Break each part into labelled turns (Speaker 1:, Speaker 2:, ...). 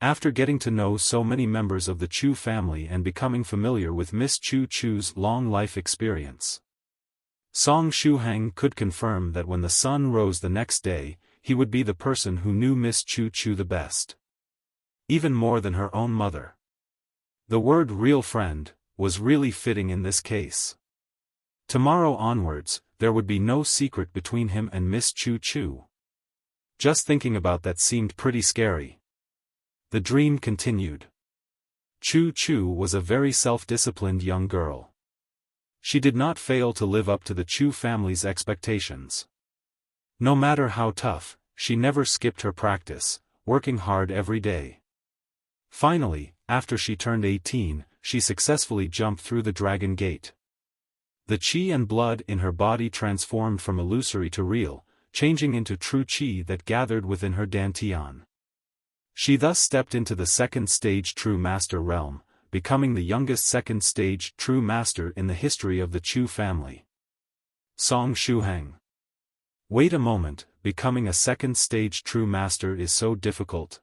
Speaker 1: After getting to know so many members of the Chu family and becoming familiar with Miss Chu Chu's long life experience, Song Shuhang could confirm that when the sun rose the next day, he would be the person who knew Miss Chu Chu the best. Even more than her own mother. The word real friend was really fitting in this case. Tomorrow onwards, there would be no secret between him and Miss Chu Chu. Just thinking about that seemed pretty scary. The dream continued. Chu Chu was a very self-disciplined young girl. She did not fail to live up to the Chu family's expectations. No matter how tough, she never skipped her practice, working hard every day. Finally, after she turned 18, she successfully jumped through the dragon gate. The qi and blood in her body transformed from illusory to real, changing into true qi that gathered within her dantian. She thus stepped into the second stage True Master realm, becoming the youngest second stage True Master in the history of the Chu family. Song Shuhang. Wait a moment, becoming a second stage True Master is so difficult.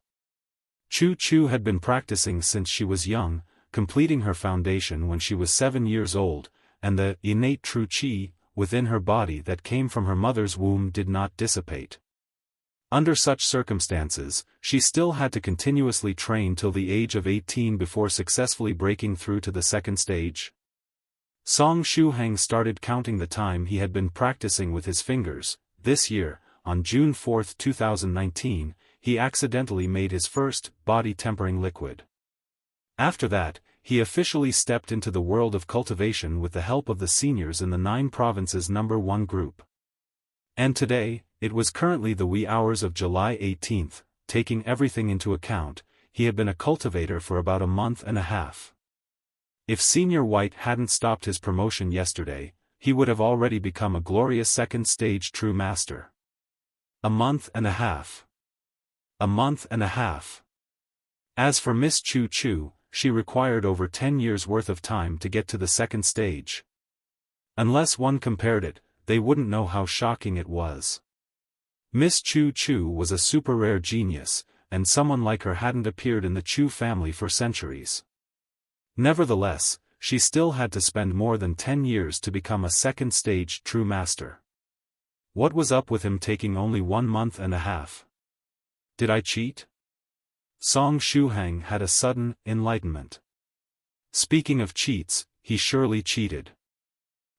Speaker 1: Chu Chu had been practicing since she was young, completing her foundation when she was 7 years old, and the innate true qi within her body that came from her mother's womb did not dissipate. Under such circumstances, she still had to continuously train till the age of 18 before successfully breaking through to the second stage. Song Shuhang started counting the time he had been practicing with his fingers. This year, on June 4, 2019, he accidentally made his first body-tempering liquid. After that, he officially stepped into the world of cultivation with the help of the seniors in the 9 provinces number 1 group. And today, it was currently the wee hours of July 18, taking everything into account, he had been a cultivator for about a month and a half. If Senior White hadn't stopped his promotion yesterday, he would have already become a glorious second stage True Master. A month and a half. A month and a half. As for Miss Chu Chu, she required over 10 years worth of time to get to the second stage. Unless one compared it, they wouldn't know how shocking it was. Miss Chu Chu was a super rare genius, and someone like her hadn't appeared in the Chu family for centuries. Nevertheless, she still had to spend more than 10 years to become a second stage True Master. What was up with him taking only 1 month and a half? Did I cheat? Song Shuhang had a sudden enlightenment. Speaking of cheats, he surely cheated.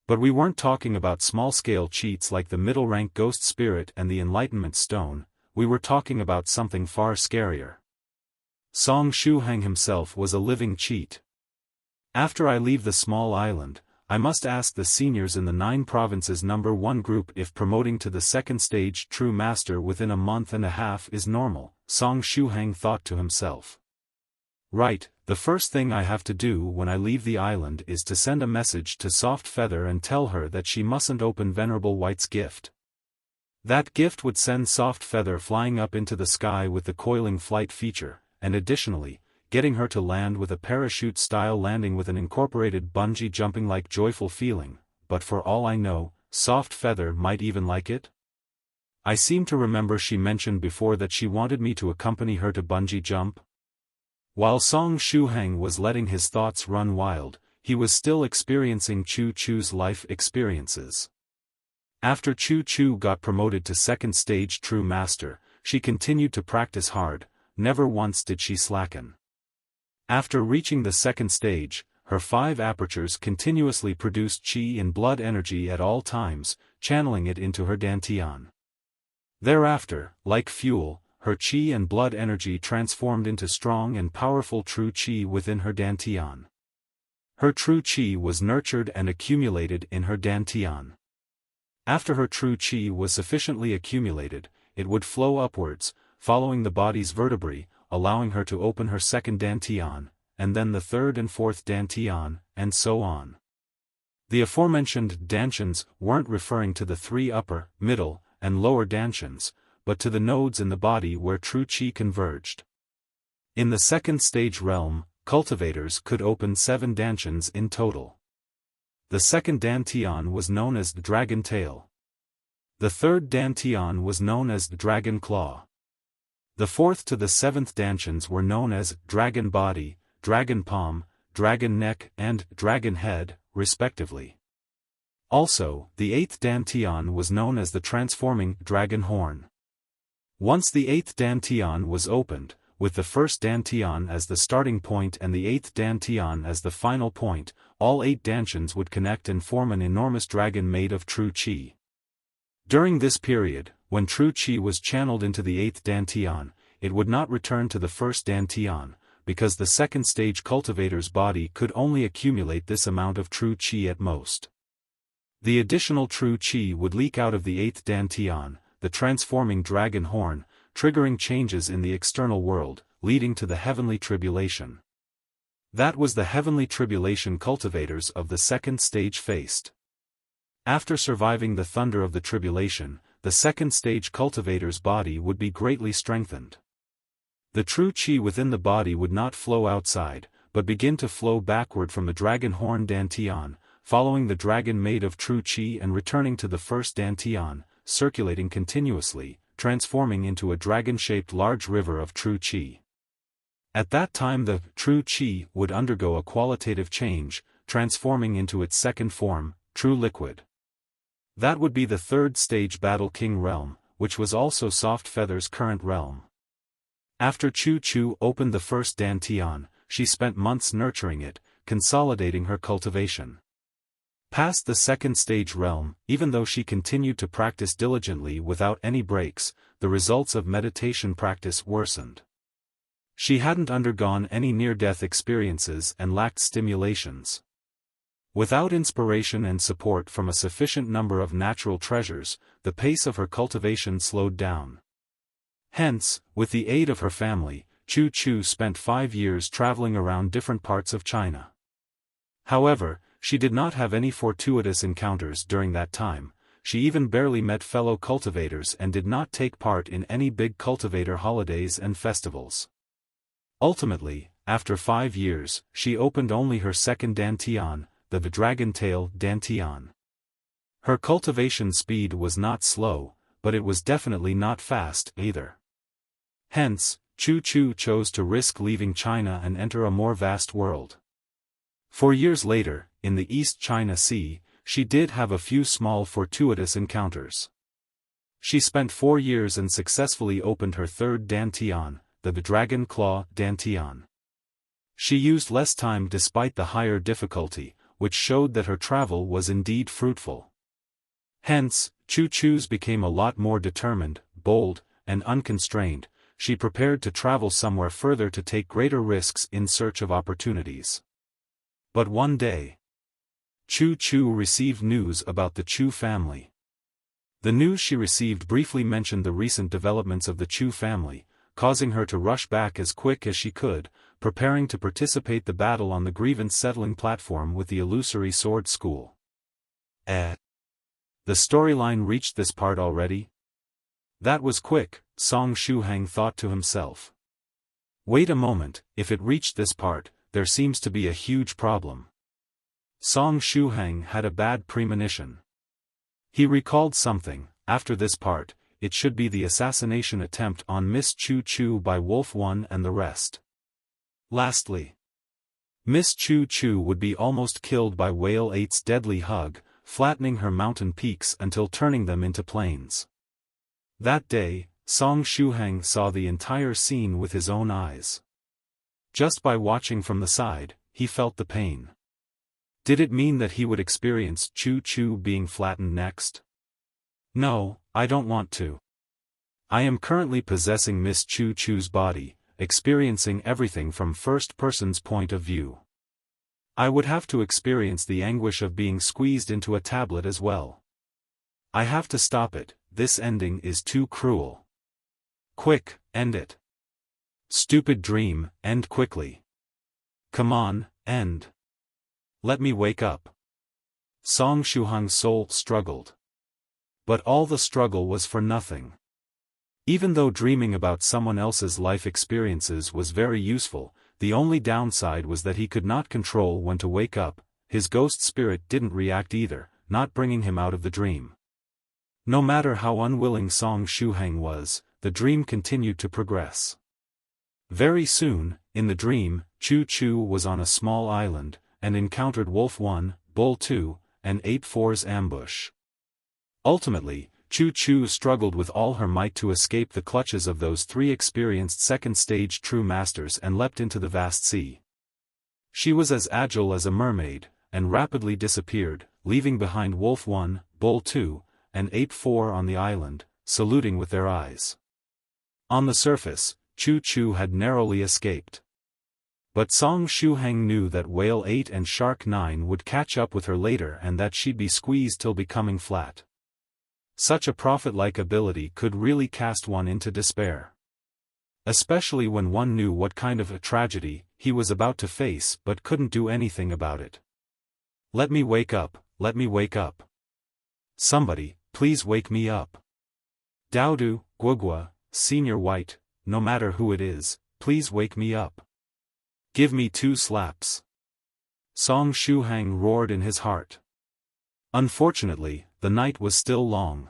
Speaker 1: But we weren't talking about small-scale cheats like the middle-rank Ghost Spirit and the Enlightenment Stone, we were talking about something far scarier. Song Shuhang himself was a living cheat. After I leave the small island, I must ask the seniors in the 9 provinces number 1 group if promoting to the second stage True Master within a month and a half is normal, Song Shuhang thought to himself. Right, the first thing I have to do when I leave the island is to send a message to Soft Feather and tell her that she mustn't open Venerable White's gift. That gift would send Soft Feather flying up into the sky with the Coiling flight feature, and additionally, getting her to land with a parachute-style landing with an incorporated bungee jumping-like joyful feeling, but for all I know, Soft Feather might even like it? I seem to remember she mentioned before that she wanted me to accompany her to bungee jump. While Song Shuhang was letting his thoughts run wild, he was still experiencing Chu Chu's life experiences. After Chu Chu got promoted to second stage True Master, she continued to practice hard, never once did she slacken. After reaching the second stage, her 5 apertures continuously produced qi and blood energy at all times, channeling it into her dantian. Thereafter, like fuel, her qi and blood energy transformed into strong and powerful true qi within her dantian. Her true qi was nurtured and accumulated in her dantian. After her true qi was sufficiently accumulated, it would flow upwards, following the body's vertebrae, allowing her to open her second dantian, and then the third and fourth dantian, and so on. The aforementioned dantians weren't referring to the 3 upper, middle, and lower dantians, but to the nodes in the body where true qi converged. In the second stage realm, cultivators could open 7 dantians in total. The second dantian was known as the Dragon Tail. The third dantian was known as the Dragon Claw. The 4th to the 7th dantians were known as Dragon Body, Dragon Palm, Dragon Neck and Dragon Head, respectively. Also, the 8th dantian was known as the Transforming Dragon Horn. Once the 8th dantian was opened, with the 1st dantian as the starting point and the 8th dantian as the final point, all 8 dantians would connect and form an enormous dragon made of true qi. During this period, when true qi was channeled into the 8th dantian, it would not return to the 1st dantian, because the 2nd stage cultivator's body could only accumulate this amount of true qi at most. The additional true qi would leak out of the 8th dantian, the transforming dragon horn, triggering changes in the external world, leading to the heavenly tribulation. That was the heavenly tribulation cultivators of the 2nd stage faced. After surviving the thunder of the tribulation, the 2nd stage cultivator's body would be greatly strengthened. The true qi within the body would not flow outside, but begin to flow backward from the dragon horn dantian, following the dragon made of true qi and returning to the 1st dantian, circulating continuously, transforming into a dragon-shaped large river of true qi. At that time the true qi would undergo a qualitative change, transforming into its 2nd form, true liquid. That would be the 3rd stage Battle King realm, which was also Soft Feather's current realm. After Chu Chu opened the 1st dantian, she spent months nurturing it, consolidating her cultivation. Past the 2nd stage realm, even though she continued to practice diligently without any breaks, the results of meditation practice worsened. She hadn't undergone any near-death experiences and lacked stimulations. Without inspiration and support from a sufficient number of natural treasures, the pace of her cultivation slowed down. Hence, with the aid of her family, Chu Chu spent 5 years traveling around different parts of China. However, she did not have any fortuitous encounters during that time. She even barely met fellow cultivators and did not take part in any big cultivator holidays and festivals. Ultimately, after 5 years, she opened only her 2nd dantian, the Dragon Tail dantian. Her cultivation speed was not slow, but it was definitely not fast either. Hence, Chu Chu chose to risk leaving China and enter a more vast world. 4 years later, in the East China Sea, she did have a few small fortuitous encounters. She spent 4 years and successfully opened her 3rd dantian, the Dragon Claw dantian. She used less time despite the higher difficulty, which showed that her travel was indeed fruitful. Hence, Chu Chu's became a lot more determined, bold, and unconstrained. She prepared to travel somewhere further to take greater risks in search of opportunities. But one day, Chu Chu received news about the Chu family. The news she received briefly mentioned the recent developments of the Chu family, causing her to rush back as quick as she could, preparing to participate the battle on the Grievance Settling Platform with the Illusory Sword School. The storyline reached this part already? That was quick, Song Shuhang thought to himself. Wait a moment, if it reached this part, there seems to be a huge problem. Song Shuhang had a bad premonition. He recalled something. After this part, it should be the assassination attempt on Miss Chu Chu by Wolf One and the rest. Lastly, Miss Chu Chu would be almost killed by Whale 8's deadly hug, flattening her mountain peaks until turning them into plains. That day, Song Shuhang saw the entire scene with his own eyes. Just by watching from the side, he felt the pain. Did it mean that he would experience Chu Chu being flattened next? No, I don't want to. I am currently possessing Miss Chu Chu's body, experiencing everything from first person's point of view. I would have to experience the anguish of being squeezed into a tablet as well. I have to stop it, this ending is too cruel. Quick, end it. Stupid dream, end quickly. Come on, end. Let me wake up. Song Shuhang's soul struggled. But all the struggle was for nothing. Even though dreaming about someone else's life experiences was very useful, the only downside was that he could not control when to wake up. His ghost spirit didn't react either, not bringing him out of the dream. No matter how unwilling Song Shuhang was, the dream continued to progress. Very soon, in the dream, Chu Chu was on a small island, and encountered Wolf 1, Bull 2, and Ape 4's ambush. Ultimately, Chu Chu struggled with all her might to escape the clutches of those three experienced second-stage true masters and leapt into the vast sea. She was as agile as a mermaid, and rapidly disappeared, leaving behind Wolf 1, Bull 2, and Ape 4 on the island, saluting with their eyes. On the surface, Chu Chu had narrowly escaped. But Song Shuhang knew that Whale 8 and Shark 9 would catch up with her later and that she'd be squeezed till becoming flat. Such a prophet-like ability could really cast one into despair. Especially when one knew what kind of a tragedy he was about to face but couldn't do anything about it. Let me wake up, let me wake up. Somebody, please wake me up. Doudou, I'll, Senior White, no matter who it is, please wake me up. Give me 2 slaps. Song Shuhang roared in his heart. Unfortunately, the night was still long.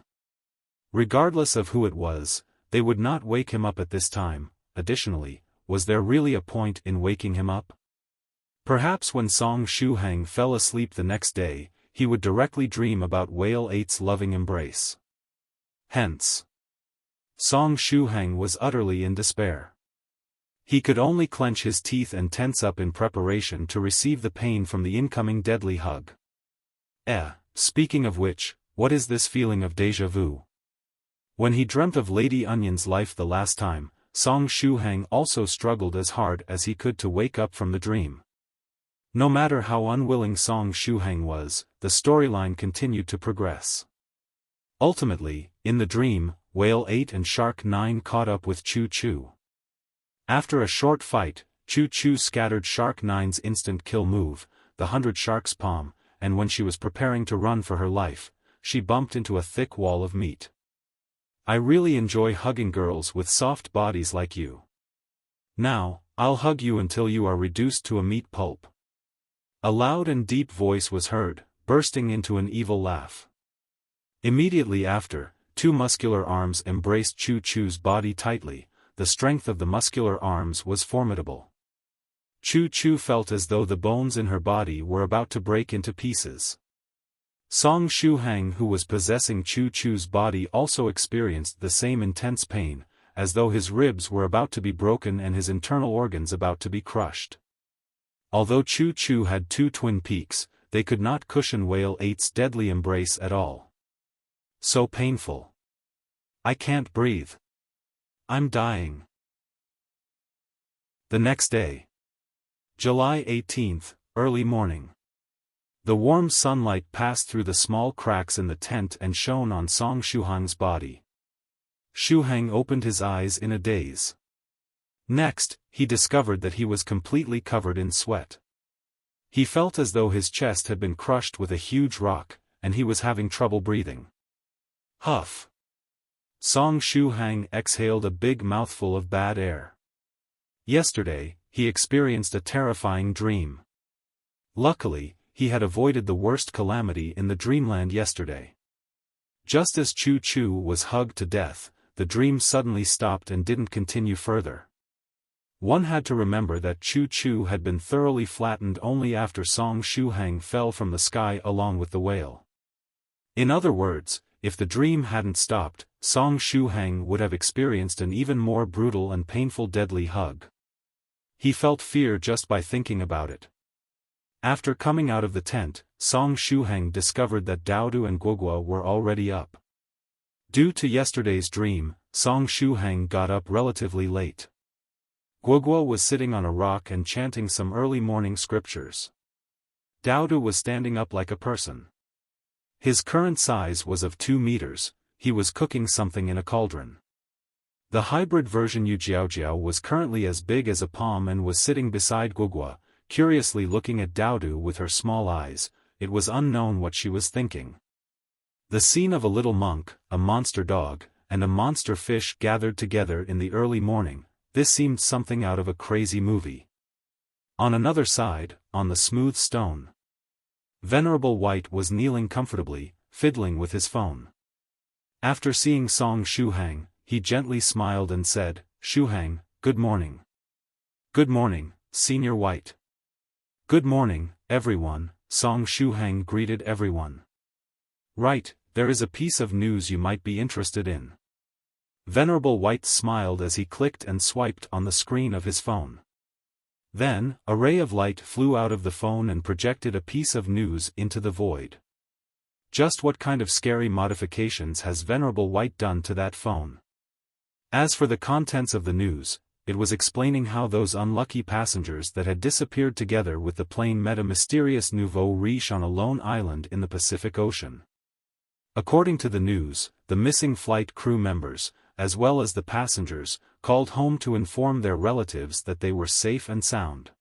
Speaker 1: Regardless of who it was, they would not wake him up at this time. Additionally, was there really a point in waking him up? Perhaps when Song Shuhang fell asleep the next day, he would directly dream about Whale 8's loving embrace. Hence, Song Shuhang was utterly in despair. He could only clench his teeth and tense up in preparation to receive the pain from the incoming deadly hug. Speaking of which, what is this feeling of déjà vu? When he dreamt of Lady Onion's life the last time, Song Shuhang also struggled as hard as he could to wake up from the dream. No matter how unwilling Song Shuhang was, the storyline continued to progress. Ultimately, in the dream, Whale 8 and Shark 9 caught up with Chu Chu. After a short fight, Chu Chu scattered Shark 9's instant kill move, the 100 Shark's Palm, and when she was preparing to run for her life, she bumped into a thick wall of meat. I really enjoy hugging girls with soft bodies like you. Now, I'll hug you until you are reduced to a meat pulp. A loud and deep voice was heard, bursting into an evil laugh. Immediately after, 2 muscular arms embraced Chu Chu's body tightly. The strength of the muscular arms was formidable. Chu Chu felt as though the bones in her body were about to break into pieces. Song Shuhang, who was possessing Chu Chu's body, also experienced the same intense pain, as though his ribs were about to be broken and his internal organs about to be crushed. Although Chu Chu had 2 twin peaks, they could not cushion Whale 8's deadly embrace at all. So painful. I can't breathe. I'm dying. The next day. July 18th, early morning. The warm sunlight passed through the small cracks in the tent and shone on Song Shuhang's body. Shuhang opened his eyes in a daze. Next, he discovered that he was completely covered in sweat. He felt as though his chest had been crushed with a huge rock, and he was having trouble breathing. Huff. Song Shuhang exhaled a big mouthful of bad air. Yesterday, he experienced a terrifying dream. Luckily, he had avoided the worst calamity in the dreamland yesterday. Just as Chu Chu was hugged to death, the dream suddenly stopped and didn't continue further. One had to remember that Chu Chu had been thoroughly flattened only after Song Shuhang fell from the sky along with the whale. In other words, if the dream hadn't stopped, Song Shuhang would have experienced an even more brutal and painful deadly hug. He felt fear just by thinking about it. After coming out of the tent, Song Shuhang discovered that Doudou and I'll were already up. Due to yesterday's dream, Song Shuhang got up relatively late. I'll was sitting on a rock and chanting some early morning scriptures. Doudou was standing up like a person. His current size was of 2 meters, he was cooking something in a cauldron. The hybrid version Ujiaojiao was currently as big as a palm and was sitting beside I'll, curiously looking at Doudou with her small eyes. It was unknown what she was thinking. The scene of a little monk, a monster dog, and a monster fish gathered together in the early morning, this seemed something out of a crazy movie. On another side, on the smooth stone, Venerable White was kneeling comfortably, fiddling with his phone. After seeing Song Shuhang, he gently smiled and said, "Shuhang, good morning." "Good morning, Senior White." "Good morning, everyone," Song Shuhang greeted everyone. "Right, there is a piece of news you might be interested in." Venerable White smiled as he clicked and swiped on the screen of his phone. Then, a ray of light flew out of the phone and projected a piece of news into the void. Just what kind of scary modifications has Venerable White done to that phone? As for the contents of the news, it was explaining how those unlucky passengers that had disappeared together with the plane met a mysterious nouveau riche on a lone island in the Pacific Ocean. According to the news, the missing flight crew members, as well as the passengers, called home to inform their relatives that they were safe and sound.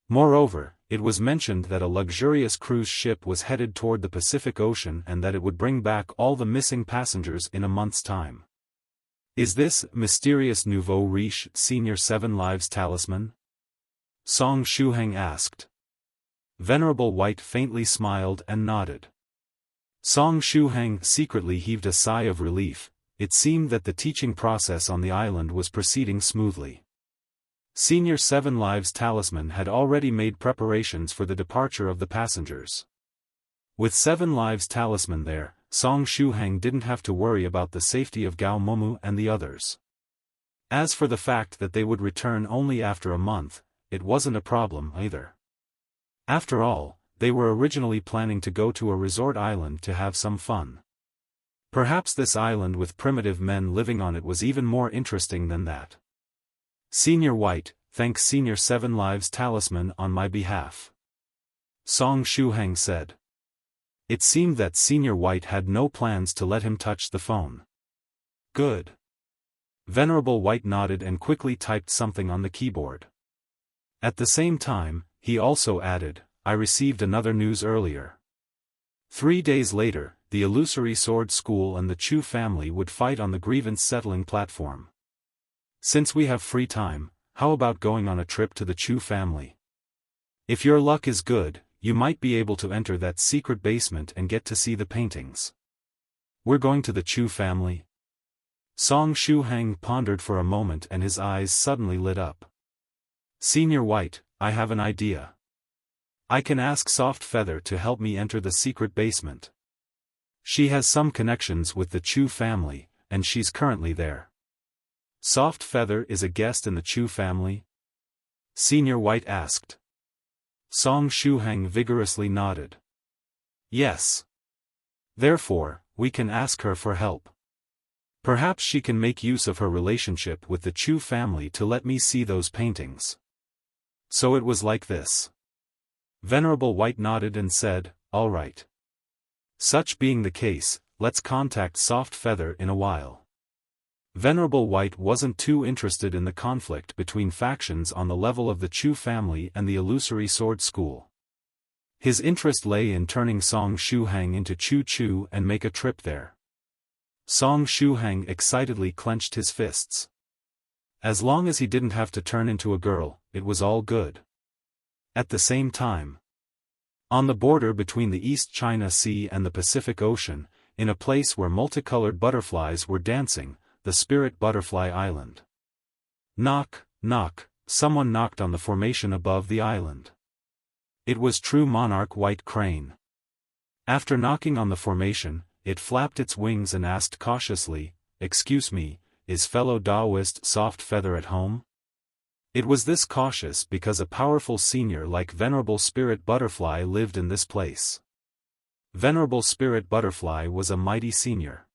Speaker 1: Moreover, it was mentioned that a luxurious cruise ship was headed toward the Pacific Ocean and that it would bring back all the missing passengers in a month's time. Is this mysterious nouveau riche Senior 7 Lives Talisman? Song Shuhang asked. Venerable White faintly smiled and nodded. Song Shuhang secretly heaved a sigh of relief. It seemed that the teaching process on the island was proceeding smoothly. Senior 7 Lives Talisman had already made preparations for the departure of the passengers. With 7 Lives Talisman there, Song Shuhang didn't have to worry about the safety of Gao Momu and the others. As for the fact that they would return only after a month, it wasn't a problem either. After all, they were originally planning to go to a resort island to have some fun. Perhaps this island with primitive men living on it was even more interesting than that. Senior White, thanks Senior 7 Lives Talisman on my behalf. Song Shuhang said. It seemed that Senior White had no plans to let him touch the phone. Good. Venerable White nodded and quickly typed something on the keyboard. At the same time, he also added, I received another news earlier. 3 days later, the Illusory Sword School and the Chu family would fight on the Grievance Settling Platform. Since we have free time, how about going on a trip to the Chu family? If your luck is good, you might be able to enter that secret basement and get to see the paintings. We're going to the Chu family? Song Shuhang pondered for a moment and his eyes suddenly lit up. Senior White, I have an idea. I can ask Soft Feather to help me enter the secret basement. She has some connections with the Chu family, and she's currently there. Soft Feather is a guest in the Chu family? Senior White asked. Song Shuhang vigorously nodded. Yes. Therefore, we can ask her for help. Perhaps she can make use of her relationship with the Chu family to let me see those paintings. So it was like this. Venerable White nodded and said, all right. Such being the case, let's contact Soft Feather in a while. Venerable White wasn't too interested in the conflict between factions on the level of the Chu family and the Illusory Sword School. His interest lay in turning Song Shuhang into Chu Chu and make a trip there. Song Shuhang excitedly clenched his fists. As long as he didn't have to turn into a girl, it was all good. At the same time, on the border between the East China Sea and the Pacific Ocean, in a place where multicolored butterflies were dancing, the Spirit Butterfly Island. Knock, knock, someone knocked on the formation above the island. It was true Monarch White Crane. After knocking on the formation, it flapped its wings and asked cautiously, excuse me, is Fellow Daoist Soft Feather at home? It was this cautious because a powerful senior like Venerable Spirit Butterfly lived in this place. Venerable Spirit Butterfly was a mighty senior.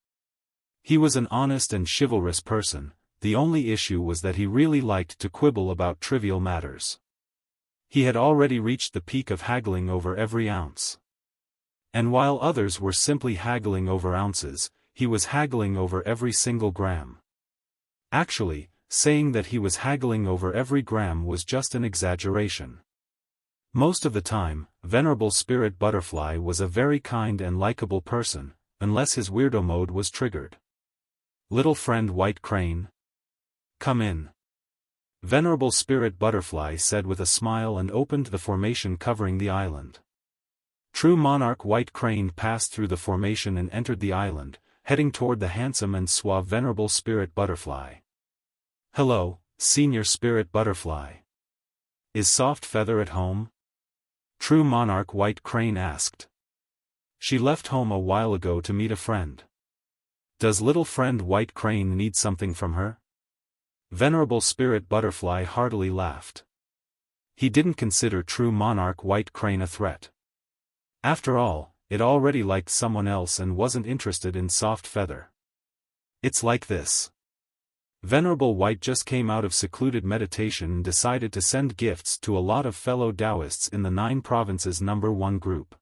Speaker 1: He was an honest and chivalrous person, the only issue was that he really liked to quibble about trivial matters. He had already reached the peak of haggling over every ounce. And while others were simply haggling over ounces, he was haggling over every single gram. Actually, saying that he was haggling over every gram was just an exaggeration. Most of the time, Venerable Spirit Butterfly was a very kind and likable person, unless his weirdo mode was triggered. Little friend White Crane? Come in. Venerable Spirit Butterfly said with a smile and opened the formation covering the island. True Monarch White Crane passed through the formation and entered the island, heading toward the handsome and suave Venerable Spirit Butterfly. "Hello, Senior Spirit Butterfly. Is Soft Feather at home?" True Monarch White Crane asked. "She left home a while ago to meet a friend." "Does little friend White Crane need something from her?" Venerable Spirit Butterfly heartily laughed. He didn't consider True Monarch White Crane a threat. After all, it already liked someone else and wasn't interested in Soft Feather. "It's like this. Venerable White just came out of secluded meditation and decided to send gifts to a lot of fellow Daoists in the 9 provinces number 1 group.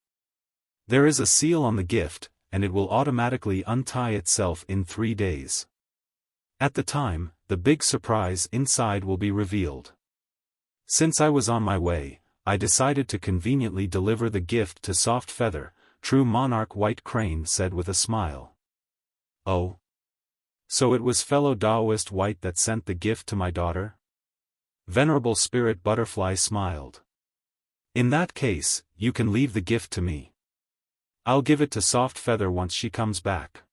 Speaker 1: There is a seal on the gift, and it will automatically untie itself in 3 days. At the time, the big surprise inside will be revealed. Since I was on my way, I decided to conveniently deliver the gift to Soft Feather," True Monarch White Crane said with a smile. "Oh? So it was Fellow Daoist White that sent the gift to my daughter?" Venerable Spirit Butterfly smiled. "In that case, you can leave the gift to me. I'll give it to Soft Feather once she comes back.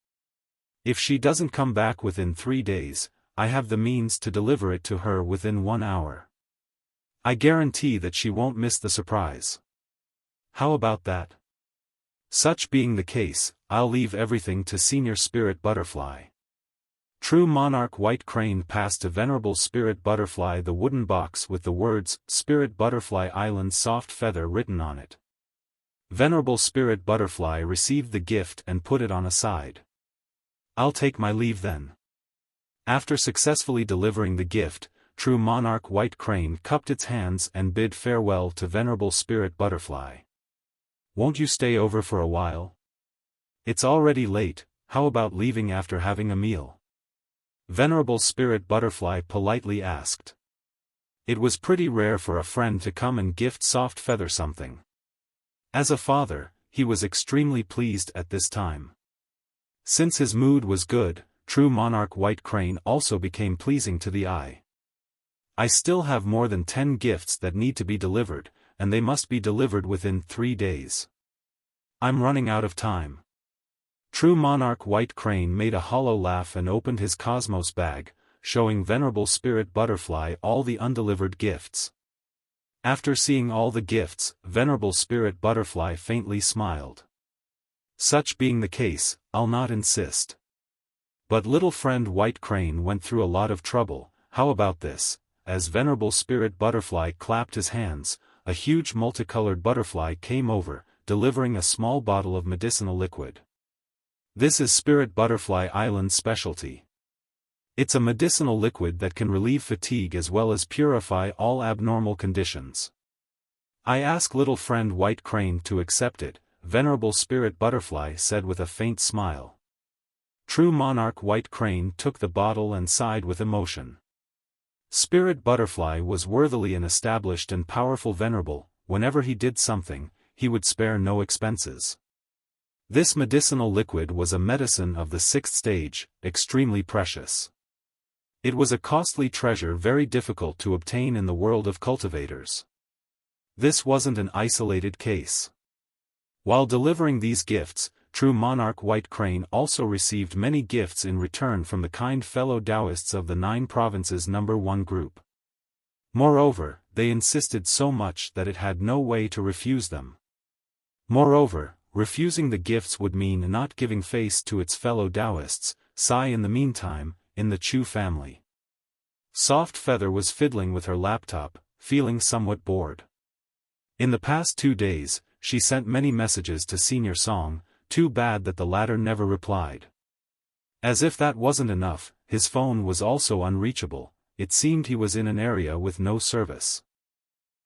Speaker 1: If she doesn't come back within 3 days, I have the means to deliver it to her within 1 hour. I guarantee that she won't miss the surprise. How about that?" "Such being the case, I'll leave everything to Senior Spirit Butterfly." True Monarch White Crane passed to Venerable Spirit Butterfly the wooden box with the words, "Spirit Butterfly Island Soft Feather" written on it. Venerable Spirit Butterfly received the gift and put it on a side. "I'll take my leave then." After successfully delivering the gift, True Monarch White Crane cupped its hands and bid farewell to Venerable Spirit Butterfly. "Won't you stay over for a while? It's already late, how about leaving after having a meal?" Venerable Spirit Butterfly politely asked. It was pretty rare for a friend to come and gift Soft Feather something. As a father, he was extremely pleased at this time. Since his mood was good, True Monarch White Crane also became pleasing to the eye. "I still have more than 10 gifts that need to be delivered, and they must be delivered within 3 days. I'm running out of time." True Monarch White Crane made a hollow laugh and opened his Cosmos bag, showing Venerable Spirit Butterfly all the undelivered gifts. After seeing all the gifts, Venerable Spirit Butterfly faintly smiled. "Such being the case, I'll not insist. But little friend White Crane went through a lot of trouble, how about this?" As Venerable Spirit Butterfly clapped his hands, a huge multicolored butterfly came over, delivering a small bottle of medicinal liquid. "This is Spirit Butterfly Island's specialty. It's a medicinal liquid that can relieve fatigue as well as purify all abnormal conditions. I ask little friend White Crane to accept it," Venerable Spirit Butterfly said with a faint smile. True Monarch White Crane took the bottle and sighed with emotion. Spirit Butterfly was worthily an established and powerful venerable. Whenever he did something, he would spare no expenses. This medicinal liquid was a medicine of the 6th stage, extremely precious. It was a costly treasure very difficult to obtain in the world of cultivators. This wasn't an isolated case. While delivering these gifts, True Monarch White Crane also received many gifts in return from the kind fellow Daoists of the 9 provinces number 1 group. Moreover, they insisted so much that it had no way to refuse them. Moreover, refusing the gifts would mean not giving face to its fellow Daoists. In the meantime, in the Chu family, Soft Feather was fiddling with her laptop, feeling somewhat bored. In the past 2 days, she sent many messages to Senior Song, too bad that the latter never replied. As if that wasn't enough, his phone was also unreachable. It seemed he was in an area with no service.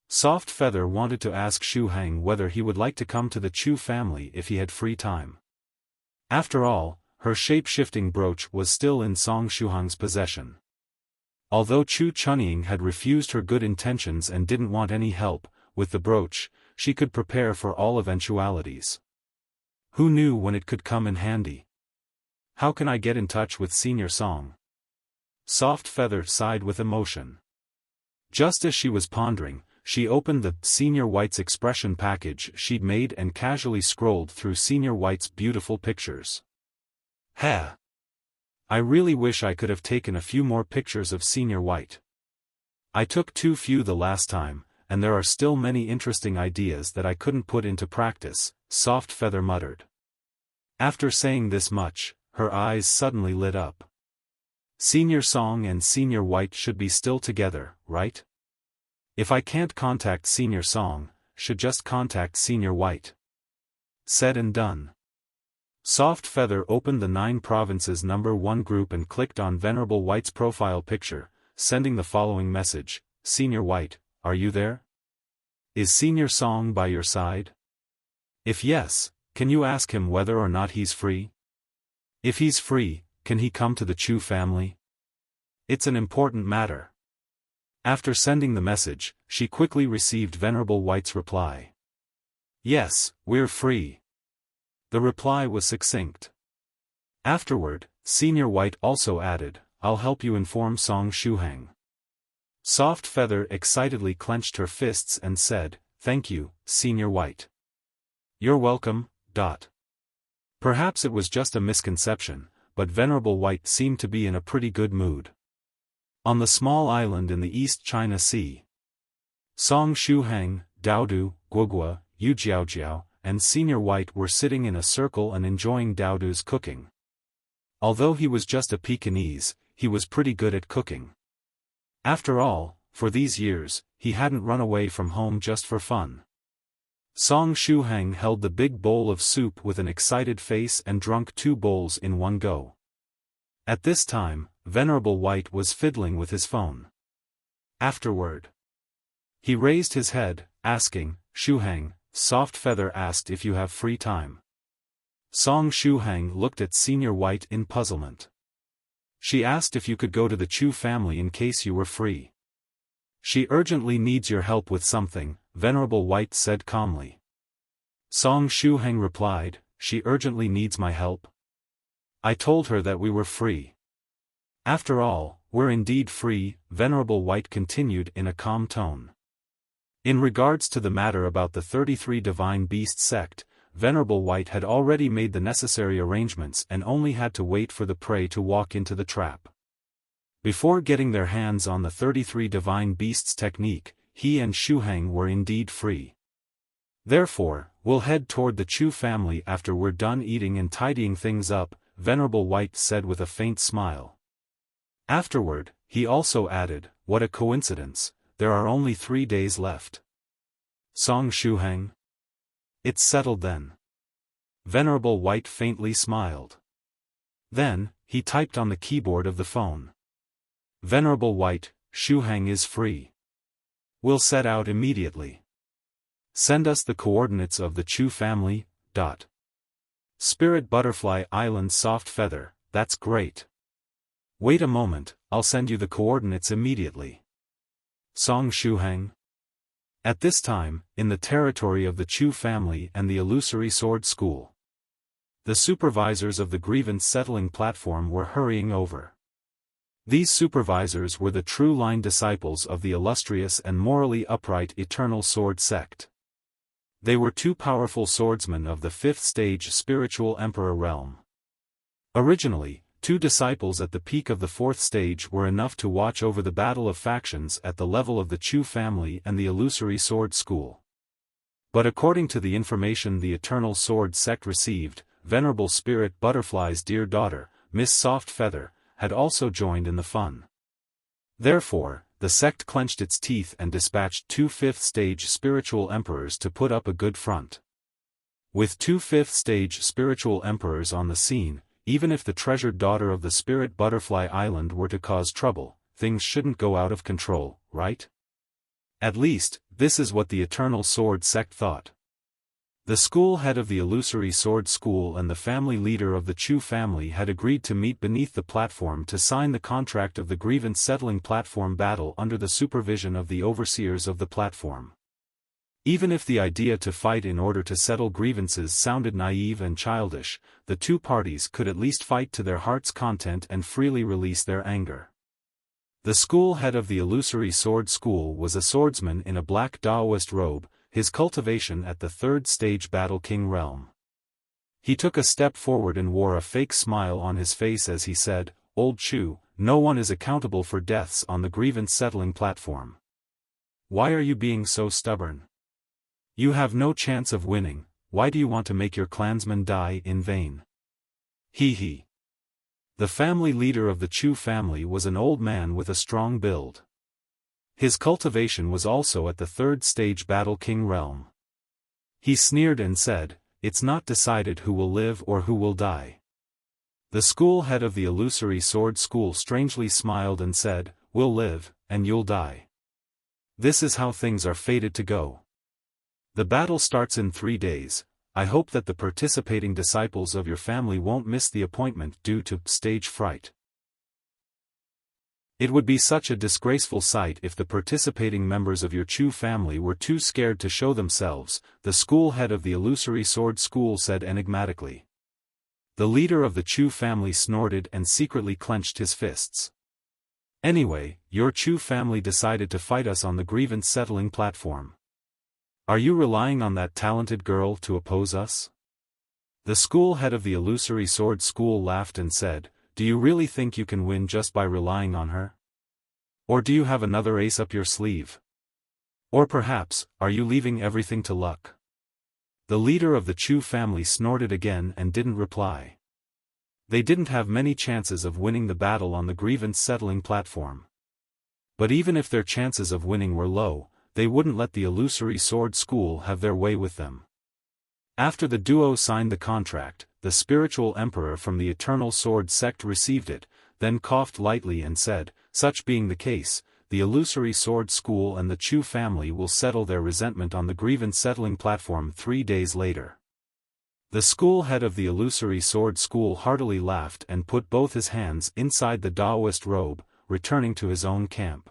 Speaker 1: Soft Feather wanted to ask Shuhang whether he would like to come to the Chu family if he had free time. After all, her shape-shifting brooch was still in Song Shuhang's possession. Although Chu Chunying had refused her good intentions and didn't want any help with the brooch, she could prepare for all eventualities. Who knew when it could come in handy? How can I get in touch with Senior Song? Soft Feather sighed with emotion. Just as she was pondering, she opened the Senior White's expression package she'd made and casually scrolled through Senior White's beautiful pictures. Heh. I really wish I could have taken a few more pictures of Senior White. I took too few the last time, and there are still many interesting ideas that I couldn't put into practice, Soft Feather muttered. After saying this much, her eyes suddenly lit up. Senior Song and Senior White should be still together, right? If I can't contact Senior Song, should just contact Senior White. Said and done. Soft Feather opened the 9 Provinces #1 group and clicked on Venerable White's profile picture, sending the following message: Senior White, are you there? Is Senior Song by your side? If yes, can you ask him whether or not he's free? If he's free, can he come to the Chu family? It's an important matter. After sending the message, she quickly received Venerable White's reply. Yes, we're free. The reply was succinct. Afterward, Senior White also added, I'll help you inform Song Shuhang. Soft Feather excitedly clenched her fists and said, Thank you, Senior White. You're welcome. Perhaps it was just a misconception, but Venerable White seemed to be in a pretty good mood. On the small island in the East China Sea, Song Shuhang, Doudou, Guogua, Yujiaojiao, and Senior White were sitting in a circle and enjoying Doudou's cooking. Although he was just a Pekingese, he was pretty good at cooking. After all, for these years, he hadn't run away from home just for fun. Song Shuhang held the big bowl of soup with an excited face and drank 2 bowls in one go. At this time, Venerable White was fiddling with his phone. Afterward, he raised his head, asking, Shuhang, Soft Feather asked if you have free time. Song Shuhang looked at Senior White in puzzlement. She asked if you could go to the Chu family in case you were free. She urgently needs your help with something, Venerable White said calmly. Song Shuhang replied, she urgently needs my help? I told her that we were free. After all, we're indeed free, Venerable White continued in a calm tone. In regards to the matter about the 33 Divine Beast sect, Venerable White had already made the necessary arrangements and only had to wait for the prey to walk into the trap. Before getting their hands on the 33 Divine Beasts technique, he and Shuhang were indeed free. Therefore, we'll head toward the Chu family after we're done eating and tidying things up, Venerable White said with a faint smile. Afterward, he also added, what a coincidence, there are only 3 days left. Song Shuhang? It's settled then. Venerable White faintly smiled. Then, he typed on the keyboard of the phone. Venerable White, Shuhang is free. We'll set out immediately. Send us the coordinates of the Chu family. Spirit Butterfly Island Soft Feather, that's great. Wait a moment, I'll send you the coordinates immediately. Song Shuhang. At this time, in the territory of the Chu family and the Illusory Sword School, the supervisors of the Grievance Settling Platform were hurrying over. These supervisors were the true line disciples of the illustrious and morally upright Eternal Sword sect. They were 2 powerful swordsmen of the 5th stage spiritual emperor realm. Originally, 2 disciples at the peak of the 4th stage were enough to watch over the battle of factions at the level of the Chu family and the Illusory Sword School. But according to the information the Eternal Sword sect received, Venerable Spirit Butterfly's dear daughter, Miss Soft Feather, had also joined in the fun. Therefore, the sect clenched its teeth and dispatched 2 5th-stage spiritual emperors to put up a good front. With 2 5th-stage spiritual emperors on the scene, even if the treasured daughter of the Spirit Butterfly Island were to cause trouble, things shouldn't go out of control, right? At least, this is what the Eternal Sword sect thought. The school head of the Illusory Sword School and the family leader of the Chu family had agreed to meet beneath the platform to sign the contract of the Grievance Settling Platform battle under the supervision of the overseers of the platform. Even if the idea to fight in order to settle grievances sounded naive and childish, the 2 parties could at least fight to their heart's content and freely release their anger. The school head of the Illusory Sword School was a swordsman in a black Daoist robe, his cultivation at the 3rd stage Battle King realm. He took a step forward and wore a fake smile on his face as he said, "Old Chu, no one is accountable for deaths on the Grievance Settling Platform. Why are you being so stubborn? You have no chance of winning, why do you want to make your clansmen die in vain?" Hee. The family leader of the Chu family was an old man with a strong build. His cultivation was also at the 3rd stage Battle King realm. He sneered and said, "It's not decided who will live or who will die." The school head of the Illusory Sword School strangely smiled and said, "We'll live, and you'll die. This is how things are fated to go. The battle starts in 3 days, I hope that the participating disciples of your family won't miss the appointment due to stage fright. It would be such a disgraceful sight if the participating members of your Chu family were too scared to show themselves," the school head of the Illusory Sword School said enigmatically. The leader of the Chu family snorted and secretly clenched his fists. "Anyway, your Chu family decided to fight us on the Grievance Settling Platform. Are you relying on that talented girl to oppose us?" The school head of the Illusory Sword School laughed and said, "Do you really think you can win just by relying on her? Or do you have another ace up your sleeve? Or perhaps, are you leaving everything to luck?" The leader of the Chu family snorted again and didn't reply. They didn't have many chances of winning the battle on the Grievance Settling Platform. But even if their chances of winning were low, they wouldn't let the Illusory Sword School have their way with them. After the duo signed the contract, the spiritual emperor from the Eternal Sword sect received it, then coughed lightly and said, "Such being the case, the Illusory Sword School and the Chu family will settle their resentment on the Grievance Settling Platform 3 days later." The school head of the Illusory Sword School heartily laughed and put both his hands inside the Daoist robe, returning to his own camp.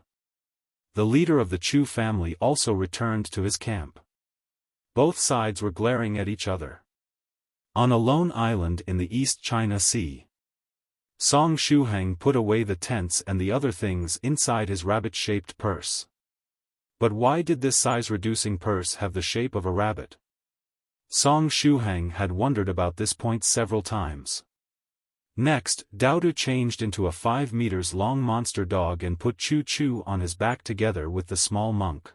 Speaker 1: The leader of the Chu family also returned to his camp. Both sides were glaring at each other. On a lone island in the East China Sea, Song Shuhang put away the tents and the other things inside his rabbit-shaped purse. But why did this size-reducing purse have the shape of a rabbit? Song Shuhang had wondered about this point several times. Next, Doudou changed into a 5 meters long monster dog and put Chu Chu on his back together with the small monk.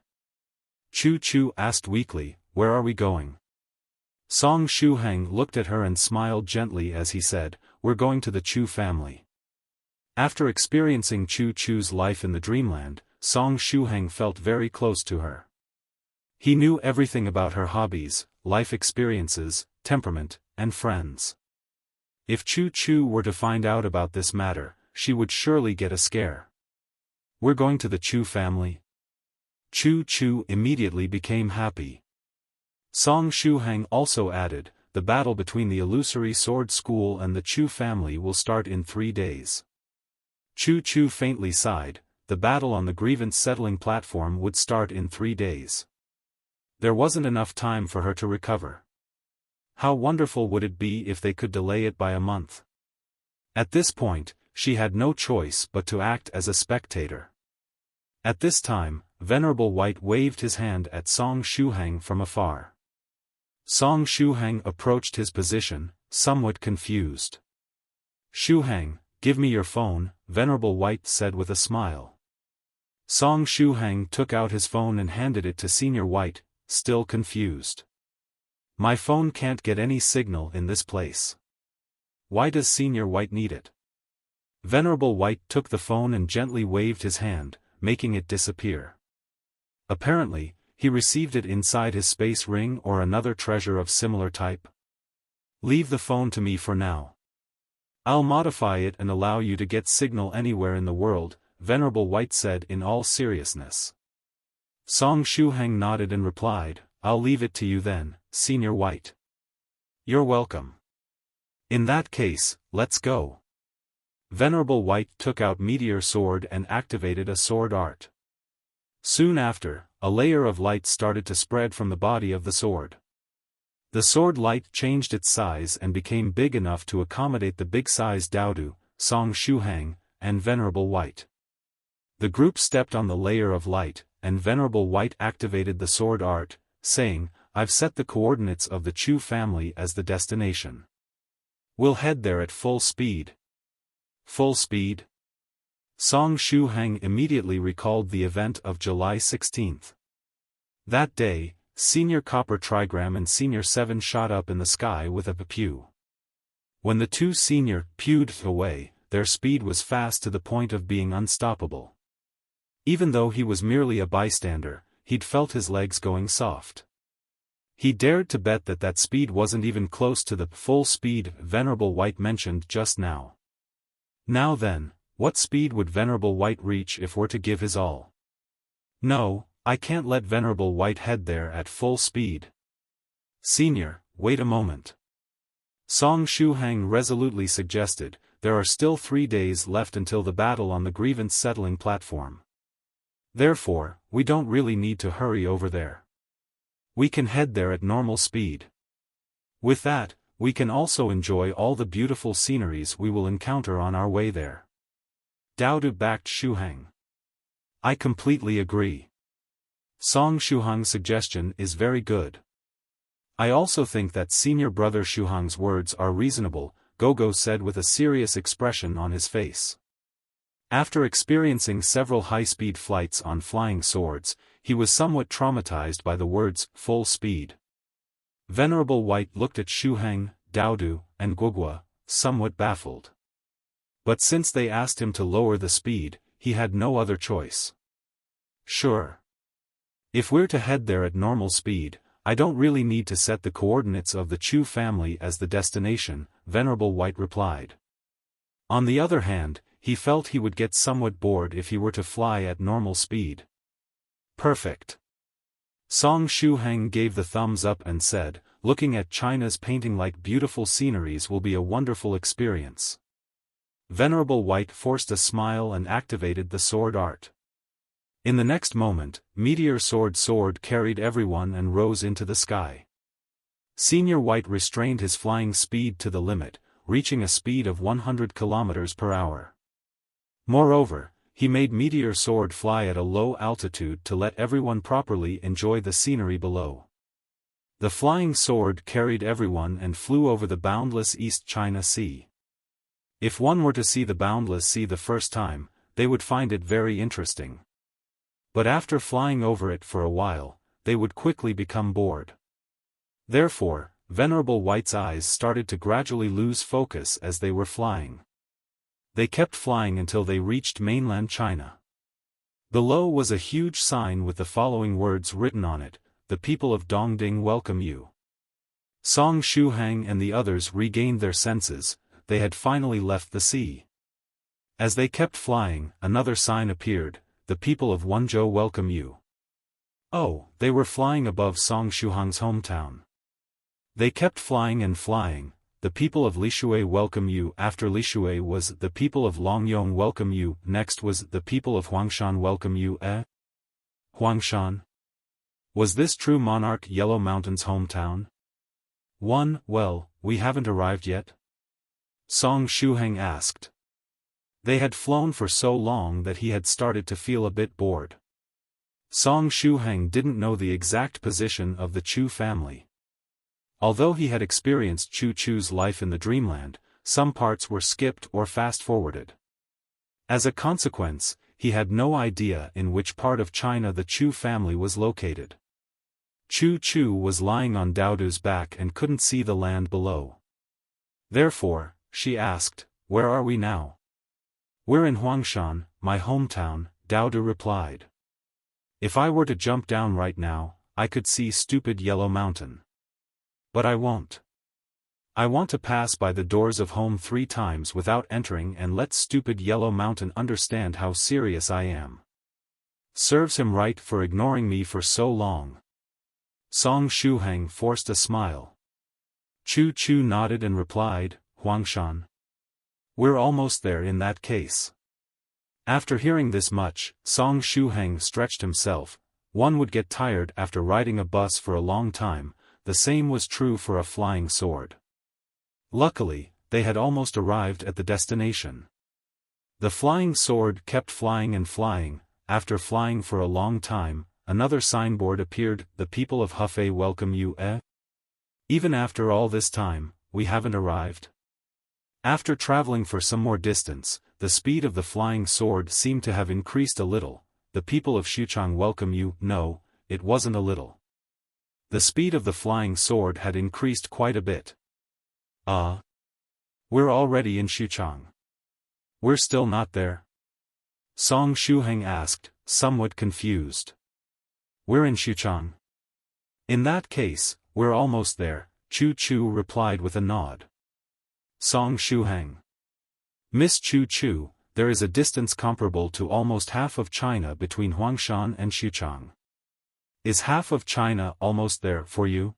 Speaker 1: Chu Chu asked weakly, "Where are we going?" Song Shuhang looked at her and smiled gently as he said, "We're going to the Chu family." After experiencing Chu Chu's life in the dreamland, Song Shuhang felt very close to her. He knew everything about her hobbies, life experiences, temperament, and friends. If Chu Chu were to find out about this matter, she would surely get a scare. "We're going to the Chu family?" Chu Chu immediately became happy. Song Shuhang also added, "The battle between the Illusory Sword School and the Chu family will start in 3 days. Chu Chu faintly sighed, the battle on the Grievance Settling Platform would start in 3 days. There wasn't enough time for her to recover. How wonderful would it be if they could delay it by a month? At this point, she had no choice but to act as a spectator. At this time, Venerable White waved his hand at Song Shuhang from afar. Song Shuhang approached his position, somewhat confused. "Shuhang, give me your phone," Venerable White said with a smile. Song Shuhang took out his phone and handed it to Senior White, still confused. "My phone can't get any signal in this place. Why does Senior White need it?" Venerable White took the phone and gently waved his hand, making it disappear. Apparently, he received it inside his space ring or another treasure of similar type. "Leave the phone to me for now. I'll modify it and allow you to get signal anywhere in the world," Venerable White said in all seriousness. Song Shuhang nodded and replied, "I'll leave it to you then, Senior White." "You're welcome. In that case, let's go." Venerable White took out Meteor Sword and activated a sword art. Soon after, a layer of light started to spread from the body of the sword. The sword light changed its size and became big enough to accommodate the big-sized Doudou, Song Shuhang, and Venerable White. The group stepped on the layer of light, and Venerable White activated the sword art, saying, "I've set the coordinates of the Chu family as the destination. We'll head there at full speed. Full speed? Song Shuhang immediately recalled the event of July 16th. That day, Senior Copper Trigram and Senior 7 shot up in the sky with a pew. When the two Senior pewed away, their speed was fast to the point of being unstoppable. Even though he was merely a bystander, he'd felt his legs going soft. He dared to bet that that speed wasn't even close to the full speed Venerable White mentioned just now. Now then, what speed would Venerable White reach if we're to give his all? No, I can't let Venerable White head there at full speed. Senior, wait a moment. Song Shuhang resolutely suggested, there are still 3 days left until the battle on the Grievance Settling Platform. Therefore, we don't really need to hurry over there. We can head there at normal speed. With that, we can also enjoy all the beautiful sceneries we will encounter on our way there. Doudou backed Shuhang. I completely agree. Song Shuhang's suggestion is very good. I also think that senior brother Shuhang's words are reasonable, Gogo said with a serious expression on his face. After experiencing several high-speed flights on flying swords, he was somewhat traumatized by the words, full speed. Venerable White looked at Shuhang, Doudou, and Guogua, somewhat baffled. But since they asked him to lower the speed, he had no other choice. Sure. If we're to head there at normal speed, I don't really need to set the coordinates of the Chu family as the destination, Venerable White replied. On the other hand, he felt he would get somewhat bored if he were to fly at normal speed. Perfect. Song Shuhang gave the thumbs up and said, looking at China's painting-like beautiful sceneries will be a wonderful experience. Venerable White forced a smile and activated the sword art. In the next moment, meteor sword carried everyone and rose into the sky. Senior White restrained his flying speed to the limit, reaching a speed of 100 km per hour. Moreover, he made meteor sword fly at a low altitude to let everyone properly enjoy the scenery below. The flying sword carried everyone and flew over the boundless East China Sea. If one were to see the boundless sea the first time, they would find it very interesting. But after flying over it for a while, they would quickly become bored. Therefore, Venerable White's eyes started to gradually lose focus as they were flying. They kept flying until they reached mainland China. Below was a huge sign with the following words written on it, "The people of Dongding welcome you." Song Shuhang and the others regained their senses, they had finally left the sea. As they kept flying, another sign appeared, "The people of Wenzhou welcome you." Oh, they were flying above Song Shuhang's hometown. They kept flying and flying, "The people of Lishui welcome you." After Lishui was "The people of Longyong welcome you." Next was "The people of Huangshan welcome you." Huangshan? Was this true Monarch Yellow Mountain's hometown? Well, we haven't arrived yet? Song Shuhang asked. They had flown for so long that he had started to feel a bit bored. Song Shuhang didn't know the exact position of the Chu family. Although he had experienced Chu Chu's life in the dreamland, some parts were skipped or fast-forwarded. As a consequence, he had no idea in which part of China the Chu family was located. Chu Chu was lying on Doudou's back and couldn't see the land below. Therefore, she asked, "Where are we now?" "We're in Huangshan, my hometown," Doudou replied. "If I were to jump down right now, I could see stupid Yellow Mountain. But I won't. I want to pass by the doors of home 3 times without entering and let stupid Yellow Mountain understand how serious I am. Serves him right for ignoring me for so long." Song Shuhang forced a smile. Chu Chu nodded and replied, "Huangshan. We're almost there in that case." After hearing this much, Song Shuhang stretched himself. One would get tired after riding a bus for a long time. The same was true for a flying sword. Luckily, they had almost arrived at the destination. The flying sword kept flying and flying. After flying for a long time, another signboard appeared, "The people of Hmph welcome you." Even after all this time, we haven't arrived? After traveling for some more distance, the speed of the flying sword seemed to have increased a little. The people of Xuchang welcome you. No, it wasn't a little. The speed of the flying sword had increased quite a bit. We're already in Xuchang. We're still not there? Song Shuhang asked, somewhat confused. We're in Xuchang. In that case, we're almost there, Chu Chu replied with a nod. Song Shuhang. Miss Chu Chu, there is a distance comparable to almost half of China between Huangshan and Xuchang. Is half of China almost there for you?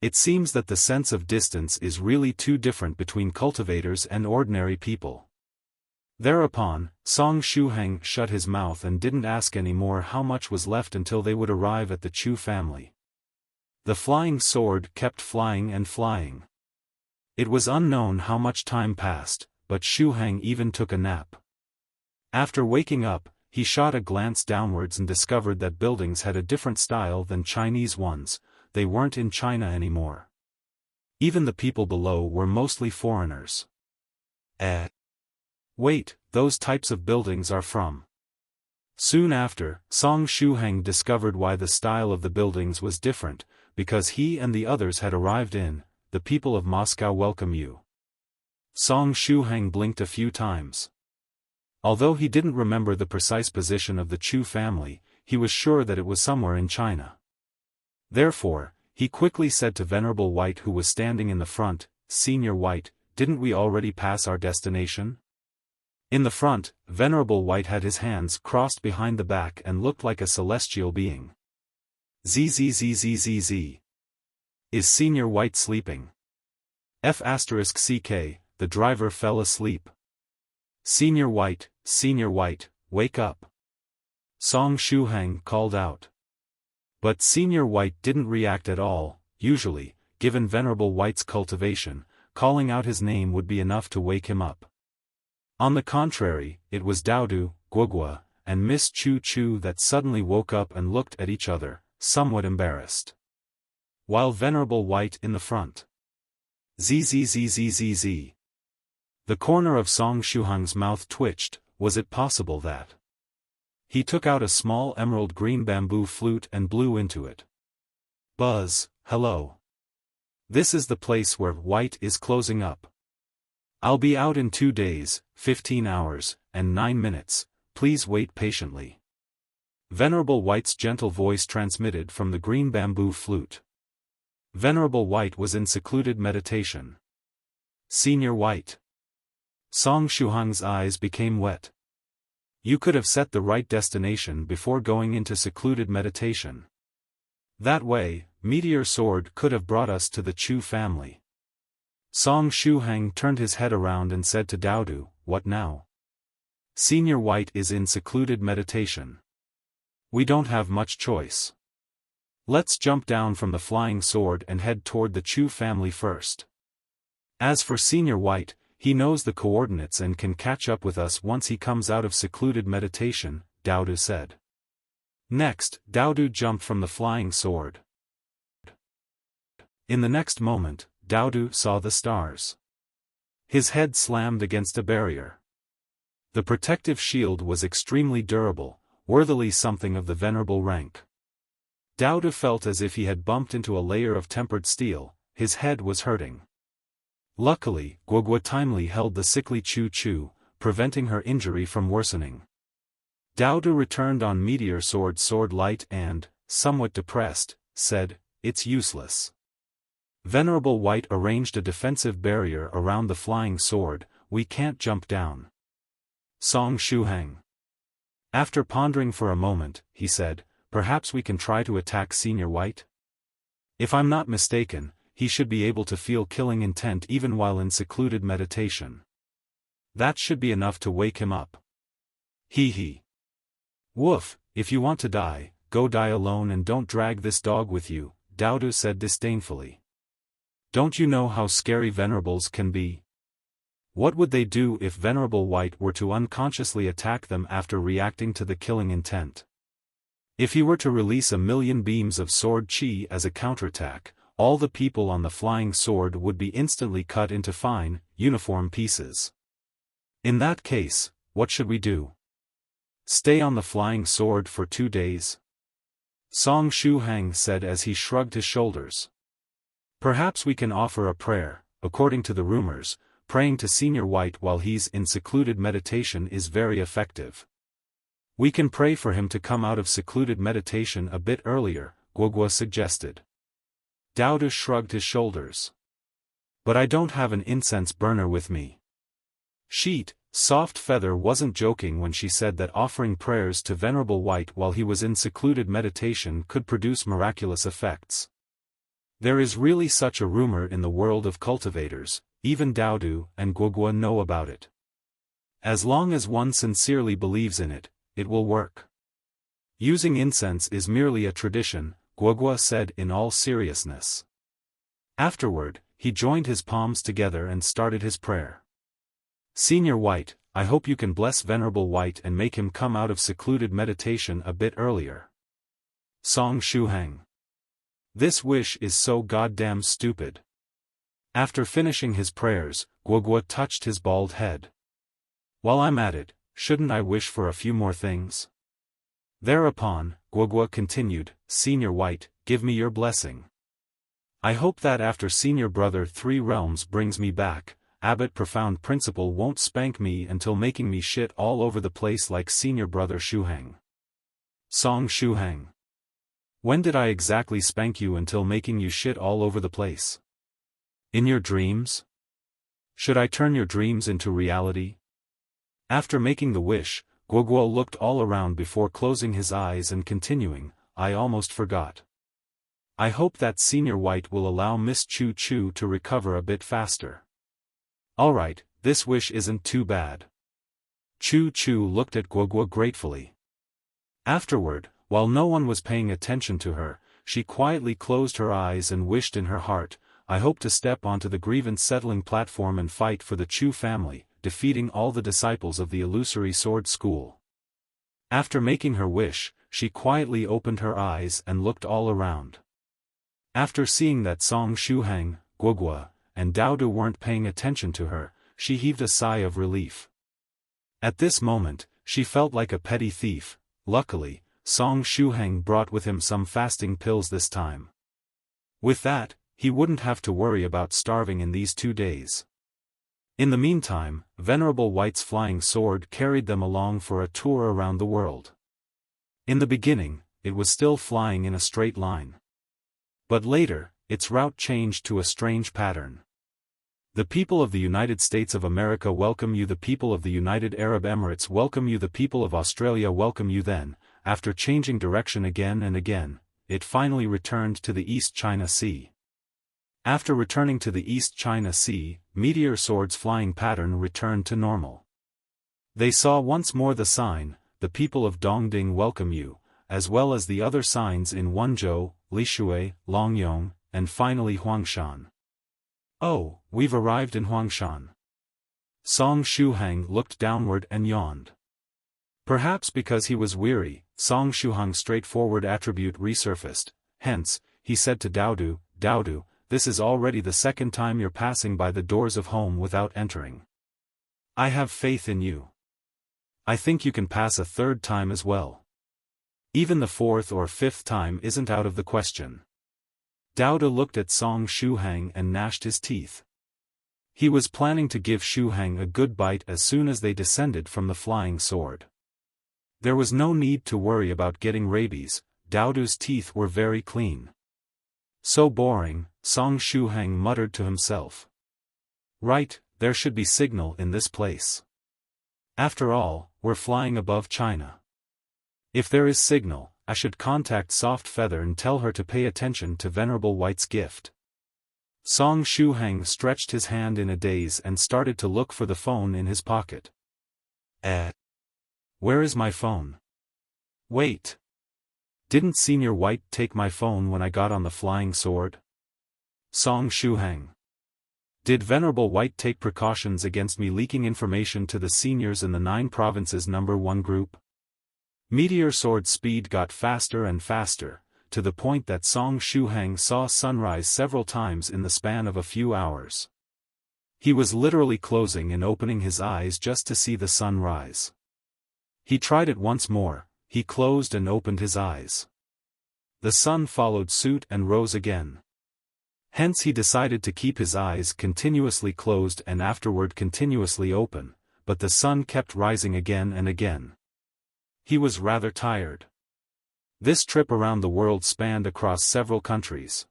Speaker 1: It seems that the sense of distance is really too different between cultivators and ordinary people. Thereupon, Song Shuhang shut his mouth and didn't ask any more how much was left until they would arrive at the Chu family. The flying sword kept flying and flying. It was unknown how much time passed, but Shuhang even took a nap. After waking up, he shot a glance downwards and discovered that buildings had a different style than Chinese ones. They weren't in China anymore. Even the people below were mostly foreigners. Wait, those types of buildings are from. Soon after, Song Shuhang discovered why the style of the buildings was different, because he and the others had arrived in. The people of Moscow welcome you. Song Shuhang blinked a few times. Although he didn't remember the precise position of the Chu family, he was sure that it was somewhere in China. Therefore, he quickly said to Venerable White, who was standing in the front, Senior White, didn't we already pass our destination? In the front, Venerable White had his hands crossed behind the back and looked like a celestial being. ZZZZZZ. Is Senior White sleeping? F***ck, the driver fell asleep. Senior White, wake up. Song Shuhang called out. But Senior White didn't react at all. Usually, given Venerable White's cultivation, calling out his name would be enough to wake him up. On the contrary, it was Doudou, Guogua, and Miss Chu Chu that suddenly woke up and looked at each other, somewhat embarrassed. While Venerable White in the front. ZZZZZZ. The corner of Song Shuhang's mouth twitched. Was it possible that? He took out a small emerald green bamboo flute and blew into it. Buzz, hello. This is the place where White is closing up. I'll be out in 2 days, 15 hours, and 9 minutes, please wait patiently. Venerable White's gentle voice transmitted from the green bamboo flute. Venerable White was in secluded meditation. Senior White. Song Shuhang's eyes became wet. You could have set the right destination before going into secluded meditation. That way, Meteor Sword could have brought us to the Chu family. Song Shuhang turned his head around and said to Doudou, what now? Senior White is in secluded meditation. We don't have much choice. Let's jump down from the flying sword and head toward the Chu family first. As for Senior White, he knows the coordinates and can catch up with us once he comes out of secluded meditation, Doudou said. Next, Doudou jumped from the flying sword. In the next moment, Doudou saw the stars. His head slammed against a barrier. The protective shield was extremely durable, worthily something of the venerable rank. Doudou felt as if he had bumped into a layer of tempered steel. His head was hurting. Luckily, Guogua timely held the sickly Chu Chu, preventing her injury from worsening. Doudou returned on Meteor Sword light and, somewhat depressed, said, it's useless. Venerable White arranged a defensive barrier around the flying sword. We can't jump down. Song Shuhang. After pondering for a moment, he said, perhaps we can try to attack Senior White? If I'm not mistaken, he should be able to feel killing intent even while in secluded meditation. That should be enough to wake him up. Hee. Woof, if you want to die, go die alone and don't drag this dog with you, Doudou said disdainfully. Don't you know how scary venerables can be? What would they do if Venerable White were to unconsciously attack them after reacting to the killing intent? If he were to release 1,000,000 beams of sword chi as a counterattack, all the people on the flying sword would be instantly cut into fine, uniform pieces. In that case, what should we do? Stay on the flying sword for 2 days? Song Shuhang said as he shrugged his shoulders. Perhaps we can offer a prayer. According to the rumors, praying to Senior White while he's in secluded meditation is very effective. We can pray for him to come out of secluded meditation a bit earlier, Guogua suggested. Doudou shrugged his shoulders. But I don't have an incense burner with me. Sheet, Soft Feather wasn't joking when she said that offering prayers to Venerable White while he was in secluded meditation could produce miraculous effects. There is really such a rumor in the world of cultivators, even Doudou and Guogua know about it. As long as one sincerely believes in it, it will work. Using incense is merely a tradition, Guogua said in all seriousness. Afterward, he joined his palms together and started his prayer. Senior White, I hope you can bless Venerable White and make him come out of secluded meditation a bit earlier. Song Shuhang. This wish is so goddamn stupid. After finishing his prayers, Guogua touched his bald head. While I'm at it, shouldn't I wish for a few more things? Thereupon, Guogua continued, Senior White, give me your blessing. I hope that after Senior Brother 3 Realms brings me back, Abbot Profound Principle won't spank me until making me shit all over the place like Senior Brother Shuhang. Song Shuhang. When did I exactly spank you until making you shit all over the place? In your dreams? Should I turn your dreams into reality? After making the wish, Guogua looked all around before closing his eyes and continuing, I almost forgot. I hope that Senior White will allow Miss Chu Chu to recover a bit faster. Alright, this wish isn't too bad. Chu Chu looked at Guogua gratefully. Afterward, while no one was paying attention to her, she quietly closed her eyes and wished in her heart, I hope to step onto the Grievance Settling Platform and fight for the Chu family, defeating all the disciples of the Illusory Sword School. After making her wish, she quietly opened her eyes and looked all around. After seeing that Song Shuhang, Guogua, and Doudou weren't paying attention to her, she heaved a sigh of relief. At this moment, she felt like a petty thief. Luckily, Song Shuhang brought with him some fasting pills this time. With that, he wouldn't have to worry about starving in these 2 days. In the meantime, Venerable White's flying sword carried them along for a tour around the world. In the beginning, it was still flying in a straight line. But later, its route changed to a strange pattern. The people of the United States of America welcome you, the people of the United Arab Emirates welcome you, the people of Australia welcome you. Then, after changing direction again and again, it finally returned to the East China Sea. After returning to the East China Sea, Meteor Sword's flying pattern returned to normal. They saw once more the sign, the people of Dongding welcome you, as well as the other signs in Wenzhou, Lishui, Longyong, and finally Huangshan. Oh, we've arrived in Huangshan. Song Shuhang looked downward and yawned. Perhaps because he was weary, Song Shuhang's straightforward attribute resurfaced. Hence, he said to Doudou, Doudou, this is already the 2nd time you're passing by the doors of home without entering. I have faith in you. I think you can pass a 3rd time as well. Even the 4th or 5th time isn't out of the question. Doudou looked at Song Shuhang and gnashed his teeth. He was planning to give Shuhang a good bite as soon as they descended from the flying sword. There was no need to worry about getting rabies, Doudou's teeth were very clean. So boring, Song Shuhang muttered to himself. Right, there should be signal in this place. After all, we're flying above China. If there is signal, I should contact Soft Feather and tell her to pay attention to Venerable White's gift. Song Shuhang stretched his hand in a daze and started to look for the phone in his pocket. Where is my phone? Wait. Didn't Senior White take my phone when I got on the flying sword? Song Shuhang. Did Venerable White take precautions against me leaking information to the seniors in the 9 provinces number 1 group? Meteor Sword's speed got faster and faster, to the point that Song Shuhang saw sunrise several times in the span of a few hours. He was literally closing and opening his eyes just to see the sun rise. He tried it once more, he closed and opened his eyes. The sun followed suit and rose again. Hence he decided to keep his eyes continuously closed and afterward continuously open, but the sun kept rising again and again. He was rather tired. This trip around the world spanned across several countries.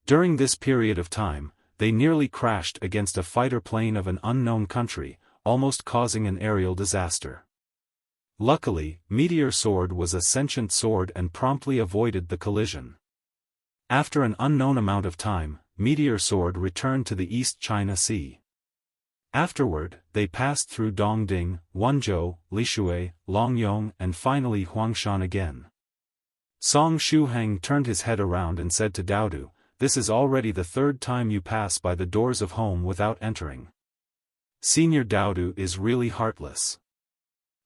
Speaker 1: During this period of time, they nearly crashed against a fighter plane of an unknown country, almost causing an aerial disaster. Luckily, Meteor Sword was a sentient sword and promptly avoided the collision. After an unknown amount of time, Meteor Sword returned to the East China Sea. Afterward, they passed through Dongding, Wenzhou, Lishui, Longyong and finally Huangshan again. Song Shuhang turned his head around and said to Doudou, "This is already the third time you pass by the doors of home without entering. Senior Doudou is really heartless.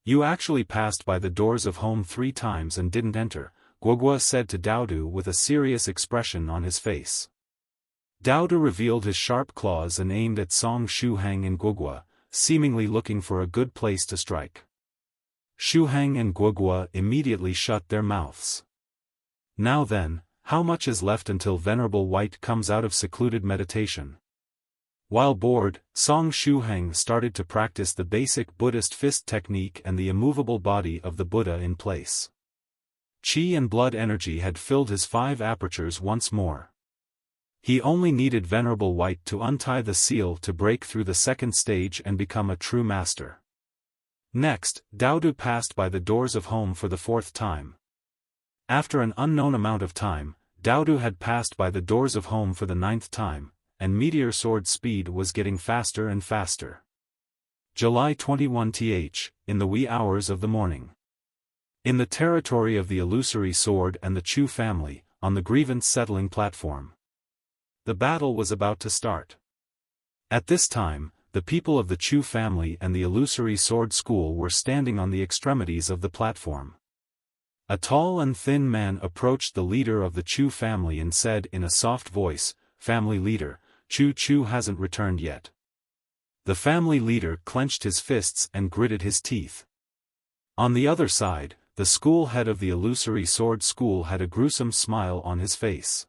Speaker 1: You actually passed by the doors of home 3 times and didn't enter," Guogua said to Doudou with a serious expression on his face. Doudou revealed his sharp claws and aimed at Song Shuhang and Guogua, seemingly looking for a good place to strike. Shuhang and Guogua immediately shut their mouths. Now then, how much is left until Venerable White comes out of secluded meditation? While bored, Song Shuhang started to practice the basic Buddhist fist technique and the immovable body of the Buddha in place. Qi and blood energy had filled his 5 apertures once more. He only needed Venerable White to untie the seal to break through the second stage and become a true master. Next, Doudou passed by the doors of home for the 4th time. After an unknown amount of time, Doudou had passed by the doors of home for the 9th time, and Meteor Sword speed was getting faster and faster. July 21th, in the wee hours of the morning. In the territory of the Illusory Sword and the Chu family, on the Grievance Settling Platform. The battle was about to start. At this time, the people of the Chu family and the Illusory Sword School were standing on the extremities of the platform. A tall and thin man approached the leader of the Chu family and said in a soft voice, "Family leader, Chu Chu hasn't returned yet." The family leader clenched his fists and gritted his teeth. On the other side, the school head of the Illusory Sword School had a gruesome smile on his face.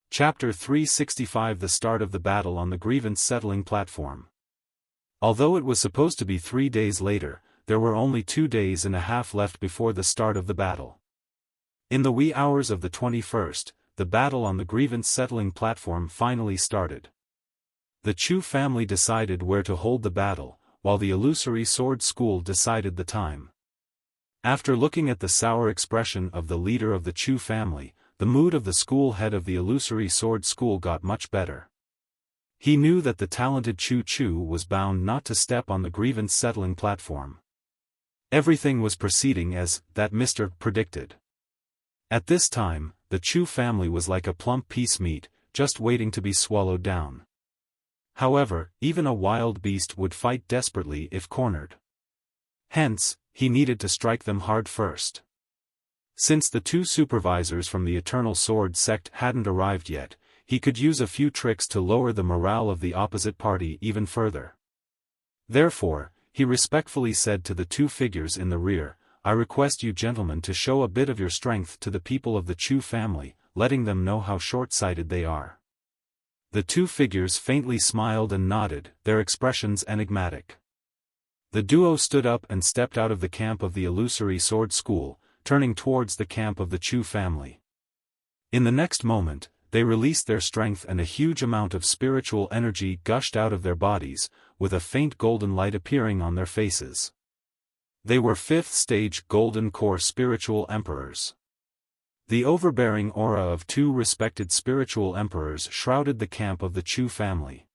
Speaker 1: Chapter 365 The start of the battle on the Grievance Settling Platform. Although it was supposed to be 3 days later, there were only 2 days and a half left before the start of the battle. In the wee hours of the 21st, the battle on the Grievance Settling Platform finally started. The Chu family decided where to hold the battle, while the Illusory Sword School decided the time. After looking at the sour expression of the leader of the Chu family, the mood of the school head of the Illusory Sword School got much better. He knew that the talented Chu Chu was bound not to step on the Grievance Settling Platform. Everything was proceeding as that Mr. predicted. At this time, the Chu family was like a plump piece meat, just waiting to be swallowed down. However, even a wild beast would fight desperately if cornered. Hence, he needed to strike them hard first. Since the 2 supervisors from the Eternal Sword sect hadn't arrived yet, he could use a few tricks to lower the morale of the opposite party even further. Therefore, he respectfully said to the 2 figures in the rear, "I request you gentlemen to show a bit of your strength to the people of the Chu family, letting them know how short-sighted they are." The 2 figures faintly smiled and nodded, their expressions enigmatic. The duo stood up and stepped out of the camp of the Illusory Sword School, turning towards the camp of the Chu family. In the next moment, they released their strength and a huge amount of spiritual energy gushed out of their bodies, with a faint golden light appearing on their faces. They were 5th stage Golden Core spiritual emperors. The overbearing aura of 2 respected spiritual emperors shrouded the camp of the Chu family.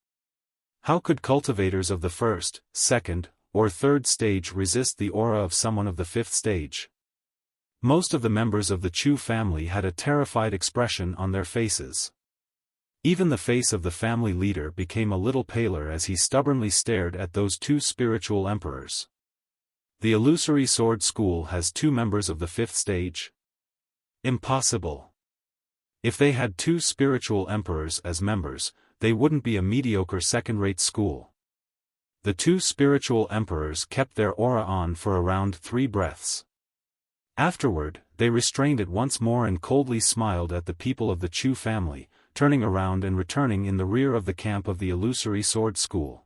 Speaker 1: How could cultivators of the 1st, 2nd, or 3rd stage resist the aura of someone of the 5th stage? Most of the members of the Chu family had a terrified expression on their faces. Even the face of the family leader became a little paler as he stubbornly stared at those 2 spiritual emperors. The Illusory Sword School has 2 members of the 5th stage. Impossible. If they had 2 spiritual emperors as members, they wouldn't be a mediocre second-rate school. The 2 spiritual emperors kept their aura on for around 3 breaths. Afterward, they restrained it once more and coldly smiled at the people of the Chu family, turning around and returning in the rear of the camp of the Illusory Sword School.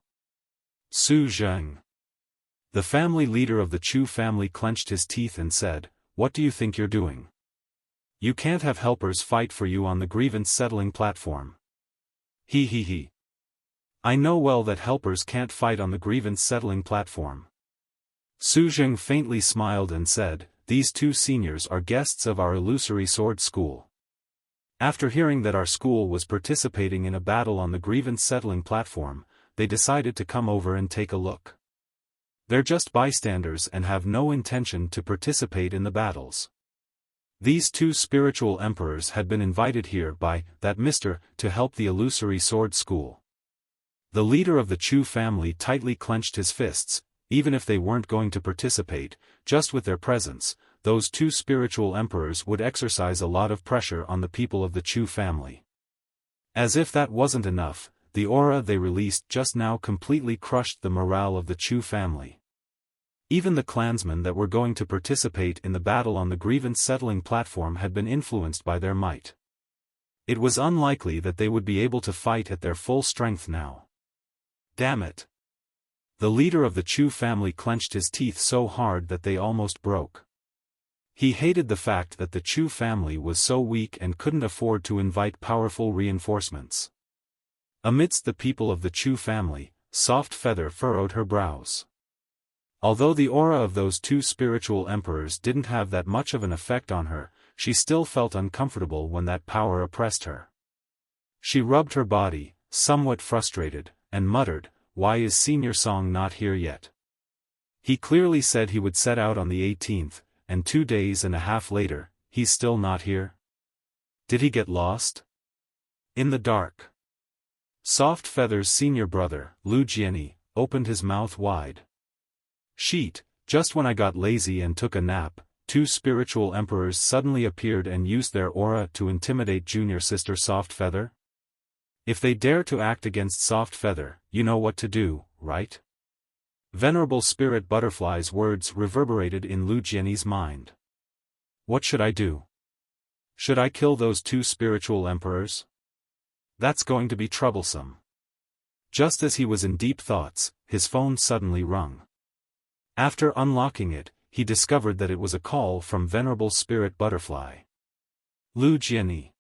Speaker 1: Su Zheng. The family leader of the Chu family clenched his teeth and said, "What do you think you're doing? You can't have helpers fight for you on the Grievance Settling Platform." He. I know well that helpers can't fight on the Grievance Settling Platform. Su Zheng faintly smiled and said, "These 2 seniors are guests of our Illusory Sword School. After hearing that our school was participating in a battle on the Grievance Settling Platform, they decided to come over and take a look. They're just bystanders and have no intention to participate in the battles. These 2 spiritual emperors had been invited here by that Mr. to help the Illusory Sword School." The leader of the Chu family tightly clenched his fists. Even if they weren't going to participate, just with their presence, those 2 spiritual emperors would exercise a lot of pressure on the people of the Chu family. As if that wasn't enough, the aura they released just now completely crushed the morale of the Chu family. Even the clansmen that were going to participate in the battle on the Grievance Settling Platform had been influenced by their might. It was unlikely that they would be able to fight at their full strength now. Damn it. The leader of the Chu family clenched his teeth so hard that they almost broke. He hated the fact that the Chu family was so weak and couldn't afford to invite powerful reinforcements. Amidst the people of the Chu family, Soft Feather furrowed her brows. Although the aura of those 2 spiritual emperors didn't have that much of an effect on her, she still felt uncomfortable when that power oppressed her. She rubbed her body, somewhat frustrated, and muttered, "Why is Senior Song not here yet? He clearly said he would set out on the 18th, and 2 days and a half later, he's still not here? Did he get lost? In the dark?" Soft Feather's senior brother, Lu Jianyi, opened his mouth wide. "Sheet, just when I got lazy and took a nap, 2 spiritual emperors suddenly appeared and used their aura to intimidate junior sister Soft Feather? If they dare to act against Soft Feather, you know what to do, right?" Venerable Spirit Butterfly's words reverberated in Lu Jianyi's mind. "What should I do? Should I kill those 2 spiritual emperors? That's going to be troublesome." Just as he was in deep thoughts, his phone suddenly rung. After unlocking it, he discovered that it was a call from Venerable Spirit Butterfly. "Lu Jianyi.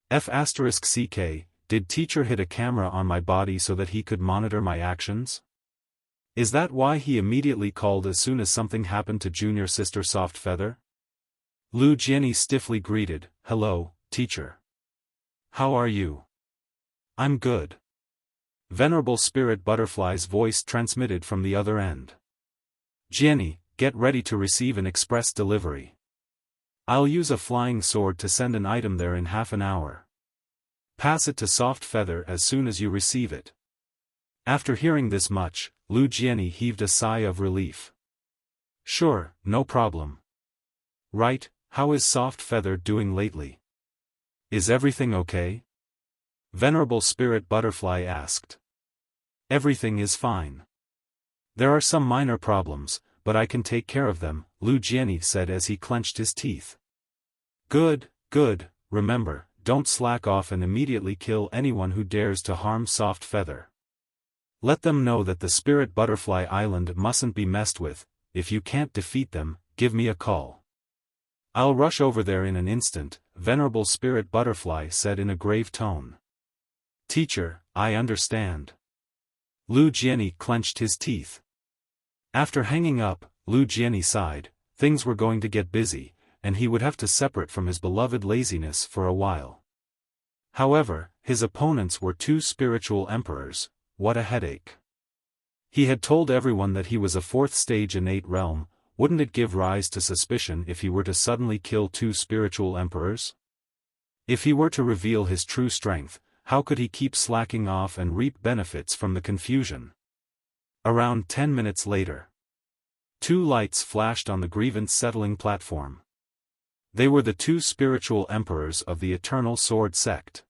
Speaker 1: F***CK, did teacher hit a camera on my body so that he could monitor my actions? Is that why he immediately called as soon as something happened to junior sister Soft Feather?" Lu Jianyi stiffly greeted, "Hello, teacher. How are you?" "I'm good." Venerable Spirit Butterfly's voice transmitted from the other end. "Jianyi, get ready to receive an express delivery. I'll use a flying sword to send an item there in half an hour. Pass it to Soft Feather as soon as you receive it." After hearing this much, Lu Jianyi heaved a sigh of relief. "Sure, no problem. Right, how is Soft Feather doing lately? Is everything okay?" Venerable Spirit Butterfly asked. "Everything is fine. There are some minor problems, but I can take care of them," Lu Jianyi said as he clenched his teeth. Good, remember, don't slack off and immediately kill anyone who dares to harm Soft Feather. Let them know that the Spirit Butterfly Island mustn't be messed with. If you can't defeat them, give me a call. I'll rush over there in an instant," Venerable Spirit Butterfly said in a grave tone. "Teacher, I understand." Lu Jianyi clenched his teeth. After hanging up, Lu Jianyi sighed. Things were going to get busy, and he would have to separate from his beloved laziness for a while. However, his opponents were 2 spiritual emperors. What a headache. He had told everyone that he was a 4th stage innate realm. Wouldn't it give rise to suspicion if he were to suddenly kill 2 spiritual emperors? If he were to reveal his true strength, how could he keep slacking off and reap benefits from the confusion? Around 10 minutes later, 2 lights flashed on the Grievance Settling Platform. They were the two spiritual emperors of the Eternal Sword sect.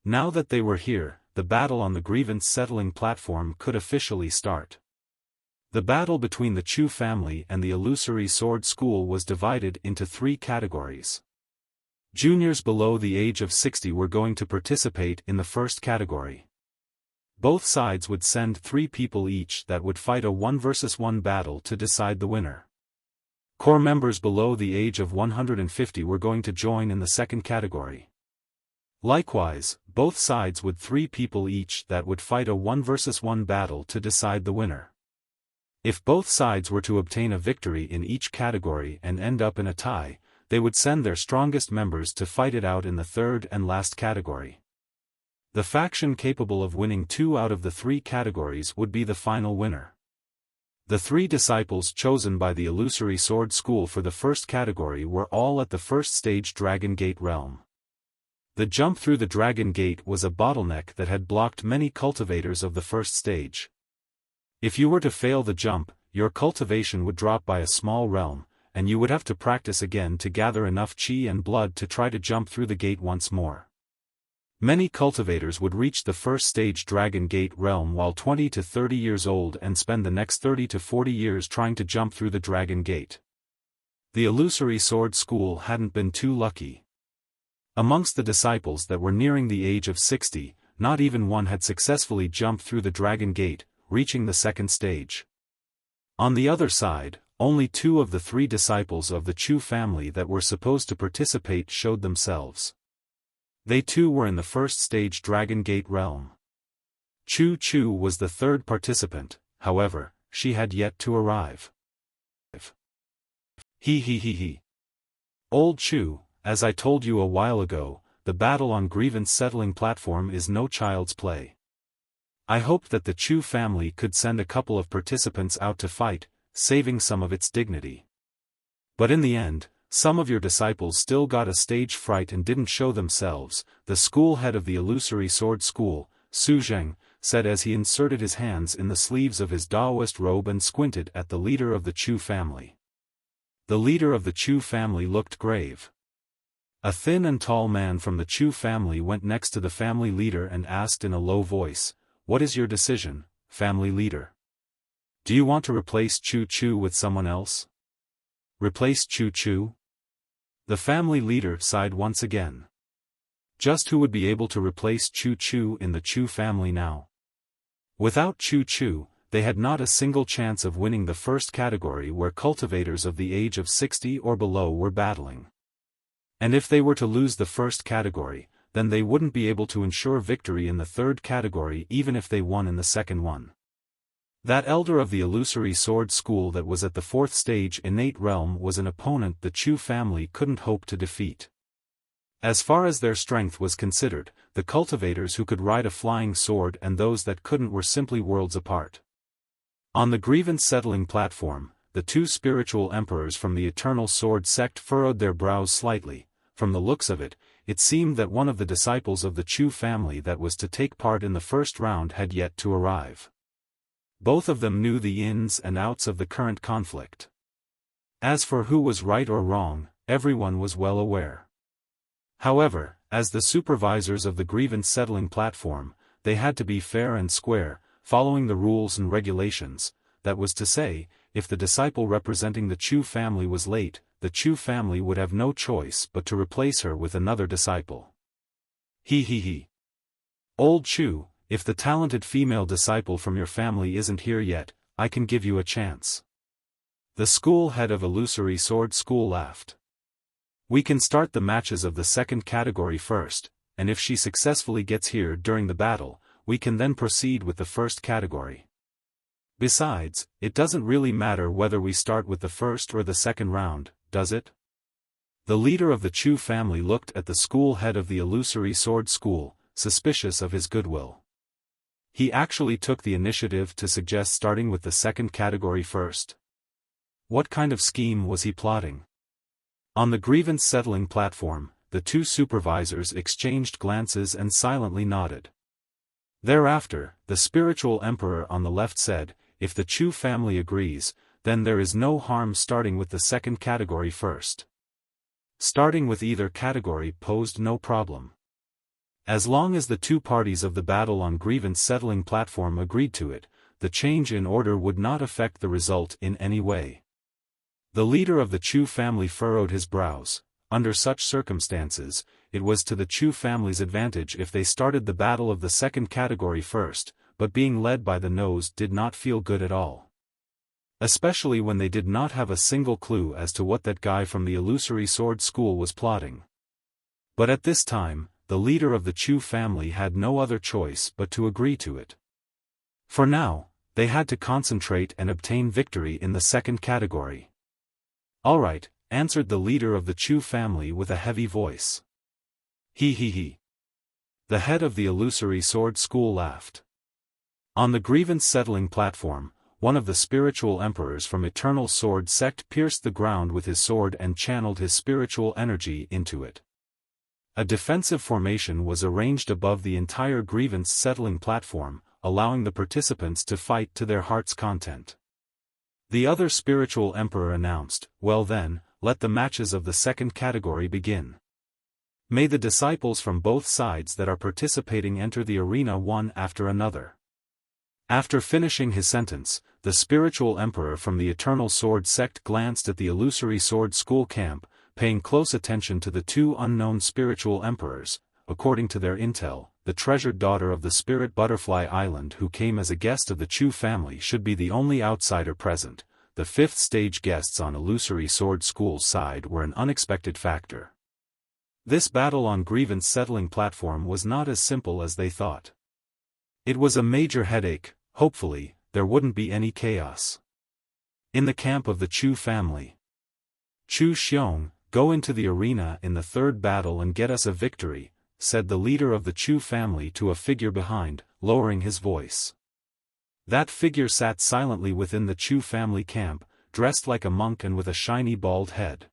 Speaker 1: Now that they were here, the battle on the Grievance Settling Platform could officially start. The battle between the Chu family and the Illusory Sword School was divided into 3 categories. Juniors below the age of 60 were going to participate in the first category. Both sides would send 3 people each that would fight a 1 versus 1 battle to decide the winner. Core members below the age of 150 were going to join in the second category. Likewise, both sides would 3 people each that would fight a 1 versus 1 battle to decide the winner. If both sides were to obtain a victory in each category and end up in a tie, they would send their strongest members to fight it out in the third and last category. The faction capable of winning 2 out of the 3 categories would be the final winner. The 3 disciples chosen by the Illusory Sword School for the first category were all at the first stage Dragon Gate realm. The jump through the Dragon Gate was a bottleneck that had blocked many cultivators of the first stage. If you were to fail the jump, your cultivation would drop by a small realm, and you would have to practice again to gather enough chi and blood to try to jump through the gate once more. Many cultivators would reach the first stage Dragon Gate realm while 20 to 30 years old and spend the next 30 to 40 years trying to jump through the Dragon Gate. The Illusory Sword School hadn't been too lucky. Amongst the disciples that were nearing the age of 60, not even one had successfully jumped through the Dragon Gate, reaching the second stage. On the other side, only 2 of the 3 disciples of the Chu family that were supposed to participate showed themselves. They too were in the first stage Dragon Gate realm. Chu Chu was the 3rd participant, however, she had yet to arrive. Hmph. Old Chu, as I told you a while ago, the battle on Grievance Settling Platform is no child's play. I hoped that the Chu family could send a couple of participants out to fight, saving some of its dignity. But in the end, some of your disciples still got a stage fright and didn't show themselves, the school head of the Illusory Sword School, Shuhang, said as he inserted his hands in the sleeves of his Daoist robe and squinted at the leader of the Chu family. The leader of the Chu family looked grave. A thin and tall man from the Chu family went next to the family leader and asked in a low voice, "What is your decision, family leader? Do you want to replace Chu Chu with someone else?" Replace Chu Chu? The family leader sighed once again. Just who would be able to replace Chu Chu in the Chu family now? Without Chu Chu, they had not a single chance of winning the first category where cultivators of the age of 60 or below were battling. And if they were to lose the first category, then they wouldn't be able to ensure victory in the third category even if they won in the second one. That elder of the Illusory Sword School that was at the 4th stage innate realm was an opponent the Chu family couldn't hope to defeat. As far as their strength was considered, the cultivators who could ride a flying sword and those that couldn't were simply worlds apart. On the Grievance Settling Platform, the 2 spiritual emperors from the Eternal Sword sect furrowed their brows slightly. From the looks of it, it seemed that one of the disciples of the Chu family that was to take part in the first round had yet to arrive. Both of them knew the ins and outs of the current conflict. As for who was right or wrong, everyone was well aware. However, as the supervisors of the Grievance Settling Platform, they had to be fair and square, following the rules and regulations. That was to say, if the disciple representing the Chu family was late, the Chu family would have no choice but to replace her with another disciple. Hmph. Old Chu, if the talented female disciple from your family isn't here yet, I can give you a chance. The school head of Illusory Sword School laughed. We can start the matches of the second category first, and if she successfully gets here during the battle, we can then proceed with the first category. Besides, it doesn't really matter whether we start with the first or the second round, does it? The leader of the Chu family looked at the school head of the Illusory Sword School, suspicious of his goodwill. He actually took the initiative to suggest starting with the second category first. What kind of scheme was he plotting? On the Grievance Settling Platform, the 2 supervisors exchanged glances and silently nodded. Thereafter, the spiritual emperor on the left said, "If the Chu family agrees, then there is no harm starting with the second category first." Starting with either category posed no problem. As long as the two parties of the battle on Grievance Settling Platform agreed to it, the change in order would not affect the result in any way. The leader of the Chu family furrowed his brows. Under such circumstances, it was to the Chu family's advantage if they started the battle of the second category first, but being led by the nose did not feel good at all. Especially when they did not have a single clue as to what that guy from the Illusory Sword School was plotting. But at this time, the leader of the Chu family had no other choice but to agree to it. For now, they had to concentrate and obtain victory in the second category. "All right," answered the leader of the Chu family with a heavy voice. He. The head of the Illusory Sword School laughed. On the Grievance Settling Platform, one of the spiritual emperors from Eternal Sword Sect pierced the ground with his sword and channeled his spiritual energy into it. A defensive formation was arranged above the entire Grievance Settling Platform, allowing the participants to fight to their heart's content. The other spiritual emperor announced, "Well then, let the matches of the second category begin. May the disciples from both sides that are participating enter the arena one after another." After finishing his sentence, the spiritual emperor from the Eternal Sword Sect glanced at the Illusory Sword School camp, paying close attention to the two unknown spiritual emperors. According to their intel, the treasured daughter of the Spirit Butterfly Island who came as a guest of the Chu family should be the only outsider present. The fifth stage guests on Illusory Sword School's side were an unexpected factor. This battle on Grievance Settling Platform was not as simple as they thought. It was a major headache. Hopefully, there wouldn't be any chaos. In the camp of the Chu family. "Chu Xiong, go into the arena in the third battle and get us a victory," said the leader of the Chu family to a figure behind, lowering his voice. That figure sat silently within the Chu family camp, dressed like a monk and with a shiny bald head.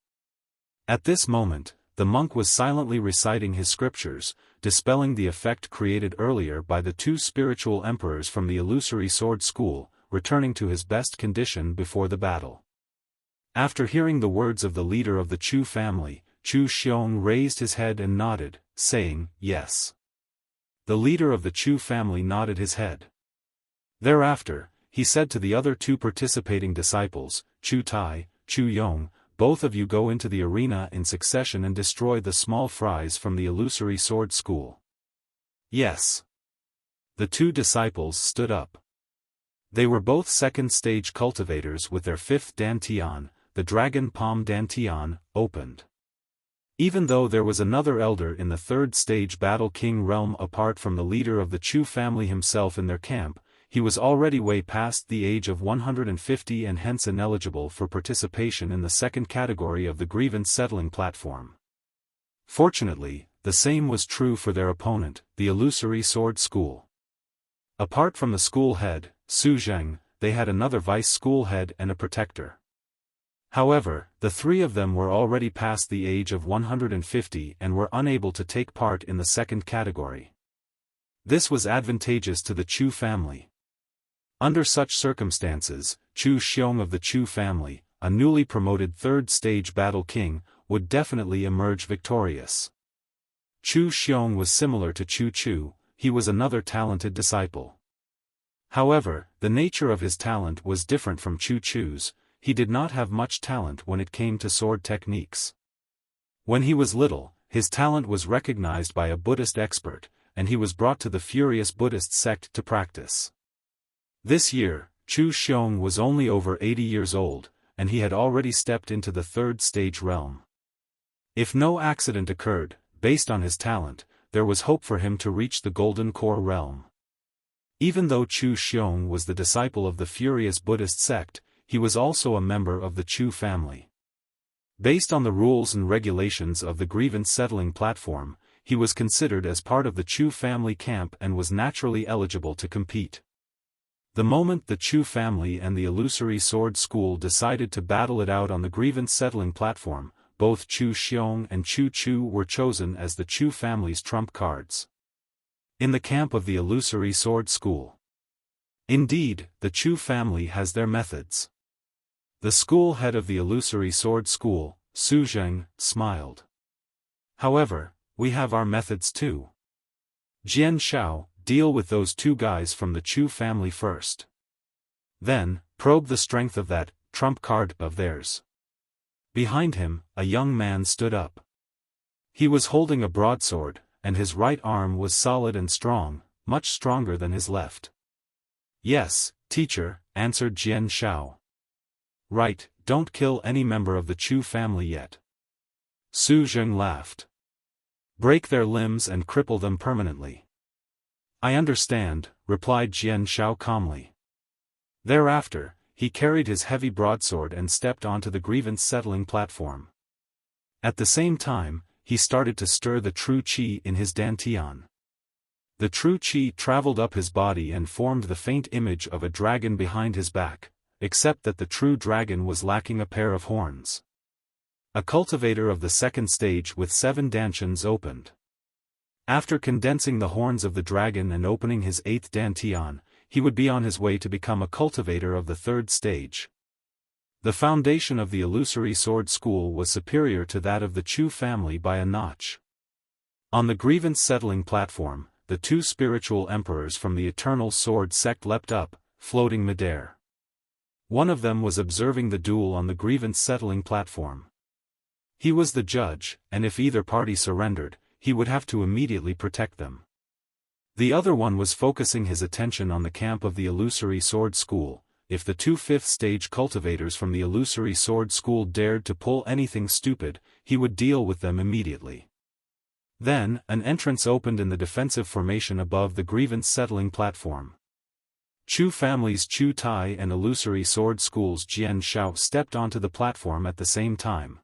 Speaker 1: At this moment, the monk was silently reciting his scriptures, dispelling the effect created earlier by the two spiritual emperors from the Illusory Sword School, returning to his best condition before the battle. After hearing the words of the leader of the Chu family, Chu Xiong raised his head and nodded, saying, "Yes." The leader of the Chu family nodded his head. Thereafter, he said to the other two participating disciples, "Chu Tai, Chu Yong, both of you go into the arena in succession and destroy the small fries from the Illusory Sword School." "Yes." The two disciples stood up. They were both second-stage cultivators with their fifth dantian, the Dragon Palm dantian, opened. Even though there was another elder in the third-stage Battle King realm apart from the leader of the Chu family himself in their camp, he was already way past the age of 150 and hence ineligible for participation in the second category of the Grievance Settling Platform. Fortunately, the same was true for their opponent, the Illusory Sword School. Apart from the school head, Su Zheng, they had another vice school head and a protector. However, the three of them were already past the age of 150 and were unable to take part in the second category. This was advantageous to the Chu family. Under such circumstances, Chu Xiong of the Chu family, a newly promoted third-stage battle king, would definitely emerge victorious. Chu Xiong was similar to Chu Chu, he was another talented disciple. However, the nature of his talent was different from Chu Chu's. He did not have much talent when it came to sword techniques. When he was little, his talent was recognized by a Buddhist expert, and he was brought to the Furious Buddhist sect to practice. This year, Chu Xiong was only over 80 years old, and he had already stepped into the third stage realm. If no accident occurred, based on his talent, there was hope for him to reach the Golden Core realm. Even though Chu Xiong was the disciple of the Furious Buddhist sect, he was also a member of the Chu family. Based on the rules and regulations of the Grievance Settling Platform, he was considered as part of the Chu family camp and was naturally eligible to compete. The moment the Chu family and the Illusory Sword School decided to battle it out on the Grievance Settling Platform, both Chu Xiong and Chu Chu were chosen as the Chu family's trump cards. In the camp of the Illusory Sword School. Indeed, the Chu family has their methods. The school head of the Illusory Sword School, Shuhang smiled. However, we have our methods too. Jian Shao, deal with those two guys from the Chu family first. Then, probe the strength of that trump card of theirs. Behind him, a young man stood up. He was holding a broadsword, and his right arm was solid and strong, much stronger than his left. Yes, teacher, answered Jian Shao. Right, don't kill any member of the Chu family yet. Shuhang laughed. Break their limbs and cripple them permanently. I understand, replied Jian Shao calmly. Thereafter, he carried his heavy broadsword and stepped onto the Grievance Settling Platform. At the same time, he started to stir the true qi in his dantian. The true qi traveled up his body and formed the faint image of a dragon behind his back, except that the true dragon was lacking a pair of horns. A cultivator of the second stage with 7 dantians opened. After condensing the horns of the dragon and opening his 8th dantian, he would be on his way to become a cultivator of the 3rd stage. The foundation of the Illusory Sword School was superior to that of the Chu family by a notch. On the Grievance Settling Platform, the 2 spiritual emperors from the Eternal Sword sect leapt up, floating midair. One of them was observing the duel on the Grievance Settling Platform. He was the judge, and if either party surrendered, he would have to immediately protect them. The other one was focusing his attention on the camp of the Illusory Sword School. If the 2 5th-stage cultivators from the Illusory Sword School dared to pull anything stupid, he would deal with them immediately. Then, an entrance opened in the defensive formation above the Grievance Settling Platform. Chu family's Chu Tai and Illusory Sword School's Jian Shao stepped onto the platform at the same time.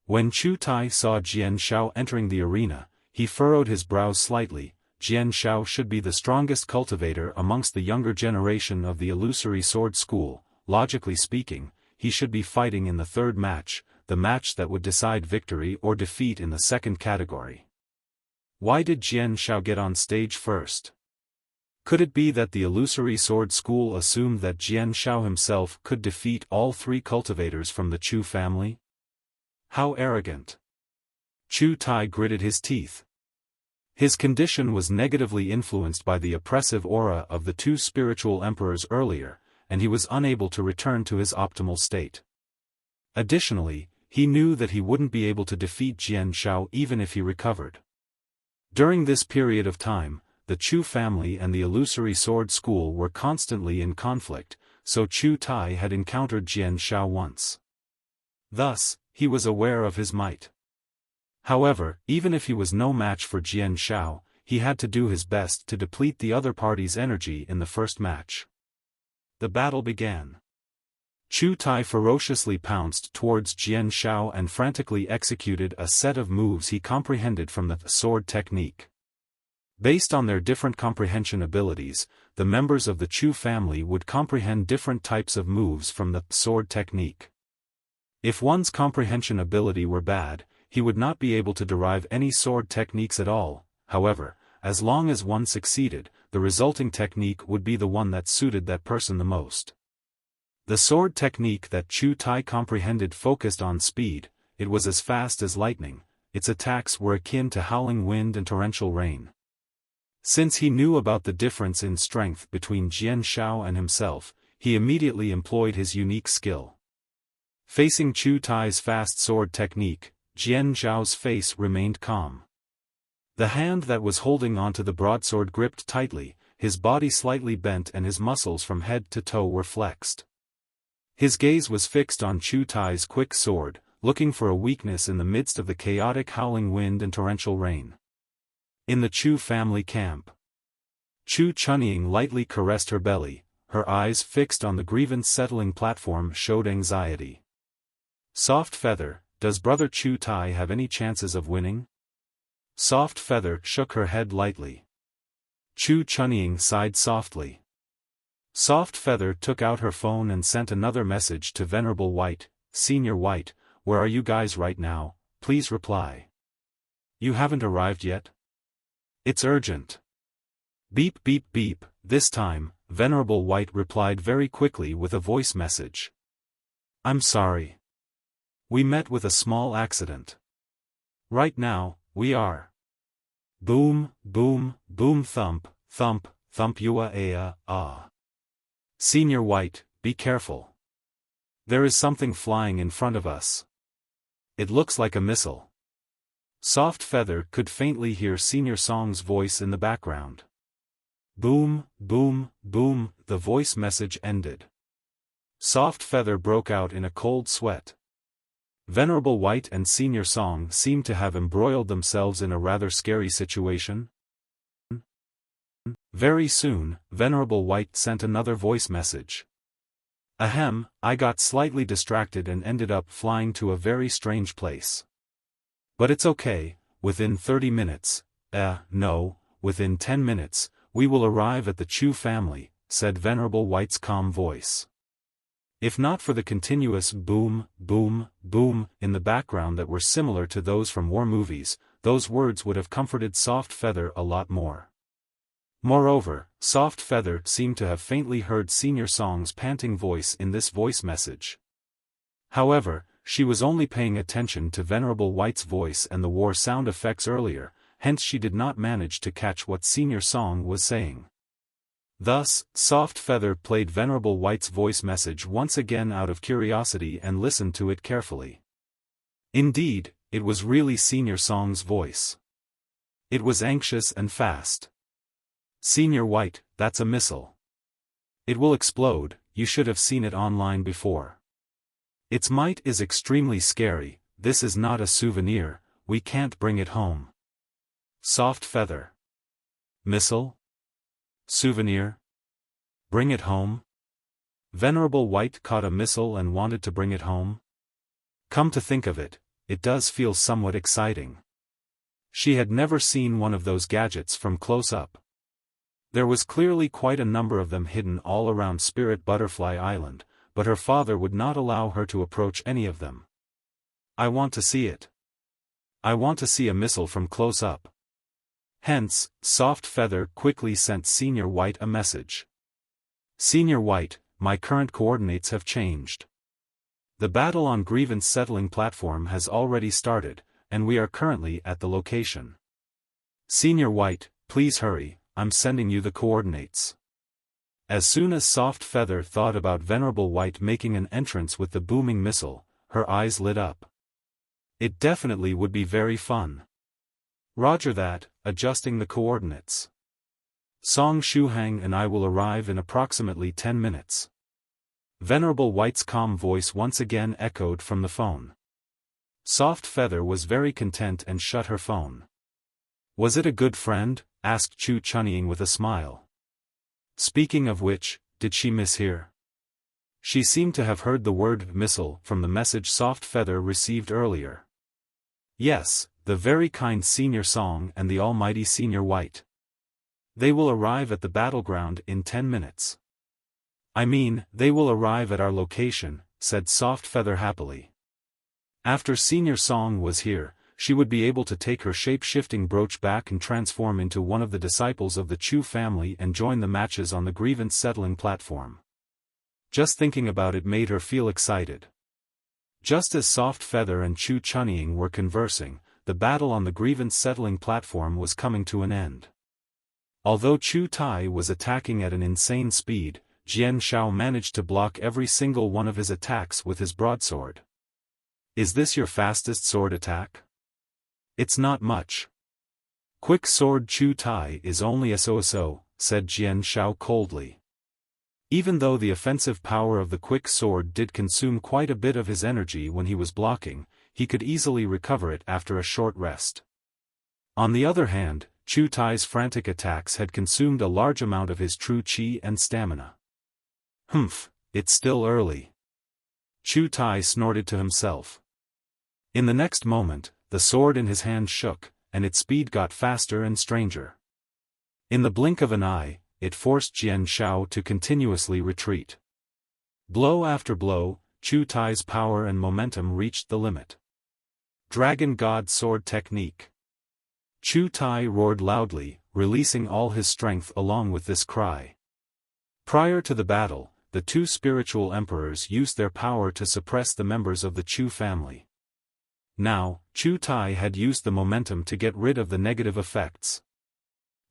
Speaker 1: When Chu Tai saw Jian Shao entering the arena, he furrowed his brows slightly. Jian Shao should be the strongest cultivator amongst the younger generation of the Illusory Sword School. Logically speaking, he should be fighting in the 3rd match, the match that would decide victory or defeat in the 2nd category. Why did Jian Shao get on stage first? Could it be that the Illusory Sword School assumed that Jian Shao himself could defeat all 3 cultivators from the Chu family? How arrogant! Chu Tai gritted his teeth. His condition was negatively influenced by the oppressive aura of the 2 spiritual emperors earlier, and he was unable to return to his optimal state. Additionally, he knew that he wouldn't be able to defeat Jian Shao even if he recovered. During this period of time, the Chu family and the Illusory Sword School were constantly in conflict, so Chu Tai had encountered Jian Shao once. Thus, he was aware of his might. However, even if he was no match for Jian Shao, he had to do his best to deplete the other party's energy in the first match. The battle began. Chu Tai ferociously pounced towards Jian Shao and frantically executed a set of moves he comprehended from the sword technique. Based on their different comprehension abilities, the members of the Chu family would comprehend different types of moves from the sword technique. If one's comprehension ability were bad, he would not be able to derive any sword techniques at all. However, as long as one succeeded, the resulting technique would be the one that suited that person the most. The sword technique that Chu Tai comprehended focused on speed. It was as fast as lightning. Its attacks were akin to howling wind and torrential rain. Since he knew about the difference in strength between Jian Shao and himself, he immediately employed his unique skill. Facing Chu Tai's fast sword technique, Jian Shao's face remained calm. The hand that was holding onto the broadsword gripped tightly, his body slightly bent and his muscles from head to toe were flexed. His gaze was fixed on Chu Tai's quick sword, looking for a weakness in the midst of the chaotic howling wind and torrential rain. In the Chu family camp, Chu Chunying lightly caressed her belly. Her eyes fixed on the Grievance Settling Platform showed anxiety. Soft Feather, does Brother Chu Tai have any chances of winning? Soft Feather shook her head lightly. Chu Chunying sighed softly. Soft Feather took out her phone and sent another message to Venerable White. Senior White, where are you guys right now? Please reply. You haven't arrived yet? It's urgent. Beep beep beep. This time, Venerable White replied very quickly with a voice message. I'm sorry. We met with a small accident. Right now, we are. Boom, boom, boom thump, thump, thump Aaaaaaah. Senior White, be careful. There is something flying in front of us. It looks like a missile. Soft Feather could faintly hear Senior Song's voice in the background. Boom, boom, boom, the voice message ended. Soft Feather broke out in a cold sweat. Venerable White and Senior Song seemed to have embroiled themselves in a rather scary situation. Very soon, Venerable White sent another voice message. Ahem, I got slightly distracted and ended up flying to a very strange place. But it's okay, within 30 minutes, no, within 10 minutes, we will arrive at the Chu family, said Venerable White's calm voice. If not for the continuous boom, boom, boom in the background that were similar to those from war movies, those words would have comforted Soft Feather a lot more. Moreover, Soft Feather seemed to have faintly heard Senior Song's panting voice in this voice message. However, she was only paying attention to Venerable White's voice and the war sound effects earlier, hence she did not manage to catch what Senior Song was saying. Thus, Soft Feather played Venerable White's voice message once again out of curiosity and listened to it carefully. Indeed, it was really Senior Song's voice. It was anxious and fast. Senior White, that's a missile. It will explode, you should have seen it online before. Its might is extremely scary, this is not a souvenir, we can't bring it home. Soft Feather. Missile? Souvenir? Bring it home? Venerable White caught a missile and wanted to bring it home? Come to think of it, it does feel somewhat exciting. She had never seen one of those gadgets from close up. There was clearly quite a number of them hidden all around Spirit Butterfly Island, but her father would not allow her to approach any of them. I want to see it. I want to see a missile from close up. Hence, Soft Feather quickly sent Senior White a message. Senior White, my current coordinates have changed. The battle on Grievance Settling Platform has already started, and we are currently at the location. Senior White, please hurry, I'm sending you the coordinates. As soon as Soft Feather thought about Venerable White making an entrance with the booming missile, her eyes lit up. It definitely would be very fun. Roger that, adjusting the coordinates. Song Shuhang and I will arrive in approximately 10 minutes. Venerable White's calm voice once again echoed from the phone. Soft Feather was very content and shut her phone. Was it a good friend? Asked Chu Chunnying with a smile. Speaking of which, did she mishear? She seemed to have heard the word missile from the message Soft Feather received earlier. Yes, the very kind Senior Song and the almighty Senior White. They will arrive at the battleground in 10 minutes. I mean, they will arrive at our location, said Soft Feather happily. After Senior Song was here, she would be able to take her shape-shifting brooch back and transform into one of the disciples of the Chu family and join the matches on the Grievance Settling Platform. Just thinking about it made her feel excited. Just as Soft Feather and Chu Chunnying were conversing, the battle on the Grievance Settling Platform was coming to an end. Although Chu Tai was attacking at an insane speed, Jian Shao managed to block every single one of his attacks with his broadsword. Is this your fastest sword attack? It's not much. Quick sword Chu Tai is only a so-so, said Jian Shao coldly. Even though the offensive power of the quick sword did consume quite a bit of his energy when he was blocking, he could easily recover it after a short rest. On the other hand, Chu Tai's frantic attacks had consumed a large amount of his true chi and stamina. Hmph, it's still early. Chu Tai snorted to himself. In the next moment, the sword in his hand shook, and its speed got faster and stranger. In the blink of an eye, it forced Jian Shao to continuously retreat. Blow after blow, Chu Tai's power and momentum reached the limit. Dragon God Sword Technique. Chu Tai roared loudly, releasing all his strength along with this cry. Prior to the battle, the two spiritual emperors used their power to suppress the members of the Chu family. Now, Chu Tai had used the momentum to get rid of the negative effects.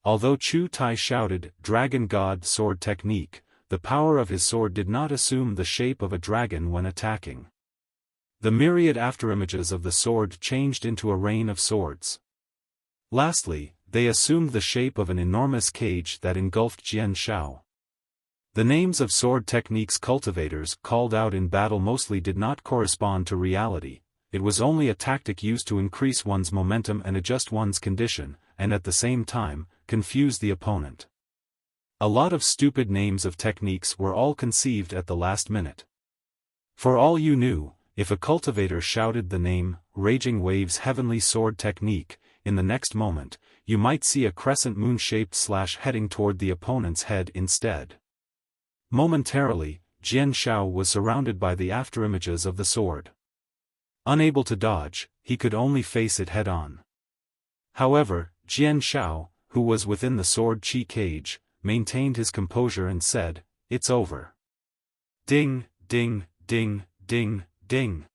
Speaker 1: Although Chu Tai shouted, "Dragon God Sword Technique," the power of his sword did not assume the shape of a dragon when attacking. The myriad afterimages of the sword changed into a rain of swords. Lastly, they assumed the shape of an enormous cage that engulfed Jian Shao. The names of sword techniques cultivators called out in battle mostly did not correspond to reality. It was only a tactic used to increase one's momentum and adjust one's condition, and at the same time, confuse the opponent. A lot of stupid names of techniques were all conceived at the last minute. For all you knew, if a cultivator shouted the name, Raging Wave's Heavenly Sword Technique, in the next moment, you might see a crescent moon-shaped slash heading toward the opponent's head instead. Momentarily, Jian Shao was surrounded by the afterimages of the sword. Unable to dodge, he could only face it head-on. However, Jian Shao, who was within the sword chi cage, maintained his composure and said, "It's over." Ding, ding, ding, ding, ding.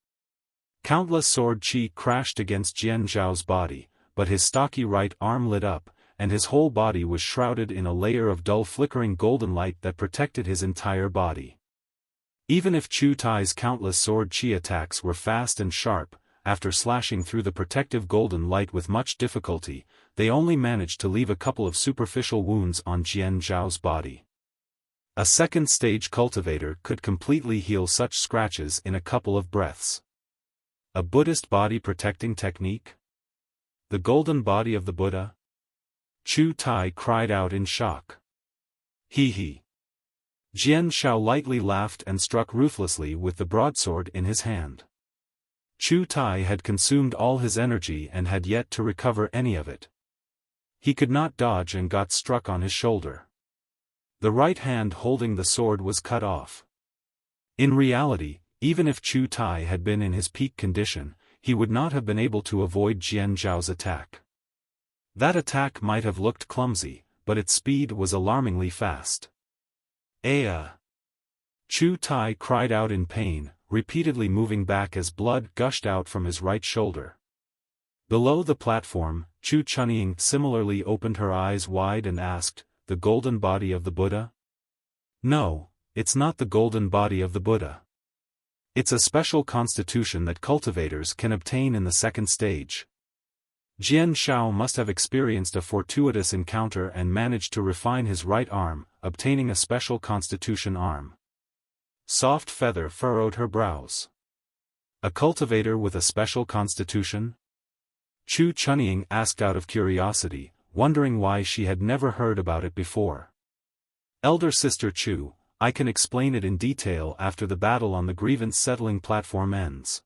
Speaker 1: Countless sword chi crashed against Jian Zhao's body, but his stocky right arm lit up, and his whole body was shrouded in a layer of dull flickering golden light that protected his entire body. Even if Chu Tai's countless sword chi attacks were fast and sharp, after slashing through the protective golden light with much difficulty, they only managed to leave a couple of superficial wounds on Jian Zhao's body. A second-stage cultivator could completely heal such scratches in a couple of breaths. A Buddhist body-protecting technique? The golden body of the Buddha? Chu Tai cried out in shock. Hee. Jian Shao lightly laughed and struck ruthlessly with the broadsword in his hand. Chu Tai had consumed all his energy and had yet to recover any of it. He could not dodge and got struck on his shoulder. The right hand holding the sword was cut off. In reality, even if Chu Tai had been in his peak condition, he would not have been able to avoid Jian Zhao's attack. That attack might have looked clumsy, but its speed was alarmingly fast. Chu Tai cried out in pain, repeatedly moving back as blood gushed out from his right shoulder. Below the platform, Chu Chunying similarly opened her eyes wide and asked, "The golden body of the Buddha?" "No, it's not the golden body of the Buddha. It's a special constitution that cultivators can obtain in the second stage." Jian Shao must have experienced a fortuitous encounter and managed to refine his right arm, obtaining a special constitution arm. Soft Feather furrowed her brows. A cultivator with a special constitution? Chu Chunying asked out of curiosity, wondering why she had never heard about it before. "Elder Sister Chu, I can explain it in detail after the battle on the Grievance Settling Platform ends.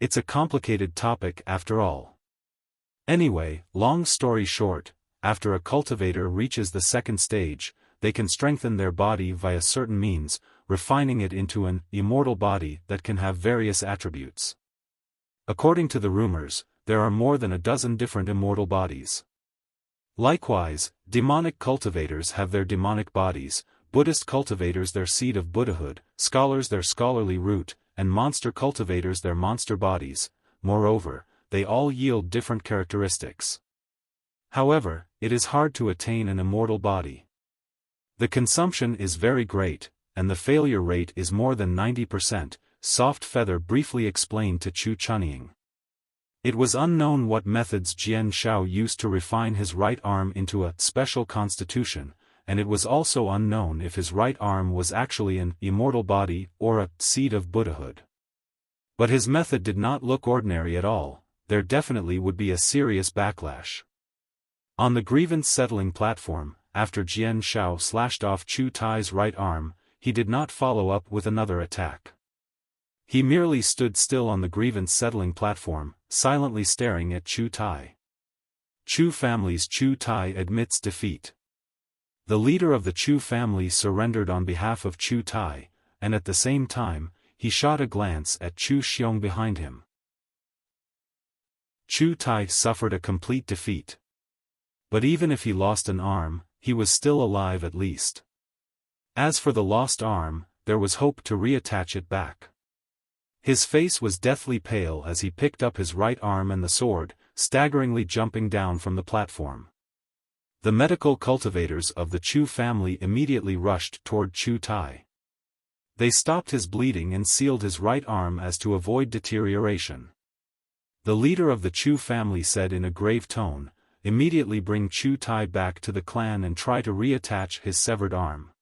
Speaker 1: It's a complicated topic after all. Anyway, long story short, after a cultivator reaches the second stage, they can strengthen their body via certain means, refining it into an immortal body that can have various attributes. According to the rumors, there are more than a dozen different immortal bodies. Likewise, demonic cultivators have their demonic bodies, Buddhist cultivators their seed of Buddhahood, scholars their scholarly root, and monster cultivators their monster bodies. Moreover, they all yield different characteristics. However, it is hard to attain an immortal body. The consumption is very great, and the failure rate is more than 90%, Soft Feather briefly explained to Chu Chunying. It was unknown what methods Jian Shao used to refine his right arm into a special constitution, and it was also unknown if his right arm was actually an immortal body or a seed of Buddhahood. But his method did not look ordinary at all. There definitely would be a serious backlash. On the Grievance Settling Platform, after Jian Shao slashed off Chu Tai's right arm, he did not follow up with another attack. He merely stood still on the Grievance Settling Platform, silently staring at Chu Tai. Chu family's Chu Tai admits defeat. The leader of the Chu family surrendered on behalf of Chu Tai, and at the same time, he shot a glance at Chu Xiong behind him. Chu Tai suffered a complete defeat. But even if he lost an arm, he was still alive at least. As for the lost arm, there was hope to reattach it back. His face was deathly pale as he picked up his right arm and the sword, staggeringly jumping down from the platform. The medical cultivators of the Chu family immediately rushed toward Chu Tai. They stopped his bleeding and sealed his right arm as to avoid deterioration. The leader of the Chu family said in a grave tone, "Immediately bring Chu Tai back to the clan and try to reattach his severed arm."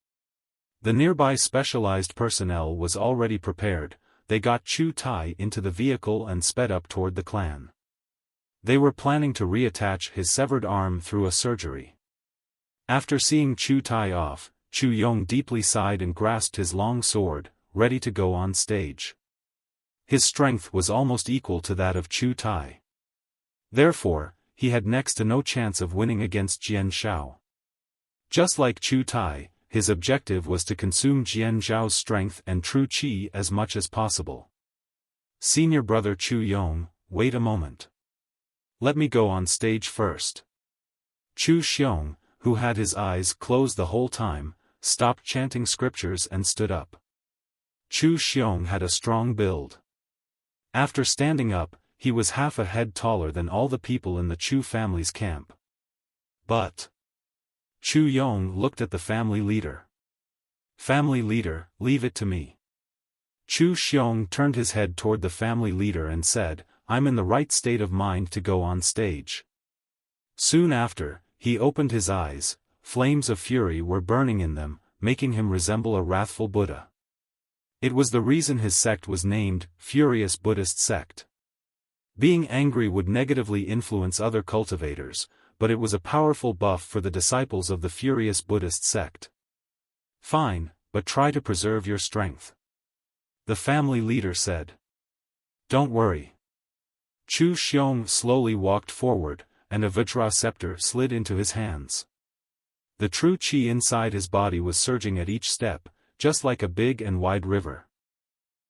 Speaker 1: The nearby specialized personnel was already prepared. They got Chu Tai into the vehicle and sped up toward the clan. They were planning to reattach his severed arm through a surgery. After seeing Chu Tai off, Chu Yong deeply sighed and grasped his long sword, ready to go on stage. His strength was almost equal to that of Chu Tai. Therefore, he had next to no chance of winning against Jian Zhao. Just like Chu Tai, his objective was to consume Jian Zhao's strength and true qi as much as possible. "Senior brother Chu Yong, wait a moment. Let me go on stage first." Chu Xiong, who had his eyes closed the whole time, stopped chanting scriptures and stood up. Chu Xiong had a strong build. After standing up, he was half a head taller than all the people in the Chu family's camp. But Chu Yong looked at the family leader. "Family leader, leave it to me." Chu Xiong turned his head toward the family leader and said, "I'm in the right state of mind to go on stage." Soon after, he opened his eyes. Flames of fury were burning in them, making him resemble a wrathful Buddha. It was the reason his sect was named Furious Buddhist Sect. Being angry would negatively influence other cultivators, but it was a powerful buff for the disciples of the Furious Buddhist Sect. "Fine, but try to preserve your strength," the family leader said. "Don't worry." Chu Xiong slowly walked forward, and a Vajra scepter slid into his hands. The true qi inside his body was surging at each step, just like a big and wide river.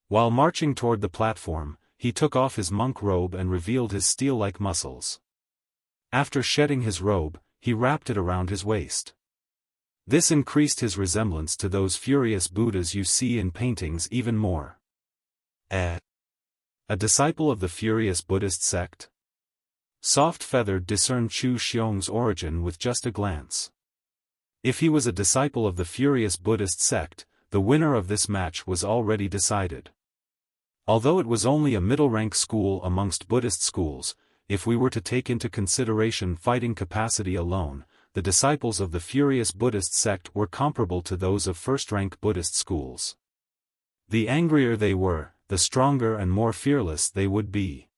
Speaker 1: While marching toward the platform, he took off his monk robe and revealed his steel-like muscles. After shedding his robe, he wrapped it around his waist. This increased his resemblance to those furious Buddhas you see in paintings even more. A disciple of the Furious Buddhist Sect? Soft Feather discerned Chu Xiong's origin with just a glance. If he was a disciple of the Furious Buddhist Sect, the winner of this match was already decided. Although it was only a middle-rank school amongst Buddhist schools, if we were to take into consideration fighting capacity alone, the disciples of the Furious Buddhist Sect were comparable to those of first-rank Buddhist schools. The angrier they were, the stronger and more fearless they would be.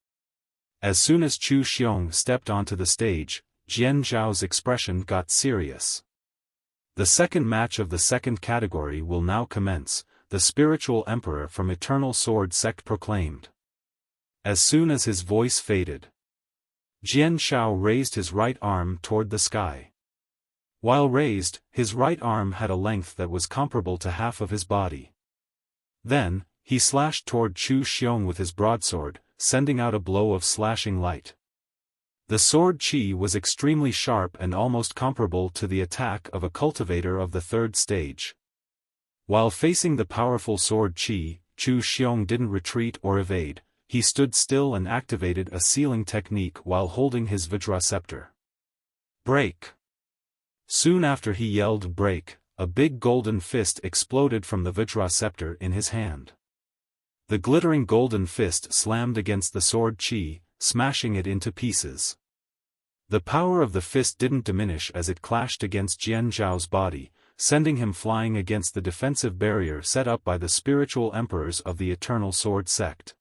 Speaker 1: As soon as Chu Xiong stepped onto the stage, Jian Zhao's expression got serious. "The second match of the second category will now commence," the spiritual emperor from Eternal Sword Sect proclaimed. As soon as his voice faded, Jian Zhao raised his right arm toward the sky. While raised, his right arm had a length that was comparable to half of his body. Then, he slashed toward Chu Xiong with his broadsword, sending out a blow of slashing light. The sword qi was extremely sharp and almost comparable to the attack of a cultivator of the third stage. While facing the powerful sword qi, Chu Xiong didn't retreat or evade. He stood still and activated a sealing technique while holding his Vajra scepter. "Break!" Soon after he yelled "break," a big golden fist exploded from the Vajra scepter in his hand. The glittering golden fist slammed against the sword qi, smashing it into pieces. The power of the fist didn't diminish as it clashed against Jian Zhao's body, sending him flying against the defensive barrier set up by the spiritual emperors of the Eternal Sword Sect.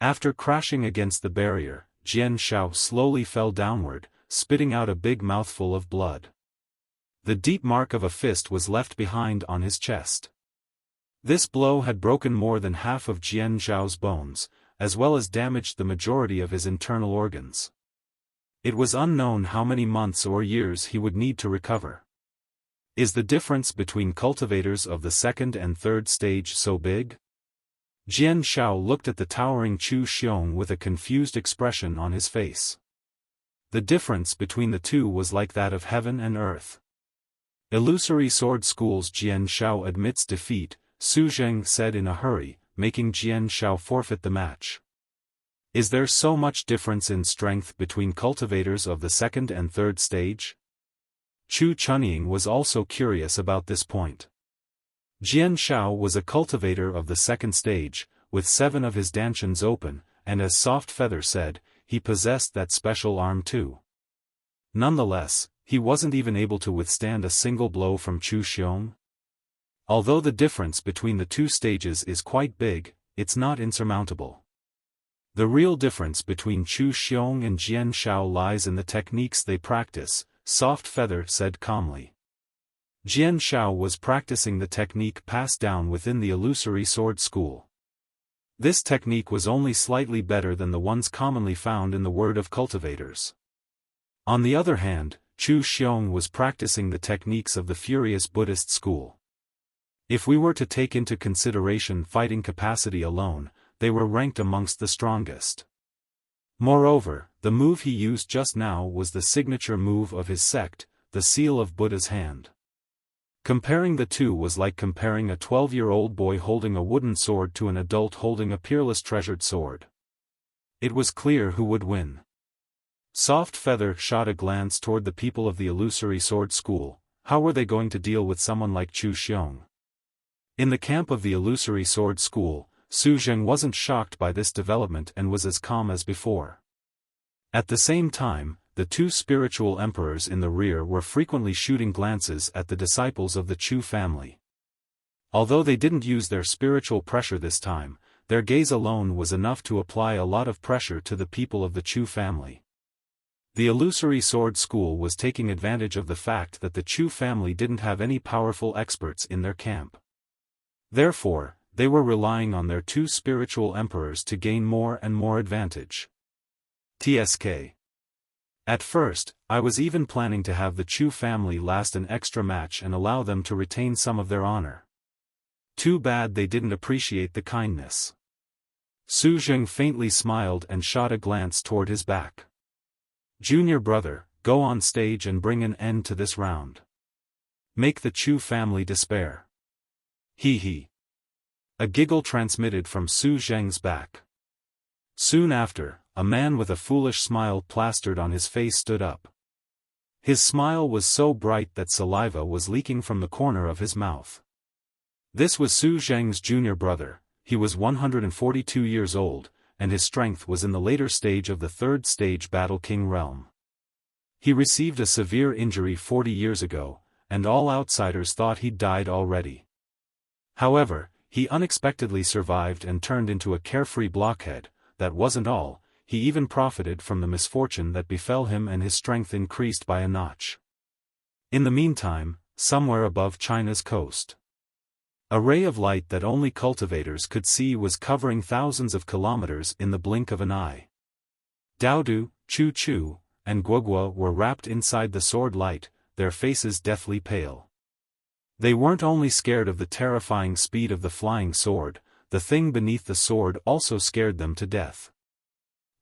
Speaker 1: After crashing against the barrier, Jian Zhao slowly fell downward, spitting out a big mouthful of blood. The deep mark of a fist was left behind on his chest. This blow had broken more than half of Jian Zhao's bones, as well as damaged the majority of his internal organs. It was unknown how many months or years he would need to recover. Is the difference between cultivators of the second and third stage so big? Jian Zhao looked at the towering Chu Xiong with a confused expression on his face. The difference between the two was like that of heaven and earth. Illusory Sword School's Jian Shao admits defeat, Su Zheng said in a hurry, making Jian Shao forfeit the match. Is there so much difference in strength between cultivators of the second and third stage? Chu Chunying was also curious about this point. Jian Shao was a cultivator of the second stage, with 7 of his dantians open, and as Soft Feather said, he possessed that special arm too. Nonetheless, he wasn't even able to withstand a single blow from Chu Xiong. Although the difference between the two stages is quite big, it's not insurmountable. The real difference between Chu Xiong and Jian Shao lies in the techniques they practice, Soft Feather said calmly. Jian Shao was practicing the technique passed down within the Illusory Sword School. This technique was only slightly better than the ones commonly found in the Word of Cultivators. On the other hand, Chu Xiong was practicing the techniques of the Furious Buddhist school. If we were to take into consideration fighting capacity alone, they were ranked amongst the strongest. Moreover, the move he used just now was the signature move of his sect, the seal of Buddha's hand. Comparing the two was like comparing a 12-year-old boy holding a wooden sword to an adult holding a peerless treasured sword. It was clear who would win. Soft Feather shot a glance toward the people of the Illusory Sword School. How were they going to deal with someone like Chu Xiong? In the camp of the Illusory Sword School, Su Zheng wasn't shocked by this development and was as calm as before. At the same time, the 2 spiritual emperors in the rear were frequently shooting glances at the disciples of the Chu family. Although they didn't use their spiritual pressure this time, their gaze alone was enough to apply a lot of pressure to the people of the Chu family. The Illusory Sword School was taking advantage of the fact that the Chu family didn't have any powerful experts in their camp. Therefore, they were relying on their 2 spiritual emperors to gain more and more advantage. TSK. At first, I was even planning to have the Chu family last an extra match and allow them to retain some of their honor. Too bad they didn't appreciate the kindness. Su Zheng faintly smiled and shot a glance toward his back. Junior brother, go on stage and bring an end to this round. Make the Chu family despair. Hee hee. A giggle transmitted from Su Zheng's back. Soon after, a man with a foolish smile plastered on his face stood up. His smile was so bright that saliva was leaking from the corner of his mouth. This was Su Zheng's junior brother. He was 142 years old, and his strength was in the later stage of the third stage Battle King realm. He received a severe injury 40 years ago, and all outsiders thought he'd died already. However, he unexpectedly survived and turned into a carefree blockhead. That wasn't all, he even profited from the misfortune that befell him and his strength increased by a notch. In the meantime, somewhere above China's coast, a ray of light that only cultivators could see was covering thousands of kilometers in the blink of an eye. Doudou, Chu Chu, and Guogua were wrapped inside the sword light, their faces deathly pale. They weren't only scared of the terrifying speed of the flying sword, the thing beneath the sword also scared them to death.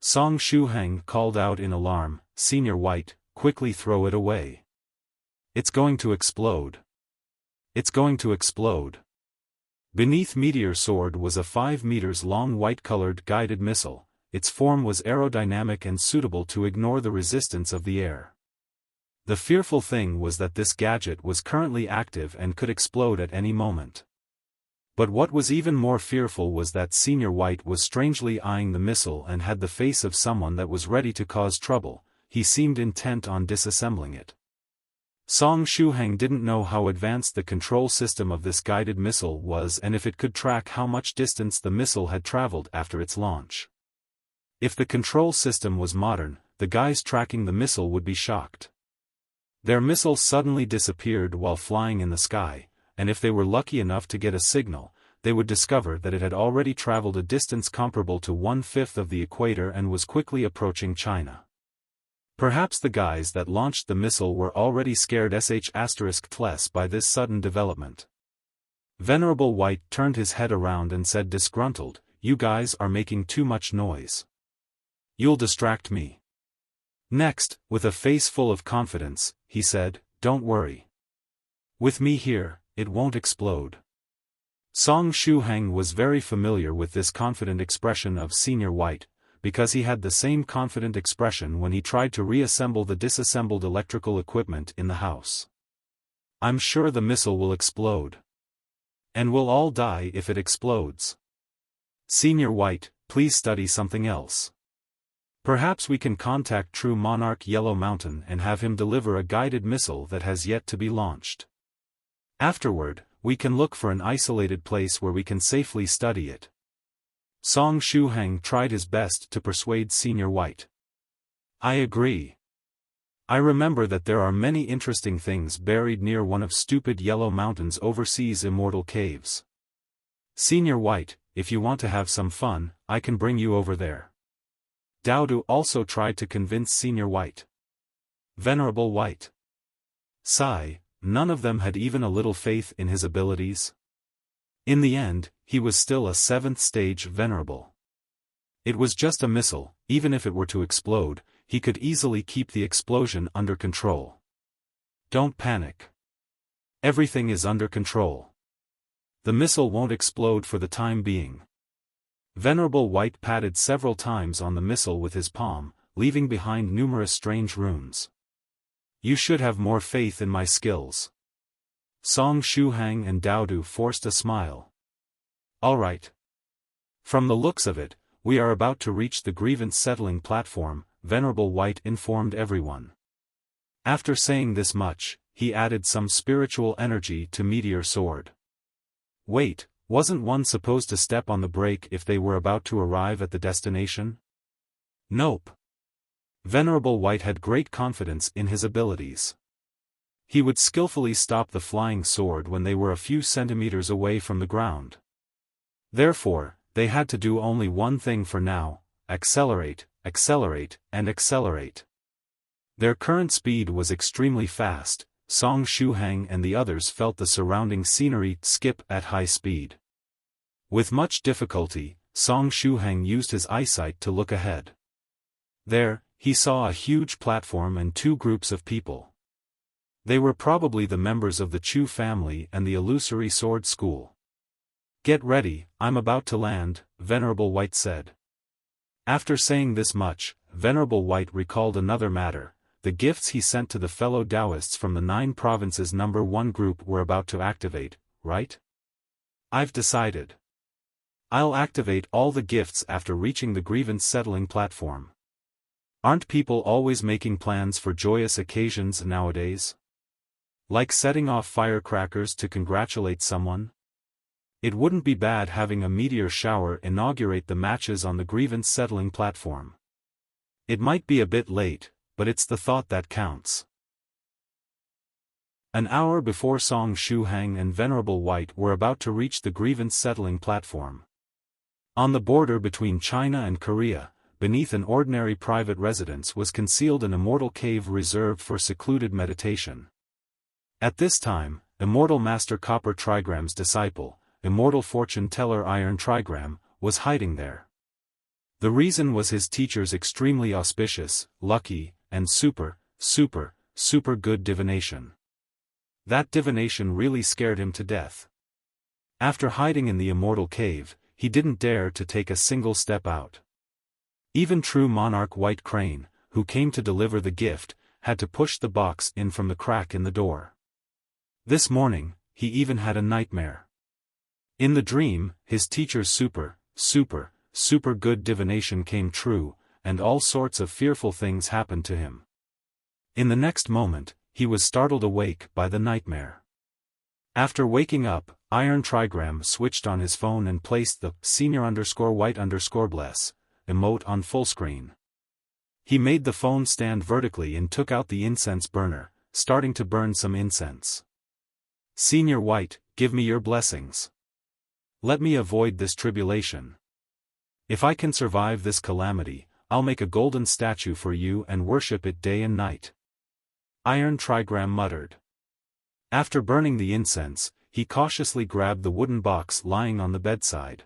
Speaker 1: Song Shuhang called out in alarm, "Senior White, quickly throw it away. It's going to explode. It's going to explode." Beneath Meteor Sword was a 5 meters long white-colored guided missile. Its form was aerodynamic and suitable to ignore the resistance of the air. The fearful thing was that this gadget was currently active and could explode at any moment. But what was even more fearful was that Senior White was strangely eyeing the missile and had the face of someone that was ready to cause trouble. He seemed intent on disassembling it. Song Shuhang didn't know how advanced the control system of this guided missile was and if it could track how much distance the missile had traveled after its launch. If the control system was modern, the guys tracking the missile would be shocked. Their missile suddenly disappeared while flying in the sky, and if they were lucky enough to get a signal, they would discover that it had already traveled a distance comparable to 1/5 of the equator and was quickly approaching China. Perhaps the guys that launched the missile were already scared **** by this sudden development. Venerable White turned his head around and said disgruntled, "You guys are making too much noise. You'll distract me." Next, with a face full of confidence, he said, "Don't worry. With me here, it won't explode. Song Shuhang was very familiar with this confident expression of Senior White, because he had the same confident expression when he tried to reassemble the disassembled electrical equipment in the house. I'm sure the missile will explode. And we'll all die if it explodes. Senior White, please study something else. Perhaps we can contact True Monarch Yellow Mountain and have him deliver a guided missile that has yet to be launched. Afterward, we can look for an isolated place where we can safely study it. Song Shuhang tried his best to persuade Senior White. I agree. I remember that there are many interesting things buried near one of stupid Yellow Mountain's overseas immortal caves. Senior White, if you want to have some fun, I can bring you over there. Doudou also tried to convince Senior White. Venerable White. Sigh, none of them had even a little faith in his abilities. In the end, he was still a 7th stage Venerable. It was just a missile, even if it were to explode, he could easily keep the explosion under control. Don't panic. Everything is under control. The missile won't explode for the time being. Venerable White patted several times on the missile with his palm, leaving behind numerous strange runes. You should have more faith in my skills. Song Shuhang and Doudou forced a smile. All right. From the looks of it, we are about to reach the Grievance Settling Platform, Venerable White informed everyone. After saying this much, he added some spiritual energy to Meteor Sword. Wait, wasn't one supposed to step on the brake if they were about to arrive at the destination? Nope. Venerable White had great confidence in his abilities. He would skillfully stop the flying sword when they were a few centimeters away from the ground. Therefore, they had to do only one thing for now: accelerate, accelerate, and accelerate. Their current speed was extremely fast. Song Shuhang and the others felt the surrounding scenery skip at high speed. With much difficulty, Song Shuhang used his eyesight to look ahead. There, he saw a huge platform and 2 groups of people. They were probably the members of the Chu family and the Illusory Sword School. Get ready, I'm about to land, Venerable White said. After saying this much, Venerable White recalled another matter: the gifts he sent to the fellow Daoists from the 9 provinces number 1 group were about to activate, right? I've decided. I'll activate all the gifts after reaching the Grievance Settling Platform. Aren't people always making plans for joyous occasions nowadays? Like setting off firecrackers to congratulate someone? It wouldn't be bad having a meteor shower inaugurate the matches on the Grievance Settling Platform. It might be a bit late, but it's the thought that counts. An hour before Song Shuhang and Venerable White were about to reach the Grievance Settling Platform. On the border between China and Korea, beneath an ordinary private residence was concealed an immortal cave reserved for secluded meditation. At this time, Immortal Master Copper Trigram's disciple, Immortal Fortune Teller Iron Trigram, was hiding there. The reason was his teacher's extremely auspicious, lucky, and super good divination. That divination really scared him to death. After hiding in the immortal cave, he didn't dare to take a single step out. Even true Monarch White Crane, who came to deliver the gift, had to push the box in from the crack in the door. This morning, he even had a nightmare. In the dream, his teacher's super good divination came true, and all sorts of fearful things happened to him. In the next moment, he was startled awake by the nightmare. After waking up, Iron Trigram switched on his phone and placed the senior_white_bless emote on full screen. He made the phone stand vertically and took out the incense burner, starting to burn some incense. Senior White, give me your blessings. Let me avoid this tribulation. If I can survive this calamity, I'll make a golden statue for you and worship it day and night. Iron Trigram muttered. After burning the incense, he cautiously grabbed the wooden box lying on the bedside.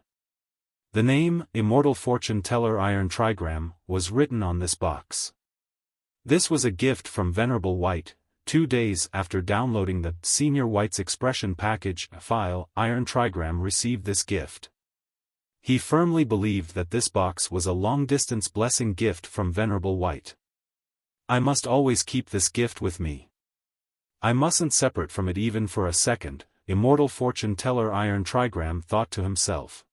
Speaker 1: The name, Immortal Fortune Teller Iron Trigram, was written on this box. This was a gift from Venerable White, 2 days after downloading the Senior White's expression package file, Iron Trigram received this gift. He firmly believed that this box was a long-distance blessing gift from Venerable White. I must always keep this gift with me. I mustn't separate from it even for a second, Immortal fortune teller Iron Trigram thought to himself.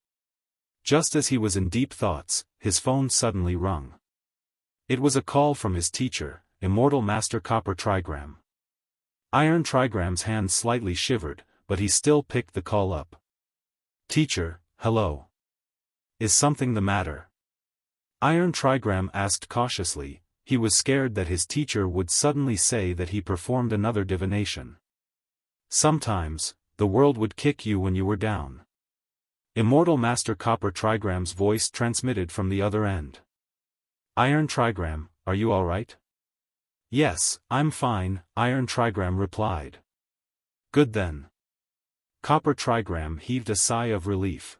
Speaker 1: Just as he was in deep thoughts, his phone suddenly rung. It was a call from his teacher, Immortal Master Copper Trigram. Iron Trigram's hand slightly shivered, but he still picked the call up. Teacher, hello. Is something the matter? Iron Trigram asked cautiously. He was scared that his teacher would suddenly say that he performed another divination. Sometimes, the world would kick you when you were down. Immortal Master Copper Trigram's voice transmitted from the other end. Iron Trigram, are you alright? Yes, I'm fine, Iron Trigram replied. Good then. Copper Trigram heaved a sigh of relief.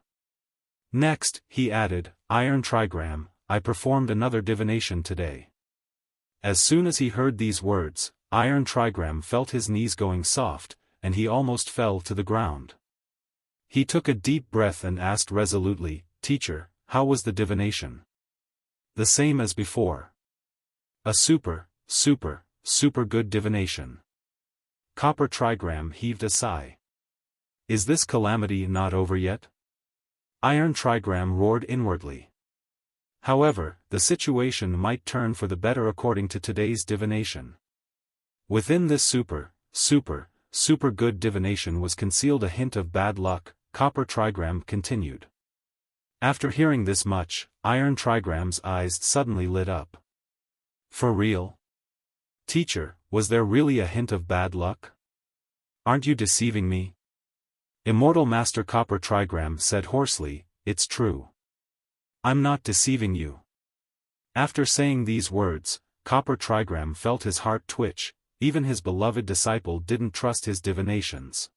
Speaker 1: Next, he added, Iron Trigram, I performed another divination today. As soon as he heard these words, Iron Trigram felt his knees going soft, and he almost fell to the ground. He took a deep breath and asked resolutely, Teacher, how was the divination? The same as before. A super good divination. Copper Trigram heaved a sigh. Is this calamity not over yet? Iron Trigram roared inwardly. However, the situation might turn for the better according to today's divination. Within this super good divination was concealed a hint of bad luck, Copper Trigram continued. After hearing this much, Iron Trigram's eyes suddenly lit up. For real? Teacher, was there really a hint of bad luck? Aren't you deceiving me? Immortal Master Copper Trigram said hoarsely, It's true. I'm not deceiving you. After saying these words, Copper Trigram felt his heart twitch. Even his beloved disciple didn't trust his divinations.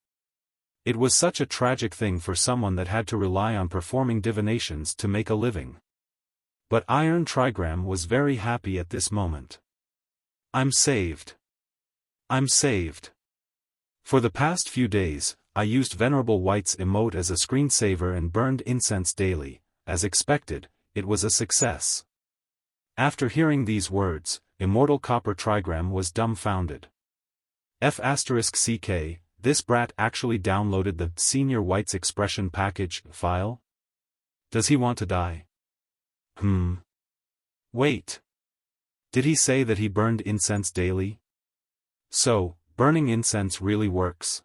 Speaker 1: It was such a tragic thing for someone that had to rely on performing divinations to make a living. But Iron Trigram was very happy at this moment. I'm saved. I'm saved. For the past few days, I used Venerable White's emote as a screensaver and burned incense daily. As expected, it was a success. After hearing these words, Immortal Copper Trigram was dumbfounded. F***ck, this brat actually downloaded the Senior White's expression package file? Does he want to die? Wait. Did he say that he burned incense daily? So, burning incense really works.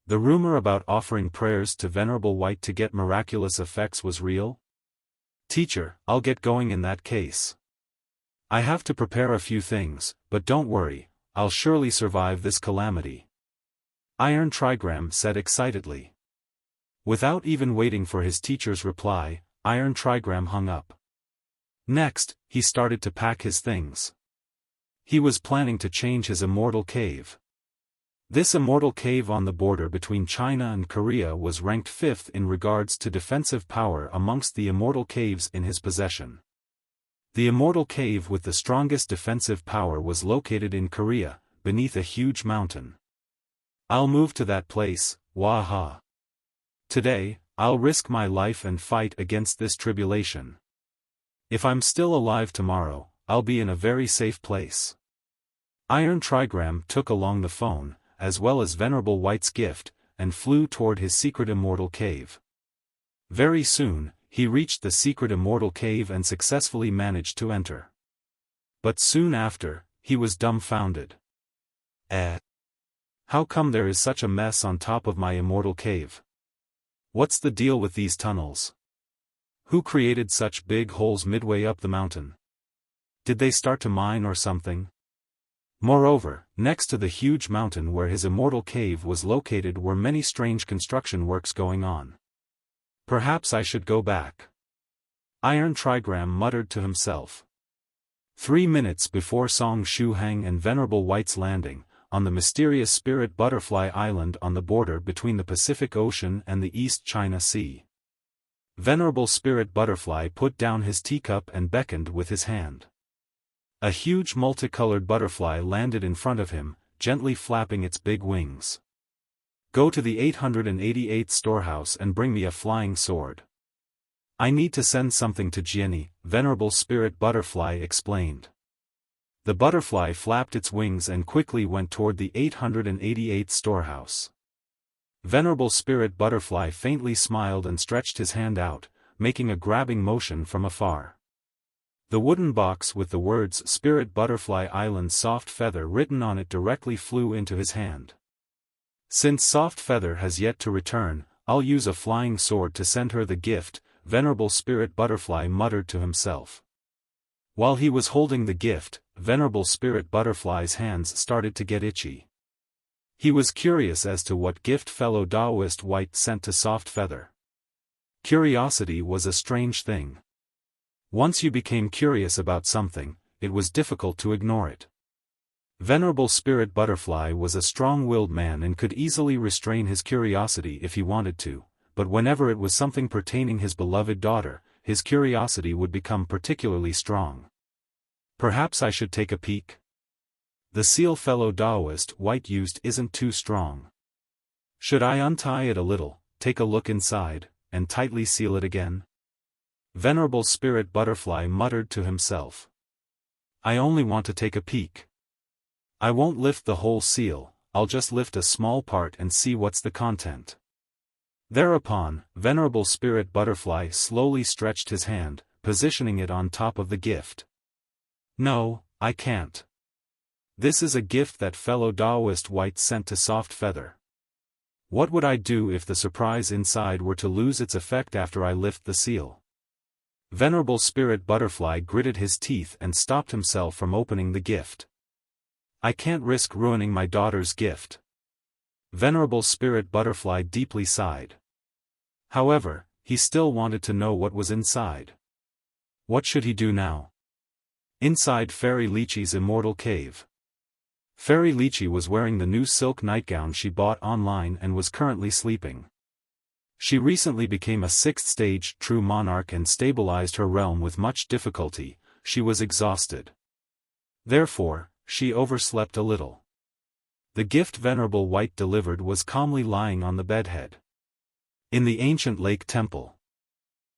Speaker 1: The rumor about offering prayers to Venerable White to get miraculous effects was real? Teacher, I'll get going in that case. I have to prepare a few things, but don't worry, I'll surely survive this calamity. Iron Trigram said excitedly. Without even waiting for his teacher's reply, Iron Trigram hung up. Next, he started to pack his things. He was planning to change his immortal cave. This immortal cave on the border between China and Korea was ranked 5th in regards to defensive power amongst the immortal caves in his possession. The immortal cave with the strongest defensive power was located in Korea, beneath a huge mountain. I'll move to that place, waha. Today, I'll risk my life and fight against this tribulation. If I'm still alive tomorrow, I'll be in a very safe place. Iron Trigram took along the phone, as well as Venerable White's gift, and flew toward his secret immortal cave. Very soon, he reached the secret immortal cave and successfully managed to enter. But soon after, he was dumbfounded. How come there is such a mess on top of my immortal cave? What's the deal with these tunnels? Who created such big holes midway up the mountain? Did they start to mine or something? Moreover, next to the huge mountain where his immortal cave was located were many strange construction works going on. Perhaps I should go back. Iron Trigram muttered to himself. 3 minutes before Song Shuhang and Venerable White's landing, on the mysterious Spirit Butterfly Island on the border between the Pacific Ocean and the East China Sea. Venerable Spirit Butterfly put down his teacup and beckoned with his hand. A huge multicolored butterfly landed in front of him, gently flapping its big wings. Go to the 888th storehouse and bring me a flying sword. I need to send something to Jianni, Venerable Spirit Butterfly explained. The butterfly flapped its wings and quickly went toward the 888th storehouse. Venerable Spirit Butterfly faintly smiled and stretched his hand out, making a grabbing motion from afar. The wooden box with the words Spirit Butterfly Island Soft Feather written on it directly flew into his hand. Since Soft Feather has yet to return, I'll use a flying sword to send her the gift, Venerable Spirit Butterfly muttered to himself. While he was holding the gift, Venerable Spirit Butterfly's hands started to get itchy. He was curious as to what gift Fellow Daoist White sent to Soft Feather. Curiosity was a strange thing. Once you became curious about something, it was difficult to ignore it. Venerable Spirit Butterfly was a strong-willed man and could easily restrain his curiosity if he wanted to, but whenever it was something pertaining his beloved daughter, his curiosity would become particularly strong. Perhaps I should take a peek? The seal Fellow Daoist White used isn't too strong. Should I untie it a little, take a look inside, and tightly seal it again? Venerable Spirit Butterfly muttered to himself. I only want to take a peek. I won't lift the whole seal, I'll just lift a small part and see what's the content. Thereupon, Venerable Spirit Butterfly slowly stretched his hand, positioning it on top of the gift. No, I can't. This is a gift that Fellow Daoist White sent to Soft Feather. What would I do if the surprise inside were to lose its effect after I lift the seal? Venerable Spirit Butterfly gritted his teeth and stopped himself from opening the gift. I can't risk ruining my daughter's gift. Venerable Spirit Butterfly deeply sighed. However, he still wanted to know what was inside. What should he do now? Inside Fairy Lychee's immortal cave. Fairy Lychee was wearing the new silk nightgown she bought online and was currently sleeping. She recently became a 6th-stage true monarch and stabilized her realm with much difficulty. She was exhausted. Therefore, she overslept a little. The gift Venerable White delivered was calmly lying on the bedhead. In the ancient lake temple.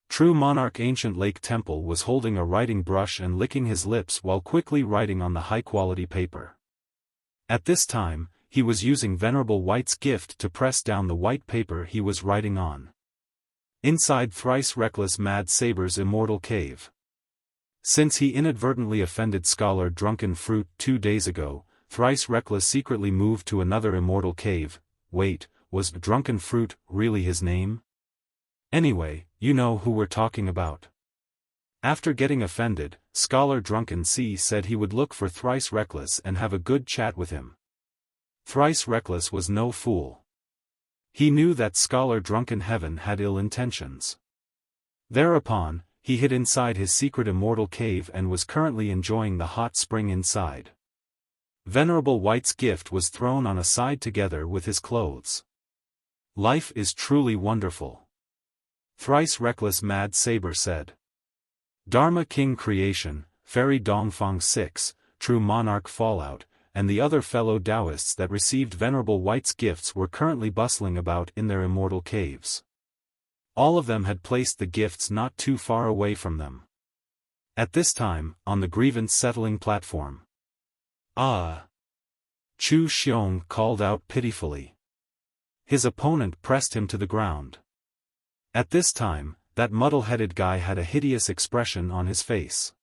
Speaker 1: True Monarch Ancient Lake Temple was holding a writing brush and licking his lips while quickly writing on the high-quality paper. At this time, he was using Venerable White's gift to press down the white paper he was writing on. Inside Thrice Reckless Mad Saber's immortal cave. Since he inadvertently offended Scholar Drunken Fruit 2 days ago, Thrice Reckless secretly moved to another immortal cave. Wait, was Drunken Fruit really his name? Anyway, you know who we're talking about. After getting offended, Scholar Drunken C said he would look for Thrice Reckless and have a good chat with him. Thrice Reckless was no fool. He knew that Scholar Drunken Heaven had ill intentions. Thereupon, he hid inside his secret immortal cave and was currently enjoying the hot spring inside. Venerable White's gift was thrown on a side together with his clothes. Life is truly wonderful. Thrice Reckless Mad Saber said. Dharma King Creation, Fairy Dongfang 6, True Monarch Fallout, and the other fellow Daoists that received Venerable White's gifts were currently bustling about in their immortal caves. All of them had placed the gifts not too far away from them. At this time, on the Grievance Settling Platform. Chu Chu called out pitifully. His opponent pressed him to the ground. At this time, that muddle-headed guy had a hideous expression on his face.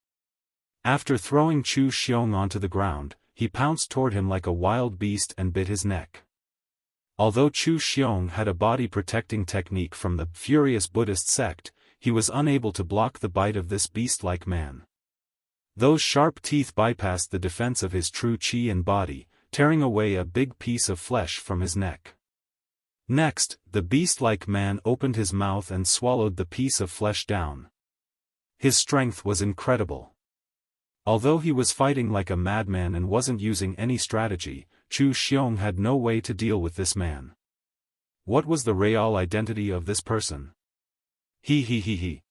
Speaker 1: After throwing Chu Chu onto the ground, he pounced toward him like a wild beast and bit his neck. Although Chu Chu had a body-protecting technique from the furious Buddhist sect, he was unable to block the bite of this beast-like man. Those sharp teeth bypassed the defense of his true chi and body, tearing away a big piece of flesh from his neck. Next, the beast-like man opened his mouth and swallowed the piece of flesh down. His strength was incredible. Although he was fighting like a madman and wasn't using any strategy, Chu Chu had no way to deal with this man. What was the real identity of this person? He.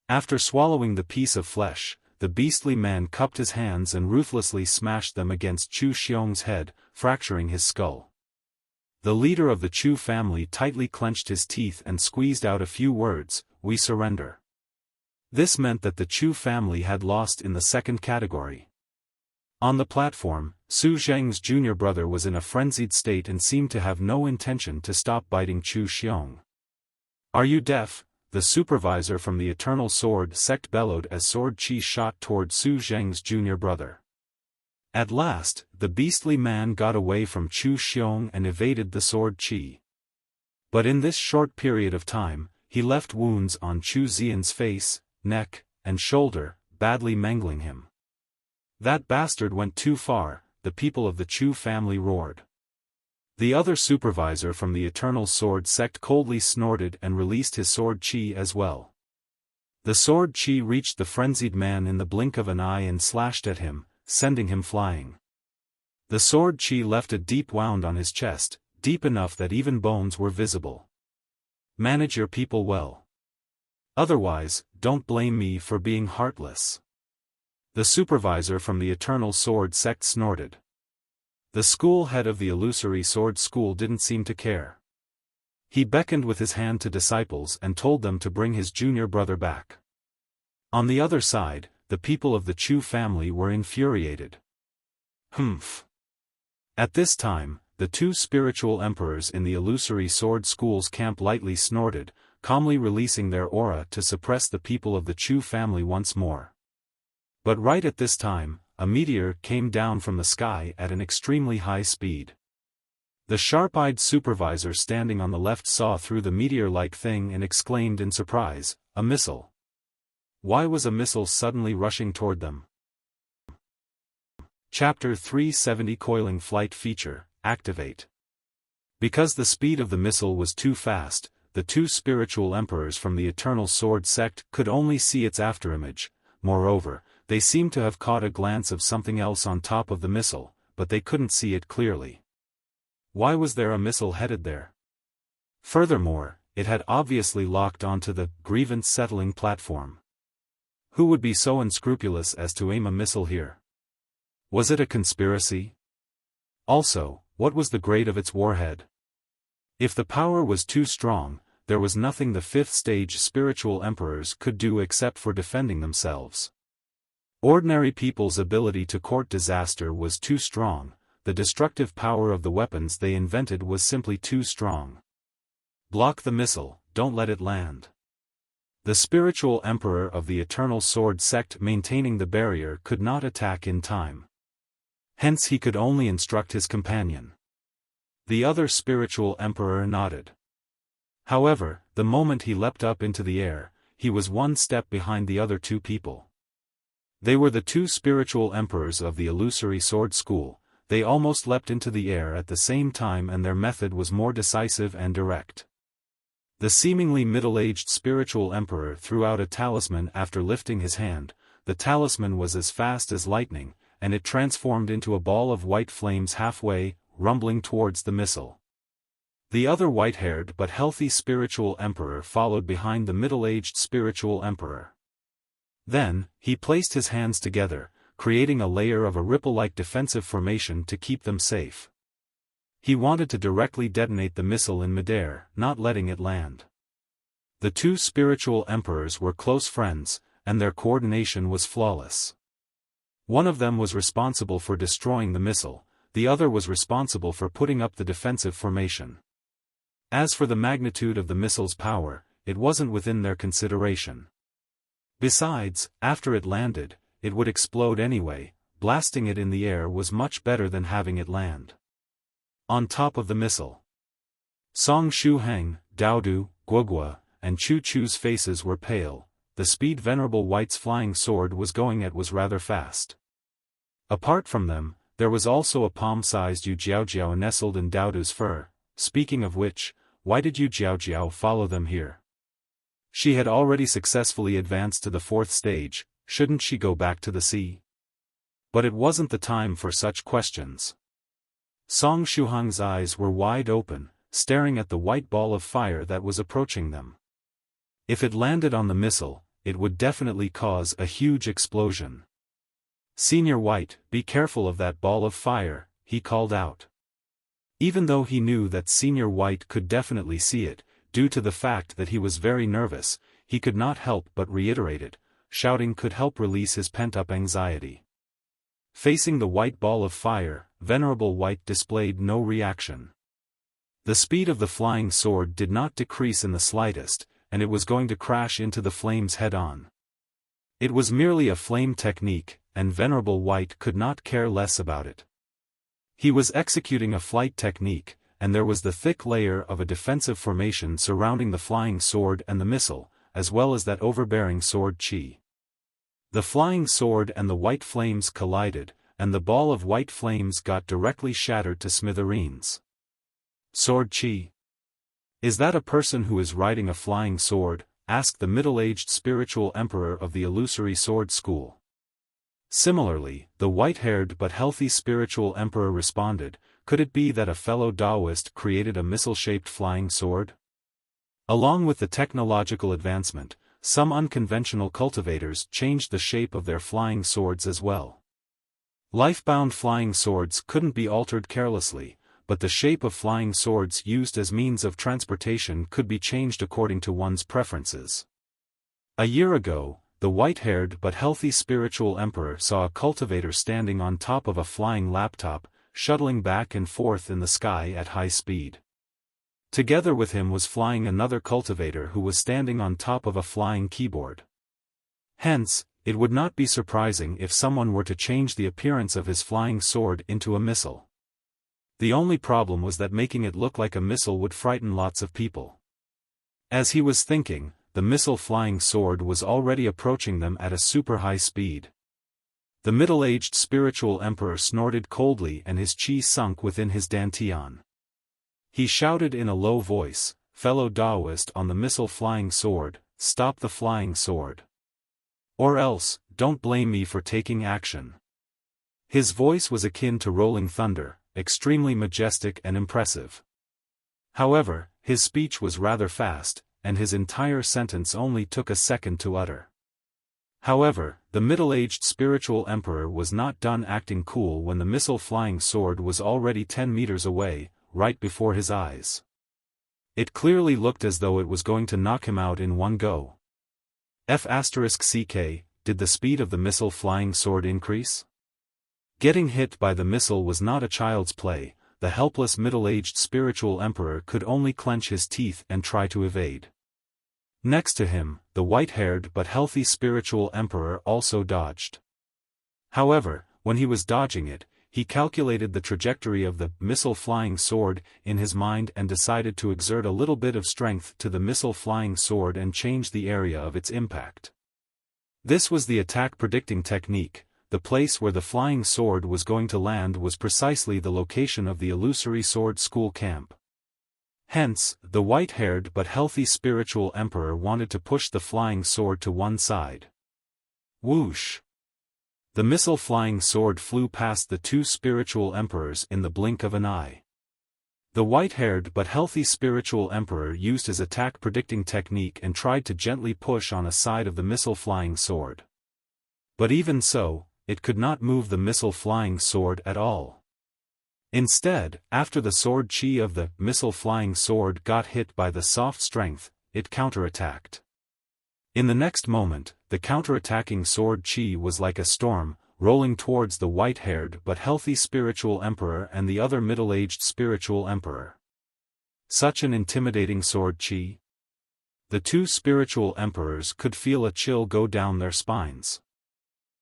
Speaker 1: After swallowing the piece of flesh, the beastly man cupped his hands and ruthlessly smashed them against Chu Xiong's head, fracturing his skull. The leader of the Chu family tightly clenched his teeth and squeezed out a few words, "We surrender." This meant that the Chu family had lost in the second category. On the platform, Su Zheng's junior brother was in a frenzied state and seemed to have no intention to stop biting Chu Xiong. "Are you deaf?" the supervisor from the Eternal Sword sect bellowed as sword chi shot toward Su Zheng's junior brother. At last, the beastly man got away from Chu Xiong and evaded the sword chi. But in this short period of time, he left wounds on Chu Xian's face, neck, and shoulder, badly mangling him. "That bastard went too far," the people of the Chu family roared. The other supervisor from the Eternal Sword sect coldly snorted and released his sword chi as well. The sword chi reached the frenzied man in the blink of an eye and slashed at him, sending him flying. The sword chi left a deep wound on his chest, deep enough that even bones were visible. "Manage your people well. Otherwise, don't blame me for being heartless." The supervisor from the Eternal Sword sect snorted. The school head of the Illusory Sword School didn't seem to care. He beckoned with his hand to disciples and told them to bring his junior brother back. On the other side, the people of the Chu family were infuriated. Hmph. At this time, the two spiritual emperors in the Illusory Sword School's camp lightly snorted, calmly releasing their aura to suppress the people of the Chu family once more. But right at this time, a meteor came down from the sky at an extremely high speed. The sharp-eyed supervisor standing on the left saw through the meteor-like thing and exclaimed in surprise, "A missile! Why was a missile suddenly rushing toward them?" Chapter 370 Coiling Flight Feature, Activate. Because the speed of the missile was too fast, the two spiritual emperors from the Eternal Sword sect could only see its afterimage. Moreover, they seemed to have caught a glance of something else on top of the missile, but they couldn't see it clearly. Why was there a missile headed there? Furthermore, it had obviously locked onto the Grievance Settling Platform. Who would be so unscrupulous as to aim a missile here? Was it a conspiracy? Also, what was the grade of its warhead? If the power was too strong, there was nothing the fifth stage spiritual emperors could do except for defending themselves. Ordinary people's ability to court disaster was too strong, the destructive power of the weapons they invented was simply too strong. Block the missile, don't let it land. The spiritual emperor of the Eternal Sword sect maintaining the barrier could not attack in time. Hence he could only instruct his companion. The other spiritual emperor nodded. However, the moment he leapt up into the air, he was one step behind the other two people. They were the two spiritual emperors of the Illusory Sword School. They almost leapt into the air at the same time and their method was more decisive and direct. The seemingly middle-aged spiritual emperor threw out a talisman after lifting his hand. The talisman was as fast as lightning, and it transformed into a ball of white flames halfway, rumbling towards the missile. The other white-haired but healthy spiritual emperor followed behind the middle-aged spiritual emperor. Then, he placed his hands together, creating a layer of a ripple-like defensive formation to keep them safe. He wanted to directly detonate the missile in midair, not letting it land. The two spiritual emperors were close friends, and their coordination was flawless. One of them was responsible for destroying the missile, the other was responsible for putting up the defensive formation. As for the magnitude of the missile's power, it wasn't within their consideration. Besides, after it landed, it would explode anyway. Blasting it in the air was much better than having it land on top of the missile. Song Shuhang, Doudou, I'll, and Chu Chu's faces were pale. The speed Venerable White's flying sword was going at was rather fast. Apart from them, there was also a palm-sized Yu Jiaojiao nestled in Doudou's fur. Speaking of which, why did Yu Jiaojiao follow them here? She had already successfully advanced to the fourth stage, shouldn't she go back to the sea? But it wasn't the time for such questions. Song Shuhang's eyes were wide open, staring at the white ball of fire that was approaching them. If it landed on the missile, it would definitely cause a huge explosion. "Senior White, be careful of that ball of fire," he called out. Even though he knew that Senior White could definitely see it, due to the fact that he was very nervous, he could not help but reiterate it. Shouting could help release his pent-up anxiety. Facing the white ball of fire, Venerable White displayed no reaction. The speed of the flying sword did not decrease in the slightest, and it was going to crash into the flames head-on. It was merely a flame technique, and Venerable White could not care less about it. He was executing a flight technique, and there was the thick layer of a defensive formation surrounding the flying sword and the missile, as well as that overbearing sword chi. The flying sword and the white flames collided, and the ball of white flames got directly shattered to smithereens. "Sword chi? Is that a person who is riding a flying sword?" asked the middle-aged spiritual emperor of the Illusory Sword School. Similarly, the white-haired but healthy spiritual emperor responded, "Could it be that a fellow Daoist created a missile-shaped flying sword?" Along with the technological advancement, some unconventional cultivators changed the shape of their flying swords as well. Life-bound flying swords couldn't be altered carelessly, but the shape of flying swords used as means of transportation could be changed according to one's preferences. A year ago, the white-haired but healthy spiritual emperor saw a cultivator standing on top of a flying laptop, shuttling back and forth in the sky at high speed. Together with him was flying another cultivator who was standing on top of a flying keyboard. Hence, it would not be surprising if someone were to change the appearance of his flying sword into a missile. The only problem was that making it look like a missile would frighten lots of people. As he was thinking, the missile flying sword was already approaching them at a super high speed. The middle-aged spiritual emperor snorted coldly and his chi sunk within his dantian. He shouted in a low voice, "Fellow Daoist on the missile flying sword, stop the flying sword. Or else, don't blame me for taking action." His voice was akin to rolling thunder, extremely majestic and impressive. However, his speech was rather fast, and his entire sentence only took a second to utter. However, the middle-aged spiritual emperor was not done acting cool when the missile flying sword was already 10 meters away, right before his eyes. It clearly looked as though it was going to knock him out in one go. F***ck, did the speed of the missile flying sword increase? Getting hit by the missile was not a child's play. The helpless middle-aged spiritual emperor could only clench his teeth and try to evade. Next to him, the white-haired but healthy spiritual emperor also dodged. However, when he was dodging it, he calculated the trajectory of the missile flying sword in his mind and decided to exert a little bit of strength to the missile flying sword and change the area of its impact. This was the attack predicting technique. The place where the flying sword was going to land was precisely the location of the Illusory Sword School camp. Hence, the white-haired but healthy spiritual emperor wanted to push the flying sword to one side. Whoosh! The missile flying sword flew past the two spiritual emperors in the blink of an eye. The white-haired but healthy spiritual emperor used his attack predicting technique and tried to gently push on a side of the missile flying sword. But even so, it could not move the missile flying sword at all. Instead, after the sword chi of the missile flying sword got hit by the soft strength, it counterattacked. In the next moment, the counterattacking sword chi was like a storm, rolling towards the white-haired but healthy spiritual emperor and the other middle-aged spiritual emperor. Such an intimidating sword chi. The two spiritual emperors could feel a chill go down their spines.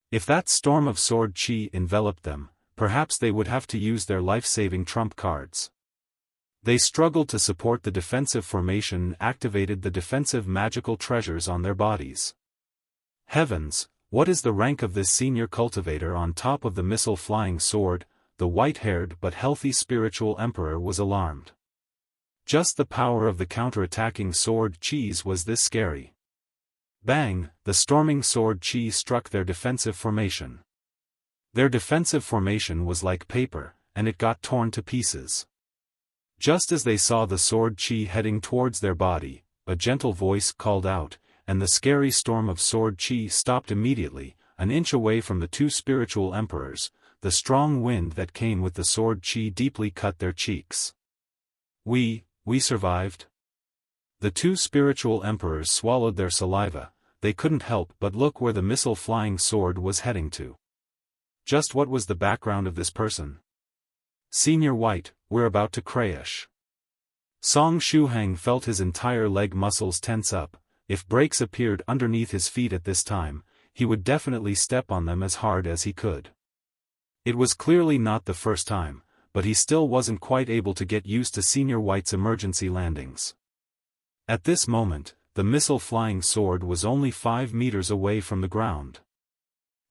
Speaker 1: If that storm of sword chi enveloped them, perhaps they would have to use their life-saving trump cards. They struggled to support the defensive formation and activated the defensive magical treasures on their bodies. Heavens, what is the rank of this senior cultivator on top of the missile flying sword? The white-haired but healthy spiritual emperor was alarmed. Just the power of the counterattacking sword chis was this scary. Bang, the storming sword chi struck their defensive formation. Their defensive formation was like paper, and it got torn to pieces. Just as they saw the sword chi heading towards their body, a gentle voice called out, and the scary storm of sword chi stopped immediately, an inch away from the two spiritual emperors. The strong wind that came with the sword chi deeply cut their cheeks. We survived? The two spiritual emperors swallowed their saliva. They couldn't help but look where the missile flying sword was heading to. Just what was the background of this person? Senior White, we're about to crash. Song Shuhang felt his entire leg muscles tense up. If breaks appeared underneath his feet at this time, he would definitely step on them as hard as he could. It was clearly not the first time, but he still wasn't quite able to get used to Senior White's emergency landings. At this moment, the missile flying sword was only 5 meters away from the ground.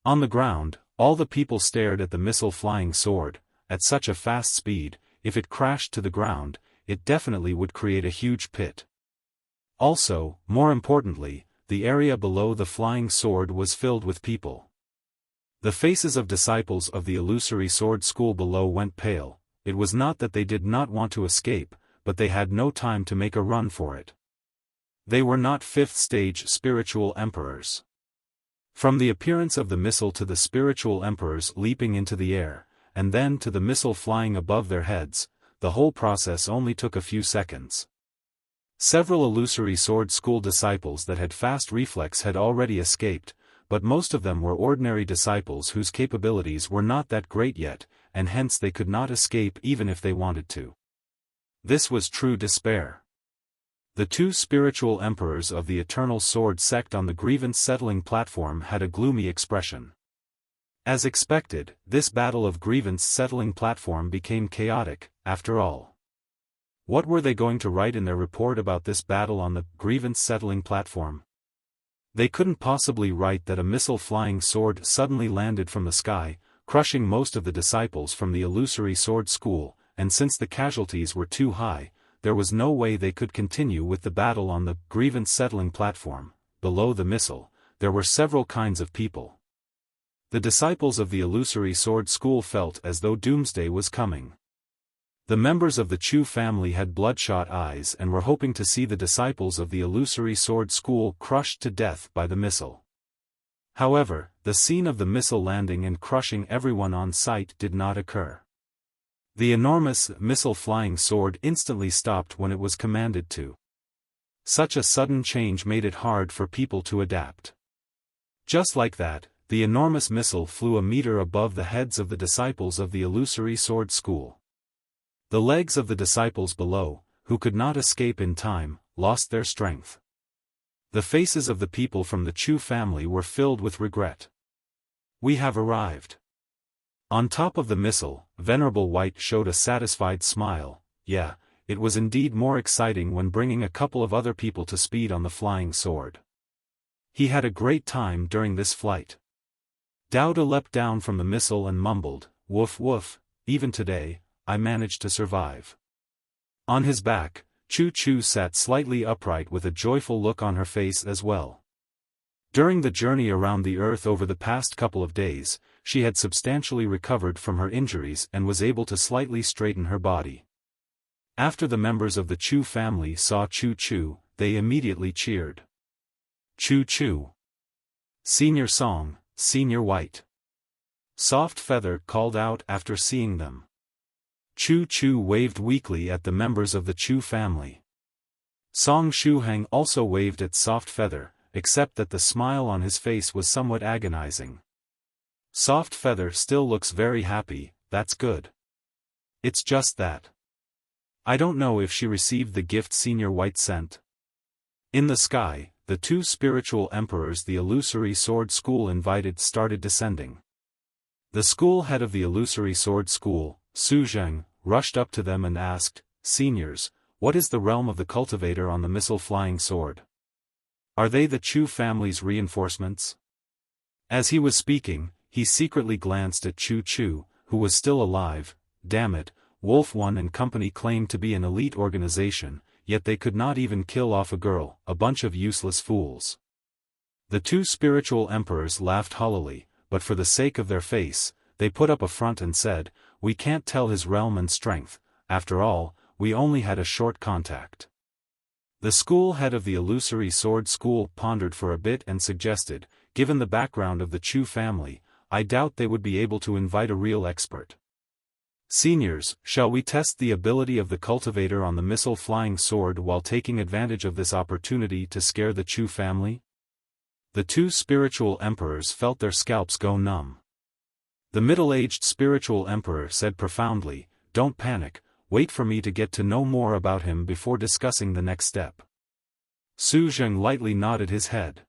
Speaker 1: On the ground, all the people stared at the missile flying sword. At such a fast speed, if it crashed to the ground, it definitely would create a huge pit. Also, more importantly, the area below the flying sword was filled with people. The faces of disciples of the Illusory Sword School below went pale. It was not that they did not want to escape, but they had no time to make a run for it. They were not 5th stage spiritual emperors. From the appearance of the missile to the spiritual emperors leaping into the air, and then to the missile flying above their heads, the whole process only took a few seconds. Several Illusory Sword School disciples that had fast reflex had already escaped, but most of them were ordinary disciples whose capabilities were not that great yet, and hence they could not escape even if they wanted to. This was true despair. The two spiritual emperors of the Eternal Sword sect on the Grievance Settling Platform had a gloomy expression. As expected, this battle of Grievance Settling Platform became chaotic, after all. What were they going to write in their report about this battle on the Grievance Settling Platform? They couldn't possibly write that a missile flying sword suddenly landed from the sky, crushing most of the disciples from the Illusory Sword School, and since the casualties were too high, there was no way they could continue with the battle on the Grievance Settling Platform. Below the missile, there were several kinds of people. The disciples of the Illusory Sword School felt as though doomsday was coming. The members of the Chu family had bloodshot eyes and were hoping to see the disciples of the Illusory Sword School crushed to death by the missile. However, the scene of the missile landing and crushing everyone on sight did not occur. The enormous missile flying sword instantly stopped when it was commanded to. Such a sudden change made it hard for people to adapt. Just like that, the enormous missile flew a meter above the heads of the disciples of the Illusory Sword School. The legs of the disciples below, who could not escape in time, lost their strength. The faces of the people from the Chu family were filled with regret. We have arrived. On top of the missile, Venerable White showed a satisfied smile. Yeah, it was indeed more exciting when bringing a couple of other people to speed on the flying sword. He had a great time during this flight. Doudou leapt down from the missile and mumbled, "Woof woof, even today, I managed to survive." On his back, Chu Chu sat slightly upright with a joyful look on her face as well. During the journey around the earth over the past couple of days, she had substantially recovered from her injuries and was able to slightly straighten her body. After the members of the Chu family saw Chu Chu, they immediately cheered. Chu Chu. Senior Song, Senior White. Soft Feather called out after seeing them. Chu Chu waved weakly at the members of the Chu family. Song Shuhang also waved at Soft Feather, except that the smile on his face was somewhat agonizing. Soft Feather still looks very happy, that's good. It's just that I don't know if she received the gift Senior White sent. In the sky, the two spiritual emperors the Illusory Sword School invited started descending. The school head of the Illusory Sword School, Song Shuhang, rushed up to them and asked, "Seniors, what is the realm of the cultivator on the missile flying sword? Are they the Chu family's reinforcements?" As he was speaking, he secretly glanced at Chu Chu, who was still alive. Damn it, Wolf One and company claimed to be an elite organization, yet they could not even kill off a girl, a bunch of useless fools. The two spiritual emperors laughed hollowly, but for the sake of their face, they put up a front and said, "We can't tell his realm and strength, after all, we only had a short contact." The school head of the Illusory Sword School pondered for a bit and suggested, given the background of the Chu family, I doubt they would be able to invite a real expert. Seniors, shall we test the ability of the cultivator on the missile flying sword while taking advantage of this opportunity to scare the Chu family? The two spiritual emperors felt their scalps go numb. The middle-aged spiritual emperor said profoundly, "Don't panic, wait for me to get to know more about him before discussing the next step." Su Zheng lightly nodded his head.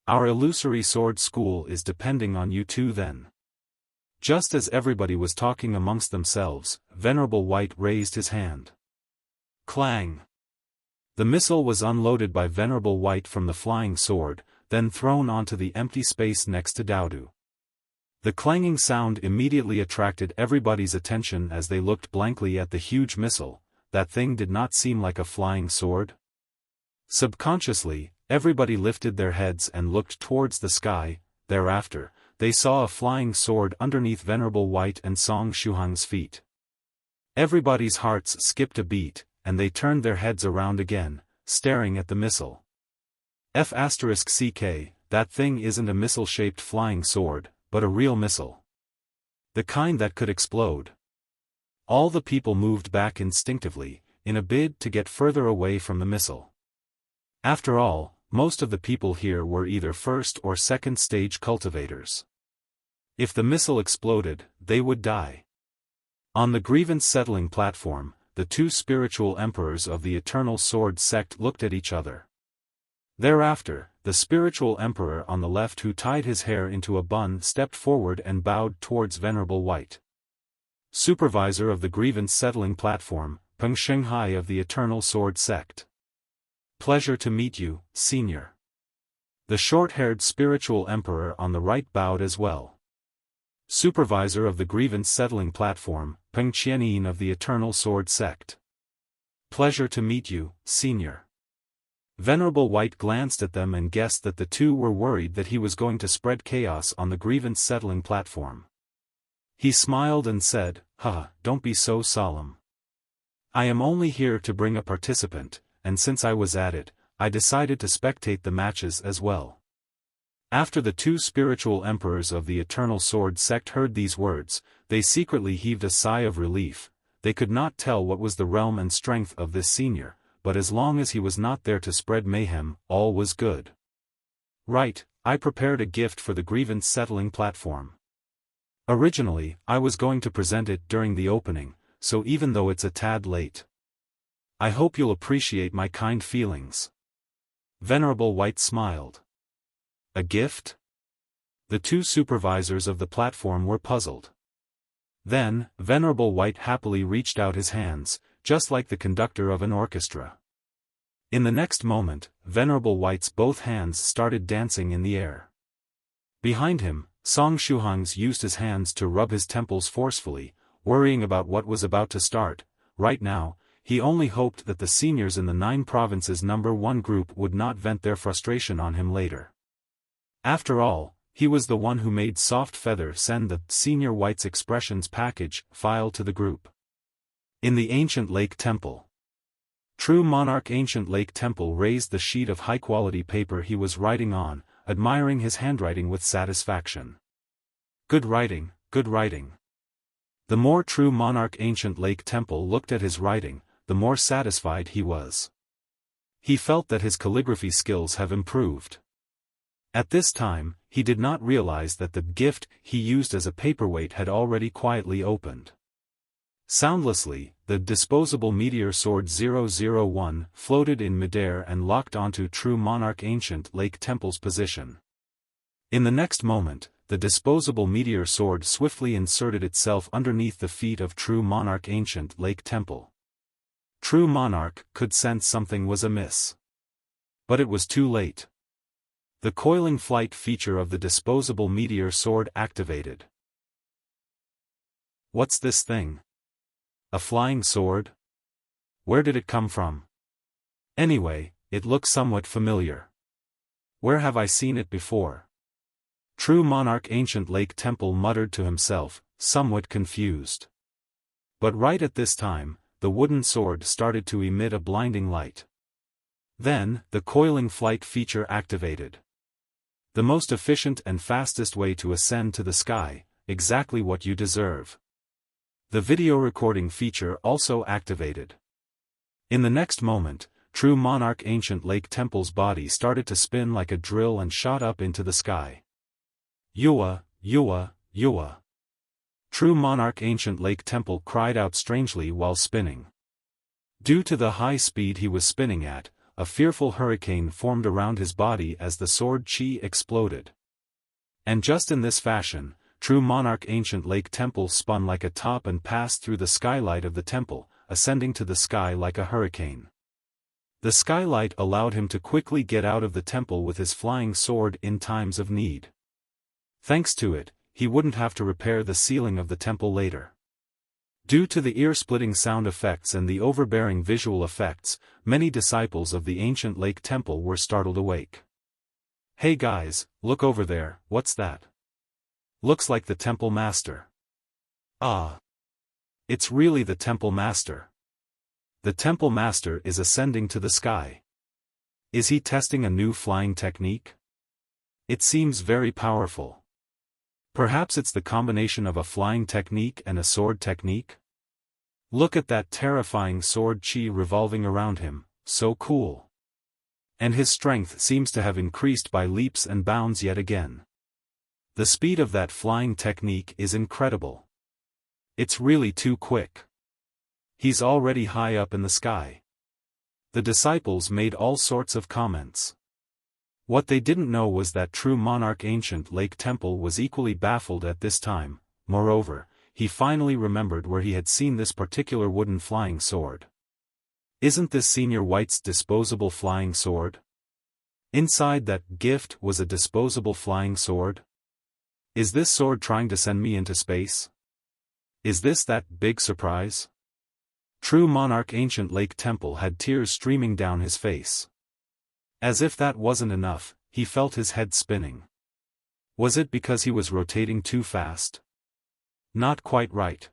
Speaker 1: "Our Illusory Sword School is depending on you two then." Just as everybody was talking amongst themselves, Venerable White raised his hand. Clang! The missile was unloaded by Venerable White from the flying sword, then thrown onto the empty space next to Doudou. The clanging sound immediately attracted everybody's attention as they looked blankly at the huge missile. That thing did not seem like a flying sword. Subconsciously, everybody lifted their heads and looked towards the sky. Thereafter, they saw a flying sword underneath Venerable White and Song Shuhang's feet. Everybody's hearts skipped a beat, and they turned their heads around again, staring at the missile. F***ck, that thing isn't a missile-shaped flying sword, but a real missile. The kind that could explode. All the people moved back instinctively, in a bid to get further away from the missile. After all, most of the people here were either first or second stage cultivators. If the missile exploded, they would die. On the Grievance Settling Platform, the two spiritual emperors of the Eternal Sword sect looked at each other. Thereafter, the spiritual emperor on the left who tied his hair into a bun stepped forward and bowed towards Venerable White. Supervisor of the Grievance Settling Platform, Hmph of the Eternal Sword sect. Pleasure to meet you, Senior. The short-haired spiritual emperor on the right bowed as well. Supervisor of the Grievance Settling Platform, Hmph of the Eternal Sword sect. Pleasure to meet you, Senior. Venerable White glanced at them and guessed that the two were worried that he was going to spread chaos on the Grievance Settling Platform. He smiled and said, don't be so solemn. I am only here to bring a participant, and since I was at it, I decided to spectate the matches as well. After the two spiritual emperors of the Eternal Sword sect heard these words, they secretly heaved a sigh of relief. They could not tell what was the realm and strength of this senior, but as long as he was not there to spread mayhem, all was good. Right, I prepared a gift for the Grievance Settling Platform. Originally, I was going to present it during the opening, so even though it's a tad late, I hope you'll appreciate my kind feelings. Venerable White smiled. A gift? The two supervisors of the platform were puzzled. Then, Venerable White happily reached out his hands, just like the conductor of an orchestra. In the next moment, Venerable White's both hands started dancing in the air. Behind him, Song Shuhang used his hands to rub his temples forcefully, worrying about what was about to start. Right now, he only hoped that the seniors in the 9 provinces number 1 group would not vent their frustration on him later. After all, he was the one who made Soft Feather send the Senior White's Expressions package file to the group. In the Ancient Lake Temple. True Monarch Ancient Lake Temple raised the sheet of high-quality paper he was writing on, admiring his handwriting with satisfaction. Good writing, good writing. The more True Monarch Ancient Lake Temple looked at his writing, the more satisfied he was. He felt that his calligraphy skills have improved. At this time, he did not realize that the gift he used as a paperweight had already quietly opened. Soundlessly, the disposable meteor sword 001 floated in midair and locked onto True Monarch Ancient Lake Temple's position. In the next moment, the disposable meteor sword swiftly inserted itself underneath the feet of True Monarch Ancient Lake Temple. True Monarch could sense something was amiss. But it was too late. The coiling flight feature of the disposable meteor sword activated. What's this thing? A flying sword? Where did it come from? Anyway, it looks somewhat familiar. Where have I seen it before? True Monarch Ancient Lake Temple muttered to himself, somewhat confused. But right at this time, the wooden sword started to emit a blinding light. Then, the coiling flight feature activated. The most efficient and fastest way to ascend to the sky, exactly what you deserve. The video recording feature also activated. In the next moment, True Monarch Ancient Lake Temple's body started to spin like a drill and shot up into the sky. Yua, Yua, Yua. True Monarch Ancient Lake Temple cried out strangely while spinning. Due to the high speed he was spinning at, a fearful hurricane formed around his body as the sword chi exploded. And just in this fashion, True Monarch Ancient Lake Temple spun like a top and passed through the skylight of the temple, ascending to the sky like a hurricane. The skylight allowed him to quickly get out of the temple with his flying sword in times of need. Thanks to it, he wouldn't have to repair the ceiling of the temple later. Due to the ear-splitting sound effects and the overbearing visual effects, many disciples of the ancient lake temple were startled awake. Hey guys, look over there, what's that? Looks like the temple master. Ah. It's really the temple master. The temple master is ascending to the sky. Is he testing a new flying technique? It seems very powerful. Perhaps it's the combination of a flying technique and a sword technique? Look at that terrifying sword chi revolving around him, so cool. And his strength seems to have increased by leaps and bounds yet again. The speed of that flying technique is incredible. It's really too quick. He's already high up in the sky. The disciples made all sorts of comments. What they didn't know was that True Monarch Ancient Lake Temple was equally baffled at this time. Moreover, he finally remembered where he had seen this particular wooden flying sword. Isn't this Senior White's disposable flying sword? Inside that gift was a disposable flying sword? Is this sword trying to send me into space? Is this that big surprise? True Monarch Ancient Lake Temple had tears streaming down his face. As if that wasn't enough, he felt his head spinning. Was it because he was rotating too fast? Not quite right.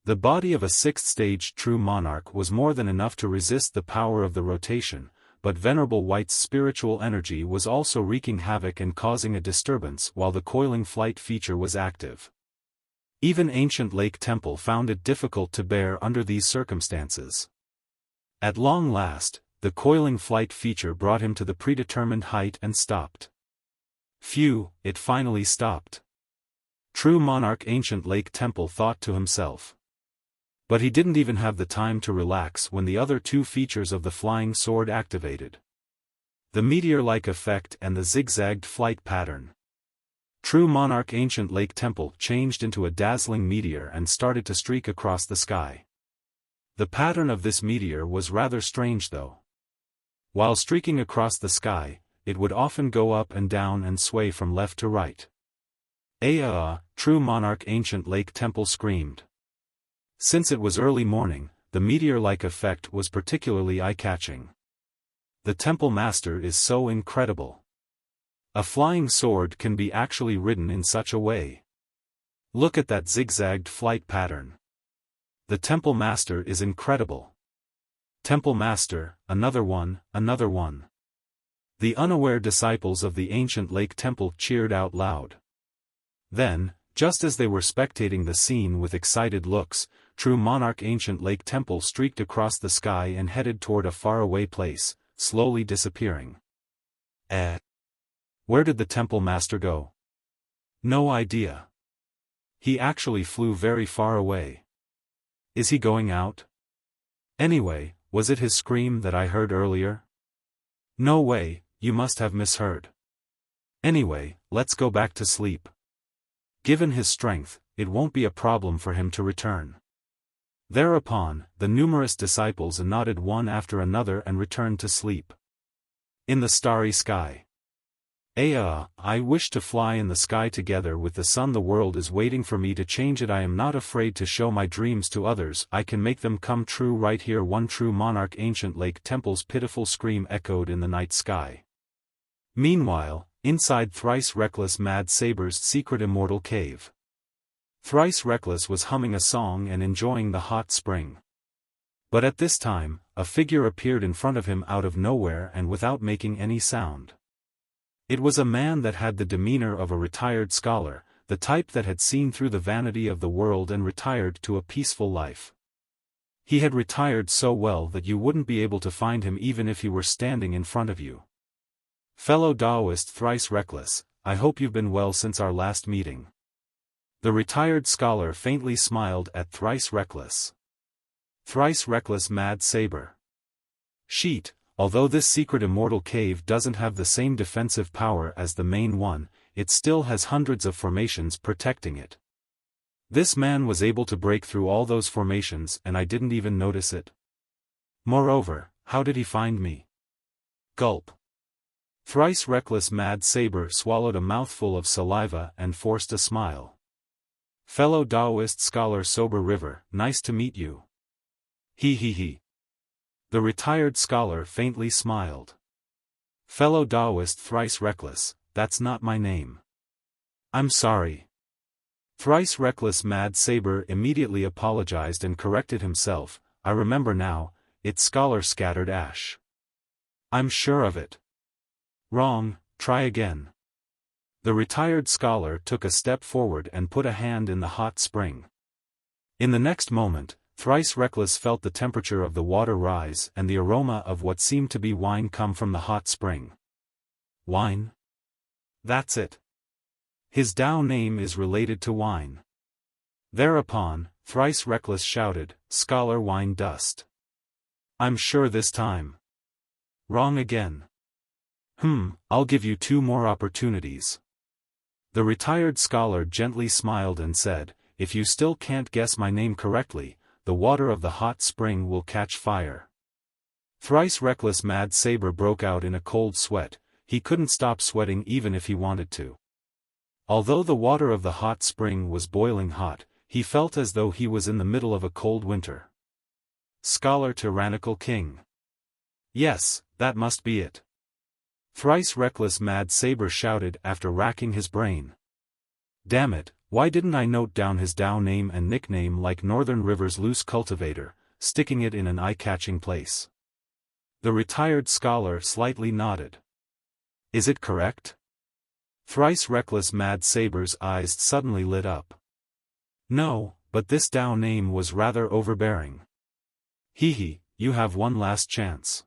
Speaker 1: The body of a sixth-stage True Monarch was more than enough to resist the power of the rotation, but Venerable White's spiritual energy was also wreaking havoc and causing a disturbance while the coiling flight feature was active. Even Ancient Lake Temple found it difficult to bear under these circumstances. At long last, the coiling flight feature brought him to the predetermined height and stopped. Phew, it finally stopped. True Monarch Ancient Lake Temple thought to himself. But he didn't even have the time to relax when the other two features of the flying sword activated. The meteor-like effect and the zigzagged flight pattern. True Monarch Ancient Lake Temple changed into a dazzling meteor and started to streak across the sky. The pattern of this meteor was rather strange though. While streaking across the sky, it would often go up and down and sway from left to right. Aaaaaaah, True Monarch Ancient Lake Temple screamed. Since it was early morning, the meteor-like effect was particularly eye-catching. The Temple Master is so incredible. A flying sword can be actually ridden in such a way. Look at that zigzagged flight pattern. The Temple Master is incredible. Temple Master, another one, another one. The unaware disciples of the ancient lake temple cheered out loud. Then, just as they were spectating the scene with excited looks, True Monarch Ancient Lake Temple streaked across the sky and headed toward a faraway place, slowly disappearing. Where did the Temple Master go? No idea. He actually flew very far away. Is he going out? Anyway, was it his scream that I heard earlier? No way, you must have misheard. Anyway, let's go back to sleep. Given his strength, it won't be a problem for him to return. Thereupon, the numerous disciples nodded one after another and returned to sleep. In the starry sky. I wish to fly in the sky together with the sun. The world is waiting for me to change it. I am not afraid to show my dreams to others. I can make them come true right here. One True Monarch Ancient Lake Temple's pitiful scream echoed in the night sky. Meanwhile, inside Thrice Reckless Mad Saber's secret immortal cave. Thrice Reckless was humming a song and enjoying the hot spring. But at this time, a figure appeared in front of him out of nowhere and without making any sound. It was a man that had the demeanor of a retired scholar, the type that had seen through the vanity of the world and retired to a peaceful life. He had retired so well that you wouldn't be able to find him even if he were standing in front of you. Fellow Daoist Thrice Reckless, I hope you've been well since our last meeting. The retired scholar faintly smiled at Thrice Reckless. Thrice Reckless Mad Saber. Sheet, although this secret immortal cave doesn't have the same defensive power as the main one, it still has hundreds of formations protecting it. This man was able to break through all those formations and I didn't even notice it. Moreover, how did he find me? Gulp. Thrice Reckless Mad Saber swallowed a mouthful of saliva and forced a smile. Fellow Daoist Scholar Sober River, nice to meet you. He. The retired scholar faintly smiled. Fellow Daoist Thrice Reckless, that's not my name. I'm sorry. Thrice Reckless Mad Saber immediately apologized and corrected himself. I remember now, it's Scholar Scattered Ash. I'm sure of it. Wrong, try again. The retired scholar took a step forward and put a hand in the hot spring. In the next moment, Thrice Reckless felt the temperature of the water rise and the aroma of what seemed to be wine come from the hot spring. Wine? That's it. His Dao name is related to wine. Thereupon, Thrice Reckless shouted, Scholar Wine Dust. I'm sure this time. Wrong again. I'll give you 2 more opportunities. The retired scholar gently smiled and said, if you still can't guess my name correctly, the water of the hot spring will catch fire. Thrice Reckless Mad Saber broke out in a cold sweat. He couldn't stop sweating even if he wanted to. Although the water of the hot spring was boiling hot, he felt as though he was in the middle of a cold winter. Scholar Tyrannical King. Yes, that must be it. Thrice Reckless Mad Saber shouted after racking his brain. Damn it, why didn't I note down his Dao name and nickname like Northern River's Loose Cultivator, sticking it in an eye-catching place? The retired scholar slightly nodded. Is it correct? Thrice Reckless Mad Saber's eyes suddenly lit up. No, but this Dao name was rather overbearing. You have one last chance.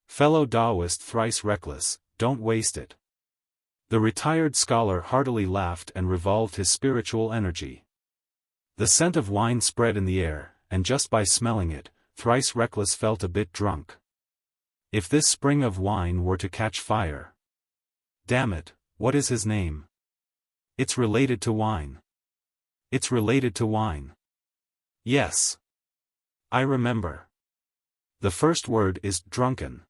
Speaker 1: Fellow Daoist Thrice Reckless, don't waste it. The retired scholar heartily laughed and revolved his spiritual energy. The scent of wine spread in the air, and just by smelling it, Thrice Reckless felt a bit drunk. If this spring of wine were to catch fire. Damn it, what is his name? It's related to wine. It's related to wine. Yes. I remember. The first word is drunken.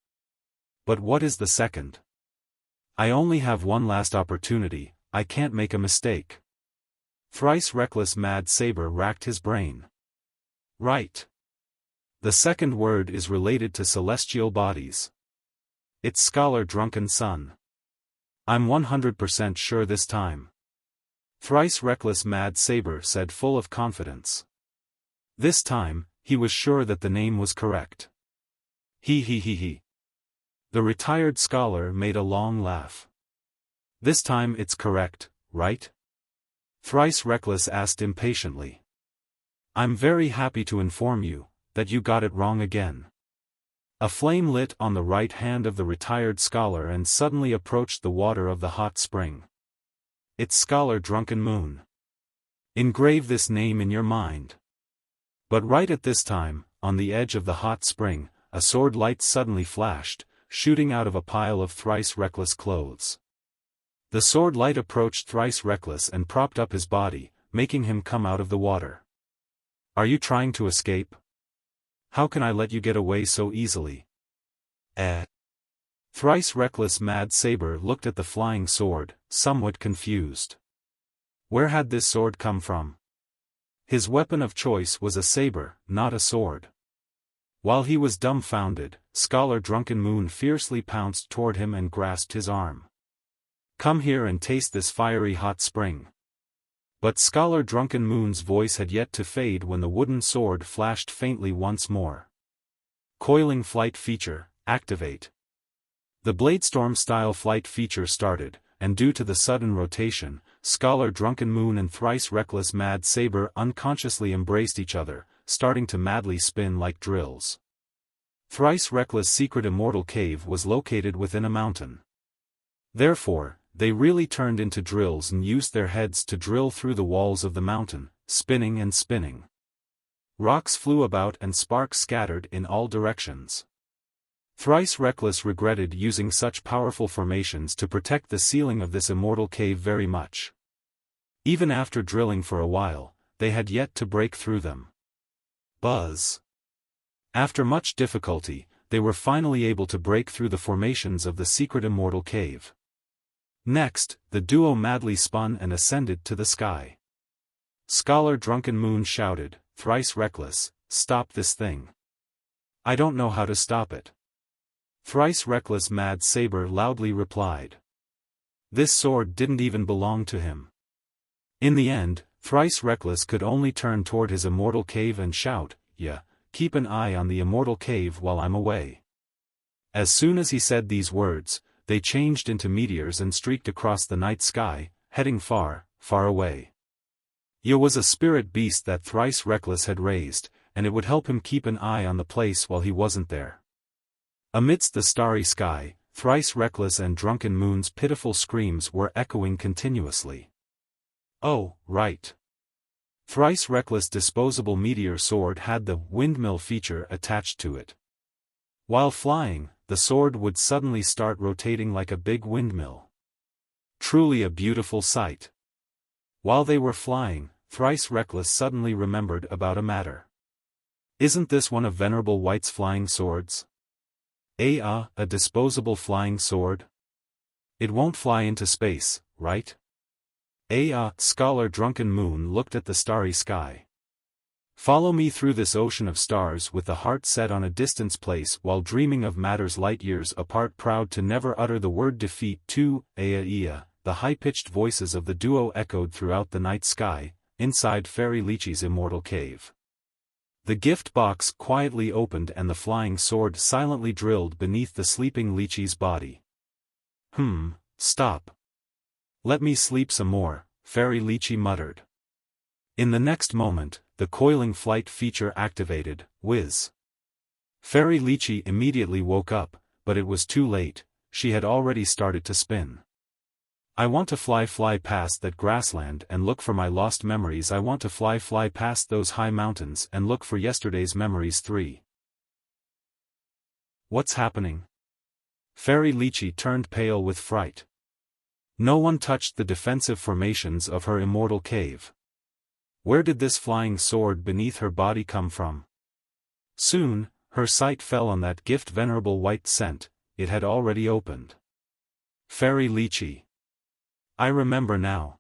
Speaker 1: But what is the second? I only have one last opportunity, I can't make a mistake. Thrice Reckless Mad Saber racked his brain. Right. The second word is related to celestial bodies. It's Scholar Drunken Sun. I'm 100% sure this time. Thrice Reckless Mad Saber said full of confidence. This time, he was sure that the name was correct. He. The retired scholar made a long laugh. This time it's correct, right? Thrice Reckless asked impatiently. I'm very happy to inform you that you got it wrong again. A flame lit on the right hand of the retired scholar and suddenly approached the water of the hot spring. It's Scholar Drunken Moon. Engrave this name in your mind. But right at this time, on the edge of the hot spring, a sword light suddenly flashed, shooting out of a pile of Thrice Reckless clothes. The sword light approached Thrice Reckless and propped up his body, making him come out of the water. Are you trying to escape? How can I let you get away so easily? Thrice Reckless Mad Saber looked at the flying sword, somewhat confused. Where had this sword come from? His weapon of choice was a saber, not a sword. While he was dumbfounded, Scholar Drunken Moon fiercely pounced toward him and grasped his arm. Come here and taste this fiery hot spring. But Scholar Drunken Moon's voice had yet to fade when the wooden sword flashed faintly once more. Coiling flight feature, activate. The Bladestorm-style flight feature started, and due to the sudden rotation, Scholar Drunken Moon and Thrice Reckless Mad Saber unconsciously embraced each other, starting to madly spin like drills. Thrice Reckless' secret immortal cave was located within a mountain. Therefore, they really turned into drills and used their heads to drill through the walls of the mountain, spinning and spinning. Rocks flew about and sparks scattered in all directions. Thrice Reckless regretted using such powerful formations to protect the ceiling of this immortal cave very much. Even after drilling for a while, they had yet to break through them. Buzz. After much difficulty, they were finally able to break through the formations of the secret immortal cave. Next, the duo madly spun and ascended to the sky. Scholar Drunken Moon shouted, "Thrice Reckless, stop this thing. I don't know how to stop it." Thrice Reckless Mad Saber loudly replied. This sword didn't even belong to him. In the end, Thrice Reckless could only turn toward his immortal cave and shout, "Yeah, keep an eye on the immortal cave while I'm away." As soon as he said these words, they changed into meteors and streaked across the night sky, heading far, far away. Ya was a spirit beast that Thrice Reckless had raised, and it would help him keep an eye on the place while he wasn't there. Amidst the starry sky, Thrice Reckless and Drunken Moon's pitiful screams were echoing continuously. Oh, right. Thrice Reckless' disposable meteor sword had the windmill feature attached to it. While flying, the sword would suddenly start rotating like a big windmill. Truly a beautiful sight. While they were flying, Thrice Reckless suddenly remembered about a matter. Isn't this one of Venerable White's flying swords? A disposable flying sword? It won't fly into space, right? Scholar Drunken Moon looked at the starry sky. Follow me through this ocean of stars with the heart set on a distance place while dreaming of matters light years apart, proud to never utter the word defeat to Aaaaaaah. The high-pitched voices of the duo echoed throughout the night sky, inside Fairy Lychee's immortal cave. The gift box quietly opened and the flying sword silently drilled beneath the sleeping Lychee's body. Stop. Let me sleep some more, Fairy Lychee muttered. In the next moment, the coiling flight feature activated, whiz. Fairy Lychee immediately woke up, but it was too late, she had already started to spin. I want to fly past that grassland and look for my lost memories. I want to fly past those high mountains and look for yesterday's memories. 3. What's happening? Fairy Lychee turned pale with fright. No one touched the defensive formations of her immortal cave. Where did this flying sword beneath her body come from? Soon, her sight fell on that gift Venerable White sent. It had already opened. Fairy Lychee. I remember now.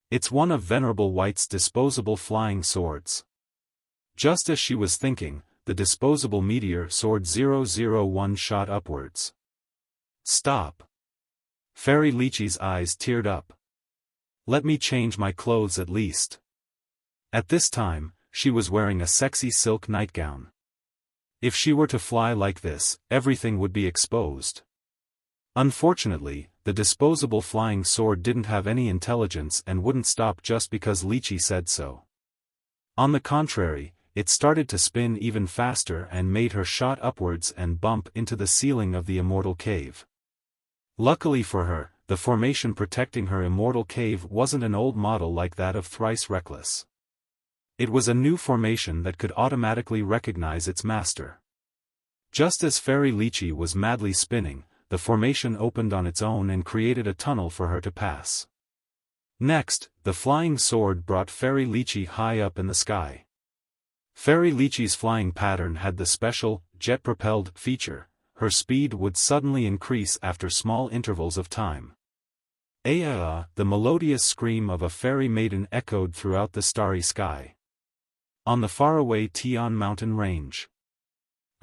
Speaker 1: It's one of Venerable White's disposable flying swords. Just as she was thinking, the disposable meteor sword 001 shot upwards. Stop. Fairy Lychee's eyes teared up. Let me change my clothes at least. At this time, she was wearing a sexy silk nightgown. If she were to fly like this, everything would be exposed. Unfortunately, the disposable flying sword didn't have any intelligence and wouldn't stop just because Lychee said so. On the contrary, it started to spin even faster and made her shot upwards and bump into the ceiling of the immortal cave. Luckily for her, the formation protecting her immortal cave wasn't an old model like that of Thrice Reckless. It was a new formation that could automatically recognize its master. Just as Fairy Lychee was madly spinning, the formation opened on its own and created a tunnel for her to pass. Next, the flying sword brought Fairy Lychee high up in the sky. Fairy Lychee's flying pattern had the special, jet-propelled feature. Her speed would suddenly increase after small intervals of time. Aaaaaaah, the melodious scream of a fairy maiden echoed throughout the starry sky. On the faraway Tian mountain range,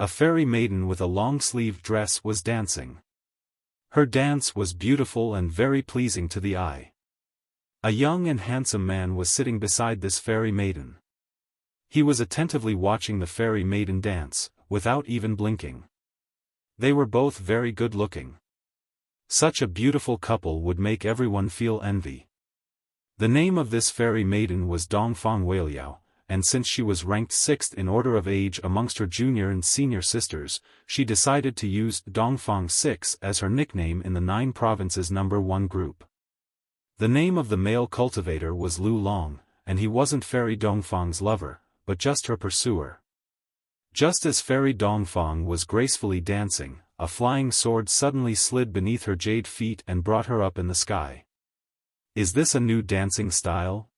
Speaker 1: a fairy maiden with a long-sleeved dress was dancing. Her dance was beautiful and very pleasing to the eye. A young and handsome man was sitting beside this fairy maiden. He was attentively watching the fairy maiden dance, without even blinking. They were both very good-looking. Such a beautiful couple would make everyone feel envy. The name of this fairy maiden was Dongfang Weiliao, and since she was ranked 6th in order of age amongst her junior and senior sisters, she decided to use Dongfang 6 as her nickname in the 9 provinces number 1 group. The name of the male cultivator was Lu Long, and he wasn't Fairy Dongfang's lover, but just her pursuer. Just as Fairy Dongfang was gracefully dancing, a flying sword suddenly slid beneath her jade feet and brought her up in the sky. Is this a new dancing style?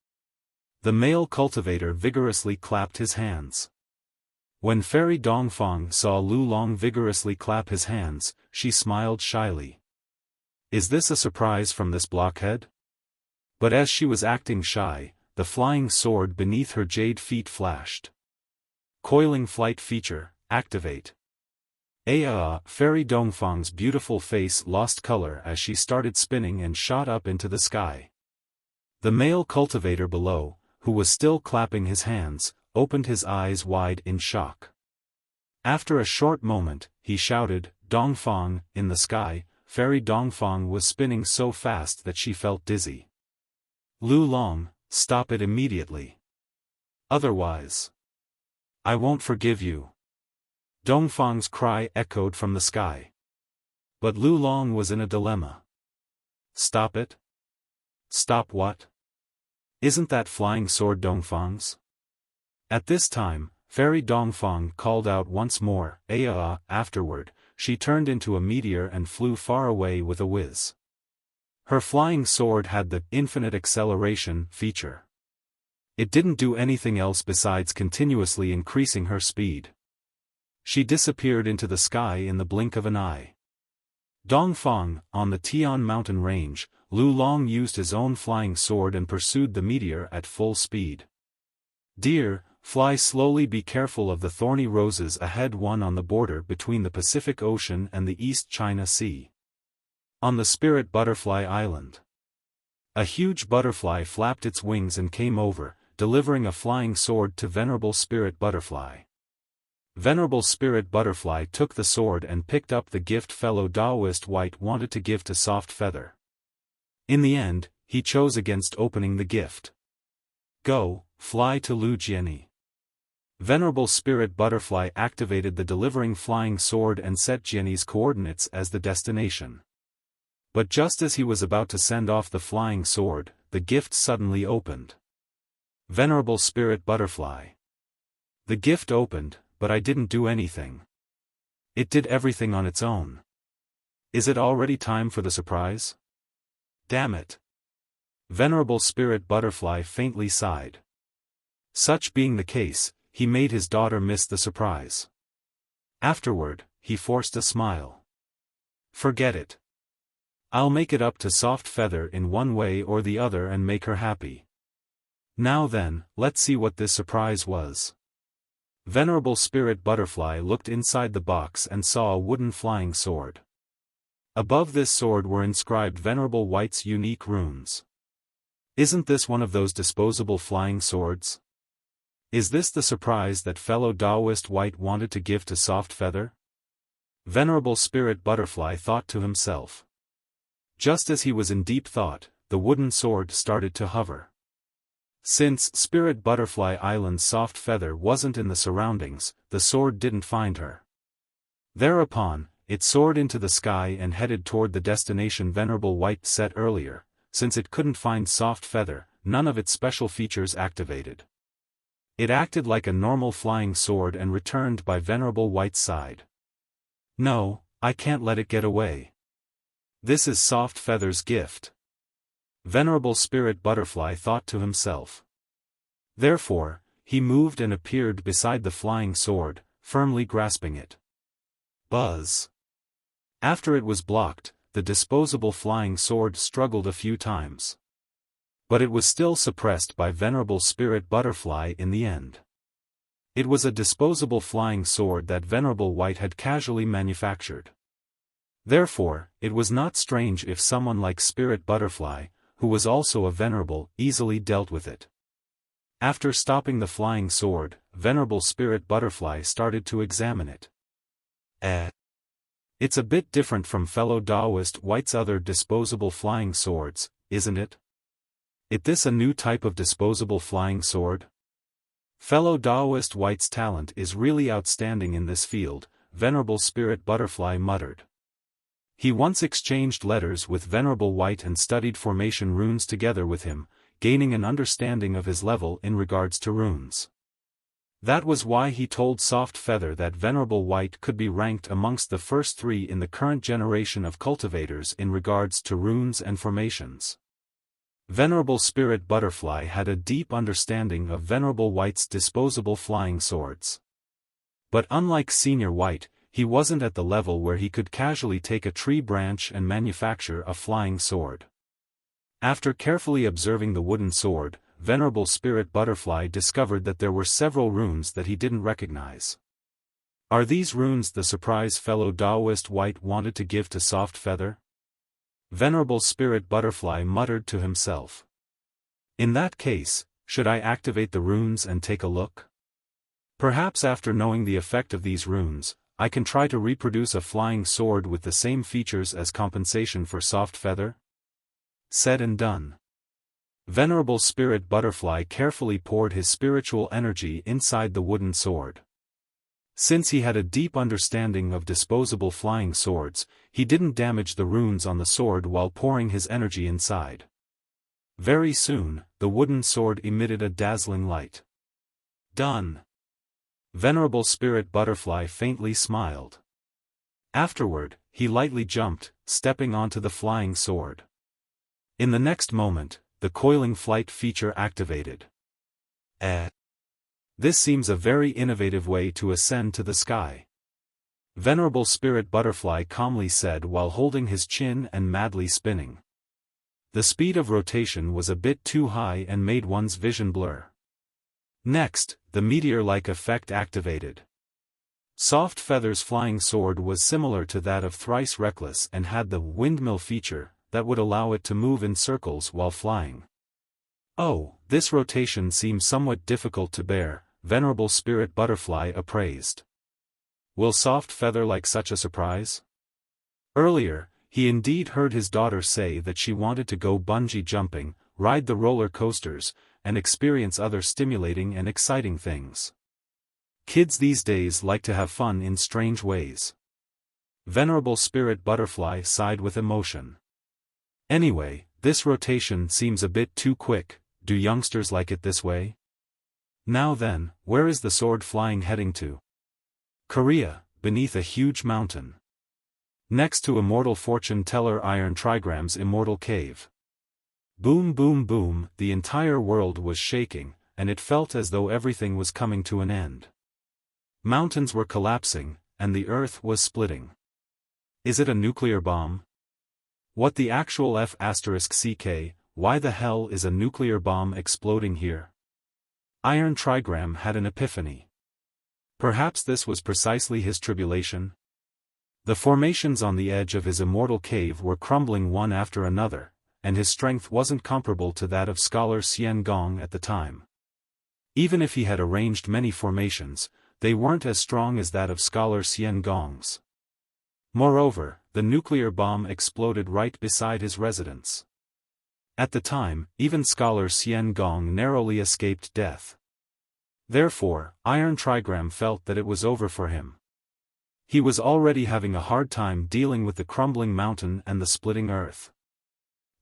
Speaker 1: The male cultivator vigorously clapped his hands. When Fairy Dongfang saw Lu Long vigorously clap his hands, she smiled shyly. Is this a surprise from this blockhead? But as she was acting shy, the flying sword beneath her jade feet flashed. Coiling flight feature, activate. Aaaaaaah! Fairy Dongfang's beautiful face lost color as she started spinning and shot up into the sky. The male cultivator below, who was still clapping his hands, opened his eyes wide in shock. After a short moment, he shouted, Dongfang, in the sky. Fairy Dongfang was spinning so fast that she felt dizzy. Lu Long, stop it immediately. Otherwise, I won't forgive you. Dongfang's cry echoed from the sky. But Lu Long was in a dilemma. Stop it? Stop what? Isn't that flying sword Dongfang's? At this time, Fairy Dongfang called out once more, Aaaaaaah! Afterward, she turned into a meteor and flew far away with a whiz. Her flying sword had the infinite acceleration feature. It didn't do anything else besides continuously increasing her speed. She disappeared into the sky in the blink of an eye. Dongfang, on the Tian mountain range, Lu Long used his own flying sword and pursued the meteor at full speed. Dear, fly slowly, be careful of the thorny roses ahead, one on the border between the Pacific Ocean and the East China Sea. On the Spirit Butterfly Island. A huge butterfly flapped its wings and came over, delivering a flying sword to Venerable Spirit Butterfly. Venerable Spirit Butterfly took the sword and picked up the gift Fellow Daoist White wanted to give to Soft Feather. In the end, he chose against opening the gift. Go, fly to Lu Jiani. Venerable Spirit Butterfly activated the delivering flying sword and set Jiani's coordinates as the destination. But just as he was about to send off the flying sword, the gift suddenly opened. Venerable Spirit Butterfly. The gift opened, but I didn't do anything. It did everything on its own. Is it already time for the surprise? Damn it. Venerable Spirit Butterfly faintly sighed. Such being the case, he made his daughter miss the surprise. Afterward, he forced a smile. Forget it. I'll make it up to Soft Feather in one way or the other and make her happy. Now then, let's see what this surprise was. Venerable Spirit Butterfly looked inside the box and saw a wooden flying sword. Above this sword were inscribed Venerable White's unique runes. Isn't this one of those disposable flying swords? Is this the surprise that Fellow Daoist White wanted to give to Soft Feather? Venerable Spirit Butterfly thought to himself. Just as he was in deep thought, the wooden sword started to hover. Since Spirit Butterfly Island's Soft Feather wasn't in the surroundings, the sword didn't find her. Thereupon, it soared into the sky and headed toward the destination Venerable White set earlier. Since it couldn't find Soft Feather, none of its special features activated. It acted like a normal flying sword and returned by Venerable White's side. No, I can't let it get away. This is Soft Feather's gift. Venerable Spirit Butterfly thought to himself. Therefore, he moved and appeared beside the flying sword, firmly grasping it. Buzz. After it was blocked, the disposable flying sword struggled a few times. But it was still suppressed by Venerable Spirit Butterfly in the end. It was a disposable flying sword that Venerable White had casually manufactured. Therefore, it was not strange if someone like Spirit Butterfly, who was also a venerable, easily dealt with it. After stopping the flying sword, Venerable Spirit Butterfly started to examine it. It's a bit different from Fellow Daoist White's other disposable flying swords, isn't it? Is this a new type of disposable flying sword? Fellow Daoist White's talent is really outstanding in this field, Venerable Spirit Butterfly muttered. He once exchanged letters with Venerable White and studied formation runes together with him, gaining an understanding of his level in regards to runes. That was why he told Soft Feather that Venerable White could be ranked amongst the first 3 in the current generation of cultivators in regards to runes and formations. Venerable Spirit Butterfly had a deep understanding of Venerable White's disposable flying swords. But unlike Senior White, he wasn't at the level where he could casually take a tree branch and manufacture a flying sword. After carefully observing the wooden sword, Venerable Spirit Butterfly discovered that there were several runes that he didn't recognize. Are these runes the surprise Fellow Daoist White wanted to give to Soft Feather? Venerable Spirit Butterfly muttered to himself. In that case, should I activate the runes and take a look? Perhaps after knowing the effect of these runes, I can try to reproduce a flying sword with the same features as compensation for Soft Feather? Said and done. Venerable Spirit Butterfly carefully poured his spiritual energy inside the wooden sword. Since he had a deep understanding of disposable flying swords, he didn't damage the runes on the sword while pouring his energy inside. Very soon, the wooden sword emitted a dazzling light. Done. Venerable Spirit Butterfly faintly smiled. Afterward, he lightly jumped, stepping onto the flying sword. In the next moment, the Coiling flight feature activated. This seems a very innovative way to ascend to the sky. Venerable Spirit Butterfly calmly said while holding his chin and madly spinning. The speed of rotation was a bit too high and made one's vision blur. Next, the meteor-like effect activated. Soft Feather's flying sword was similar to that of Thrice Reckless and had the windmill feature that would allow it to move in circles while flying. Oh, this rotation seems somewhat difficult to bear, Venerable Spirit Butterfly appraised. Will Soft Feather like such a surprise? Earlier, he indeed heard his daughter say that she wanted to go bungee jumping, ride the roller coasters, and experience other stimulating and exciting things. Kids these days like to have fun in strange ways. Venerable Spirit Butterfly sighed with emotion. Anyway, this rotation seems a bit too quick. Do youngsters like it this way? Now then, where is the sword flying heading to? Korea, beneath a huge mountain. Next to Immortal Fortune Teller Iron Trigram's Immortal Cave. Boom boom boom, the entire world was shaking, and it felt as though everything was coming to an end. Mountains were collapsing, and the earth was splitting. Is it a nuclear bomb? What the actual F***ck, why the hell is a nuclear bomb exploding here? Iron Trigram had an epiphany. Perhaps this was precisely his tribulation? The formations on the edge of his immortal cave were crumbling one after another, and his strength wasn't comparable to that of Scholar Xian Gong at the time. Even if he had arranged many formations, they weren't as strong as that of Scholar Xian Gong's. Moreover, the nuclear bomb exploded right beside his residence. At the time, even Scholar Xian Gong narrowly escaped death. Therefore, Iron Trigram felt that it was over for him. He was already having a hard time dealing with the crumbling mountain and the splitting earth.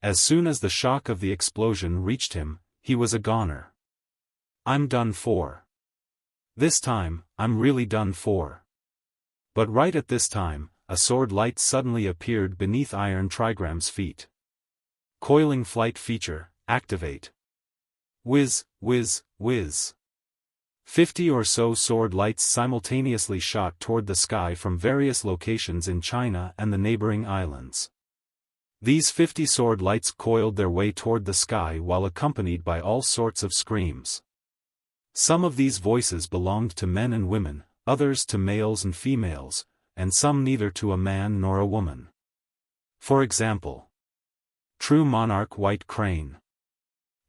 Speaker 1: As soon as the shock of the explosion reached him, he was a goner. I'm done for. This time, I'm really done for. But right at this time, a sword light suddenly appeared beneath Iron Trigram's feet. Coiling flight feature, activate. Whiz, whiz, whiz. 50 or so sword lights simultaneously shot toward the sky from various locations in China and the neighboring islands. These 50 sword lights coiled their way toward the sky while accompanied by all sorts of screams. Some of these voices belonged to men and women, others to males and females, and some neither to a man nor a woman. For example, True Monarch White Crane.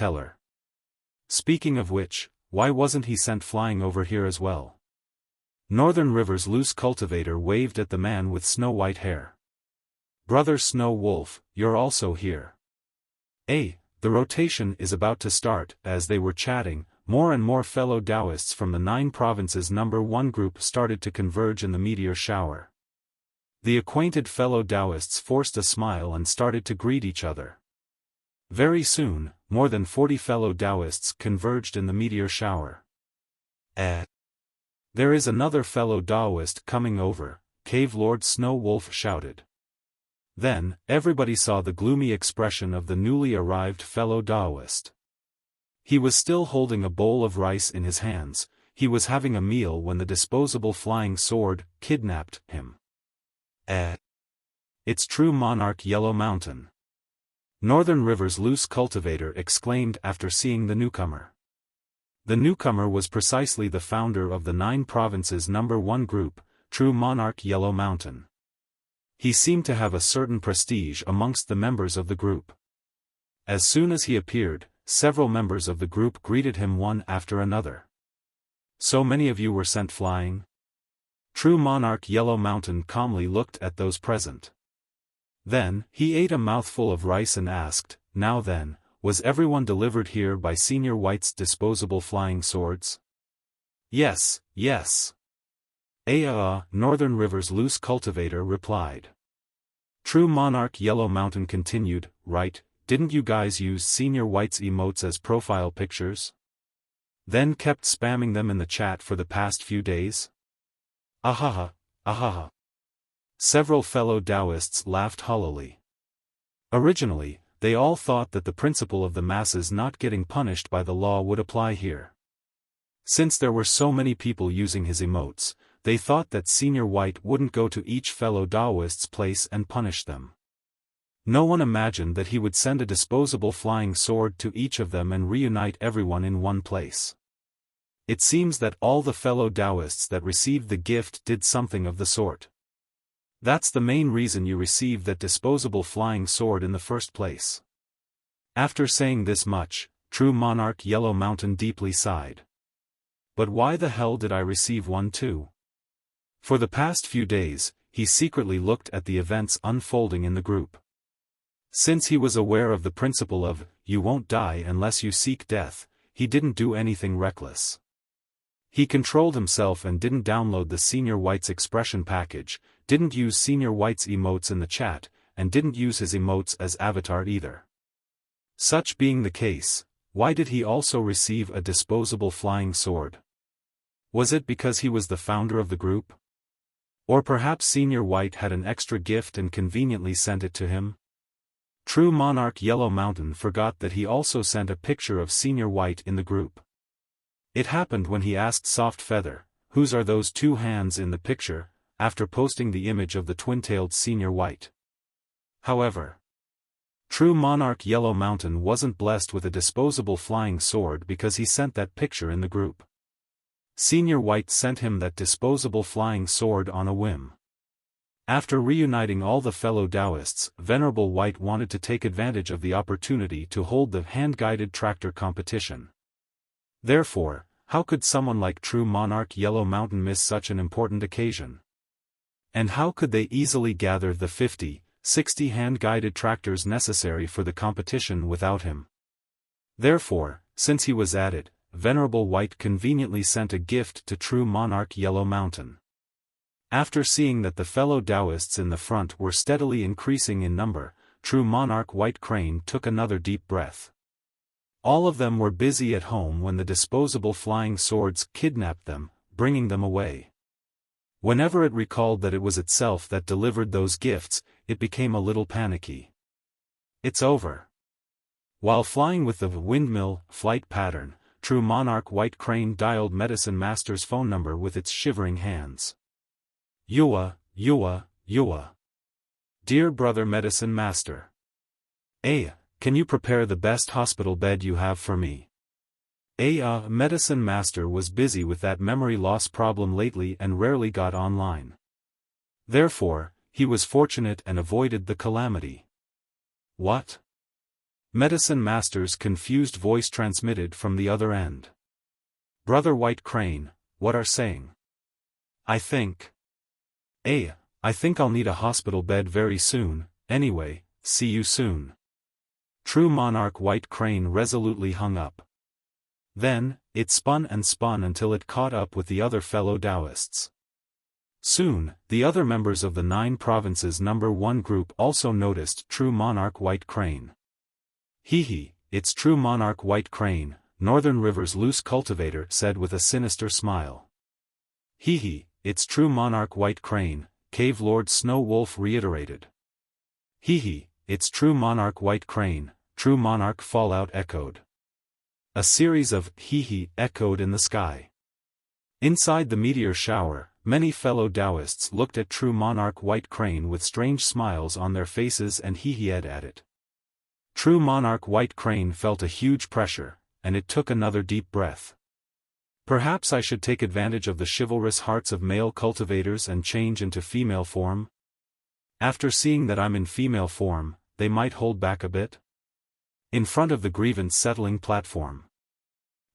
Speaker 1: teller. Speaking of which, why wasn't he sent flying over here as well? Northern River's loose cultivator waved at the man with snow-white hair. Brother Snow Wolf, you're also here. Eh, the rotation is about to start. As they were chatting, more and more fellow Daoists from the 9 provinces number 1 group started to converge in the meteor shower. The acquainted fellow Daoists forced a smile and started to greet each other. Very soon, more than 40 fellow Daoists converged in the meteor shower. There is another fellow Daoist coming over, Cave Lord Snow Wolf shouted. Then, everybody saw the gloomy expression of the newly arrived fellow Daoist. He was still holding a bowl of rice in his hands. He was having a meal when the disposable flying sword kidnapped him. It's true, Monarch Yellow Mountain. Northern River's loose cultivator exclaimed after seeing the newcomer. The newcomer was precisely the founder of the 9 provinces number 1 group, true Monarch Yellow Mountain. He seemed to have a certain prestige amongst the members of the group. As soon as he appeared, several members of the group greeted him one after another. So many of you were sent flying? True Monarch Yellow Mountain calmly looked at those present. Then, he ate a mouthful of rice and asked, now then, was everyone delivered here by Senior White's disposable flying swords? Yes, yes. Aaaaaaah, Northern River's loose cultivator replied. True Monarch Yellow Mountain continued, right, didn't you guys use Senior White's emotes as profile pictures? Then kept spamming them in the chat for the past few days? Aaaaaaah, aaaaaaah. Several fellow Daoists laughed hollowly. Originally, they all thought that the principle of the masses not getting punished by the law would apply here. Since there were so many people using his emotes, they thought that Senior White wouldn't go to each fellow Daoist's place and punish them. No one imagined that he would send a disposable flying sword to each of them and reunite everyone in one place. It seems that all the fellow Daoists that received the gift did something of the sort. That's the main reason you received that disposable flying sword in the first place. After saying this much, true Monarch Yellow Mountain deeply sighed. But why the hell did I receive one too? For the past few days, he secretly looked at the events unfolding in the group. Since he was aware of the principle of, you won't die unless you seek death, he didn't do anything reckless. He controlled himself and didn't download the Senior White's expression package, didn't use Senior White's emotes in the chat, and didn't use his emotes as avatar either. Such being the case, why did he also receive a disposable flying sword? Was it because he was the founder of the group? Or perhaps Senior White had an extra gift and conveniently sent it to him? True Monarch Yellow Mountain forgot that he also sent a picture of Senior White in the group. It happened when he asked Soft Feather, whose are those 2 hands in the picture, after posting the image of the twin-tailed Senior White. However, true Monarch Yellow Mountain wasn't blessed with a disposable flying sword because he sent that picture in the group. Senior White sent him that disposable flying sword on a whim. After reuniting all the fellow Daoists, Venerable White wanted to take advantage of the opportunity to hold the hand-guided tractor competition. Therefore, how could someone like true Monarch Yellow Mountain miss such an important occasion? And how could they easily gather the 50, 60 hand-guided tractors necessary for the competition without him? Therefore, since he was at it, Venerable White conveniently sent a gift to true Monarch Yellow Mountain. After seeing that the fellow Daoists in the front were steadily increasing in number, true Monarch White Crane took another deep breath. All of them were busy at home when the disposable flying swords kidnapped them, bringing them away. Whenever it recalled that it was itself that delivered those gifts, it became a little panicky. It's over. While flying with the windmill flight pattern, true Monarch White Crane dialed Medicine Master's phone number with its shivering hands. Yua, Yua, Yua. Dear brother Medicine Master. Can you prepare the best hospital bed you have for me? Medicine Master was busy with that memory loss problem lately and rarely got online. Therefore, he was fortunate and avoided the calamity. What? Medicine Master's confused voice transmitted from the other end. Brother White Crane, what are saying? I think I'll need a hospital bed very soon, anyway, see you soon. True Monarch White Crane resolutely hung up. Then, it spun and spun until it caught up with the other fellow Daoists. Soon, the other members of the 9 provinces number 1 group also noticed True Monarch White Crane. Hee, it's True Monarch White Crane, Northern River's loose cultivator said with a sinister smile. Hee, it's True Monarch White Crane, Cave Lord Snow Wolf reiterated. Hee, it's True Monarch White Crane, True Monarch Fallout echoed. A series of hee echoed in the sky. Inside the meteor shower, many fellow Daoists looked at True Monarch White Crane with strange smiles on their faces and hee-heed at it. True Monarch White Crane felt a huge pressure, and it took another deep breath. Perhaps I should take advantage of the chivalrous hearts of male cultivators and change into female form? After seeing that I'm in female form, they might hold back a bit? In front of the Grievance Settling Platform.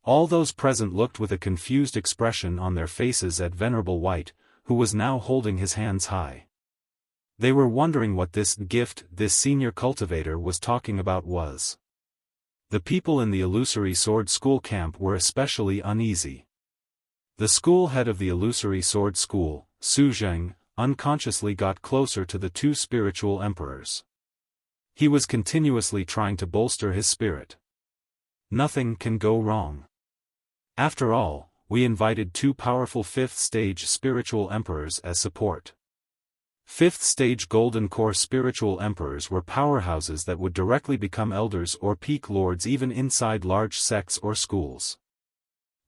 Speaker 1: All those present looked with a confused expression on their faces at Venerable White, who was now holding his hands high. They were wondering what this gift this senior cultivator was talking about was. The people in the Illusory Sword School camp were especially uneasy. The school head of the Illusory Sword School, Song Shuhang, unconsciously got closer to the 2 spiritual emperors. He was continuously trying to bolster his spirit. Nothing can go wrong. After all, we invited 2 powerful 5th stage spiritual emperors as support. 5th stage Golden Core spiritual emperors were powerhouses that would directly become elders or peak lords even inside large sects or schools.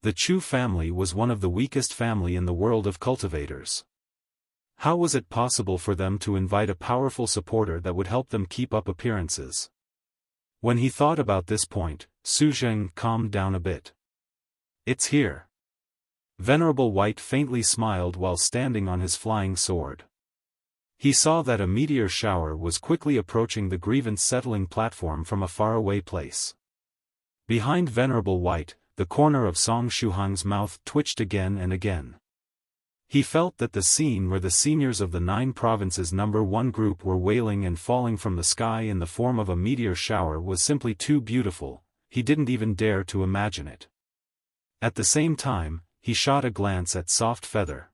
Speaker 1: The Chu family was one of the weakest family in the world of cultivators. How was it possible for them to invite a powerful supporter that would help them keep up appearances? When he thought about this point, Song Shuhang calmed down a bit. It's here. Venerable White faintly smiled while standing on his flying sword. He saw that a meteor shower was quickly approaching the Grievance Settling Platform from a faraway place. Behind Venerable White, the corner of Song Shuhang's mouth twitched again and again. He felt that the scene where the seniors of the 9 provinces number 1 group were wailing and falling from the sky in the form of a meteor shower was simply too beautiful, he didn't even dare to imagine it. At the same time, he shot a glance at Soft Feather.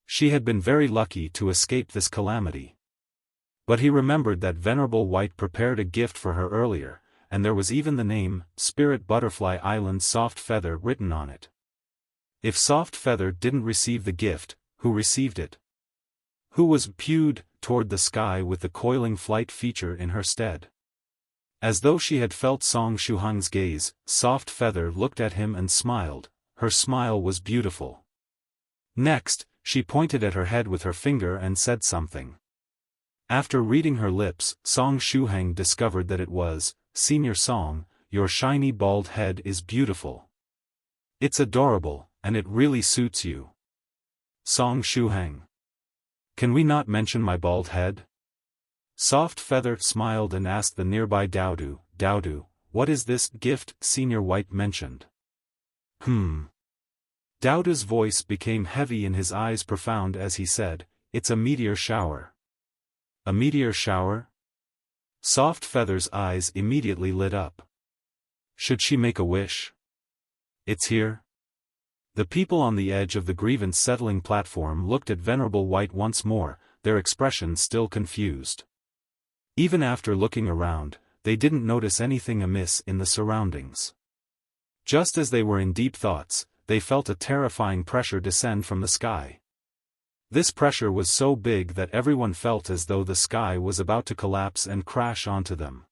Speaker 1: She had been very lucky to escape this calamity. But he remembered that Venerable White prepared a gift for her earlier, and there was even the name, Spirit Butterfly Island Soft Feather written on it. If Soft Feather didn't receive the gift, who received it? Who was pewed toward the sky with the coiling flight feature in her stead? As though she had felt Song Shuhang's gaze, Soft Feather looked at him and smiled. Her smile was beautiful. Next, she pointed at her head with her finger and said something. After reading her lips, Song Shuhang discovered that it was, Senior Song, your shiny bald head is beautiful. It's adorable, and it really suits you. Song Shuhang. Can we not mention my bald head? Soft Feather smiled and asked the nearby Doudou, what is this gift Senior White mentioned? Doudou's voice became heavy and his eyes profound as he said, it's a meteor shower. A meteor shower? Soft Feather's eyes immediately lit up. Should she make a wish? It's here? The people on the edge of the Grievance Settling Platform looked at Venerable White once more, their expressions still confused. Even after looking around, they didn't notice anything amiss in the surroundings. Just as they were in deep thoughts, they felt a terrifying pressure descend from the sky. This pressure was so big that everyone felt as though the sky was about to collapse and crash onto them.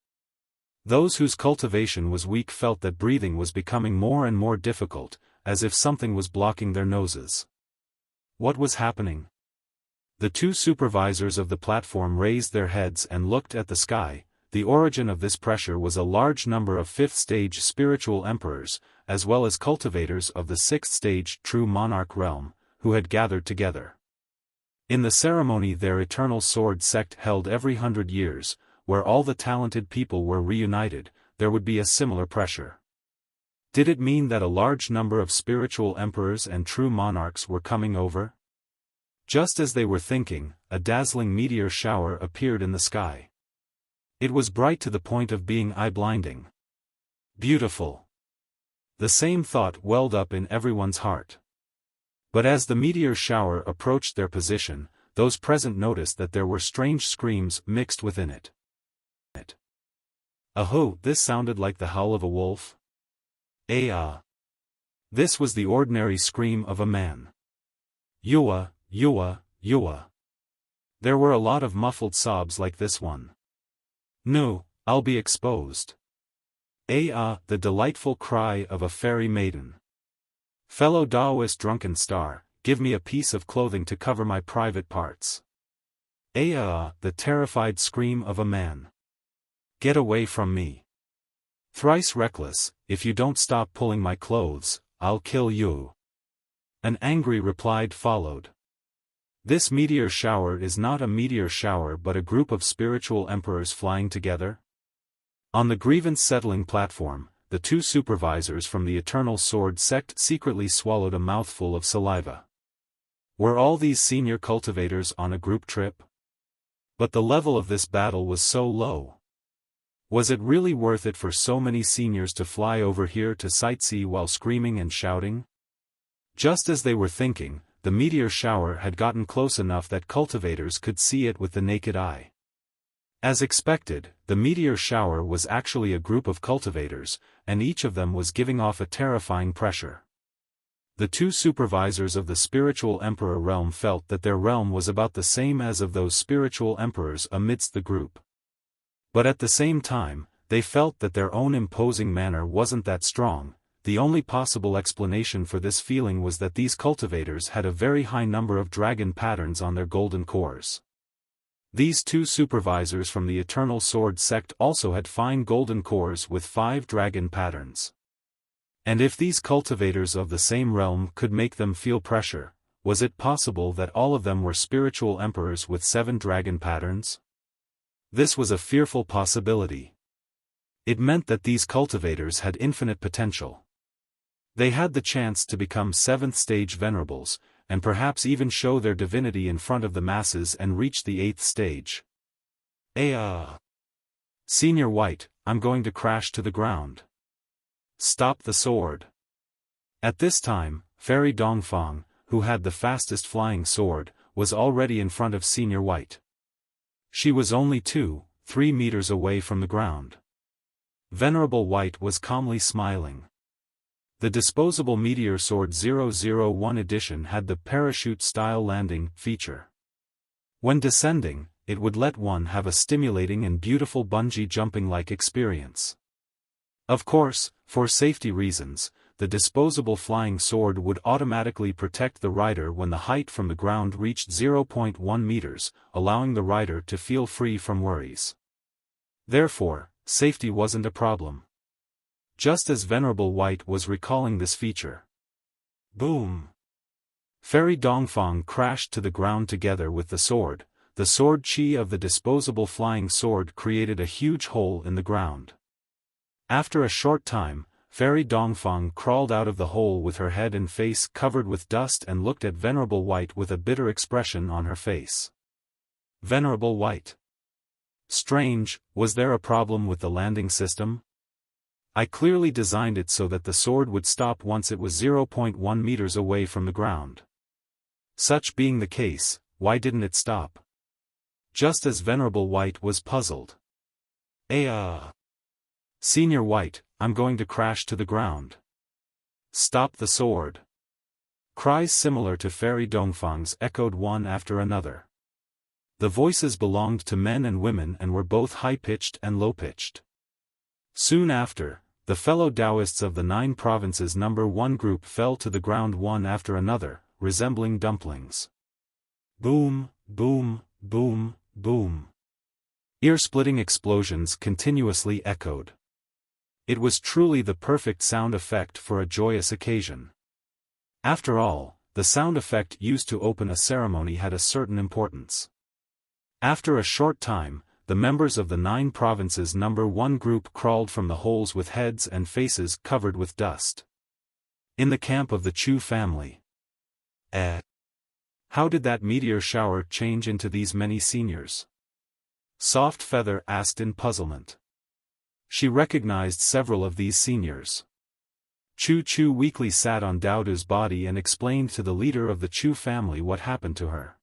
Speaker 1: Those whose cultivation was weak felt that breathing was becoming more and more difficult, as if something was blocking their noses. What was happening? The 2 supervisors of the platform raised their heads and looked at the sky. The origin of this pressure was a large number of 5th stage spiritual emperors, as well as cultivators of the 6th stage True Monarch realm, who had gathered together. In the ceremony their eternal sword sect held every 100 years, where all the talented people were reunited, there would be a similar pressure. Did it mean that a large number of spiritual emperors and true monarchs were coming over? Just as they were thinking, a dazzling meteor shower appeared in the sky. It was bright to the point of being eye-blinding. Beautiful. The same thought welled up in everyone's heart. But as the meteor shower approached their position, those present noticed that there were strange screams mixed within it. Aho! This sounded like the howl of a wolf. Aaaaaaah! This was the ordinary scream of a man. Yua, yua, yua. There were a lot of muffled sobs like this one. No, I'll be exposed. Aaaaaaah! The delightful cry of a fairy maiden. Fellow Daoist drunken star, give me a piece of clothing to cover my private parts. Aaaaaaah! The terrified scream of a man. Get away from me. Thrice reckless, if you don't stop pulling my clothes, I'll kill you. An angry reply followed. This meteor shower is not a meteor shower but a group of spiritual emperors flying together. On the Grievance Settling Platform, the two supervisors from the Eternal Sword sect secretly swallowed a mouthful of saliva. Were all these senior cultivators on a group trip? But the level of this battle was so low. Was it really worth it for so many seniors to fly over here to sightsee while screaming and shouting? Just as they were thinking, the meteor shower had gotten close enough that cultivators could see it with the naked eye. As expected, the meteor shower was actually a group of cultivators, and each of them was giving off a terrifying pressure. The two supervisors of the spiritual emperor realm felt that their realm was about the same as of those spiritual emperors amidst the group. But at the same time, they felt that their own imposing manner wasn't that strong. The only possible explanation for this feeling was that these cultivators had a very high number of dragon patterns on their golden cores. These two supervisors from the Eternal Sword sect also had fine golden cores with 5 dragon patterns. And if these cultivators of the same realm could make them feel pressure, was it possible that all of them were spiritual emperors with 7 dragon patterns? This was a fearful possibility. It meant that these cultivators had infinite potential. They had the chance to become 7th stage venerables, and perhaps even show their divinity in front of the masses and reach the 8th stage. Aaaaaaah! Senior White, I'm going to crash to the ground. Stop the sword. At this time, Fairy Dongfang, who had the fastest flying sword, was already in front of Senior White. She was only 2-3 meters away from the ground. Venerable White was calmly smiling. The disposable meteor sword 001 edition had the parachute-style landing feature. When descending, it would let one have a stimulating and beautiful bungee jumping-like experience. Of course, for safety reasons, the disposable flying sword would automatically protect the rider when the height from the ground reached 0.1 meters, allowing the rider to feel free from worries. Therefore, safety wasn't a problem. Just as Venerable White was recalling this feature. Boom! Fairy Dongfang crashed to the ground together with the sword. The sword chi of the disposable flying sword created a huge hole in the ground. After a short time, Fairy Dongfang crawled out of the hole with her head and face covered with dust and looked at Venerable White with a bitter expression on her face. Venerable White. Strange, was there a problem with the landing system? I clearly designed it so that the sword would stop once it was 0.1 meters away from the ground. Such being the case, why didn't it stop? Just as Venerable White was puzzled. Aaaaaaah! Senior White, I'm going to crash to the ground. Stop the sword. Cries similar to Fairy Dongfang's echoed one after another. The voices belonged to men and women and were both high-pitched and low-pitched. Soon after, the fellow Daoists of the 9 provinces number 1 group fell to the ground one after another, resembling dumplings. Boom, boom, boom, boom. Ear-splitting explosions continuously echoed. It was truly the perfect sound effect for a joyous occasion. After all, the sound effect used to open a ceremony had a certain importance. After a short time, the members of the 9 provinces number 1 group crawled from the holes with heads and faces covered with dust. In the camp of the Chu family. How did that meteor shower change into these many seniors? Soft Feather asked in puzzlement. She recognized several of these seniors. Chu Chu weakly sat on Doudou's body and explained to the leader of the Chu family what happened to her.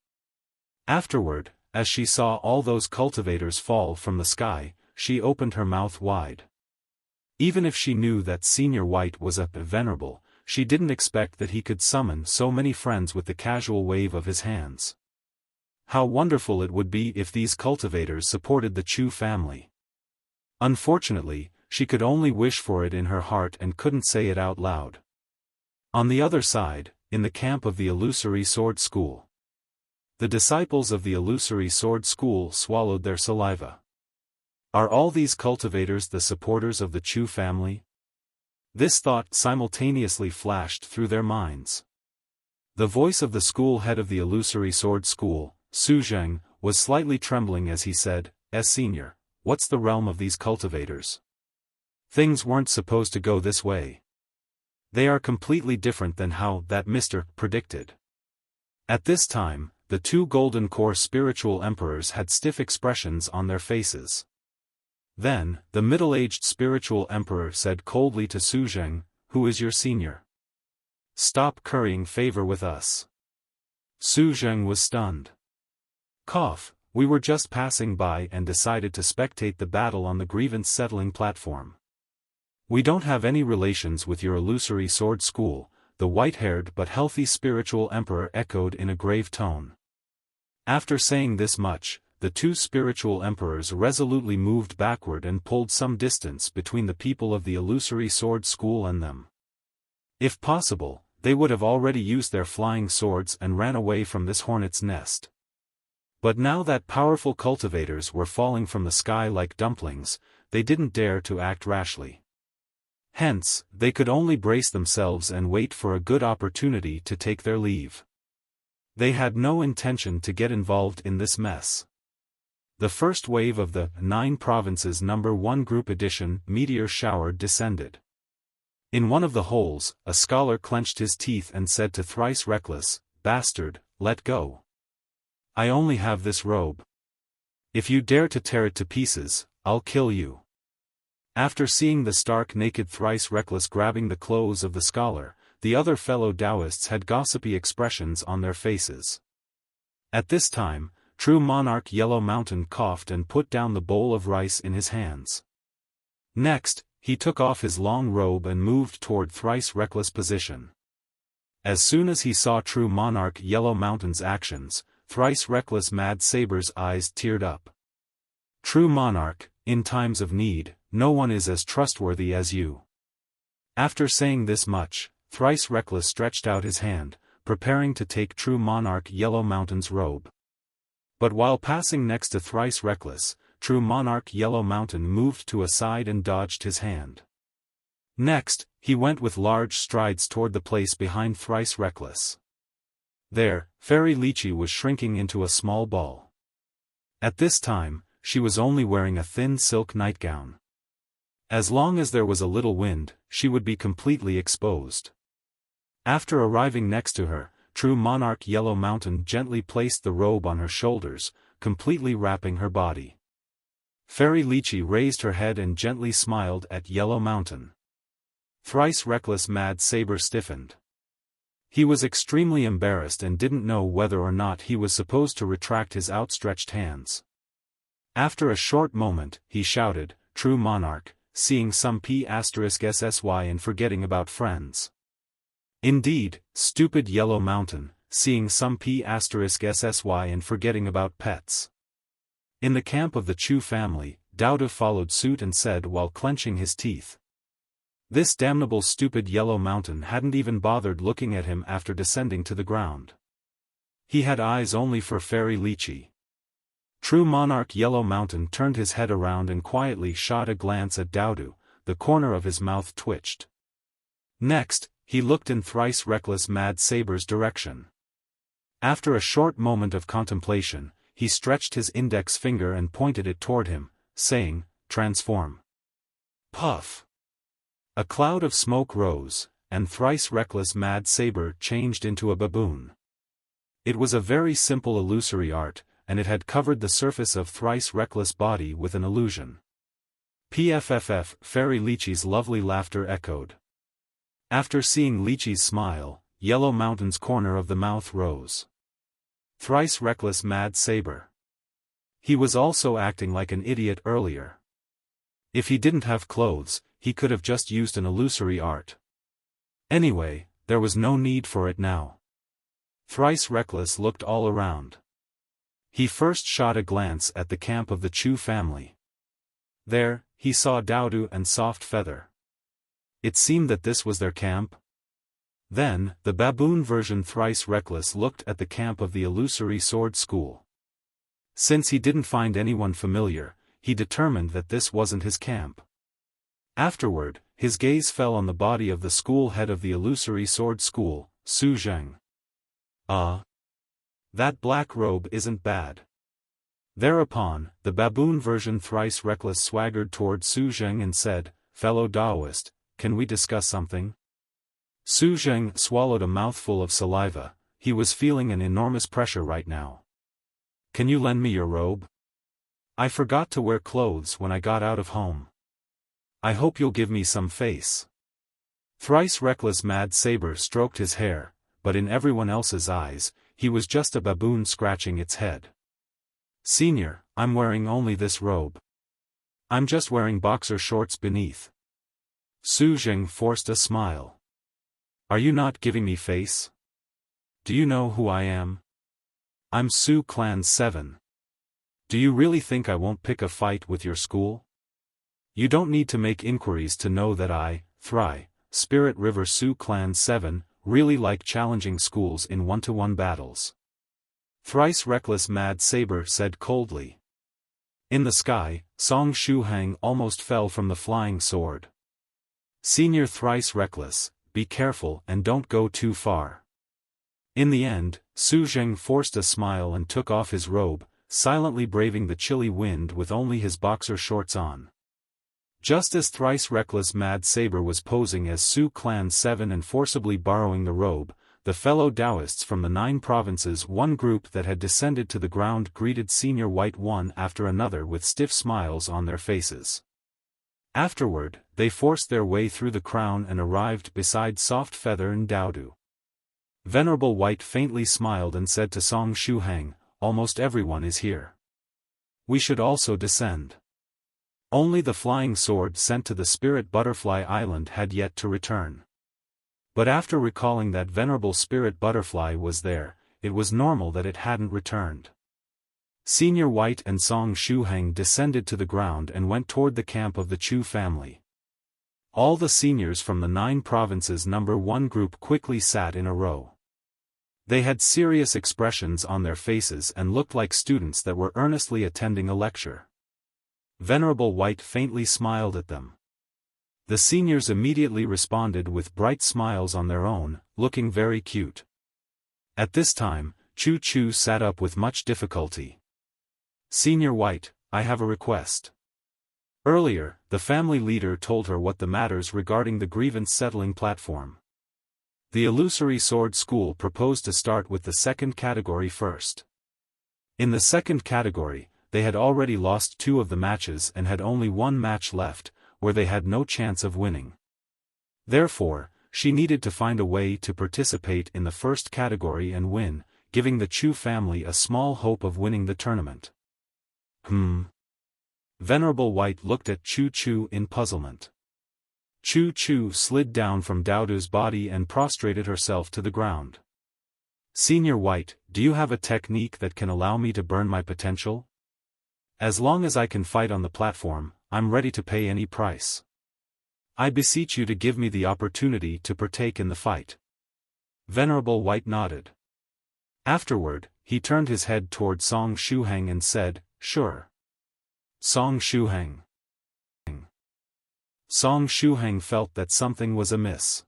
Speaker 1: Afterward, as she saw all those cultivators fall from the sky, she opened her mouth wide. Even if she knew that Senior White was a venerable, she didn't expect that he could summon so many friends with the casual wave of his hands. How wonderful it would be if these cultivators supported the Chu family. Unfortunately, she could only wish for it in her heart and couldn't say it out loud. On the other side, in the camp of the Illusory Sword School. The disciples of the Illusory Sword School swallowed their saliva. Are all these cultivators the supporters of the Chu family? This thought simultaneously flashed through their minds. The voice of the school head of the Illusory Sword School, Shuhang, was slightly trembling as he said, Senior, what's the realm of these cultivators? Things weren't supposed to go this way. They are completely different than how that Mr. predicted. At this time, the two Golden Core spiritual emperors had stiff expressions on their faces. Then, the middle-aged spiritual emperor said coldly to Shuhang, "Who is your senior? Stop currying favor with us." Shuhang was stunned. We were just passing by and decided to spectate the battle on the Grievance Settling Platform. We don't have any relations with your Illusory Sword School, the white-haired but healthy spiritual emperor echoed in a grave tone. After saying this much, the two spiritual emperors resolutely moved backward and pulled some distance between the people of the Illusory Sword School and them. If possible, they would have already used their flying swords and ran away from this hornet's nest. But now that powerful cultivators were falling from the sky like dumplings, they didn't dare to act rashly. Hence, they could only brace themselves and wait for a good opportunity to take their leave. They had no intention to get involved in this mess. The first wave of the 9 Provinces No. 1 Group Edition meteor shower descended. In one of the holes, a scholar clenched his teeth and said to Thrice Reckless, "Bastard, let go. I only have this robe. If you dare to tear it to pieces, I'll kill you." After seeing the stark naked Thrice Reckless grabbing the clothes of the scholar, the other fellow Daoists had gossipy expressions on their faces. At this time, True Monarch Yellow Mountain coughed and put down the bowl of rice in his hands. Next, he took off his long robe and moved toward Thrice Reckless' position. As soon as he saw True Monarch Yellow Mountain's actions, Thrice Reckless Mad Saber's eyes teared up. "True Monarch, in times of need, no one is as trustworthy as you." After saying this much, Thrice Reckless stretched out his hand, preparing to take True Monarch Yellow Mountain's robe. But while passing next to Thrice Reckless, True Monarch Yellow Mountain moved to a side and dodged his hand. Next, he went with large strides toward the place behind Thrice Reckless. There, Fairy Lychee was shrinking into a small ball. At this time, she was only wearing a thin silk nightgown. As long as there was a little wind, she would be completely exposed. After arriving next to her, True Monarch Yellow Mountain gently placed the robe on her shoulders, completely wrapping her body. Fairy Lychee raised her head and gently smiled at Yellow Mountain. Thrice Reckless Mad Saber stiffened. He was extremely embarrassed and didn't know whether or not he was supposed to retract his outstretched hands. After a short moment, he shouted, "True Monarch, seeing some P***SY and forgetting about friends." Indeed, stupid Yellow Mountain, seeing some P***SY and forgetting about pets. In the camp of the Chu family, Doudou followed suit and said while clenching his teeth. This damnable stupid Yellow Mountain hadn't even bothered looking at him after descending to the ground. He had eyes only for Fairy Lychee. True Monarch Yellow Mountain turned his head around and quietly shot a glance at Doudou, the corner of his mouth twitched. Next, he looked in Thrice Reckless Mad Saber's direction. After a short moment of contemplation, he stretched his index finger and pointed it toward him, saying, "Transform." Puff! A cloud of smoke rose, and Thrice Reckless Mad Saber changed into a baboon. It was a very simple illusory art, and it had covered the surface of thrice reckless body with an illusion. Pfff, Fairy Lychee's lovely laughter echoed. After seeing Lychee's smile, Yellow Mountain's corner of the mouth rose. Thrice reckless Mad Saber. He was also acting like an idiot earlier. If he didn't have clothes, he could have just used an illusory art. Anyway, there was no need for it now. Thrice reckless looked all around. He first shot a glance at the camp of the Chu family. There, he saw Doudou and Soft Feather. It seemed that this was their camp. Then, the baboon version Thrice Reckless looked at the camp of the Illusory Sword School. Since he didn't find anyone familiar, he determined that this wasn't his camp. Afterward, his gaze fell on the body of the school head of the Illusory Sword School, Chu Chu. That black robe isn't bad. Thereupon, the baboon version Thrice Reckless swaggered toward Chu Chu and said, "Fellow Daoist, can we discuss something?" Chu Chu swallowed a mouthful of saliva. He was feeling an enormous pressure right now. "Can you lend me your robe? I forgot to wear clothes when I got out of home. I hope you'll give me some face." Thrice Reckless Mad Saber stroked his hair, but in everyone else's eyes, he was just a baboon scratching its head. "Senior, I'm wearing only this robe. I'm just wearing boxer shorts beneath." Chu Chu forced a smile. "Are you not giving me face? Do you know who I am? I'm Su Clan 7. Do you really think I won't pick a fight with your school? You don't need to make inquiries to know that I, Spirit River Su Clan 7, really like challenging schools in one-to-one battles." Thrice Reckless Mad Saber said coldly. In the sky, Song Shuhang almost fell from the flying sword. "Senior Thrice Reckless, be careful and don't go too far." In the end, Chu Chu forced a smile and took off his robe, silently braving the chilly wind with only his boxer shorts on. Just as Thrice Reckless Mad Saber was posing as Su Clan 7 and forcibly borrowing the robe, the fellow Daoists from the 9 provinces, one group that had descended to the ground, greeted Senior White one after another with stiff smiles on their faces. Afterward, they forced their way through the crown and arrived beside Soft Feather and Doudou. Venerable White faintly smiled and said to Song Shuhang, "Almost everyone is here. We should also descend." Only the flying sword sent to the Spirit Butterfly Island had yet to return. But after recalling that Venerable Spirit Butterfly was there, it was normal that it hadn't returned. Senior White and Song Shuhang descended to the ground and went toward the camp of the Chu family. All the seniors from the 9 provinces number 1 group quickly sat in a row. They had serious expressions on their faces and looked like students that were earnestly attending a lecture. Venerable White faintly smiled at them. The seniors immediately responded with bright smiles on their own, looking very cute. At this time, Chu Chu sat up with much difficulty. "Senior White, I have a request." Earlier, the family leader told her what the matters regarding the Grievance Settling Platform. The Illusory Sword School proposed to start with the 2nd category first. In the 2nd category, they had already lost 2 of the matches and had only 1 match left, where they had no chance of winning. Therefore, she needed to find a way to participate in the 1st category and win, giving the Chu family a small hope of winning the tournament. Venerable White looked at Chu Chu in puzzlement. Chu Chu slid down from Doudou's body and prostrated herself to the ground. "Senior White, do you have a technique that can allow me to burn my potential? As long as I can fight on the platform, I'm ready to pay any price. I beseech you to give me the opportunity to partake in the fight." Venerable White nodded. Afterward, he turned his head toward Song Shuhang and said, "Sure." Song Shuhang. Song Shuhang felt that something was amiss.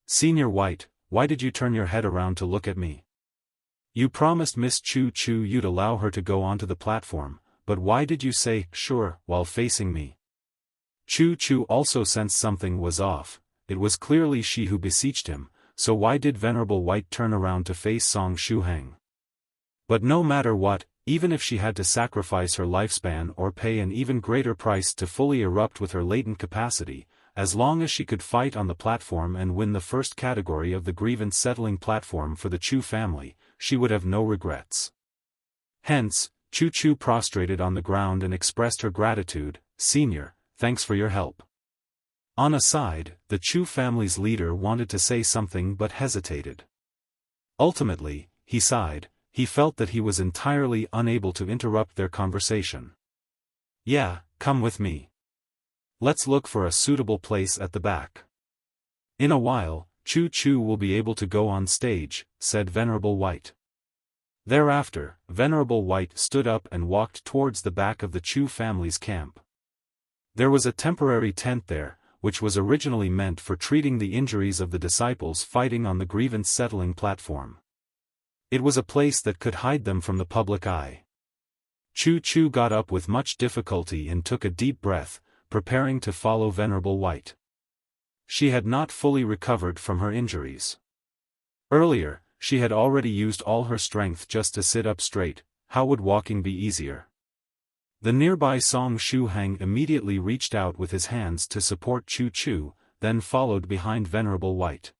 Speaker 1: "Senior White, why did you turn your head around to look at me? You promised Miss Chu Chu you'd allow her to go onto the platform, but why did you say, 'sure,' while facing me?" Chu Chu also sensed something was off. It was clearly she who beseeched him, so why did Venerable White turn around to face Song Shuhang? But no matter what, even if she had to sacrifice her lifespan or pay an even greater price to fully erupt with her latent capacity, as long as she could fight on the platform and win the first category of the Grievance Settling Platform for the Chu family, she would have no regrets. Hence, Chu Chu prostrated on the ground and expressed her gratitude. "Senior, thanks for your help." On a side, the Chu family's leader wanted to say something but hesitated. Ultimately, he sighed. He felt that he was entirely unable to interrupt their conversation. "Yeah, come with me. Let's look for a suitable place at the back. In a while, Chu Chu will be able to go on stage," said Venerable White. Thereafter, Venerable White stood up and walked towards the back of the Chu family's camp. There was a temporary tent there, which was originally meant for treating the injuries of the disciples fighting on the Grievance Settling Platform. It was a place that could hide them from the public eye. Chu Chu got up with much difficulty and took a deep breath, preparing to follow Venerable White. She had not fully recovered from her injuries. Earlier, she had already used all her strength just to sit up straight. How would walking be easier? The nearby Song Shuhang immediately reached out with his hands to support Chu Chu, then followed behind Venerable White.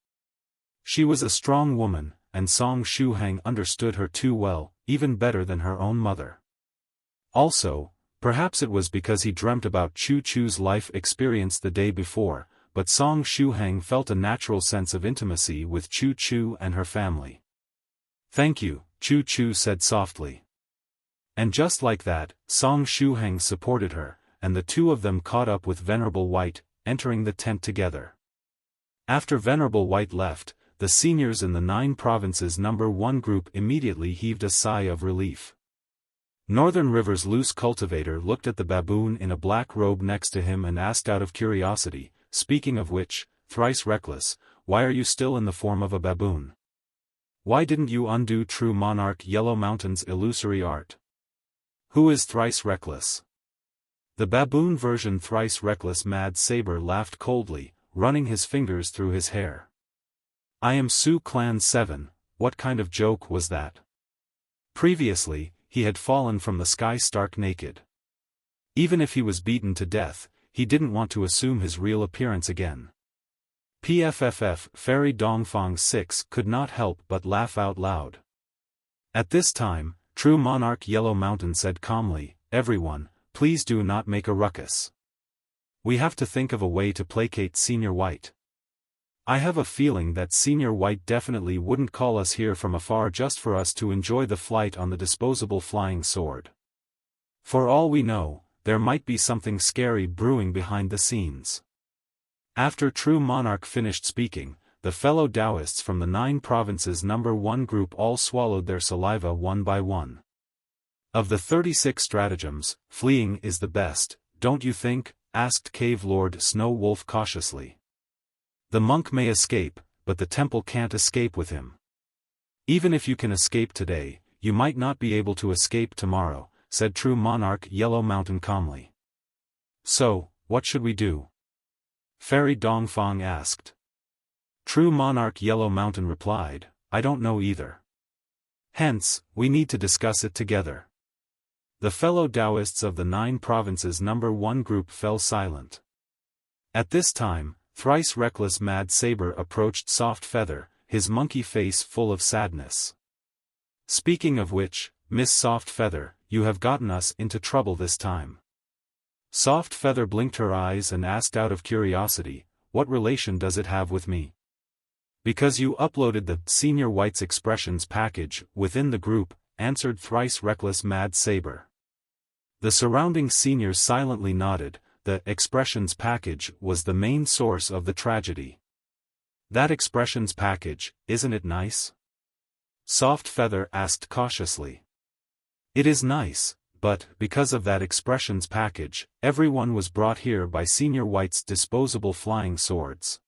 Speaker 1: She was a strong woman, and Song Shuhang understood her too well, even better than her own mother. Also, perhaps it was because he dreamt about Chu Chu's life experience the day before, but Song Shuhang felt a natural sense of intimacy with Chu Chu and her family. "Thank you," Chu Chu said softly. And just like that, Song Shuhang supported her, and the two of them caught up with Venerable White, entering the tent together. After Venerable White left, the seniors in the 9 provinces number 1 group immediately heaved a sigh of relief. Northern River's loose cultivator looked at the baboon in a black robe next to him and asked out of curiosity, "Speaking of which, thrice reckless, why are you still in the form of a baboon? Why didn't you undo true Monarch Yellow Mountain's illusory art? Who is thrice reckless?" The baboon version thrice reckless Mad Saber laughed coldly, running his fingers through his hair. "I am Su Clan 7, what kind of joke was that?" Previously, he had fallen from the sky stark naked. Even if he was beaten to death, he didn't want to assume his real appearance again. PFFF Fairy Dongfang 6 could not help but laugh out loud. At this time, true Monarch Yellow Mountain said calmly, "Everyone, please do not make a ruckus. We have to think of a way to placate Senior White. I have a feeling that Senior White definitely wouldn't call us here from afar just for us to enjoy the flight on the disposable flying sword. For all we know, there might be something scary brewing behind the scenes." After True Monarch finished speaking, the fellow Daoists from the 9 provinces number 1 group all swallowed their saliva one by one. "Of the 36 stratagems, fleeing is the best, don't you think?" asked Cave Lord Snow Wolf cautiously. "The monk may escape, but the temple can't escape with him. Even if you can escape today, you might not be able to escape tomorrow," said True Monarch Yellow Mountain calmly. "So, what should we do?" Fairy Dongfang asked. True Monarch Yellow Mountain replied, "I don't know either. Hence, we need to discuss it together." The fellow Daoists of the 9 provinces number 1 group fell silent. At this time, thrice reckless Mad Saber approached Soft Feather, his monkey face full of sadness. "Speaking of which, Miss Soft Feather, you have gotten us into trouble this time." Soft Feather blinked her eyes and asked out of curiosity, "What relation does it have with me?" "Because you uploaded the Senior White's Expressions package within the group," answered thrice reckless Mad Saber. The surrounding seniors silently nodded. The Expressions package was the main source of the tragedy. "That Expressions package, isn't it nice?" Soft Feather asked cautiously. "It is nice, but, because of that Expressions package, everyone was brought here by Senior White's disposable flying swords,"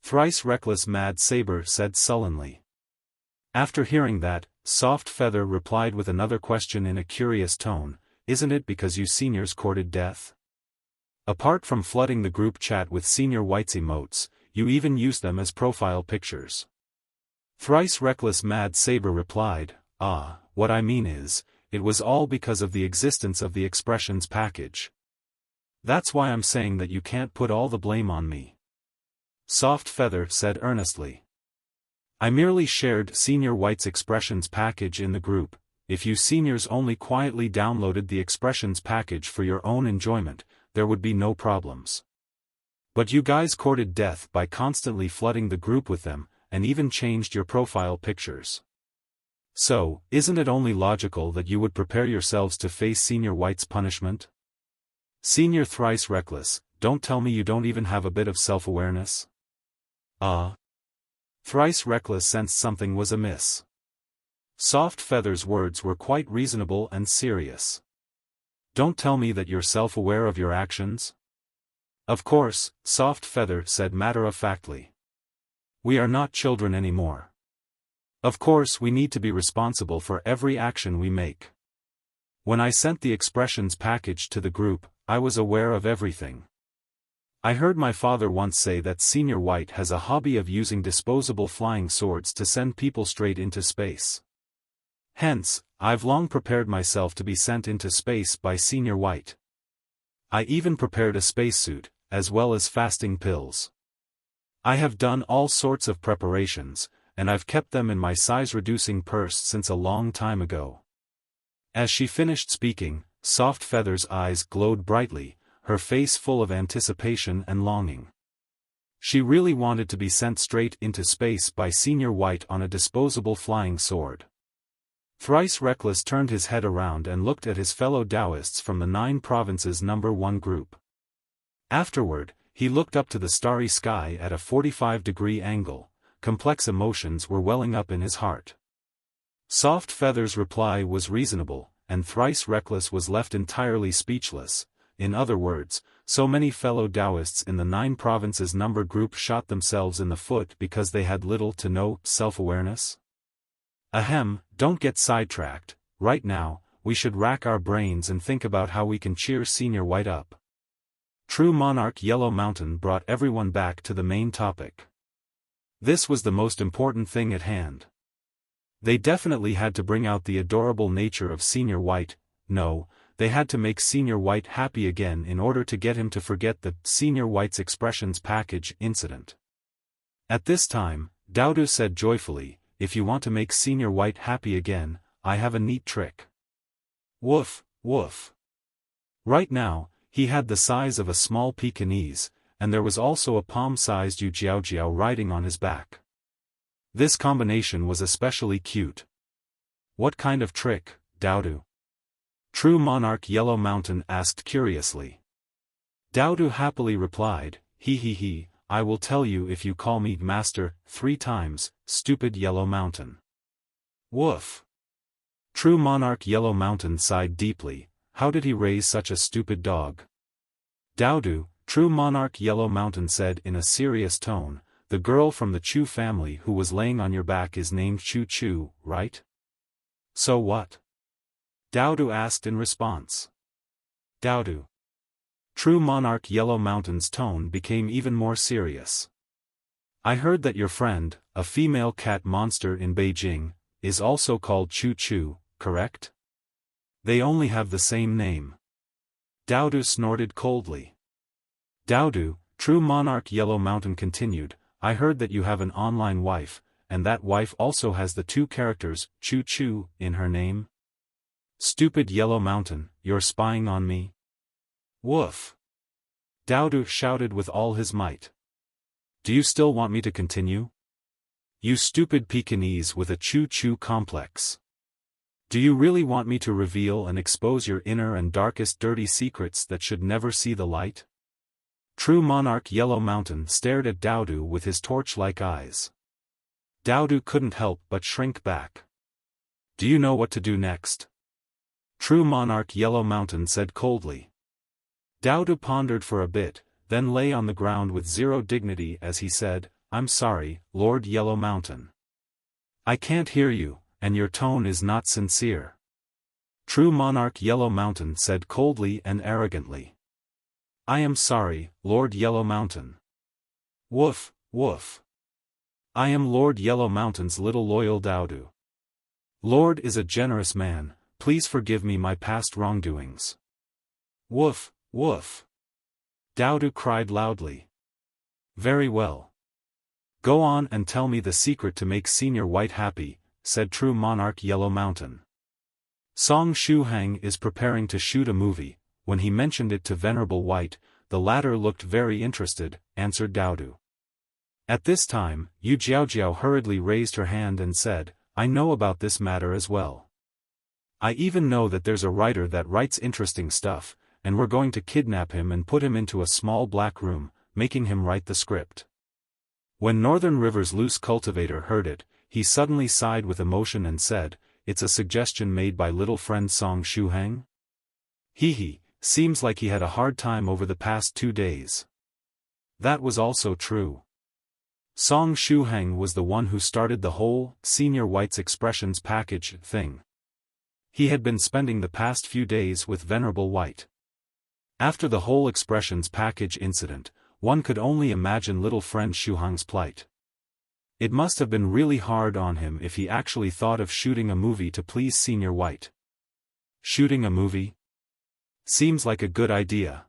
Speaker 1: thrice reckless Mad Saber said sullenly. After hearing that, Soft Feather replied with another question in a curious tone, "Isn't it because you seniors courted death? Apart from flooding the group chat with Senior White's emotes, you even used them as profile pictures." Thrice reckless Mad Saber replied, "Ah, what I mean is, it was all because of the existence of the expressions package. That's why I'm saying that you can't put all the blame on me. Soft Feather said earnestly. I merely shared Senior White's expressions package in the group. If you seniors only quietly downloaded the expressions package for your own enjoyment, there would be no problems. But you guys courted death by constantly flooding the group with them, and even changed your profile pictures. So, isn't it only logical that you would prepare yourselves to face Senior White's punishment? Senior Thrice Reckless, don't tell me you don't even have a bit of self-awareness? Thrice Reckless sensed something was amiss. Soft Feather's words were quite reasonable and serious. Don't tell me that you're self-aware of your actions? Of course, Soft Feather said matter-of-factly. We are not children anymore. Of course we need to be responsible for every action we make. When I sent the expressions package to the group, I was aware of everything. I heard my father once say that Senior White has a hobby of using disposable flying swords to send people straight into space. Hence, I've long prepared myself to be sent into space by Senior White. I even prepared a spacesuit, as well as fasting pills. I have done all sorts of preparations, and I've kept them in my size-reducing purse since a long time ago. As she finished speaking, Soft Feather's eyes glowed brightly, her face full of anticipation and longing. She really wanted to be sent straight into space by Senior White on a disposable flying sword. Thrice Reckless turned his head around and looked at his fellow Daoists from the 9 provinces number 1 group. Afterward, he looked up to the starry sky at a 45-degree angle. Complex emotions were welling up in his heart. Soft Feather's reply was reasonable, and Thrice Reckless was left entirely speechless. In other words, so many fellow Daoists in the 9 provinces number group shot themselves in the foot because they had little to no self-awareness? Ahem, don't get sidetracked. Right now, we should rack our brains and think about how we can cheer Senior White up. True Monarch Yellow Mountain brought everyone back to the main topic. This was the most important thing at hand. They definitely had to bring out the adorable nature of Senior White. No, they had to make Senior White happy again in order to get him to forget the Senior White's expressions package incident. At this time, Doudou said joyfully, if you want to make Senior White happy again, I have a neat trick. Woof, woof. Right now, he had the size of a small Pekingese, and there was also a palm-sized Yu Jiao Jiao riding on his back. This combination was especially cute. What kind of trick, Doudou? True Monarch Yellow Mountain asked curiously. Doudou happily replied, he, I will tell you if you call me Master 3 times, stupid Yellow Mountain. Woof. True Monarch Yellow Mountain sighed deeply. How did he raise such a stupid dog? Doudou, True Monarch Yellow Mountain said in a serious tone, the girl from the Chu family who was laying on your back is named Chu Chu, right? So what? Doudou asked in response. Doudou. True Monarch Yellow Mountain's tone became even more serious. I heard that your friend, a female cat monster in Beijing, is also called Chu Chu, correct? They only have the same name. Doudou snorted coldly. Doudou, True Monarch Yellow Mountain continued, I heard that you have an online wife, and that wife also has the 2 characters, Chu Chu, in her name? Stupid Yellow Mountain, you're spying on me? Woof. Doudou shouted with all his might. Do you still want me to continue? You stupid Pekingese with a Chu Chu complex. Do you really want me to reveal and expose your inner and darkest dirty secrets that should never see the light? True Monarch Yellow Mountain stared at Doudou with his torch-like eyes. Doudou couldn't help but shrink back. Do you know what to do next? True Monarch Yellow Mountain said coldly. Doudou pondered for a bit, then lay on the ground with zero dignity as he said, I'm sorry, Lord Yellow Mountain. I can't hear you, and your tone is not sincere. True Monarch Yellow Mountain said coldly and arrogantly. I am sorry, Lord Yellow Mountain. Woof, woof. I am Lord Yellow Mountain's little loyal Doudou. Lord is a generous man, please forgive me my past wrongdoings. Woof, woof. Doudou cried loudly. Very well. Go on and tell me the secret to make Senior White happy, said True Monarch Yellow Mountain. Song Shuhang is preparing to shoot a movie. When he mentioned it to Venerable White, the latter looked very interested, answered Doudou. At this time, Yu Jiaojiao hurriedly raised her hand and said, I know about this matter as well. I even know that there's a writer that writes interesting stuff, and we're going to kidnap him and put him into a small black room, making him write the script. When Northern River's loose cultivator heard it, he suddenly sighed with emotion and said, It's a suggestion made by little friend Song Shuhang? Hee, seems like he had a hard time over the past 2 days. That was also true. Song Shuhang was the one who started the whole Senior White's expressions package thing. He had been spending the past few days with Venerable White. After the whole expressions package incident, one could only imagine little friend Shuhang's plight. It must have been really hard on him if he actually thought of shooting a movie to please Senior White. Shooting a movie? Seems like a good idea.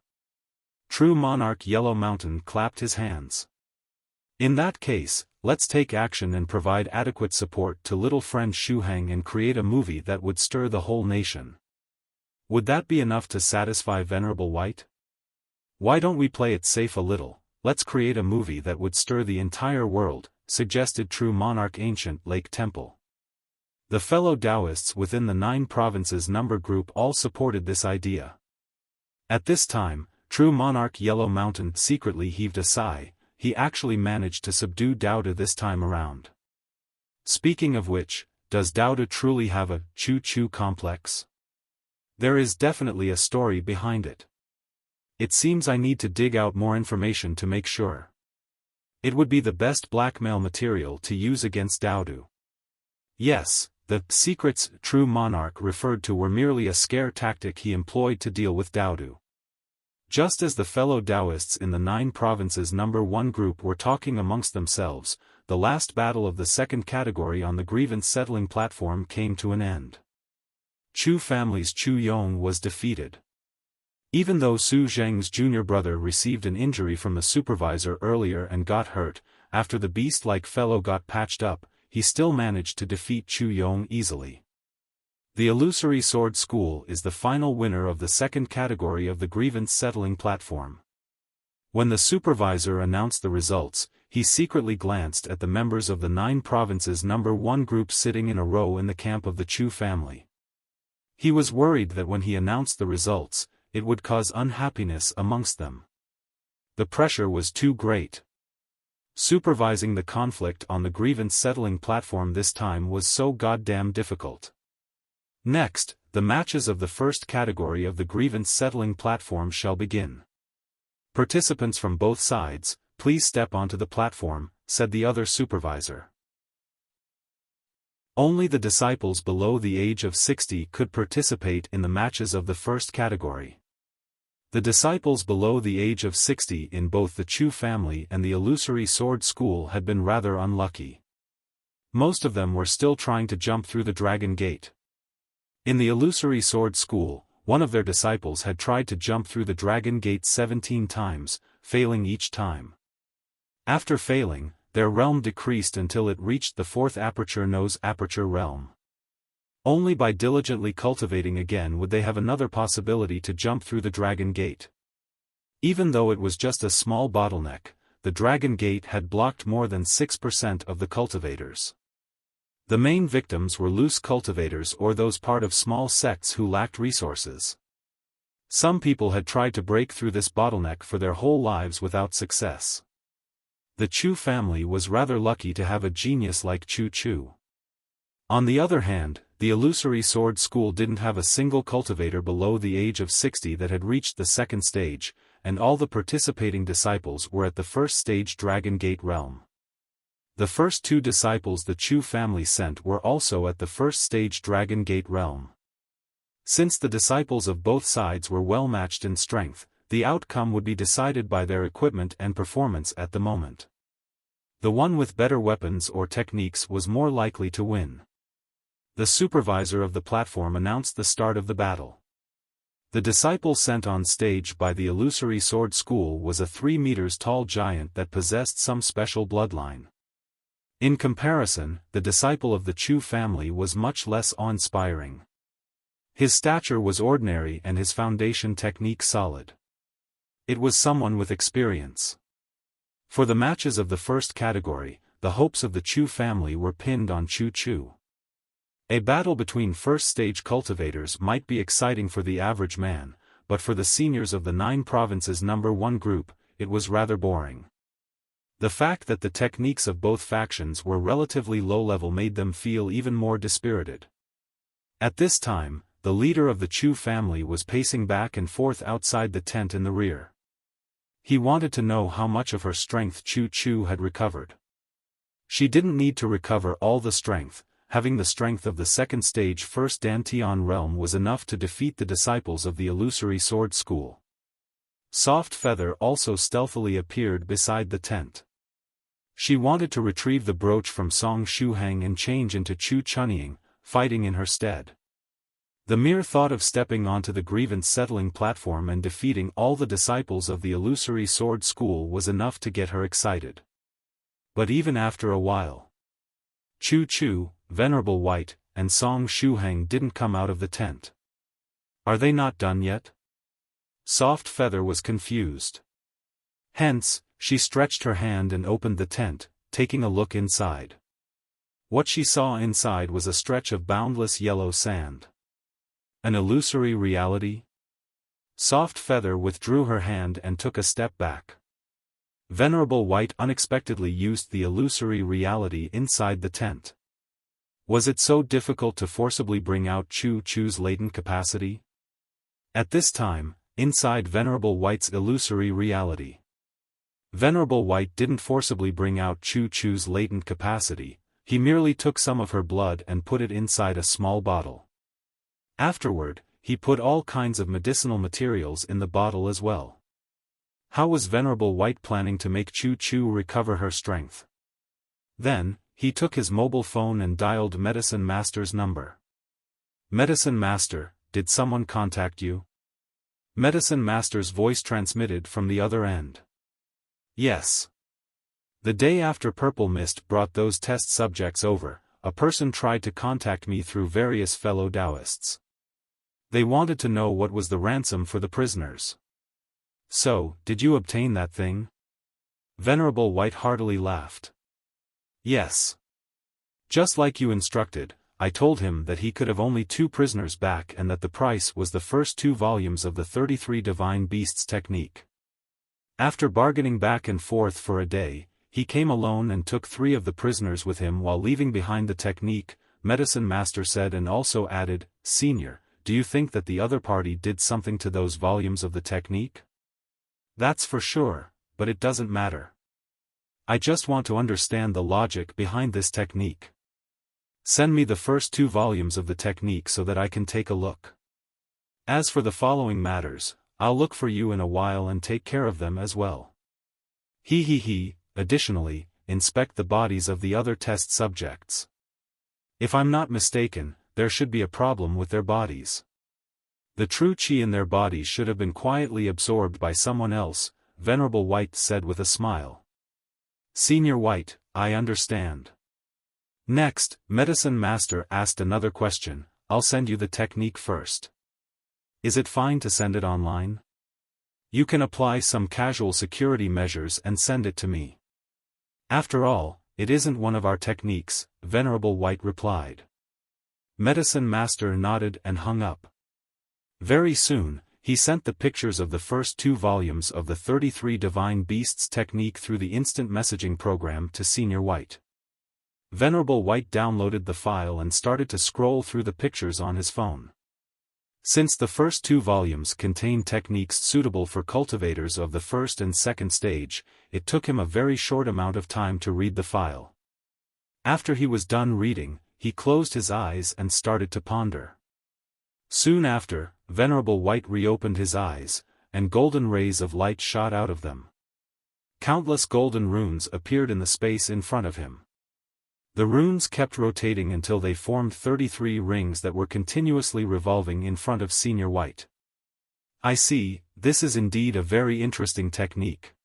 Speaker 1: True Monarch Yellow Mountain clapped his hands. In that case, let's take action and provide adequate support to little friend Shuhang and create a movie that would stir the whole nation. Would that be enough to satisfy Venerable White? Why don't we play it safe a little? Let's create a movie that would stir the entire world, suggested True Monarch Ancient Lake Temple. The fellow Daoists within the 9 provinces number group all supported this idea. At this time, True Monarch Yellow Mountain secretly heaved a sigh. He actually managed to subdue Doudou this time around. Speaking of which, does Doudou truly have a Chu Chu complex? There is definitely a story behind it. It seems I need to dig out more information to make sure. It would be the best blackmail material to use against Doudou. Yes, the secrets True Monarch referred to were merely a scare tactic he employed to deal with Doudou. Just as the fellow Daoists in the 9 provinces number 1 group were talking amongst themselves, the last battle of the second category on the Grievance Settling Platform came to an end. Chu family's Chu Yong was defeated. Even though Su Zheng's junior brother received an injury from the supervisor earlier and got hurt, after the beast-like fellow got patched up, he still managed to defeat Chu Yong easily. The Illusory Sword School is the final winner of the second category of the Grievance Settling Platform. When the supervisor announced the results, he secretly glanced at the members of the 9 provinces number 1 group sitting in a row in the camp of the Chu family. He was worried that when he announced the results, it would cause unhappiness amongst them. The pressure was too great. Supervising the conflict on the Grievance Settling Platform this time was so goddamn difficult. Next, the matches of the first category of the Grievance Settling Platform shall begin. Participants from both sides, please step onto the platform, said the other supervisor. Only the disciples below the age of 60 could participate in the matches of the first category. The disciples below the age of 60 in both the Chu family and the Illusory Sword School had been rather unlucky. Most of them were still trying to jump through the Dragon Gate. In the Illusory Sword School, one of their disciples had tried to jump through the Dragon Gate 17 times, failing each time. After failing, their realm decreased until it reached the 4th aperture nose aperture realm. Only by diligently cultivating again would they have another possibility to jump through the Dragon Gate. Even though it was just a small bottleneck, the Dragon Gate had blocked more than 6% of the cultivators. The main victims were loose cultivators or those part of small sects who lacked resources. Some people had tried to break through this bottleneck for their whole lives without success. The Chu family was rather lucky to have a genius like Chu Chu. On the other hand, the Illusory Sword School didn't have a single cultivator below the age of 60 that had reached the second stage, and all the participating disciples were at the first stage Dragon Gate realm. The first 2 disciples the Chu family sent were also at the first stage Dragon Gate realm. Since the disciples of both sides were well matched in strength, the outcome would be decided by their equipment and performance at the moment. The one with better weapons or techniques was more likely to win. The supervisor of the platform announced the start of the battle. The disciple sent on stage by the Illusory Sword School was a 3 meters tall giant that possessed some special bloodline. In comparison, the disciple of the Chu family was much less awe-inspiring. His stature was ordinary and his foundation technique solid. It was someone with experience. For the matches of the first category, the hopes of the Chu family were pinned on Chu Chu. A battle between first-stage cultivators might be exciting for the average man, but for the seniors of the 9 provinces number 1 group, it was rather boring. The fact that the techniques of both factions were relatively low-level made them feel even more dispirited. At this time, the leader of the Chu family was pacing back and forth outside the tent in the rear. He wanted to know how much of her strength Chu Chu had recovered. She didn't need to recover all the strength. Having the strength of the second stage first Dantian realm was enough to defeat the disciples of the Illusory Sword School. Soft Feather also stealthily appeared beside the tent. She wanted to retrieve the brooch from Song Shuhang and change into Chu Chunnying, fighting in her stead. The mere thought of stepping onto the Grievance Settling Platform and defeating all the disciples of the Illusory Sword School was enough to get her excited. But even after a while, Chu Chu, Venerable White, and Song Shuhang didn't come out of the tent. Are they not done yet? Soft Feather was confused. Hence, she stretched her hand and opened the tent, taking a look inside. What she saw inside was a stretch of boundless yellow sand. An illusory reality? Soft Feather withdrew her hand and took a step back. Venerable White unexpectedly used the illusory reality inside the tent. Was it so difficult to forcibly bring out Chu Chu's latent capacity? At this time, inside Venerable White's illusory reality, Venerable White didn't forcibly bring out Chu Chu's latent capacity, he merely took some of her blood and put it inside a small bottle. Afterward, he put all kinds of medicinal materials in the bottle as well. How was Venerable White planning to make Chu Chu recover her strength? Then, he took his mobile phone and dialed Medicine Master's number. Medicine Master, did someone contact you? Medicine Master's voice transmitted from the other end. Yes. The day after Purple Mist brought those test subjects over, a person tried to contact me through various fellow Daoists. They wanted to know what was the ransom for the prisoners. So, did you obtain that thing? Venerable White heartily laughed. Yes. Just like you instructed, I told him that he could have only 2 prisoners back and that the price was the first 2 volumes of the 33 Divine Beasts technique. After bargaining back and forth for a day, he came alone and took 3 of the prisoners with him while leaving behind the technique, Medicine Master said, and also added, Senior, do you think that the other party did something to those volumes of the technique? That's for sure, but it doesn't matter. I just want to understand the logic behind this technique. Send me the first 2 volumes of the technique so that I can take a look. As for the following matters, I'll look for you in a while and take care of them as well. He. Additionally, inspect the bodies of the other test subjects. If I'm not mistaken, there should be a problem with their bodies. The true chi in their bodies should have been quietly absorbed by someone else, Venerable White said with a smile. Senior White, I understand. Next, Medicine Master asked another question. I'll send you the technique first. Is it fine to send it online? You can apply some casual security measures and send it to me. After all, it isn't one of our techniques, Venerable White replied. Medicine Master nodded and hung up. Very soon, he sent the pictures of the first 2 volumes of the 33 Divine Beasts technique through the instant messaging program to Senior White. Venerable White downloaded the file and started to scroll through the pictures on his phone. Since the first 2 volumes contain techniques suitable for cultivators of the first and second stage, it took him a very short amount of time to read the file. After he was done reading, he closed his eyes and started to ponder. Soon after, Venerable White reopened his eyes, and golden rays of light shot out of them. Countless golden runes appeared in the space in front of him. The runes kept rotating until they formed 33 rings that were continuously revolving in front of Senior White. I see, this is indeed a very interesting technique.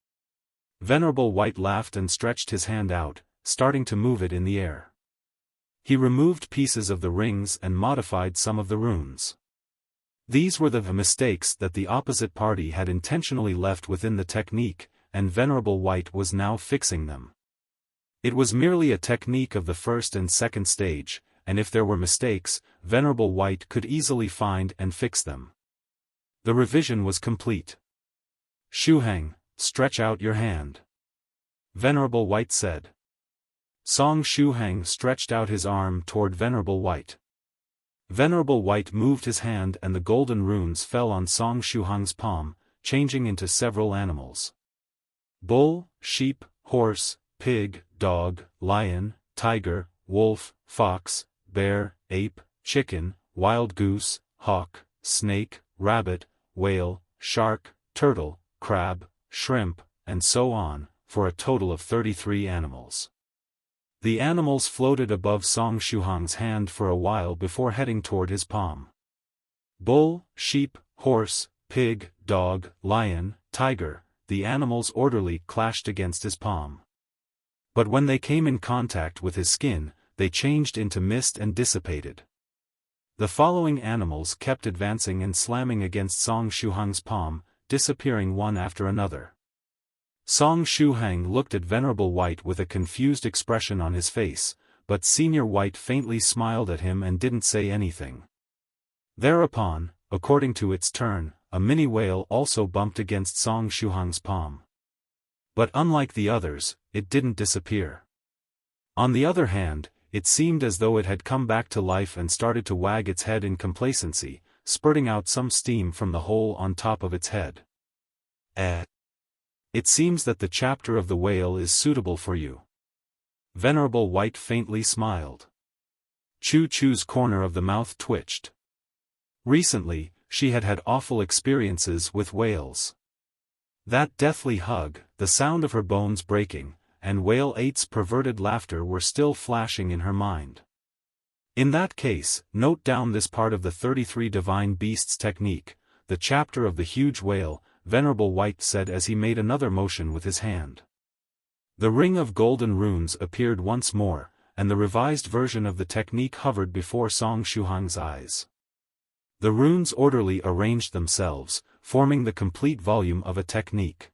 Speaker 1: Venerable White laughed and stretched his hand out, starting to move it in the air. He removed pieces of the rings and modified some of the runes. These were the mistakes that the opposite party had intentionally left within the technique, and Venerable White was now fixing them. It was merely a technique of the first and second stage, and if there were mistakes, Venerable White could easily find and fix them. The revision was complete. Shuhang, stretch out your hand. Venerable White said. Song Shuhang stretched out his arm toward Venerable White. Venerable White moved his hand and the golden runes fell on Song Shuhang's palm, changing into several animals. Bull, sheep, horse, pig, dog, lion, tiger, wolf, fox, bear, ape, chicken, wild goose, hawk, snake, rabbit, whale, shark, turtle, crab, shrimp, and so on, for a total of 33 animals. The animals floated above Song Shuhang's hand for a while before heading toward his palm. Bull, sheep, horse, pig, dog, lion, tiger, the animals orderly clashed against his palm. But when they came in contact with his skin, they changed into mist and dissipated. The following animals kept advancing and slamming against Song Shuhang's palm, disappearing one after another. Song Shuhang looked at Venerable White with a confused expression on his face, but Senior White faintly smiled at him and didn't say anything. Thereupon, according to its turn, a mini whale also bumped against Song Shuhang's palm. But unlike the others, it didn't disappear. On the other hand, it seemed as though it had come back to life and started to wag its head in complacency, spurting out some steam from the hole on top of its head. It seems that the chapter of the whale is suitable for you. Venerable White faintly smiled. Chu Chu's corner of the mouth twitched. Recently, she had had awful experiences with whales. That deathly hug, the sound of her bones breaking, and Whale 8's perverted laughter were still flashing in her mind. In that case, note down this part of the 33 Divine Beasts technique, the chapter of the huge whale, Venerable White said as he made another motion with his hand. The ring of golden runes appeared once more, and the revised version of the technique hovered before Song Shuhang's eyes. The runes orderly arranged themselves, forming the complete volume of a technique.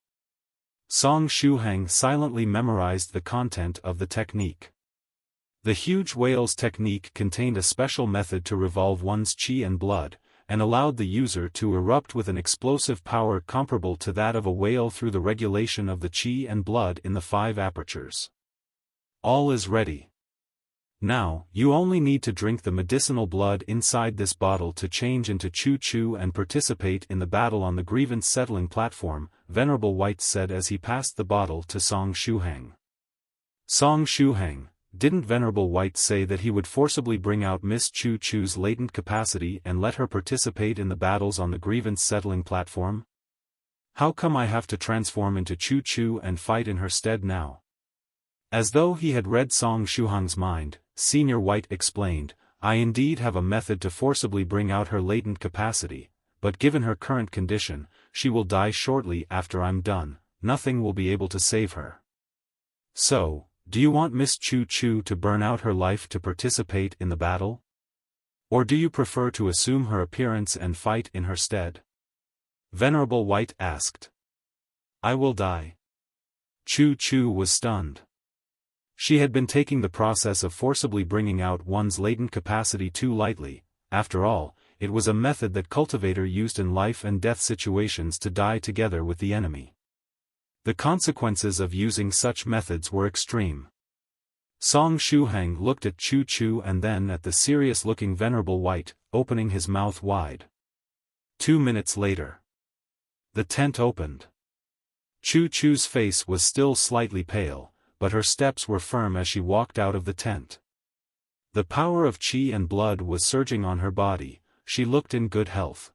Speaker 1: Song Shuhang silently memorized the content of the technique. The huge whale's technique contained a special method to revolve one's chi and blood, and allowed the user to erupt with an explosive power comparable to that of a whale through the regulation of the chi and blood in the 5 apertures. All is ready. Now, you only need to drink the medicinal blood inside this bottle to change into Chu Chu and participate in the battle on the Grievance Settling Platform, Venerable White said as he passed the bottle to Song Shuhang. Song Shuhang, didn't Venerable White say that he would forcibly bring out Miss Chu Chu's latent capacity and let her participate in the battles on the Grievance Settling Platform? How come I have to transform into Chu Chu and fight in her stead now? As though he had read Song Shuhang's mind, Senior White explained, I indeed have a method to forcibly bring out her latent capacity, but given her current condition, she will die shortly after I'm done, nothing will be able to save her. So, do you want Miss Chu Chu to burn out her life to participate in the battle? Or do you prefer to assume her appearance and fight in her stead? Venerable White asked. I will die. Chu Chu was stunned. She had been taking the process of forcibly bringing out one's latent capacity too lightly. After all, it was a method that Cultivator used in life and death situations to die together with the enemy. The consequences of using such methods were extreme. Song Shuhang looked at Chu Chu and then at the serious-looking Venerable White, opening his mouth wide. 2 minutes later. The tent opened. Chu Chu's face was still slightly pale, but her steps were firm as she walked out of the tent. The power of chi and blood was surging on her body, she looked in good health.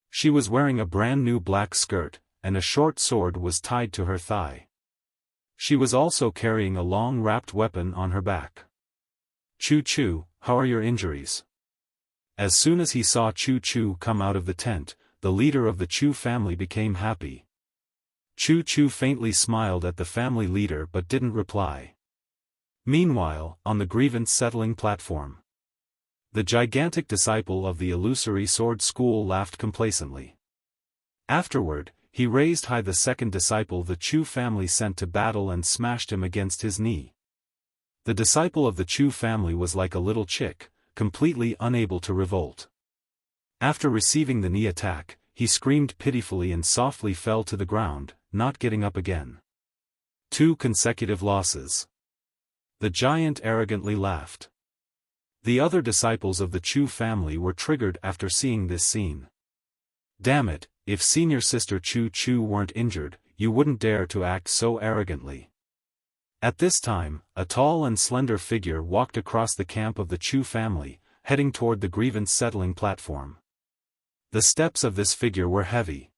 Speaker 1: She was wearing a brand new black skirt, and a short sword was tied to her thigh. She was also carrying a long wrapped weapon on her back. Chu Chu, how are your injuries? As soon as he saw Chu Chu come out of the tent, the leader of the Chu family became happy. Chu Chu faintly smiled at the family leader but didn't reply. Meanwhile, on the Grievance Settling Platform, the gigantic disciple of the Illusory Sword School laughed complacently. Afterward, he raised high the second disciple the Chu family sent to battle and smashed him against his knee. The disciple of the Chu family was like a little chick, completely unable to revolt. After receiving the knee attack, he screamed pitifully and softly fell to the ground, not getting up again. 2 consecutive losses. The giant arrogantly laughed. The other disciples of the Chu family were triggered after seeing this scene. Damn it, if senior sister Chu Chu weren't injured, you wouldn't dare to act so arrogantly. At this time, a tall and slender figure walked across the camp of the Chu family, heading toward the Grievance Settling Platform. The steps of this figure were heavy.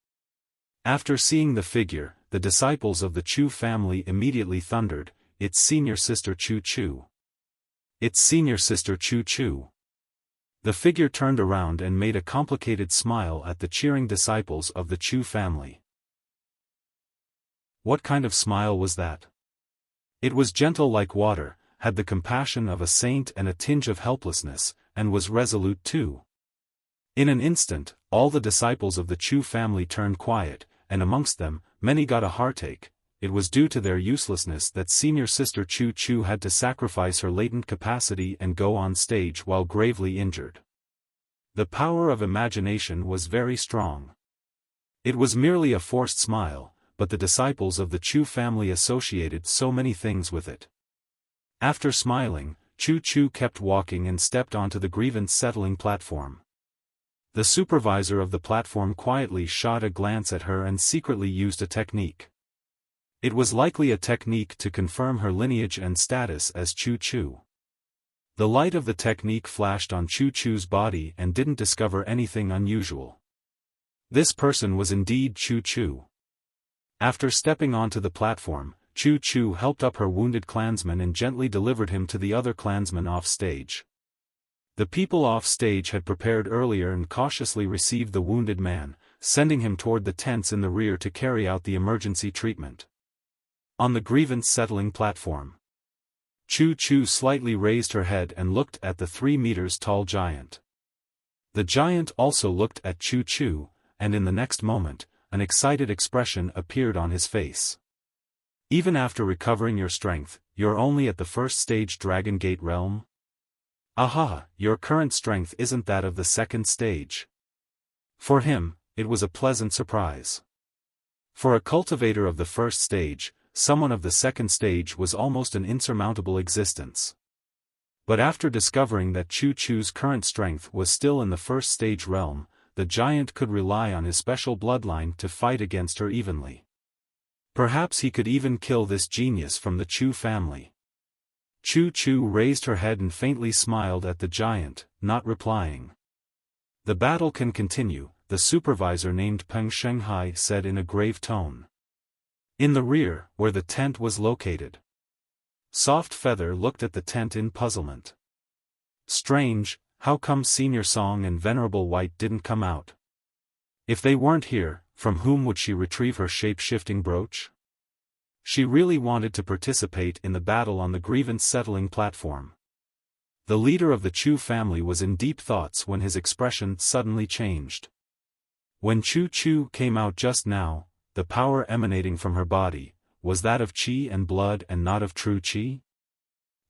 Speaker 1: After seeing the figure, the disciples of the Chu family immediately thundered, "It's senior sister Chu Chu! It's senior sister Chu Chu!" The figure turned around and made a complicated smile at the cheering disciples of the Chu family. What kind of smile was that? It was gentle like water, had the compassion of a saint and a tinge of helplessness, and was resolute too. In an instant, all the disciples of the Chu family turned quiet, and amongst them, many got a heartache. It was due to their uselessness that senior sister Chu Chu had to sacrifice her latent capacity and go on stage while gravely injured. The power of imagination was very strong. It was merely a forced smile, but the disciples of the Chu family associated so many things with it. After smiling, Chu Chu kept walking and stepped onto the Grievance Settling Platform. The supervisor of the platform quietly shot a glance at her and secretly used a technique. It was likely a technique to confirm her lineage and status as Chu Chu. The light of the technique flashed on Chu Chu's body and didn't discover anything unusual. This person was indeed Chu Chu. After stepping onto the platform, Chu Chu helped up her wounded clansman and gently delivered him to the other clansmen off stage. The people off stage had prepared earlier and cautiously received the wounded man, sending him toward the tents in the rear to carry out the emergency treatment. On the Grievance Settling Platform, Chu Chu slightly raised her head and looked at the 3 meters tall giant. The giant also looked at Chu Chu, and in the next moment, an excited expression appeared on his face. Even after recovering your strength, you're only at the first stage Dragon Gate realm? Aha, your current strength isn't that of the second stage. For him, it was a pleasant surprise. For a cultivator of the first stage, someone of the second stage was almost an insurmountable existence. But after discovering that Chu Chu's current strength was still in the first stage realm, the giant could rely on his special bloodline to fight against her evenly. Perhaps he could even kill this genius from the Chu family. Chu Chu raised her head and faintly smiled at the giant, not replying. "The battle can continue," the supervisor named Peng Shenghai said in a grave tone. In the rear, where the tent was located, Soft Feather looked at the tent in puzzlement. Strange, how come Senior Song and Venerable White didn't come out? If they weren't here, from whom would she retrieve her shape-shifting brooch? She really wanted to participate in the battle on the Grievance Settling Platform. The leader of the Chu family was in deep thoughts when his expression suddenly changed. When Chu Chu came out just now, the power emanating from her body, was that of qi and blood and not of true qi?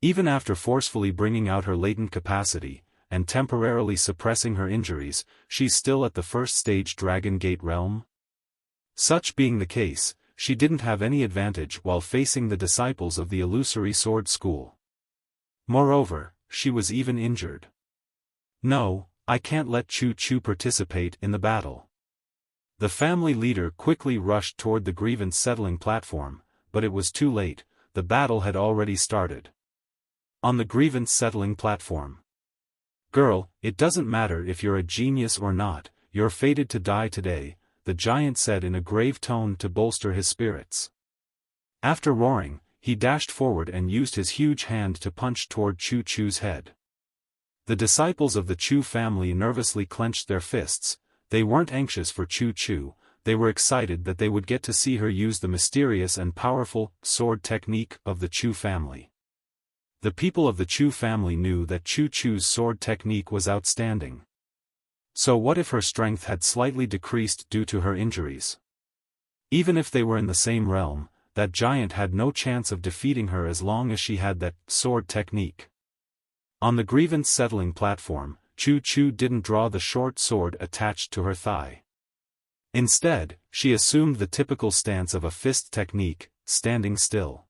Speaker 1: Even after forcefully bringing out her latent capacity, and temporarily suppressing her injuries, she's still at the first stage Dragon Gate realm? Such being the case, she didn't have any advantage while facing the disciples of the Illusory Sword School. Moreover, she was even injured. No, I can't let Chu Chu participate in the battle. The family leader quickly rushed toward the Grievance Settling Platform, but it was too late, the battle had already started. On the Grievance Settling Platform. "Girl, it doesn't matter if you're a genius or not, you're fated to die today," the giant said in a grave tone to bolster his spirits. After roaring, he dashed forward and used his huge hand to punch toward Chu Chu's head. The disciples of the Chu family nervously clenched their fists. They weren't anxious for Chu Chu, they were excited that they would get to see her use the mysterious and powerful sword technique of the Chu family. The people of the Chu family knew that Chu Chu's sword technique was outstanding. So what if her strength had slightly decreased due to her injuries? Even if they were in the same realm, that giant had no chance of defeating her as long as she had that sword technique. On the Grievance Settling Platform, Chu Chu didn't draw the short sword attached to her thigh. Instead, she assumed the typical stance of a fist technique, standing still.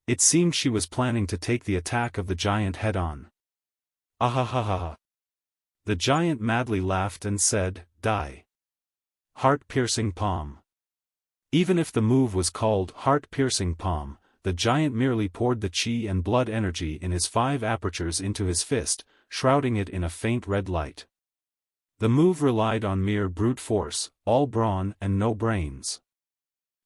Speaker 1: It seemed she was planning to take the attack of the giant head-on. Aaaaaaah! The giant madly laughed and said, "Die." Heart-piercing palm. Even if the move was called heart-piercing palm, the giant merely poured the chi and blood energy in his 5 apertures into his fist, shrouding it in a faint red light. The move relied on mere brute force, all brawn and no brains.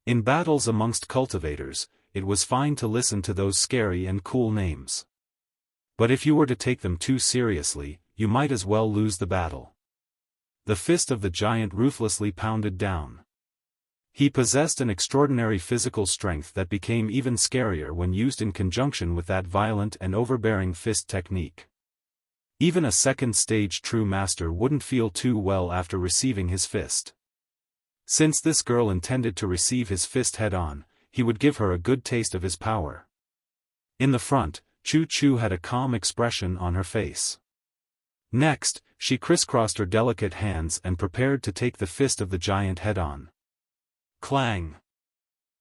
Speaker 1: In battles amongst cultivators, it was fine to listen to those scary and cool names. But if you were to take them too seriously, you might as well lose the battle. The fist of the giant ruthlessly pounded down. He possessed an extraordinary physical strength that became even scarier when used in conjunction with that violent and overbearing fist technique. Even a second-stage true master wouldn't feel too well after receiving his fist. Since this girl intended to receive his fist head-on, he would give her a good taste of his power. In the front, Chu Chu had a calm expression on her face. Next, she crisscrossed her delicate hands and prepared to take the fist of the giant head-on. Clang!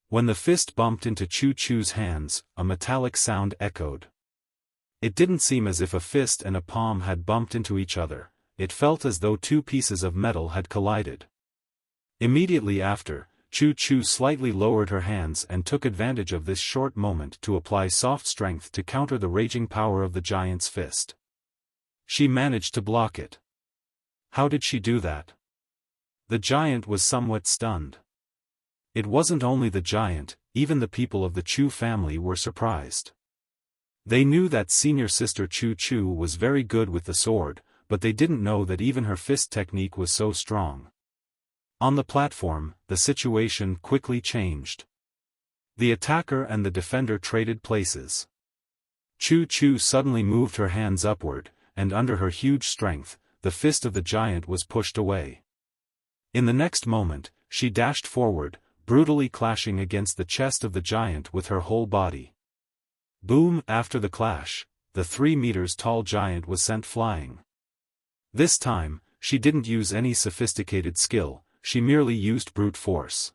Speaker 1: When the fist bumped into Chu Chu's hands, a metallic sound echoed. It didn't seem as if a fist and a palm had bumped into each other, it felt as though 2 pieces of metal had collided. Immediately after, Chu Chu slightly lowered her hands and took advantage of this short moment to apply soft strength to counter the raging power of the giant's fist. She managed to block it. How did she do that? The giant was somewhat stunned. It wasn't only the giant, even the people of the Chu family were surprised. They knew that senior sister Chu Chu was very good with the sword, but they didn't know that even her fist technique was so strong. On the platform, the situation quickly changed. The attacker and the defender traded places. Chu Chu suddenly moved her hands upward, and under her huge strength, the fist of the giant was pushed away. In the next moment, she dashed forward, brutally clashing against the chest of the giant with her whole body. Boom! After the clash, the 3 meters tall giant was sent flying. This time, she didn't use any sophisticated skill, she merely used brute force.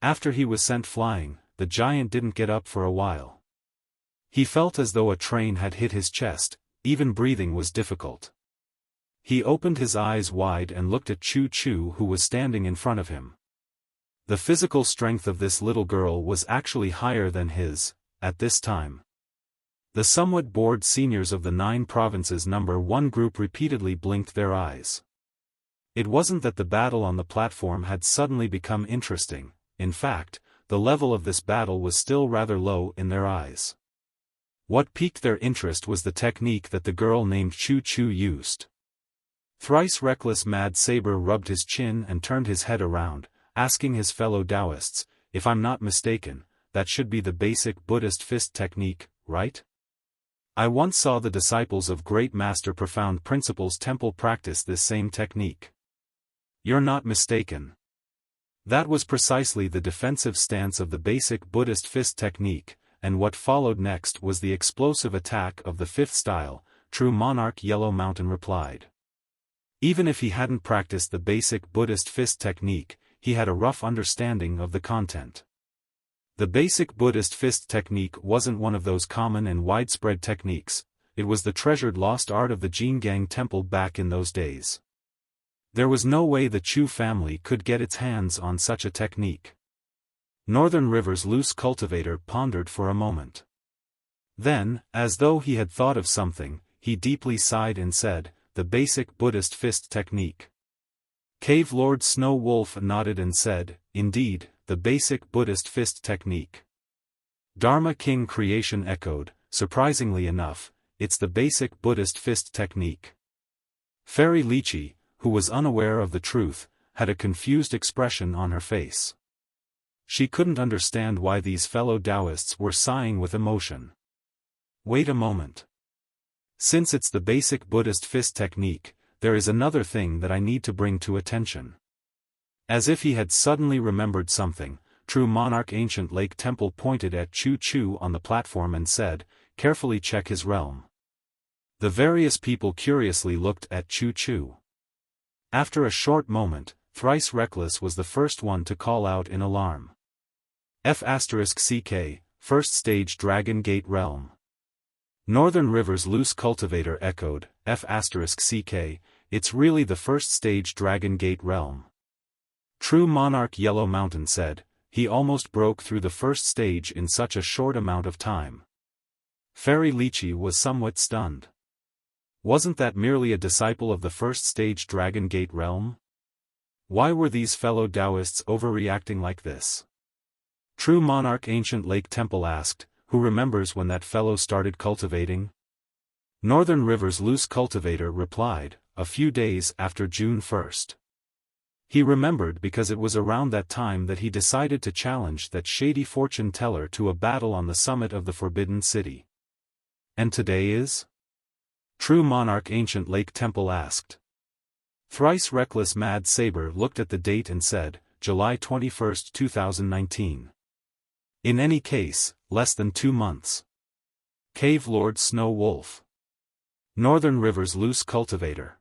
Speaker 1: After he was sent flying, the giant didn't get up for a while. He felt as though a train had hit his chest, even breathing was difficult. He opened his eyes wide and looked at Chu Chu, who was standing in front of him. The physical strength of this little girl was actually higher than his, at this time. The somewhat bored seniors of the 9 provinces number 1 group repeatedly blinked their eyes. It wasn't that the battle on the platform had suddenly become interesting, in fact, the level of this battle was still rather low in their eyes. What piqued their interest was the technique that the girl named Chu Chu used. Thrice reckless Mad Saber rubbed his chin and turned his head around, asking his fellow Daoists, "If I'm not mistaken, that should be the basic Buddhist fist technique, right? I once saw the disciples of Great Master Profound Principles Temple practice this same technique." You're not mistaken. That was precisely the defensive stance of the basic Buddhist fist technique, and what followed next was the explosive attack of the 5th style, true Monarch. Yellow Mountain replied. Even if he hadn't practiced the basic Buddhist fist technique, he had a rough understanding of the content. The basic Buddhist fist technique wasn't one of those common and widespread techniques, it was the treasured lost art of the Jingang Temple back in those days. There was no way the Chu family could get its hands on such a technique. Northern River's loose cultivator pondered for a moment. Then, as though he had thought of something, he deeply sighed and said, "The basic Buddhist fist technique." Cave Lord Snow Wolf nodded and said, "Indeed, the basic Buddhist fist technique." Dharma King Creation echoed, surprisingly enough, it's the basic Buddhist fist technique. Fairy Lychee, who was unaware of the truth, had a confused expression on her face. She couldn't understand why these fellow Daoists were sighing with emotion. Wait a moment. Since it's the basic Buddhist fist technique, there is another thing that I need to bring to attention. As if he had suddenly remembered something, True Monarch Ancient Lake Temple pointed at Chu Chu on the platform and said, "Carefully check his realm." The various people curiously looked at Chu Chu. After a short moment, Thrice Reckless was the first one to call out in alarm. F***CK, First Stage Dragon Gate Realm. Northern River's Loose Cultivator echoed, F***CK, it's really the first stage Dragon Gate Realm. True Monarch Yellow Mountain said, he almost broke through the first stage in such a short amount of time. Fairy Lychee was somewhat stunned. Wasn't that merely a disciple of the first stage Dragon Gate Realm? Why were these fellow Daoists overreacting like this? True Monarch Ancient Lake Temple asked, who remembers when that fellow started cultivating? Northern River's Loose Cultivator replied, a few days after June 1st. He remembered because it was around that time that he decided to challenge that shady fortune teller to a battle on the summit of the Forbidden City. And today is? True Monarch Ancient Lake Temple asked. Thrice Reckless Mad Saber looked at the date and said, July 21, 2019. In any case, less than 2 months. Cave Lord Snow Wolf. Northern River's Loose Cultivator.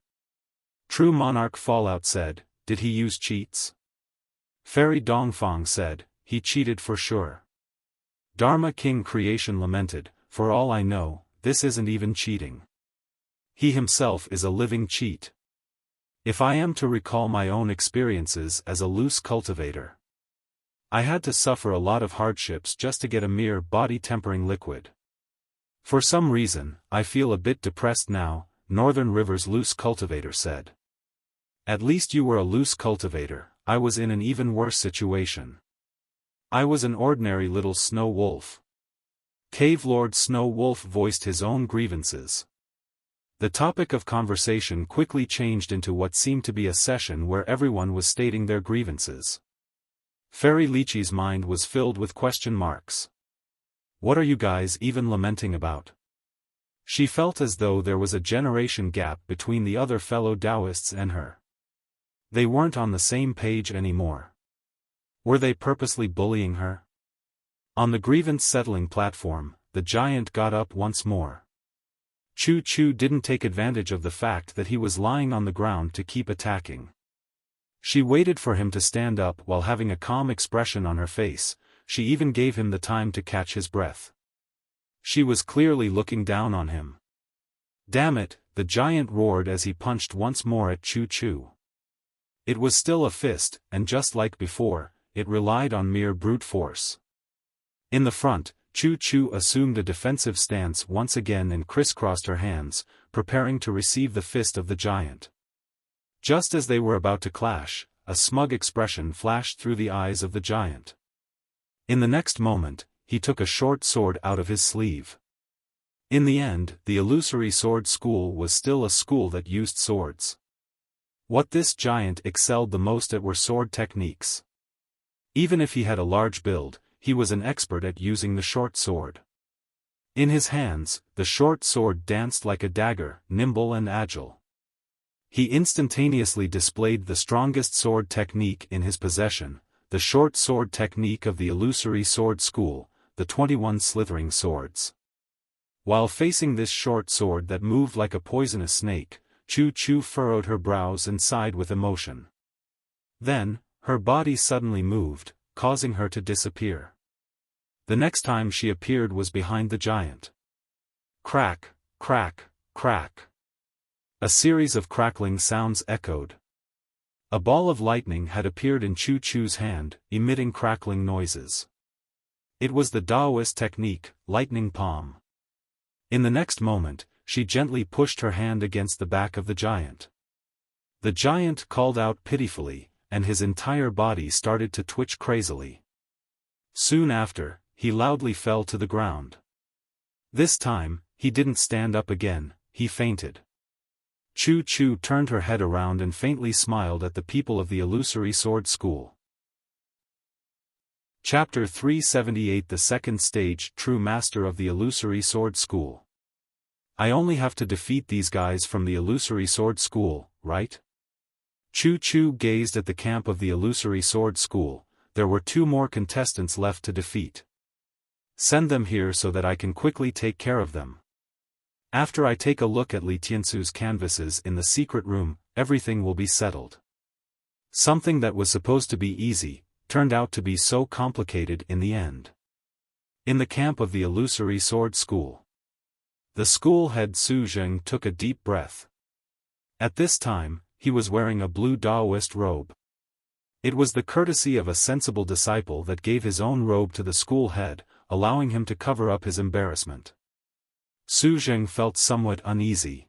Speaker 1: True Monarch Fallout said, did he use cheats? Fairy Dongfang said, he cheated for sure. Dharma King Creation lamented, for all I know, this isn't even cheating. He himself is a living cheat. If I am to recall my own experiences as a loose cultivator, I had to suffer a lot of hardships just to get a mere body-tempering liquid. For some reason, I feel a bit depressed now, Northern River's Loose Cultivator said. At least you were a loose cultivator, I was in an even worse situation. I was an ordinary little snow wolf. Cave Lord Snow Wolf voiced his own grievances. The topic of conversation quickly changed into what seemed to be a session where everyone was stating their grievances. Fairy Lychee's mind was filled with question marks. What are you guys even lamenting about? She felt as though there was a generation gap between the other fellow Daoists and her. They weren't on the same page anymore. Were they purposely bullying her? On the Grievance Settling Platform, the giant got up once more. Chu Chu didn't take advantage of the fact that he was lying on the ground to keep attacking. She waited for him to stand up while having a calm expression on her face. She even gave him the time to catch his breath. She was clearly looking down on him. Damn it, the giant roared as he punched once more at Chu Chu. It was still a fist, and just like before, it relied on mere brute force. In the front, Chu Chu assumed a defensive stance once again and crisscrossed her hands, preparing to receive the fist of the giant. Just as they were about to clash, a smug expression flashed through the eyes of the giant. In the next moment, he took a short sword out of his sleeve. In the end, the Illusory Sword School was still a school that used swords. What this giant excelled the most at were sword techniques. Even if he had a large build, he was an expert at using the short sword. In his hands, the short sword danced like a dagger, nimble and agile. He instantaneously displayed the strongest sword technique in his possession, the short sword technique of the Illusory Sword School, the 21 slithering swords. While facing this short sword that moved like a poisonous snake, Chu Chu furrowed her brows and sighed with emotion. Then, her body suddenly moved, causing her to disappear. The next time she appeared was behind the giant. Crack, crack, crack. A series of crackling sounds echoed. A ball of lightning had appeared in Chu Chu's hand, emitting crackling noises. It was the Daoist technique, lightning palm. In the next moment, she gently pushed her hand against the back of the giant. The giant called out pitifully, and his entire body started to twitch crazily. Soon after, he loudly fell to the ground. This time, he didn't stand up again, he fainted. Chu Chu turned her head around and faintly smiled at the people of the Illusory Sword School. Chapter 378 The Second Stage True Master of the Illusory Sword School. I only have to defeat these guys from the Illusory Sword School, right? Chu Chu gazed at the camp of the Illusory Sword School. There were 2 more contestants left to defeat. Send them here so that I can quickly take care of them. After I take a look at Li Tiansu's canvases in the secret room, everything will be settled. Something that was supposed to be easy, turned out to be so complicated in the end. In the camp of the Illusory Sword School. The school head Su Zheng took a deep breath. At this time, he was wearing a blue Daoist robe. It was the courtesy of a sensible disciple that gave his own robe to the school head, allowing him to cover up his embarrassment. Su Zheng felt somewhat uneasy.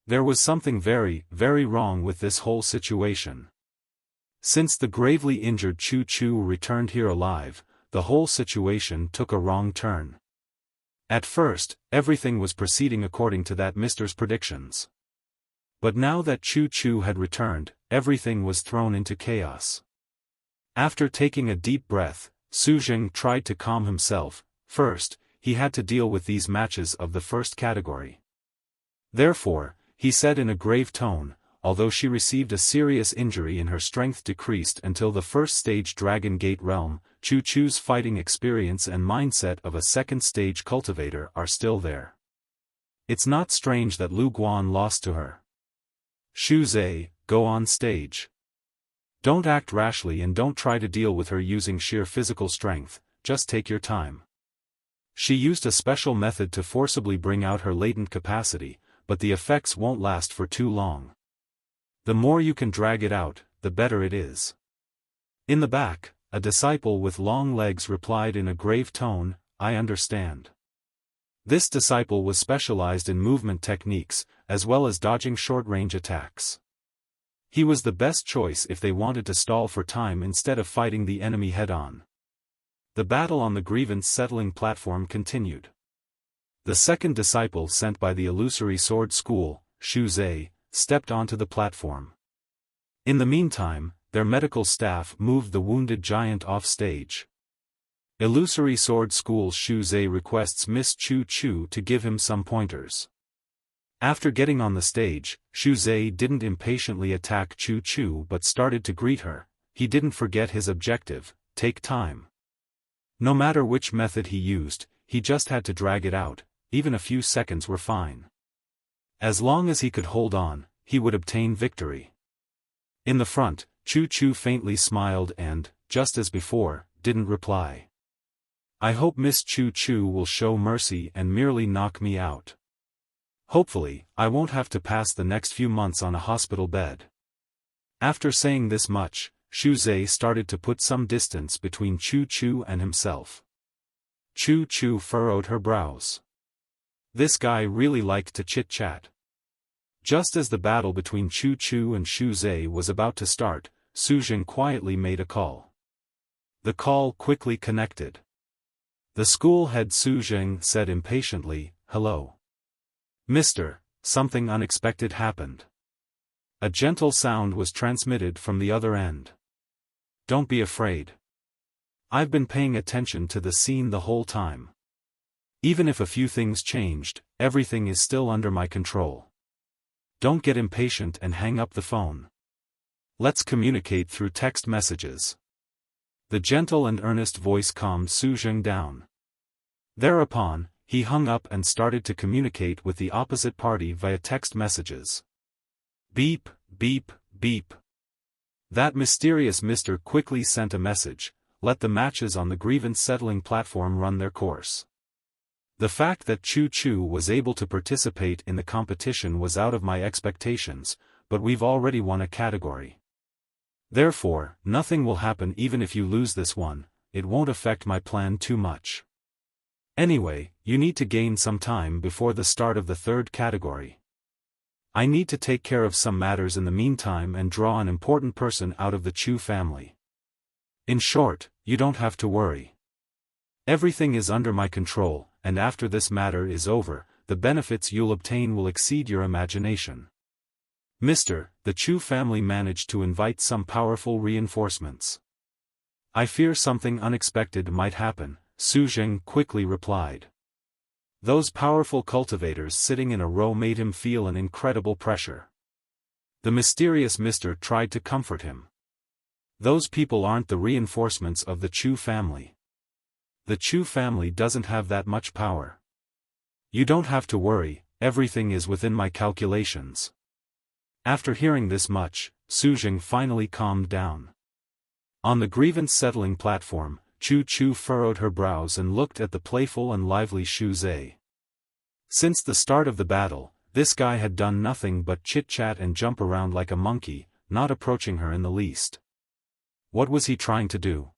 Speaker 1: There was something very, very wrong with this whole situation. Since the gravely injured Chu Chu returned here alive, the whole situation took a wrong turn. At first, everything was proceeding according to that mister's predictions. But now that Chu Chu had returned, everything was thrown into chaos. After taking a deep breath, Su Zheng tried to calm himself. First, he had to deal with these matches of the first category. Therefore, he said in a grave tone, although she received a serious injury and her strength decreased until the first stage Dragon Gate realm, Chu Chu's fighting experience and mindset of a second stage cultivator are still there. It's not strange that Lu Guan lost to her. Shu Zhe, go on stage. Don't act rashly and don't try to deal with her using sheer physical strength, just take your time. She used a special method to forcibly bring out her latent capacity, but the effects won't last for too long. The more you can drag it out, the better it is. In the back, a disciple with long legs replied in a grave tone, I understand. This disciple was specialized in movement techniques, as well as dodging short-range attacks. He was the best choice if they wanted to stall for time instead of fighting the enemy head-on. The battle on the Grievance Settling Platform continued. The second disciple sent by the Illusory Sword School, Shu Zhe, stepped onto the platform. In the meantime, their medical staff moved the wounded giant off stage. Illusory Sword School Shu Zhe requests Miss Chu Chu to give him some pointers. After getting on the stage, Shu Zhe didn't impatiently attack Chu Chu but started to greet her. He didn't forget his objective, take time. No matter which method he used, he just had to drag it out, even a few seconds were fine. As long as he could hold on, he would obtain victory. In the front, Chu Chu faintly smiled and, just as before, didn't reply. I hope Miss Chu Chu will show mercy and merely knock me out. Hopefully, I won't have to pass the next few months on a hospital bed. After saying this much, Shu Zhe started to put some distance between Chu Chu and himself. Chu Chu furrowed her brows. This guy really liked to chit-chat. Just as the battle between Chu Chu and Shu Zhe was about to start, Su Zheng quietly made a call. The call quickly connected. The school head Su Zheng said impatiently, Hello. Mister, something unexpected happened. A gentle sound was transmitted from the other end. Don't be afraid. I've been paying attention to the scene the whole time. Even if a few things changed, everything is still under my control. Don't get impatient and hang up the phone. Let's communicate through text messages. The gentle and earnest voice calmed Su Zheng down. Thereupon, he hung up and started to communicate with the opposite party via text messages. Beep, beep, beep. That mysterious mister quickly sent a message, let the matches on the Grievance Settling Platform run their course. The fact that Chu Chu was able to participate in the competition was out of my expectations, but we've already won a category. Therefore, nothing will happen even if you lose this one, it won't affect my plan too much. Anyway, you need to gain some time before the start of the third category. I need to take care of some matters in the meantime and draw an important person out of the Chu family. In short, you don't have to worry. Everything is under my control, and after this matter is over, the benefits you'll obtain will exceed your imagination. Mr. The Chu family managed to invite some powerful reinforcements. I fear something unexpected might happen, Su Zheng quickly replied. Those powerful cultivators sitting in a row made him feel an incredible pressure. The mysterious Mr. tried to comfort him. Those people aren't the reinforcements of the Chu family. The Chu family doesn't have that much power. You don't have to worry, everything is within my calculations. After hearing this much, Su Zheng finally calmed down. On the Grievance Settling Platform, Chu Chu furrowed her brows and looked at the playful and lively Shu Zhe. Since the start of the battle, this guy had done nothing but chit-chat and jump around like a monkey, not approaching her in the least. What was he trying to do?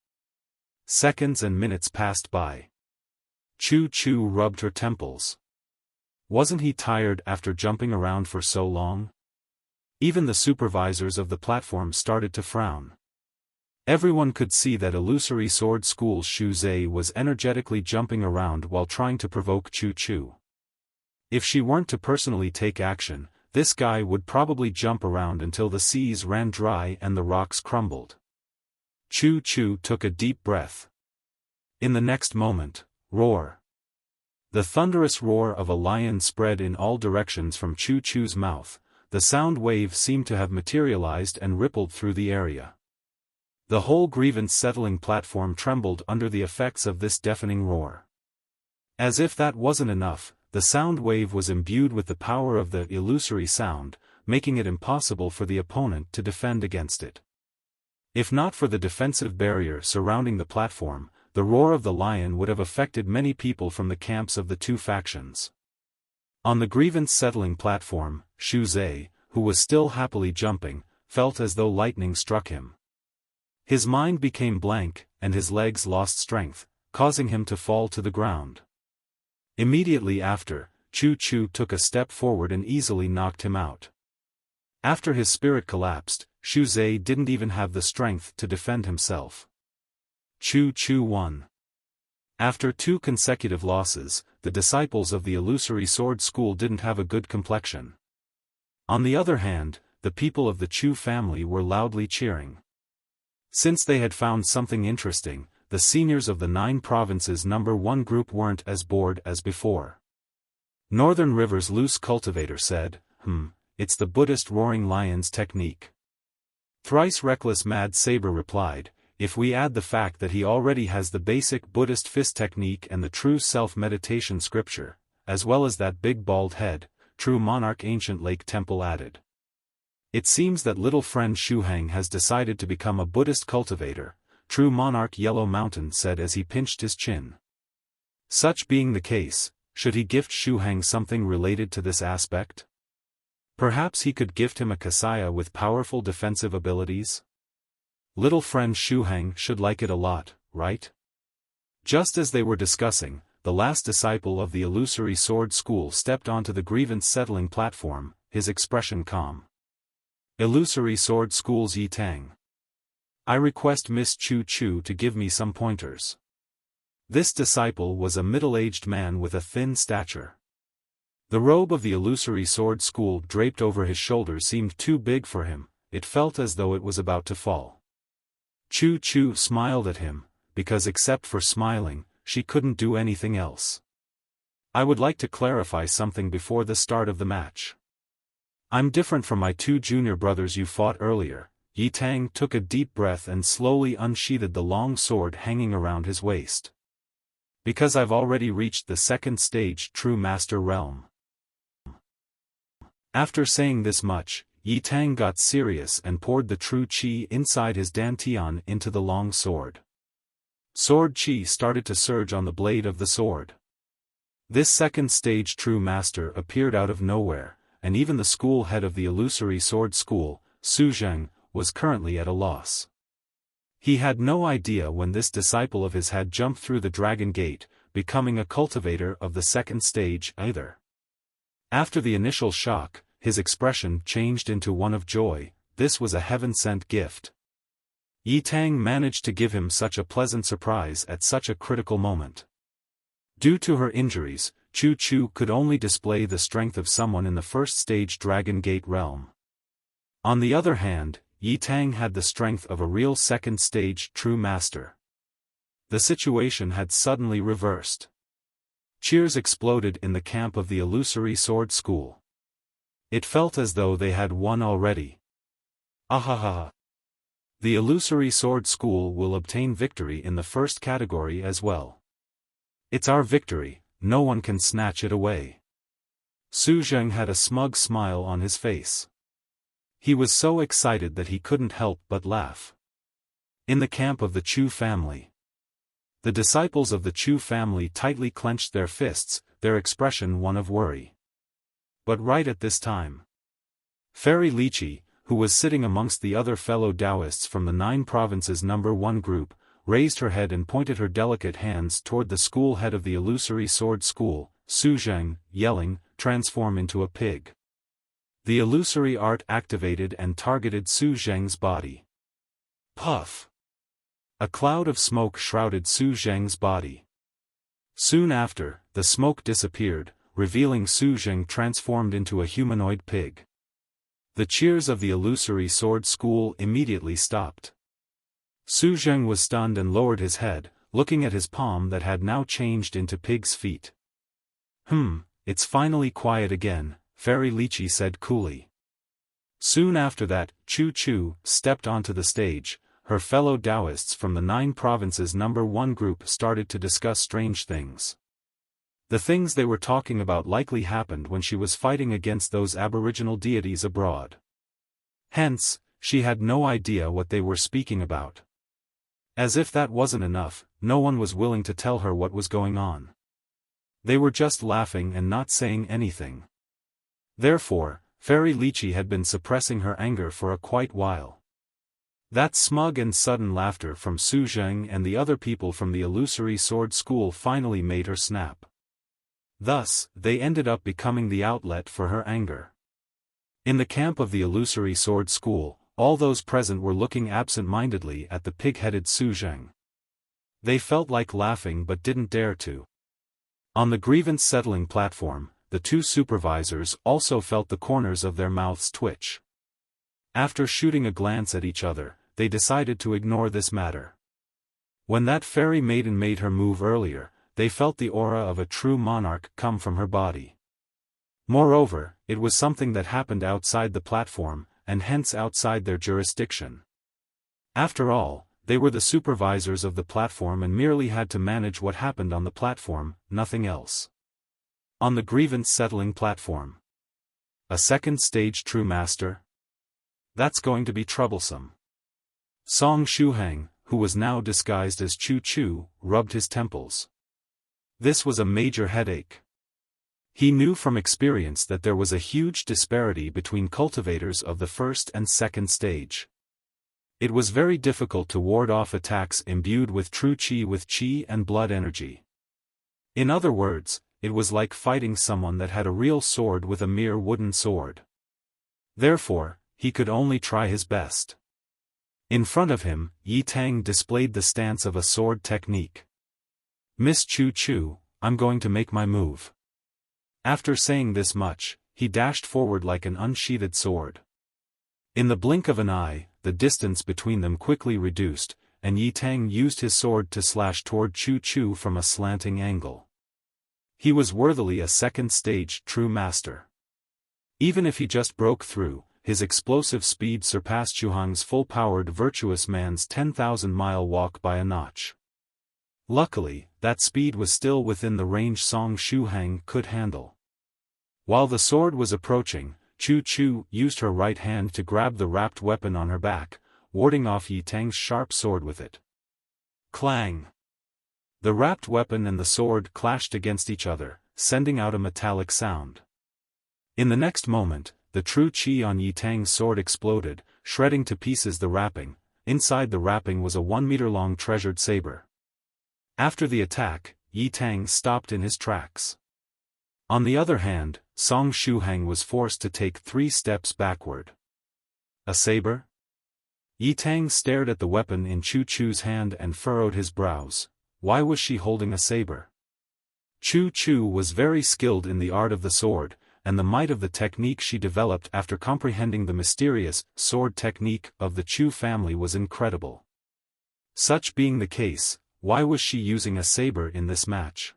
Speaker 1: Seconds and minutes passed by. Chu Chu rubbed her temples. Wasn't he tired after jumping around for so long? Even the supervisors of the platform started to frown. Everyone could see that Illusory Sword School's Shu Zhe was energetically jumping around while trying to provoke Chu Chu. If she weren't to personally take action, this guy would probably jump around until the seas ran dry and the rocks crumbled. Chu Chu took a deep breath. In the next moment, roar. The thunderous roar of a lion spread in all directions from Chu Chu's mouth. The sound wave seemed to have materialized and rippled through the area. The whole Grievance Settling Platform trembled under the effects of this deafening roar. As if that wasn't enough, the sound wave was imbued with the power of the illusory sound, making it impossible for the opponent to defend against it. If not for the defensive barrier surrounding the platform, the roar of the lion would have affected many people from the camps of the two factions. On the Grievance Settling Platform, Shu Zhe, who was still happily jumping, felt as though lightning struck him. His mind became blank, and his legs lost strength, causing him to fall to the ground. Immediately after, Chu Chu took a step forward and easily knocked him out. After his spirit collapsed, Shu Zhe didn't even have the strength to defend himself. Chu Chu won. After 2 consecutive losses, the disciples of the Illusory Sword School didn't have a good complexion. On the other hand, the people of the Chu family were loudly cheering. Since they had found something interesting, the seniors of the 9 provinces number 1 group weren't as bored as before. Northern River's loose cultivator said, it's the Buddhist roaring lion's technique. Thrice reckless Mad Saber replied, if we add the fact that he already has the basic Buddhist fist technique and the true self-meditation scripture, as well as that big bald head, true Monarch Ancient Lake Temple added. It seems that little friend Shuhang has decided to become a Buddhist cultivator, true Monarch Yellow Mountain said as he pinched his chin. Such being the case, should he gift Shuhang something related to this aspect? Perhaps he could gift him a kasaya with powerful defensive abilities? Little friend Shuhang should like it a lot, right? Just as they were discussing, the last disciple of the Illusory Sword School stepped onto the Grievance Settling Platform, his expression calm. Illusory Sword School's Yi Tang. I request Miss Chu Chu to give me some pointers. This disciple was a middle-aged man with a thin stature. The robe of the Illusory Sword School draped over his shoulders seemed too big for him, it felt as though it was about to fall. Chu Chu smiled at him, because except for smiling, she couldn't do anything else. I would like to clarify something before the start of the match. I'm different from my 2 junior brothers you fought earlier. Yi Tang took a deep breath and slowly unsheathed the long sword hanging around his waist. Because I've already reached the 2nd stage True Master Realm. After saying this much, Yi Tang got serious and poured the true qi inside his dantian into the long sword. Sword qi started to surge on the blade of the sword. This 2nd stage True Master appeared out of nowhere, and even the school head of the Illusory Sword School, Su Zheng, was currently at a loss. He had no idea when this disciple of his had jumped through the Dragon Gate, becoming a cultivator of the 2nd stage either. After the initial shock, his expression changed into one of joy. This was a heaven-sent gift. Yi Tang managed to give him such a pleasant surprise at such a critical moment. Due to her injuries, Chu Chu could only display the strength of someone in the first stage Dragon Gate realm. On the other hand, Yi Tang had the strength of a real second stage true master. The situation had suddenly reversed. Cheers exploded in the camp of the Illusory Sword School. It felt as though they had won already. Aaaaaaah! The Illusory Sword School will obtain victory in the first category as well. It's our victory, no one can snatch it away. Su Zheng had a smug smile on his face. He was so excited that he couldn't help but laugh. In the camp of the Chu family. The disciples of the Chu family tightly clenched their fists, their expression one of worry. But right at this time, Fairy Lychee, who was sitting amongst the other fellow Daoists from the 9 provinces number 1 group, raised her head and pointed her delicate hands toward the school head of the Illusory Sword School, Su Zheng, yelling, "Transform into a pig." The illusory art activated and targeted Su Zheng's body. Puff! A cloud of smoke shrouded Su Zheng's body. Soon after, the smoke disappeared, revealing Su Zheng transformed into a humanoid pig. The cheers of the Illusory Sword School immediately stopped. Su Zheng was stunned and lowered his head, looking at his palm that had now changed into pig's feet. It's finally quiet again, Fairy Lychee said coolly. Soon after that, Chu Chu stepped onto the stage. Her fellow Daoists from the 9 provinces number 1 group started to discuss strange things. The things they were talking about likely happened when she was fighting against those aboriginal deities abroad. Hence, she had no idea what they were speaking about. As if that wasn't enough, no one was willing to tell her what was going on. They were just laughing and not saying anything. Therefore, Fairy Lychee had been suppressing her anger for a quite while. That smug and sudden laughter from Su Zheng and the other people from the Illusory Sword School finally made her snap. Thus, they ended up becoming the outlet for her anger. In the camp of the Illusory Sword School, all those present were looking absent-mindedly at the pig-headed Su Zheng. They felt like laughing but didn't dare to. On the Grievance Settling Platform, the 2 supervisors also felt the corners of their mouths twitch. After shooting a glance at each other, they decided to ignore this matter. When that fairy maiden made her move earlier, they felt the aura of a true monarch come from her body. Moreover, it was something that happened outside the platform, and hence outside their jurisdiction. After all, they were the supervisors of the platform and merely had to manage what happened on the platform, nothing else. On the Grievance Settling Platform. A second stage true master? That's going to be troublesome. Song Shuhang, who was now disguised as Chu Chu, rubbed his temples. This was a major headache. He knew from experience that there was a huge disparity between cultivators of the first and second stage. It was very difficult to ward off attacks imbued with true chi and blood energy. In other words, it was like fighting someone that had a real sword with a mere wooden sword. Therefore, he could only try his best. In front of him, Yi Tang displayed the stance of a sword technique. "Miss Chu Chu, I'm going to make my move." After saying this much, he dashed forward like an unsheathed sword. In the blink of an eye, the distance between them quickly reduced, and Yi Tang used his sword to slash toward Chu Chu from a slanting angle. He was worthily a second stage true master. Even if he just broke through, his explosive speed surpassed Shuhang's full-powered virtuous man's 10,000-mile walk by a notch. Luckily, that speed was still within the range Song Shuhang could handle. While the sword was approaching, Chu Chu used her right hand to grab the wrapped weapon on her back, warding off Yi Tang's sharp sword with it. Clang! The wrapped weapon and the sword clashed against each other, sending out a metallic sound. In the next moment, the true chi on Yi Tang's sword exploded, shredding to pieces the wrapping. Inside the wrapping was a 1-meter-long treasured saber. After the attack, Yi Tang stopped in his tracks. On the other hand, Song Shuhang was forced to take 3 steps backward. A saber? Yi Tang stared at the weapon in Chu Chu's hand and furrowed his brows. Why was she holding a saber? Chu Chu was very skilled in the art of the sword, and the might of the technique she developed after comprehending the mysterious sword technique of the Chu family was incredible. Such being the case, why was she using a saber in this match?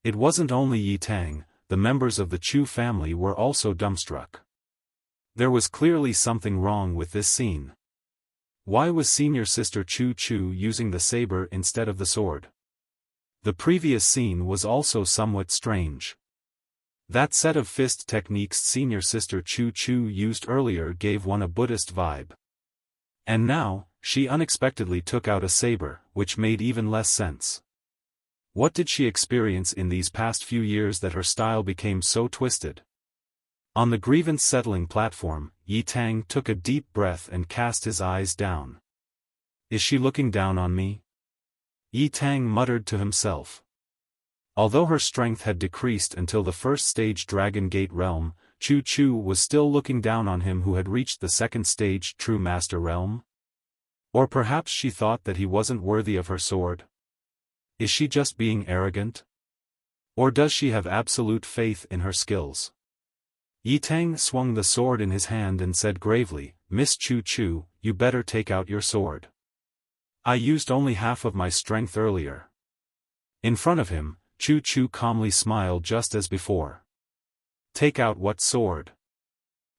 Speaker 1: It wasn't only Yi Tang, the members of the Chu family were also dumbstruck. There was clearly something wrong with this scene. Why was senior sister Chu Chu using the saber instead of the sword? The previous scene was also somewhat strange. That set of fist techniques senior sister Chu Chu used earlier gave one a Buddhist vibe. And now, she unexpectedly took out a saber, which made even less sense. What did she experience in these past few years that her style became so twisted? On the Grievance Settling Platform, Yi Tang took a deep breath and cast his eyes down. Is she looking down on me? Yi Tang muttered to himself. Although her strength had decreased until the first stage Dragon Gate realm, Chu Chu was still looking down on him who had reached the second stage True Master realm? Or perhaps she thought that he wasn't worthy of her sword? Is she just being arrogant? Or does she have absolute faith in her skills? Yi Tang swung the sword in his hand and said gravely, Miss Chu Chu, you better take out your sword. I used only half of my strength earlier. In front of him, Chu Chu calmly smiled just as before. Take out what sword?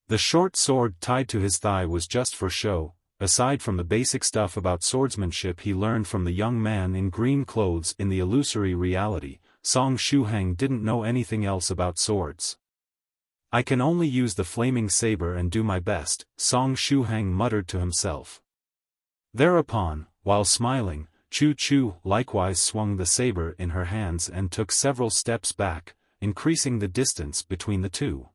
Speaker 1: The short sword tied to his thigh was just for show, aside from the basic stuff about swordsmanship he learned from the young man in green clothes in the illusory reality. Song Shuhang didn't know anything else about swords. I can only use the flaming saber and do my best, Song Shuhang muttered to himself. Thereupon, while smiling, Chu Chu likewise swung the saber in her hands and took several steps back, increasing the distance between the two.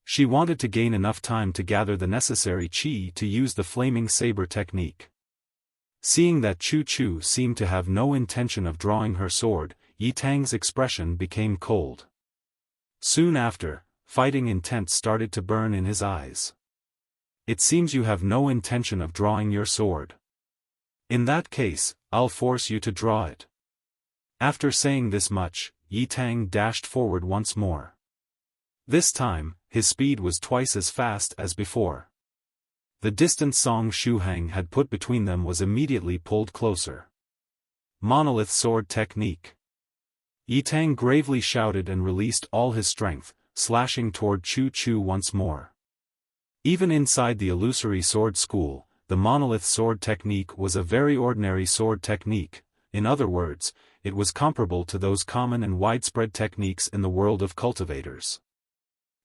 Speaker 1: She wanted to gain enough time to gather the necessary chi to use the flaming saber technique. Seeing that Chu Chu seemed to have no intention of drawing her sword, Yi Tang's expression became cold. Soon after, fighting intent started to burn in his eyes. It seems you have no intention of drawing your sword. In that case, I'll force you to draw it. After saying this much, Yi Tang dashed forward once more. This time, his speed was twice as fast as before. The distance Song Shuhang had put between them was immediately pulled closer. Monolith sword technique. Yi Tang gravely shouted and released all his strength, slashing toward Chu Chu once more. Even inside the illusory sword school, the monolith sword technique was a very ordinary sword technique. In other words, it was comparable to those common and widespread techniques in the world of cultivators.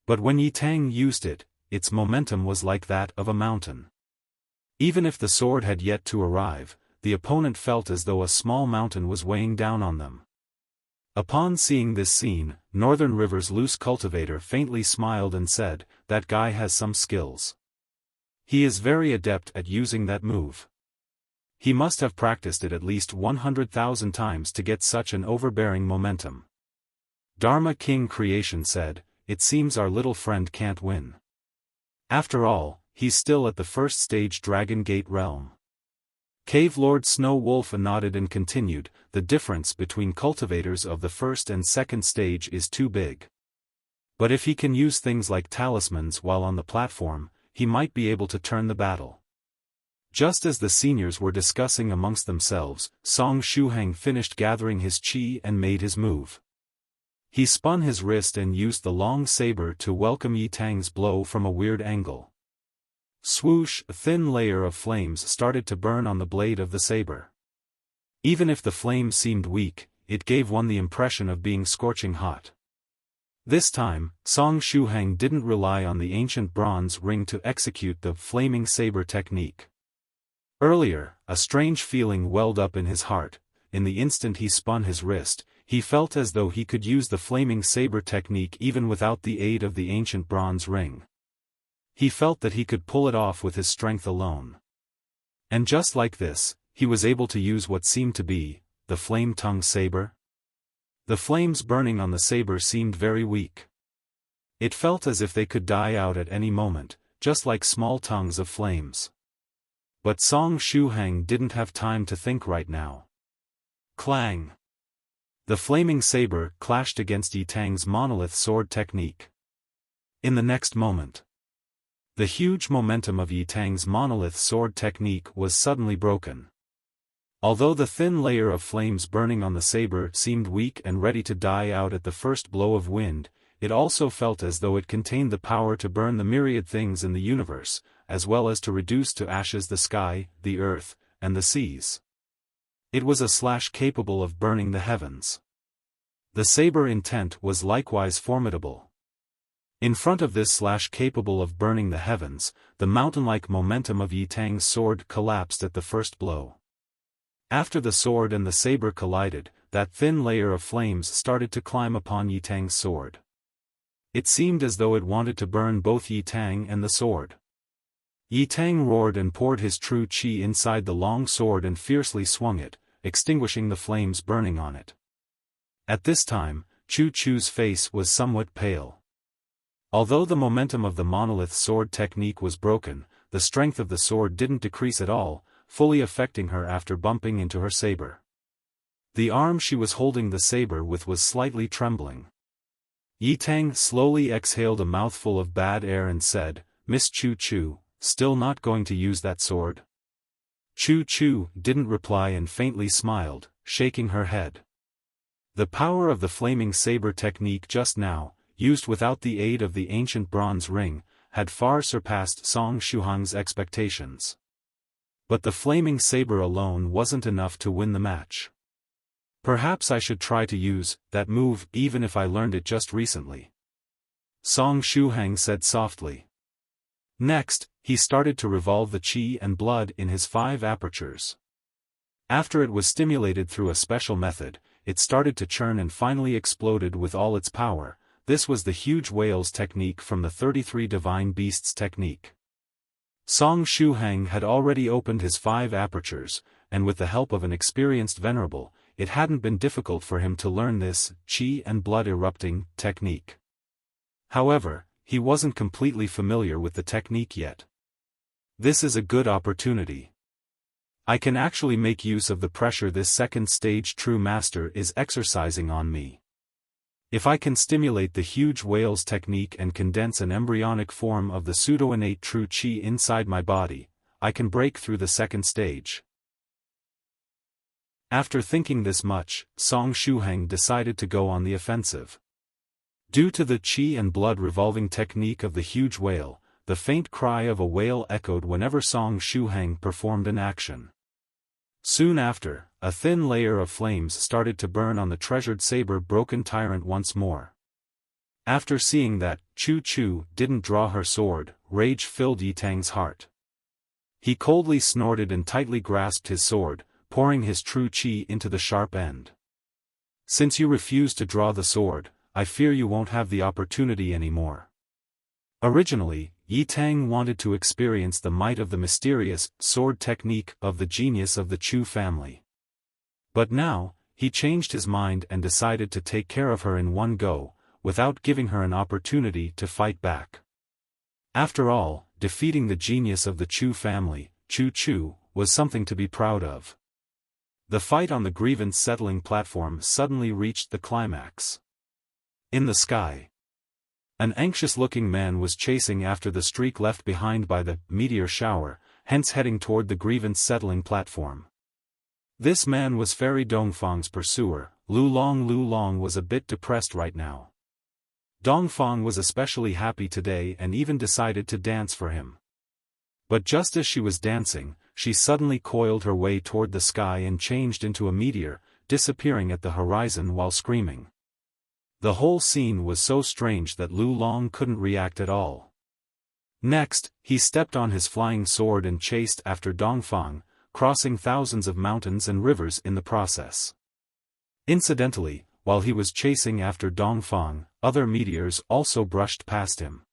Speaker 1: But when Yi Tang used it, its momentum was like that of a mountain. Even if the sword had yet to arrive, the opponent felt as though a small mountain was weighing down on them. Upon seeing this scene, Northern River's loose cultivator faintly smiled and said, that guy has some skills. He is very adept at using that move. He must have practiced it at least 100,000 times to get such an overbearing momentum. Dharma King Creation said, it seems our little friend can't win. After all, he's still at the first stage Dragon Gate realm. Cave Lord Snow Wolf nodded and continued, the difference between cultivators of the first and second stage is too big. But if he can use things like talismans while on the platform, he might be able to turn the battle. Just as the seniors were discussing amongst themselves, Song Shuhang finished gathering his chi and made his move. He spun his wrist and used the long saber to welcome Yi Tang's blow from a weird angle. Swoosh! A thin layer of flames started to burn on the blade of the saber. Even if the flame seemed weak, it gave one the impression of being scorching hot. This time, Song Shuhang didn't rely on the ancient bronze ring to execute the flaming saber technique. Earlier, a strange feeling welled up in his heart. In the instant he spun his wrist, he felt as though he could use the flaming saber technique even without the aid of the ancient bronze ring. He felt that he could pull it off with his strength alone. And just like this, he was able to use what seemed to be the flame-tongue saber. The flames burning on the saber seemed very weak. It felt as if they could die out at any moment, just like small tongues of flames. But Song Shuhang didn't have time to think right now. Clang! The flaming saber clashed against Yitang's monolith sword technique. In the next moment, the huge momentum of Yitang's monolith sword technique was suddenly broken. Although the thin layer of flames burning on the saber seemed weak and ready to die out at the first blow of wind, it also felt as though it contained the power to burn the myriad things in the universe, as well as to reduce to ashes the sky, the earth, and the seas. It was a slash capable of burning the heavens. The saber intent was likewise formidable. In front of this slash capable of burning the heavens, the mountain-like momentum of Yitang's sword collapsed at the first blow. After the sword and the saber collided, that thin layer of flames started to climb upon Yitang's sword. It seemed as though it wanted to burn both Yitang and the sword. Yitang roared and poured his true qi inside the long sword and fiercely swung it, extinguishing the flames burning on it. At this time, Chu Chu's face was somewhat pale. Although the momentum of the monolith sword technique was broken, the strength of the sword didn't decrease at all, fully affecting her after bumping into her saber. The arm she was holding the saber with was slightly trembling. Yitang slowly exhaled a mouthful of bad air and said, "Miss Chu Chu, still not going to use that sword?" Chu Chu didn't reply and faintly smiled, shaking her head. The power of the flaming saber technique just now, used without the aid of the ancient bronze ring, had far surpassed Song Shuhang's expectations. But the flaming saber alone wasn't enough to win the match. "Perhaps I should try to use that move even if I learned it just recently," Song Shuhang said softly. Next, he started to revolve the qi and blood in his 5 apertures. After it was stimulated through a special method, it started to churn and finally exploded with all its power. This was the huge whale's technique from the 33 divine beasts technique. Song Shuhang had already opened his 5 apertures, and with the help of an experienced venerable, it hadn't been difficult for him to learn this qi and blood erupting technique. However, he wasn't completely familiar with the technique yet. This is a good opportunity. I can actually make use of the pressure this second stage true master is exercising on me. If I can stimulate the huge whale's technique and condense an embryonic form of the pseudo-innate true qi inside my body, I can break through the second stage. After thinking this much, Song Shuhang decided to go on the offensive. Due to the qi and blood revolving technique of the huge whale, the faint cry of a whale echoed whenever Song Shuhang performed an action. Soon after, a thin layer of flames started to burn on the treasured saber-broken tyrant once more. After seeing that, Chu Chu didn't draw her sword, rage filled Yitang's heart. He coldly snorted and tightly grasped his sword, pouring his true qi into the sharp end. "Since you refuse to draw the sword, I fear you won't have the opportunity anymore." Originally, Yitang wanted to experience the might of the mysterious sword technique of the genius of the Chu family. But now, he changed his mind and decided to take care of her in one go, without giving her an opportunity to fight back. After all, defeating the genius of the Chu family, Chu Chu, was something to be proud of. The fight on the Grievance Settling Platform suddenly reached the climax. In the sky, an anxious-looking man was chasing after the streak left behind by the meteor shower, hence heading toward the Grievance Settling Platform. This man was Fairy Dongfang's pursuer. Lu Long was a bit depressed right now. Dongfang was especially happy today and even decided to dance for him. But just as she was dancing, she suddenly coiled her way toward the sky and changed into a meteor, disappearing at the horizon while screaming. The whole scene was so strange that Lu Long couldn't react at all. Next, he stepped on his flying sword and chased after Dongfang, crossing thousands of mountains and rivers in the process. Incidentally, while he was chasing after Dongfang, other meteors also brushed past him.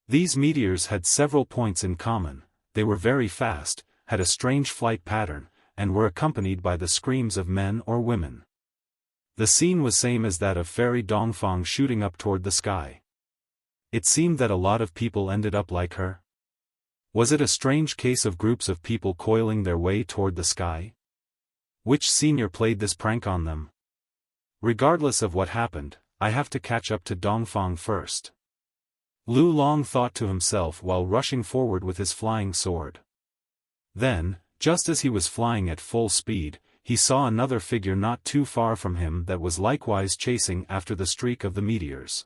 Speaker 1: These meteors had several points in common: they were very fast, had a strange flight pattern, and were accompanied by the screams of men or women. The scene was same as that of Fairy Dongfang shooting up toward the sky. It seemed that a lot of people ended up like her. Was it a strange case of groups of people coiling their way toward the sky? Which senior played this prank on them? Regardless of what happened, I have to catch up to Dongfang first. Lu Long thought to himself while rushing forward with his flying sword. Then, just as he was flying at full speed, he saw another figure not too far from him that was likewise chasing after the streak of the meteors.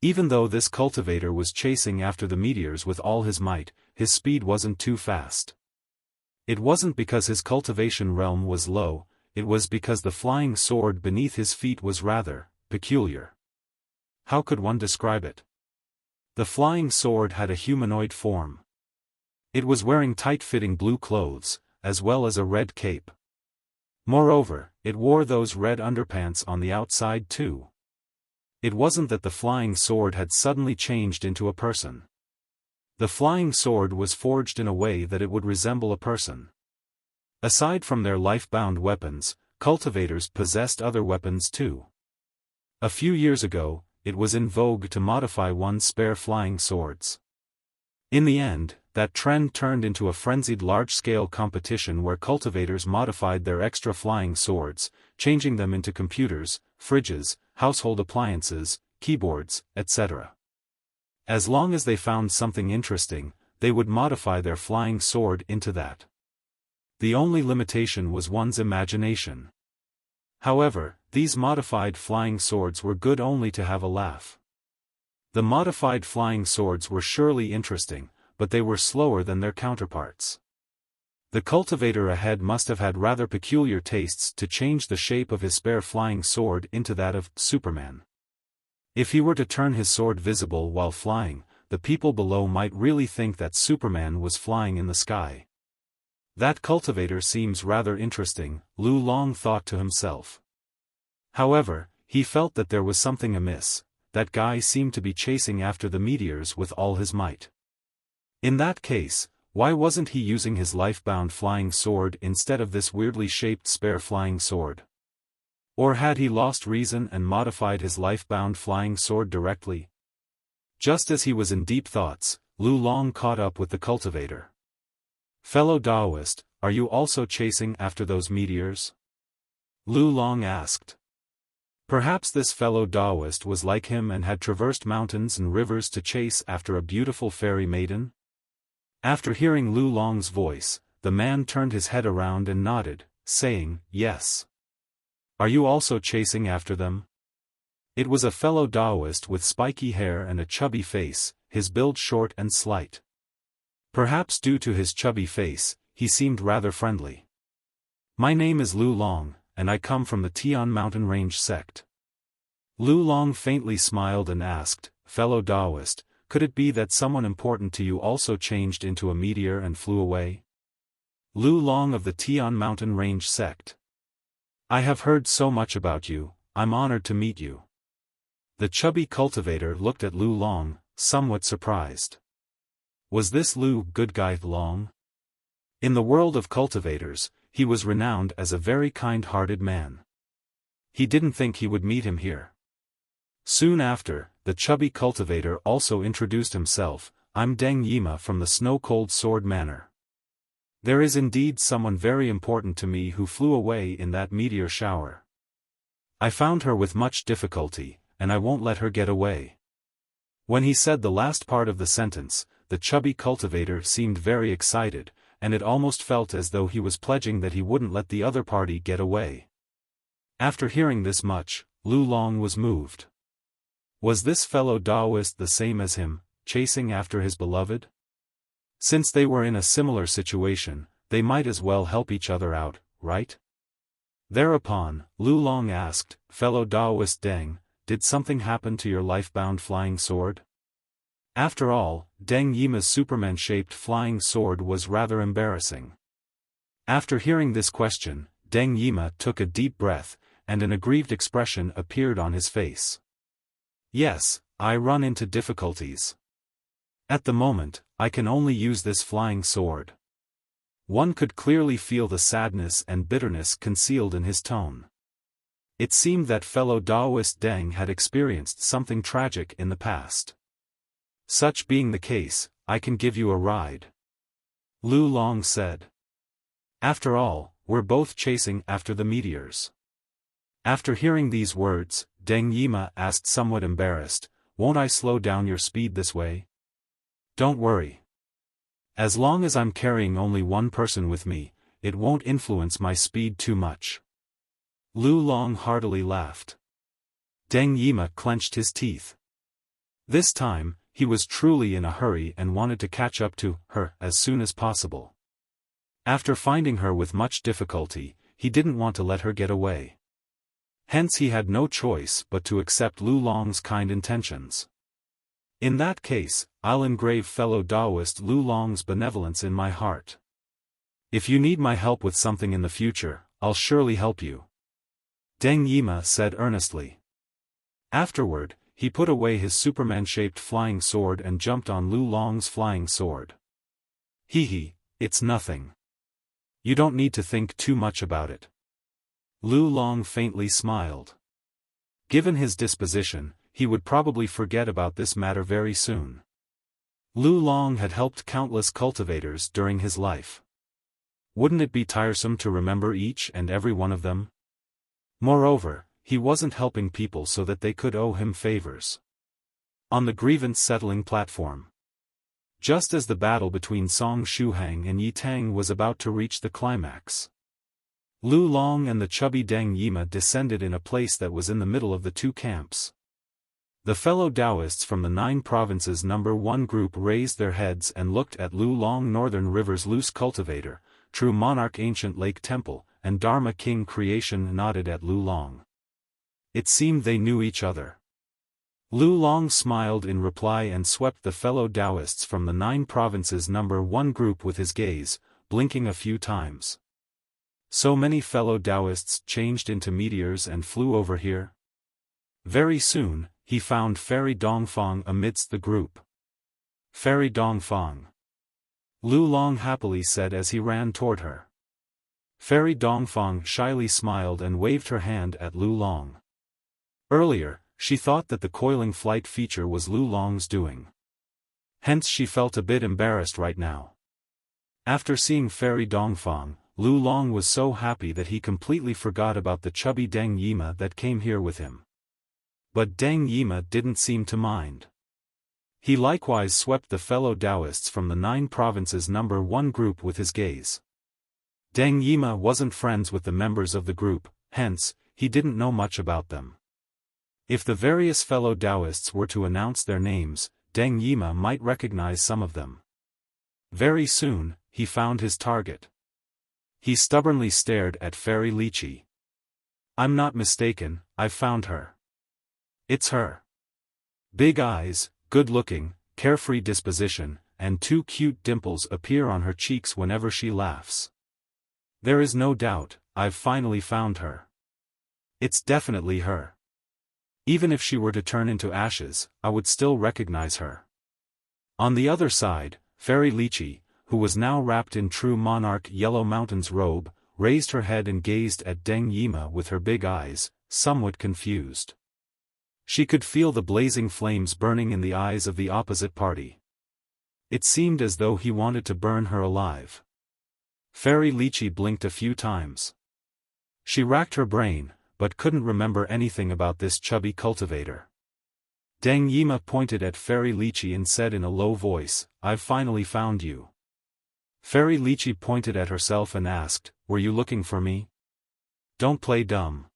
Speaker 1: Even though this cultivator was chasing after the meteors with all his might, his speed wasn't too fast. It wasn't because his cultivation realm was low, it was because the flying sword beneath his feet was rather peculiar. How could one describe it? The flying sword had a humanoid form. It was wearing tight-fitting blue clothes, as well as a red cape. Moreover, it wore those red underpants on the outside too. It wasn't that the flying sword had suddenly changed into a person. The flying sword was forged in a way that it would resemble a person. Aside from their life-bound weapons, cultivators possessed other weapons too. A few years ago, it was in vogue to modify one's spare flying swords. In the end, that trend turned into a frenzied large-scale competition where cultivators modified their extra flying swords, changing them into computers, fridges, household appliances, keyboards, etc. As long as they found something interesting, they would modify their flying sword into that. The only limitation was one's imagination. However, these modified flying swords were good only to have a laugh. The modified flying swords were surely interesting, but they were slower than their counterparts. The cultivator ahead must have had rather peculiar tastes to change the shape of his spare flying sword into that of Superman. If he were to turn his sword visible while flying, the people below might really think that Superman was flying in the sky. That cultivator seems rather interesting, Lu Long thought to himself. However, he felt that there was something amiss. That guy seemed to be chasing after the meteors with all his might. In that case, why wasn't he using his life-bound flying sword instead of this weirdly shaped spare flying sword? Or had he lost reason and modified his life-bound flying sword directly? Just as he was in deep thoughts, Lu Long caught up with the cultivator. "Fellow Daoist, are you also chasing after those meteors?" Lu Long asked. Perhaps this fellow Daoist was like him and had traversed mountains and rivers to chase after a beautiful fairy maiden? After hearing Lu Long's voice, the man turned his head around and nodded, saying, "Yes." "Are you also chasing after them?" It was a fellow Daoist with spiky hair and a chubby face, his build short and slight. Perhaps due to his chubby face, he seemed rather friendly. "My name is Lu Long, and I come from the Tian Mountain Range sect." Lu Long faintly smiled and asked, "Fellow Daoist, could it be that someone important to you also changed into a meteor and flew away?" Lu Long of the Tian Mountain Range sect. "I have heard so much about you, I'm honored to meet you." The chubby cultivator looked at Lu Long, somewhat surprised. Was this Lu Good Guy Long? In the world of cultivators, he was renowned as a very kind-hearted man. He didn't think he would meet him here. Soon after, the chubby cultivator also introduced himself, "I'm Deng Yima from the Snow-Cold Sword Manor. There is indeed someone very important to me who flew away in that meteor shower. I found her with much difficulty, and I won't let her get away." When he said the last part of the sentence, the chubby cultivator seemed very excited, and it almost felt as though he was pledging that he wouldn't let the other party get away. After hearing this much, Lu Long was moved. Was this fellow Daoist the same as him, chasing after his beloved? Since they were in a similar situation, they might as well help each other out, right? Thereupon, Lu Long asked, "Fellow Daoist Deng, did something happen to your life-bound flying sword?" After all, Deng Yima's Superman-shaped flying sword was rather embarrassing. After hearing this question, Deng Yima took a deep breath, and an aggrieved expression appeared on his face. "Yes, I run into difficulties. At the moment, I can only use this flying sword." One could clearly feel the sadness and bitterness concealed in his tone. It seemed that fellow Daoist Deng had experienced something tragic in the past. Such being the case, I can give you a ride. Lu Long said. After all, we're both chasing after the meteors. After hearing these words, Deng Yima asked somewhat embarrassed, won't I slow down your speed this way? Don't worry. As long as I'm carrying only one person with me, it won't influence my speed too much. Lu Long heartily laughed. Deng Yima clenched his teeth. This time, he was truly in a hurry and wanted to catch up to her as soon as possible. After finding her with much difficulty, he didn't want to let her get away. Hence he had no choice but to accept Lu Long's kind intentions. In that case, I'll engrave fellow Daoist Lu Long's benevolence in my heart. If you need my help with something in the future, I'll surely help you. Deng Yima said earnestly. Afterward, he put away his Superman-shaped flying sword and jumped on Lu Long's flying sword. Hee, it's nothing. You don't need to think too much about it. Lu Long faintly smiled. Given his disposition, he would probably forget about this matter very soon. Lu Long had helped countless cultivators during his life. Wouldn't it be tiresome to remember each and every one of them? Moreover, he wasn't helping people so that they could owe him favors. On the Grievance Settling Platform. Just as the battle between Song Shuhang and Yi Tang was about to reach the climax, Lu Long and the chubby Deng Yima descended in a place that was in the middle of the two camps. The fellow Daoists from the 9 provinces number 1 group raised their heads and looked at Lu Long. Northern River's loose cultivator, True Monarch Ancient Lake Temple, and Dharma King Creation nodded at Lu Long. It seemed they knew each other. Lu Long smiled in reply and swept the fellow Daoists from the 9 provinces number 1 group with his gaze, blinking a few times. So many fellow Daoists changed into meteors and flew over here. Very soon, he found Fairy Dongfang amidst the group. Fairy Dongfang. Lu Long happily said as he ran toward her. Fairy Dongfang shyly smiled and waved her hand at Lu Long. Earlier, she thought that the coiling flight feature was Lu Long's doing. Hence she felt a bit embarrassed right now. After seeing Fairy Dongfang, Lu Long was so happy that he completely forgot about the chubby Deng Yima that came here with him. But Deng Yima didn't seem to mind. He likewise swept the fellow Daoists from the 9 provinces number 1 group with his gaze. Deng Yima wasn't friends with the members of the group, hence, he didn't know much about them. If the various fellow Daoists were to announce their names, Deng Yima might recognize some of them. Very soon, he found his target. He stubbornly stared at Fairy Lychee. I'm not mistaken, I've found her. It's her. Big eyes, good-looking, carefree disposition, and 2 cute dimples appear on her cheeks whenever she laughs. There is no doubt, I've finally found her. It's definitely her. Even if she were to turn into ashes, I would still recognize her. On the other side, Fairy Lychee, who was now wrapped in true Monarch Yellow Mountain's robe, raised her head and gazed at Deng Yima with her big eyes, somewhat confused. She could feel the blazing flames burning in the eyes of the opposite party. It seemed as though he wanted to burn her alive. Fairy Lychee blinked a few times. She racked her brain, but couldn't remember anything about this chubby cultivator. Deng Yima pointed at Fairy Lychee and said in a low voice, I've finally found you. Fairy Lychee pointed at herself and asked, were you looking for me? Don't play dumb.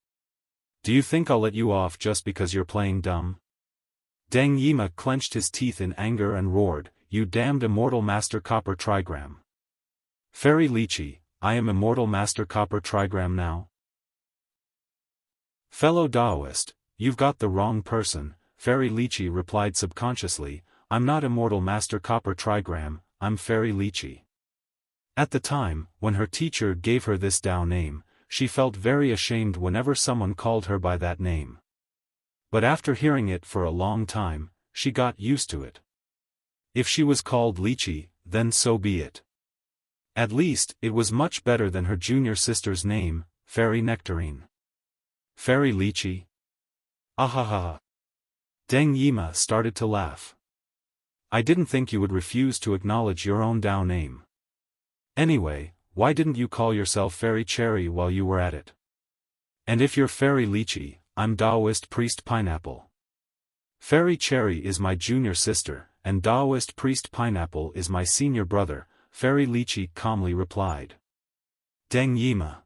Speaker 1: Do you think I'll let you off just because you're playing dumb? Deng Yima clenched his teeth in anger and roared, you damned Immortal Master Copper Trigram. Fairy Lychee, I am Immortal Master Copper Trigram now? Fellow Daoist, you've got the wrong person, Fairy Lychee replied subconsciously, I'm not Immortal Master Copper Trigram, I'm Fairy Lychee. At the time, when her teacher gave her this Dao name, she felt very ashamed whenever someone called her by that name. But after hearing it for a long time, she got used to it. If she was called Lychee, then so be it. At least, it was much better than her junior sister's name, Fairy Nectarine. Fairy Lychee? Ahaha. Deng Yima started to laugh. I didn't think you would refuse to acknowledge your own Dao name. Anyway, why didn't you call yourself Fairy Cherry while you were at it? And if you're Fairy Lychee, I'm Daoist Priest Pineapple. Fairy Cherry is my junior sister, and Daoist Priest Pineapple is my senior brother, Fairy Lychee calmly replied. Deng Yima.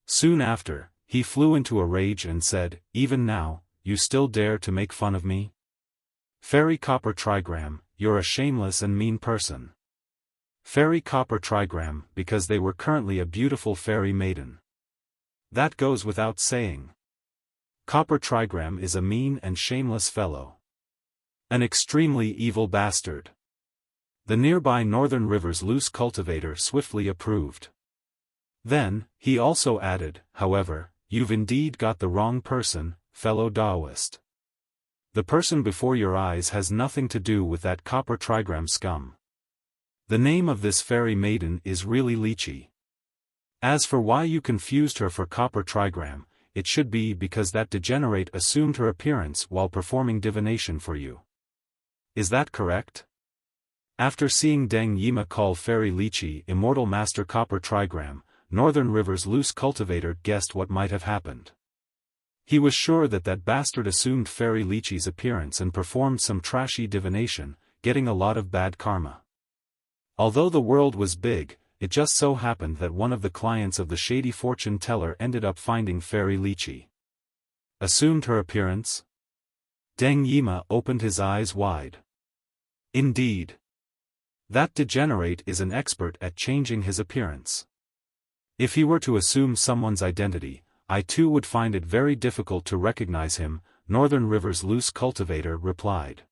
Speaker 1: Soon after, he flew into a rage and said, even now, you still dare to make fun of me? Fairy Copper Trigram, you're a shameless and mean person. Fairy Copper Trigram, because they were currently a beautiful fairy maiden. That goes without saying. Copper Trigram is a mean and shameless fellow. An extremely evil bastard. The nearby Northern River's loose cultivator swiftly approved. Then, he also added, however, you've indeed got the wrong person, fellow Daoist. The person before your eyes has nothing to do with that Copper Trigram scum. The name of this fairy maiden is really Lychee. As for why you confused her for Copper Trigram, it should be because that degenerate assumed her appearance while performing divination for you. Is that correct? After seeing Deng Yima call Fairy Lychee Immortal Master Copper Trigram, Northern River's loose cultivator guessed what might have happened. He was sure that that bastard assumed Fairy Lychee's appearance and performed some trashy divination, getting a lot of bad karma. Although the world was big, it just so happened that one of the clients of the shady fortune teller ended up finding Fairy Lychee. Assumed her appearance? Deng Yima opened his eyes wide. Indeed. That degenerate is an expert at changing his appearance. If he were to assume someone's identity, I too would find it very difficult to recognize him, Northern River's loose cultivator replied.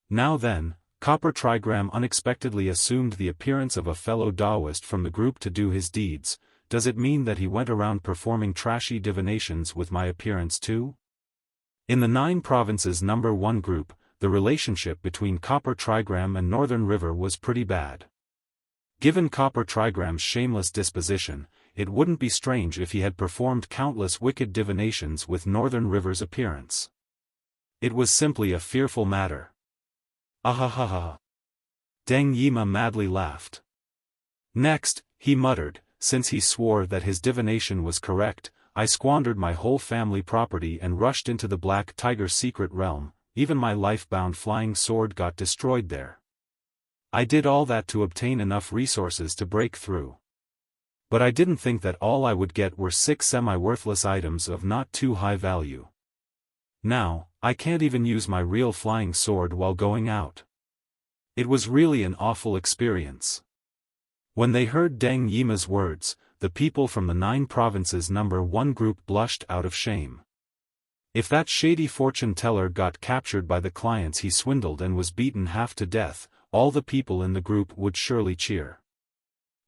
Speaker 1: Now then, Copper Trigram unexpectedly assumed the appearance of a fellow Daoist from the group to do his deeds. Does it mean that he went around performing trashy divinations with my appearance too? In the 9 Provinces number 1 group, the relationship between Copper Trigram and Northern River was pretty bad. Given Copper Trigram's shameless disposition, it wouldn't be strange if he had performed countless wicked divinations with Northern River's appearance. It was simply a fearful matter. Aaaaaaah. Deng Yima madly laughed. Next, he muttered, since he swore that his divination was correct, I squandered my whole family property and rushed into the Black Tiger's secret realm, even my life-bound flying sword got destroyed there. I did all that to obtain enough resources to break through. But I didn't think that all I would get were 6 semi-worthless items of not too high value. Now, I can't even use my real flying sword while going out. It was really an awful experience. When they heard Deng Yima's words, the people from the 9 Provinces number 1 group blushed out of shame. If that shady fortune teller got captured by the clients he swindled and was beaten half to death, all the people in the group would surely cheer.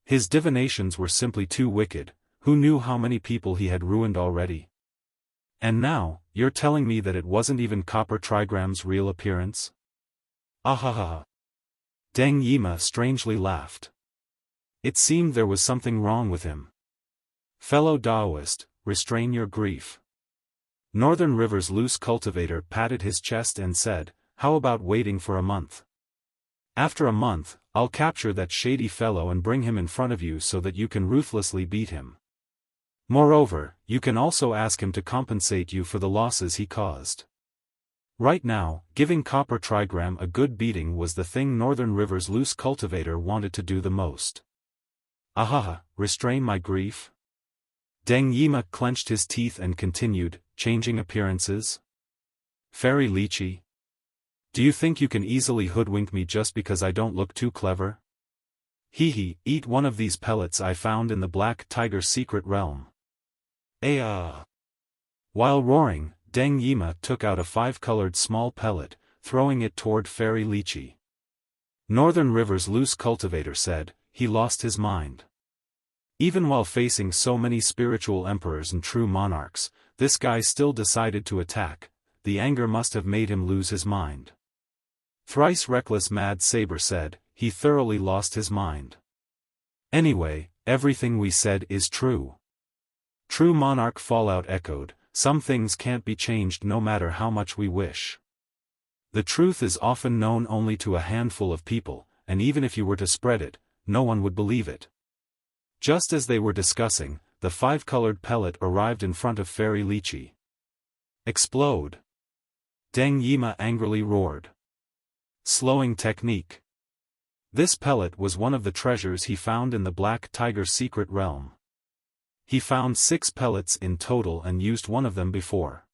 Speaker 1: His divinations were simply too wicked. Who knew how many people he had ruined already? And now, you're telling me that it wasn't even Copper Trigram's real appearance? Aaaaaaah. Deng Yima strangely laughed. It seemed there was something wrong with him. Fellow Daoist, restrain your grief. Northern River's loose cultivator patted his chest and said, how about waiting for a month? After a month, I'll capture that shady fellow and bring him in front of you so that you can ruthlessly beat him. Moreover, you can also ask him to compensate you for the losses he caused. Right now, giving Copper Trigram a good beating was the thing Northern River's loose cultivator wanted to do the most. Aaaaaaah, restrain my grief? Deng Yima clenched his teeth and continued, changing appearances? Fairy Lychee? Do you think you can easily hoodwink me just because I don't look too clever? Hee, eat one of these pellets I found in the Black Tiger's secret realm. Aaaaaaah. While roaring, Deng Yima took out a 5-colored small pellet, throwing it toward Fairy Lychee. Northern River's loose cultivator said, he lost his mind. Even while facing so many spiritual emperors and true monarchs, this guy still decided to attack. The anger must have made him lose his mind. Thrice reckless Mad Saber said, he thoroughly lost his mind. Anyway, everything we said is true. True Monarch Fallout echoed, some things can't be changed no matter how much we wish. The truth is often known only to a handful of people, and even if you were to spread it, no one would believe it. Just as they were discussing, the five-colored pellet arrived in front of Fairy Lychee. Explode! Deng Yima angrily roared. Slowing technique. This pellet was one of the treasures he found in the Black Tiger's secret realm. He found 6 pellets in total and used one of them before.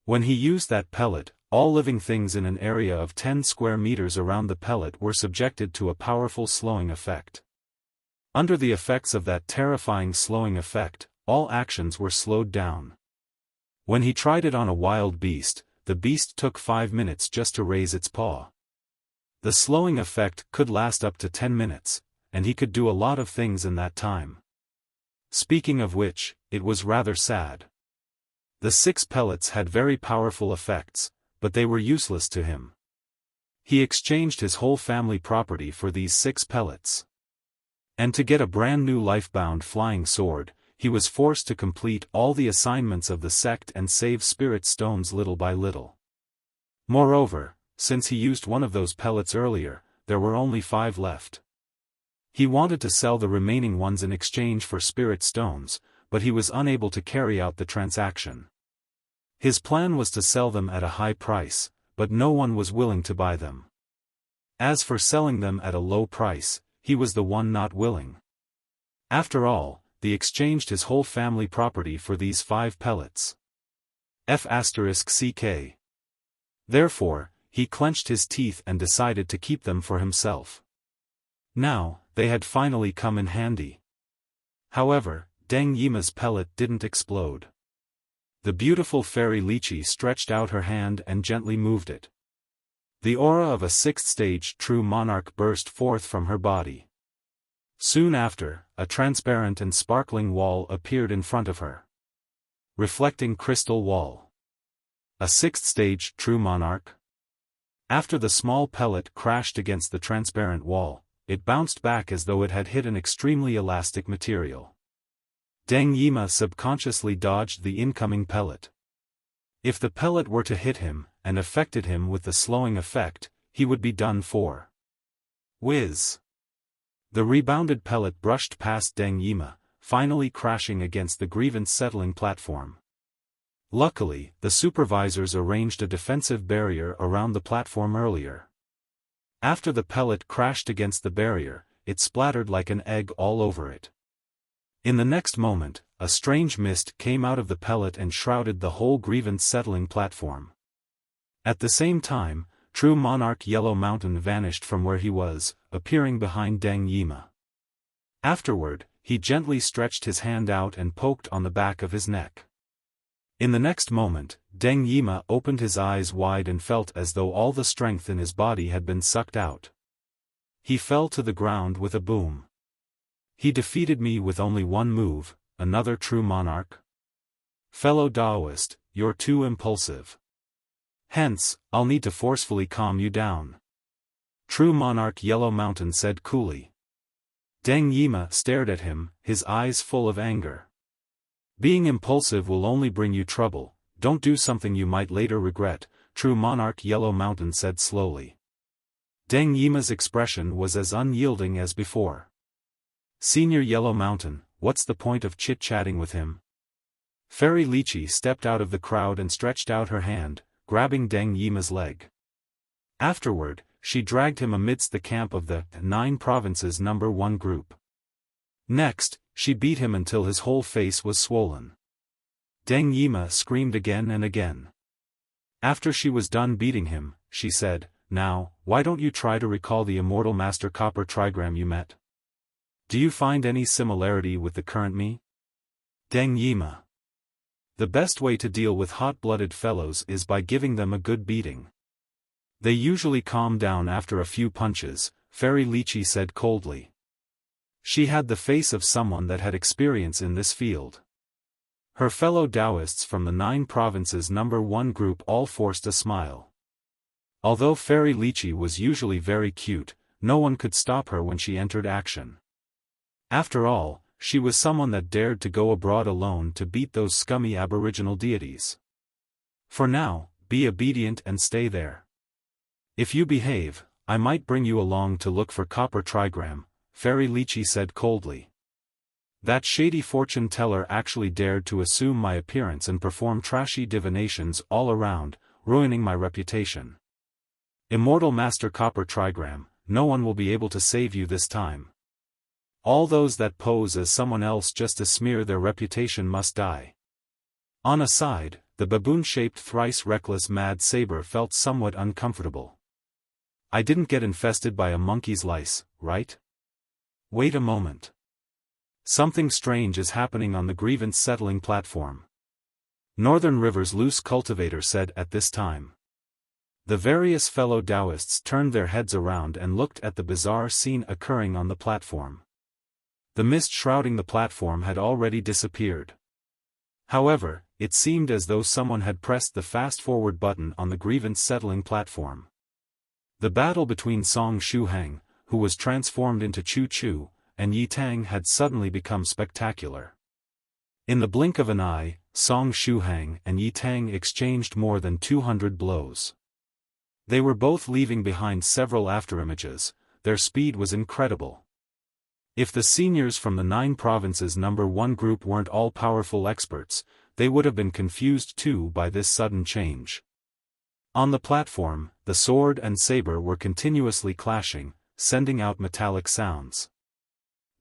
Speaker 1: When he used that pellet, all living things in an area of 10 square meters around the pellet were subjected to a powerful slowing effect. Under the effects of that terrifying slowing effect, all actions were slowed down. When he tried it on a wild beast, the beast took 5 minutes just to raise its paw. The slowing effect could last up to 10 minutes, and he could do a lot of things in that time. Speaking of which, it was rather sad. The 6 pellets had very powerful effects, but they were useless to him. He exchanged his whole family property for these 6 pellets. And to get a brand new life-bound flying sword, he was forced to complete all the assignments of the sect and save spirit stones little by little. Moreover, since he used one of those pellets earlier, there were only 5 left. He wanted to sell the remaining ones in exchange for spirit stones, but he was unable to carry out the transaction. His plan was to sell them at a high price, but no one was willing to buy them. As for selling them at a low price, he was the one not willing. After all, he exchanged his whole family property for these 5 pellets. F***ck. Therefore, he clenched his teeth and decided to keep them for himself. Now, they had finally come in handy. However, Deng Yima's pellet didn't explode. The beautiful Fairy Lychee stretched out her hand and gently moved it. The aura of a 6th-stage true monarch burst forth from her body. Soon after, a transparent and sparkling wall appeared in front of her. Reflecting crystal wall. A 6th-stage true monarch? After the small pellet crashed against the transparent wall, it bounced back as though it had hit an extremely elastic material. Deng Yima subconsciously dodged the incoming pellet. If the pellet were to hit him, and affected him with the slowing effect, he would be done for. Whiz! The rebounded pellet brushed past Deng Yima, finally crashing against the Grievance Settling Platform. Luckily, the supervisors arranged a defensive barrier around the platform earlier. After the pellet crashed against the barrier, it splattered like an egg all over it. In the next moment, a strange mist came out of the pellet and shrouded the whole Grievance Settling Platform. At the same time, True Monarch Yellow Mountain vanished from where he was, appearing behind Deng Yima. Afterward, he gently stretched his hand out and poked on the back of his neck. In the next moment, Deng Yima opened his eyes wide and felt as though all the strength in his body had been sucked out. He fell to the ground with a boom. He defeated me with only one move, another true monarch. Fellow Daoist, you're too impulsive. Hence, I'll need to forcefully calm you down. True Monarch Yellow Mountain said coolly. Deng Yima stared at him, his eyes full of anger. Being impulsive will only bring you trouble, don't do something you might later regret, True Monarch Yellow Mountain said slowly. Deng Yima's expression was as unyielding as before. Senior Yellow Mountain, what's the point of chit-chatting with him? Fairy Lychee stepped out of the crowd and stretched out her hand, grabbing Deng Yima's leg. Afterward, she dragged him amidst the camp of the 9 Provinces No. 1 group. Next, she beat him until his whole face was swollen. Deng Yima screamed again and again. After she was done beating him, she said, "Now, why don't you try to recall the Immortal Master Copper Trigram you met? Do you find any similarity with the current me?" Deng Yima. The best way to deal with hot-blooded fellows is by giving them a good beating. They usually calm down after a few punches, Fairy Lychee said coldly. She had the face of someone that had experience in this field. Her fellow Daoists from the 9 Provinces No. 1 group all forced a smile. Although Fairy Lychee was usually very cute, no one could stop her when she entered action. After all, she was someone that dared to go abroad alone to beat those scummy aboriginal deities. For now, be obedient and stay there. If you behave, I might bring you along to look for copper trigram, Fairy Lychee said coldly. That shady fortune teller actually dared to assume my appearance and perform trashy divinations all around, ruining my reputation. Immortal Master Copper Trigram, no one will be able to save you this time. All those that pose as someone else just to smear their reputation must die. On a side, the baboon-shaped thrice reckless Mad Saber felt somewhat uncomfortable. I didn't get infested by a monkey's lice, right? Wait a moment. Something strange is happening on the Grievance Settling Platform. Northern River's loose cultivator said at this time. The various fellow Daoists turned their heads around and looked at the bizarre scene occurring on the platform. The mist shrouding the platform had already disappeared. However, it seemed as though someone had pressed the fast-forward button on the Grievance Settling Platform. The battle between Song Shuhang, who was transformed into Chu Chu, and Yi Tang had suddenly become spectacular. In the blink of an eye, Song Shuhang and Yi Tang exchanged more than 200 blows. They were both leaving behind several afterimages. Their speed was incredible. If the seniors from the 9 provinces #1 group weren't all-powerful experts, they would have been confused too by this sudden change. On the platform, the sword and saber were continuously clashing, sending out metallic sounds.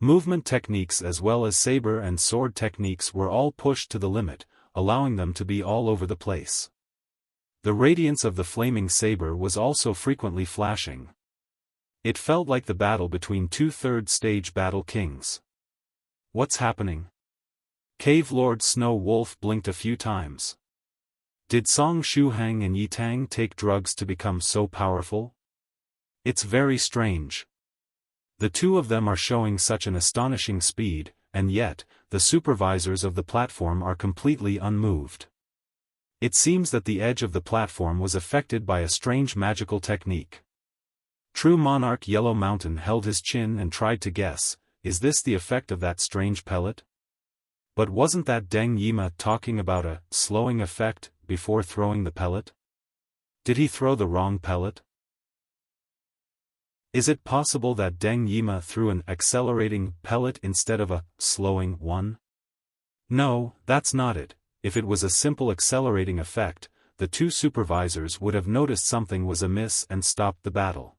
Speaker 1: Movement techniques as well as saber and sword techniques were all pushed to the limit, allowing them to be all over the place. The radiance of the flaming saber was also frequently flashing. It felt like the battle between 2 third-stage battle kings. What's happening? Cave Lord Snow Wolf blinked a few times. Did Song Shuhang and Yi Tang take drugs to become so powerful? It's very strange. The two of them are showing such an astonishing speed, and yet, the supervisors of the platform are completely unmoved. It seems that the edge of the platform was affected by a strange magical technique. True Monarch Yellow Mountain held his chin and tried to guess, is this the effect of that strange pellet? But wasn't that Deng Yima talking about a slowing effect before throwing the pellet? Did he throw the wrong pellet? Is it possible that Deng Yima threw an accelerating pellet instead of a slowing one? No, that's not it. If it was a simple accelerating effect, the two supervisors would have noticed something was amiss and stopped the battle.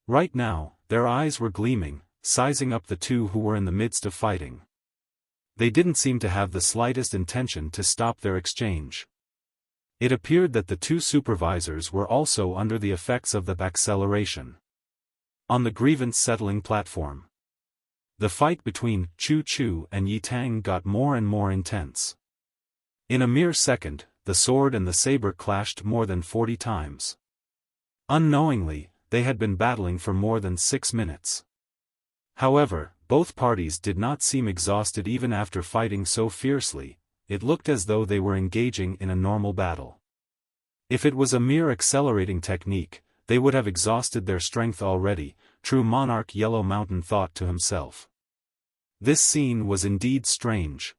Speaker 1: Right now, their eyes were gleaming, sizing up the two who were in the midst of fighting. They didn't seem to have the slightest intention to stop their exchange. It appeared that the two supervisors were also under the effects of the acceleration. On the Grievance Settling Platform, the fight between Chu Chu and Yi Tang got more and more intense. In a mere second, the sword and the saber clashed more than 40 times. Unknowingly, they had been battling for more than 6 minutes. However, both parties did not seem exhausted even after fighting so fiercely. It looked as though they were engaging in a normal battle. If it was a mere accelerating technique, they would have exhausted their strength already, True Monarch Yellow Mountain thought to himself. This scene was indeed strange.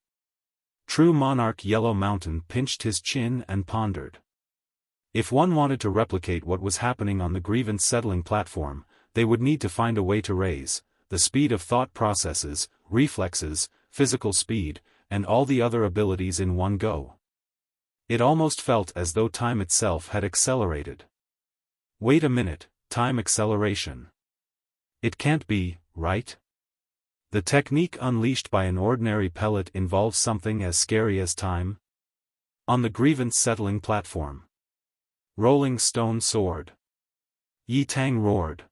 Speaker 1: True Monarch Yellow Mountain pinched his chin and pondered. If one wanted to replicate what was happening on the Grievance Settling Platform, they would need to find a way to raise the speed of thought processes, reflexes, physical speed, and all the other abilities in one go. It almost felt as though time itself had accelerated. Wait a minute, time acceleration. It can't be, right? The technique unleashed by an ordinary pellet involves something as scary as time. On the Grievance Settling Platform. Rolling Stone Sword. Yi Tang roared.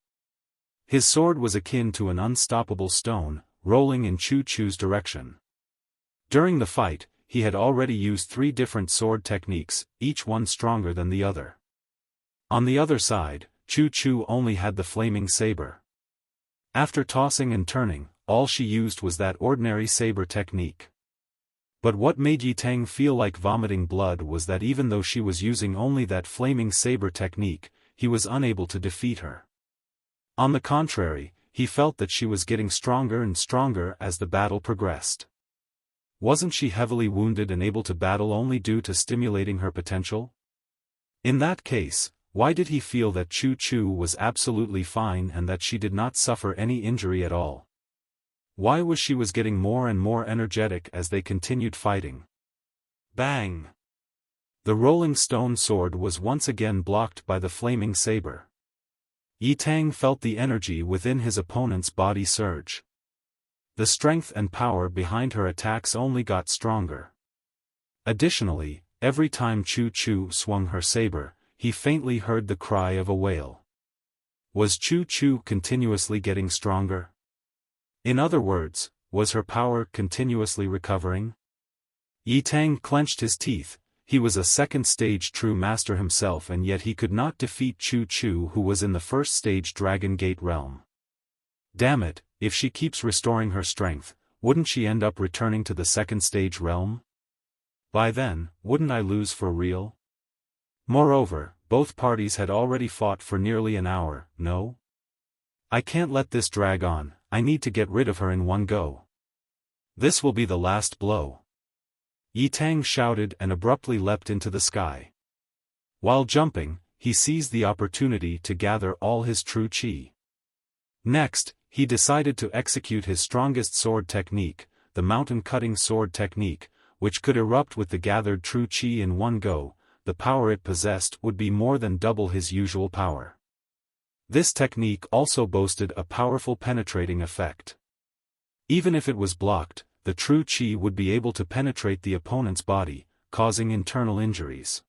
Speaker 1: His sword was akin to an unstoppable stone, rolling in Chu Chu's direction. During the fight, he had already used 3 different sword techniques, each one stronger than the other. On the other side, Chu Chu only had the flaming saber. After tossing and turning, all she used was that ordinary saber technique. But what made Yi Tang feel like vomiting blood was that even though she was using only that flaming saber technique, he was unable to defeat her. On the contrary, he felt that she was getting stronger and stronger as the battle progressed. Wasn't she heavily wounded and able to battle only due to stimulating her potential? In that case, Why did he feel that Chu Chu was absolutely fine and that she did not suffer any injury at all? Why was she getting more and more energetic as they continued fighting? Bang! The rolling stone sword was once again blocked by the flaming saber. Yi Tang felt the energy within his opponent's body surge. The strength and power behind her attacks only got stronger. Additionally, every time Chu Chu swung her saber, he faintly heard the cry of a whale. Was Chu Chu continuously getting stronger? In other words, was her power continuously recovering? Yi Tang clenched his teeth. He was a second-stage true master himself and yet he could not defeat Chu Chu who was in the first-stage Dragon Gate realm. Damn it, if she keeps restoring her strength, wouldn't she end up returning to the second-stage realm? By then, wouldn't I lose for real? Moreover, both parties had already fought for nearly an hour, no? I can't let this drag on, I need to get rid of her in one go. This will be the last blow. Yi Tang shouted and abruptly leapt into the sky. While jumping, he seized the opportunity to gather all his true qi. Next, he decided to execute his strongest sword technique, the mountain-cutting sword technique, which could erupt with the gathered true qi in one go. The power it possessed would be more than double his usual power. This technique also boasted a powerful penetrating effect. Even if it was blocked, the true qi would be able to penetrate the opponent's body, causing internal injuries.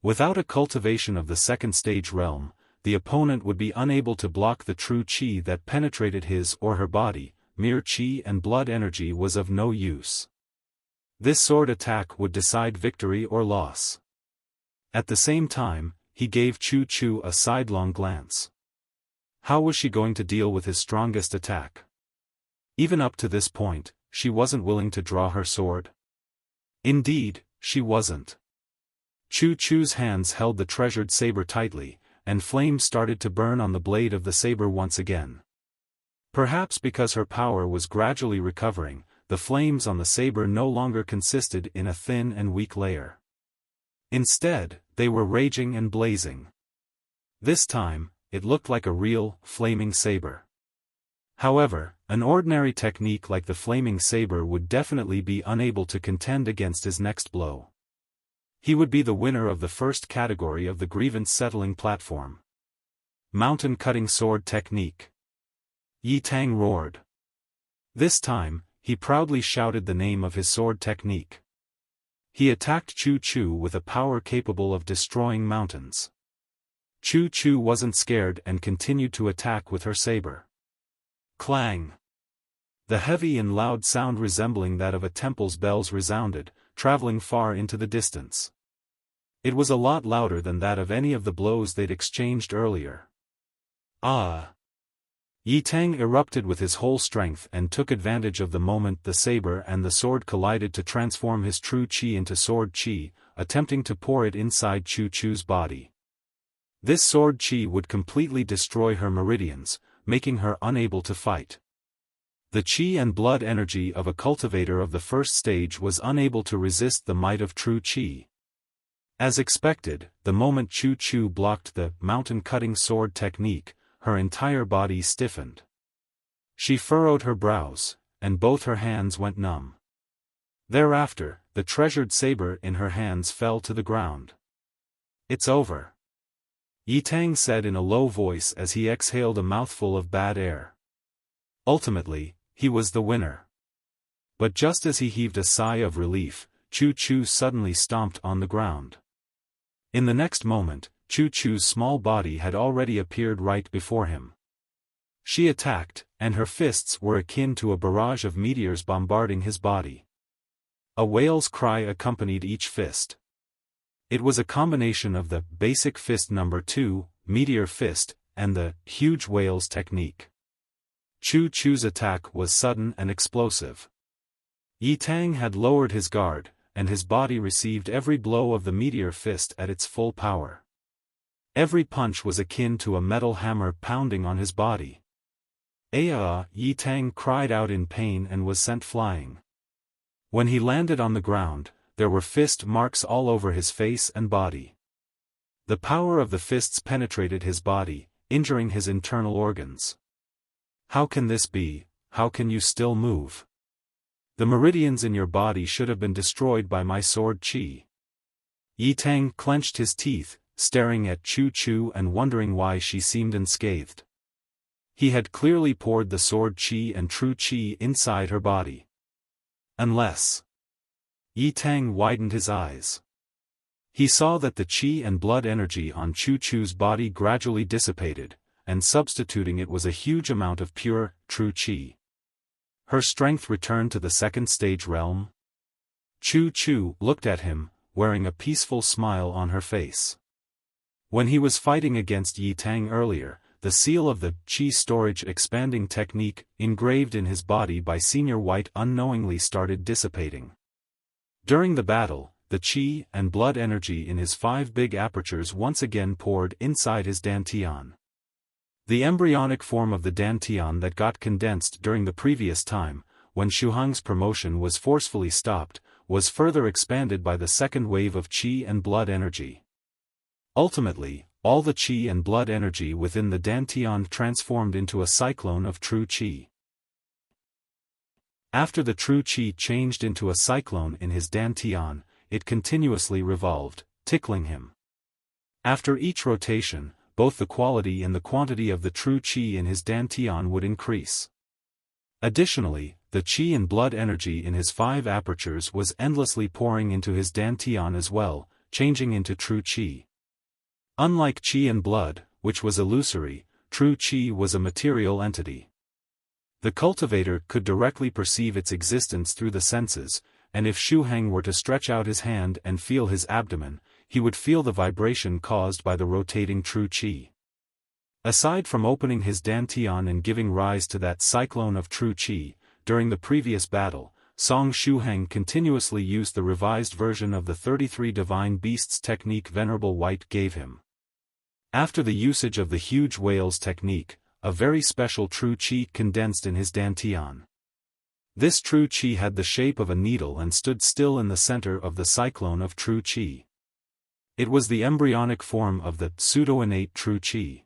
Speaker 1: Without a cultivation of the second-stage realm, the opponent would be unable to block the true qi that penetrated his or her body. Mere qi and blood energy was of no use. This sword attack would decide victory or loss. At the same time, he gave Chu Chu a sidelong glance. How was she going to deal with his strongest attack? Even up to this point, she wasn't willing to draw her sword. Indeed, she wasn't. Chu Chu's hands held the treasured saber tightly, and flames started to burn on the blade of the saber once again. Perhaps because her power was gradually recovering, the flames on the saber no longer consisted in a thin and weak layer. Instead, they were raging and blazing. This time, it looked like a real, flaming saber. However, an ordinary technique like the flaming saber would definitely be unable to contend against his next blow. He would be the winner of the first category of the Grievance Settling Platform. Mountain-cutting sword technique. Yi Tang roared. This time, he proudly shouted the name of his sword technique. He attacked Chu Chu with a power capable of destroying mountains. Chu Chu wasn't scared and continued to attack with her saber. Clang! The heavy and loud sound resembling that of a temple's bells resounded, traveling far into the distance. It was a lot louder than that of any of the blows they'd exchanged earlier. Ah! Yi Tang erupted with his whole strength and took advantage of the moment the saber and the sword collided to transform his true qi into sword qi, attempting to pour it inside Chu Chu's body. This sword qi would completely destroy her meridians, making her unable to fight. The qi and blood energy of a cultivator of the first stage was unable to resist the might of true qi. As expected, the moment Chu Chu blocked the mountain-cutting sword technique, her entire body stiffened. She furrowed her brows, and both her hands went numb. Thereafter, the treasured saber in her hands fell to the ground. It's over. Yi Tang said in a low voice as he exhaled a mouthful of bad air. Ultimately, he was the winner. But just as he heaved a sigh of relief, Chu Chu suddenly stomped on the ground. In the next moment, Chu Chu's small body had already appeared right before him. She attacked, and her fists were akin to a barrage of meteors bombarding his body. A whale's cry accompanied each fist. It was a combination of the basic fist number 2, meteor fist, and the huge whale's technique. Chu Chu's attack was sudden and explosive. Yi Tang had lowered his guard, and his body received every blow of the meteor fist at its full power. Every punch was akin to a metal hammer pounding on his body. Aaaaaaah! Yi Tang cried out in pain and was sent flying. When he landed on the ground, there were fist marks all over his face and body. The power of the fists penetrated his body, injuring his internal organs. How can this be? How can you still move? The meridians in your body should have been destroyed by my sword qi. Yi Tang clenched his teeth, staring at Chu Chu and wondering why she seemed unscathed. He had clearly poured the sword qi and true qi inside her body. Unless... Yi Tang widened his eyes. He saw that the qi and blood energy on Chu Chu's body gradually dissipated, and substituting it was a huge amount of pure, true qi. Her strength returned to the second stage realm. Chu Chu looked at him, wearing a peaceful smile on her face. When he was fighting against Yi Tang earlier, the seal of the qi storage expanding technique, engraved in his body by Senior White, unknowingly started dissipating. During the battle, the qi and blood energy in his 5 big apertures once again poured inside his dantian. The embryonic form of the dantian that got condensed during the previous time, when Shuhang's promotion was forcefully stopped, was further expanded by the second wave of qi and blood energy. Ultimately, all the qi and blood energy within the dantian transformed into a cyclone of true qi. After the true qi changed into a cyclone in his dantian, it continuously revolved, tickling him. After each rotation, both the quality and the quantity of the true qi in his dantian would increase. Additionally, the qi and blood energy in his 5 apertures was endlessly pouring into his dantian as well, changing into true qi. Unlike qi and blood, which was illusory, true qi was a material entity. The cultivator could directly perceive its existence through the senses, and if Shuhang were to stretch out his hand and feel his abdomen, he would feel the vibration caused by the rotating true qi. Aside from opening his dantian and giving rise to that cyclone of true qi, during the previous battle, Song Shuhang continuously used the revised version of the 33 Divine Beasts technique Venerable White gave him. After the usage of the huge whales technique, a very special true qi condensed in his dantian. This true qi had the shape of a needle and stood still in the center of the cyclone of true qi. It was the embryonic form of the pseudo-innate true qi.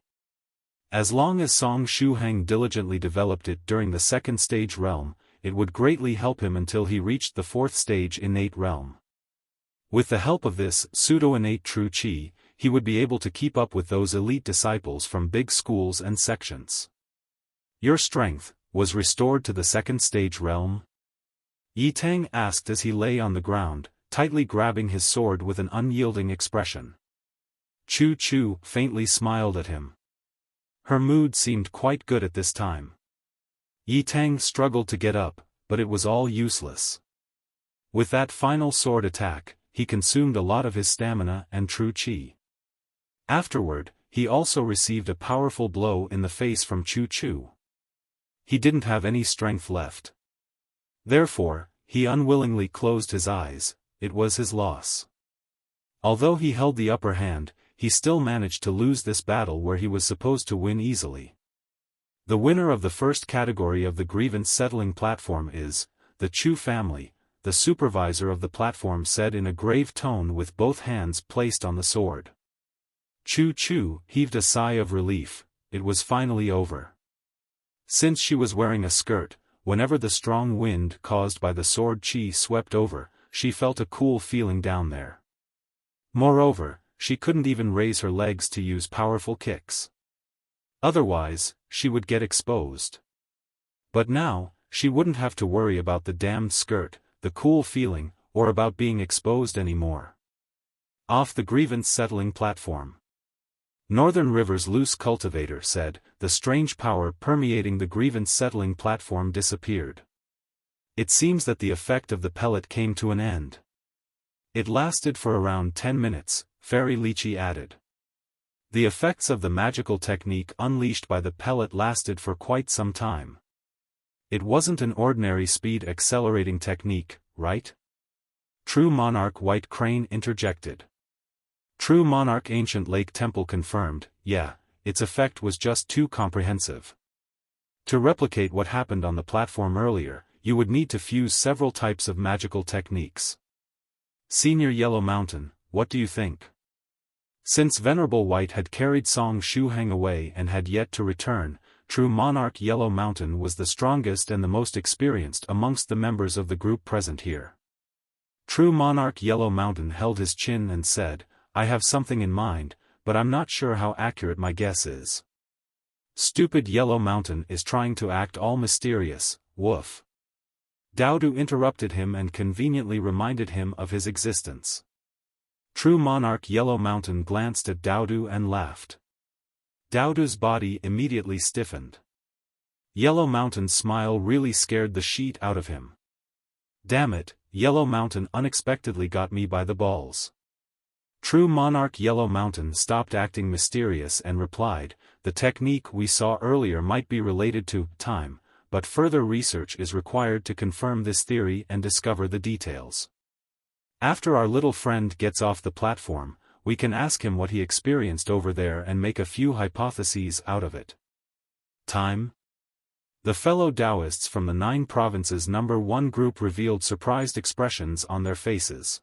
Speaker 1: As long as Song Shuhang diligently developed it during the second stage realm, it would greatly help him until he reached the 4th stage innate realm. With the help of this pseudo-innate true qi, he would be able to keep up with those elite disciples from big schools and sections. Your strength was restored to the second stage realm? Yi Tang asked as he lay on the ground, tightly grabbing his sword with an unyielding expression. Chu Chu faintly smiled at him. Her mood seemed quite good at this time. Yi Tang struggled to get up, but it was all useless. With that final sword attack, he consumed a lot of his stamina and true qi. Afterward, he also received a powerful blow in the face from Chu Chu. He didn't have any strength left. Therefore, he unwillingly closed his eyes. It was his loss. Although he held the upper hand, he still managed to lose this battle where he was supposed to win easily. The winner of the first category of the Grievance Settling Platform is the Chu family, the supervisor of the platform said in a grave tone with both hands placed on the sword. Chu Chu heaved a sigh of relief. It was finally over. Since she was wearing a skirt, whenever the strong wind caused by the sword qi swept over, she felt a cool feeling down there. Moreover, she couldn't even raise her legs to use powerful kicks. Otherwise, she would get exposed. But now, she wouldn't have to worry about the damned skirt, the cool feeling, or about being exposed anymore. Off the Grievance Settling Platform. Northern River's loose cultivator said, the strange power permeating the Grievance Settling Platform disappeared. It seems that the effect of the pellet came to an end. It lasted for around 10 minutes, Fairy Lychee added. The effects of the magical technique unleashed by the pellet lasted for quite some time. It wasn't an ordinary speed accelerating technique, right? True Monarch White Crane interjected. True Monarch Ancient Lake Temple confirmed, yeah, its effect was just too comprehensive. To replicate what happened on the platform earlier, you would need to fuse several types of magical techniques. Senior Yellow Mountain, what do you think? Since Venerable White had carried Song Shuhang away and had yet to return, True Monarch Yellow Mountain was the strongest and the most experienced amongst the members of the group present here. True Monarch Yellow Mountain held his chin and said, "I have something in mind, but I'm not sure how accurate my guess is." "Stupid Yellow Mountain is trying to act all mysterious, woof." Doudou interrupted him and conveniently reminded him of his existence. True Monarch Yellow Mountain glanced at Doudou and laughed. Doudou's body immediately stiffened. Yellow Mountain's smile really scared the shit out of him. "Damn it, Yellow Mountain unexpectedly got me by the balls." True Monarch Yellow Mountain stopped acting mysterious and replied, "The technique we saw earlier might be related to time, but further research is required to confirm this theory and discover the details. After our little friend gets off the platform, we can ask him what he experienced over there and make a few hypotheses out of it." Time? The fellow Daoists from the 9 provinces number 1 group revealed surprised expressions on their faces.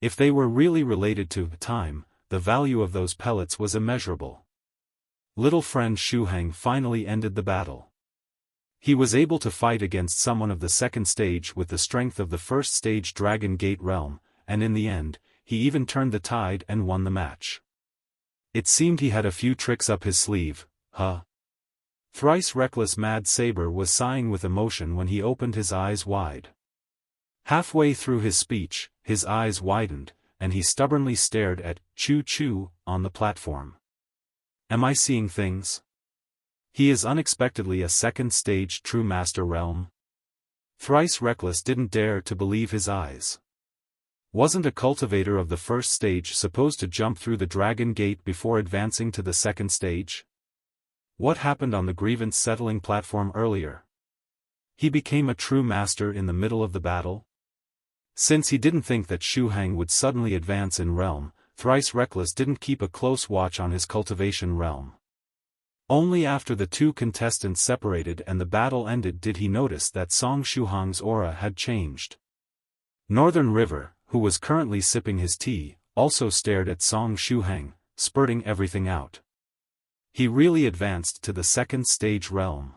Speaker 1: If they were really related to time, the value of those pellets was immeasurable. Little friend Shuhang finally ended the battle. He was able to fight against someone of the second stage with the strength of the first stage Dragon Gate realm, and in the end, he even turned the tide and won the match. It seemed he had a few tricks up his sleeve, huh? Thrice reckless Mad Saber was sighing with emotion when he opened his eyes wide. Halfway through his speech, his eyes widened, and he stubbornly stared at Chu Chu on the platform. "Am I seeing things? He is unexpectedly a second stage true master realm?" Thrice Reckless didn't dare to believe his eyes. Wasn't a cultivator of the first stage supposed to jump through the Dragon Gate before advancing to the second stage? What happened on the Grievance Settling Platform earlier? He became a true master in the middle of the battle? Since he didn't think that Shuhang would suddenly advance in realm, Thrice Reckless didn't keep a close watch on his cultivation realm. Only after the 2 contestants separated and the battle ended did he notice that Song Shuhang's aura had changed. Northern River, who was currently sipping his tea, also stared at Song Shuhang, spurting everything out. He really advanced to the second stage realm.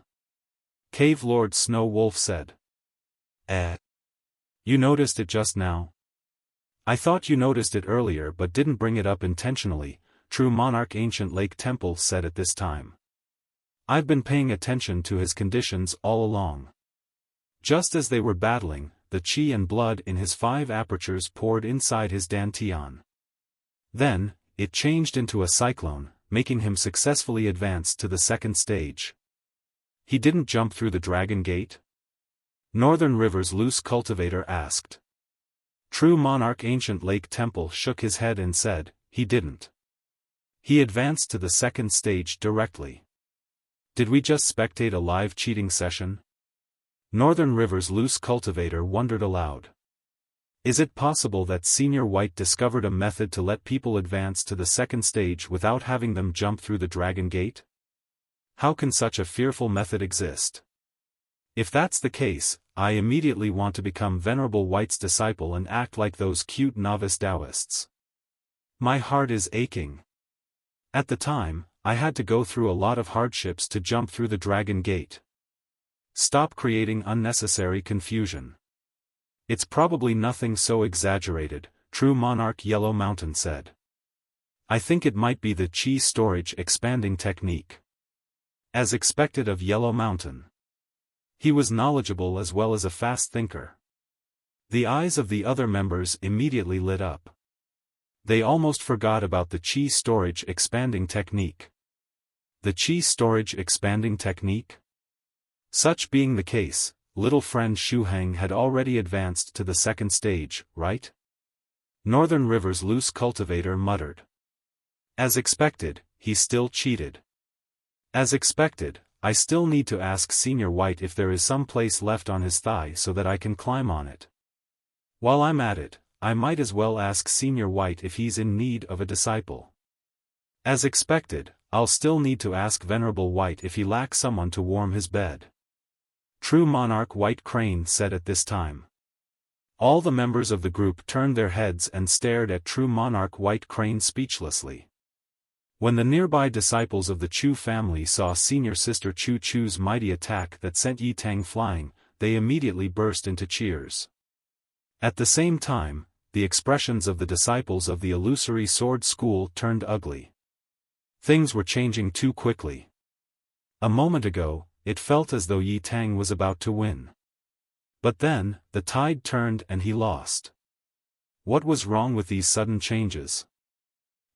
Speaker 1: Cave Lord Snow Wolf said. You noticed it just now? I thought you noticed it earlier but didn't bring it up intentionally, True Monarch Ancient Lake Temple said at this time. I've been paying attention to his conditions all along. Just as they were battling, the chi and blood in his 5 apertures poured inside his dantian. Then, it changed into a cyclone, making him successfully advance to the second stage. He didn't jump through the Dragon Gate? Northern River's loose cultivator asked. True Monarch Ancient Lake Temple shook his head and said, he didn't. He advanced to the second stage directly. Did we just spectate a live cheating session? Northern River's loose cultivator wondered aloud. Is it possible that Senior White discovered a method to let people advance to the second stage without having them jump through the Dragon Gate? How can such a fearful method exist? If that's the case, I immediately want to become Venerable White's disciple and act like those cute novice Daoists. My heart is aching. At the time, I had to go through a lot of hardships to jump through the Dragon Gate. Stop creating unnecessary confusion. It's probably nothing so exaggerated, True Monarch Yellow Mountain said. I think it might be the chi storage expanding technique. As expected of Yellow Mountain. He was knowledgeable as well as a fast thinker. The eyes of the other members immediately lit up. They almost forgot about the chi storage expanding technique. The chi storage expanding technique? Such being the case, little friend Shuhang had already advanced to the second stage, right? Northern River's loose cultivator muttered. As expected, he still cheated. As expected, I still need to ask Senior White if there is some place left on his thigh so that I can climb on it. While I'm at it, I might as well ask Senior White if he's in need of a disciple. As expected, I'll still need to ask Venerable White if he lacks someone to warm his bed. True Monarch White Crane said at this time. All the members of the group turned their heads and stared at true Monarch White Crane speechlessly. When the nearby disciples of the Chu family saw senior sister Chu Chu's mighty attack that sent Yi Tang flying, they immediately burst into cheers. At the same time, the expressions of the disciples of the Illusory Sword School turned ugly. Things were changing too quickly. A moment ago, it felt as though Yi Tang was about to win. But then, the tide turned and he lost. What was wrong with these sudden changes?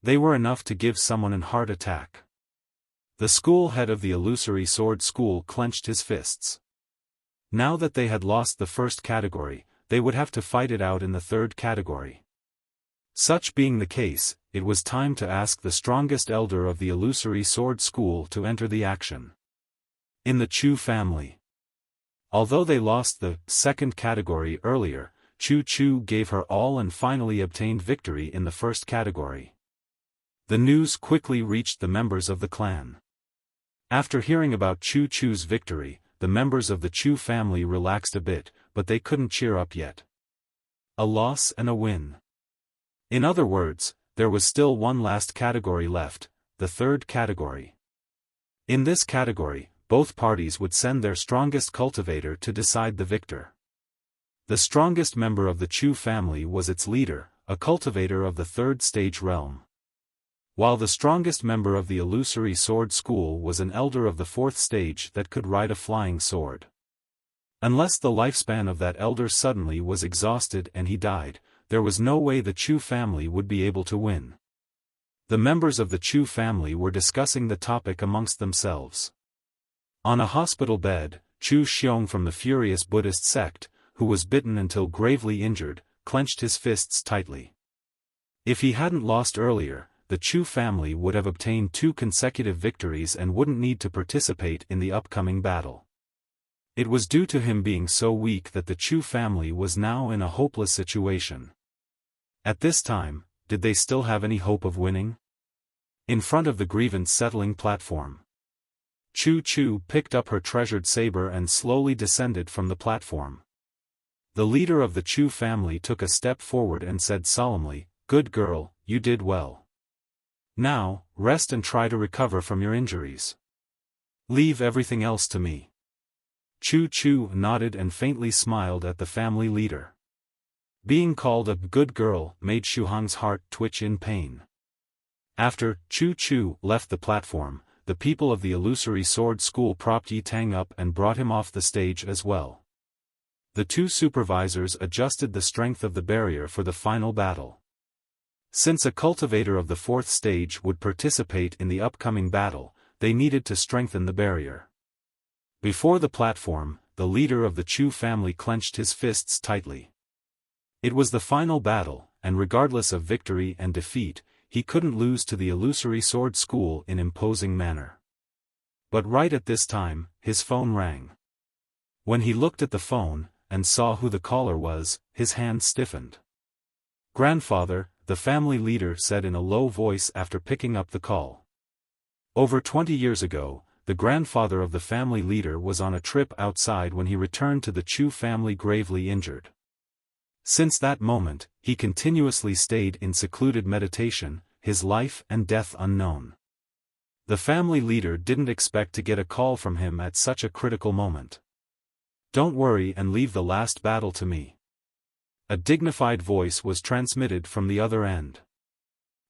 Speaker 1: They were enough to give someone an heart attack. The school head of the Illusory Sword School clenched his fists. Now that they had lost the first category, they would have to fight it out in the third category. Such being the case, it was time to ask the strongest elder of the Illusory Sword School to enter the action. In the Chu family. Although they lost the second category earlier, Chu Chu gave her all and finally obtained victory in the first category. The news quickly reached the members of the clan. After hearing about Chu Chu's victory, the members of the Chu family relaxed a bit, but they couldn't cheer up yet. A loss and a win. In other words, there was still one last category left, the third category. In this category, both parties would send their strongest cultivator to decide the victor. The strongest member of the Chu family was its leader, a cultivator of the third stage realm. While the strongest member of the Illusory Sword School was an elder of the fourth stage that could ride a flying sword. Unless the lifespan of that elder suddenly was exhausted and he died, there was no way the Chu family would be able to win. The members of the Chu family were discussing the topic amongst themselves. On a hospital bed, Chu Xiong from the furious Buddhist sect, who was bitten until gravely injured, clenched his fists tightly. If he hadn't lost earlier, the Chu family would have obtained 2 consecutive victories and wouldn't need to participate in the upcoming battle. It was due to him being so weak that the Chu family was now in a hopeless situation. At this time, did they still have any hope of winning? In front of the Grievance Settling Platform. Chu Chu picked up her treasured saber and slowly descended from the platform. The leader of the Chu family took a step forward and said solemnly, "Good girl, you did well. Now, rest and try to recover from your injuries. Leave everything else to me." Chu Chu nodded and faintly smiled at the family leader. Being called a good girl made Shuhang's heart twitch in pain. After Chu Chu left the platform, the people of the Illusory Sword School propped Yi Tang up and brought him off the stage as well. The 2 supervisors adjusted the strength of the barrier for the final battle. Since a cultivator of the fourth stage would participate in the upcoming battle, they needed to strengthen the barrier. Before the platform, the leader of the Chu family clenched his fists tightly. It was the final battle, and regardless of victory and defeat, he couldn't lose to the Illusory Sword School in imposing manner. But right at this time, his phone rang. When he looked at the phone, and saw who the caller was, his hand stiffened. "Grandfather," the family leader said in a low voice after picking up the call. Over 20 years ago, the grandfather of the family leader was on a trip outside when he returned to the Chu family gravely injured. Since that moment, he continuously stayed in secluded meditation, his life and death unknown. The family leader didn't expect to get a call from him at such a critical moment. "Don't worry and leave the last battle to me." A dignified voice was transmitted from the other end.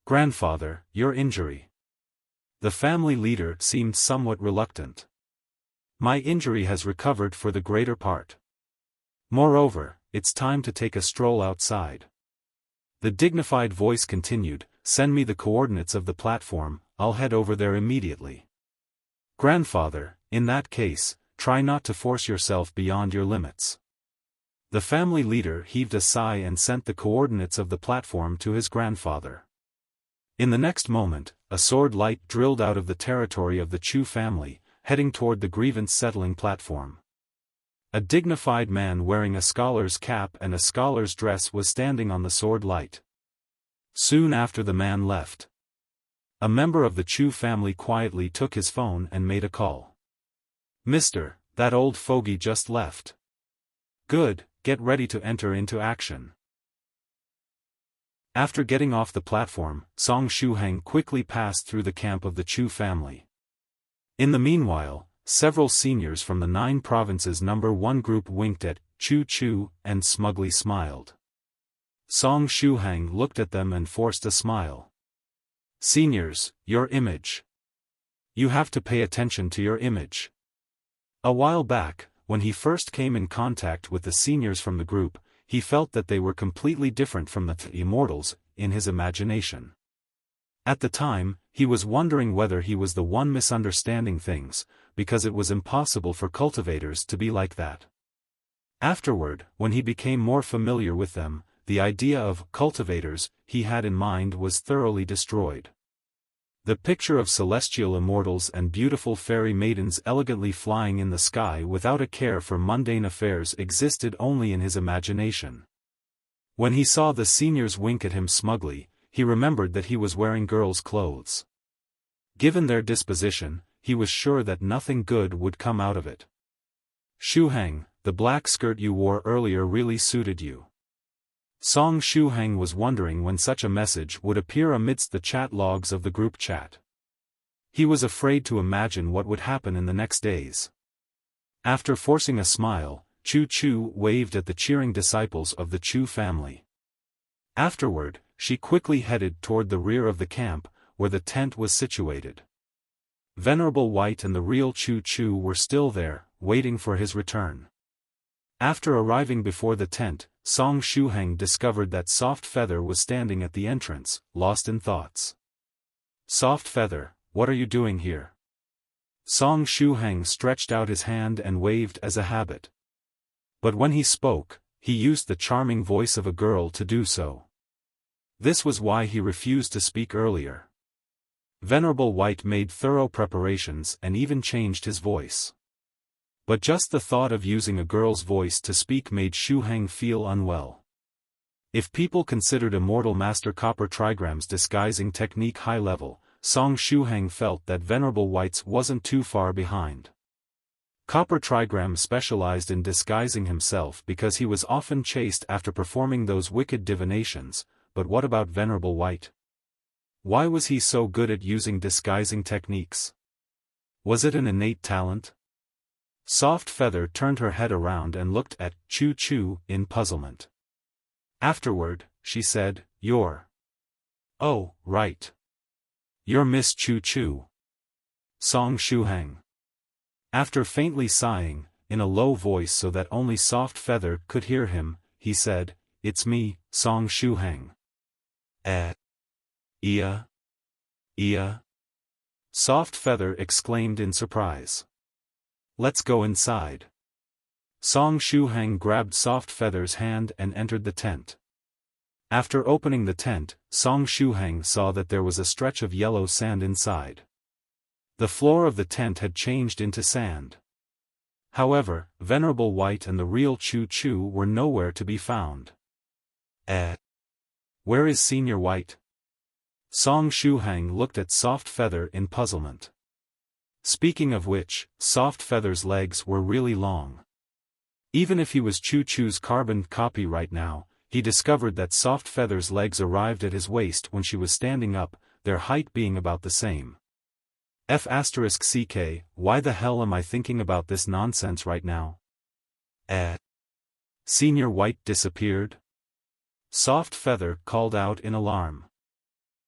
Speaker 1: "Grandfather, your injury." The family leader seemed somewhat reluctant. "My injury has recovered for the greater part. Moreover, it's time to take a stroll outside." The dignified voice continued, "Send me the coordinates of the platform, I'll head over there immediately." "Grandfather, in that case, try not to force yourself beyond your limits." The family leader heaved a sigh and sent the coordinates of the platform to his grandfather. In the next moment, a sword light drilled out of the territory of the Chu family, heading toward the Grievance Settling Platform. A dignified man wearing a scholar's cap and a scholar's dress was standing on the sword light. Soon after the man left, a member of the Chu family quietly took his phone and made a call. "Mister, that old fogey just left." "Good, get ready to enter into action. After getting off the platform, Song Shuhang quickly passed through the camp of the Chu family. In the meanwhile, several seniors from the 9 provinces number 1 group winked at Chu Chu and smugly smiled. Song Shuhang looked at them and forced a smile. Seniors, your image. You have to pay attention to your image. A while back, when he first came in contact with the seniors from the group, he felt that they were completely different from the Immortals, in his imagination. At the time, he was wondering whether he was the one misunderstanding things, because it was impossible for cultivators to be like that. Afterward, when he became more familiar with them, the idea of cultivators he had in mind was thoroughly destroyed. The picture of celestial immortals and beautiful fairy maidens elegantly flying in the sky without a care for mundane affairs existed only in his imagination. When he saw the seniors wink at him smugly, he remembered that he was wearing girls' clothes. Given their disposition, he was sure that nothing good would come out of it. Shuhang, the black skirt you wore earlier really suited you. Song Shuhang was wondering when such a message would appear amidst the chat logs of the group chat. He was afraid to imagine what would happen in the next days. After forcing a smile, Chu Chu waved at the cheering disciples of the Chu family. Afterward, she quickly headed toward the rear of the camp, where the tent was situated. Venerable White and the real Chu Chu were still there, waiting for his return. After arriving before the tent, Song Shuhang discovered that Soft Feather was standing at the entrance, lost in thoughts. Soft Feather, what are you doing here? Song Shuhang stretched out his hand and waved as a habit. But when he spoke, he used the charming voice of a girl to do so. This was why he refused to speak earlier. Venerable White made thorough preparations and even changed his voice. But just the thought of using a girl's voice to speak made Shuhang feel unwell. If people considered Immortal Master Copper Trigram's disguising technique high level, Song Shuhang felt that Venerable White's wasn't too far behind. Copper Trigram specialized in disguising himself because he was often chased after performing those wicked divinations, but what about Venerable White? Why was he so good at using disguising techniques? Was it an innate talent? Soft Feather turned her head around and looked at Chu Chu in puzzlement. Afterward, she said, "You're... Oh, right. You're Miss Chu Chu." Song Shuhang. After faintly sighing, in a low voice so that only Soft Feather could hear him, he said, "It's me, Song Shuhang." Iya? Soft Feather exclaimed in surprise. "Let's go inside." Song Shuhang grabbed Soft Feather's hand and entered the tent. After opening the tent, Song Shuhang saw that there was a stretch of yellow sand inside. The floor of the tent had changed into sand. However, Venerable White and the real Chu Chu were nowhere to be found. Where is Senior White? Song Shuhang looked at Soft Feather in puzzlement. Speaking of which, Soft Feather's legs were really long. Even if he was Chu Chu's carbon copy right now, he discovered that Soft Feather's legs arrived at his waist when she was standing up, their height being about the same. *CK, why the hell am I thinking about this nonsense right now? Senior White disappeared? Soft Feather called out in alarm.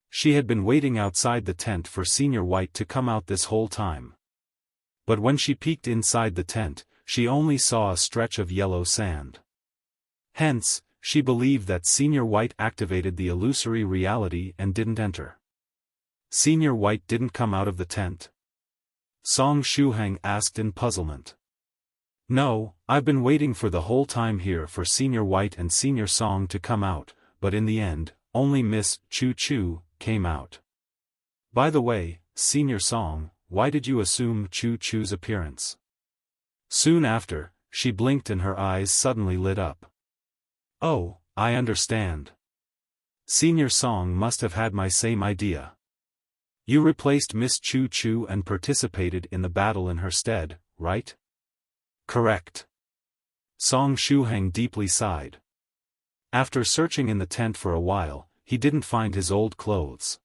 Speaker 1: She had been waiting outside the tent for Senior White to come out this whole time. But when she peeked inside the tent, she only saw a stretch of yellow sand. Hence, she believed that Senior White activated the illusory reality and didn't enter. Senior White didn't come out of the tent? Song Shuhang asked in puzzlement. No, I've been waiting for the whole time here for Senior White and Senior Song to come out, but in the end, only Miss Chu Chu came out. By the way, Senior Song, why did you assume Chu Chu's appearance? Soon after, she blinked and her eyes suddenly lit up. Oh, I understand. Senior Song must have had my same idea. You replaced Miss Chu Chu and participated in the battle in her stead, right? Correct. Song Shuhang deeply sighed. After searching in the tent for a while, he didn't find his old clothes.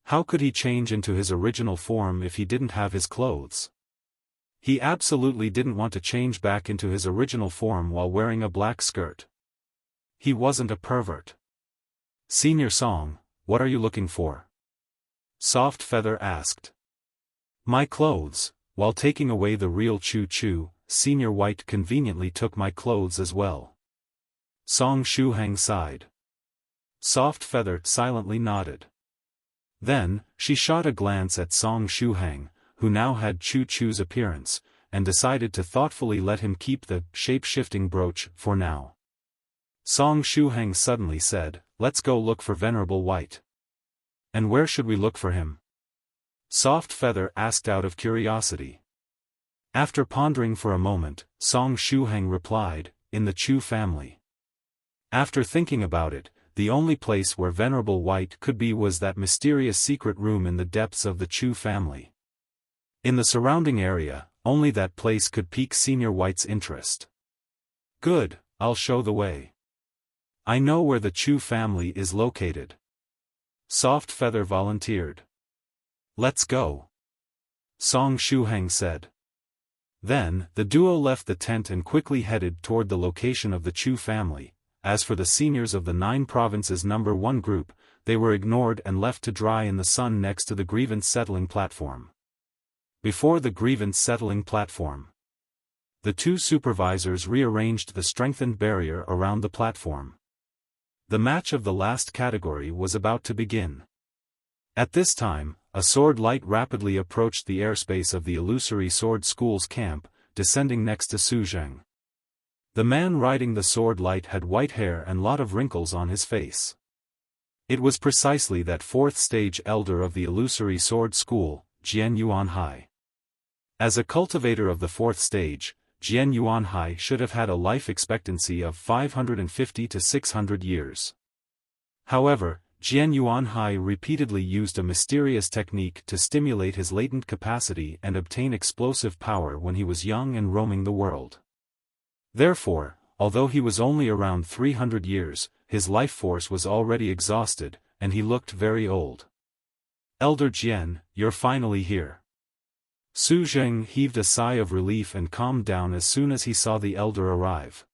Speaker 1: How could he change into his original form if he didn't have his clothes? He absolutely didn't want to change back into his original form while wearing a black skirt. He wasn't a pervert. Senior Song, what are you looking for? Soft Feather asked. My clothes. While taking away the real Chu Chu, Senior White conveniently took my clothes as well. Song Shuhang sighed. Soft Feather silently nodded. Then, she shot a glance at Song Shuhang, who now had Chu Chu's appearance, and decided to thoughtfully let him keep the shape-shifting brooch for now. Song Shuhang suddenly said, let's go look for Venerable White. And where should we look for him? Soft Feather asked out of curiosity. After pondering for a moment, Song Shuhang replied, in the Chu family. After thinking about it, the only place where Venerable White could be was that mysterious secret room in the depths of the Chu family. In the surrounding area, only that place could pique Senior White's interest. Good, I'll show the way. I know where the Chu family is located. Soft Feather volunteered. Let's go. Song Shuhang said. Then, the duo left the tent and quickly headed toward the location of the Chu family. As for the seniors of the 9 provinces number 1 group, they were ignored and left to dry in the sun next to the Grievance Settling Platform. Before the Grievance Settling Platform, the 2 supervisors rearranged the strengthened barrier around the platform. The match of the last category was about to begin. At this time, a sword light rapidly approached the airspace of the Illusory Sword School's camp, descending next to Su Zheng. The man riding the sword light had white hair and lot of wrinkles on his face. It was precisely that 4th stage elder of the Illusory Sword School, Jian Yuanhai. As a cultivator of the 4th stage, Jian Yuanhai should have had a life expectancy of 550 to 600 years. However, Jian Yuanhai repeatedly used a mysterious technique to stimulate his latent capacity and obtain explosive power when he was young and roaming the world. Therefore, although he was only around 300 years, his life force was already exhausted, and he looked very old. Elder Jian, you're finally here. Su Zheng heaved a sigh of relief and calmed down as soon as he saw the elder arrive.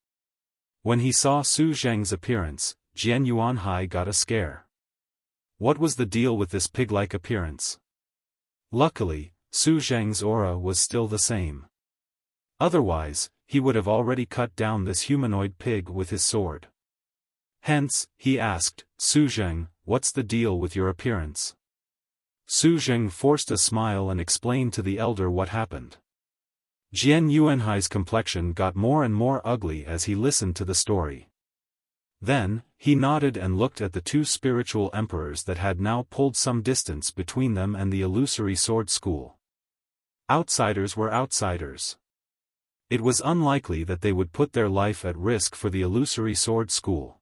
Speaker 1: When he saw Su Zheng's appearance, Jian Yuanhai got a scare. What was the deal with this pig-like appearance? Luckily, Su Zheng's aura was still the same. Otherwise, he would have already cut down this humanoid pig with his sword. Hence, he asked, Su Zheng, what's the deal with your appearance? Su Zheng forced a smile and explained to the elder what happened. Jian Yuanhai's complexion got more and more ugly as he listened to the story. Then, he nodded and looked at the 2 spiritual emperors that had now pulled some distance between them and the Illusory Sword School. Outsiders were outsiders. It was unlikely that they would put their life at risk for the Illusory Sword School.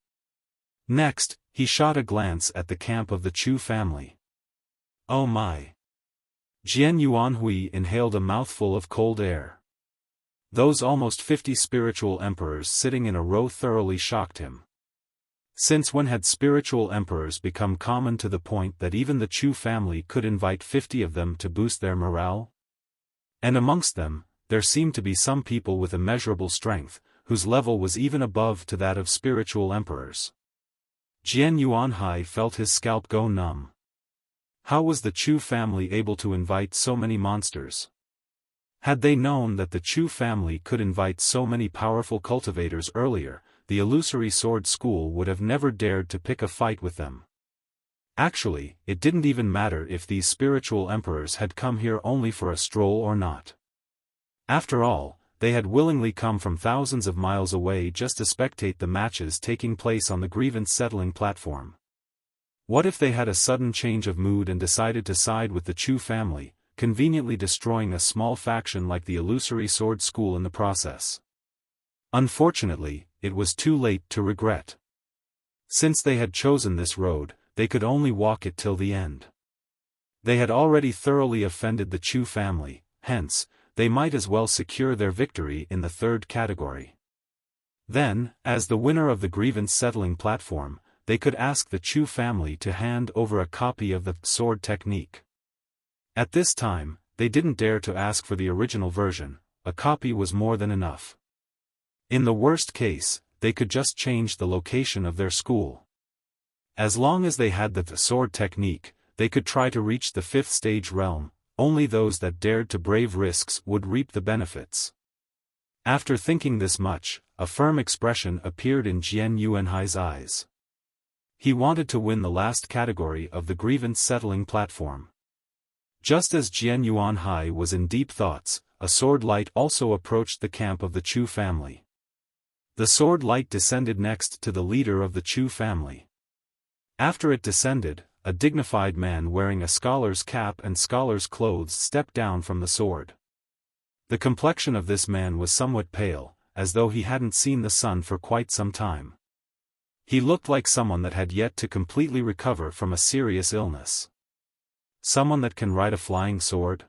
Speaker 1: Next, he shot a glance at the camp of the Chu family. Oh my! Jian Yuanhui inhaled a mouthful of cold air. Those almost 50 spiritual emperors sitting in a row thoroughly shocked him. Since when had spiritual emperors become common to the point that even the Chu family could invite 50 of them to boost their morale? And amongst them, there seemed to be some people with immeasurable strength, whose level was even above to that of spiritual emperors. Jian Yuanhai felt his scalp go numb. How was the Chu family able to invite so many monsters? Had they known that the Chu family could invite so many powerful cultivators earlier, the Illusory Sword School would have never dared to pick a fight with them. Actually, it didn't even matter if these spiritual emperors had come here only for a stroll or not. After all, they had willingly come from thousands of miles away just to spectate the matches taking place on the Grievance Settling Platform. What if they had a sudden change of mood and decided to side with the Chu family, conveniently destroying a small faction like the Illusory Sword School in the process? Unfortunately, it was too late to regret. Since they had chosen this road, they could only walk it till the end. They had already thoroughly offended the Chu family, hence, they might as well secure their victory in the 3rd category. Then, as the winner of the Grievance Settling Platform, they could ask the Chu family to hand over a copy of the sword technique. At this time, they didn't dare to ask for the original version. A copy was more than enough. In the worst case, they could just change the location of their school. As long as they had the sword technique, they could try to reach the 5th stage realm. Only those that dared to brave risks would reap the benefits. After thinking this much, a firm expression appeared in Jian Yuanhai's eyes. He wanted to win the last category of the Grievance Settling Platform. Just as Jian Yuanhai was in deep thoughts, a sword light also approached the camp of the Chu family. The sword light descended next to the leader of the Chu family. After it descended, a dignified man wearing a scholar's cap and scholar's clothes stepped down from the sword. The complexion of this man was somewhat pale, as though he hadn't seen the sun for quite some time. He looked like someone that had yet to completely recover from a serious illness. Someone that can ride a flying sword?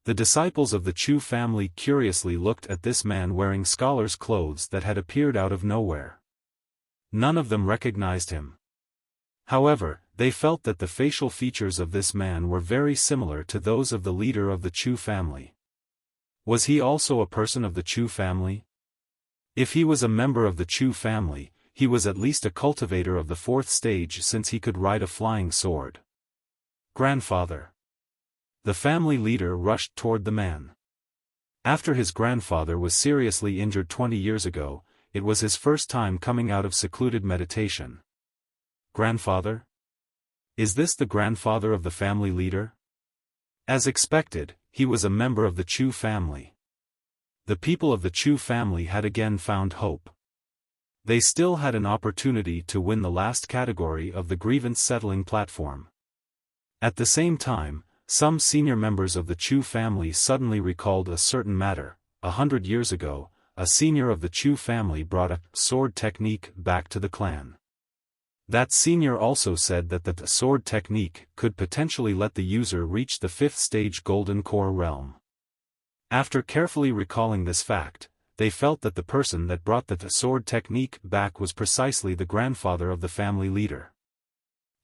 Speaker 1: The disciples of the Chu family curiously looked at this man wearing scholar's clothes that had appeared out of nowhere. None of them recognized him. However, they felt that the facial features of this man were very similar to those of the leader of the Chu family. Was he also a person of the Chu family? If he was a member of the Chu family, he was at least a cultivator of the 4th stage since he could ride a flying sword. Grandfather. The family leader rushed toward the man. After his grandfather was seriously injured 20 years ago, it was his first time coming out of secluded meditation. Grandfather? Is this the grandfather of the family leader? As expected, he was a member of the Chu family. The people of the Chu family had again found hope. They still had an opportunity to win the last category of the Grievance Settling Platform. At the same time, some senior members of the Chu family suddenly recalled a certain matter. 100 years ago, a senior of the Chu family brought a sword technique back to the clan. That senior also said that the sword technique could potentially let the user reach the 5th stage Golden Core realm. After carefully recalling this fact, they felt that the person that brought the sword technique back was precisely the grandfather of the family leader.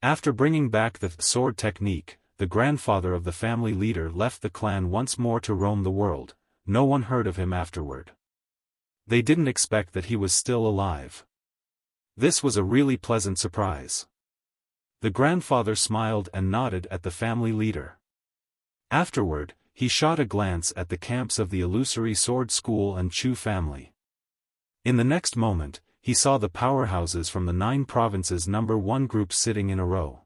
Speaker 1: After bringing back the sword technique, the grandfather of the family leader left the clan once more to roam the world. No one heard of him afterward. They didn't expect that he was still alive. This was a really pleasant surprise. The grandfather smiled and nodded at the family leader. Afterward, he shot a glance at the camps of the Illusory Sword School and Chu family. In the next moment, he saw the powerhouses from the 9 provinces number 1 group sitting in a row.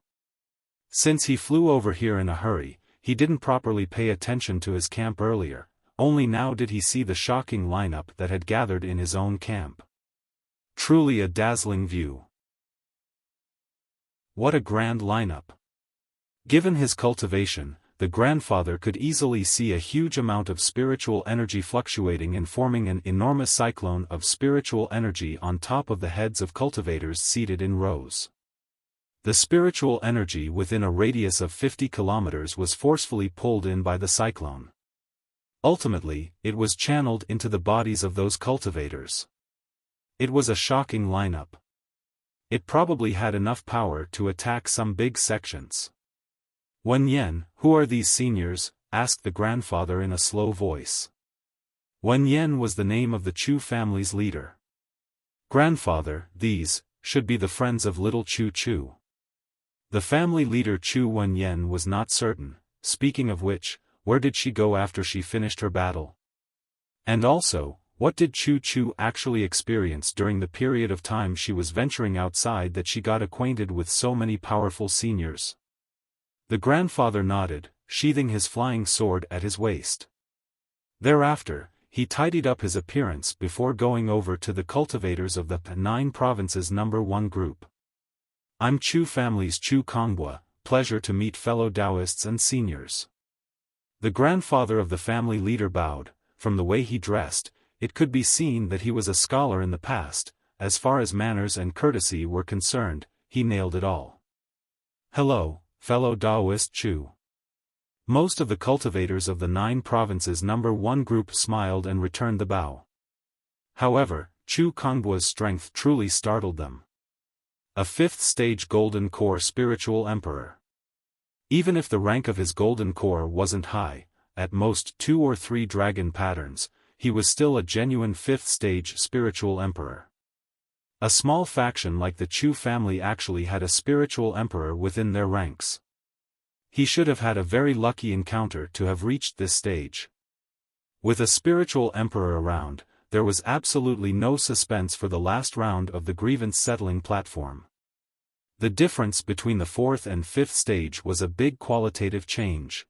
Speaker 1: Since he flew over here in a hurry, he didn't properly pay attention to his camp earlier. Only now did he see the shocking lineup that had gathered in his own camp. Truly a dazzling view. What a grand lineup. Given his cultivation, the grandfather could easily see a huge amount of spiritual energy fluctuating and forming an enormous cyclone of spiritual energy on top of the heads of cultivators seated in rows. The spiritual energy within a radius of 50 kilometers was forcefully pulled in by the cyclone. Ultimately, it was channeled into the bodies of those cultivators. It was a shocking lineup. It probably had enough power to attack some big sections. Wen Yen, who are these seniors? Asked the grandfather in a slow voice. Wen Yen was the name of the Chu family's leader. Grandfather, these should be the friends of little Chu Chu. The family leader Chu Wen Yen was not certain. Speaking of which, where did she go after she finished her battle? And also, what did Chu Chu actually experience during the period of time she was venturing outside that she got acquainted with so many powerful seniors? The grandfather nodded, sheathing his flying sword at his waist. Thereafter, he tidied up his appearance before going over to the cultivators of the 9 provinces number 1 group. I'm Chu family's Chu Kongbua, pleasure to meet fellow Daoists and seniors. The grandfather of the family leader bowed. From the way he dressed, it could be seen that he was a scholar in the past. As far as manners and courtesy were concerned, he nailed it all. Hello, fellow Daoist Chu. Most of the cultivators of the 9 provinces number 1 group smiled and returned the bow. However, Chu Kongbua's strength truly startled them. A 5th stage Golden Core Spiritual Emperor. Even if the rank of his Golden Core wasn't high, at most 2 or 3 dragon patterns, he was still a genuine 5th stage Spiritual Emperor. A small faction like the Chu family actually had a Spiritual Emperor within their ranks. He should have had a very lucky encounter to have reached this stage. With a Spiritual Emperor around, there was absolutely no suspense for the last round of the Grievance Settling Platform. The difference between the 4th and 5th stage was a big qualitative change.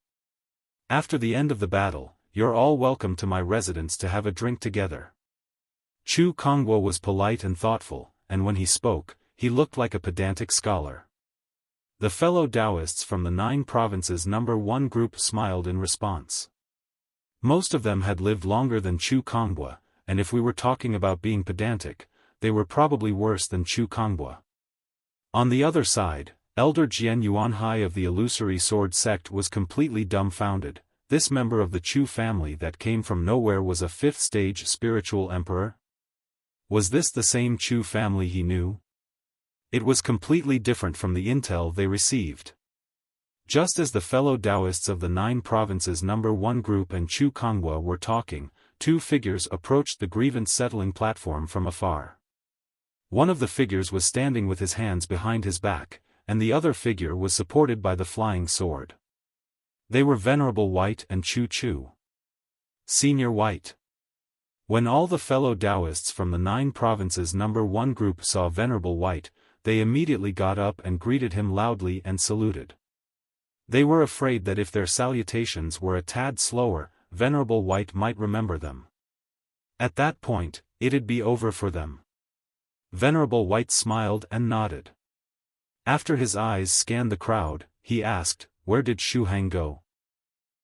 Speaker 1: After the end of the battle, you're all welcome to my residence to have a drink together. Chu Kongbua was polite and thoughtful, and when he spoke, he looked like a pedantic scholar. The fellow Daoists from the 9 provinces number 1 group smiled in response. Most of them had lived longer than Chu Kongbua, and if we were talking about being pedantic, they were probably worse than Chu Kongbua. On the other side, Elder Jian Yuanhai of the Illusory Sword Sect was completely dumbfounded. This member of the Chu family that came from nowhere was a 5th stage Spiritual Emperor? Was this the same Chu family he knew? It was completely different from the intel they received. Just as the fellow Daoists of the 9 provinces number 1 group and Chu Kongbua were talking, 2 figures approached the Grievance Settling Platform from afar. One of the figures was standing with his hands behind his back, and the other figure was supported by the flying sword. They were Venerable White and Chu Chu. Senior White. When all the fellow Daoists from the 9 provinces number 1 group saw Venerable White, they immediately got up and greeted him loudly and saluted. They were afraid that if their salutations were a tad slower, Venerable White might remember them. At that point, it'd be over for them. Venerable White smiled and nodded. After his eyes scanned the crowd, he asked, "Where did Shuhang go?"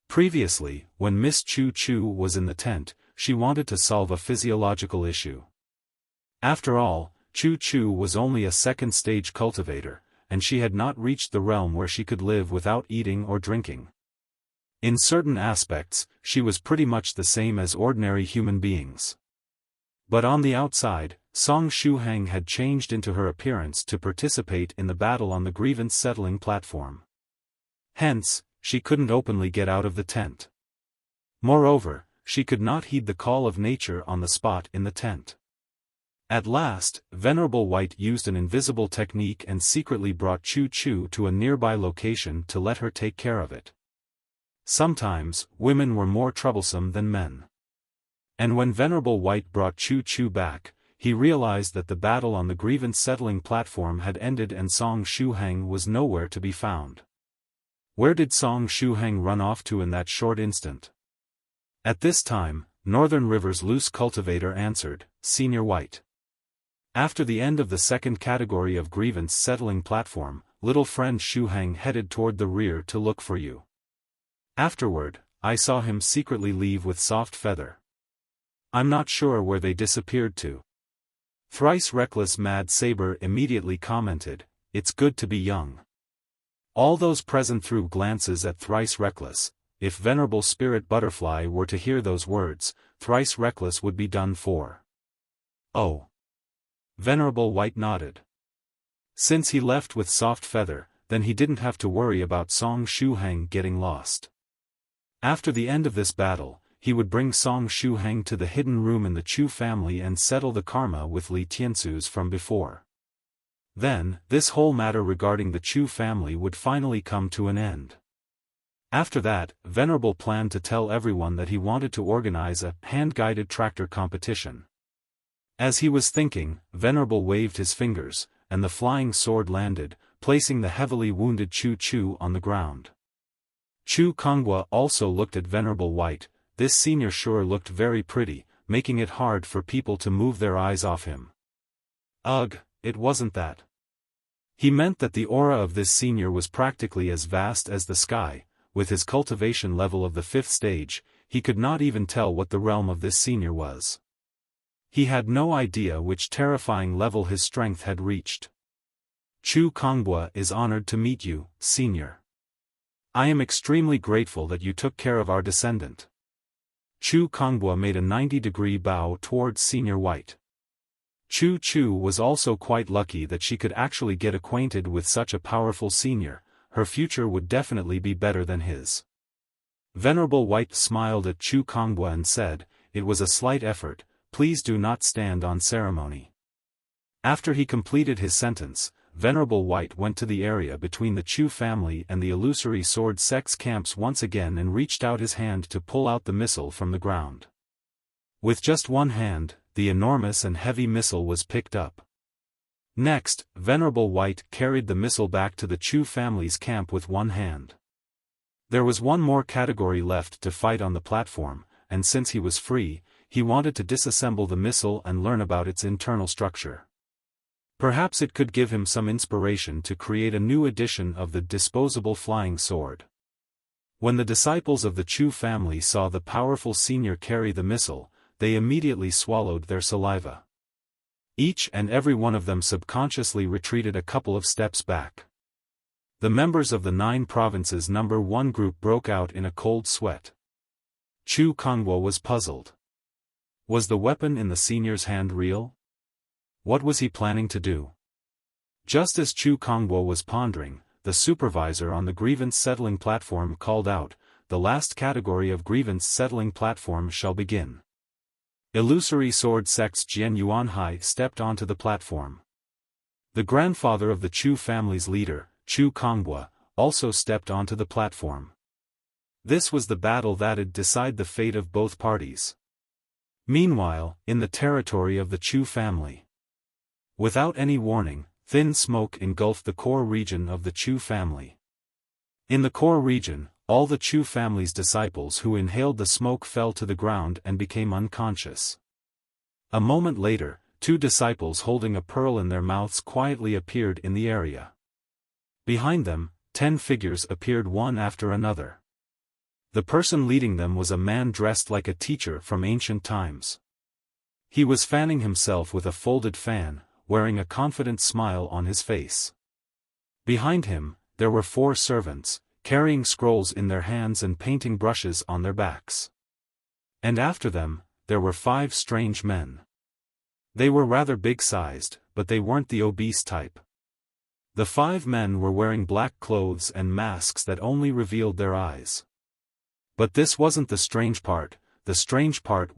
Speaker 1: Previously, when Miss Chu Chu was in the tent, she wanted to solve a physiological issue. After all, Chu Chu was only a 2nd stage cultivator, and she had not reached the realm where she could live without eating or drinking. In certain aspects, she was pretty much the same as ordinary human beings. But on the outside, Song Shuhang had changed into her appearance to participate in the battle on the Grievance Settling Platform. Hence, she couldn't openly get out of the tent. Moreover, she could not heed the call of nature on the spot in the tent. At last, Venerable White used an invisible technique and secretly brought Chu Chu to a nearby location to let her take care of it. Sometimes, women were more troublesome than men. And when Venerable White brought Chu Chu back, he realized that the battle on the Grievance Settling Platform had ended and Song Shuhang was nowhere to be found. Where did Song Shuhang run off to in that short instant? At this time, Northern River's loose cultivator answered, "Senior White. After the end of the 2nd category of Grievance Settling Platform, little friend Shuhang headed toward the rear to look for you. Afterward, I saw him secretly leave with Soft Feather. I'm not sure where they disappeared to." Thrice Reckless Mad Saber immediately commented, "It's good to be young." All those present threw glances at Thrice Reckless. If Venerable Spirit Butterfly were to hear those words, Thrice Reckless would be done for. Oh. Venerable White nodded. Since he left with Soft Feather, then he didn't have to worry about Song Shuhang getting lost. After the end of this battle, he would bring Song Shuhang to the hidden room in the Chu family and settle the karma with Li Tiansu's from before. Then, this whole matter regarding the Chu family would finally come to an end. After that, Venerable planned to tell everyone that he wanted to organize a hand-guided tractor competition. As he was thinking, Venerable waved his fingers, and the flying sword landed, placing the heavily wounded Chu Chu on the ground. Chu Kongbua also looked at Venerable White. This senior sure looked very pretty, making it hard for people to move their eyes off him. Ugh, it wasn't that. He meant that the aura of this senior was practically as vast as the sky. With his cultivation level of the 5th stage, he could not even tell what the realm of this senior was. He had no idea which terrifying level his strength had reached. Chu Kongbua is honored to meet you, senior. I am extremely grateful that you took care of our descendant. Chu Kongbua made a 90-degree bow towards Senior White. Chu Chu was also quite lucky that she could actually get acquainted with such a powerful senior. Her future would definitely be better than his. Venerable White smiled at Chu Kongwa and said, "It was a slight effort, please do not stand on ceremony." After he completed his sentence, Venerable White went to the area between the Chu family and the Illusory sword sect's camps once again and reached out his hand to pull out the missile from the ground. With just one hand, the enormous and heavy missile was picked up. Next, Venerable White carried the missile back to the Chu family's camp with one hand. There was one more category left to fight on the platform, and since he was free, he wanted to disassemble the missile and learn about its internal structure. Perhaps it could give him some inspiration to create a new edition of the disposable flying sword. When the disciples of the Chu family saw the powerful senior carry the missile, they immediately swallowed their saliva. Each and every one of them subconsciously retreated a couple of steps back. The members of the 9 provinces number 1 group broke out in a cold sweat. Chu Kongwa was puzzled. Was the weapon in the senior's hand real? What was he planning to do? Just as Chu Kongwa was pondering, the supervisor on the Grievance Settling Platform called out, "The last category of Grievance Settling Platform shall begin." Illusory sword sect's Jian Yuanhai stepped onto the platform. The grandfather of the Chu family's leader, Chu Kongwa, also stepped onto the platform. This was the battle that'd decide the fate of both parties. Meanwhile, in the territory of the Chu family, without any warning, thin smoke engulfed the core region of the Chu family. In the core region, all the Chu family's disciples who inhaled the smoke fell to the ground and became unconscious. A moment later, 2 disciples holding a pearl in their mouths quietly appeared in the area. Behind them, 10 figures appeared one after another. The person leading them was a man dressed like a teacher from ancient times. He was fanning himself with a folded fan, wearing a confident smile on his face. Behind him, there were 4 servants, carrying scrolls in their hands and painting brushes on their backs. And after them, there were 5 strange men. They were rather big-sized, but they weren't the obese type. The 5 men were wearing black clothes and masks that only revealed their eyes. But this wasn't the strange part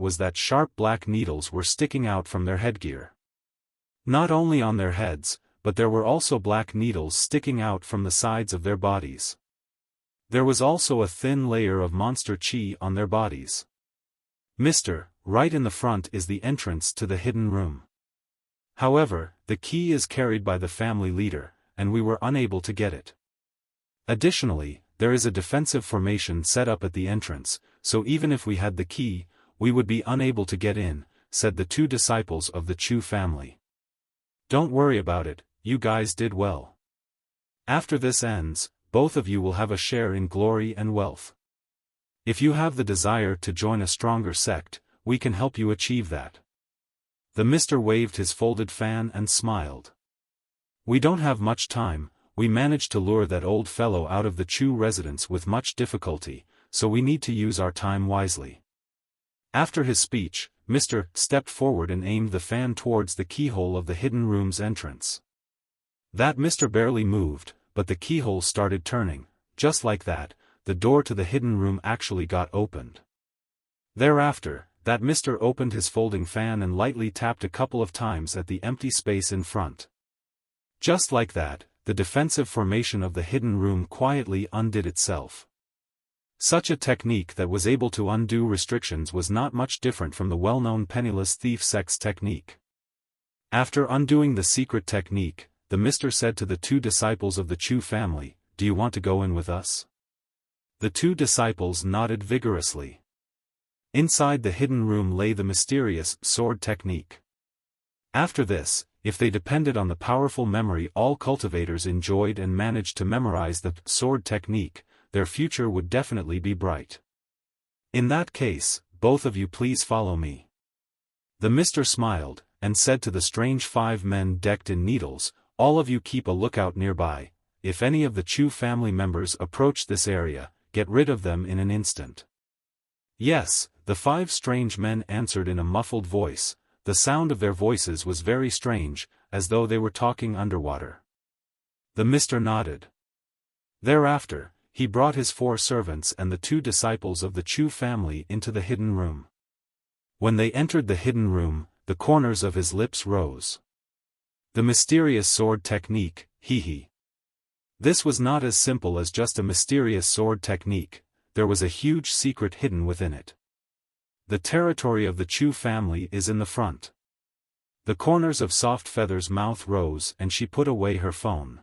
Speaker 1: was that sharp black needles were sticking out from their headgear. Not only on their heads, but there were also black needles sticking out from the sides of their bodies. There was also a thin layer of monster chi on their bodies. "Mister, right in the front is the entrance to the hidden room. However, the key is carried by the family leader, and we were unable to get it. Additionally, there is a defensive formation set up at the entrance, so even if we had the key, we would be unable to get in," said the 2 disciples of the Chu family. "Don't worry about it, you guys did well. After this ends, both of you will have a share in glory and wealth. If you have the desire to join a stronger sect, we can help you achieve that." The mister waved his folded fan and smiled. "We don't have much time, we managed to lure that old fellow out of the Chu residence with much difficulty, so we need to use our time wisely." After his speech, Mr. stepped forward and aimed the fan towards the keyhole of the hidden room's entrance. That Mr. barely moved, but the keyhole started turning. Just like that, the door to the hidden room actually got opened. Thereafter, that Mr. opened his folding fan and lightly tapped a couple of times at the empty space in front. Just like that, the defensive formation of the hidden room quietly undid itself. Such a technique that was able to undo restrictions was not much different from the well-known penniless thief sect's technique. After undoing the secret technique, the mister said to the 2 disciples of the Chu family, "Do you want to go in with us?" The 2 disciples nodded vigorously. Inside the hidden room lay the mysterious sword technique. After this, if they depended on the powerful memory all cultivators enjoyed and managed to memorize the sword technique, their future would definitely be bright. "In that case, both of you please follow me." The mister smiled, and said to the strange 5 men decked in needles, "All of you keep a lookout nearby. If any of the Chu family members approach this area, get rid of them in an instant." "Yes," the 5 strange men answered in a muffled voice. the sound of their voices was very strange, as though they were talking underwater. The Mr. nodded. Thereafter, he brought his 4 servants and the 2 disciples of the Chu family into the hidden room. When they entered the hidden room, the corners of his lips rose. The mysterious sword technique, hee. This was not as simple as just a mysterious sword technique, there was a huge secret hidden within it. The territory of the Chu family is in the front. The corners of Soft Feather's mouth rose and she put away her phone.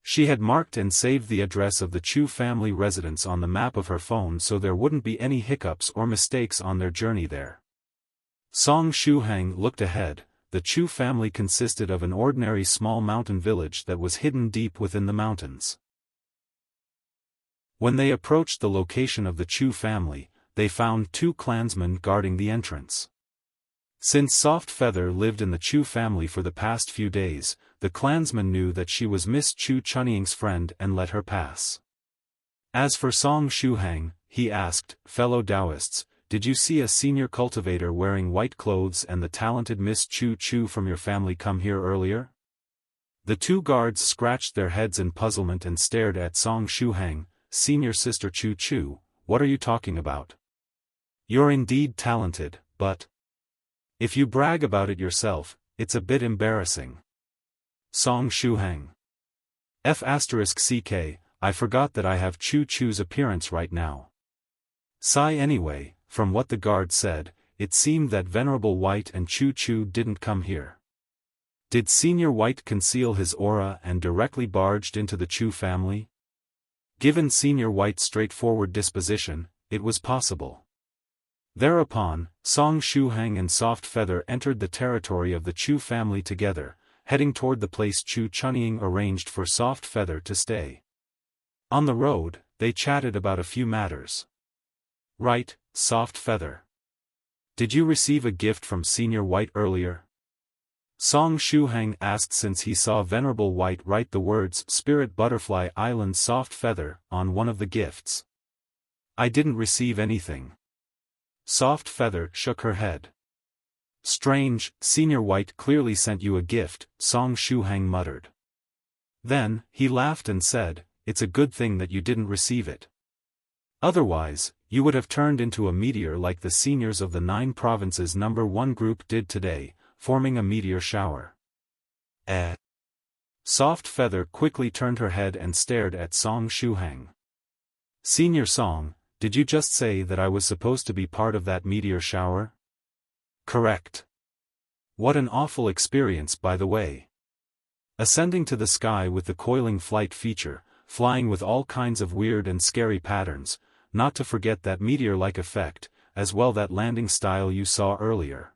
Speaker 1: She had marked and saved the address of the Chu family residence on the map of her phone so there wouldn't be any hiccups or mistakes on their journey there. Song Shuhang looked ahead. The Chu family consisted of an ordinary small mountain village that was hidden deep within the mountains. When they approached the location of the Chu family, they found 2 clansmen guarding the entrance. Since Soft Feather lived in the Chu family for the past few days, the clansman knew that she was Miss Chu Chunying's friend and let her pass. As for Song Shuhang, he asked, "Fellow Daoists, did you see a senior cultivator wearing white clothes and the talented Miss Chu Chu from your family come here earlier?" The 2 guards scratched their heads in puzzlement and stared at Song Shuhang. "Senior sister Chu Chu, what are you talking about? You're indeed talented, but if you brag about it yourself, it's a bit embarrassing." Song Shuhang. **CK, I forgot that I have Chu Chu's appearance right now. Sigh anyway, from what the guard said, it seemed that Venerable White and Chu Chu didn't come here. Did Senior White conceal his aura and directly barged into the Chu family? Given Senior White's straightforward disposition, it was possible. Thereupon, Song Shuhang and Soft Feather entered the territory of the Chu family together, heading toward the place Chu Chunying arranged for Soft Feather to stay. On the road, they chatted about a few matters. "Right, Soft Feather. Did you receive a gift from Senior White earlier?" Song Shuhang asked since he saw Venerable White write the words Spirit Butterfly Island Soft Feather on one of the gifts. "I didn't receive anything." Soft Feather shook her head. "Strange, Senior White clearly sent you a gift," Song Shuhang muttered. Then, he laughed and said, "It's a good thing that you didn't receive it. Otherwise, you would have turned into a meteor like the seniors of the 9 provinces No. 1 group did today, forming a meteor shower." Soft Feather quickly turned her head and stared at Song Shuhang. "Senior Song, did you just say that I was supposed to be part of that meteor shower?" "Correct. What an awful experience, by the way. Ascending to the sky with the Coiling flight feature, flying with all kinds of weird and scary patterns, not to forget that meteor-like effect, as well that landing style you saw earlier.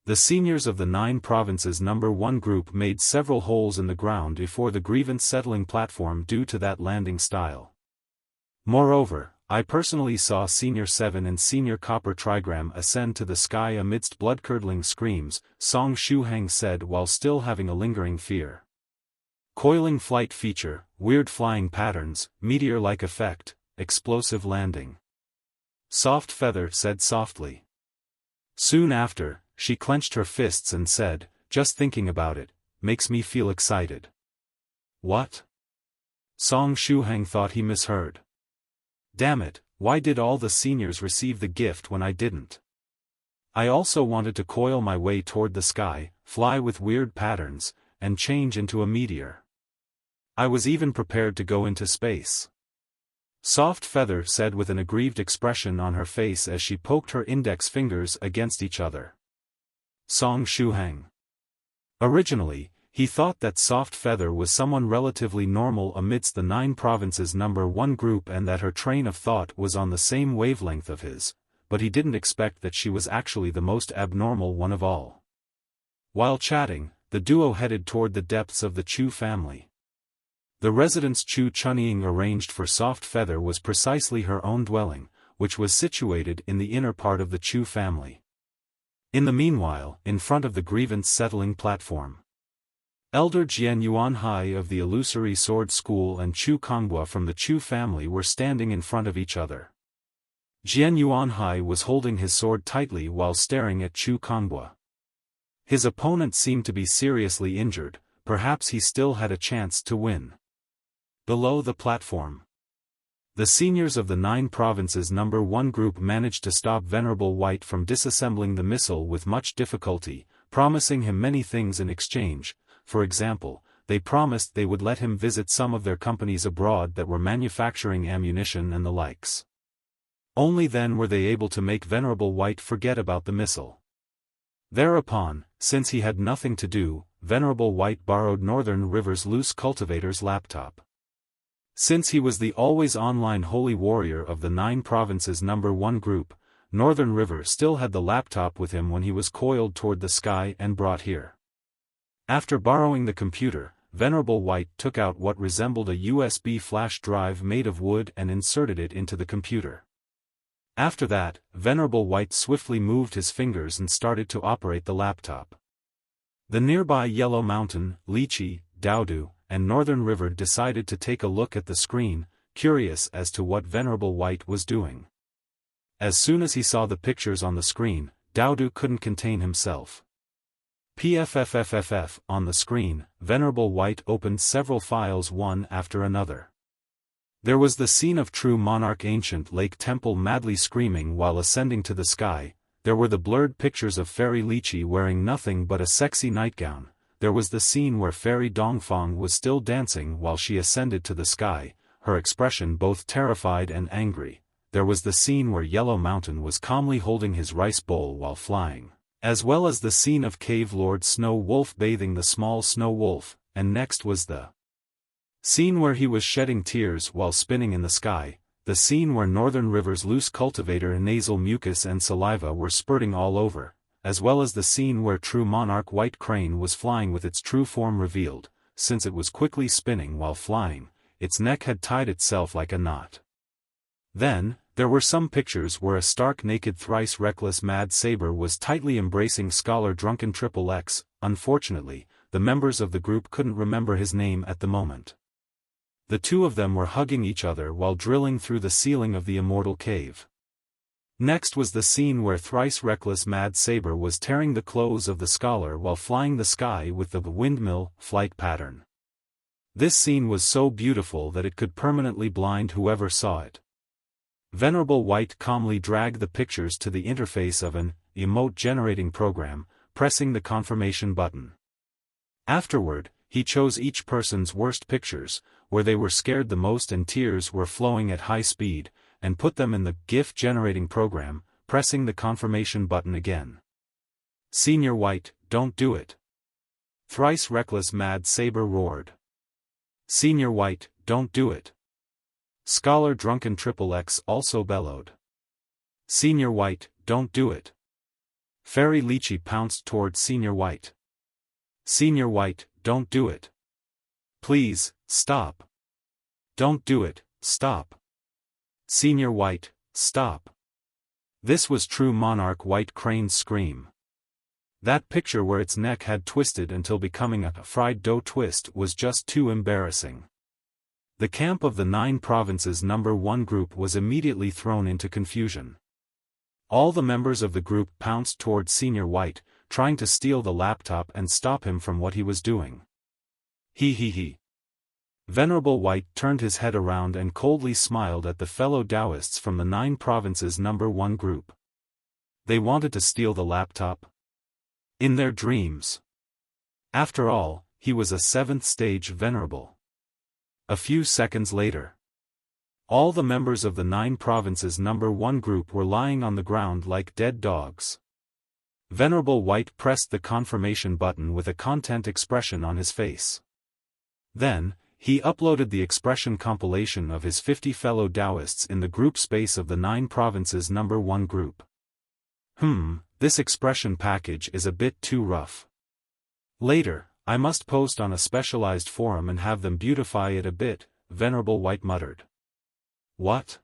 Speaker 1: The seniors of the 9 provinces No. 1 group made several holes in the ground before the Grievance Settling Platform due to that landing style. Moreover, I personally saw Senior 7 and Senior Copper Trigram ascend to the sky amidst blood-curdling screams," Song Shuhang said while still having a lingering fear. "Coiling flight feature, weird flying patterns, meteor-like effect, explosive landing," Soft Feather said softly. Soon after, she clenched her fists and said, "Just thinking about it, makes me feel excited." "What?" Song Shuhang thought he misheard. "Damn it, why did all the seniors receive the gift when I didn't? I also wanted to coil my way toward the sky, fly with weird patterns, and change into a meteor. I was even prepared to go into space." Soft Feather said with an aggrieved expression on her face as she poked her index fingers against each other. Song Shuhang. Originally, he thought that Soft Feather was someone relatively normal amidst the 9 provinces No. 1 group and that her train of thought was on the same wavelength of his, but he didn't expect that she was actually the most abnormal one of all. While chatting, the duo headed toward the depths of the Chu family. The residence Chu Chunying arranged for Soft Feather was precisely her own dwelling, which was situated in the inner part of the Chu family. In the meanwhile, in front of the Grievance Settling Platform, Elder Jian Yuanhai of the Illusory Sword School and Chu Konghua from the Chu family were standing in front of each other. Jian Yuanhai was holding his sword tightly while staring at Chu Konghua. His opponent seemed to be seriously injured, perhaps he still had a chance to win. Below the platform, the seniors of the 9 provinces number 1 group managed to stop Venerable White from disassembling the missile with much difficulty, promising him many things in exchange. For example, they promised they would let him visit some of their companies abroad that were manufacturing ammunition and the likes. Only then were they able to make Venerable White forget about the missile. Thereupon, since he had nothing to do, Venerable White borrowed Northern River's loose cultivator's laptop. Since he was the always online holy warrior of the 9 provinces number 1 group, Northern River still had the laptop with him when he was coiled toward the sky and brought here. After borrowing the computer, Venerable White took out what resembled a USB flash drive made of wood and inserted it into the computer. After that, Venerable White swiftly moved his fingers and started to operate the laptop. The nearby Yellow Mountain, Lychee, Doudou, and Northern River decided to take a look at the screen, curious as to what Venerable White was doing. As soon as he saw the pictures on the screen, Doudou couldn't contain himself. PFFFFF on the screen, Venerable White opened several files one after another. There was the scene of true Monarch ancient lake temple madly screaming while ascending to the sky, there were the blurred pictures of Fairy Lychee wearing nothing but a sexy nightgown, there was the scene where Fairy Dongfang was still dancing while she ascended to the sky, her expression both terrified and angry, there was the scene where Yellow Mountain was calmly holding his rice bowl while flying, as well as the scene of Cave Lord Snow Wolf bathing the small Snow Wolf, and next was the scene where he was shedding tears while spinning in the sky, the scene where Northern River's loose cultivator and nasal mucus and saliva were spurting all over, as well as the scene where true Monarch White Crane was flying with its true form revealed, since it was quickly spinning while flying, its neck had tied itself like a knot. Then, there were some pictures where a stark naked thrice reckless Mad Saber was tightly embracing Scholar Drunken XXX, unfortunately, the members of the group couldn't remember his name at the moment. The two of them were hugging each other while drilling through the ceiling of the Immortal cave. Next was the scene where thrice reckless Mad Saber was tearing the clothes of the scholar while flying the sky with the windmill flight pattern. This scene was so beautiful that it could permanently blind whoever saw it. Venerable White calmly dragged the pictures to the interface of an emote generating program, pressing the confirmation button. Afterward, he chose each person's worst pictures, where they were scared the most and tears were flowing at high speed, and put them in the GIF generating program, pressing the confirmation button again. Senior White, don't do it. Thrice reckless Mad Saber roared. Senior White, don't do it. Scholar Drunken XXX also bellowed. Senior White, don't do it. Fairy Lychee pounced toward Senior White. Senior White, don't do it. Please, stop. Don't do it, stop. Senior White, stop. This was true Monarch White Crane's scream. That picture where its neck had twisted until becoming a fried dough twist was just too embarrassing. The camp of the 9 provinces number 1 group was immediately thrown into confusion. All the members of the group pounced toward Senior White, trying to steal the laptop and stop him from what he was doing. He. Venerable White turned his head around and coldly smiled at the fellow Daoists from the 9 provinces number 1 group. They wanted to steal the laptop? In their dreams. After all, he was a 7th stage Venerable. A few seconds later, all the members of the 9 provinces number 1 group were lying on the ground like dead dogs. Venerable White pressed the confirmation button with a content expression on his face. Then, he uploaded the expression compilation of his 50 fellow Daoists in the group space of the 9 provinces number 1 group. This expression package is a bit too rough. Later, I must post on a specialized forum and have them beautify it a bit, Venerable White muttered. What?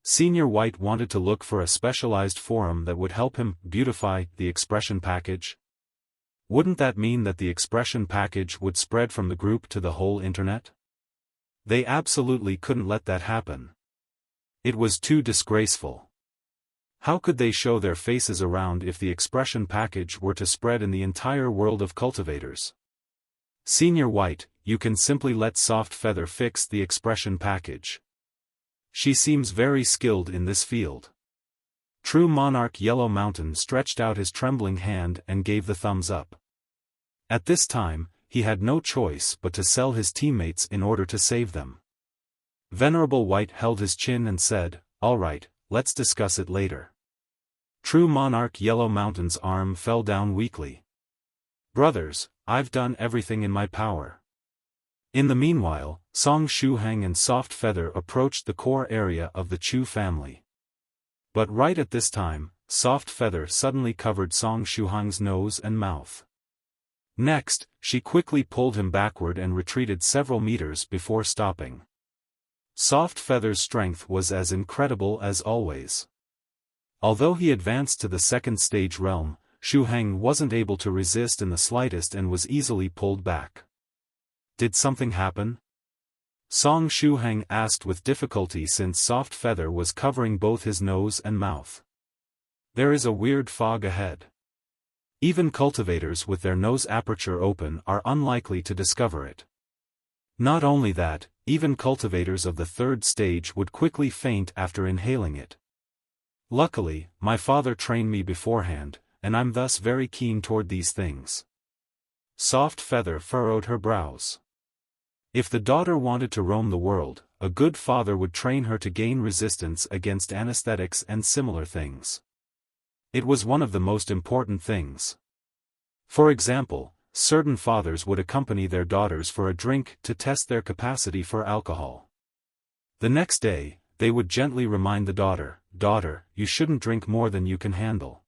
Speaker 1: Senior White wanted to look for a specialized forum that would help him beautify the expression package. Wouldn't that mean that the expression package would spread from the group to the whole internet? They absolutely couldn't let that happen. It was too disgraceful. How could they show their faces around if the expression package were to spread in the entire world of cultivators? Senior White, you can simply let Soft Feather fix the expression package. She seems very skilled in this field. True Monarch Yellow Mountain stretched out his trembling hand and gave the thumbs up. At this time, he had no choice but to sell his teammates in order to save them. Venerable White held his chin and said, "All right, let's discuss it later." True Monarch Yellow Mountain's arm fell down weakly. "Brothers, I've done everything in my power." In the meanwhile, Song Shuhang and Soft Feather approached the core area of the Chu family. But right at this time, Soft Feather suddenly covered Song Shuhang's nose and mouth. Next, she quickly pulled him backward and retreated several meters before stopping. Soft Feather's strength was as incredible as always. Although he advanced to the second stage realm, Shuhang wasn't able to resist in the slightest and was easily pulled back. Did something happen? Song Shuhang asked with difficulty since Soft Feather was covering both his nose and mouth. There is a weird fog ahead. Even cultivators with their nose aperture open are unlikely to discover it. Not only that, even cultivators of the third stage would quickly faint after inhaling it. Luckily, my father trained me beforehand, and I'm thus very keen toward these things. Soft Feather furrowed her brows. If the daughter wanted to roam the world, a good father would train her to gain resistance against anesthetics and similar things. It was one of the most important things. For example, certain fathers would accompany their daughters for a drink to test their capacity for alcohol. The next day, they would gently remind the daughter, "Daughter, you shouldn't drink more than you can handle.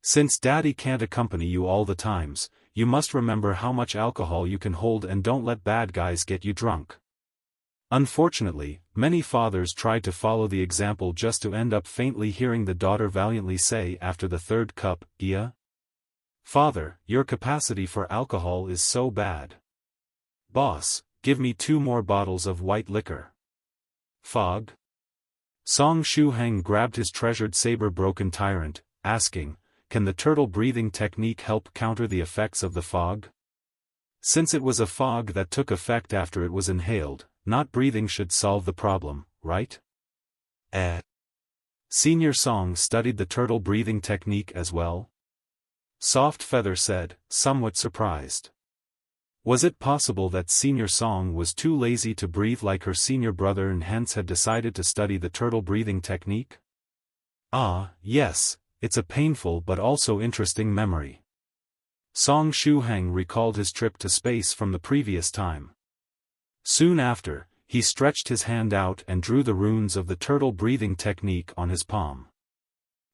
Speaker 1: Since daddy can't accompany you all the times, you must remember how much alcohol you can hold and don't let bad guys get you drunk." Unfortunately, many fathers tried to follow the example just to end up faintly hearing the daughter valiantly say after the third cup, "Yeah? Father, your capacity for alcohol is so bad. Boss, give me 2 more bottles of white liquor." Fog? Song Shuhang grabbed his treasured saber-broken tyrant, asking, "Can the turtle breathing technique help counter the effects of the fog?" Since it was a fog that took effect after it was inhaled, not breathing should solve the problem, right? Senior Song studied the turtle breathing technique as well? Soft Feather said, somewhat surprised. Was it possible that Senior Song was too lazy to breathe like her senior brother and hence had decided to study the turtle breathing technique? Ah, yes, it's a painful but also interesting memory. Song Shuhang recalled his trip to space from the previous time. Soon after, he stretched his hand out and drew the runes of the turtle breathing technique on his palm.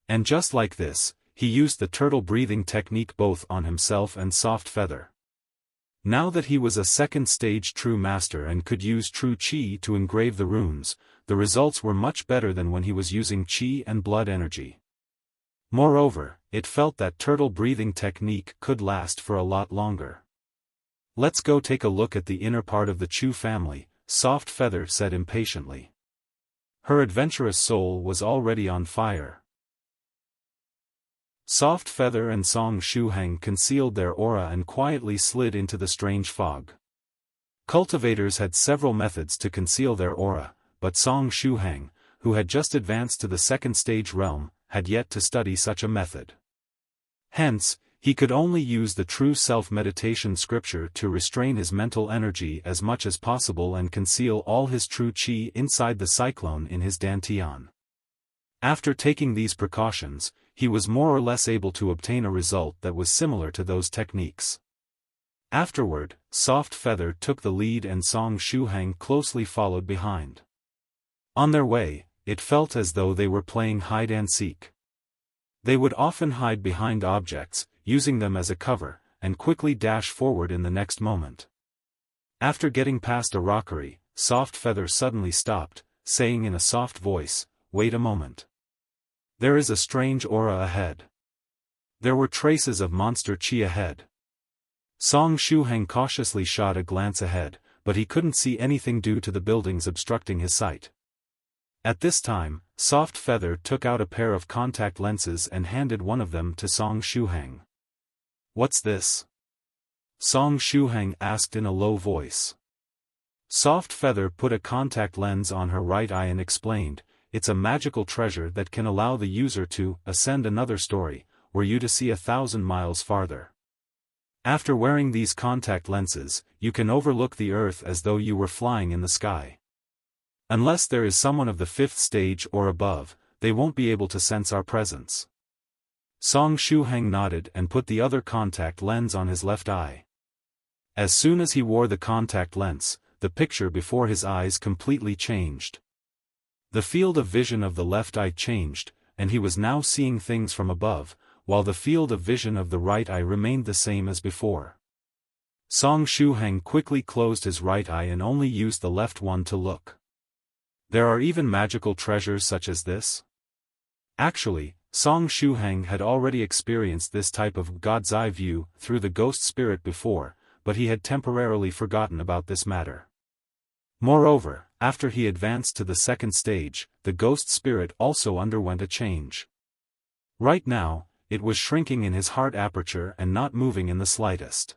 Speaker 1: And just like this, he used the turtle breathing technique both on himself and Soft Feather. Now that he was a second stage true master and could use true chi to engrave the runes, the results were much better than when he was using chi and blood energy. Moreover, it felt that turtle breathing technique could last for a lot longer. "Let's go take a look at the inner part of the Chu family," Soft Feather said impatiently. Her adventurous soul was already on fire. Soft Feather and Song Shuhang concealed their aura and quietly slid into the strange fog. Cultivators had several methods to conceal their aura, but Song Shuhang, who had just advanced to the second stage realm, had yet to study such a method. Hence, he could only use the true self-meditation scripture to restrain his mental energy as much as possible and conceal all his true chi inside the cyclone in his dantian. After taking these precautions, he was more or less able to obtain a result that was similar to those techniques. Afterward, Soft Feather took the lead and Song Shuhang closely followed behind. On their way, it felt as though they were playing hide-and-seek. They would often hide behind objects, using them as a cover, and quickly dash forward in the next moment. After getting past a rockery, Soft Feather suddenly stopped, saying in a soft voice, "Wait a moment. There is a strange aura ahead." There were traces of monster chi ahead. Song Shuhang cautiously shot a glance ahead, but he couldn't see anything due to the buildings obstructing his sight. At this time, Soft Feather took out a pair of contact lenses and handed one of them to Song Shuhang. "What's this?" Song Shuhang asked in a low voice. Soft Feather put a contact lens on her right eye and explained, "It's a magical treasure that can allow the user to ascend another story, or you to see 1,000 miles farther. After wearing these contact lenses, you can overlook the earth as though you were flying in the sky. Unless there is someone of the 5th stage or above, they won't be able to sense our presence." Song Shuhang nodded and put the other contact lens on his left eye. As soon as he wore the contact lens, the picture before his eyes completely changed. The field of vision of the left eye changed, and he was now seeing things from above, while the field of vision of the right eye remained the same as before. Song Shuhang quickly closed his right eye and only used the left one to look. There are even magical treasures such as this? Actually, Song Shuhang had already experienced this type of God's eye view through the ghost spirit before, but he had temporarily forgotten about this matter. Moreover, after he advanced to the 2nd stage, the ghost spirit also underwent a change. Right now, it was shrinking in his heart aperture and not moving in the slightest.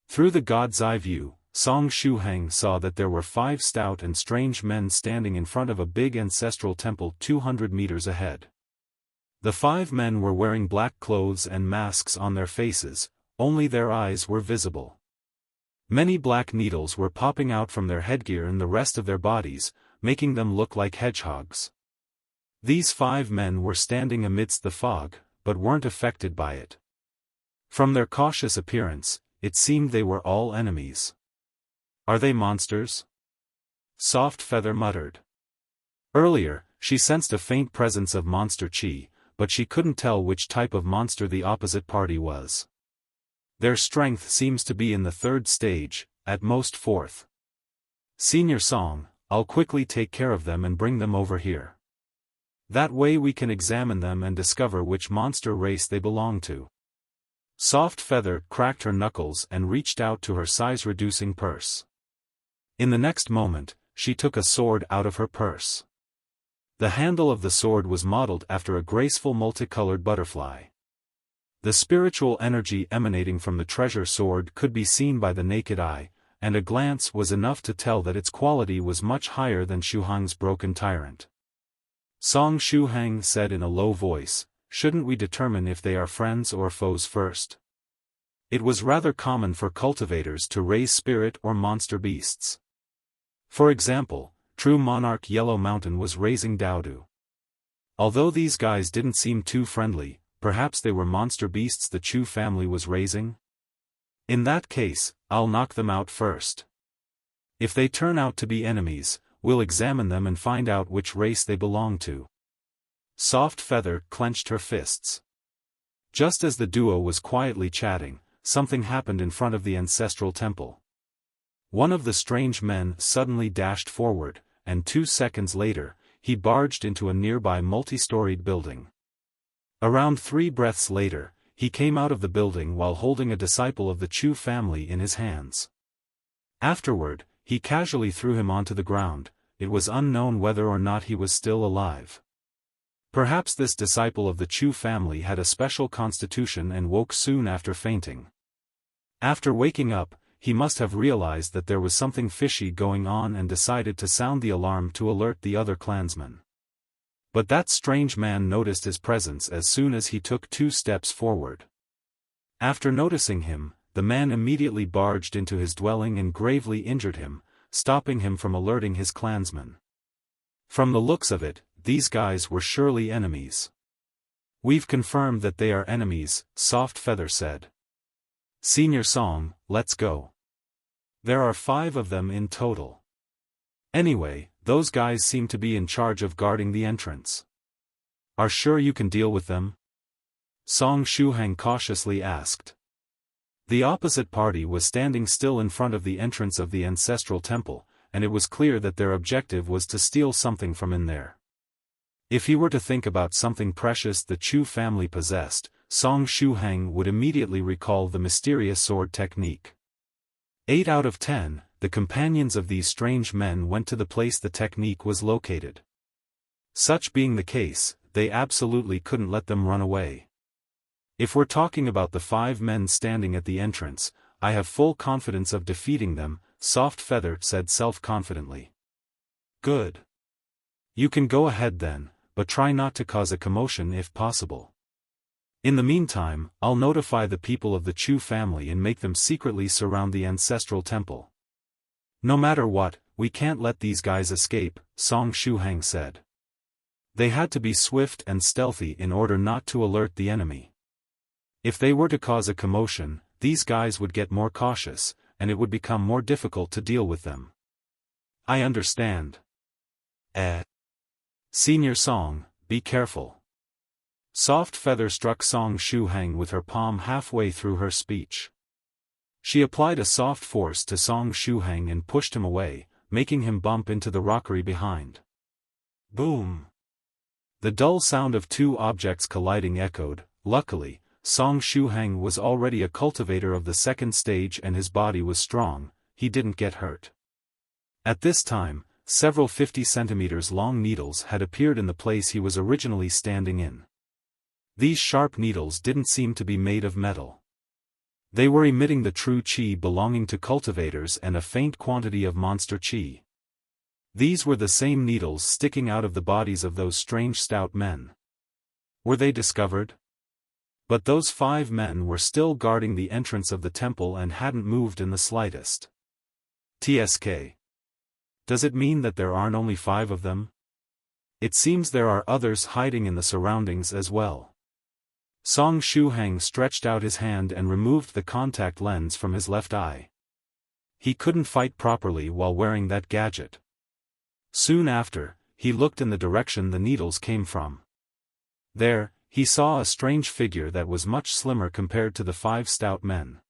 Speaker 1: Through the God's eye view, Song Shuhang saw that there were 5 stout and strange men standing in front of a big ancestral temple 200 meters ahead. The 5 men were wearing black clothes and masks on their faces, only their eyes were visible. Many black needles were popping out from their headgear and the rest of their bodies, making them look like hedgehogs. These 5 men were standing amidst the fog, but weren't affected by it. From their cautious appearance, it seemed they were all enemies. "Are they monsters?" Soft Feather muttered. Earlier, she sensed a faint presence of monster chi, but she couldn't tell which type of monster the opposite party was. Their strength seems to be in the 3rd stage, at most 4th. "Senior Song, I'll quickly take care of them and bring them over here. That way we can examine them and discover which monster race they belong to." Soft Feather cracked her knuckles and reached out to her size-reducing purse. In the next moment, she took a sword out of her purse. The handle of the sword was modeled after a graceful multicolored butterfly. The spiritual energy emanating from the treasure sword could be seen by the naked eye, and a glance was enough to tell that its quality was much higher than Shuhang's broken tyrant. Song Shuhang said in a low voice, "Shouldn't we determine if they are friends or foes first?" It was rather common for cultivators to raise spirit or monster beasts. For example, True Monarch Yellow Mountain was raising Doudou. Although these guys didn't seem too friendly, perhaps they were monster beasts the Chu family was raising? In that case, I'll knock them out first. If they turn out to be enemies, we'll examine them and find out which race they belong to. Soft Feather clenched her fists. Just as the duo was quietly chatting, something happened in front of the ancestral temple. One of the strange men suddenly dashed forward, and 2 seconds later, he barged into a nearby multi-storied building. Around 3 breaths later, he came out of the building while holding a disciple of the Chu family in his hands. Afterward, he casually threw him onto the ground. It was unknown whether or not he was still alive. Perhaps this disciple of the Chu family had a special constitution and woke soon after fainting. After waking up, he must have realized that there was something fishy going on and decided to sound the alarm to alert the other clansmen. But that strange man noticed his presence as soon as he took 2 steps forward. After noticing him, the man immediately barged into his dwelling and gravely injured him, stopping him from alerting his clansmen. From the looks of it, these guys were surely enemies. "We've confirmed that they are enemies," Soft Feather said. "Senior Song, let's go. There are 5 of them in total. Anyway, those guys seem to be in charge of guarding the entrance. Are sure you can deal with them?" Song Shuhang cautiously asked. The opposite party was standing still in front of the entrance of the ancestral temple, and it was clear that their objective was to steal something from in there. If he were to think about something precious the Chu family possessed, Song Shuhang would immediately recall the mysterious sword technique. 8 out of 10, the companions of these strange men went to the place the technique was located. Such being the case, they absolutely couldn't let them run away. If we're talking about the 5 men standing at the entrance, I have full confidence of defeating them, Soft Feather said self-confidently. Good. You can go ahead then, but try not to cause a commotion if possible. In the meantime, I'll notify the people of the Chu family and make them secretly surround the ancestral temple. No matter what, we can't let these guys escape, Song Shuhang said. They had to be swift and stealthy in order not to alert the enemy. If they were to cause a commotion, these guys would get more cautious, and it would become more difficult to deal with them. I understand. Senior Song, be careful. Soft Feather struck Song Shuhang with her palm halfway through her speech. She applied a soft force to Song Shuhang and pushed him away, making him bump into the rockery behind. Boom! The dull sound of 2 objects colliding echoed. Luckily, Song Shuhang was already a cultivator of the 2nd stage and his body was strong, he didn't get hurt. At this time, several 50 centimeters long needles had appeared in the place he was originally standing in. These sharp needles didn't seem to be made of metal. They were emitting the true qi belonging to cultivators and a faint quantity of monster qi. These were the same needles sticking out of the bodies of those strange stout men. Were they discovered? But those 5 men were still guarding the entrance of the temple and hadn't moved in the slightest. TSK. Does it mean that there aren't only 5 of them? It seems there are others hiding in the surroundings as well. Song Shuhang stretched out his hand and removed the contact lens from his left eye. He couldn't fight properly while wearing that gadget. Soon after, he looked in the direction the needles came from. There, he saw a strange figure that was much slimmer compared to the 5 stout men.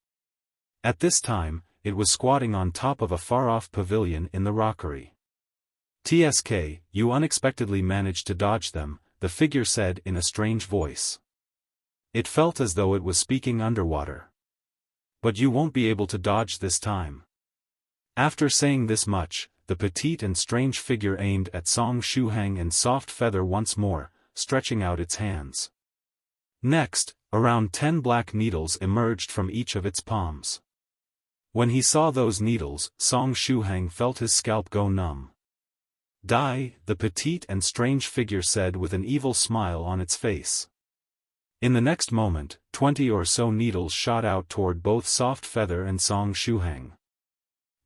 Speaker 1: At this time, it was squatting on top of a far-off pavilion in the rockery. TSK, you unexpectedly managed to dodge them, the figure said in a strange voice. It felt as though it was speaking underwater. But you won't be able to dodge this time. After saying this much, the petite and strange figure aimed at Song Shuhang and Soft Feather once more, stretching out its hands. Next, around 10 black needles emerged from each of its palms. When he saw those needles, Song Shuhang felt his scalp go numb. Die, the petite and strange figure said with an evil smile on its face. In the next moment, 20 or so needles shot out toward both Soft Feather and Song Shuhang.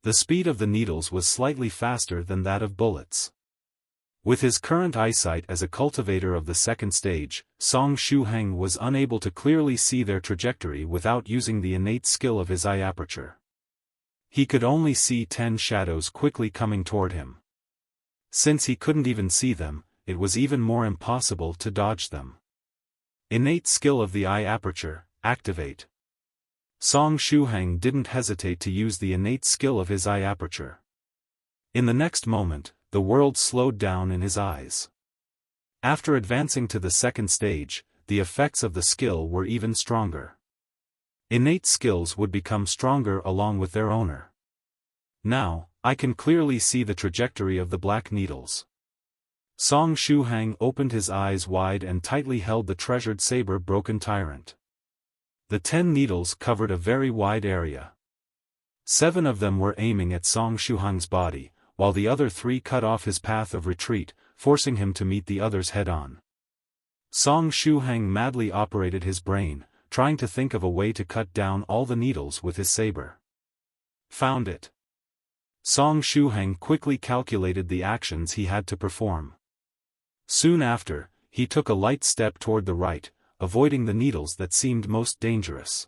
Speaker 1: The speed of the needles was slightly faster than that of bullets. With his current eyesight as a cultivator of the 2nd stage, Song Shuhang was unable to clearly see their trajectory without using the innate skill of his eye aperture. He could only see 10 shadows quickly coming toward him. Since he couldn't even see them, it was even more impossible to dodge them. Innate skill of the eye aperture, activate. Song Shuhang didn't hesitate to use the innate skill of his eye aperture. In the next moment, the world slowed down in his eyes. After advancing to the 2nd stage, the effects of the skill were even stronger. Innate skills would become stronger along with their owner. Now, I can clearly see the trajectory of the black needles. Song Shuhang opened his eyes wide and tightly held the treasured saber broken tyrant. The 10 needles covered a very wide area. 7 of them were aiming at Song Shuhang's body, while the other 3 cut off his path of retreat, forcing him to meet the others head-on. Song Shuhang madly operated his brain, trying to think of a way to cut down all the needles with his saber. Found it. Song Shuhang quickly calculated the actions he had to perform. Soon after, he took a light step toward the right, avoiding the needles that seemed most dangerous.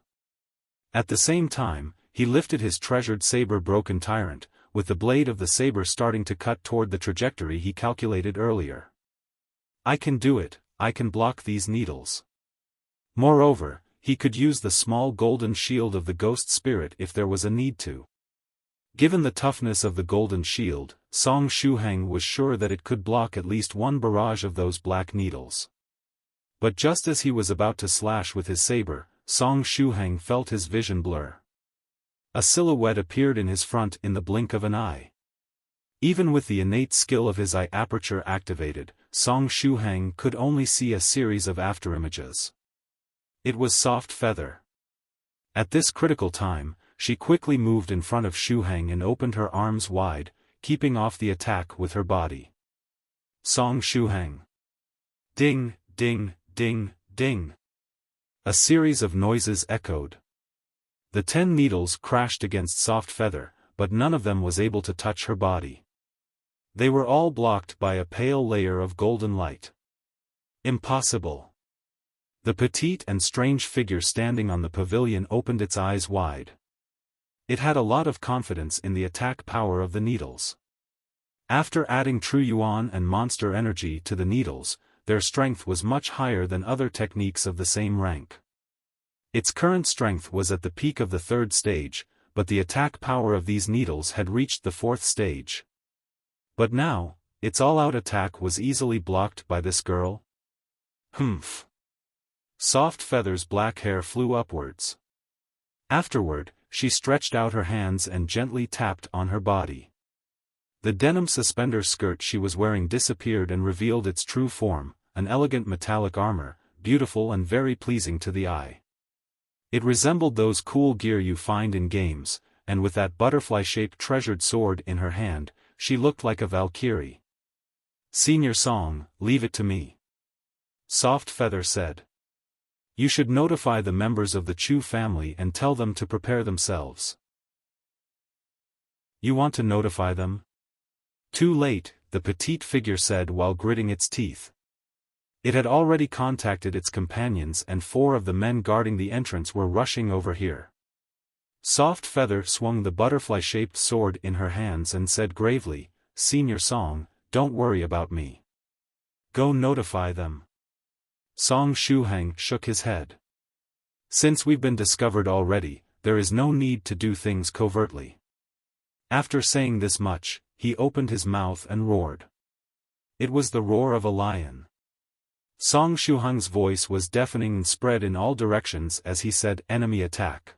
Speaker 1: At the same time, he lifted his treasured saber broken tyrant, with the blade of the saber starting to cut toward the trajectory he calculated earlier. I can do it, I can block these needles. Moreover, he could use the small golden shield of the ghost spirit if there was a need to. Given the toughness of the golden shield, Song Shuhang was sure that it could block at least one barrage of those black needles. But just as he was about to slash with his saber, Song Shuhang felt his vision blur. A silhouette appeared in his front in the blink of an eye. Even with the innate skill of his eye aperture activated, Song Shuhang could only see a series of afterimages. It was Soft Feather. At this critical time, she quickly moved in front of Shuhang and opened her arms wide, keeping off the attack with her body. Song Shuhang. Ding, ding, ding, ding. A series of noises echoed. The 10 needles crashed against Soft Feather, but none of them was able to touch her body. They were all blocked by a pale layer of golden light. Impossible. The petite and strange figure standing on the pavilion opened its eyes wide. It had a lot of confidence in the attack power of the needles. After adding True Yuan and Monster Energy to the needles, their strength was much higher than other techniques of the same rank. Its current strength was at the peak of the 3rd stage, but the attack power of these needles had reached the 4th stage. But now, its all-out attack was easily blocked by this girl. Hmph. Soft Feather's black hair flew upwards. Afterward, she stretched out her hands and gently tapped on her body. The denim suspender skirt she was wearing disappeared and revealed its true form, an elegant metallic armor, beautiful and very pleasing to the eye. It resembled those cool gear you find in games, and with that butterfly-shaped treasured sword in her hand, she looked like a Valkyrie. "Senior Song, leave it to me," Soft Feather said. "You should notify the members of the Chu family and tell them to prepare themselves." "You want to notify them?" "Too late," the petite figure said while gritting its teeth. It had already contacted its companions and 4 of the men guarding the entrance were rushing over here. Soft Feather swung the butterfly-shaped sword in her hands and said gravely, "Senior Song, don't worry about me. Go notify them." Song Shuhang shook his head. "Since we've been discovered already, there is no need to do things covertly." After saying this much, he opened his mouth and roared. It was the roar of a lion. Song Shuhang's voice was deafening and spread in all directions as he said, "Enemy attack.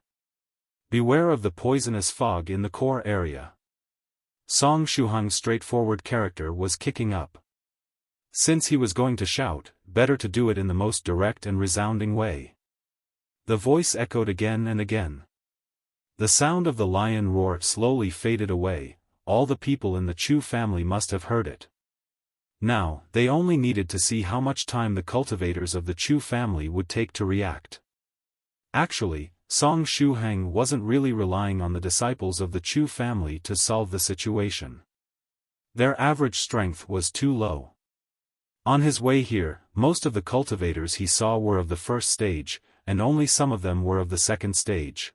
Speaker 1: Beware of the poisonous fog in the core area." Song Shuhang's straightforward character was kicking up. Since he was going to shout, better to do it in the most direct and resounding way. The voice echoed again and again. The sound of the lion roar slowly faded away. All the people in the Chu family must have heard it. Now, they only needed to see how much time the cultivators of the Chu family would take to react. Actually, Song Shuhang wasn't really relying on the disciples of the Chu family to solve the situation. Their average strength was too low. On his way here, most of the cultivators he saw were of the 1st stage, and only some of them were of the 2nd stage.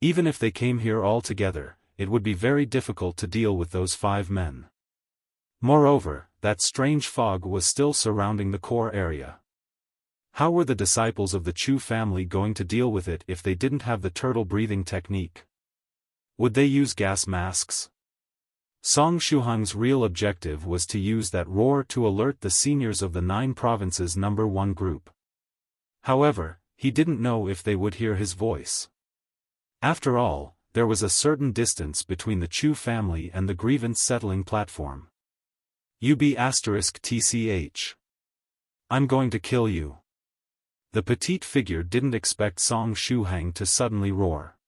Speaker 1: Even if they came here all together, it would be very difficult to deal with those 5 men. Moreover, that strange fog was still surrounding the core area. How were the disciples of the Chu family going to deal with it if they didn't have the turtle breathing technique? Would they use gas masks? Song Shuhang's real objective was to use that roar to alert the seniors of the 9 provinces number 1 group. However, he didn't know if they would hear his voice. After all, there was a certain distance between the Chu family and the Grievance Settling Platform. UB*TCH. I'm going to kill you. The petite figure didn't expect Song Shuhang to suddenly roar.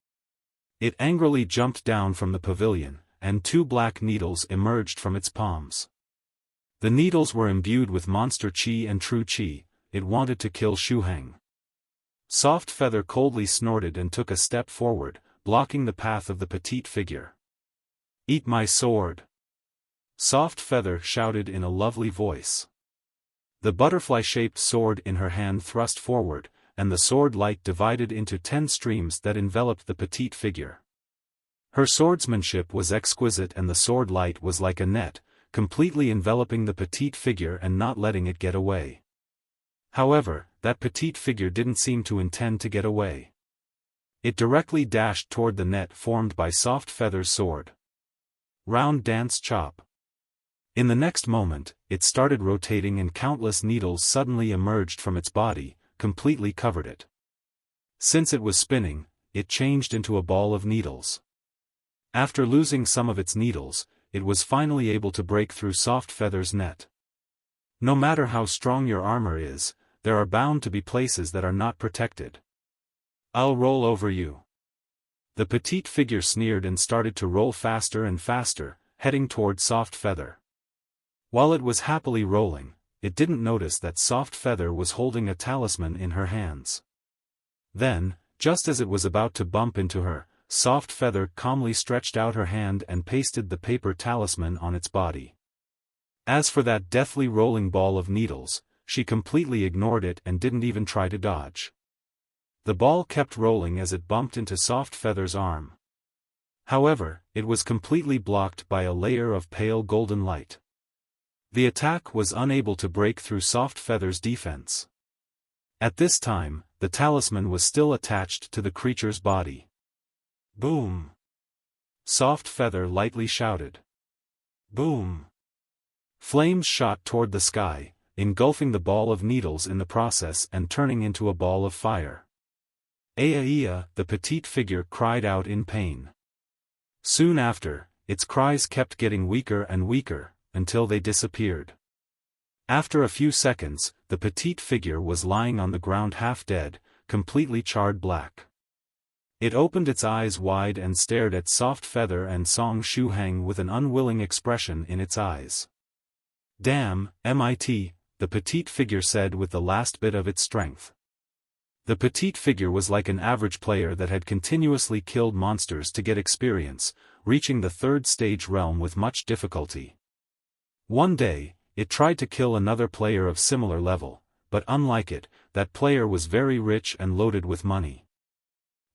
Speaker 1: It angrily jumped down from the pavilion, and 2 black needles emerged from its palms. The needles were imbued with monster chi and true chi. It wanted to kill Shuhang. Soft Feather coldly snorted and took a step forward, blocking the path of the petite figure. "Eat my sword!" Soft Feather shouted in a lovely voice. The butterfly-shaped sword in her hand thrust forward, and the sword light divided into 10 streams that enveloped the petite figure. Her swordsmanship was exquisite and the sword light was like a net, completely enveloping the petite figure and not letting it get away. However, that petite figure didn't seem to intend to get away. It directly dashed toward the net formed by Soft Feather's sword. Round dance chop. In the next moment, it started rotating and countless needles suddenly emerged from its body, completely covered it. Since it was spinning, it changed into a ball of needles. After losing some of its needles, it was finally able to break through Soft Feather's net. No matter how strong your armor is, there are bound to be places that are not protected. I'll roll over you. The petite figure sneered and started to roll faster and faster, heading toward Soft Feather. While it was happily rolling, it didn't notice that Soft Feather was holding a talisman in her hands. Then, just as it was about to bump into her, Soft Feather calmly stretched out her hand and pasted the paper talisman on its body. As for that deathly rolling ball of needles, she completely ignored it and didn't even try to dodge. The ball kept rolling as it bumped into Soft Feather's arm. However, it was completely blocked by a layer of pale golden light. The attack was unable to break through Soft Feather's defense. At this time, the talisman was still attached to the creature's body. Boom! Soft Feather lightly shouted. Boom! Flames shot toward the sky, engulfing the ball of needles in the process and turning into a ball of fire. Aaaaaaah! The petite figure cried out in pain. Soon after, its cries kept getting weaker and weaker, until they disappeared. After a few seconds, the petite figure was lying on the ground half dead, completely charred black. It opened its eyes wide and stared at Soft Feather and Song Shuhang with an unwilling expression in its eyes. Damn, MIT, the petite figure said with the last bit of its strength. The petite figure was like an average player that had continuously killed monsters to get experience, reaching the third stage realm with much difficulty. One day, it tried to kill another player of similar level, but unlike it, that player was very rich and loaded with money.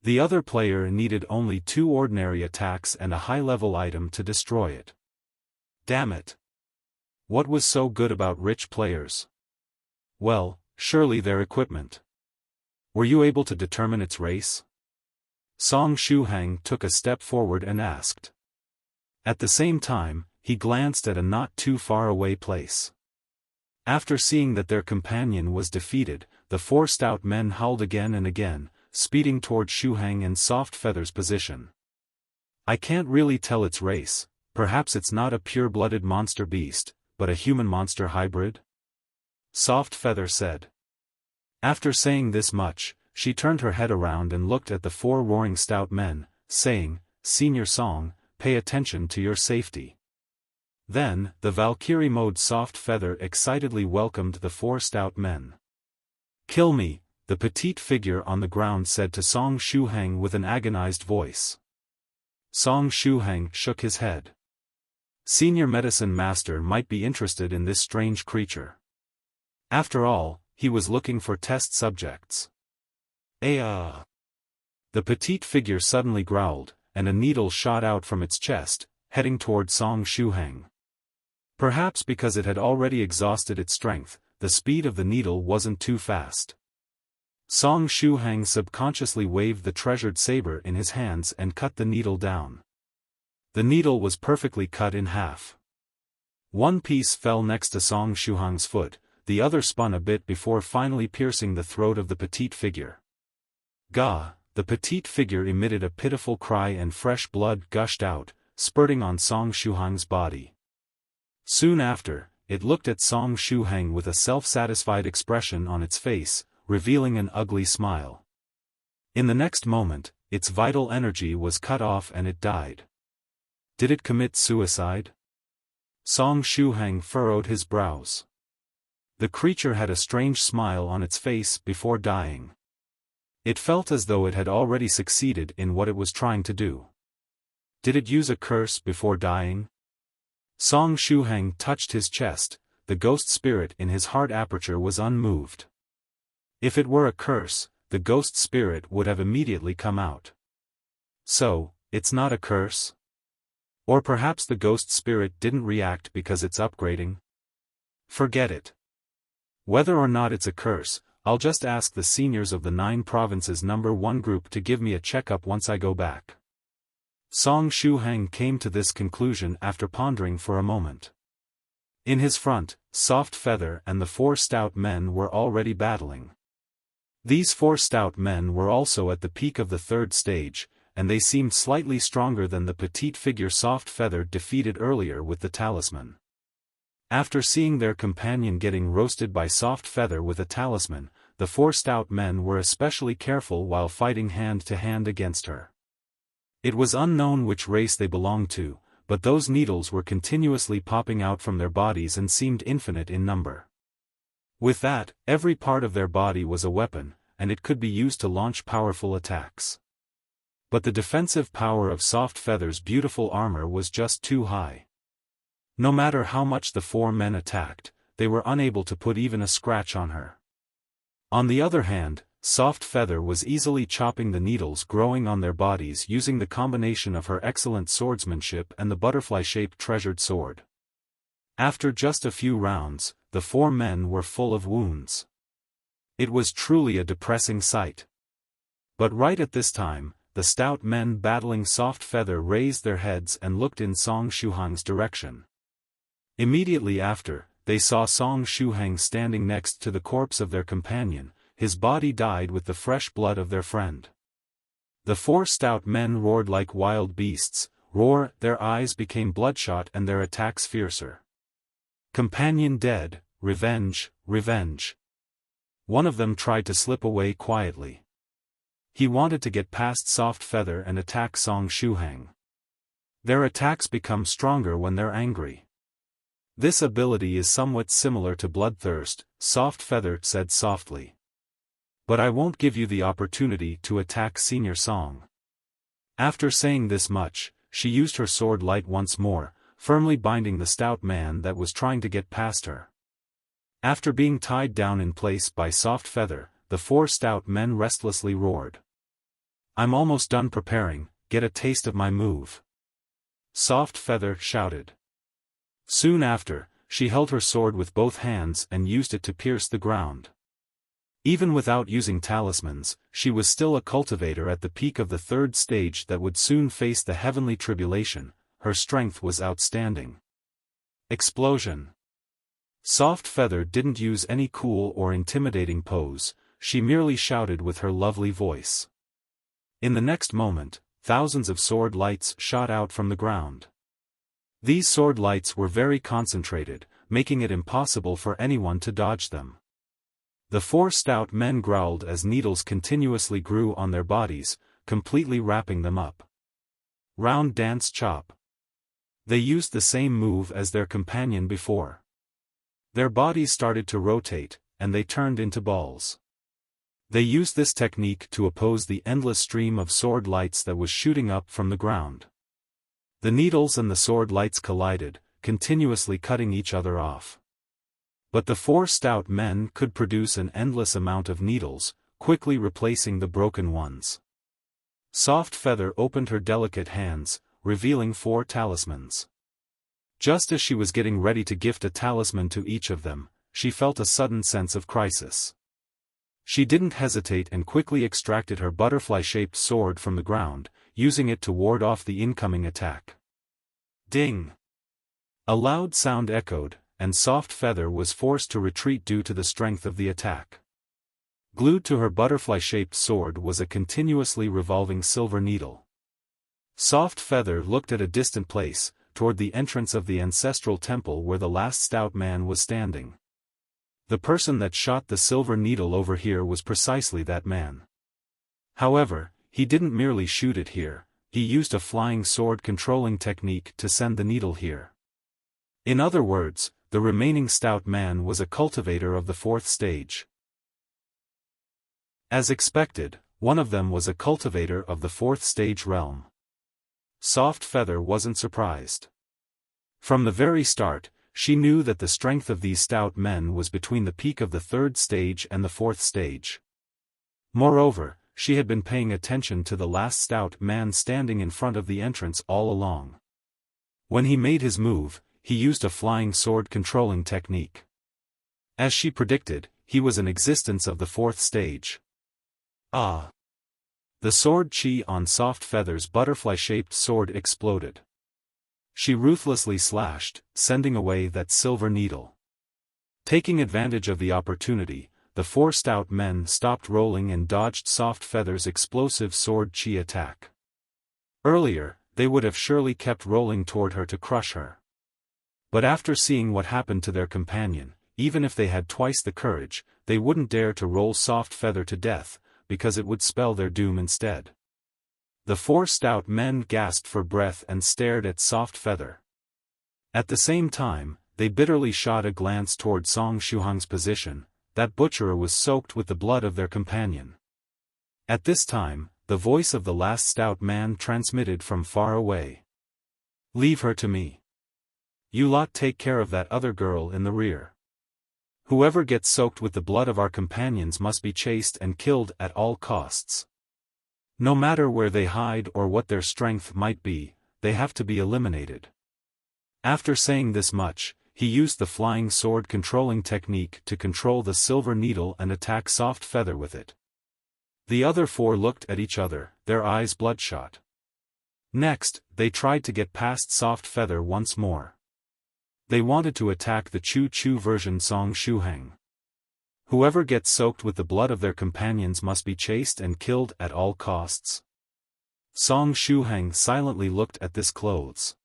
Speaker 1: The other player needed only 2 ordinary attacks and a high-level item to destroy it. Damn it! What was so good about rich players? Well, surely their equipment. Were you able to determine its race? Song Shuhang took a step forward and asked. At the same time, he glanced at a not too far away place. After seeing that their companion was defeated, the 4 stout men howled again and again, speeding toward Shuhang and Soft Feather's position. I can't really tell its race, perhaps it's not a pure-blooded monster beast, but a human-monster hybrid? Soft Feather said. After saying this much, she turned her head around and looked at the 4 roaring stout men, saying, Senior Song, pay attention to your safety. Then, the Valkyrie mode Soft Feather excitedly welcomed the 4 stout men. Kill me, the petite figure on the ground said to Song Shuhang with an agonized voice. Song Shuhang shook his head. Senior Medicine Master might be interested in this strange creature. After all, he was looking for test subjects. Aaaaaaah! The petite figure suddenly growled, and a needle shot out from its chest, heading toward Song Shuhang. Perhaps because it had already exhausted its strength, the speed of the needle wasn't too fast. Song Shuhang subconsciously waved the treasured saber in his hands and cut the needle down. The needle was perfectly cut in half. One piece fell next to Song Shuhang's foot, the other spun a bit before finally piercing the throat of the petite figure. Gah! The petite figure emitted a pitiful cry and fresh blood gushed out, spurting on Song Shuhang's body. Soon after, it looked at Song Shuhang with a self-satisfied expression on its face, revealing an ugly smile. In the next moment, its vital energy was cut off and it died. Did it commit suicide? Song Shuhang furrowed his brows. The creature had a strange smile on its face before dying. It felt as though it had already succeeded in what it was trying to do. Did it use a curse before dying? Song Shuhang touched his chest, the ghost spirit in his heart aperture was unmoved. If it were a curse, the ghost spirit would have immediately come out. So, it's not a curse? Or perhaps the ghost spirit didn't react because it's upgrading? Forget it. Whether or not it's a curse, I'll just ask the seniors of the 9 provinces number 1 group to give me a checkup once I go back. Song Shuhang came to this conclusion after pondering for a moment. In his front, Soft Feather and the 4 stout men were already battling. These 4 stout men were also at the peak of the 3rd stage, and they seemed slightly stronger than the petite figure Soft Feather defeated earlier with the talisman. After seeing their companion getting roasted by Soft Feather with a talisman, the 4 stout men were especially careful while fighting hand-to-hand against her. It was unknown which race they belonged to, but those needles were continuously popping out from their bodies and seemed infinite in number. With that, every part of their body was a weapon, and it could be used to launch powerful attacks. But the defensive power of Soft Feather's beautiful armor was just too high. No matter how much the 4 men attacked, they were unable to put even a scratch on her. On the other hand, Soft Feather was easily chopping the needles growing on their bodies using the combination of her excellent swordsmanship and the butterfly-shaped treasured sword. After just a few rounds, the 4 men were full of wounds. It was truly a depressing sight. But right at this time, the stout men battling Soft Feather raised their heads and looked in Song Shuhang's direction. Immediately after, they saw Song Shuhang standing next to the corpse of their companion. His body dyed with the fresh blood of their friend. The 4 stout men roared like wild beasts, their eyes became bloodshot and their attacks fiercer. Companion dead, revenge, revenge. One of them tried to slip away quietly. He wanted to get past Soft Feather and attack Song Shuhang. Their attacks become stronger when they're angry. This ability is somewhat similar to bloodthirst, Soft Feather said softly. But I won't give you the opportunity to attack Senior Song. After saying this much, she used her sword light once more, firmly binding the stout man that was trying to get past her. After being tied down in place by Soft Feather, the 4 stout men restlessly roared. I'm almost done preparing, get a taste of my move. Soft Feather shouted. Soon after, she held her sword with both hands and used it to pierce the ground. Even without using talismans, she was still a cultivator at the peak of the 3rd stage that would soon face the heavenly tribulation. Her strength was outstanding. Explosion. Soft Feather didn't use any cool or intimidating pose, she merely shouted with her lovely voice. In the next moment, thousands of sword lights shot out from the ground. These sword lights were very concentrated, making it impossible for anyone to dodge them. The 4 stout men growled as needles continuously grew on their bodies, completely wrapping them up. Round dance chop. They used the same move as their companion before. Their bodies started to rotate, and they turned into balls. They used this technique to oppose the endless stream of sword lights that was shooting up from the ground. The needles and the sword lights collided, continuously cutting each other off. But the 4 stout men could produce an endless amount of needles, quickly replacing the broken ones. Soft Feather opened her delicate hands, revealing 4 talismans. Just as she was getting ready to gift a talisman to each of them, she felt a sudden sense of crisis. She didn't hesitate and quickly extracted her butterfly-shaped sword from the ground, using it to ward off the incoming attack. Ding! A loud sound echoed, and Soft Feather was forced to retreat due to the strength of the attack. Glued to her butterfly-shaped sword was a continuously revolving silver needle. Soft Feather looked at a distant place, toward the entrance of the ancestral temple where the last stout man was standing. The person that shot the silver needle over here was precisely that man. However, he didn't merely shoot it here, he used a flying sword controlling technique to send the needle here. In other words, the remaining stout man was a cultivator of the 4th stage. As expected, one of them was a cultivator of the 4th stage realm. Soft Feather wasn't surprised. From the very start, she knew that the strength of these stout men was between the peak of the 3rd stage and the 4th stage. Moreover, she had been paying attention to the last stout man standing in front of the entrance all along. When he made his move, he used a flying sword controlling technique. As she predicted, he was an existence of the 4th stage. Ah! The sword chi on Soft Feather's butterfly-shaped sword exploded. She ruthlessly slashed, sending away that silver needle. Taking advantage of the opportunity, the 4 stout men stopped rolling and dodged Soft Feather's explosive sword chi attack. Earlier, they would have surely kept rolling toward her to crush her. But after seeing what happened to their companion, even if they had twice the courage, they wouldn't dare to roll Soft Feather to death, because it would spell their doom instead. The four stout men gasped for breath and stared at Soft Feather. At the same time, they bitterly shot a glance toward Song Shuhang's position. That butcherer was soaked with the blood of their companion. At this time, the voice of the last stout man transmitted from far away. "Leave her to me. You lot take care of that other girl in the rear. Whoever gets soaked with the blood of our companions must be chased and killed at all costs. No matter where they hide or what their strength might be, they have to be eliminated." After saying this much, he used the flying sword controlling technique to control the silver needle and attack Soft Feather with it. The other four looked at each other, their eyes bloodshot. Next, they tried to get past Soft Feather once more. They wanted to attack the Chu Chu version Song Shuhang. Whoever gets soaked with the blood of their companions must be chased and killed at all costs. Song Shuhang silently looked at this clothes.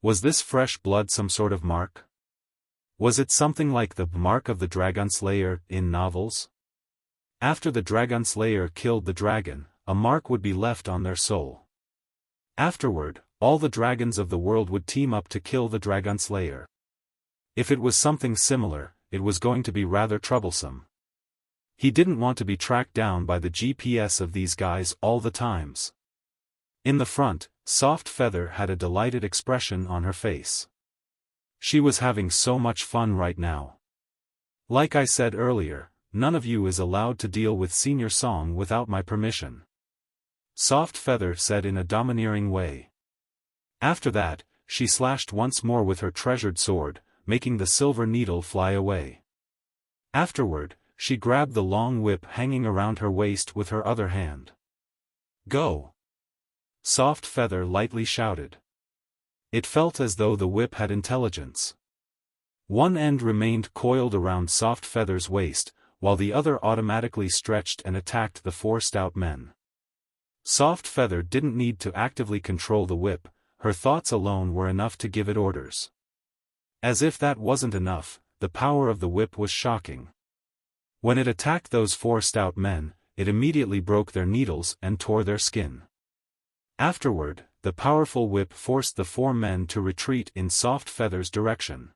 Speaker 1: Was this fresh blood some sort of mark? Was it something like the mark of the Dragon Slayer in novels? After the Dragon Slayer killed the dragon, a mark would be left on their soul. Afterward, all the dragons of the world would team up to kill the Dragon Slayer. If it was something similar, it was going to be rather troublesome. He didn't want to be tracked down by the GPS of these guys all the times. In the front, Soft Feather had a delighted expression on her face. She was having so much fun right now. Like I said earlier, none of you is allowed to deal with Senior Song without my permission. Soft Feather said in a domineering way. After that, she slashed once more with her treasured sword, making the silver needle fly away. Afterward, she grabbed the long whip hanging around her waist with her other hand. "Go!" Soft Feather lightly shouted. It felt as though the whip had intelligence. One end remained coiled around Soft Feather's waist, while the other automatically stretched and attacked the four stout men. Soft Feather didn't need to actively control the whip, her thoughts alone were enough to give it orders. As if that wasn't enough, the power of the whip was shocking. When it attacked those four stout men, it immediately broke their needles and tore their skin. Afterward, the powerful whip forced the four men to retreat in Soft Feather's direction.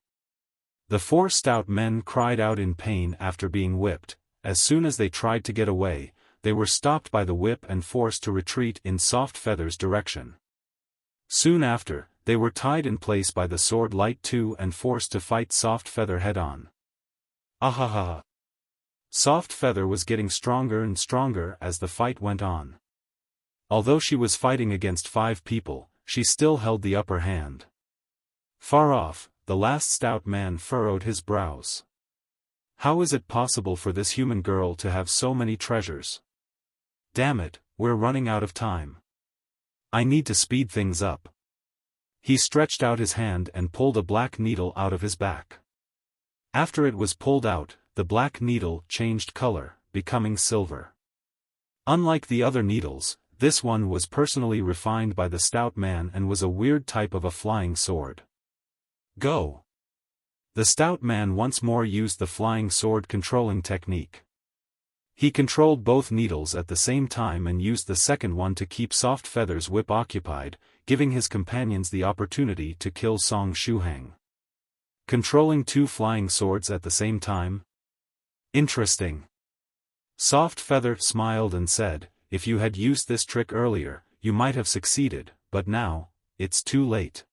Speaker 1: The four stout men cried out in pain after being whipped. As soon as they tried to get away, they were stopped by the whip and forced to retreat in Soft Feather's direction. Soon after, they were tied in place by the sword light 2 and forced to fight Soft Feather head-on. Aaaaaaah! Soft Feather was getting stronger and stronger as the fight went on. Although she was fighting against 5 people, she still held the upper hand. Far off, the last stout man furrowed his brows. How is it possible for this human girl to have so many treasures? Damn it, we're running out of time. I need to speed things up. He stretched out his hand and pulled a black needle out of his back. After it was pulled out, the black needle changed color, becoming silver. Unlike the other needles, this one was personally refined by the stout man and was a weird type of a flying sword. Go! The stout man once more used the flying sword controlling technique. He controlled both needles at the same time and used the second one to keep Soft Feather's whip occupied, giving his companions the opportunity to kill Song Shuhang. Controlling 2 flying swords at the same time? Interesting. Soft Feather smiled and said, "If you had used this trick earlier, you might have succeeded, but now, it's too late."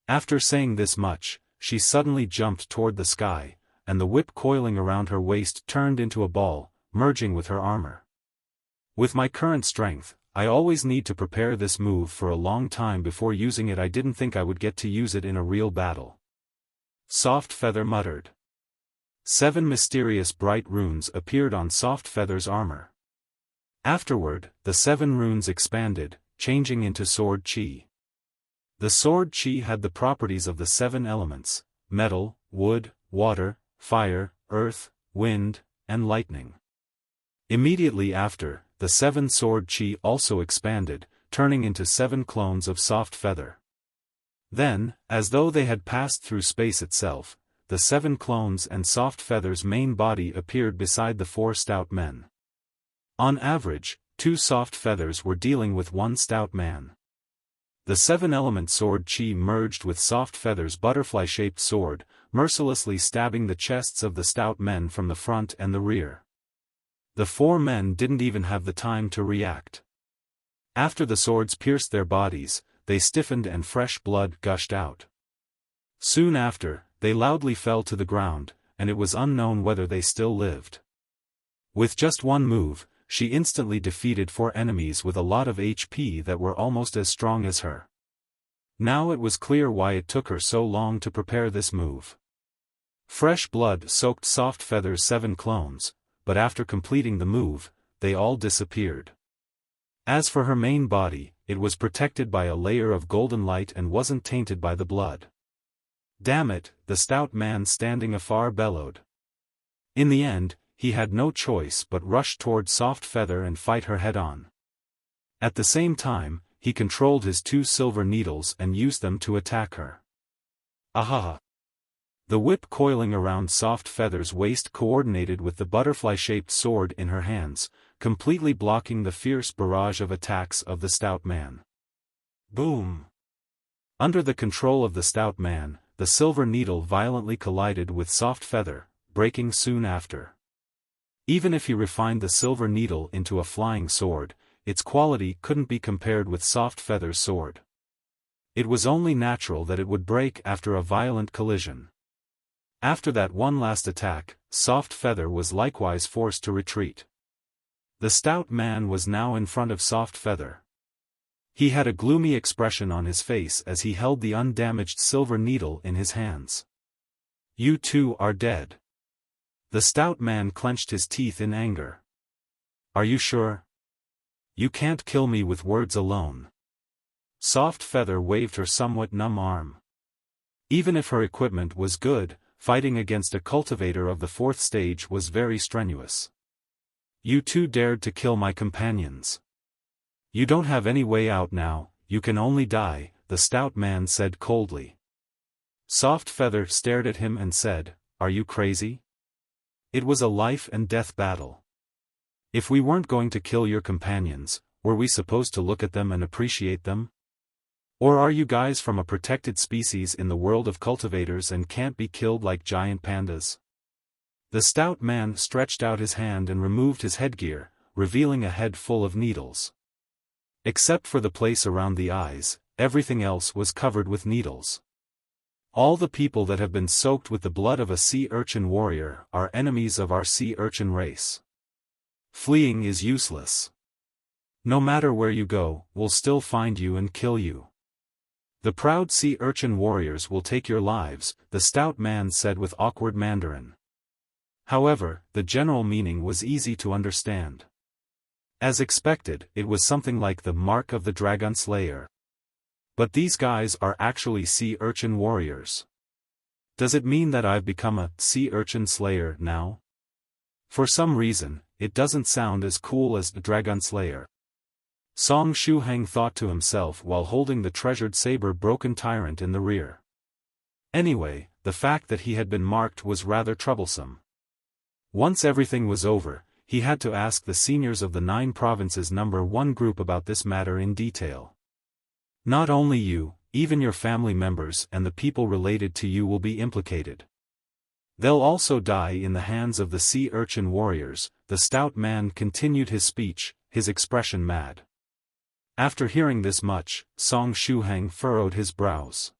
Speaker 1: After saying this much, she suddenly jumped toward the sky, and the whip coiling around her waist turned into a ball, merging with her armor. With my current strength, I always need to prepare this move for a long time before using it. I didn't think I would get to use it in a real battle. Soft Feather muttered. 7 mysterious bright runes appeared on Soft Feather's armor. Afterward, the 7 runes expanded, changing into sword chi. The sword chi had the properties of the 7 elements: metal, wood, water, fire, earth, wind, and lightning. Immediately after, the 7 sword chi also expanded, turning into 7 clones of Soft Feather. Then, as though they had passed through space itself, the 7 clones and Soft Feather's main body appeared beside the 4 stout men. On average, 2 Soft Feathers were dealing with 1 stout man. The 7-element sword Chi merged with Soft Feather's butterfly-shaped sword, mercilessly stabbing the chests of the stout men from the front and the rear. The 4 men didn't even have the time to react. After the swords pierced their bodies, they stiffened and fresh blood gushed out. Soon after, they loudly fell to the ground, and it was unknown whether they still lived. With just one move, she instantly defeated 4 enemies with a lot of HP that were almost as strong as her. Now it was clear why it took her so long to prepare this move. Fresh blood soaked Soft Feather's 7 clones, but after completing the move, they all disappeared. As for her main body, it was protected by a layer of golden light and wasn't tainted by the blood. Damn it, the stout man standing afar bellowed. In the end, he had no choice but rush toward Soft Feather and fight her head-on. At the same time, he controlled his 2 silver needles and used them to attack her. Aaaaaaah! The whip coiling around Soft Feather's waist coordinated with the butterfly-shaped sword in her hands, completely blocking the fierce barrage of attacks of the stout man. Boom! Under the control of the stout man, the silver needle violently collided with Soft Feather, breaking soon after. Even if he refined the silver needle into a flying sword, its quality couldn't be compared with Soft Feather's sword. It was only natural that it would break after a violent collision. After that one last attack, Soft Feather was likewise forced to retreat. The stout man was now in front of Soft Feather. He had a gloomy expression on his face as he held the undamaged silver needle in his hands. "You 2 are dead." The stout man clenched his teeth in anger. "Are you sure? You can't kill me with words alone." Soft Feather waved her somewhat numb arm. Even if her equipment was good, fighting against a cultivator of the 4th stage was very strenuous. "You 2 dared to kill my companions. You don't have any way out now, you can only die," the stout man said coldly. Soft Feather stared at him and said, "Are you crazy? It was a life-and-death battle. If we weren't going to kill your companions, were we supposed to look at them and appreciate them? Or are you guys from a protected species in the world of cultivators and can't be killed like giant pandas?" The stout man stretched out his hand and removed his headgear, revealing a head full of needles. Except for the place around the eyes, everything else was covered with needles. All the people that have been soaked with the blood of a sea urchin warrior are enemies of our sea urchin race. Fleeing is useless. No matter where you go, we'll still find you and kill you. The proud sea urchin warriors will take your lives, the stout man said with awkward Mandarin. However, the general meaning was easy to understand. As expected, it was something like the mark of the Dragon Slayer. But these guys are actually sea urchin warriors. Does it mean that I've become a sea urchin slayer now? For some reason, it doesn't sound as cool as the Dragon Slayer. Song Shuhang thought to himself while holding the treasured saber-broken tyrant in the rear. Anyway, the fact that he had been marked was rather troublesome. Once everything was over, he had to ask the seniors of the 9 provinces number 1 group about this matter in detail. "Not only you, even your family members and the people related to you will be implicated. They'll also die in the hands of the sea urchin warriors," the stout man continued his speech, his expression mad. After hearing this much, Song Shuhang furrowed his brows.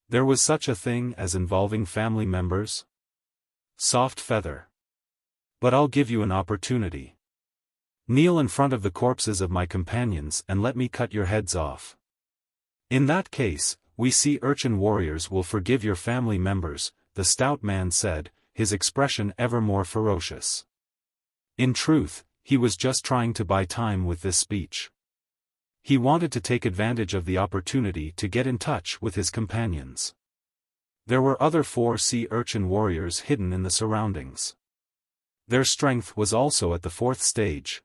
Speaker 1: There was such a thing as involving family members? Soft Feather. But I'll give you an opportunity. Kneel in front of the corpses of my companions and let me cut your heads off. In that case, we sea urchin warriors will forgive your family members, the stout man said, his expression ever more ferocious. In truth, he was just trying to buy time with this speech. He wanted to take advantage of the opportunity to get in touch with his companions. There were other 4 sea urchin warriors hidden in the surroundings. Their strength was also at the 4th stage.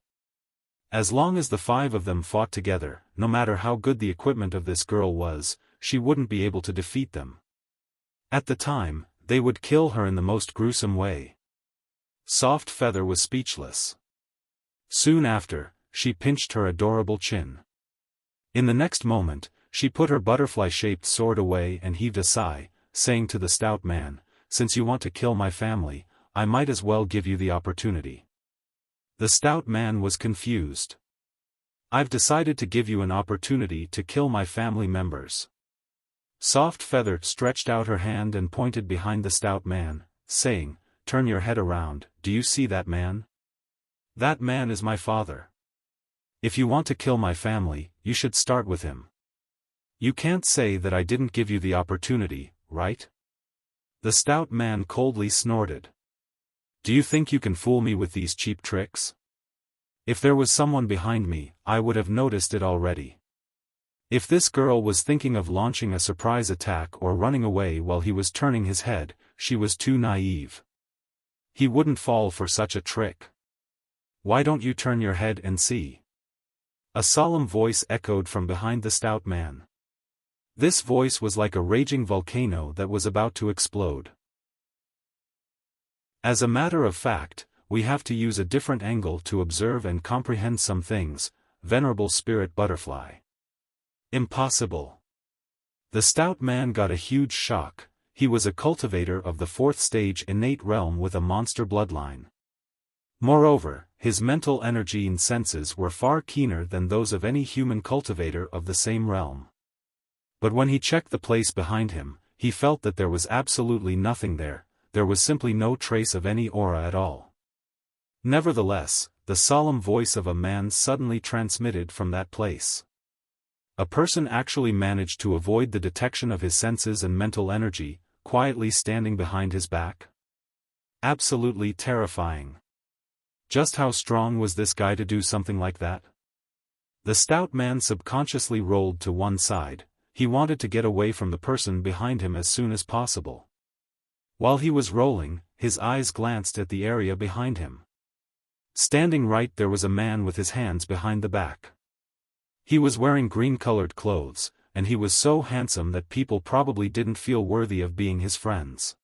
Speaker 1: As long as the 5 of them fought together, no matter how good the equipment of this girl was, she wouldn't be able to defeat them. At the time, they would kill her in the most gruesome way. Soft Feather was speechless. Soon after, she pinched her adorable chin. In the next moment, she put her butterfly-shaped sword away and heaved a sigh, saying to the stout man, "Since you want to kill my family, I might as well give you the opportunity." The stout man was confused. "I've decided to give you an opportunity to kill my family members." Soft Feather stretched out her hand and pointed behind the stout man, saying, "Turn your head around, do you see that man? That man is my father. If you want to kill my family, you should start with him. You can't say that I didn't give you the opportunity, right?" The stout man coldly snorted. "Do you think you can fool me with these cheap tricks? If there was someone behind me, I would have noticed it already. If this girl was thinking of launching a surprise attack or running away while he was turning his head, she was too naive. He wouldn't fall for such a trick. Why don't you turn your head and see?" A solemn voice echoed from behind the stout man. This voice was like a raging volcano that was about to explode. As a matter of fact, we have to use a different angle to observe and comprehend some things, Venerable Spirit Butterfly. Impossible. The stout man got a huge shock. He was a cultivator of the 4th stage innate realm with a monster bloodline. Moreover, his mental energy and senses were far keener than those of any human cultivator of the same realm. But when he checked the place behind him, he felt that there was absolutely nothing there. There was simply no trace of any aura at all. Nevertheless, the solemn voice of a man suddenly transmitted from that place. A person actually managed to avoid the detection of his senses and mental energy, quietly standing behind his back. Absolutely terrifying. Just how strong was this guy to do something like that? The stout man subconsciously rolled to one side. He wanted to get away from the person behind him as soon as possible. While he was rolling, his eyes glanced at the area behind him. Standing right there was a man with his hands behind the back. He was wearing green-colored clothes, and he was so handsome that people probably didn't feel worthy of being his friends.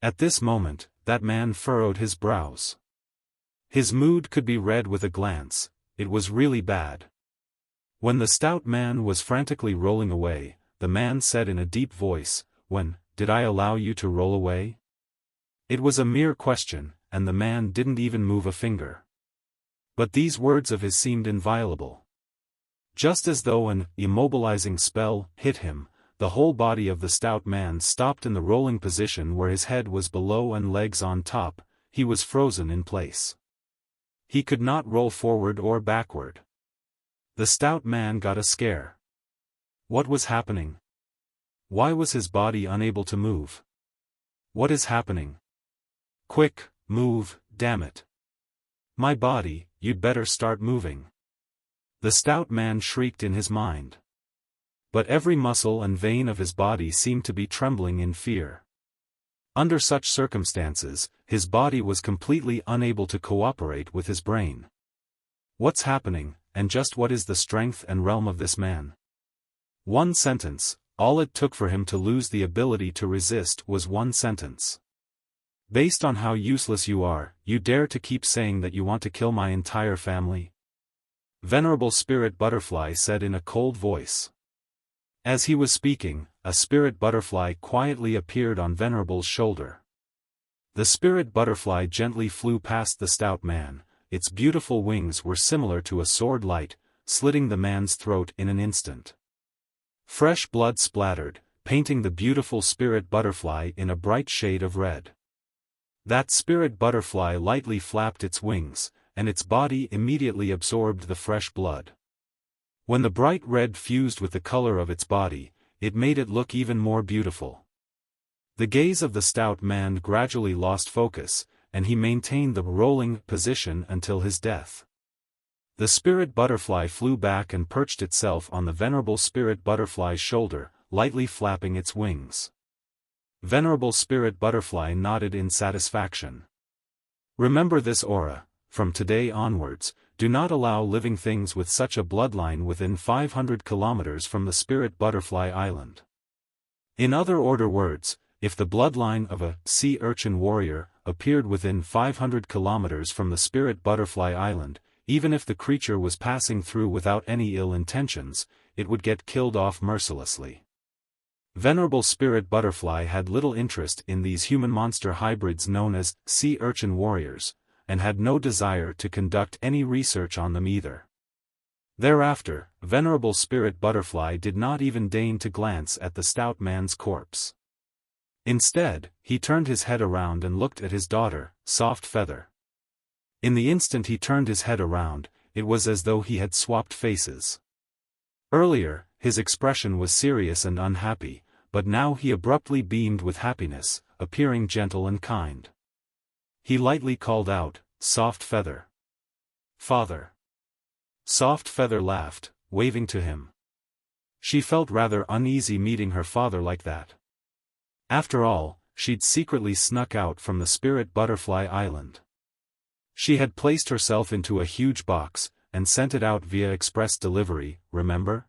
Speaker 1: At this moment, that man furrowed his brows. His mood could be read with a glance. It was really bad. When the stout man was frantically rolling away, the man said in a deep voice, "When did I allow you to roll away?" It was a mere question, and the man didn't even move a finger. But these words of his seemed inviolable. Just as though an immobilizing spell hit him, the whole body of the stout man stopped in the rolling position where his head was below and legs on top. He was frozen in place. He could not roll forward or backward. The stout man got a scare. What was happening? Why was his body unable to move? What is happening? Quick, move, damn it. My body, you'd better start moving. The stout man shrieked in his mind. But every muscle and vein of his body seemed to be trembling in fear. Under such circumstances, his body was completely unable to cooperate with his brain. What's happening, and just what is the strength and realm of this man? One sentence, all it took for him to lose the ability to resist was one sentence. Based on how useless you are, you dare to keep saying that you want to kill my entire family? Venerable Spirit Butterfly said in a cold voice. As he was speaking, a spirit butterfly quietly appeared on Venerable's shoulder. The spirit butterfly gently flew past the stout man. Its beautiful wings were similar to a sword light, slitting the man's throat in an instant. Fresh blood splattered, painting the beautiful spirit butterfly in a bright shade of red. That spirit butterfly lightly flapped its wings, and its body immediately absorbed the fresh blood. When the bright red fused with the color of its body, it made it look even more beautiful. The gaze of the stout man gradually lost focus, and he maintained the rolling position until his death. The spirit butterfly flew back and perched itself on the Venerable Spirit Butterfly's shoulder, lightly flapping its wings. Venerable Spirit Butterfly nodded in satisfaction. Remember this aura. From today onwards, do not allow living things with such a bloodline within 500 kilometers from the Spirit Butterfly Island. In other order words, if the bloodline of a sea urchin warrior appeared within 500 kilometers from the Spirit Butterfly Island, even if the creature was passing through without any ill intentions, it would get killed off mercilessly. Venerable Spirit Butterfly had little interest in these human-monster hybrids known as sea urchin warriors, and had no desire to conduct any research on them either. Thereafter, Venerable Spirit Butterfly did not even deign to glance at the stout man's corpse. Instead, he turned his head around and looked at his daughter, Soft Feather. In the instant he turned his head around, it was as though he had swapped faces. Earlier, his expression was serious and unhappy, but now he abruptly beamed with happiness, appearing gentle and kind. He lightly called out, "Soft Feather." "Father." Soft Feather laughed, waving to him. She felt rather uneasy meeting her father like that. After all, she'd secretly snuck out from the Spirit Butterfly Island. She had placed herself into a huge box, and sent it out via express delivery, remember?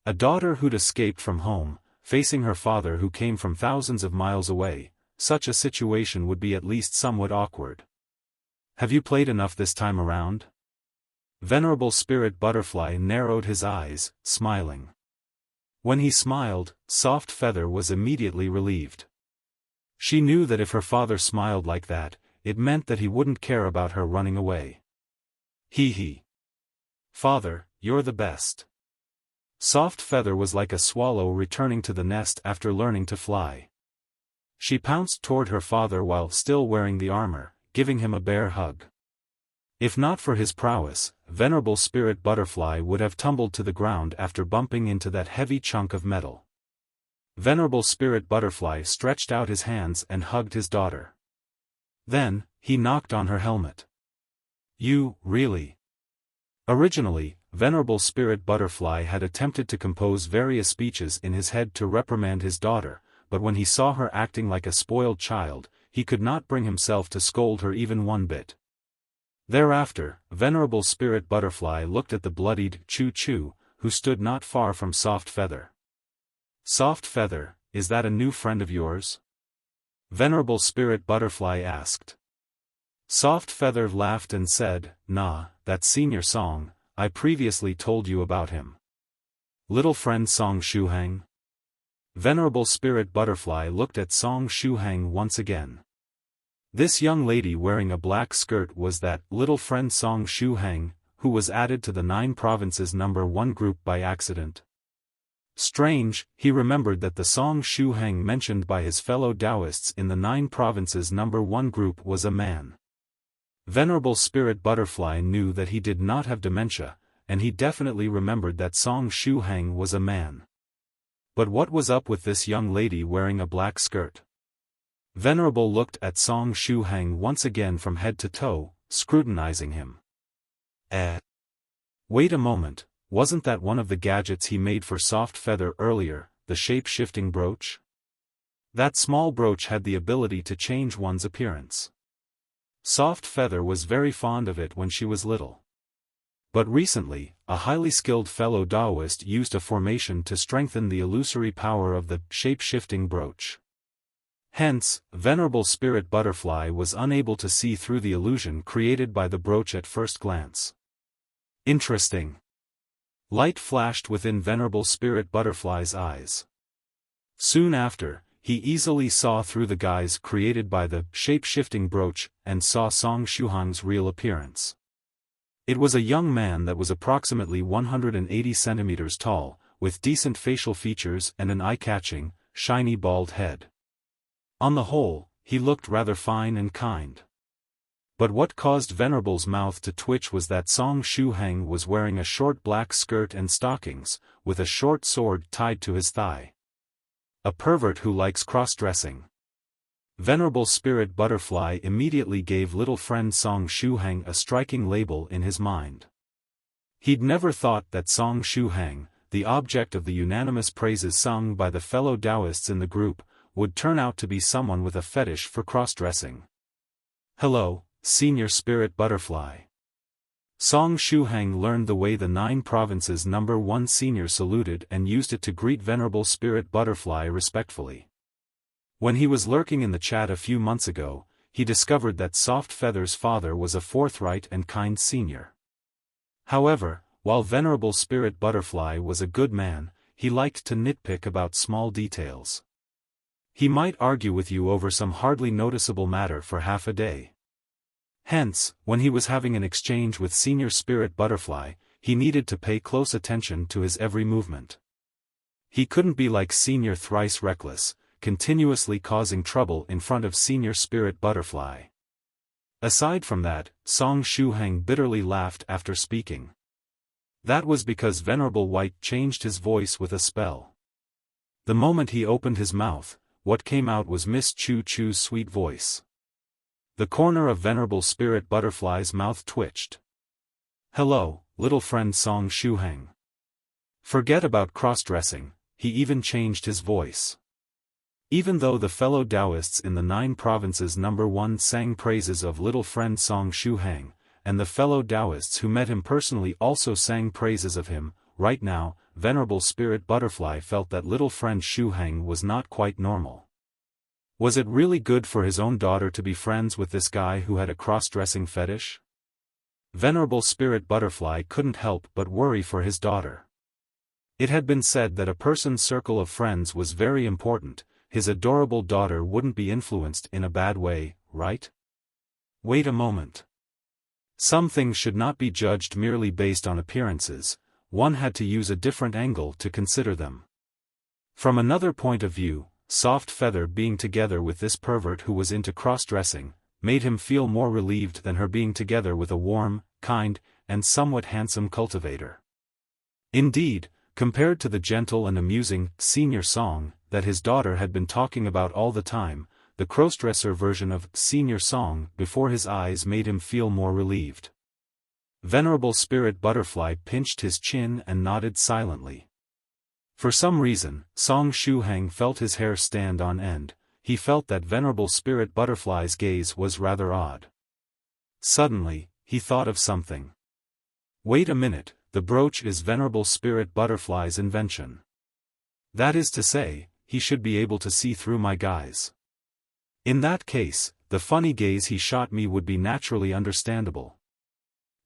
Speaker 1: A daughter who'd escaped from home, facing her father who came from thousands of miles away, such a situation would be at least somewhat awkward. "Have you played enough this time around?" Venerable Spirit Butterfly narrowed his eyes, smiling. When he smiled, Soft Feather was immediately relieved. She knew that if her father smiled like that, it meant that he wouldn't care about her running away. Hee. "Father, you're the best." Soft Feather was like a swallow returning to the nest after learning to fly. She pounced toward her father while still wearing the armor, giving him a bear hug. If not for his prowess, Venerable Spirit Butterfly would have tumbled to the ground after bumping into that heavy chunk of metal. Venerable Spirit Butterfly stretched out his hands and hugged his daughter. Then, he knocked on her helmet. "You, really?" Originally, Venerable Spirit Butterfly had attempted to compose various speeches in his head to reprimand his daughter, but when he saw her acting like a spoiled child, he could not bring himself to scold her even one bit. Thereafter, Venerable Spirit Butterfly looked at the bloodied Chu Chu, who stood not far from Soft Feather. "Soft Feather, is that a new friend of yours?" Venerable Spirit Butterfly asked. Soft Feather laughed and said, "Nah, that's Senior Song, I previously told you about him. Little friend Song Shuhang." Venerable Spirit Butterfly looked at Song Shuhang once again. This young lady wearing a black skirt was that little friend Song Shuhang, who was added to the 9 Provinces number 1 group by accident. Strange, he remembered that the Song Shuhang mentioned by his fellow Daoists in the 9 Provinces number 1 group was a man. Venerable Spirit Butterfly knew that he did not have dementia, and he definitely remembered that Song Shuhang was a man. But what was up with this young lady wearing a black skirt? Venerable looked at Song Shuhang once again from head to toe, scrutinizing him. Wait a moment, wasn't that one of the gadgets he made for Soft Feather earlier, the shape-shifting brooch? That small brooch had the ability to change one's appearance. Soft Feather was very fond of it when she was little. But recently, a highly skilled fellow Daoist used a formation to strengthen the illusory power of the shape-shifting brooch. Hence, Venerable Spirit Butterfly was unable to see through the illusion created by the brooch at first glance. Interesting. Light flashed within Venerable Spirit Butterfly's eyes. Soon after, he easily saw through the guise created by the shape-shifting brooch and saw Song Shuhang's real appearance. It was a young man that was approximately 180 centimeters tall, with decent facial features and an eye-catching, shiny bald head. On the whole, he looked rather fine and kind. But what caused Venerable's mouth to twitch was that Song Shuhang was wearing a short black skirt and stockings, with a short sword tied to his thigh. A pervert who likes cross-dressing. Venerable Spirit Butterfly immediately gave little friend Song Shuhang a striking label in his mind. He'd never thought that Song Shuhang, the object of the unanimous praises sung by the fellow Daoists in the group, would turn out to be someone with a fetish for cross-dressing. "Hello, Senior Spirit Butterfly." Song Shuhang learned the way the 9 provinces #1 senior saluted and used it to greet Venerable Spirit Butterfly respectfully. When he was lurking in the chat a few months ago, he discovered that Soft Feather's father was a forthright and kind senior. However, while Venerable Spirit Butterfly was a good man, he liked to nitpick about small details. He might argue with you over some hardly noticeable matter for half a day. Hence, when he was having an exchange with Senior Spirit Butterfly, he needed to pay close attention to his every movement. He couldn't be like Senior Thrice Reckless, continuously causing trouble in front of Senior Spirit Butterfly. Aside from that, Song Shuhang bitterly laughed after speaking. That was because Venerable White changed his voice with a spell. The moment he opened his mouth, what came out was Miss Chu Chu's sweet voice. The corner of Venerable Spirit Butterfly's mouth twitched. "Hello, little friend Song Shuhang." Forget about cross-dressing, he even changed his voice. Even though the fellow Daoists in the 9 provinces #1 sang praises of little friend Song Shuhang, and the fellow Daoists who met him personally also sang praises of him, right now, Venerable Spirit Butterfly felt that little friend Shuhang was not quite normal. Was it really good for his own daughter to be friends with this guy who had a cross-dressing fetish? Venerable Spirit Butterfly couldn't help but worry for his daughter. It had been said that a person's circle of friends was very important. His adorable daughter wouldn't be influenced in a bad way, right? Wait a moment. Some things should not be judged merely based on appearances, one had to use a different angle to consider them. From another point of view, Soft Feather being together with this pervert who was into cross-dressing, made him feel more relieved than her being together with a warm, kind, and somewhat handsome cultivator. Indeed, compared to the gentle and amusing Senior Song that his daughter had been talking about all the time, the crossdresser version of Senior Song before his eyes made him feel more relieved. Venerable Spirit Butterfly pinched his chin and nodded silently. For some reason, Song Shuhang felt his hair stand on end. He felt that Venerable Spirit Butterfly's gaze was rather odd. Suddenly, he thought of something. Wait a minute, the brooch is Venerable Spirit Butterfly's invention. That is to say, he should be able to see through my guise. In that case, the funny gaze he shot me would be naturally understandable.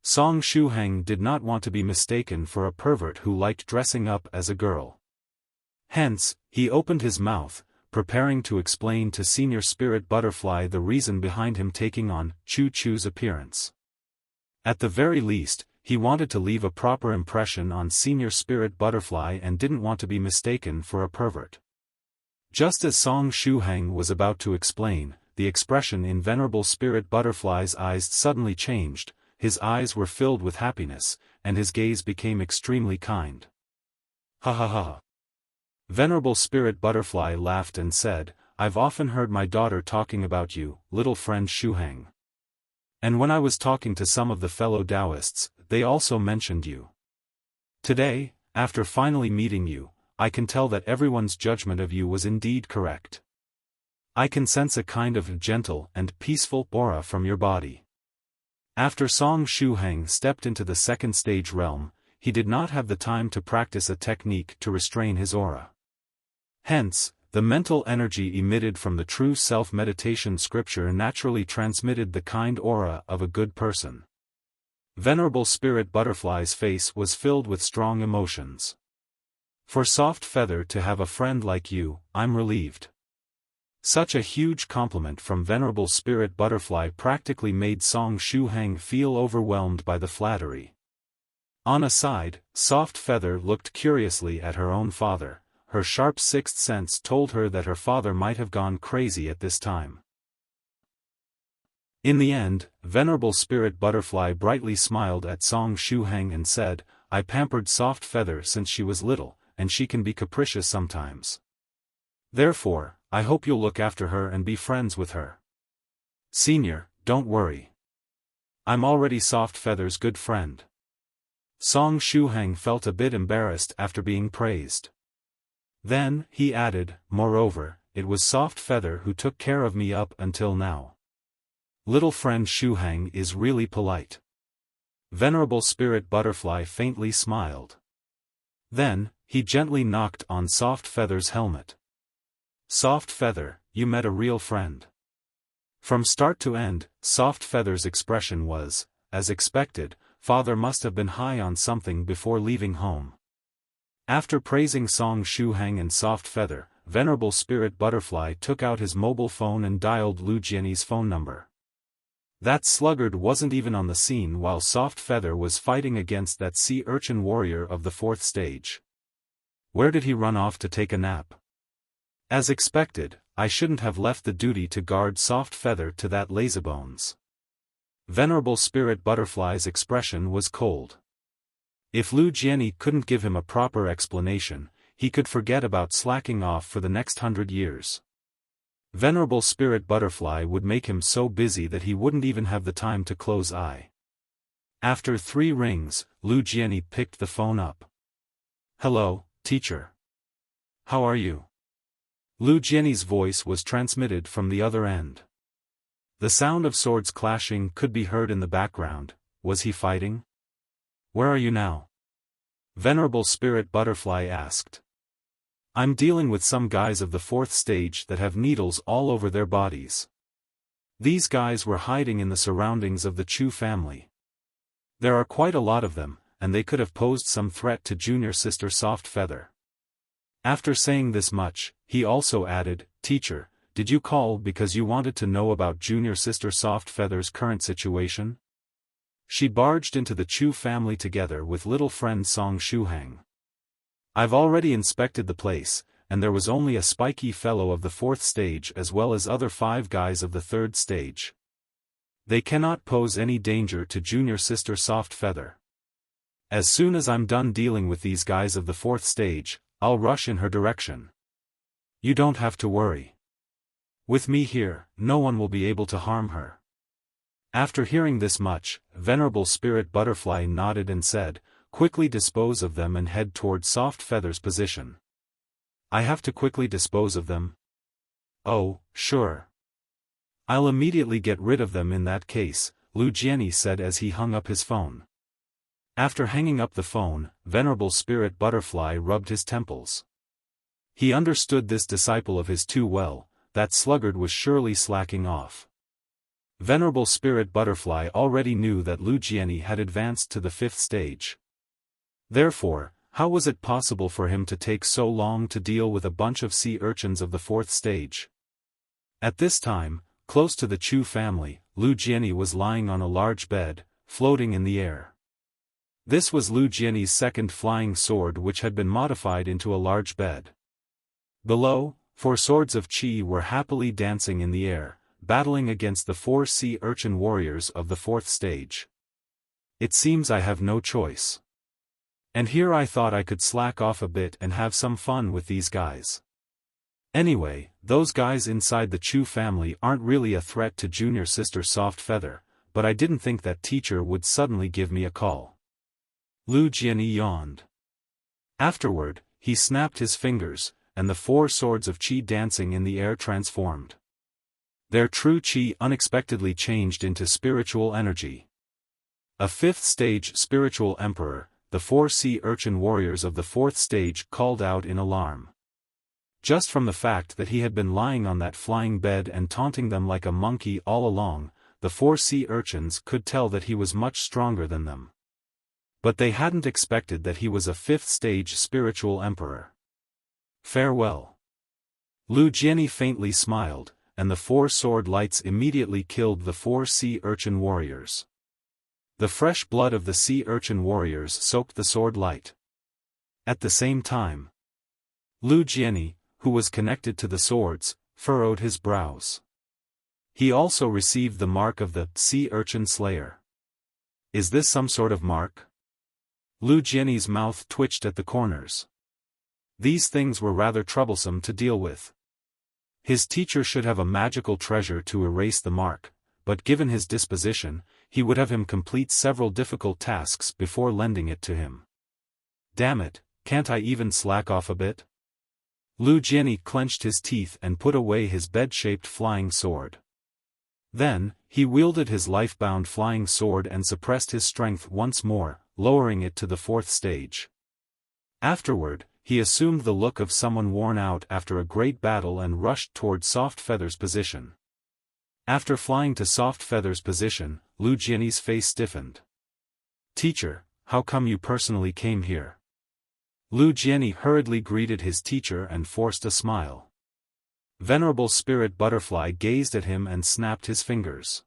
Speaker 1: Song Shuhang did not want to be mistaken for a pervert who liked dressing up as a girl. Hence, he opened his mouth, preparing to explain to Senior Spirit Butterfly the reason behind him taking on Chu Chu's appearance. At the very least, he wanted to leave a proper impression on Senior Spirit Butterfly and didn't want to be mistaken for a pervert. Just as Song Shuhang was about to explain, the expression in Venerable Spirit Butterfly's eyes suddenly changed, his eyes were filled with happiness, and his gaze became extremely kind. Ha ha ha. Venerable Spirit Butterfly laughed and said, "I've often heard my daughter talking about you, little friend Shuhang. And when I was talking to some of the fellow Daoists, they also mentioned you. Today, after finally meeting you, I can tell that everyone's judgment of you was indeed correct. I can sense a kind of gentle and peaceful aura from your body." After Song Shuhang stepped into the second stage realm, he did not have the time to practice a technique to restrain his aura. Hence, the mental energy emitted from the true self-meditation scripture naturally transmitted the kind aura of a good person. Venerable Spirit Butterfly's face was filled with strong emotions. For Soft Feather to have a friend like you, I'm relieved. Such a huge compliment from Venerable Spirit Butterfly practically made Song Shuhang feel overwhelmed by the flattery. On a side, Soft Feather looked curiously at her own father. Her sharp sixth sense told her that her father might have gone crazy at this time. In the end, Venerable Spirit Butterfly brightly smiled at Song Shuhang and said, "I pampered Soft Feather since she was little, and she can be capricious sometimes. Therefore, I hope you'll look after her and be friends with her. Senior, don't worry. I'm already Soft Feather's good friend." Song Shuhang felt a bit embarrassed after being praised. Then, he added, "Moreover, it was Soft Feather who took care of me up until now. Little friend Shuhang is really polite." Venerable Spirit Butterfly faintly smiled. Then, he gently knocked on Soft Feather's helmet. Soft Feather, you met a real friend. From start to end, Soft Feather's expression was, as expected, Father must have been high on something before leaving home. After praising Song Shuhang and Soft Feather, Venerable Spirit Butterfly took out his mobile phone and dialed Lu Jianyi's phone number. That sluggard wasn't even on the scene while Soft Feather was fighting against that sea urchin warrior of the 4th stage. Where did he run off to take a nap? As expected, I shouldn't have left the duty to guard Soft Feather to that lazybones. Venerable Spirit Butterfly's expression was cold. If Lu Jianyi couldn't give him a proper explanation, he could forget about slacking off for the next 100 years. Venerable Spirit Butterfly would make him so busy that he wouldn't even have the time to close eye. After 3 rings, Lu Jianyi picked the phone up. Hello, teacher. How are you? Lu Jianyi's voice was transmitted from the other end. The sound of swords clashing could be heard in the background. Was he fighting? Where are you now? Venerable Spirit Butterfly asked. I'm dealing with some guys of the 4th stage that have needles all over their bodies. These guys were hiding in the surroundings of the Chu family. There are quite a lot of them, and they could have posed some threat to junior sister Soft Feather. After saying this much, he also added, Teacher, did you call because you wanted to know about junior sister Soft Feather's current situation? She barged into the Chu family together with little friend Song Shuhang. I've already inspected the place, and there was only a spiky fellow of the 4th stage as well as other 5 guys of the 3rd stage. They cannot pose any danger to junior sister Soft Feather. As soon as I'm done dealing with these guys of the 4th stage, I'll rush in her direction. You don't have to worry. With me here, no one will be able to harm her. After hearing this much, Venerable Spirit Butterfly nodded and said, Quickly dispose of them and head toward Soft Feather's position. I have to quickly dispose of them? Oh, sure. I'll immediately get rid of them in that case, Lu Jianyi said as he hung up his phone. After hanging up the phone, Venerable Spirit Butterfly rubbed his temples. He understood this disciple of his too well, that sluggard was surely slacking off. Venerable Spirit Butterfly already knew that Lu Jianyi had advanced to the 5th stage. Therefore, how was it possible for him to take so long to deal with a bunch of sea urchins of the 4th stage? At this time, close to the Chu family, Lu Jianyi was lying on a large bed, floating in the air. This was Lu Jianyi's 2nd flying sword which had been modified into a large bed. Below, 4 swords of Qi were happily dancing in the air, battling against the 4 sea urchin warriors of the 4th stage. It seems I have no choice. And here I thought I could slack off a bit and have some fun with these guys. Anyway, those guys inside the Chu family aren't really a threat to junior sister Soft Feather, but I didn't think that teacher would suddenly give me a call. Lu Jianyi yawned. Afterward, he snapped his fingers, and the 4 swords of Qi dancing in the air transformed. Their true Qi unexpectedly changed into spiritual energy. A 5th stage spiritual emperor, the 4 sea urchin warriors of the 4th stage called out in alarm. Just from the fact that he had been lying on that flying bed and taunting them like a monkey all along, the 4 sea urchins could tell that he was much stronger than them. But they hadn't expected that he was a 5th stage spiritual emperor. Farewell. Lu Jianyi faintly smiled, and the 4 sword lights immediately killed the 4 sea urchin warriors. The fresh blood of the sea urchin warriors soaked the sword light. At the same time, Lu Jianyi, who was connected to the swords, furrowed his brows. He also received the mark of the sea urchin slayer. Is this some sort of mark? Lu Jianyi's mouth twitched at the corners. These things were rather troublesome to deal with. His teacher should have a magical treasure to erase the mark, but given his disposition, he would have him complete several difficult tasks before lending it to him. Damn it, can't I even slack off a bit? Lu Jianyi clenched his teeth and put away his bed-shaped flying sword. Then, he wielded his life-bound flying sword and suppressed his strength once more, lowering it to the 4th stage. Afterward, he assumed the look of someone worn out after a great battle and rushed toward Soft Feather's position. After flying to Soft Feather's position, Lu Jianyi's face stiffened. "Teacher, how come you personally came here?" Lu Jianyi hurriedly greeted his teacher and forced a smile. Venerable Spirit Butterfly gazed at him and snapped his fingers.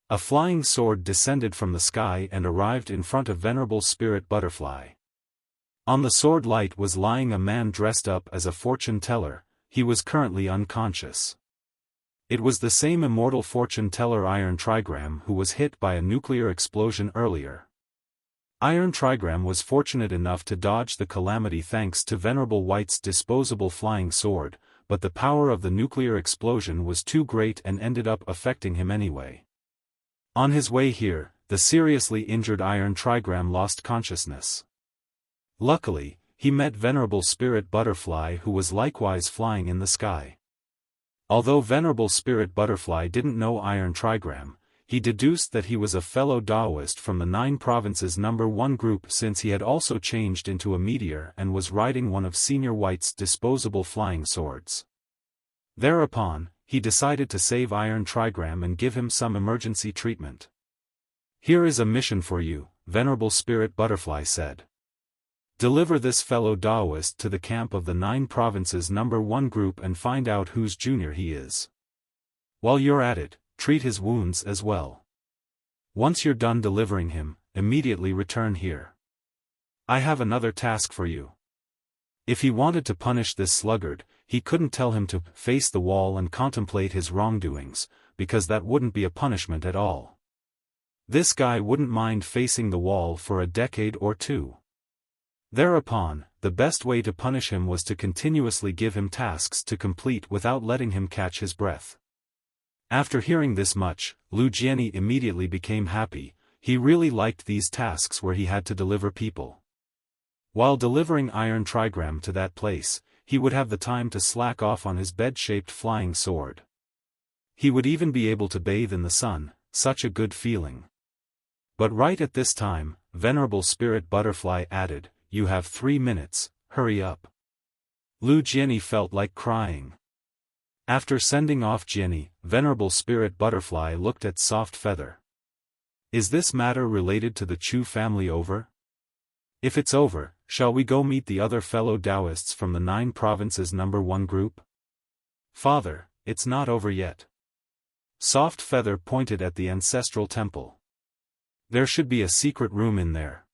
Speaker 1: A flying sword descended from the sky and arrived in front of Venerable Spirit Butterfly. On the sword light was lying a man dressed up as a fortune teller. He was currently unconscious. It was the same immortal fortune teller Iron Trigram who was hit by a nuclear explosion earlier. Iron Trigram was fortunate enough to dodge the calamity thanks to Venerable White's disposable flying sword, but the power of the nuclear explosion was too great and ended up affecting him anyway. On his way here, the seriously injured Iron Trigram lost consciousness. Luckily, he met Venerable Spirit Butterfly who was likewise flying in the sky. Although Venerable Spirit Butterfly didn't know Iron Trigram, he deduced that he was a fellow Daoist from the 9 Provinces No. 1 group since he had also changed into a meteor and was riding one of Senior White's disposable flying swords. Thereupon, he decided to save Iron Trigram and give him some emergency treatment. "Here is a mission for you," Venerable Spirit Butterfly said. "Deliver this fellow Daoist to the camp of the 9 Provinces No. 1 group and find out whose junior he is. While you're at it, treat his wounds as well. Once you're done delivering him, immediately return here. I have another task for you." If he wanted to punish this sluggard, he couldn't tell him to face the wall and contemplate his wrongdoings, because that wouldn't be a punishment at all. This guy wouldn't mind facing the wall for a decade or 2. Thereupon, the best way to punish him was to continuously give him tasks to complete without letting him catch his breath. After hearing this much, Lu Jianyi immediately became happy. He really liked these tasks where he had to deliver people. While delivering Iron Trigram to that place, he would have the time to slack off on his bed-shaped flying sword. He would even be able to bathe in the sun, such a good feeling. But right at this time, Venerable Spirit Butterfly added, "You have 3 minutes, hurry up." Lu Jianyi felt like crying. After sending off Jianyi, Venerable Spirit Butterfly looked at Soft Feather. "Is this matter related to the Chu family over? If it's over, shall we go meet the other fellow Daoists from the 9 Provinces No. 1 group?" "Father, it's not over yet." Soft Feather pointed at the ancestral temple. "There should be a secret room in there.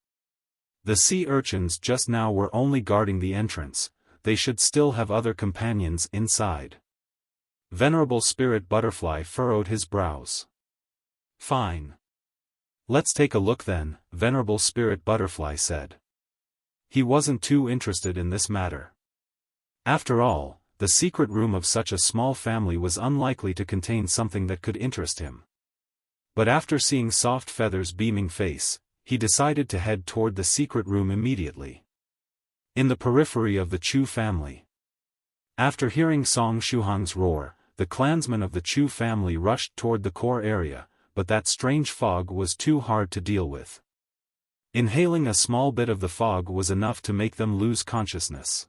Speaker 1: The sea urchins just now were only guarding the entrance, they should still have other companions inside." Venerable Spirit Butterfly furrowed his brows. "Fine. Let's take a look then," Venerable Spirit Butterfly said. He wasn't too interested in this matter. After all, the secret room of such a small family was unlikely to contain something that could interest him. But after seeing Soft Feather's beaming face, he decided to head toward the secret room immediately. In the periphery of the Chu family. After hearing Song Shuhang's roar, the clansmen of the Chu family rushed toward the core area, but that strange fog was too hard to deal with. Inhaling a small bit of the fog was enough to make them lose consciousness.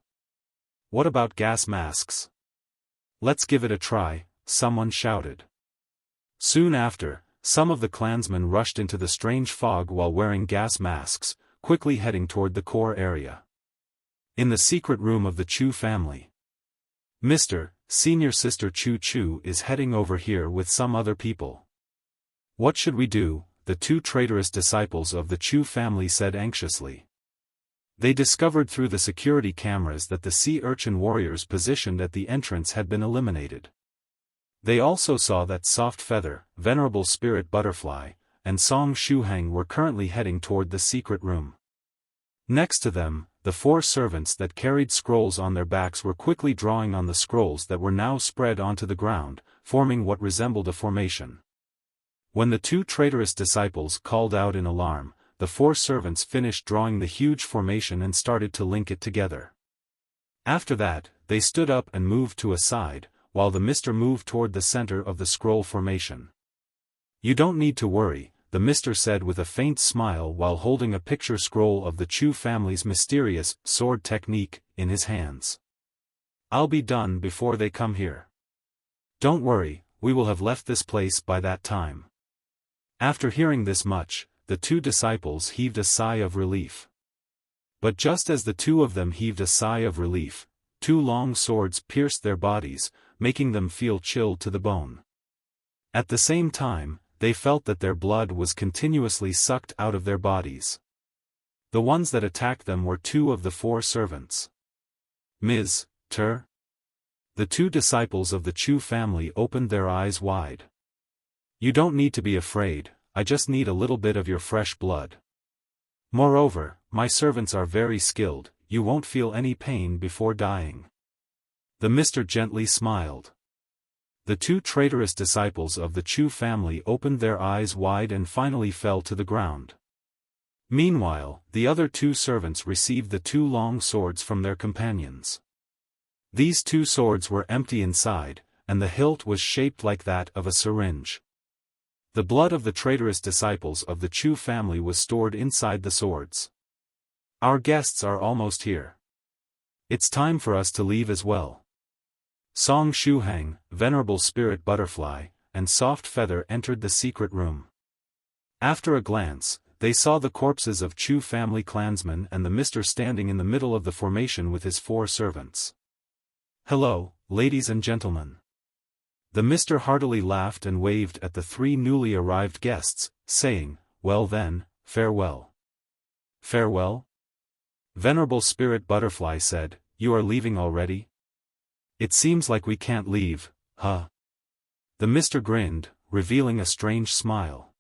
Speaker 1: "What about gas masks? Let's give it a try," someone shouted. Soon after, some of the clansmen rushed into the strange fog while wearing gas masks, quickly heading toward the core area. In the secret room of the Chu family. "Mr. Senior Sister Chu Chu is heading over here with some other people. What should we do?" the 2 traitorous disciples of the Chu family said anxiously. They discovered through the security cameras that the sea urchin warriors positioned at the entrance had been eliminated. They also saw that Soft Feather, Venerable Spirit Butterfly, and Song Shuhang were currently heading toward the secret room. Next to them, the 4 servants that carried scrolls on their backs were quickly drawing on the scrolls that were now spread onto the ground, forming what resembled a formation. When the 2 traitorous disciples called out in alarm, the 4 servants finished drawing the huge formation and started to link it together. After that, they stood up and moved to a side, while the Mr. moved toward the center of the scroll formation. You don't need to worry, the Mister said with a faint smile while holding a picture scroll of the Chu family's mysterious sword technique in his hands. I'll be done before they come here. Don't worry, we will have left this place by that time. After hearing this much, the two disciples heaved a sigh of relief. But just as the two of them heaved a sigh of relief, two long swords pierced their bodies, making them feel chilled to the bone. At the same time, they felt that their blood was continuously sucked out of their bodies. The ones that attacked them were two of the four servants. Ms. Ter? The two disciples of the Chu family opened their eyes wide. You don't need to be afraid, I just need a little bit of your fresh blood. Moreover, my servants are very skilled, you won't feel any pain before dying. The Mister gently smiled. The two traitorous disciples of the Chu family opened their eyes wide and finally fell to the ground. Meanwhile, the other two servants received the two long swords from their companions. These two swords were empty inside, and the hilt was shaped like that of a syringe. The blood of the traitorous disciples of the Chu family was stored inside the swords. Our guests are almost here. It's time for us to leave as well. Song Shuhang, Venerable Spirit Butterfly, and Soft Feather entered the secret room. After a glance, they saw the corpses of Chu family clansmen and the Mister standing in the middle of the formation with his four servants. Hello, ladies and gentlemen. The Mister heartily laughed and waved at the three newly arrived guests, saying, well then, farewell. Farewell? Venerable Spirit Butterfly said, you are leaving already? It seems like we can't leave, huh? The Mister grinned, revealing a strange smile.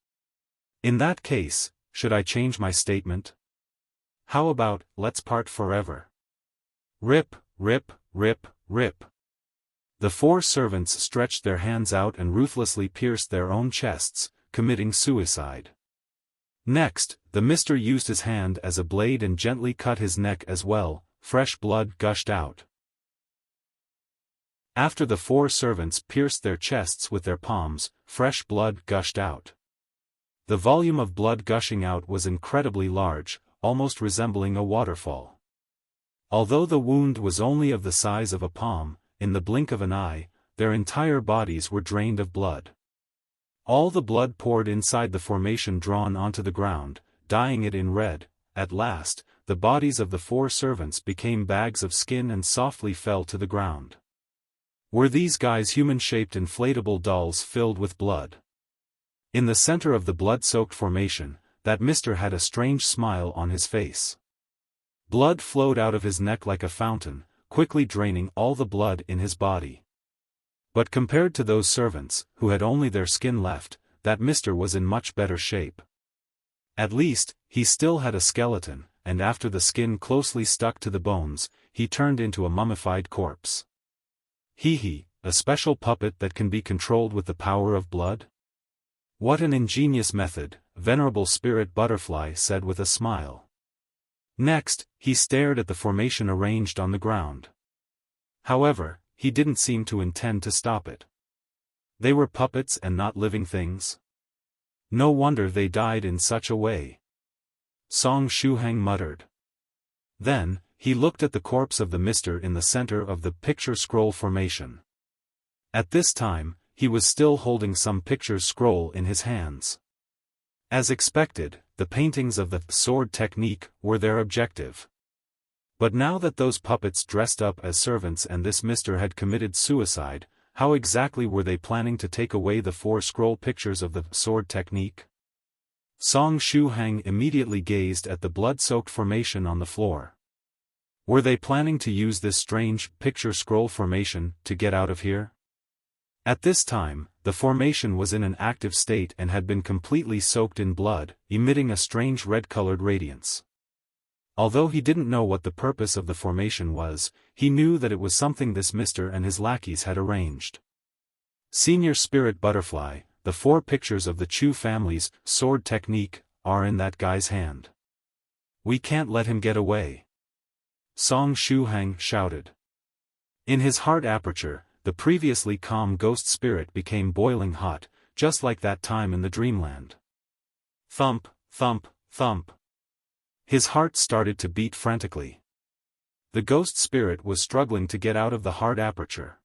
Speaker 1: In that case, should I change my statement? How about, let's part forever? Rip, rip, rip, rip. The four servants stretched their hands out and ruthlessly pierced their own chests, committing suicide. Next, the Mister used his hand as a blade and gently cut his neck as well, fresh blood gushed out. After the four servants pierced their chests with their palms, fresh blood gushed out. The volume of blood gushing out was incredibly large, almost resembling a waterfall. Although the wound was only of the size of a palm, in the blink of an eye, their entire bodies were drained of blood. All the blood poured inside the formation drawn onto the ground, dyeing it in red. At last, the bodies of the four servants became bags of skin and softly fell to the ground. Were these guys human-shaped inflatable dolls filled with blood? In the center of the blood-soaked formation, that Mister had a strange smile on his face. Blood flowed out of his neck like a fountain, quickly draining all the blood in his body. But compared to those servants, who had only their skin left, that Mister was in much better shape. At least, he still had a skeleton, and after the skin closely stuck to the bones, he turned into a mummified corpse. Hee, a special puppet that can be controlled with the power of blood? What an ingenious method, Venerable Spirit Butterfly said with a smile. Next, he stared at the formation arranged on the ground. However, he didn't seem to intend to stop it. They were puppets and not living things. No wonder they died in such a way. Song Shuhang muttered. Then, he looked at the corpse of the Mister in the center of the picture scroll formation. At this time, he was still holding some picture scroll in his hands. As expected, the paintings of the sword technique were their objective. But now that those puppets dressed up as servants and this Mister had committed suicide, how exactly were they planning to take away the four scroll pictures of the sword technique? Song Shuhang immediately gazed at the blood-soaked formation on the floor. Were they planning to use this strange picture scroll formation to get out of here? At this time, the formation was in an active state and had been completely soaked in blood, emitting a strange red-colored radiance. Although he didn't know what the purpose of the formation was, he knew that it was something this Mister and his lackeys had arranged. Senior Spirit Butterfly, the four pictures of the Chu family's sword technique are in that guy's hand. We can't let him get away. Song Shuhang shouted. In his heart aperture, the previously calm ghost spirit became boiling hot, just like that time in the dreamland. Thump, thump, thump. His heart started to beat frantically. The ghost spirit was struggling to get out of the hard aperture.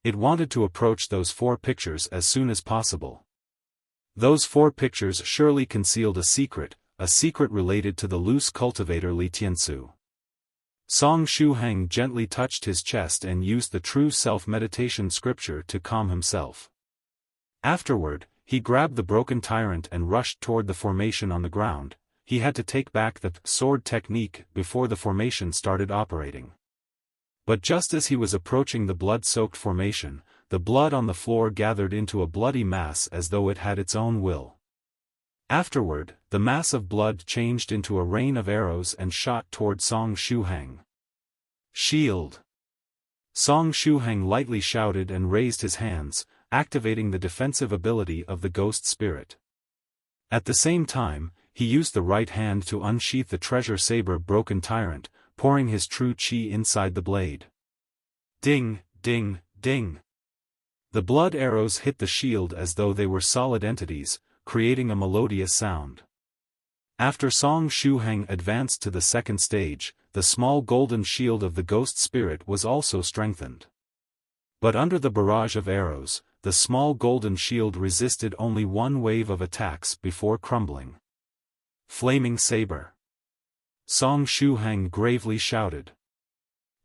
Speaker 1: It wanted to approach those 4 pictures as soon as possible. Those 4 pictures surely concealed a secret related to the loose cultivator Li Tiansu. Song Shuhang gently touched his chest and used the true self-meditation scripture to calm himself. Afterward, he grabbed the broken tyrant and rushed toward the formation on the ground. He had to take back the sword technique before the formation started operating. But just as he was approaching the blood-soaked formation, the blood on the floor gathered into a bloody mass as though it had its own will. Afterward, the mass of blood changed into a rain of arrows and shot toward Song Shuhang. Shield! Song Shuhang lightly shouted and raised his hands, activating the defensive ability of the ghost spirit. At the same time, he used the right hand to unsheath the treasure saber broken tyrant, pouring his true chi inside the blade. Ding, ding, ding. The blood arrows hit the shield as though they were solid entities, creating a melodious sound. After Song Shuhang advanced to the second stage, the small golden shield of the ghost spirit was also strengthened. But under the barrage of arrows, the small golden shield resisted only one wave of attacks before crumbling. Flaming saber! Song Shuhang gravely shouted.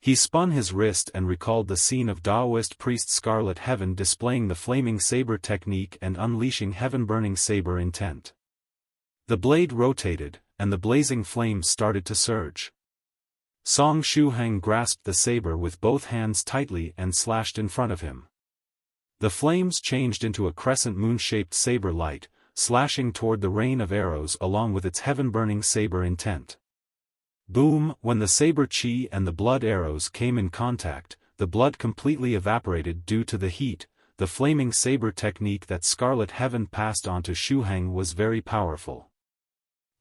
Speaker 1: He spun his wrist and recalled the scene of Daoist priest Scarlet Heaven displaying the flaming saber technique and unleashing heaven-burning saber intent. The blade rotated, and the blazing flames started to surge. Song Shuhang grasped the saber with both hands tightly and slashed in front of him. The flames changed into a crescent moon-shaped saber light, slashing toward the rain of arrows along with its heaven-burning saber intent. Boom! When the saber chi and the blood arrows came in contact, the blood completely evaporated due to the heat. The flaming saber technique that Scarlet Heaven passed on to Shuhang was very powerful.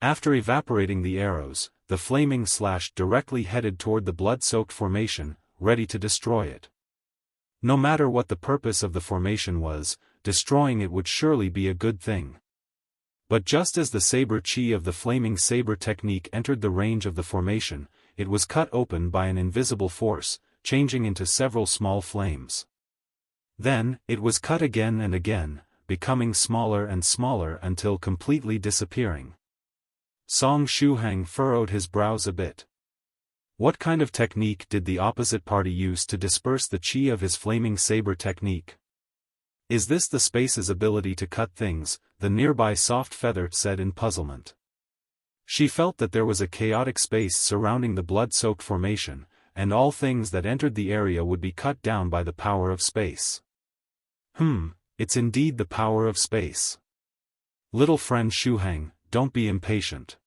Speaker 1: After evaporating the arrows, the flaming slash directly headed toward the blood-soaked formation, ready to destroy it. No matter what the purpose of the formation was, destroying it would surely be a good thing. But just as the saber chi of the flaming saber technique entered the range of the formation, it was cut open by an invisible force, changing into several small flames. Then, it was cut again and again, becoming smaller and smaller until completely disappearing. Song Shuhang furrowed his brows a bit. What kind of technique did the opposite party use to disperse the chi of his flaming saber technique? Is this the space's ability to cut things? The nearby soft feather said in puzzlement. She felt that there was a chaotic space surrounding the blood-soaked formation, and all things that entered the area would be cut down by the power of space. It's indeed the power of space. Little friend Shuhang, don't be impatient.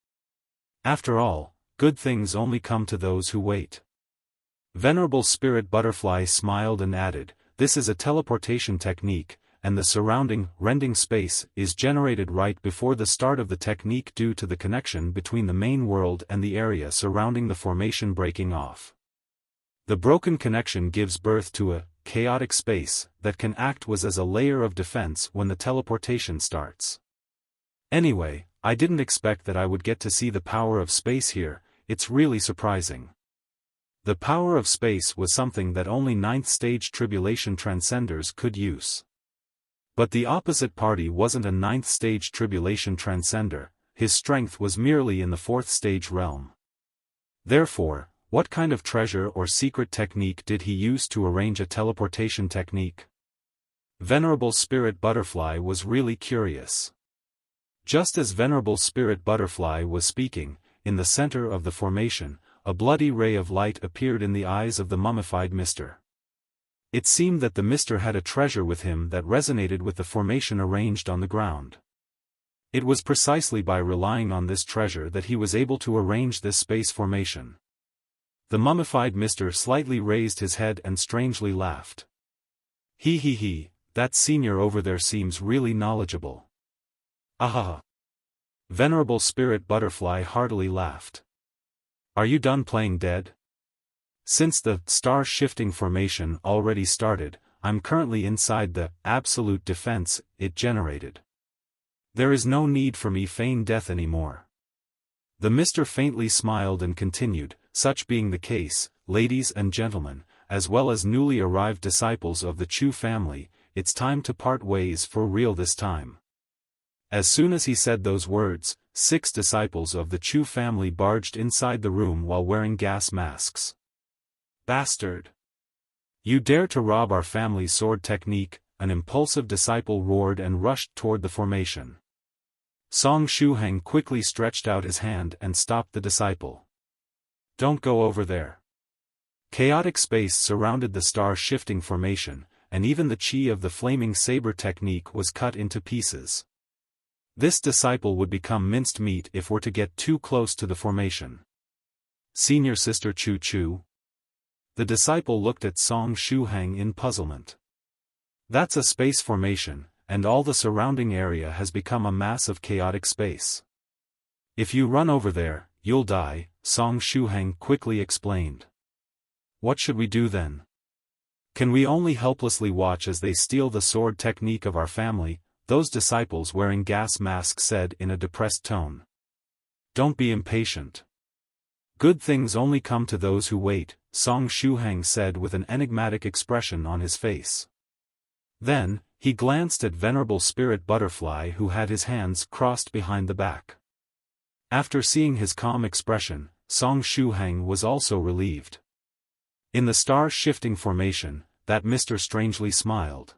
Speaker 1: After all, good things only come to those who wait. Venerable Spirit Butterfly smiled and added, this is a teleportation technique, and the surrounding, rending space is generated right before the start of the technique due to the connection between the main world and the area surrounding the formation breaking off. The broken connection gives birth to a chaotic space that can act as a layer of defense when the teleportation starts. Anyway, I didn't expect that I would get to see the power of space here. It's really surprising. The power of space was something that only 9th stage tribulation transcenders could use. But the opposite party wasn't a 9th stage tribulation transcender, his strength was merely in the 4th stage realm. Therefore, what kind of treasure or secret technique did he use to arrange a teleportation technique? Venerable Spirit Butterfly was really curious. Just as Venerable Spirit Butterfly was speaking, in the center of the formation, a bloody ray of light appeared in the eyes of the mummified Mr. It seemed that the Mr. had a treasure with him that resonated with the formation arranged on the ground. It was precisely by relying on this treasure that he was able to arrange this space formation. The mummified Mr. slightly raised his head and strangely laughed. He, that senior over there seems really knowledgeable. Aaaaaaah. Venerable Spirit Butterfly heartily laughed. Are you done playing dead? Since the star-shifting formation already started, I'm currently inside the absolute defense it generated. There is no need for me feign death anymore. The Mr. faintly smiled and continued, such being the case, ladies and gentlemen, as well as newly arrived disciples of the Chu family, it's time to part ways for real this time. As soon as he said those words, 6 disciples of the Chu family barged inside the room while wearing gas masks. Bastard! You dare to rob our family's sword technique, an impulsive disciple roared and rushed toward the formation. Song Shuhang quickly stretched out his hand and stopped the disciple. Don't go over there. Chaotic space surrounded the star-shifting formation, and even the chi of the flaming saber technique was cut into pieces. This disciple would become minced meat if we're to get too close to the formation. Senior Sister Chu Chu? The disciple looked at Song Shuhang in puzzlement. That's a space formation, and all the surrounding area has become a mass of chaotic space. If you run over there, you'll die, Song Shuhang quickly explained. What should we do then? Can we only helplessly watch as they steal the sword technique of our family? Those disciples wearing gas masks said in a depressed tone. Don't be impatient. Good things only come to those who wait, Song Shuhang said with an enigmatic expression on his face. Then, he glanced at Venerable Spirit Butterfly who had his hands crossed behind the back. After seeing his calm expression, Song Shuhang was also relieved. In the star-shifting formation, that Mr. strangely smiled.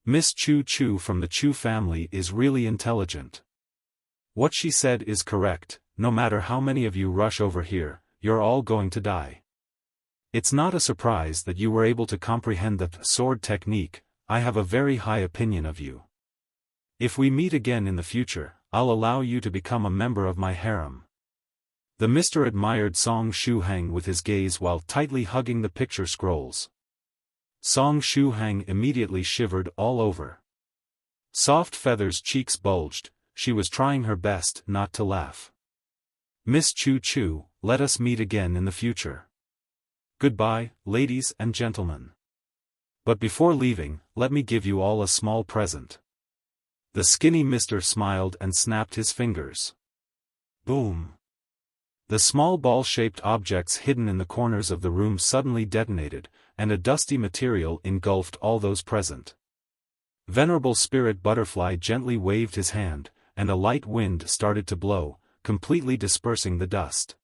Speaker 1: Miss Chu Chu from the Chu family is really intelligent. What she said is correct, no matter how many of you rush over here, you're all going to die. It's not a surprise that you were able to comprehend the sword technique. I have a very high opinion of you. If we meet again in the future, I'll allow you to become a member of my harem. The Mr. admired Song Shuhang with his gaze while tightly hugging the picture scrolls. Song Shuhang immediately shivered all over. Soft feathers cheeks bulged, she was trying her best not to laugh. Miss Chu Chu, let us meet again in the future. Goodbye, ladies and gentlemen. But before leaving, let me give you all a small present. The skinny Mr. smiled and snapped his fingers. Boom. The small ball-shaped objects hidden in the corners of the room suddenly detonated, and a dusty material engulfed all those present. Venerable Spirit Butterfly gently waved his hand, and a light wind started to blow, completely dispersing the dust.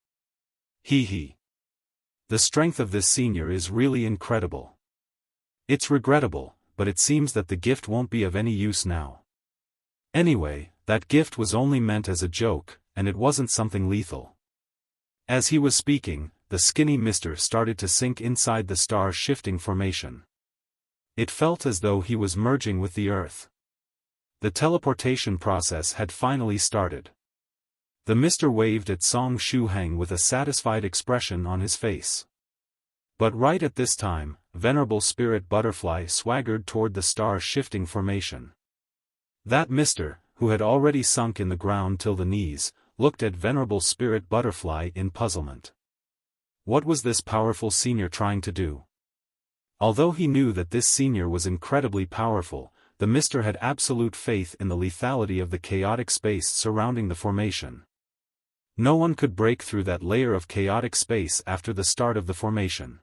Speaker 1: Hee. The strength of this senior is really incredible. It's regrettable, but it seems that the gift won't be of any use now. Anyway, that gift was only meant as a joke, and it wasn't something lethal. As he was speaking, the skinny Mr. started to sink inside the star-shifting formation. It felt as though he was merging with the earth. The teleportation process had finally started. The Mr. waved at Song Shuhang with a satisfied expression on his face. But right at this time, Venerable Spirit Butterfly swaggered toward the star-shifting formation. That Mr., who had already sunk in the ground till the knees, looked at Venerable Spirit Butterfly in puzzlement. What was this powerful senior trying to do? Although he knew that this senior was incredibly powerful, the Mr. had absolute faith in the lethality of the chaotic space surrounding the formation. No one could break through that layer of chaotic space after the start of the formation.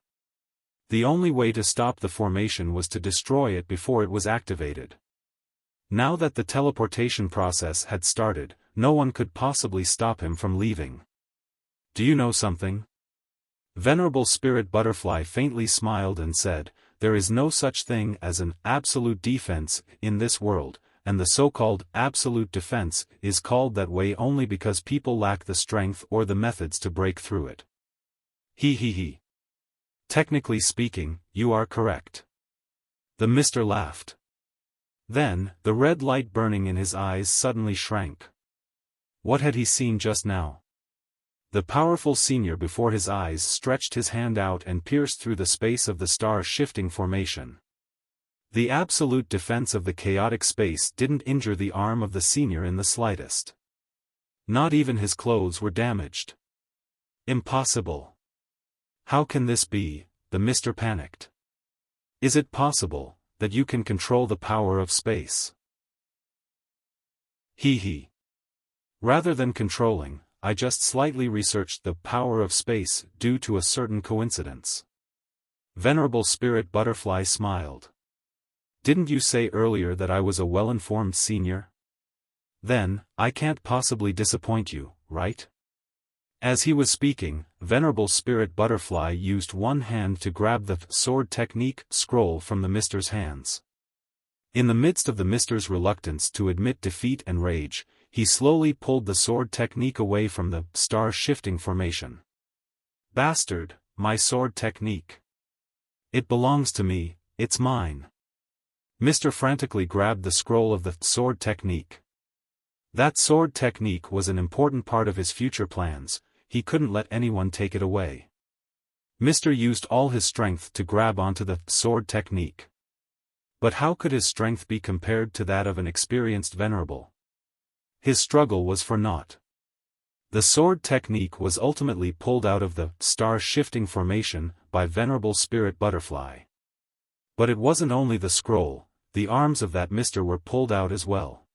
Speaker 1: The only way to stop the formation was to destroy it before it was activated. Now that the teleportation process had started, no one could possibly stop him from leaving. Do you know something? Venerable Spirit Butterfly faintly smiled and said, there is no such thing as an absolute defense in this world, and the so-called absolute defense is called that way only because people lack the strength or the methods to break through it. Hee. Technically speaking, you are correct. The Mr. laughed. Then, the red light burning in his eyes suddenly shrank. What had he seen just now? The powerful senior before his eyes stretched his hand out and pierced through the space of the star-shifting formation. The absolute defense of the chaotic space didn't injure the arm of the senior in the slightest. Not even his clothes were damaged. Impossible. How can this be? The Mr. panicked. Is it possible that you can control the power of space? Hee. Rather than controlling, I just slightly researched the power of space due to a certain coincidence. Venerable Spirit Butterfly smiled. Didn't you say earlier that I was a well-informed senior? Then, I can't possibly disappoint you, right? As he was speaking, Venerable Spirit Butterfly used one hand to grab the sword technique scroll from the Mister's hands. In the midst of the Mister's reluctance to admit defeat and rage, he slowly pulled the sword technique away from the star-shifting formation. Bastard, my sword technique. It belongs to me, it's mine. Mister frantically grabbed the scroll of the sword technique. That sword technique was an important part of his future plans. He couldn't let anyone take it away. Mister used all his strength to grab onto the sword technique. But how could his strength be compared to that of an experienced venerable? His struggle was for naught. The sword technique was ultimately pulled out of the star-shifting formation by Venerable Spirit Butterfly. But it wasn't only the scroll, the arms of that Mister were pulled out as well.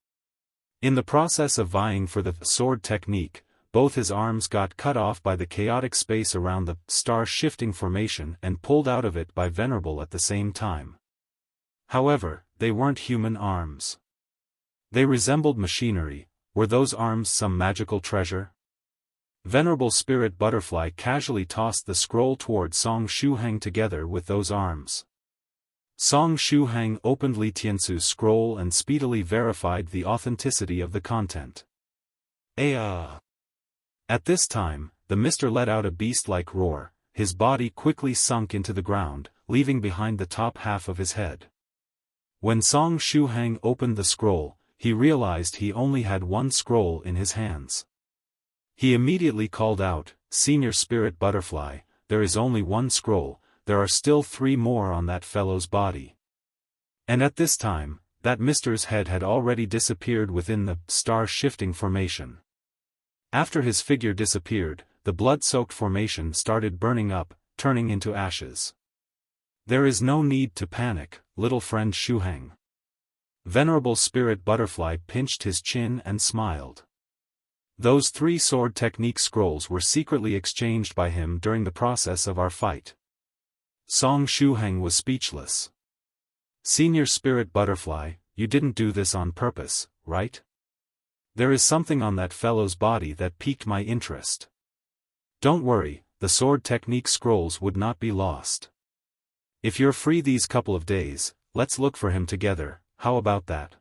Speaker 1: In the process of vying for the sword technique, both his arms got cut off by the chaotic space around the star-shifting formation and pulled out of it by Venerable at the same time. However, they weren't human arms. They resembled machinery. Were those arms some magical treasure? Venerable Spirit Butterfly casually tossed the scroll toward Song Shuhang together with those arms. Song Shuhang opened Li Tiansu's scroll and speedily verified the authenticity of the content. Aaaaaaaaah! At this time, the Mister let out a beast-like roar. His body quickly sunk into the ground, leaving behind the top half of his head. When Song Shuhang opened the scroll, he realized he only had one scroll in his hands. He immediately called out, "Senior Spirit Butterfly, there is only one scroll, there are still 3 more on that fellow's body." And at this time, that Mister's head had already disappeared within the star-shifting formation. After his figure disappeared, the blood-soaked formation started burning up, turning into ashes. There is no need to panic, little friend Shuhang. Venerable Spirit Butterfly pinched his chin and smiled. Those 3 sword technique scrolls were secretly exchanged by him during the process of our fight. Song Shuhang was speechless. Senior Spirit Butterfly, you didn't do this on purpose, right? There is something on that fellow's body that piqued my interest. Don't worry, the sword technique scrolls would not be lost. If you're free these couple of days, let's look for him together, how about that?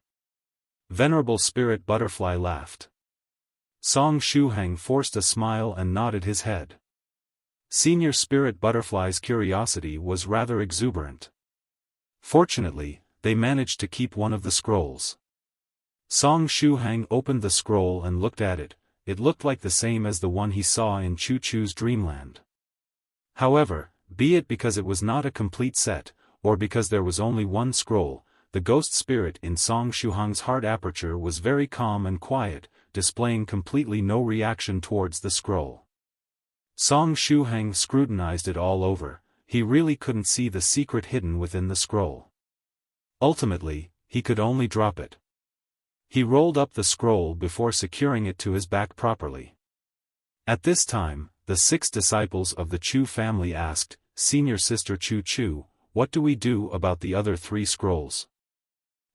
Speaker 1: Venerable Spirit Butterfly laughed. Song Shuhang forced a smile and nodded his head. Senior Spirit Butterfly's curiosity was rather exuberant. Fortunately, they managed to keep one of the scrolls. Song Shuhang opened the scroll and looked at it. It looked like the same as the one he saw in Chu Chu's dreamland. However, be it because it was not a complete set, or because there was only one scroll, the ghost spirit in Song Shuhang's heart aperture was very calm and quiet, displaying completely no reaction towards the scroll. Song Shuhang scrutinized it all over. He really couldn't see the secret hidden within the scroll. Ultimately, he could only drop it. He rolled up the scroll before securing it to his back properly. At this time, the 6 disciples of the Chu family asked, "Senior Sister Chu Chu, what do we do about the other 3 scrolls?"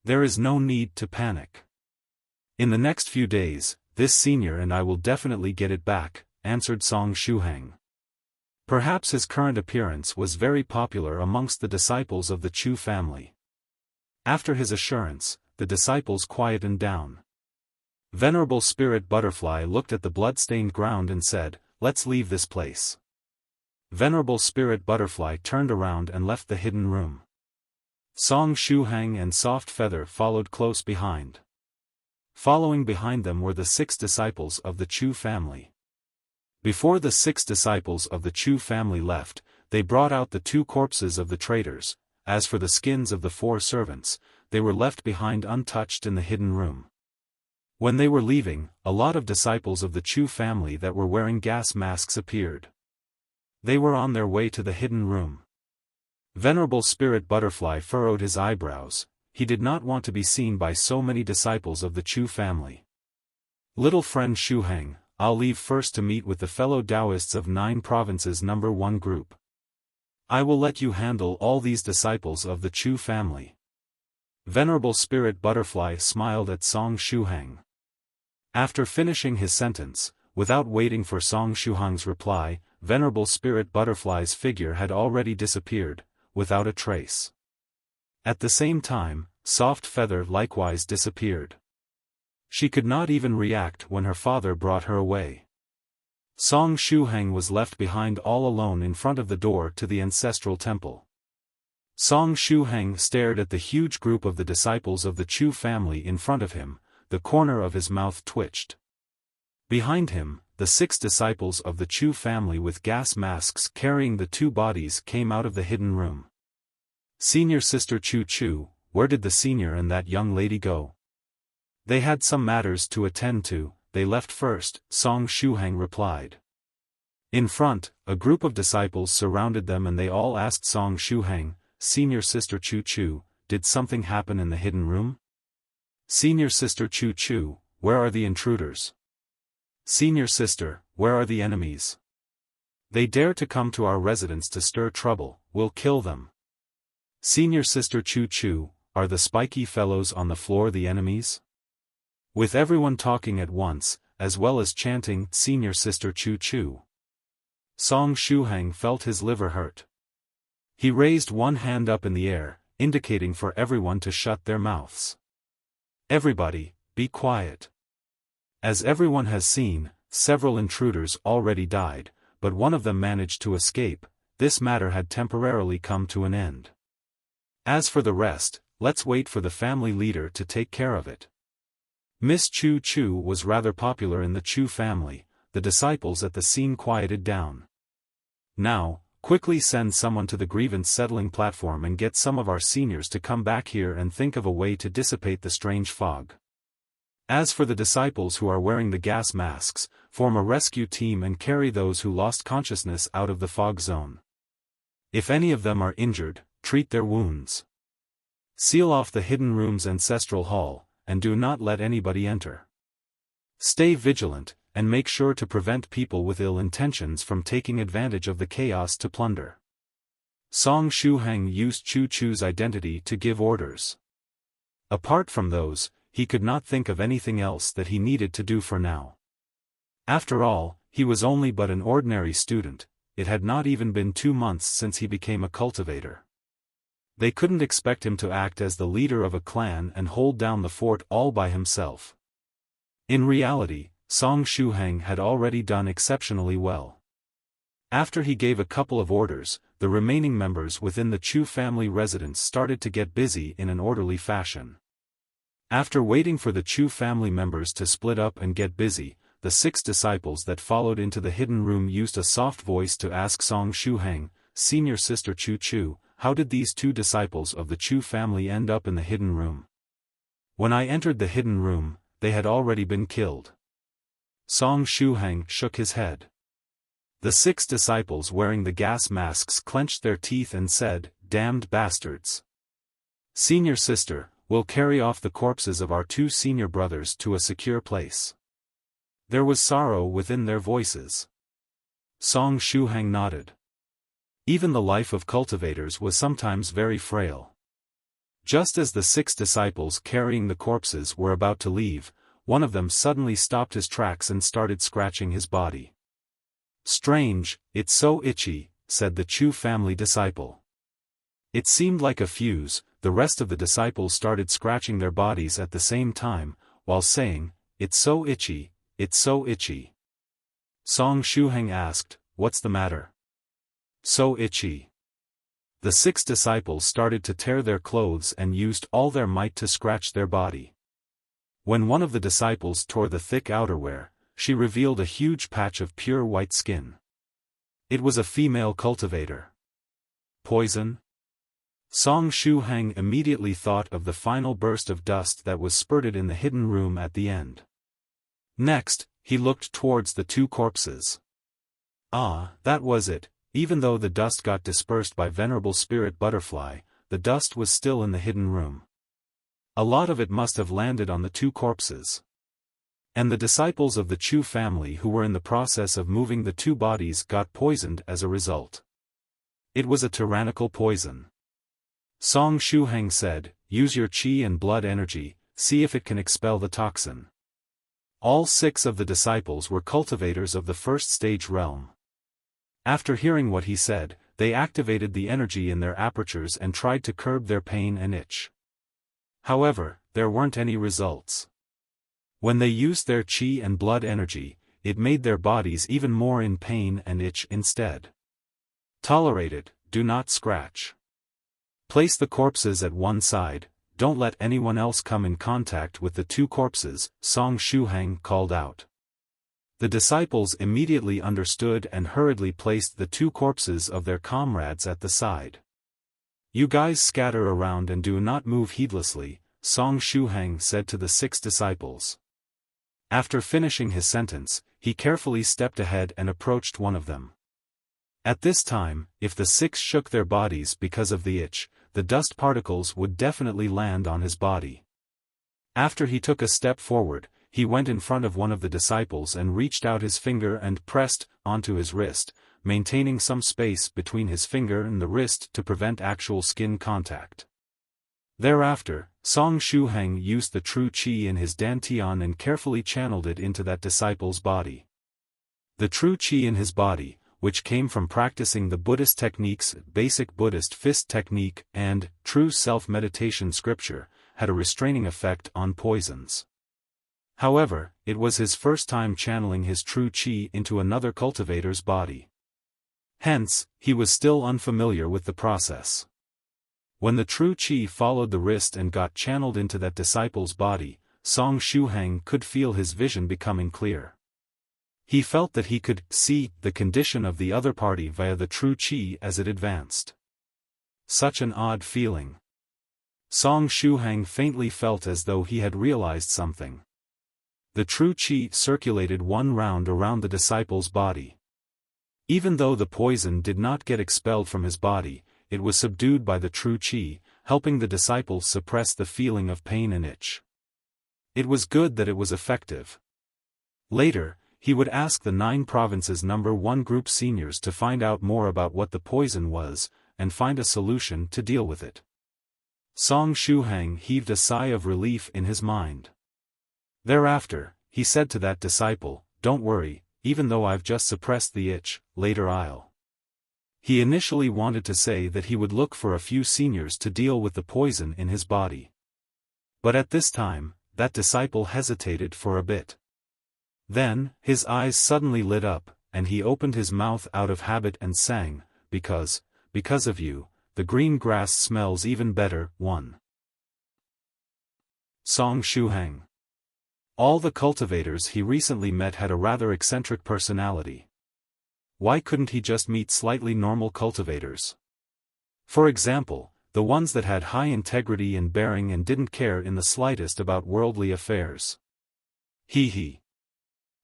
Speaker 1: "There is no need to panic. In the next few days, this senior and I will definitely get it back," answered Song Shuhang. Perhaps his current appearance was very popular amongst the disciples of the Chu family. After his assurance, the disciples quietened down. Venerable Spirit Butterfly looked at the blood-stained ground and said, "Let's leave this place." Venerable Spirit Butterfly turned around and left the hidden room. Song Shuhang and Soft Feather followed close behind. Following behind them were the 6 disciples of the Chu family. Before the 6 disciples of the Chu family left, they brought out the 2 corpses of the traitors. As for the skins of the 4 servants, they were left behind untouched in the hidden room. When they were leaving, a lot of disciples of the Chu family that were wearing gas masks appeared. They were on their way to the hidden room. Venerable Spirit Butterfly furrowed his eyebrows. He did not want to be seen by so many disciples of the Chu family. Little friend Shuhang, I'll leave first to meet with the fellow Daoists of 9 provinces number 1 group. I will let you handle all these disciples of the Chu family. Venerable Spirit Butterfly smiled at Song Shuhang. After finishing his sentence, without waiting for Song Shuhang's reply, Venerable Spirit Butterfly's figure had already disappeared, without a trace. At the same time, Soft Feather likewise disappeared. She could not even react when her father brought her away. Song Shuhang was left behind all alone in front of the door to the ancestral temple. Song Shuhang stared at the huge group of the disciples of the Chu family in front of him. The corner of his mouth twitched. Behind him, the 6 disciples of the Chu family with gas masks carrying the 2 bodies came out of the hidden room. Senior Sister Chu Chu, where did the senior and that young lady go? They had some matters to attend to, they left first, Song Shuhang replied. In front, a group of disciples surrounded them and they all asked Song Shuhang, Senior Sister Chu Chu, did something happen in the hidden room? Senior Sister Chu Chu, where are the intruders? Senior Sister, where are the enemies? They dare to come to our residence to stir trouble, we'll kill them. Senior Sister Chu Chu, are the spiky fellows on the floor the enemies? With everyone talking at once, as well as chanting Senior Sister Chu Chu. Song Shuhang felt his liver hurt. He raised one hand up in the air, indicating for everyone to shut their mouths. Everybody, be quiet. As everyone has seen, several intruders already died, but one of them managed to escape. This matter had temporarily come to an end. As for the rest, let's wait for the family leader to take care of it. Miss Chu Chu was rather popular in the Chu family. The disciples at the scene quieted down. Now, quickly send someone to the Grievance Settling Platform and get some of our seniors to come back here and think of a way to dissipate the strange fog. As for the disciples who are wearing the gas masks, form a rescue team and carry those who lost consciousness out of the fog zone. If any of them are injured, treat their wounds. Seal off the hidden room's ancestral hall, and do not let anybody enter. Stay vigilant, and make sure to prevent people with ill intentions from taking advantage of the chaos to plunder. Song Shuhang used Chu Chu's identity to give orders. Apart from those, he could not think of anything else that he needed to do for now. After all, he was only but an ordinary student. It had not even been 2 months since he became a cultivator. They couldn't expect him to act as the leader of a clan and hold down the fort all by himself. In reality, Song Shuhang had already done exceptionally well. After he gave a couple of orders, the remaining members within the Chu family residence started to get busy in an orderly fashion. After waiting for the Chu family members to split up and get busy, the 6 disciples that followed into the hidden room used a soft voice to ask Song Shuhang, Senior Sister Chu Chu, how did these 2 disciples of the Chu family end up in the hidden room? When I entered the hidden room, they had already been killed. Song Shuhang shook his head. The 6 disciples wearing the gas masks clenched their teeth and said, Damned bastards. Senior Sister, we'll carry off the corpses of our 2 senior brothers to a secure place. There was sorrow within their voices. Song Shuhang nodded. Even the life of cultivators was sometimes very frail. Just as the 6 disciples carrying the corpses were about to leave, one of them suddenly stopped his tracks and started scratching his body. Strange, it's so itchy, said the Chu family disciple. It seemed like a fuse. The rest of the disciples started scratching their bodies at the same time, while saying, It's so itchy, it's so itchy. Song Shuhang asked, What's the matter? So itchy. The 6 disciples started to tear their clothes and used all their might to scratch their body. When one of the disciples tore the thick outerwear, she revealed a huge patch of pure white skin. It was a female cultivator. Poison? Song Shuhang immediately thought of the final burst of dust that was spurted in the hidden room at the end. Next, he looked towards the 2 corpses. Ah, that was it, Even though the dust got dispersed by Venerable Spirit Butterfly, the dust was still in the hidden room. A lot of it must have landed on the two corpses. And the disciples of the Chu family who were in the process of moving the two bodies got poisoned as a result. It was a tyrannical poison. Song Shuhang said, "Use your qi and blood energy, see if it can expel the toxin." All 6 of the disciples were cultivators of the first stage realm. After hearing what he said, they activated the energy in their apertures and tried to curb their pain and itch. However, there weren't any results. When they used their qi and blood energy, it made their bodies even more in pain and itch instead. Tolerate it, do not scratch. Place the corpses at one side, don't let anyone else come in contact with the two corpses, Song Shuhang called out. The disciples immediately understood and hurriedly placed the two corpses of their comrades at the side. "You guys scatter around and do not move heedlessly," Song Shuhang said to the 6 disciples. After finishing his sentence, he carefully stepped ahead and approached one of them. At this time, if the 6 shook their bodies because of the itch, the dust particles would definitely land on his body. After he took a step forward, he went in front of one of the disciples and reached out his finger and pressed onto his wrist, maintaining some space between his finger and the wrist to prevent actual skin contact. Thereafter, Song Shuhang used the true qi in his dantian and carefully channeled it into that disciple's body. The true qi in his body, which came from practicing the Buddhist techniques, basic Buddhist fist technique and true self-meditation scripture, had a restraining effect on poisons. However, it was his first time channeling his true qi into another cultivator's body. Hence, he was still unfamiliar with the process. When the true qi followed the wrist and got channeled into that disciple's body, Song Shuhang could feel his vision becoming clear. He felt that he could see the condition of the other party via the true qi as it advanced. Such an odd feeling. Song Shuhang faintly felt as though he had realized something. The true qi circulated one round around the disciple's body. Even though the poison did not get expelled from his body, it was subdued by the true qi, helping the disciple suppress the feeling of pain and itch. It was good that it was effective. Later, he would ask the 9 provinces number 1 group seniors to find out more about what the poison was, and find a solution to deal with it. Song Shuhang heaved a sigh of relief in his mind. Thereafter, he said to that disciple, "Don't worry, even though I've just suppressed the itch, later I'll." He initially wanted to say that he would look for a few seniors to deal with the poison in his body. But at this time, that disciple hesitated for a bit. Then, his eyes suddenly lit up, and he opened his mouth out of habit and sang, because of you, the green grass smells even better, 1. Song Shuhang. All the cultivators he recently met had a rather eccentric personality. Why couldn't he just meet slightly normal cultivators? For example, the ones that had high integrity and bearing and didn't care in the slightest about worldly affairs. Hee.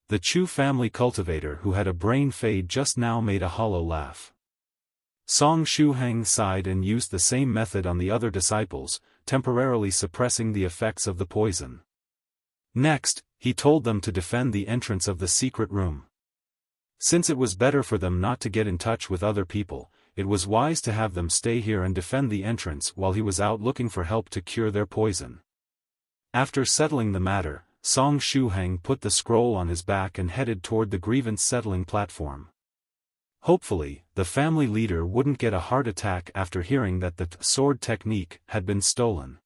Speaker 1: The Chu family cultivator who had a brain fade just now made a hollow laugh. Song Shuhang sighed and used the same method on the other disciples, temporarily suppressing the effects of the poison. Next, he told them to defend the entrance of the secret room. Since it was better for them not to get in touch with other people, it was wise to have them stay here and defend the entrance while he was out looking for help to cure their poison. After settling the matter, Song Shuhang put the scroll on his back and headed toward the Grievance Settling Platform. Hopefully, the family leader wouldn't get a heart attack after hearing that the sword technique had been stolen.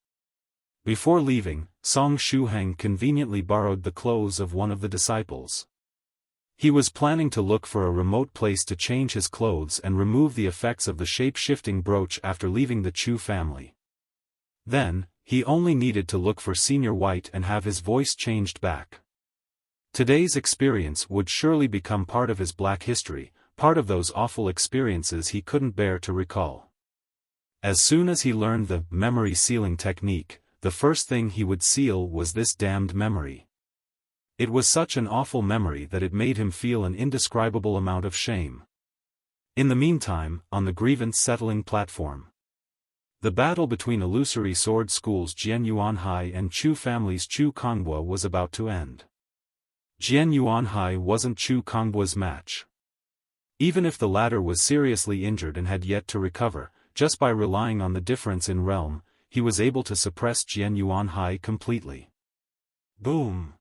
Speaker 1: Before leaving, Song Shuhang conveniently borrowed the clothes of one of the disciples. He was planning to look for a remote place to change his clothes and remove the effects of the shape-shifting brooch after leaving the Chu family. Then, he only needed to look for Senior White and have his voice changed back. Today's experience would surely become part of his black history, part of those awful experiences he couldn't bear to recall. As soon as he learned the memory sealing technique, the first thing he would seal was this damned memory. It was such an awful memory that it made him feel an indescribable amount of shame. In the meantime, on the Grievance Settling Platform, the battle between Illusory Sword School's Jian Yuanhai and Chu family's Chu Konghua was about to end. Jian Yuanhai wasn't Chu Konghua's match. Even if the latter was seriously injured and had yet to recover, just by relying on the difference in realm, he was able to suppress Jian Yuanhai completely. Boom!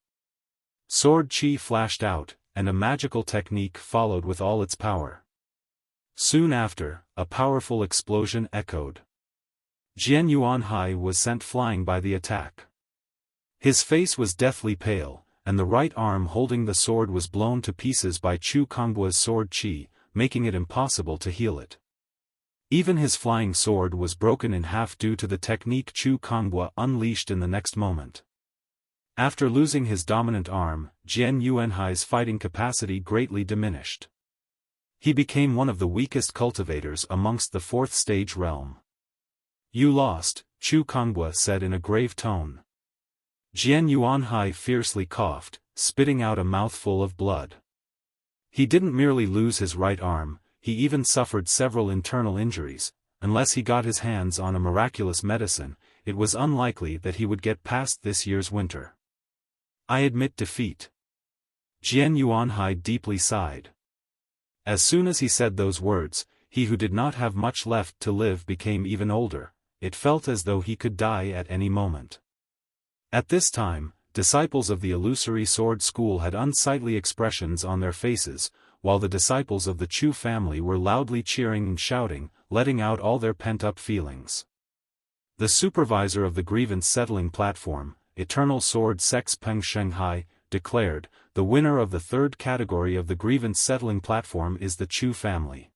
Speaker 1: Sword chi flashed out, and a magical technique followed with all its power. Soon after, a powerful explosion echoed. Jian Yuanhai was sent flying by the attack. His face was deathly pale, and the right arm holding the sword was blown to pieces by Chu Konghua's sword chi, making it impossible to heal it. Even his flying sword was broken in half due to the technique Chu Konghua unleashed in the next moment. After losing his dominant arm, Jian Yuanhai's fighting capacity greatly diminished. He became one of the weakest cultivators amongst the fourth stage realm. "You lost," Chu Konghua said in a grave tone. Jian Yuanhai fiercely coughed, spitting out a mouthful of blood. He didn't merely lose his right arm, he even suffered several internal injuries. Unless he got his hands on a miraculous medicine, it was unlikely that he would get past this year's winter. "I admit defeat." Jian Yuanhai deeply sighed. As soon as he said those words, he who did not have much left to live became even older. It felt as though he could die at any moment. At this time, disciples of the Illusory Sword School had unsightly expressions on their faces, while the disciples of the Chu family were loudly cheering and shouting, letting out all their pent-up feelings. The supervisor of the Grievance Settling Platform, Eternal Sword Sex Peng Shenghai, declared, "The winner of the third category of the Grievance Settling Platform is the Chu family."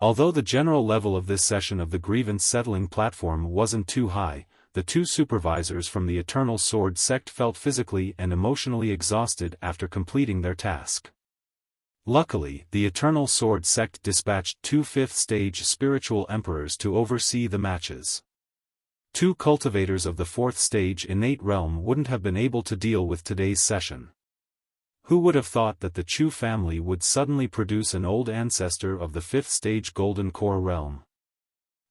Speaker 1: Although the general level of this session of the Grievance Settling Platform wasn't too high, the two supervisors from the Eternal Sword sect felt physically and emotionally exhausted after completing their task. Luckily, the Eternal Sword sect dispatched two fifth-stage spiritual emperors to oversee the matches. Two cultivators of the fourth-stage innate realm wouldn't have been able to deal with today's session. Who would have thought that the Chu family would suddenly produce an old ancestor of the fifth-stage Golden Core realm?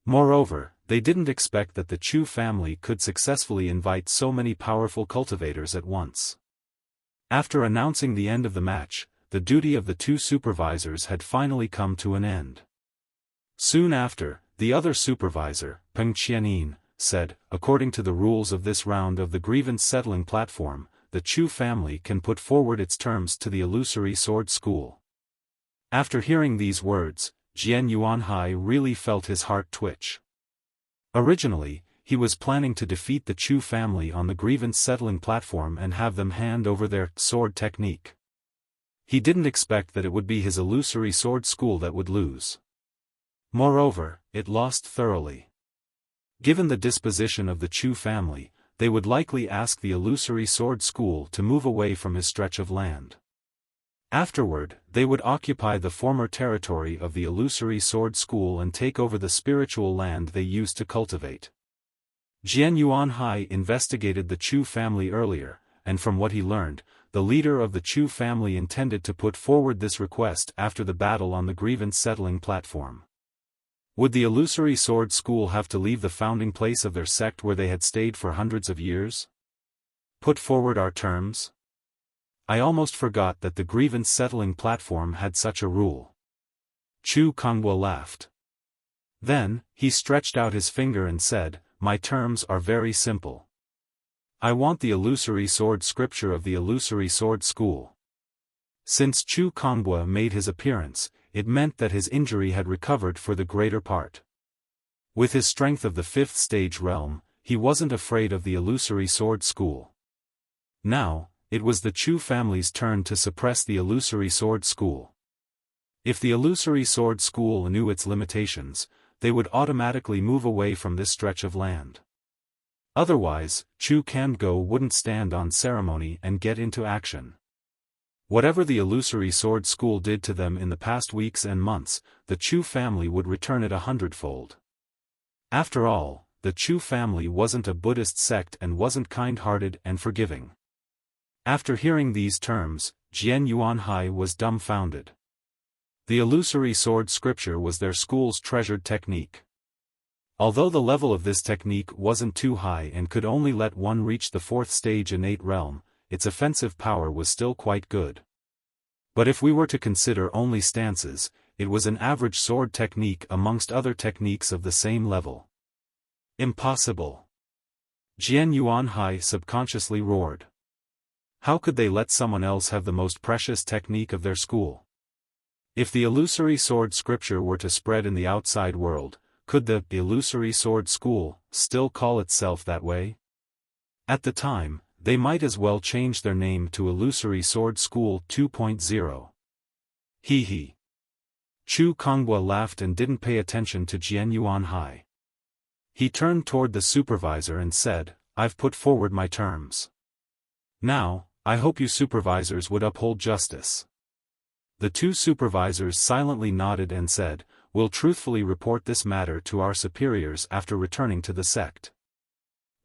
Speaker 1: Moreover, they didn't expect that the Chu family could successfully invite so many powerful cultivators at once. After announcing the end of the match, the duty of the two supervisors had finally come to an end. Soon after, the other supervisor, Peng Qianin, said, "According to the rules of this round of the Grievance Settling Platform, the Chu family can put forward its terms to the Illusory Sword School." After hearing these words, Jian Yuanhai really felt his heart twitch. Originally, he was planning to defeat the Chu family on the Grievance Settling Platform and have them hand over their sword technique. He didn't expect that it would be his Illusory Sword School that would lose. Moreover, it lost thoroughly. Given the disposition of the Chu family, they would likely ask the Illusory Sword School to move away from his stretch of land. Afterward, they would occupy the former territory of the Illusory Sword School and take over the spiritual land they used to cultivate. Jian Yuanhai investigated the Chu family earlier, and from what he learned, the leader of the Chu family intended to put forward this request after the battle on the Grievance Settling Platform. Would the Illusory Sword School have to leave the founding place of their sect where they had stayed for hundreds of years? Put forward our terms? I almost forgot that the Grievance Settling Platform had such a rule. Chu Konghua laughed. Then, he stretched out his finger and said, "My terms are very simple. I want the Illusory Sword Scripture of the Illusory Sword School." Since Chu Konghua made his appearance, it meant that his injury had recovered for the greater part. With his strength of the fifth stage realm, he wasn't afraid of the Illusory Sword School. Now, it was the Chu family's turn to suppress the Illusory Sword School. If the Illusory Sword School knew its limitations, they would automatically move away from this stretch of land. Otherwise, Chu Konghua wouldn't stand on ceremony and get into action. Whatever the Illusory Sword School did to them in the past weeks and months, the Chu family would return it 100-fold. After all, the Chu family wasn't a Buddhist sect and wasn't kind-hearted and forgiving. After hearing these terms, Jian Yuanhai was dumbfounded. The illusory sword scripture was their school's treasured technique. Although the level of this technique wasn't too high and could only let one reach the 4th stage innate realm, its offensive power was still quite good. But if we were to consider only stances, it was an average sword technique amongst other techniques of the same level. Impossible! Jian Yuanhai subconsciously roared. How could they let someone else have the most precious technique of their school? If the illusory sword scripture were to spread in the outside world, could the illusory sword school still call itself that way? At the time, they might as well change their name to Illusory Sword School 2.0. Hee hee. Chu Konghua laughed and didn't pay attention to Jian Yuanhai. He turned toward the supervisor and said, I've put forward my terms. Now, I hope you supervisors would uphold justice. The 2 supervisors silently nodded and said, We'll truthfully report this matter to our superiors after returning to the sect.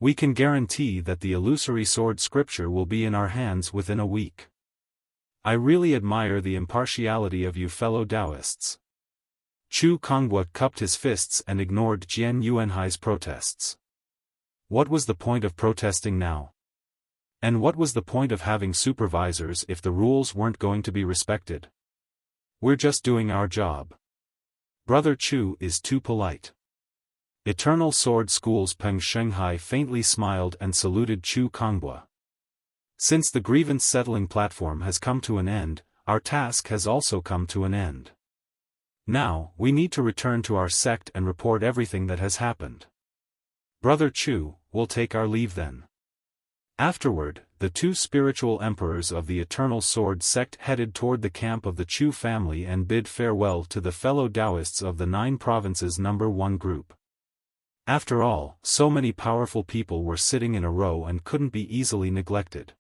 Speaker 1: We can guarantee that the illusory sword scripture will be in our hands within a week. I really admire the impartiality of you fellow Daoists. Chu Konghua cupped his fists and ignored Jian Yuanhai's protests. What was the point of protesting now? And what was the point of having supervisors if the rules weren't going to be respected? We're just doing our job. Brother Chu is too polite. Eternal Sword School's Peng Shenghai faintly smiled and saluted Chu Konghua. Since the Grievance Settling Platform has come to an end, our task has also come to an end. Now, we need to return to our sect and report everything that has happened. Brother Chu, we'll take our leave then. Afterward, the 2 spiritual emperors of the Eternal Sword sect headed toward the camp of the Chu family and bid farewell to the fellow Daoists of the 9 provinces number 1 group. After all, so many powerful people were sitting in a row and couldn't be easily neglected.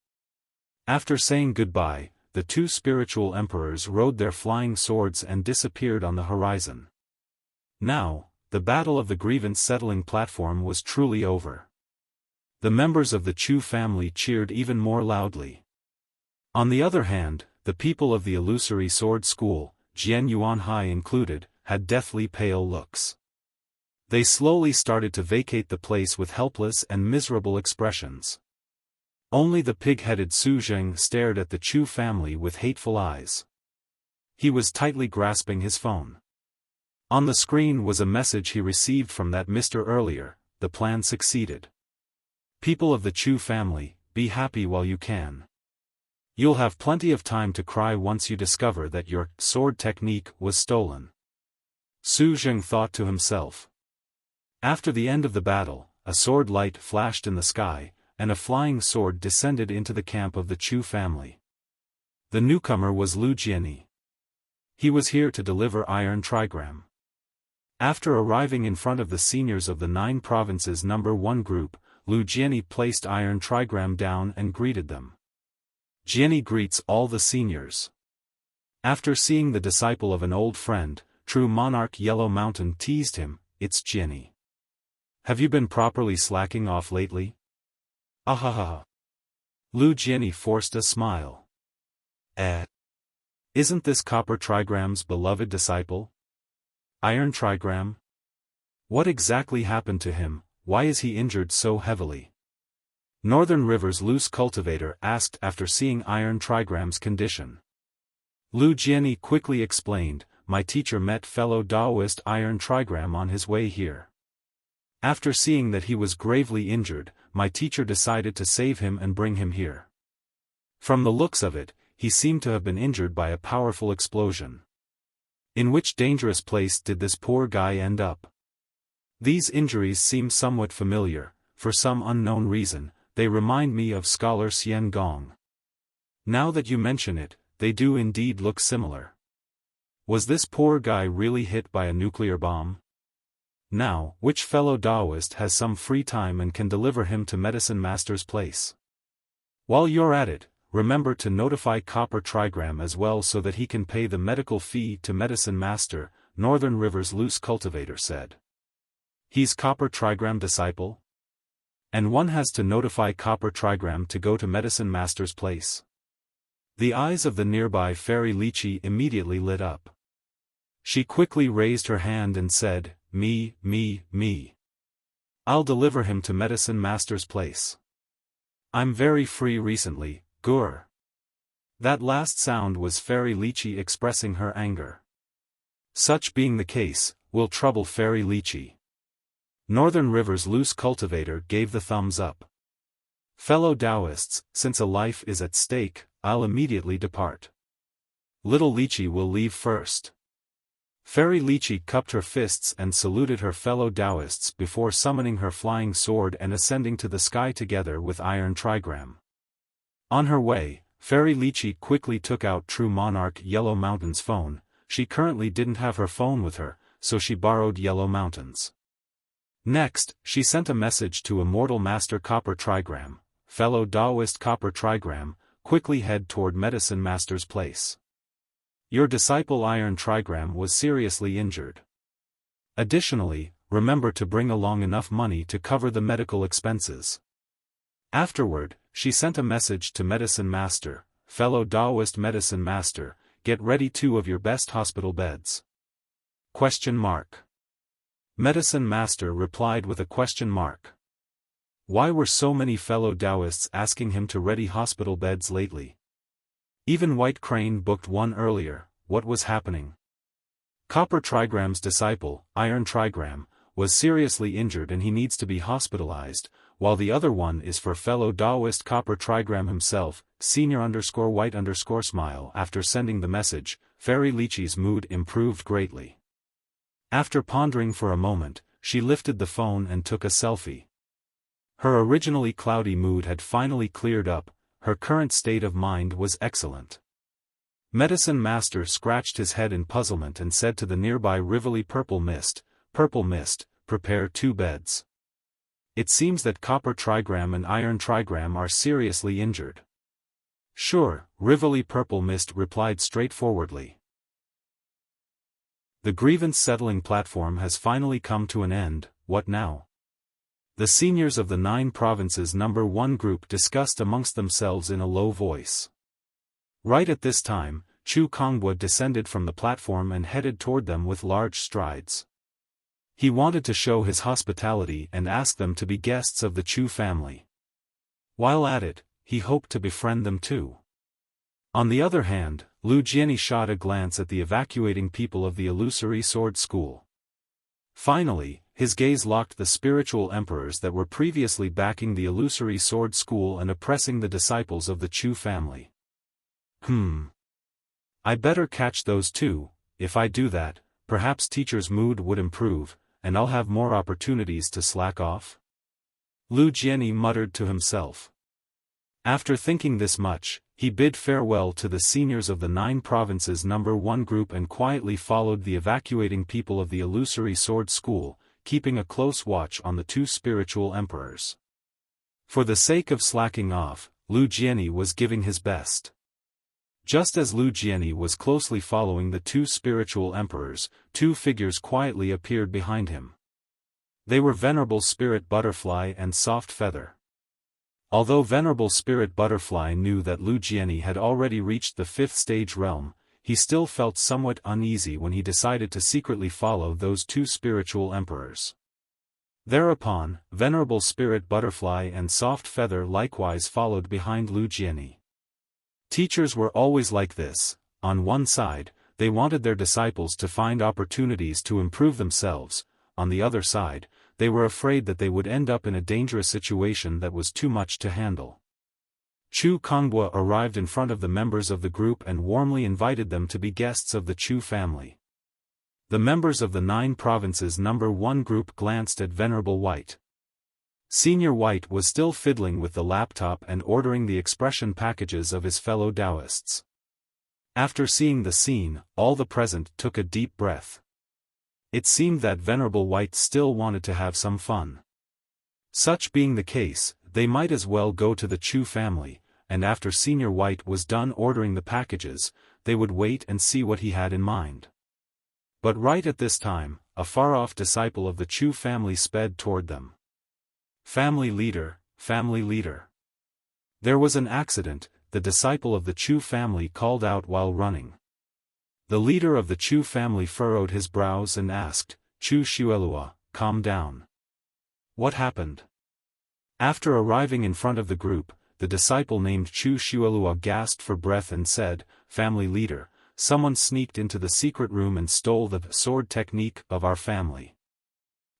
Speaker 1: After saying goodbye, the 2 spiritual emperors rode their flying swords and disappeared on the horizon. Now, the battle of the Grievance Settling Platform was truly over. The members of the Chu family cheered even more loudly. On the other hand, the people of the Illusory Sword School, Jian Yuanhai included, had deathly pale looks. They slowly started to vacate the place with helpless and miserable expressions. Only the pig-headed Su Zheng stared at the Chu family with hateful eyes. He was tightly grasping his phone. On the screen was a message he received from that Mr. earlier, the plan succeeded. People of the Chu family, be happy while you can. You'll have plenty of time to cry once you discover that your sword technique was stolen. Su Zheng thought to himself. After the end of the battle, a sword light flashed in the sky, and a flying sword descended into the camp of the Chu family. The newcomer was Lu Jiani. He was here to deliver iron trigram. After arriving in front of the seniors of the 9 provinces number 1 group, Lu Jiani placed iron trigram down and greeted them. Jiani greets all the seniors. After seeing the disciple of an old friend, true Monarch Yellow Mountain teased him, it's Jiani. Have you been properly slacking off lately? Aaaaaaah. Lu Jiani forced a smile. Isn't this Copper Trigram's beloved disciple? Iron Trigram? What exactly happened to him? Why is he injured so heavily? Northern River's loose cultivator asked after seeing Iron Trigram's condition. Lu Jiani quickly explained, my teacher met fellow Daoist Iron Trigram on his way here. After seeing that he was gravely injured, my teacher decided to save him and bring him here. From the looks of it, he seemed to have been injured by a powerful explosion. In which dangerous place did this poor guy end up? These injuries seem somewhat familiar. For some unknown reason, they remind me of Scholar Xian Gong. Now that you mention it, they do indeed look similar. Was this poor guy really hit by a nuclear bomb? Now, which fellow Daoist has some free time and can deliver him to Medicine Master's place? While you're at it, remember to notify Copper Trigram as well so that he can pay the medical fee to Medicine Master, Northern River's loose cultivator said. He's Copper Trigram disciple? And one has to notify Copper Trigram to go to Medicine Master's place. The eyes of the nearby fairy Lychee immediately lit up. She quickly raised her hand and said, "Me. I'll deliver him to Medicine Master's place. I'm very free recently, Gur." That last sound was Fairy Lychee expressing her anger. Such being the case, we'll trouble Fairy Lychee. Northern River's loose cultivator gave the thumbs up. "Fellow Daoists, since a life is at stake, I'll immediately depart. Little Lychee will leave first." Fairy Lychee cupped her fists and saluted her fellow Daoists before summoning her flying sword and ascending to the sky together with Iron Trigram. On her way, Fairy Lychee quickly took out True Monarch Yellow Mountain's phone. She currently didn't have her phone with her, so she borrowed Yellow Mountain's. Next, she sent a message to Immortal Master Copper Trigram, "Fellow Daoist Copper Trigram, quickly head toward Medicine Master's place. Your disciple Iron Trigram was seriously injured. Additionally, remember to bring along enough money to cover the medical expenses." Afterward, she sent a message to Medicine Master, "Fellow Daoist Medicine Master, get ready 2 of your best hospital beds." Medicine Master replied with a question mark. Why were so many fellow Daoists asking him to ready hospital beds lately? Even White Crane booked one earlier. What was happening? Copper Trigram's disciple, Iron Trigram, was seriously injured and he needs to be hospitalized, while the other one is for fellow Daoist Copper Trigram himself, Senior_White_smile. After sending the message, Fairy Lychee's mood improved greatly. After pondering for a moment, she lifted the phone and took a selfie. Her originally cloudy mood had finally cleared up, her current state of mind was excellent. Medicine Master scratched his head in puzzlement and said to the nearby Rivoli Purple Mist, "Prepare 2 beds. It seems that Copper Trigram and Iron Trigram are seriously injured." "Sure," Rivoli Purple Mist replied straightforwardly. The Grievance Settling Platform has finally come to an end. What now? The seniors of the 9 provinces number 1 group discussed amongst themselves in a low voice. Right at this time, Chu Kongbua descended from the platform and headed toward them with large strides. He wanted to show his hospitality and ask them to be guests of the Chu family. While at it, he hoped to befriend them too. On the other hand, Lu Jianyi shot a glance at the evacuating people of the Illusory Sword School. Finally, his gaze locked the spiritual emperors that were previously backing the Illusory Sword School and oppressing the disciples of the Chu family. I better catch those 2, if I do that, perhaps teacher's mood would improve, and I'll have more opportunities to slack off. Lu Jianyi muttered to himself. After thinking this much, he bid farewell to the seniors of the 9 provinces number 1 group and quietly followed the evacuating people of the Illusory Sword School, keeping a close watch on the 2 spiritual emperors. For the sake of slacking off, Lu Jianyi was giving his best. Just as Lu Jianyi was closely following the 2 spiritual emperors, 2 figures quietly appeared behind him. They were Venerable Spirit Butterfly and Soft Feather. Although Venerable Spirit Butterfly knew that Lu Jianyi had already reached the 5th stage realm, he still felt somewhat uneasy when he decided to secretly follow those 2 spiritual emperors. Thereupon, Venerable Spirit Butterfly and Soft Feather likewise followed behind Lu Jianyi. Teachers were always like this. On one side, they wanted their disciples to find opportunities to improve themselves, on the other side, they were afraid that they would end up in a dangerous situation that was too much to handle. Chu Kongbua arrived in front of the members of the group and warmly invited them to be guests of the Chu family. The members of the 9 provinces number 1 group glanced at Venerable White. Senior White was still fiddling with the laptop and ordering the expression packages of his fellow Daoists. After seeing the scene, all the present took a deep breath. It seemed that Venerable White still wanted to have some fun. Such being the case, they might as well go to the Chu family, and after Senior White was done ordering the packages, they would wait and see what he had in mind. But right at this time, a far-off disciple of the Chu family sped toward them. "Family leader, family leader. There was an accident," the disciple of the Chu family called out while running. The leader of the Chu family furrowed his brows and asked, Chu Chuelua, calm down. What happened? After arriving in front of the group, the disciple named Chu Chuelua gasped for breath and said, Family leader, someone sneaked into the secret room and stole the sword technique of our family.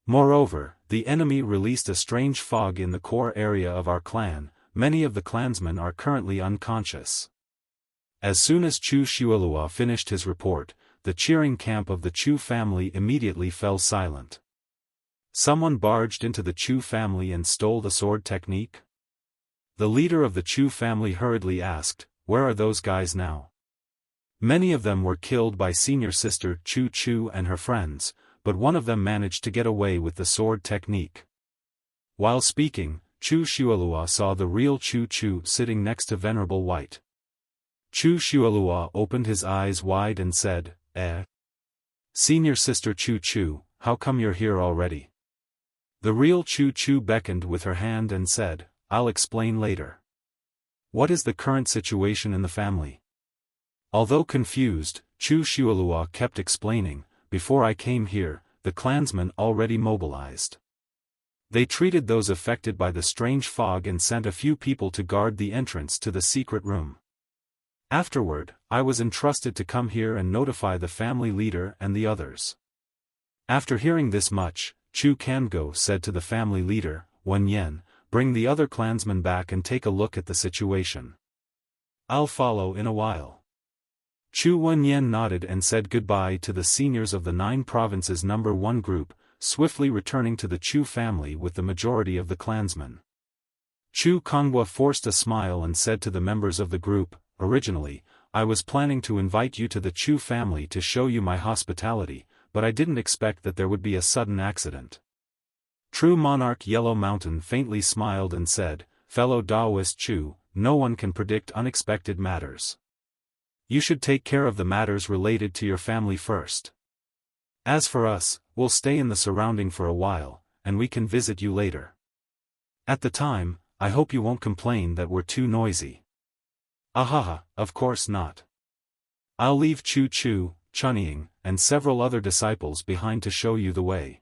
Speaker 1: Moreover, the enemy released a strange fog in the core area of our clan. Many of the clansmen are currently unconscious. As soon as Chu Chuelua finished his report, the cheering camp of the Chu family immediately fell silent. Someone barged into the Chu family and stole the sword technique? The leader of the Chu family hurriedly asked, Where are those guys now? Many of them were killed by senior sister Chu Chu and her friends, but one of them managed to get away with the sword technique. While speaking, Chu Chuelua saw the real Chu Chu sitting next to Venerable White. Chu Chuelua opened his eyes wide and said, Senior sister Chu Chu, how come you're here already? The real Chu Chu beckoned with her hand and said, I'll explain later. What is the current situation in the family? Although confused, Chu Chuelua kept explaining, Before I came here, the clansmen already mobilized. They treated those affected by the strange fog and sent a few people to guard the entrance to the secret room. Afterward, I was entrusted to come here and notify the family leader and the others. After hearing this much, Chu Kango said to the family leader, Wen Yen, bring the other clansmen back and take a look at the situation. I'll follow in a while. Chu Wen Yen nodded and said goodbye to the seniors of the 9 provinces number 1 group, swiftly returning to the Chu family with the majority of the clansmen. Chu Kongwa forced a smile and said to the members of the group, Originally, I was planning to invite you to the Chu family to show you my hospitality, but I didn't expect that there would be a sudden accident. True Monarch Yellow Mountain faintly smiled and said, Fellow Daoist Chu, no one can predict unexpected matters. You should take care of the matters related to your family first. As for us, we'll stay in the surrounding for a while, and we can visit you later. At the time, I hope you won't complain that we're too noisy. Aaaaaaah, of course not. I'll leave Chu Chu, Chunying, and several other disciples behind to show you the way.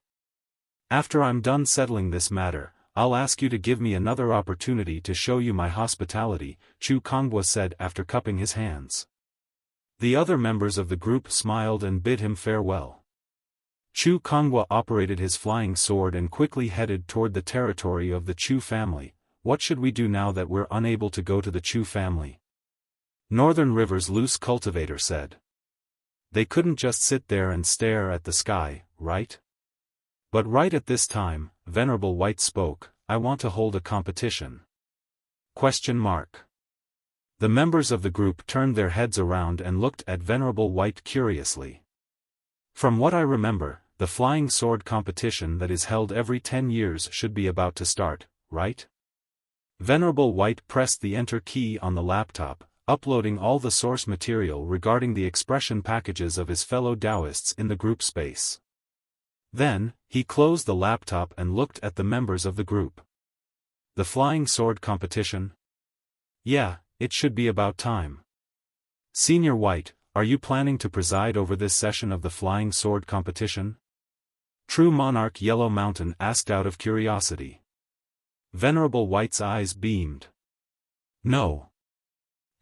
Speaker 1: After I'm done settling this matter, I'll ask you to give me another opportunity to show you my hospitality, Chu Kongwa said after cupping his hands. The other members of the group smiled and bid him farewell. Chu Kongwa operated his flying sword and quickly headed toward the territory of the Chu family. What should we do now that we're unable to go to the Chu family? Northern River's loose cultivator said. They couldn't just sit there and stare at the sky, right? But right at this time, Venerable White spoke, I want to hold a competition. ? The members of the group turned their heads around and looked at Venerable White curiously. From what I remember, the flying sword competition that is held every 10 years should be about to start, right? Venerable White pressed the enter key on the laptop, uploading all the source material regarding the expression packages of his fellow Daoists in the group space. Then, he closed the laptop and looked at the members of the group. The flying sword competition? Yeah, it should be about time. Senior White, are you planning to preside over this session of the flying sword competition? True Monarch Yellow Mountain asked out of curiosity. Venerable White's eyes beamed. No.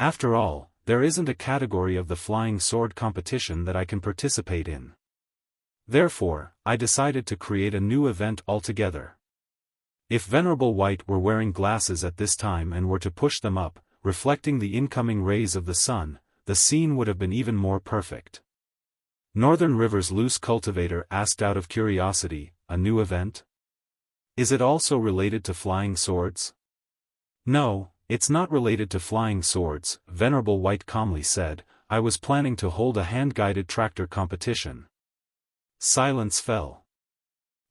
Speaker 1: After all, there isn't a category of the flying sword competition that I can participate in. Therefore, I decided to create a new event altogether. If Venerable White were wearing glasses at this time and were to push them up, reflecting the incoming rays of the sun, the scene would have been even more perfect. Northern River's loose cultivator asked out of curiosity, a new event? Is it also related to flying swords? No, it's not related to flying swords, Venerable White calmly said, I was planning to hold a hand-guided tractor competition. Silence fell.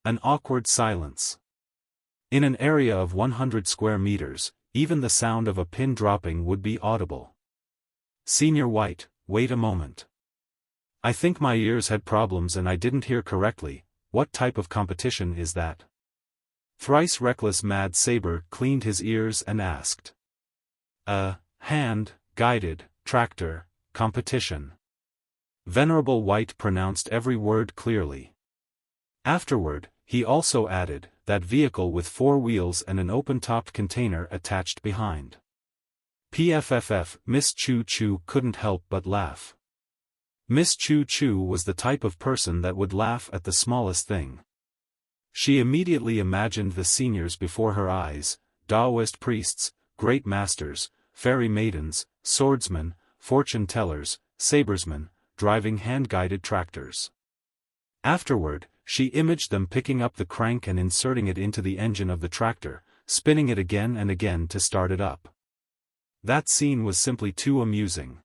Speaker 1: An awkward silence. In an area of 100 square meters, even the sound of a pin dropping would be audible. Senior White, wait a moment. I think my ears had problems and I didn't hear correctly. What type of competition is that? Thrice reckless Mad Saber cleaned his ears and asked. A hand-guided tractor competition. Venerable White pronounced every word clearly. Afterward, he also added, that vehicle with 4 wheels and an open-topped container attached behind. PFFF, Miss Chu Chu couldn't help but laugh. Miss Chu Chu was the type of person that would laugh at the smallest thing. She immediately imagined the seniors before her eyes, Daoist priests, great masters, fairy maidens, swordsmen, fortune tellers, sabresmen, driving hand-guided tractors. Afterward, she imaged them picking up the crank and inserting it into the engine of the tractor, spinning it again and again to start it up. That scene was simply too amusing.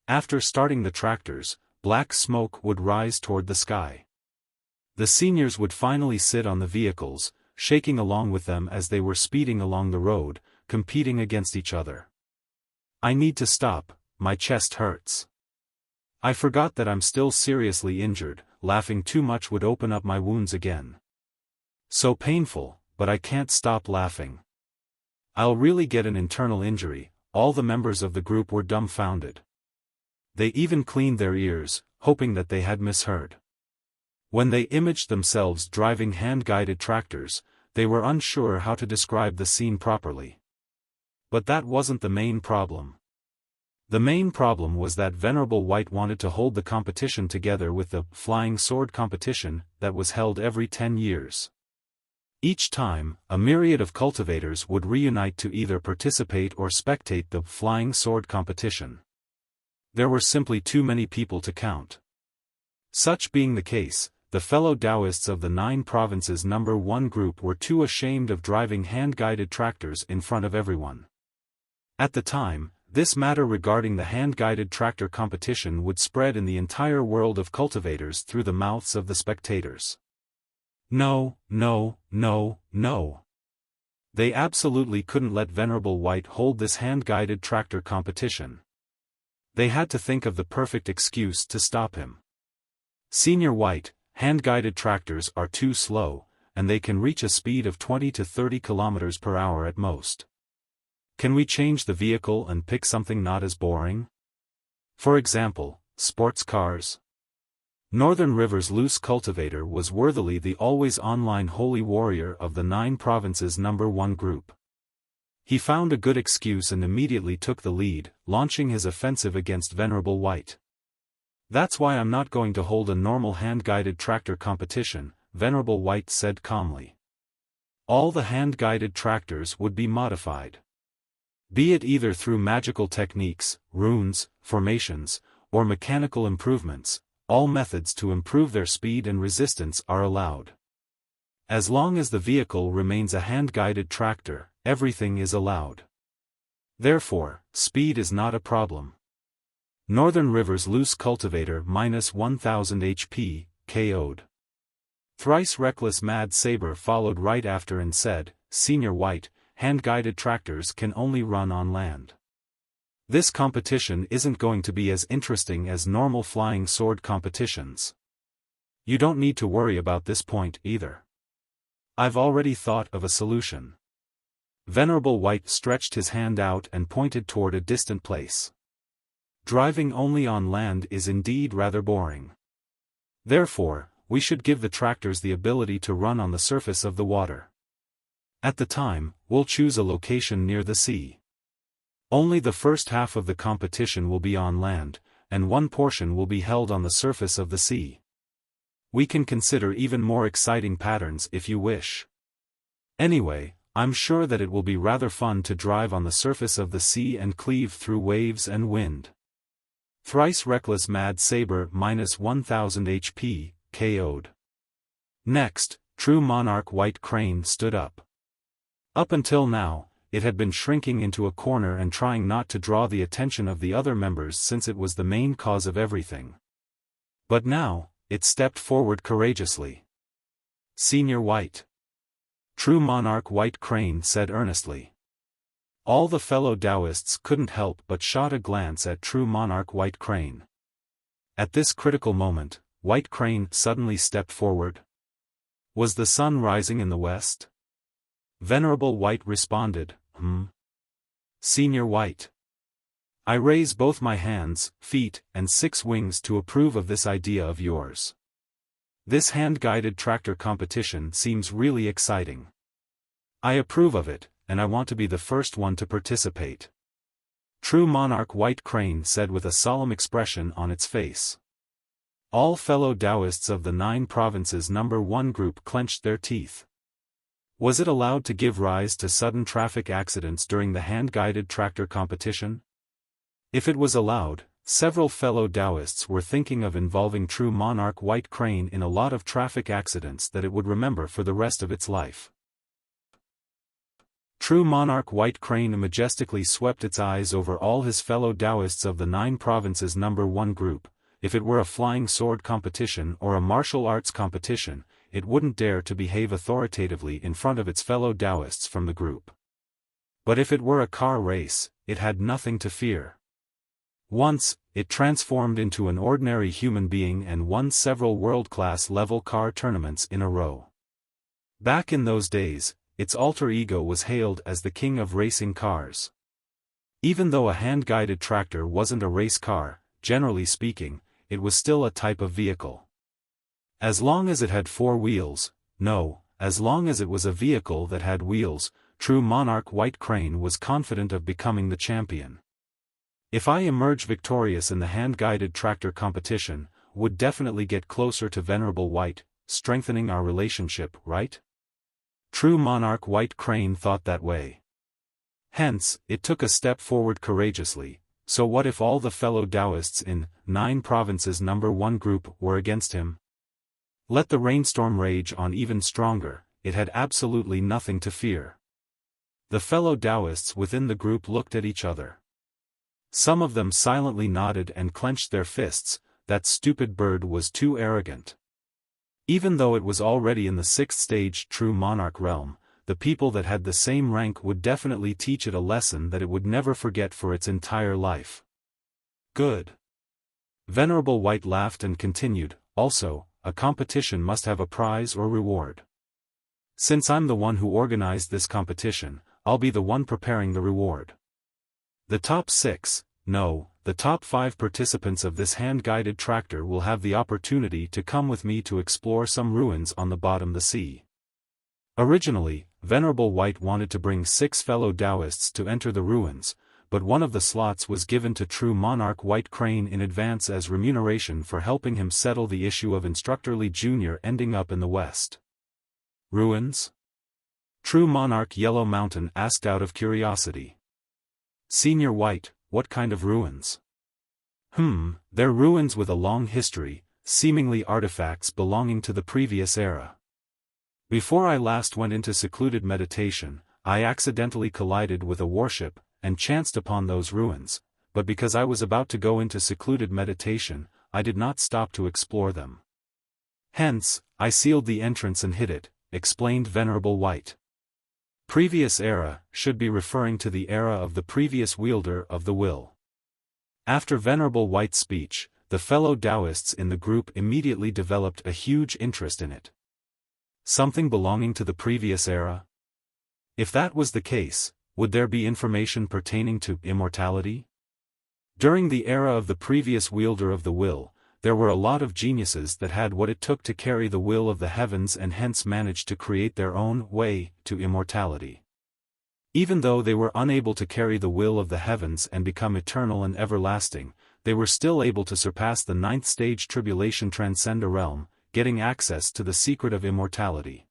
Speaker 1: After starting the tractors, black smoke would rise toward the sky. The seniors would finally sit on the vehicles, shaking along with them as they were speeding along the road, competing against each other. I need to stop, my chest hurts. I forgot that I'm still seriously injured, laughing too much would open up my wounds again. So painful, but I can't stop laughing. I'll really get an internal injury. All the members of the group were dumbfounded. They even cleaned their ears, hoping that they had misheard. When they imaged themselves driving hand-guided tractors, they were unsure how to describe the scene properly. But that wasn't the main problem. The main problem was that Venerable White wanted to hold the competition together with the flying sword competition that was held every 10 years. Each time, a myriad of cultivators would reunite to either participate or spectate the flying sword competition. There were simply too many people to count. Such being the case, the fellow Daoists of the 9 provinces number 1 group were too ashamed of driving hand-guided tractors in front of everyone. At the time, this matter regarding the hand-guided tractor competition would spread in the entire world of cultivators through the mouths of the spectators. No, no, no, no. They absolutely couldn't let Venerable White hold this hand-guided tractor competition. They had to think of the perfect excuse to stop him. Senior White, hand-guided tractors are too slow, and they can reach a speed of 20 to 30 kilometers per hour at most. Can we change the vehicle and pick something not as boring? For example, sports cars? Northern River's loose cultivator was worthily the always online holy warrior of the 9 provinces number 1 group. He found a good excuse and immediately took the lead, launching his offensive against Venerable White. That's why I'm not going to hold a normal hand-guided tractor competition, Venerable White said calmly. All the hand-guided tractors would be modified. Be it either through magical techniques, runes, formations, or mechanical improvements, all methods to improve their speed and resistance are allowed. As long as the vehicle remains a hand-guided tractor, everything is allowed. Therefore, speed is not a problem. Northern River's loose cultivator minus 1000 HP, KO'd. Thrice reckless Mad Saber followed right after and said, Senior White, hand-guided tractors can only run on land. This competition isn't going to be as interesting as normal flying sword competitions. You don't need to worry about this point either. I've already thought of a solution. Venerable White stretched his hand out and pointed toward a distant place. Driving only on land is indeed rather boring. Therefore, we should give the tractors the ability to run on the surface of the water. At the time, we'll choose a location near the sea. Only the first half of the competition will be on land, and one portion will be held on the surface of the sea. We can consider even more exciting patterns if you wish. Anyway, I'm sure that it will be rather fun to drive on the surface of the sea and cleave through waves and wind. Thrice reckless Mad Saber minus 1000 HP, KO'd. Next, true Monarch White Crane stood up. Up until now, it had been shrinking into a corner and trying not to draw the attention of the other members since it was the main cause of everything. But now, it stepped forward courageously. Senior White. True Monarch White Crane said earnestly. All the fellow Daoists couldn't help but shot a glance at True Monarch White Crane. At this critical moment, White Crane suddenly stepped forward. Was the sun rising in the west? Venerable White responded, Senior White. I raise both my hands, feet, and 6 wings to approve of this idea of yours. This hand-guided tractor competition seems really exciting. I approve of it, and I want to be the first one to participate. True Monarch White Crane said with a solemn expression on its face. All fellow Daoists of the 9 provinces number 1 group clenched their teeth. Was it allowed to give rise to sudden traffic accidents during the hand-guided tractor competition? If it was allowed, several fellow Daoists were thinking of involving True Monarch White Crane in a lot of traffic accidents that it would remember for the rest of its life. True Monarch White Crane majestically swept its eyes over all his fellow Daoists of the 9 provinces number 1 group. If it were a flying sword competition or a martial arts competition, it wouldn't dare to behave authoritatively in front of its fellow Daoists from the group. But if it were a car race, it had nothing to fear. Once, it transformed into an ordinary human being and won several world-class level car tournaments in a row. Back in those days, its alter ego was hailed as the king of racing cars. Even though a hand-guided tractor wasn't a race car, generally speaking, it was still a type of vehicle. As long as it had 4 wheels, as long as it was a vehicle that had wheels, True Monarch White Crane was confident of becoming the champion. If I emerge victorious in the hand-guided tractor competition, would definitely get closer to Venerable White, strengthening our relationship, right? True Monarch White Crane thought that way. Hence, it took a step forward courageously. So what if all the fellow Daoists in 9 provinces number 1 group were against him? Let the rainstorm rage on even stronger, it had absolutely nothing to fear. The fellow Daoists within the group looked at each other. Some of them silently nodded and clenched their fists. That stupid bird was too arrogant. Even though it was already in the 6th stage True Monarch realm, the people that had the same rank would definitely teach it a lesson that it would never forget for its entire life. Good. Venerable White laughed and continued, also, a competition must have a prize or reward. Since I'm the one who organized this competition, I'll be the one preparing the reward. The top 6, the top 5 participants of this hand-guided tractor will have the opportunity to come with me to explore some ruins on the bottom of the sea. Originally, Venerable White wanted to bring 6 fellow Daoists to enter the ruins, but one of the slots was given to True Monarch White Crane in advance as remuneration for helping him settle the issue of Instructor Lee Jr. ending up in the west. Ruins? True Monarch Yellow Mountain asked out of curiosity. Senior White, what kind of ruins? They're ruins with a long history, seemingly artifacts belonging to the previous era. Before I last went into secluded meditation, I accidentally collided with a warship, and chanced upon those ruins, but because I was about to go into secluded meditation, I did not stop to explore them. Hence, I sealed the entrance and hid it, explained Venerable White. Previous era should be referring to the era of the previous wielder of the will. After Venerable White's speech, the fellow Daoists in the group immediately developed a huge interest in it. Something belonging to the previous era? If that was the case, would there be information pertaining to immortality? During the era of the previous wielder of the will, there were a lot of geniuses that had what it took to carry the will of the heavens and hence managed to create their own way to immortality. Even though they were unable to carry the will of the heavens and become eternal and everlasting, they were still able to surpass the 9th stage tribulation transcend a realm, getting access to the secret of immortality.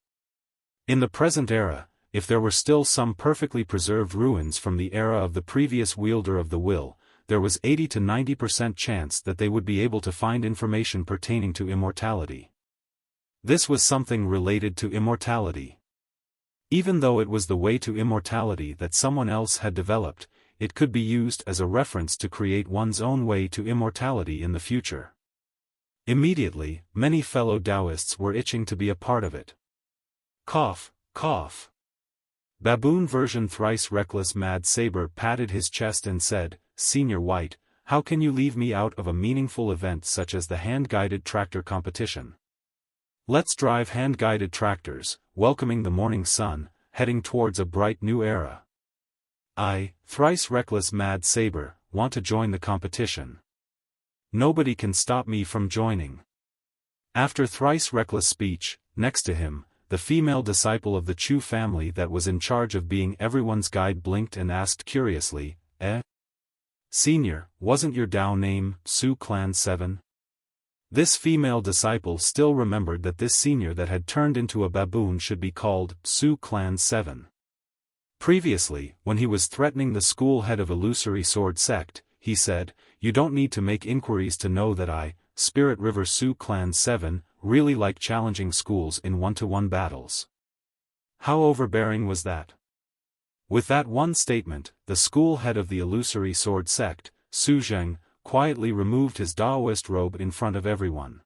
Speaker 1: In the present era, if there were still some perfectly preserved ruins from the era of the previous wielder of the will, there was 80 to 90% chance that they would be able to find information pertaining to immortality. This was something related to immortality. Even though it was the way to immortality that someone else had developed, it could be used as a reference to create one's own way to immortality in the future. Immediately, many fellow Daoists were itching to be a part of it. Cough, cough. Baboon version thrice reckless Mad Saber patted his chest and said, Senior White, how can you leave me out of a meaningful event such as the hand-guided tractor competition? Let's drive hand-guided tractors, welcoming the morning sun, heading towards a bright new era. I, thrice reckless Mad Saber, want to join the competition. Nobody can stop me from joining. After thrice reckless speech, next to him, the female disciple of the Chu family that was in charge of being everyone's guide blinked and asked curiously, Senior, wasn't your Dao name, Su Clan 7? This female disciple still remembered that this senior that had turned into a baboon should be called Su Clan 7. Previously, when he was threatening the school head of Illusory Sword Sect, he said, "You don't need to make inquiries to know that I, Spirit River Su Clan 7, really like challenging schools in one-to-one battles." How overbearing was that? With that one statement, the school head of the Illusory Sword Sect, Su Zheng, quietly removed his Daoist robe in front of everyone.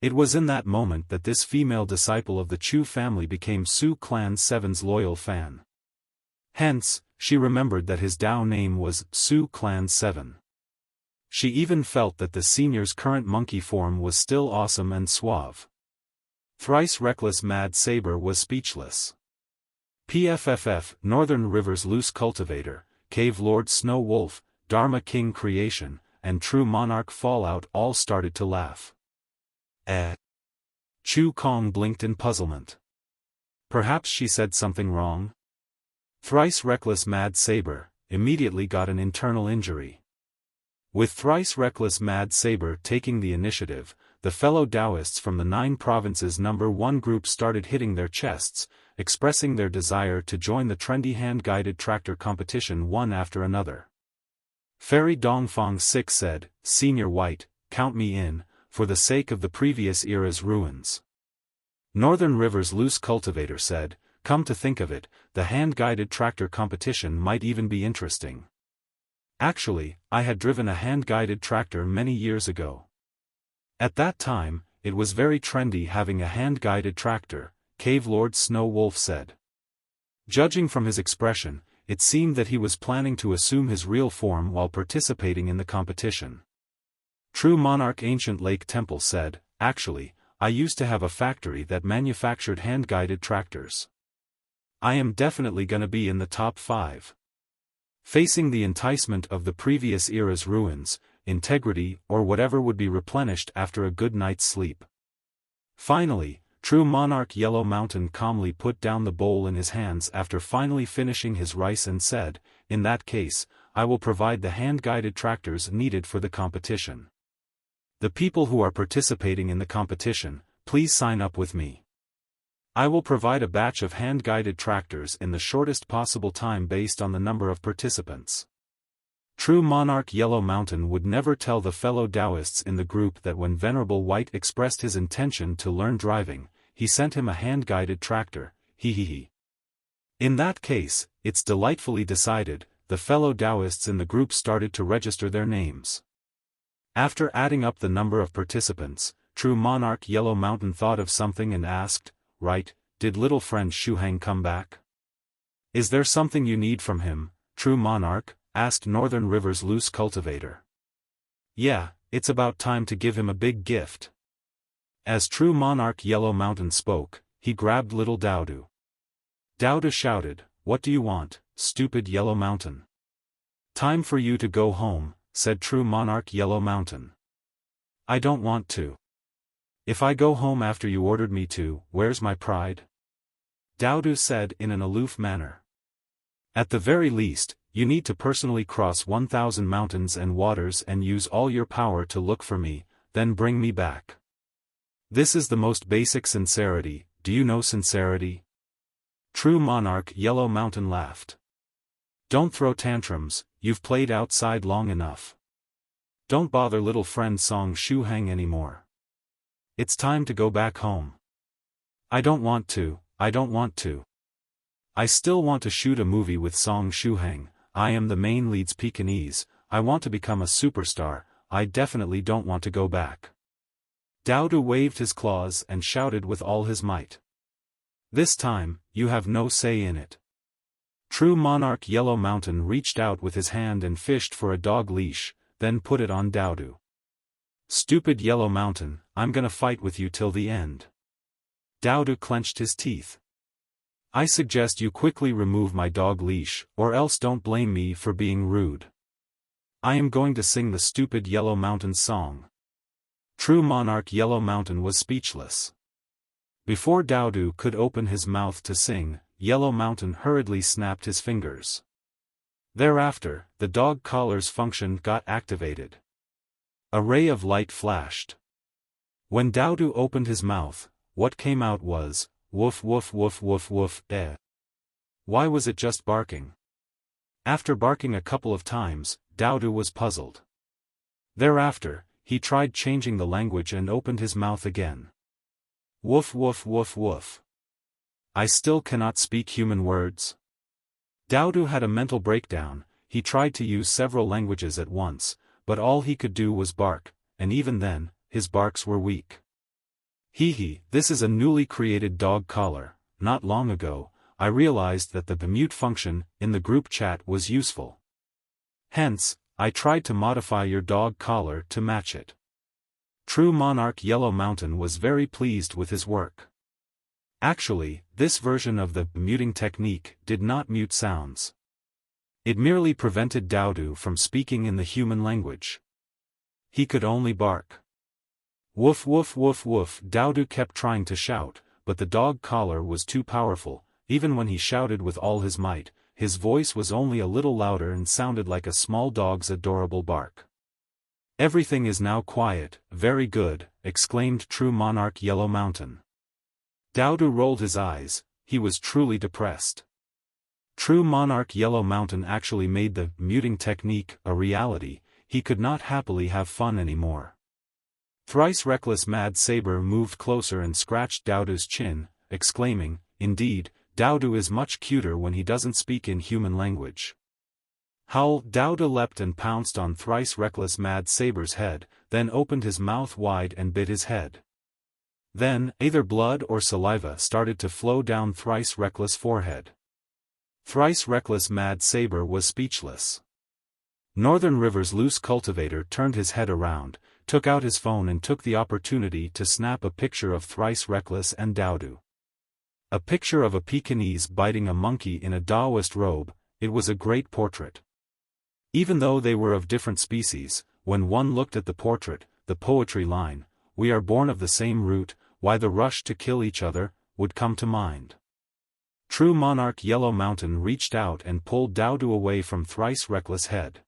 Speaker 1: It was in that moment that this female disciple of the Chu family became Su Clan 7's loyal fan. Hence, she remembered that his Dao name was Su Clan 7. She even felt that the senior's current monkey form was still awesome and suave. Thrice reckless Mad Saber was speechless. PFFF, Northern River's Loose Cultivator, Cave Lord Snow Wolf, Dharma King Creation, and True Monarch Fallout all started to laugh. Chu Kong blinked in puzzlement. Perhaps she said something wrong? Thrice reckless Mad Saber immediately got an internal injury. With thrice reckless Mad Saber taking the initiative, the fellow Daoists from the 9 provinces #1 group started hitting their chests, expressing their desire to join the trendy hand-guided tractor competition one after another. Fairy Dongfang 6 said, "Senior White, count me in, for the sake of the previous era's ruins." Northern River's Loose Cultivator said, "Come to think of it, the hand-guided tractor competition might even be interesting. Actually, I had driven a hand-guided tractor many years ago. At that time, it was very trendy having a hand-guided tractor," Cave Lord Snow Wolf said. Judging from his expression, it seemed that he was planning to assume his real form while participating in the competition. True Monarch Ancient Lake Temple said, "Actually, I used to have a factory that manufactured hand-guided tractors. I am definitely gonna be in the top 5. Facing the enticement of the previous era's ruins, integrity or whatever would be replenished after a good night's sleep." Finally, True Monarch Yellow Mountain calmly put down the bowl in his hands after finally finishing his rice and said, "In that case, I will provide the hand-guided tractors needed for the competition. The people who are participating in the competition, please sign up with me. I will provide a batch of hand-guided tractors in the shortest possible time based on the number of participants." True Monarch Yellow Mountain would never tell the fellow Daoists in the group that when Venerable White expressed his intention to learn driving, he sent him a hand-guided tractor, hehehe. In that case, it's delightfully decided, the fellow Daoists in the group started to register their names. After adding up the number of participants, True Monarch Yellow Mountain thought of something and asked, "Right, did little friend Shuhang come back? Is there something you need from him, True Monarch?" asked Northern River's Loose Cultivator. "Yeah, it's about time to give him a big gift." As True Monarch Yellow Mountain spoke, he grabbed little Doudou. Doudou shouted, "What do you want, stupid Yellow Mountain?" "Time for you to go home," said True Monarch Yellow Mountain. "I don't want to. If I go home after you ordered me to, where's my pride?" Doudou said in an aloof manner. "At the very least, you need to personally cross 1,000 mountains and waters and use all your power to look for me, then bring me back. This is the most basic sincerity. Do you know sincerity?" True Monarch Yellow Mountain laughed. "Don't throw tantrums, you've played outside long enough. Don't bother little friend Song Shuhang anymore. It's time to go back home." I don't want to. I still want to shoot a movie with Song Shuhang. I am the main lead's Pekingese. I want to become a superstar. I definitely don't want to go back." Doudou waved his claws and shouted with all his might. "This time, you have no say in it." True Monarch Yellow Mountain reached out with his hand and fished for a dog leash, then put it on Doudou. "Stupid Yellow Mountain, I'm gonna fight with you till the end." Doudou clenched his teeth. "I suggest you quickly remove my dog leash, or else don't blame me for being rude." I am going to sing the stupid Yellow Mountain's song. True Monarch Yellow Mountain was speechless. Before Doudou could open his mouth to sing, Yellow Mountain hurriedly snapped his fingers. Thereafter, the dog collar's function got activated. A ray of light flashed. When Doudou opened his mouth, what came out was, woof woof woof woof woof, eh. Why was it just barking? After barking a couple of times, Doudou was puzzled. Thereafter, he tried changing the language and opened his mouth again. Woof woof woof woof. I still cannot speak human words. Doudou had a mental breakdown. He tried to use several languages at once, but all he could do was bark, and even then, his barks were weak. Hee, this is a newly created dog collar. Not long ago, I realized that the mute function in the group chat was useful. Hence, I tried to modify your dog collar to match it. True Monarch Yellow Mountain was very pleased with his work. Actually, this version of the muting technique did not mute sounds. It merely prevented Doudou from speaking in the human language. He could only bark. Woof woof woof woof. Doudou kept trying to shout, but the dog collar was too powerful. Even when he shouted with all his might, his voice was only a little louder and sounded like a small dog's adorable bark. Everything is now quiet. Very good, exclaimed True Monarch Yellow Mountain. Doudou rolled his eyes. He was truly depressed. True Monarch Yellow Mountain actually made the muting technique a reality. He could not happily have fun anymore. Thrice reckless Mad Saber moved closer and scratched Doudou's chin, exclaiming, "Indeed, Doudou is much cuter when he doesn't speak in human language." Howl! Doudou leapt and pounced on Thrice Reckless Mad Saber's head, then opened his mouth wide and bit his head. Then, either blood or saliva started to flow down Thrice Reckless' forehead. Thrice Reckless Mad Saber was speechless. Northern River's loose cultivator turned his head around, took out his phone and took the opportunity to snap a picture of Thrice Reckless and Doudou. A picture of a Pekingese biting a monkey in a Daoist robe. It was a great portrait. Even though they were of different species, when one looked at the portrait, the poetry line, "We are born of the same root, why the rush to kill each other," would come to mind. True Monarch Yellow Mountain reached out and pulled Doudou away from Thrice Reckless' head.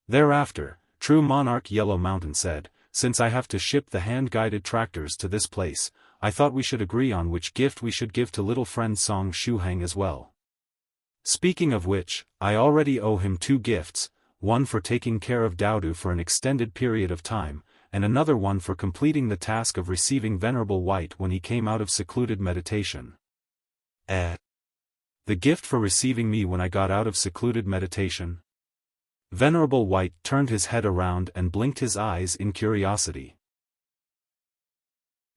Speaker 1: Thereafter, True Monarch Yellow Mountain said, "Since I have to ship the hand-guided tractors to this place, I thought we should agree on which gift we should give to little friend Song Shuhang as well. Speaking of which, I already owe him 2 gifts, one for taking care of Doudou for an extended period of time, and another one for completing the task of receiving Venerable White when he came out of secluded meditation." The gift for receiving me when I got out of secluded meditation? Venerable White turned his head around and blinked his eyes in curiosity.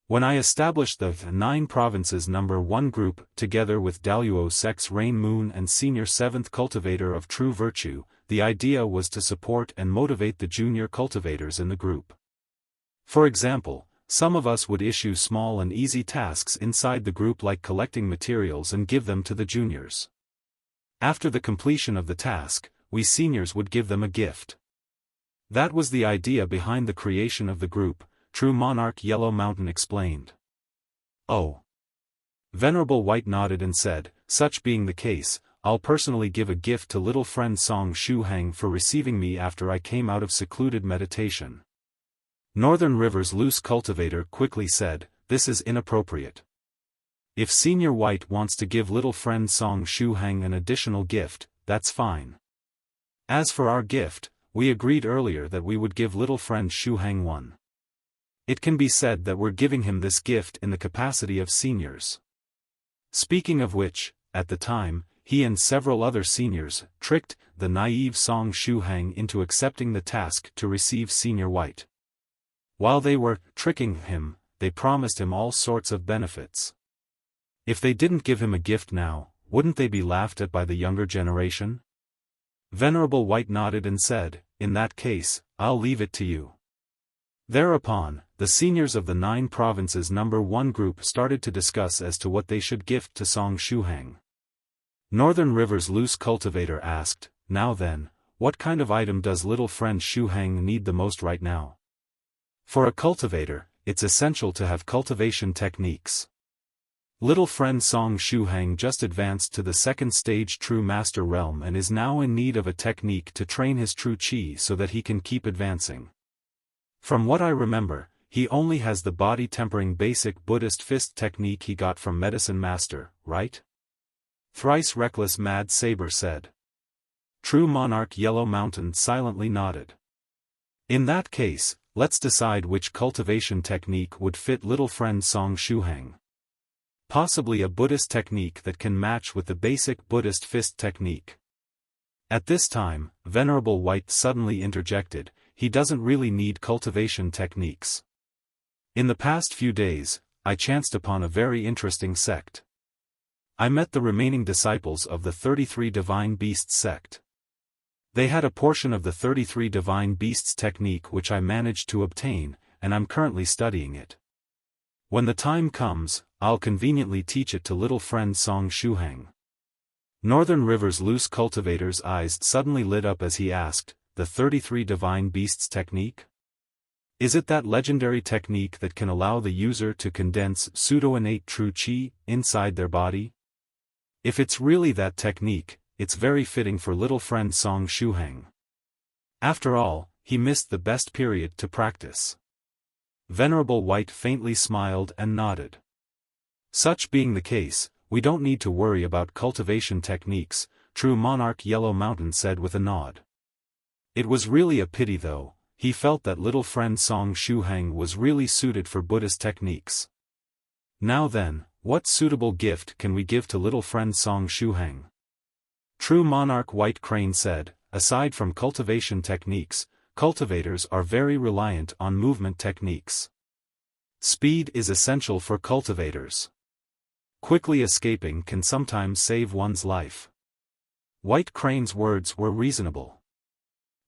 Speaker 1: When I established the 9 Provinces number 1 group, together with Daluo Sex Rain Moon and Senior 7th Cultivator of True Virtue, the idea was to support and motivate the junior cultivators in the group. For example, some of us would issue small and easy tasks inside the group like collecting materials and give them to the juniors. After the completion of the task, we seniors would give them a gift. That was the idea behind the creation of the group, True Monarch Yellow Mountain explained. Oh. Venerable White nodded and said, "Such being the case, I'll personally give a gift to little friend Song Shuhang for receiving me after I came out of secluded meditation." Northern River's loose cultivator quickly said, "This is inappropriate. If Senior White wants to give little friend Song Shuhang an additional gift, that's fine. As for our gift, we agreed earlier that we would give little friend Shuhang one. It can be said that we're giving him this gift in the capacity of seniors." Speaking of which, at the time, he and several other seniors tricked the naive Song Shuhang into accepting the task to receive Senior White. While they were tricking him, they promised him all sorts of benefits. If they didn't give him a gift now, wouldn't they be laughed at by the younger generation? Venerable White nodded and said, "In that case, I'll leave it to you." Thereupon, the seniors of the 9 Provinces number 1 group started to discuss as to what they should gift to Song Shuhang. Northern River's loose cultivator asked, "Now then, what kind of item does little friend Shuhang need the most right now? For a cultivator, it's essential to have cultivation techniques. Little friend Song Shuhang just advanced to the second stage True Master realm and is now in need of a technique to train his true chi so that he can keep advancing. From what I remember, he only has the body-tempering basic Buddhist fist technique he got from Medicine Master, right? Thrice reckless Mad Saber said. True Monarch Yellow Mountain silently nodded. In that case, let's decide which cultivation technique would fit little friend Song Shuhang. Possibly a Buddhist technique that can match with the basic Buddhist fist technique. At this time, Venerable White suddenly interjected, he doesn't really need cultivation techniques. In the past few days, I chanced upon a very interesting sect. I met the remaining disciples of the 33 Divine Beasts sect. They had a portion of the 33 Divine Beasts technique which I managed to obtain, and I'm currently studying it. When the time comes, I'll conveniently teach it to little friend Song Shuhang. Northern River's loose cultivator's eyes suddenly lit up as he asked, the 33 Divine Beasts technique? Is it that legendary technique that can allow the user to condense pseudo-innate true chi inside their body? If it's really that technique, it's very fitting for little friend Song Shuhang. After all, he missed the best period to practice. Venerable White faintly smiled and nodded. Such being the case, we don't need to worry about cultivation techniques, True Monarch Yellow Mountain said with a nod. It was really a pity though, he felt that little friend Song Shuhang was really suited for Buddhist techniques. Now then, what suitable gift can we give to little friend Song Shuhang? True Monarch White Crane said, aside from cultivation techniques, cultivators are very reliant on movement techniques. Speed is essential for cultivators. Quickly escaping can sometimes save one's life. White Crane's words were reasonable.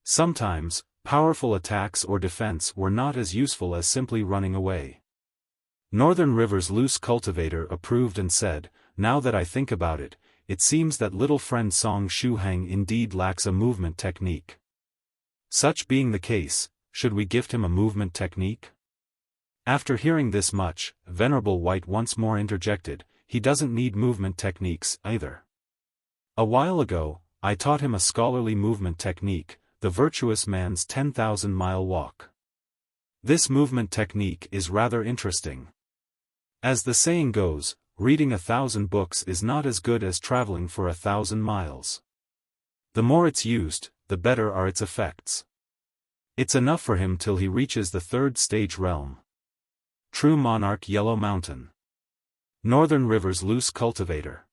Speaker 1: Sometimes, powerful attacks or defense were not as useful as simply running away. Northern River's loose cultivator approved and said, now that I think about it, it seems that little friend Song Shuhang indeed lacks a movement technique. Such being the case, should we gift him a movement technique? After hearing this much, Venerable White once more interjected, he doesn't need movement techniques either. A while ago, I taught him a scholarly movement technique, the virtuous man's 10,000-mile walk. This movement technique is rather interesting. As the saying goes, reading 1,000 books is not as good as traveling for 1,000 miles. The more it's used, the better are its effects. It's enough for him till he reaches the third stage realm. True Monarch Yellow Mountain. Northern River's loose cultivator.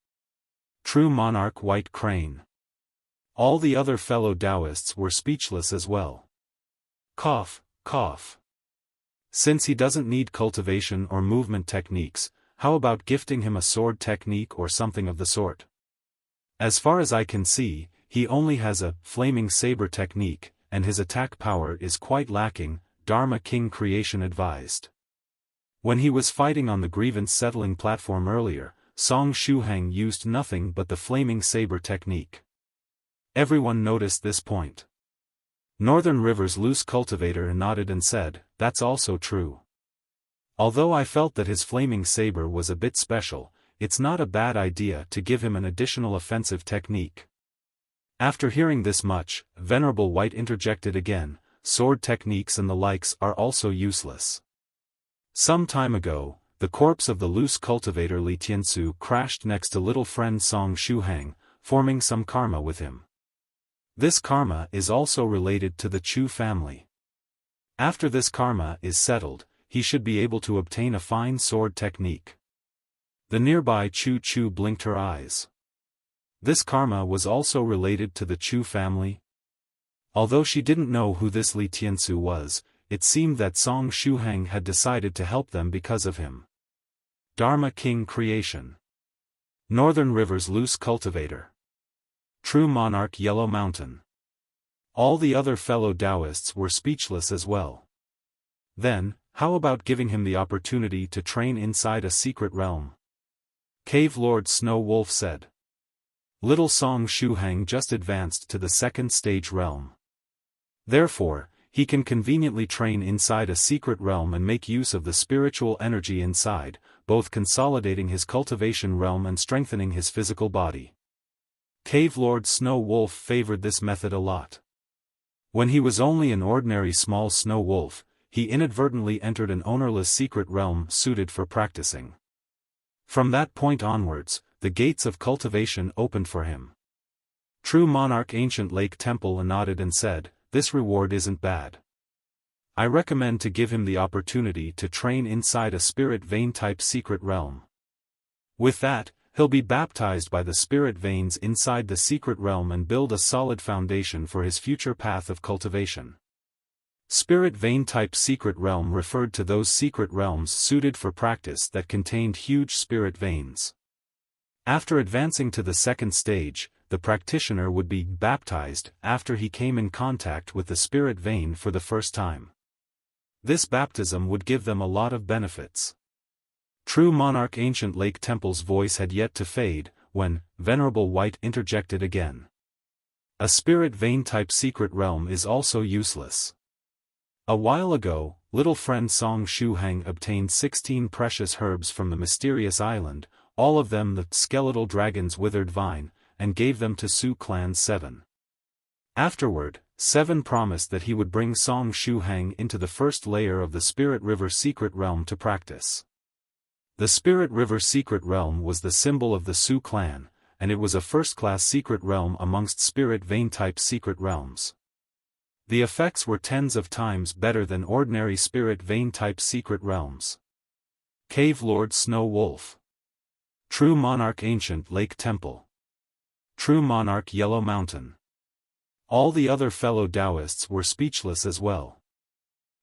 Speaker 1: True Monarch White Crane. All the other fellow Daoists were speechless as well. Cough, cough. Since he doesn't need cultivation or movement techniques, how about gifting him a sword technique or something of the sort? As far as I can see, he only has a flaming saber technique, and his attack power is quite lacking, Dharma King Creation advised. When he was fighting on the Grievance Settling Platform earlier, Song Shuhang used nothing but the flaming saber technique. Everyone noticed this point. Northern River's loose cultivator nodded and said, that's also true. Although I felt that his flaming saber was a bit special, it's not a bad idea to give him an additional offensive technique. After hearing this much, Venerable White interjected again, sword techniques and the likes are also useless. Some time ago, the corpse of the loose cultivator Li Tiansu crashed next to little friend Song Shuhang, forming some karma with him. This karma is also related to the Chu family. After this karma is settled, he should be able to obtain a fine sword technique. The nearby Chu Chu blinked her eyes. This karma was also related to the Chu family. Although she didn't know who this Li Tiansu was, it seemed that Song Shuhang had decided to help them because of him. Dharma King Creation. Northern River's loose cultivator. True Monarch Yellow Mountain. All the other fellow Daoists were speechless as well. Then, how about giving him the opportunity to train inside a secret realm? Cave Lord Snow Wolf said. little Song Shuhang just advanced to the second stage realm. Therefore, he can conveniently train inside a secret realm and make use of the spiritual energy inside, both consolidating his cultivation realm and strengthening his physical body. Cave Lord Snow Wolf favored this method a lot. When he was only an ordinary small snow wolf, he inadvertently entered an ownerless secret realm suited for practicing. From that point onwards, the gates of cultivation opened for him. True Monarch Ancient Lake Temple nodded and said, "This reward isn't bad. I recommend to give him the opportunity to train inside a spirit vein-type secret realm. With that, he'll be baptized by the spirit veins inside the secret realm and build a solid foundation for his future path of cultivation." Spirit vein-type secret realm referred to those secret realms suited for practice that contained huge spirit veins. After advancing to the second stage, the practitioner would be baptized after he came in contact with the spirit vein for the first time. This baptism would give them a lot of benefits. True Monarch Ancient Lake Temple's voice had yet to fade, when Venerable White interjected again. A spirit vein-type secret realm is also useless. A while ago, little friend Song Shuhang obtained 16 precious herbs from the mysterious island, all of them the skeletal dragon's withered vine, and gave them to Su Clan 7. Afterward, 7 promised that he would bring Song Shuhang into the first layer of the Spirit River secret realm to practice. The Spirit River secret realm was the symbol of the Su clan, and it was a first-class secret realm amongst spirit vein-type secret realms. The effects were tens of times better than ordinary spirit vein-type secret realms. Cave Lord Snow Wolf. True Monarch Ancient Lake Temple. True Monarch Yellow Mountain. All the other fellow Daoists were speechless as well.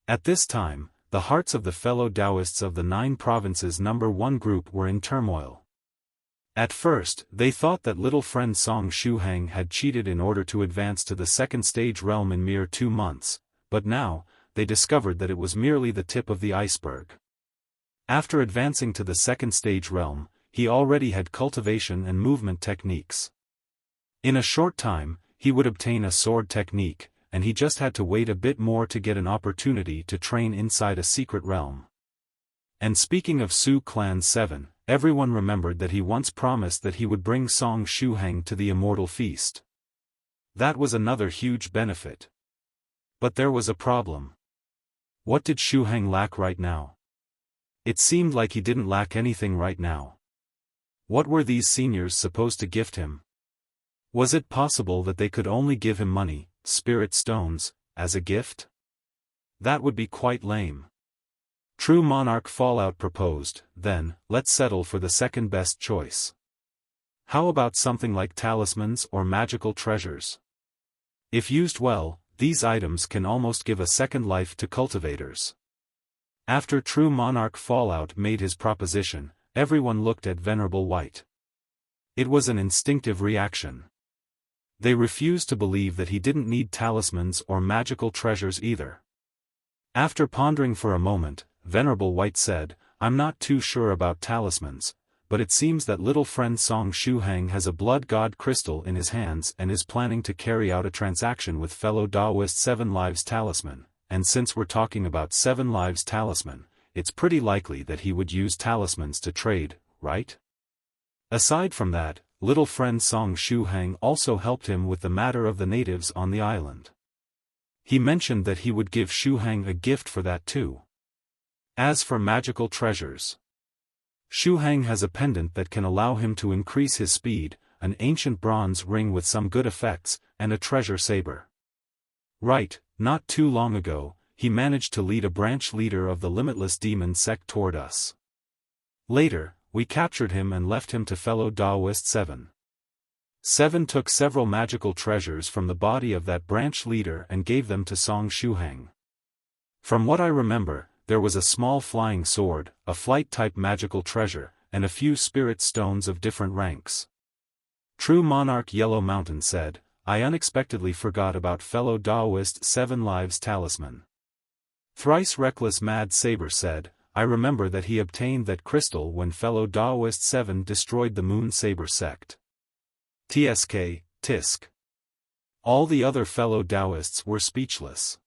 Speaker 1: At this time, the hearts of the fellow Daoists of the 9 provinces number 1 group were in turmoil. At first, they thought that little friend Song Shuhang had cheated in order to advance to the second stage realm in mere 2 months, but now, they discovered that it was merely the tip of the iceberg. After advancing to the second stage realm, he already had cultivation and movement techniques. In a short time, he would obtain a sword technique, and he just had to wait a bit more to get an opportunity to train inside a secret realm. And speaking of Su Clan 7, everyone remembered that he once promised that he would bring Song Shuhang to the Immortal Feast. That was another huge benefit. But there was a problem. What did Shuhang lack right now? It seemed like he didn't lack anything right now. What were these seniors supposed to gift him? Was it possible that they could only give him money, spirit stones, as a gift? That would be quite lame. True Monarch Fallout proposed, then, let's settle for the second best choice. How about something like talismans or magical treasures? If used well, these items can almost give a second life to cultivators. After True Monarch Fallout made his proposition, everyone looked at Venerable White. It was an instinctive reaction. They refused to believe that he didn't need talismans or magical treasures either. After pondering for a moment, Venerable White said, "I'm not too sure about talismans, but it seems that little friend Song Shuhang has a blood god crystal in his hands and is planning to carry out a transaction with Fellow Daoist 7 Lives Talisman, and since we're talking about 7 Lives Talisman, it's pretty likely that he would use talismans to trade, right? Aside from that, little friend Song Shuhang also helped him with the matter of the natives on the island. He mentioned that he would give Shuhang a gift for that too. As for magical treasures, Shuhang has a pendant that can allow him to increase his speed, an ancient bronze ring with some good effects, and a treasure saber. Right, not too long ago, he managed to lead a branch leader of the Limitless Demon sect toward us. Later, we captured him and left him to Fellow Daoist 7. 7 took several magical treasures from the body of that branch leader and gave them to Song Shuhang. From what I remember, there was a small flying sword, a flight-type magical treasure, and a few spirit stones of different ranks. True Monarch Yellow Mountain said, "I unexpectedly forgot about Fellow Daoist 7 Lives Talisman." Thrice Reckless Mad Saber said, "I remember that he obtained that crystal when Fellow Daoist 7 destroyed the Moon Saber sect." Tsk, tisk. All the other fellow Daoists were speechless.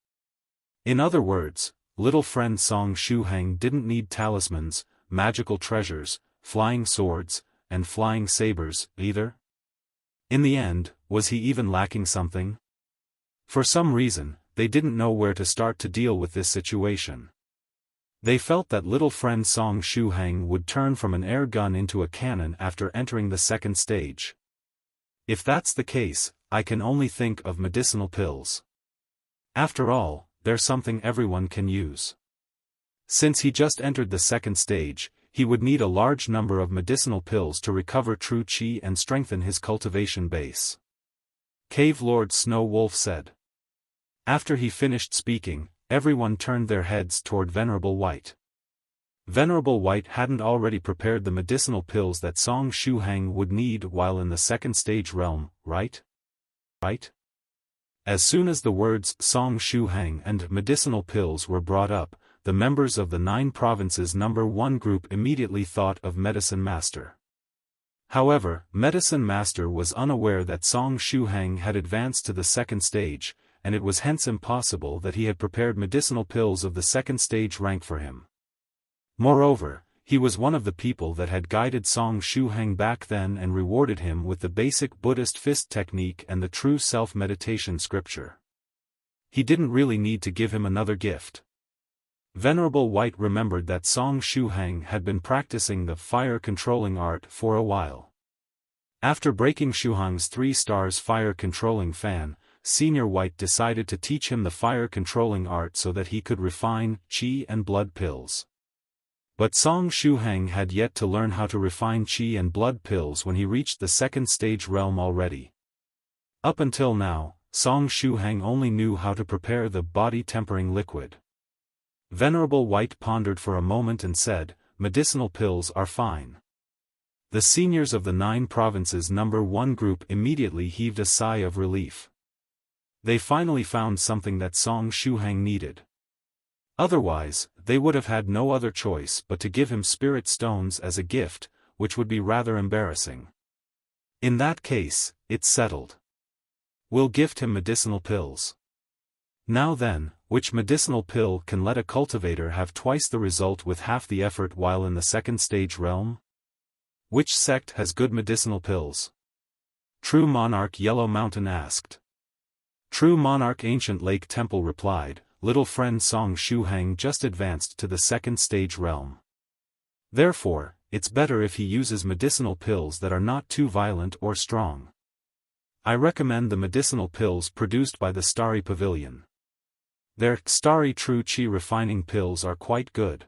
Speaker 1: In other words, little friend Song Shuhang didn't need talismans, magical treasures, flying swords, and flying sabers, either. In the end, was he even lacking something? For some reason, they didn't know where to start to deal with this situation. They felt that little friend Song Shuhang would turn from an air gun into a cannon after entering the second stage. If that's the case, I can only think of medicinal pills. After all, they're something everyone can use. Since he just entered the second stage, he would need a large number of medicinal pills to recover true qi and strengthen his cultivation base. Cave Lord Snow Wolf said. After he finished speaking, everyone turned their heads toward Venerable White. Venerable White hadn't already prepared the medicinal pills that Song Shuhang would need while in the second stage realm, right? Right? As soon as the words Song Shuhang and medicinal pills were brought up, the members of the 9 provinces number 1 group immediately thought of Medicine Master. However, Medicine Master was unaware that Song Shuhang had advanced to the second stage, and it was hence impossible that he had prepared medicinal pills of the second stage rank for him. Moreover, he was one of the people that had guided Song Shuhang back then and rewarded him with the basic Buddhist fist technique and the true self-meditation scripture. He didn't really need to give him another gift. Venerable White remembered that Song Shuhang had been practicing the fire-controlling art for a while. After breaking Shuhang's 3 stars fire-controlling fan, Senior White decided to teach him the fire-controlling art so that he could refine qi and blood pills. But Song Shuhang had yet to learn how to refine qi and blood pills when he reached the second stage realm already. Up until now, Song Shuhang only knew how to prepare the body-tempering liquid. Venerable White pondered for a moment and said, "Medicinal pills are fine." The seniors of the 9 provinces number 1 group immediately heaved a sigh of relief. They finally found something that Song Shuhang needed. Otherwise, they would have had no other choice but to give him spirit stones as a gift, which would be rather embarrassing. In that case, it's settled. We'll gift him medicinal pills. Now then, which medicinal pill can let a cultivator have twice the result with half the effort while in the second stage realm? Which sect has good medicinal pills? True Monarch Yellow Mountain asked. True Monarch Ancient Lake Temple replied, "Little friend Song Shuhang just advanced to the second stage realm. Therefore, it's better if he uses medicinal pills that are not too violent or strong. I recommend the medicinal pills produced by the Starry Pavilion. Their Starry True Qi refining pills are quite good.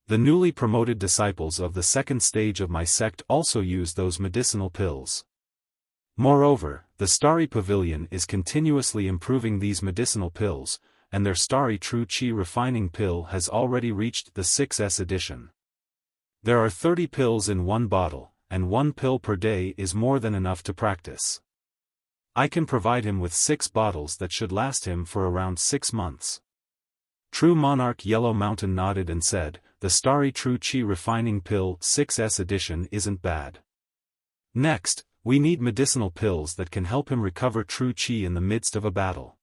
Speaker 1: The newly promoted disciples of the second stage of my sect also use those medicinal pills. Moreover, the Starry Pavilion is continuously improving these medicinal pills, and their Starry True Qi refining pill has already reached the 6S edition. There are 30 pills in one bottle, and 1 pill per day is more than enough to practice. I can provide him with 6 bottles that should last him for around 6 months." True Monarch Yellow Mountain nodded and said, "The Starry True Qi refining pill 6S edition isn't bad. Next, we need medicinal pills that can help him recover true qi in the midst of a battle.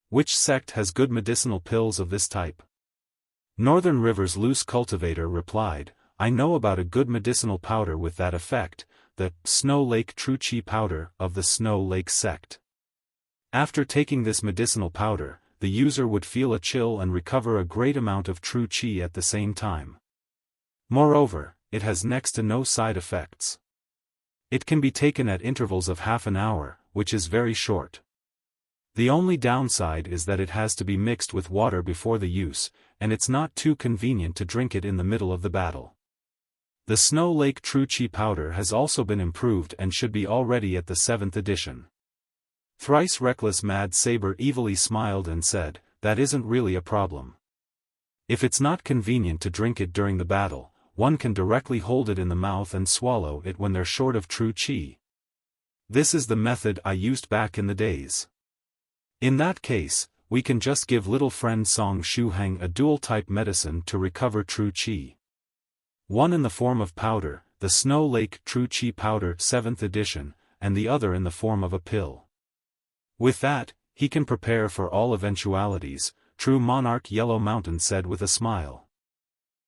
Speaker 1: Which sect has good medicinal pills of this type?" Northern River's Loose Cultivator replied, "I know about a good medicinal powder with that effect, the Snow Lake True Qi powder of the Snow Lake sect. After taking this medicinal powder, the user would feel a chill and recover a great amount of true qi at the same time. Moreover, it has next to no side effects. It can be taken at intervals of half an hour, which is very short. The only downside is that it has to be mixed with water before the use, and it's not too convenient to drink it in the middle of the battle. The Snow Lake True Qi powder has also been improved and should be already at the 7th edition." Thrice Reckless Mad Saber evilly smiled and said, "That isn't really a problem. If it's not convenient to drink it during the battle, one can directly hold it in the mouth and swallow it when they're short of true qi. This is the method I used back in the days. In that case, we can just give little friend Song Shuhang a dual-type medicine to recover true qi. One in the form of powder, the Snow Lake True Qi powder 7th edition, and the other in the form of a pill. With that, he can prepare for all eventualities, True Monarch Yellow Mountain said with a smile.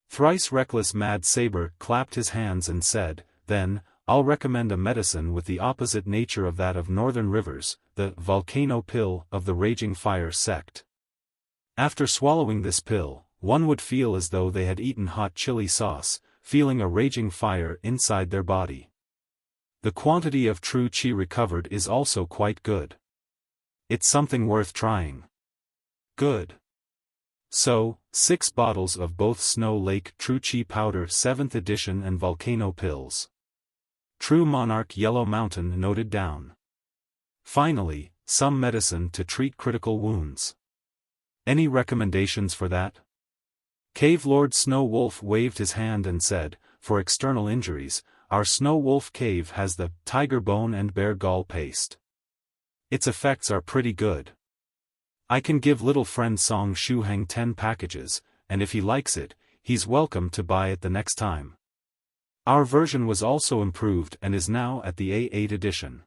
Speaker 1: Thrice reckless Mad Saber clapped his hands and said, then, I'll recommend a medicine with the opposite nature of that of Northern Rivers, the volcano pill of the Raging Fire sect. After swallowing this pill, one would feel as though they had eaten hot chili sauce, feeling a raging fire inside their body. The quantity of true chi recovered is also quite good. It's something worth trying. Good. So, 6 bottles of both Snow Lake True Chi Powder 7th edition and Volcano Pills. True Monarch Yellow Mountain noted down. Finally, some medicine to treat critical wounds. Any recommendations for that? Cave Lord Snow Wolf waved his hand and said, for external injuries, our Snow Wolf Cave has the Tiger Bone and Bear Gall Paste. Its effects are pretty good. I can give little friend Song Shuhang 10 packages, and if he likes it, he's welcome to buy it the next time. Our version was also improved and is now at the A8 edition.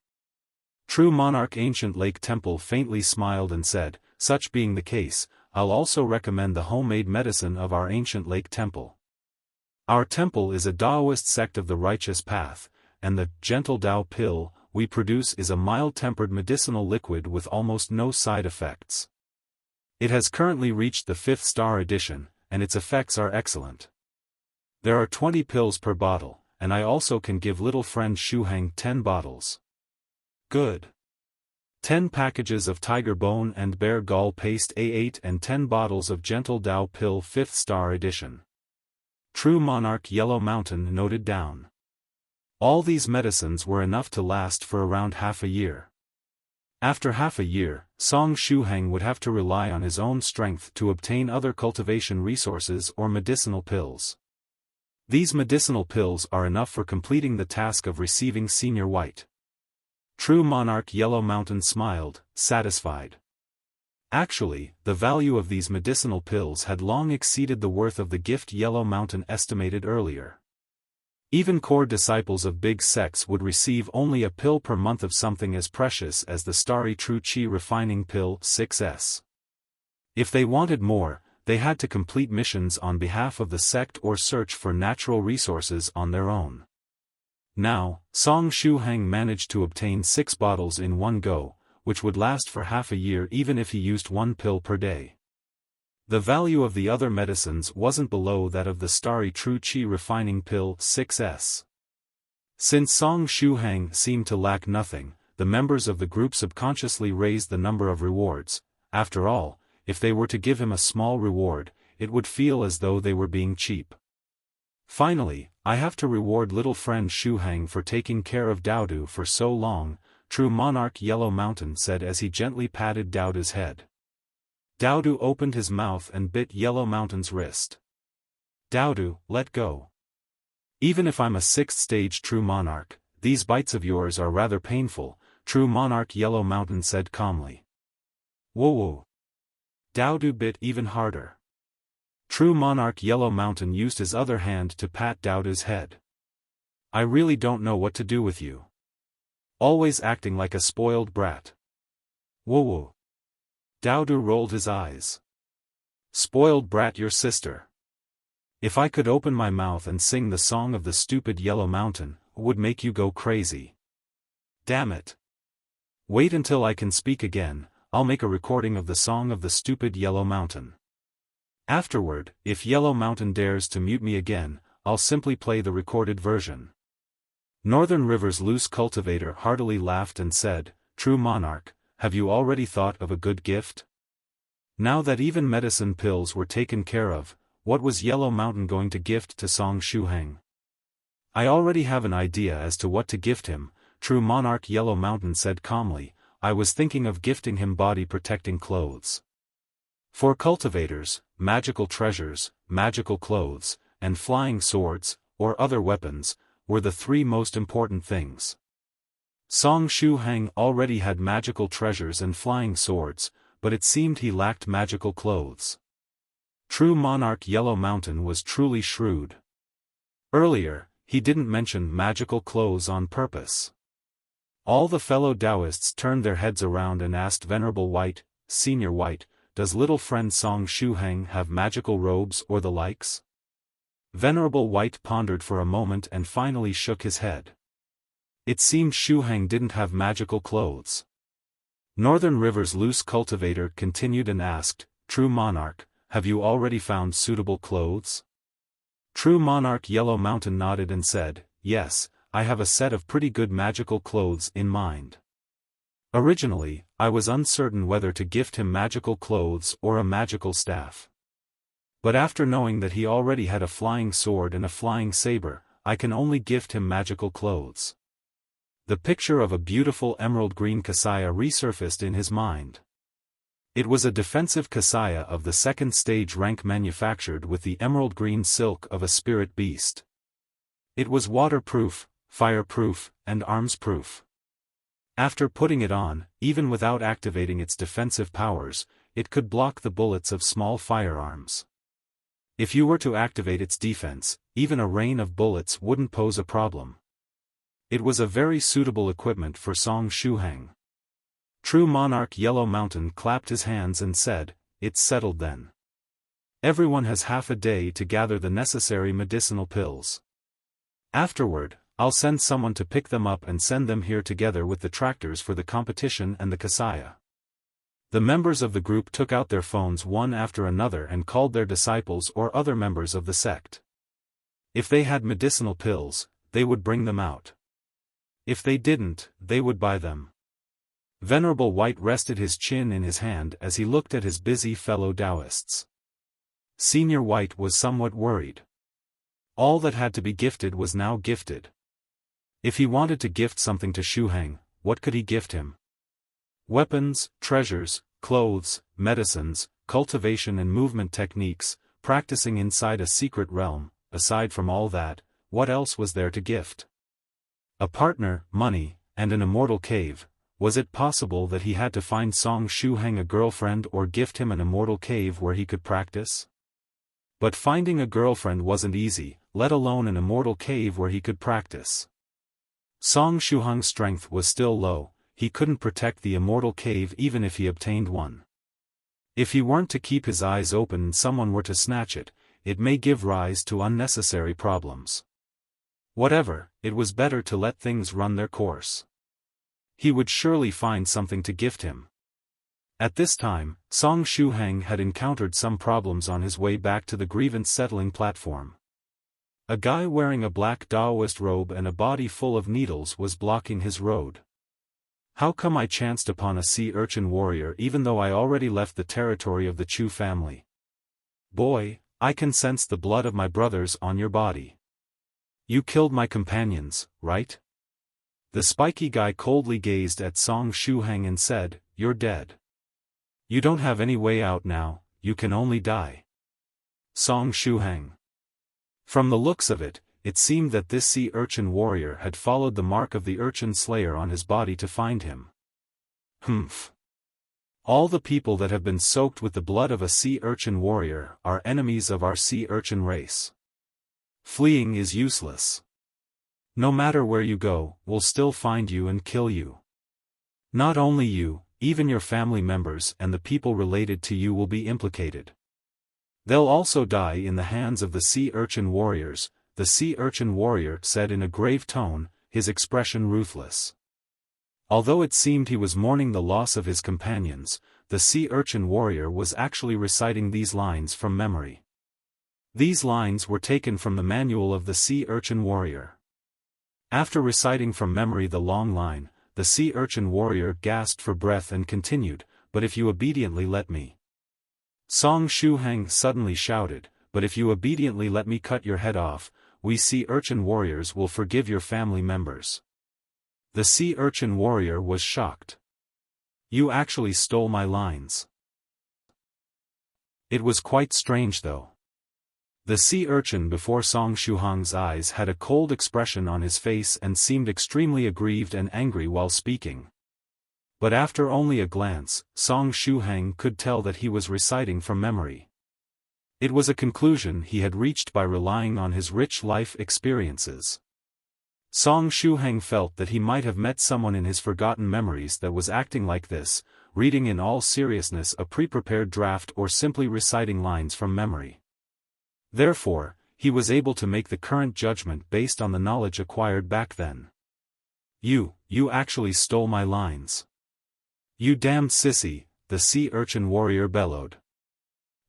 Speaker 1: True Monarch Ancient Lake Temple faintly smiled and said, such being the case, I'll also recommend the homemade medicine of our Ancient Lake Temple. Our temple is a Daoist sect of the righteous path, and the gentle Dao pill we produce is a mild-tempered medicinal liquid with almost no side effects. It has currently reached the 5th star edition, and its effects are excellent. There are 20 pills per bottle, and I also can give little friend Shuhang 10 bottles. Good. 10 packages of Tiger Bone and Bear Gall Paste A8 and 10 bottles of Gentle Dao Pill 5th star edition. True Monarch Yellow Mountain noted down. All these medicines were enough to last for around half a year. After half a year, Song Shuhang would have to rely on his own strength to obtain other cultivation resources or medicinal pills. These medicinal pills are enough for completing the task of receiving Senior White. True Monarch Yellow Mountain smiled, satisfied. Actually, the value of these medicinal pills had long exceeded the worth of the gift Yellow Mountain estimated earlier. Even core disciples of big sects would receive only a pill per month of something as precious as the Starry True Chi Refining Pill 6S. If they wanted more, they had to complete missions on behalf of the sect or search for natural resources on their own. Now, Song Shuhang managed to obtain 6 bottles in one go, which would last for half a year even if he used 1 pill per day. The value of the other medicines wasn't below that of the Starry True Chi Refining Pill 6S. Since Song Shuhang seemed to lack nothing, the members of the group subconsciously raised the number of rewards. After all, if they were to give him a small reward, it would feel as though they were being cheap. Finally, I have to reward little friend Shuhang for taking care of Doudou for so long, True Monarch Yellow Mountain said as he gently patted Doudou's head. Doudou opened his mouth and bit Yellow Mountain's wrist. Doudou, let go. Even if I'm a 6th stage True Monarch, these bites of yours are rather painful, True Monarch Yellow Mountain said calmly. Whoa. Doudou bit even harder. True Monarch Yellow Mountain used his other hand to pat Doudou's head. I really don't know what to do with you. Always acting like a spoiled brat. Whoa. Doudou rolled his eyes. Spoiled brat your sister. If I could open my mouth and sing the song of the stupid Yellow Mountain, it would make you go crazy. Damn it. Wait until I can speak again, I'll make a recording of the song of the stupid Yellow Mountain. Afterward, if Yellow Mountain dares to mute me again, I'll simply play the recorded version. Northern River's loose cultivator heartily laughed and said, True Monarch, have you already thought of a good gift? Now that even medicine pills were taken care of, what was Yellow Mountain going to gift to Song Shuhang? I already have an idea as to what to gift him, True Monarch Yellow Mountain said calmly. I was thinking of gifting him body-protecting clothes. For cultivators, magical treasures, magical clothes, and flying swords, or other weapons, were the 3 most important things. Song Shuhang already had magical treasures and flying swords, but it seemed he lacked magical clothes. True Monarch Yellow Mountain was truly shrewd. Earlier, he didn't mention magical clothes on purpose. All the fellow Daoists turned their heads around and asked Venerable White, Senior White, does little friend Song Shuhang have magical robes or the likes? Venerable White pondered for a moment and finally shook his head. It seemed Shuhang didn't have magical clothes. Northern River's loose cultivator continued and asked, True Monarch, have you already found suitable clothes? True Monarch Yellow Mountain nodded and said, Yes, I have a set of pretty good magical clothes in mind. Originally, I was uncertain whether to gift him magical clothes or a magical staff. But after knowing that he already had a flying sword and a flying saber, I can only gift him magical clothes. The picture of a beautiful emerald green kasaya resurfaced in his mind. It was a defensive kasaya of the second stage rank manufactured with the emerald green silk of a spirit beast. It was waterproof, fireproof, and arms-proof. After putting it on, even without activating its defensive powers, it could block the bullets of small firearms. If you were to activate its defense, even a rain of bullets wouldn't pose a problem. It was a very suitable equipment for Song Shuhang. True Monarch Yellow Mountain clapped his hands and said, It's settled then. Everyone has half a day to gather the necessary medicinal pills. Afterward, I'll send someone to pick them up and send them here together with the tractors for the competition and the kasaya. The members of the group took out their phones one after another and called their disciples or other members of the sect. If they had medicinal pills, they would bring them out. If they didn't, they would buy them. Venerable White rested his chin in his hand as he looked at his busy fellow Daoists. Senior White was somewhat worried. All that had to be gifted was now gifted. If he wanted to gift something to Shuhang, what could he gift him? Weapons, treasures, clothes, medicines, cultivation and movement techniques, practicing inside a secret realm. Aside from all that, what else was there to gift? A partner, money, and an immortal cave. Was it possible that he had to find Song Shuhang a girlfriend or gift him an immortal cave where he could practice? But finding a girlfriend wasn't easy, let alone an immortal cave where he could practice. Song Shuhang's strength was still low, he couldn't protect the immortal cave even if he obtained one. If he weren't to keep his eyes open and someone were to snatch it, it may give rise to unnecessary problems. Whatever, it was better to let things run their course. He would surely find something to gift him. At this time, Song Shuhang had encountered some problems on his way back to the Grievance Settling Platform. A guy wearing a black Daoist robe and a body full of needles was blocking his road. How come I chanced upon a sea urchin warrior even though I already left the territory of the Chu family? Boy, I can sense the blood of my brothers on your body. You killed my companions, right? The spiky guy coldly gazed at Song Shuhang and said, You're dead. You don't have any way out now, you can only die. Song Shuhang. From the looks of it, it seemed that this sea urchin warrior had followed the mark of the urchin slayer on his body to find him. Hmph. All the people that have been soaked with the blood of a sea urchin warrior are enemies of our sea urchin race. Fleeing is useless. No matter where you go, we'll still find you and kill you. Not only you, even your family members and the people related to you will be implicated. They'll also die in the hands of the sea urchin warriors, the sea urchin warrior said in a grave tone, his expression ruthless. Although it seemed he was mourning the loss of his companions, the sea urchin warrior was actually reciting these lines from memory. These lines were taken from the manual of the sea urchin warrior. After reciting from memory the long line, the sea urchin warrior gasped for breath and continued, But if you obediently let me. Song Shuhang suddenly shouted, But if you obediently let me cut your head off, we sea urchin warriors will forgive your family members. The sea urchin warrior was shocked. You actually stole my lines. It was quite strange though. The sea urchin before Song Shuhang's eyes had a cold expression on his face and seemed extremely aggrieved and angry while speaking. But after only a glance, Song Shuhang could tell that he was reciting from memory. It was a conclusion he had reached by relying on his rich life experiences. Song Shuhang felt that he might have met someone in his forgotten memories that was acting like this, reading in all seriousness a pre-prepared draft or simply reciting lines from memory. Therefore, he was able to make the current judgment based on the knowledge acquired back then. You actually stole my lines. You damned sissy, the sea urchin warrior bellowed.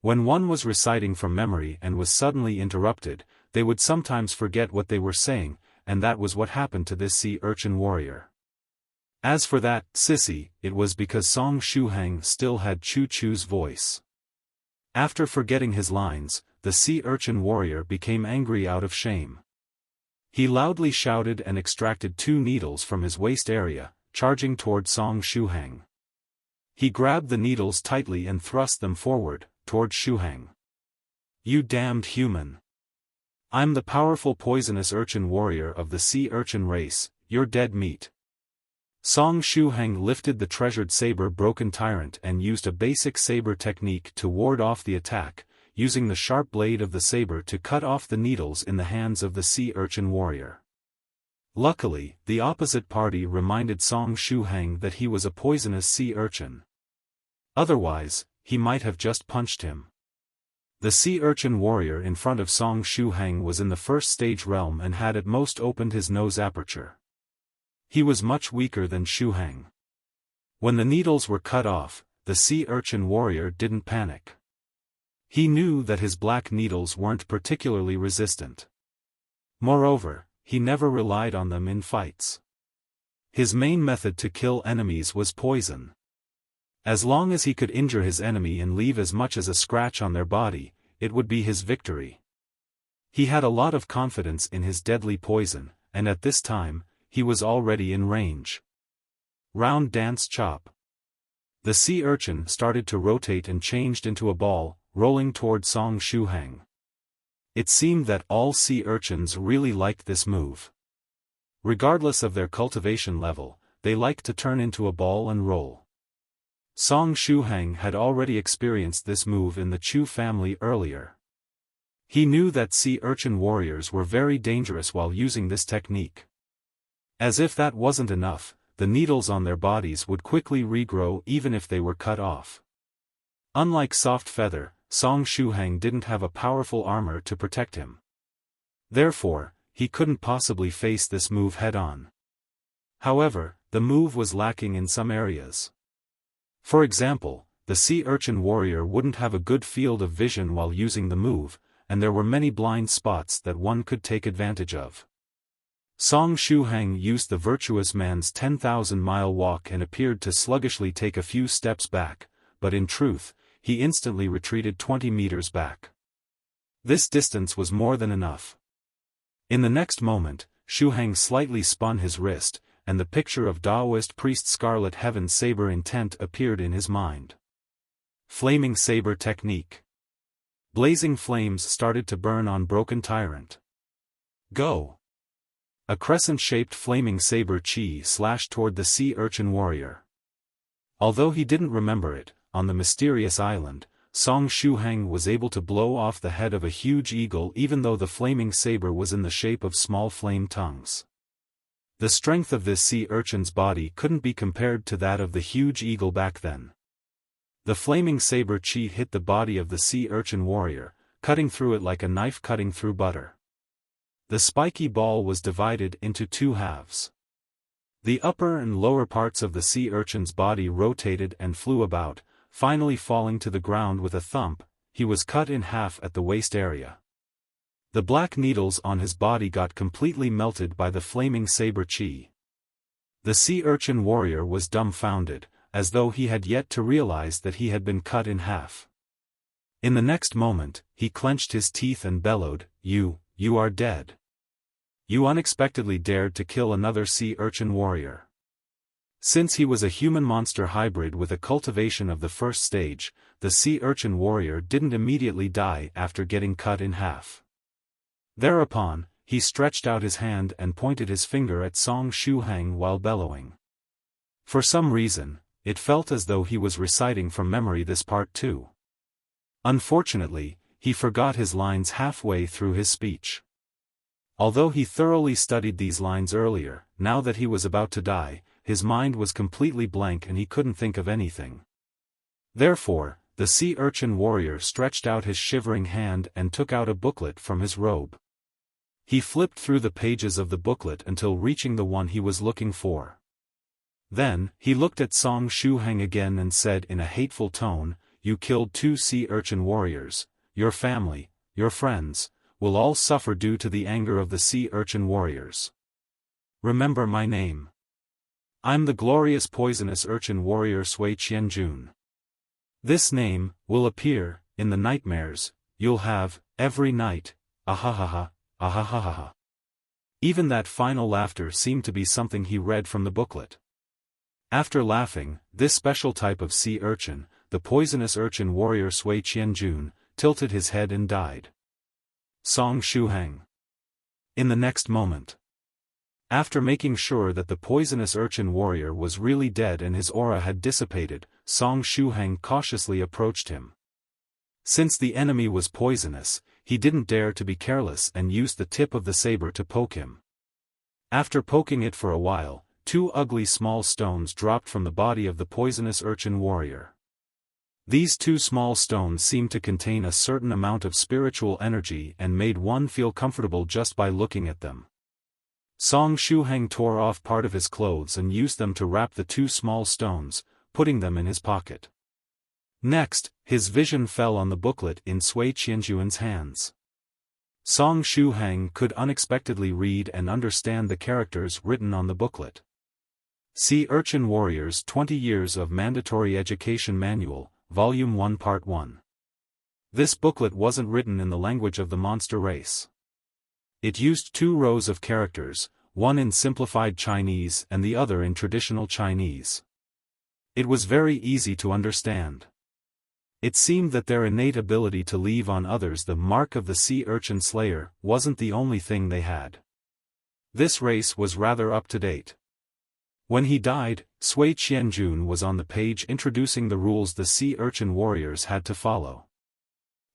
Speaker 1: When one was reciting from memory and was suddenly interrupted, they would sometimes forget what they were saying, and that was what happened to this sea urchin warrior. As for that sissy, it was because Song Shuhang still had Chu Chu's voice. After forgetting his lines, the sea urchin warrior became angry out of shame. He loudly shouted and extracted 2 needles from his waist area, charging toward Song Shuhang. He grabbed the needles tightly and thrust them forward, toward Shuhang. You damned human! I'm the powerful poisonous urchin warrior of the sea urchin race, you're dead meat. Song Shuhang lifted the treasured saber broken tyrant and used a basic saber technique to ward off the attack, using the sharp blade of the saber to cut off the needles in the hands of the sea urchin warrior. Luckily, the opposite party reminded Song Shuhang that he was a poisonous sea urchin. Otherwise, he might have just punched him. The sea urchin warrior in front of Song Shuhang was in the first stage realm and had at most opened his nose aperture. He was much weaker than Shuhang. When the needles were cut off, the sea urchin warrior didn't panic. He knew that his black needles weren't particularly resistant. Moreover, he never relied on them in fights. His main method to kill enemies was poison. As long as he could injure his enemy and leave as much as a scratch on their body, it would be his victory. He had a lot of confidence in his deadly poison, and at this time, he was already in range. Round dance chop. The sea urchin started to rotate and changed into a ball, rolling toward Song Shuhang. It seemed that all sea urchins really liked this move. Regardless of their cultivation level, they liked to turn into a ball and roll. Song Shuhang had already experienced this move in the Chu family earlier. He knew that sea urchin warriors were very dangerous while using this technique. As if that wasn't enough, the needles on their bodies would quickly regrow even if they were cut off. Unlike Soft Feather, Song Shuhang didn't have a powerful armor to protect him. Therefore, he couldn't possibly face this move head-on. However, the move was lacking in some areas. For example, the sea urchin warrior wouldn't have a good field of vision while using the move, and there were many blind spots that one could take advantage of. Song Shuhang used the virtuous man's 10,000-mile walk and appeared to sluggishly take a few steps back, but in truth, he instantly retreated 20 meters back. This distance was more than enough. In the next moment, Shuhang slightly spun his wrist, and the picture of Daoist priest Scarlet Heaven's saber intent appeared in his mind. Flaming saber technique. Blazing flames started to burn on broken tyrant. Go! A crescent-shaped flaming saber chi slashed toward the sea urchin warrior. Although he didn't remember it, on the mysterious island, Song Shuhang was able to blow off the head of a huge eagle even though the flaming saber was in the shape of small flame tongues. The strength of this sea urchin's body couldn't be compared to that of the huge eagle back then. The flaming saber chi hit the body of the sea urchin warrior, cutting through it like a knife cutting through butter. The spiky ball was divided into 2 halves. The upper and lower parts of the sea urchin's body rotated and flew about, finally falling to the ground with a thump. He was cut in half at the waist area. The black needles on his body got completely melted by the flaming saber chi. The sea urchin warrior was dumbfounded, as though he had yet to realize that he had been cut in half. In the next moment, he clenched his teeth and bellowed, You are dead. You unexpectedly dared to kill another sea urchin warrior. Since he was a human-monster hybrid with a cultivation of the first stage, the sea urchin warrior didn't immediately die after getting cut in half. Thereupon, he stretched out his hand and pointed his finger at Song Shuhang while bellowing. For some reason, it felt as though he was reciting from memory this part too. Unfortunately, he forgot his lines halfway through his speech. Although he thoroughly studied these lines earlier, now that he was about to die, his mind was completely blank and he couldn't think of anything. Therefore, the sea urchin warrior stretched out his shivering hand and took out a booklet from his robe. He flipped through the pages of the booklet until reaching the one he was looking for. Then, he looked at Song Shuhang again and said in a hateful tone, "You killed 2 sea urchin warriors. Your family, your friends, will all suffer due to the anger of the sea urchin warriors. Remember my name. I'm the glorious poisonous urchin warrior Sui Qianjun. This name will appear in the nightmares you'll have every night. Aaaaaaah, aaaaaaah." Even that final laughter seemed to be something he read from the booklet. After laughing, this special type of sea urchin, the poisonous urchin warrior Sui Qianjun, tilted his head and died. Song Shuhang. In the next moment. After making sure that the poisonous urchin warrior was really dead and his aura had dissipated, Song Shuhang cautiously approached him. Since the enemy was poisonous, he didn't dare to be careless and used the tip of the saber to poke him. After poking it for a while, 2 ugly small stones dropped from the body of the poisonous urchin warrior. These 2 small stones seemed to contain a certain amount of spiritual energy and made one feel comfortable just by looking at them. Song Shuhang tore off part of his clothes and used them to wrap the 2 small stones, putting them in his pocket. Next, his vision fell on the booklet in Sui Qianjun's hands. Song Shuhang could unexpectedly read and understand the characters written on the booklet. Sea Urchin Warriors 20 Years of Mandatory Education Manual, Volume 1 Part 1. This booklet wasn't written in the language of the monster race. It used 2 rows of characters, one in simplified Chinese and the other in traditional Chinese. It was very easy to understand. It seemed that their innate ability to leave on others the mark of the sea urchin slayer wasn't the only thing they had. This race was rather up to date. When he died, Sui Qianjun was on the page introducing the rules the sea urchin warriors had to follow.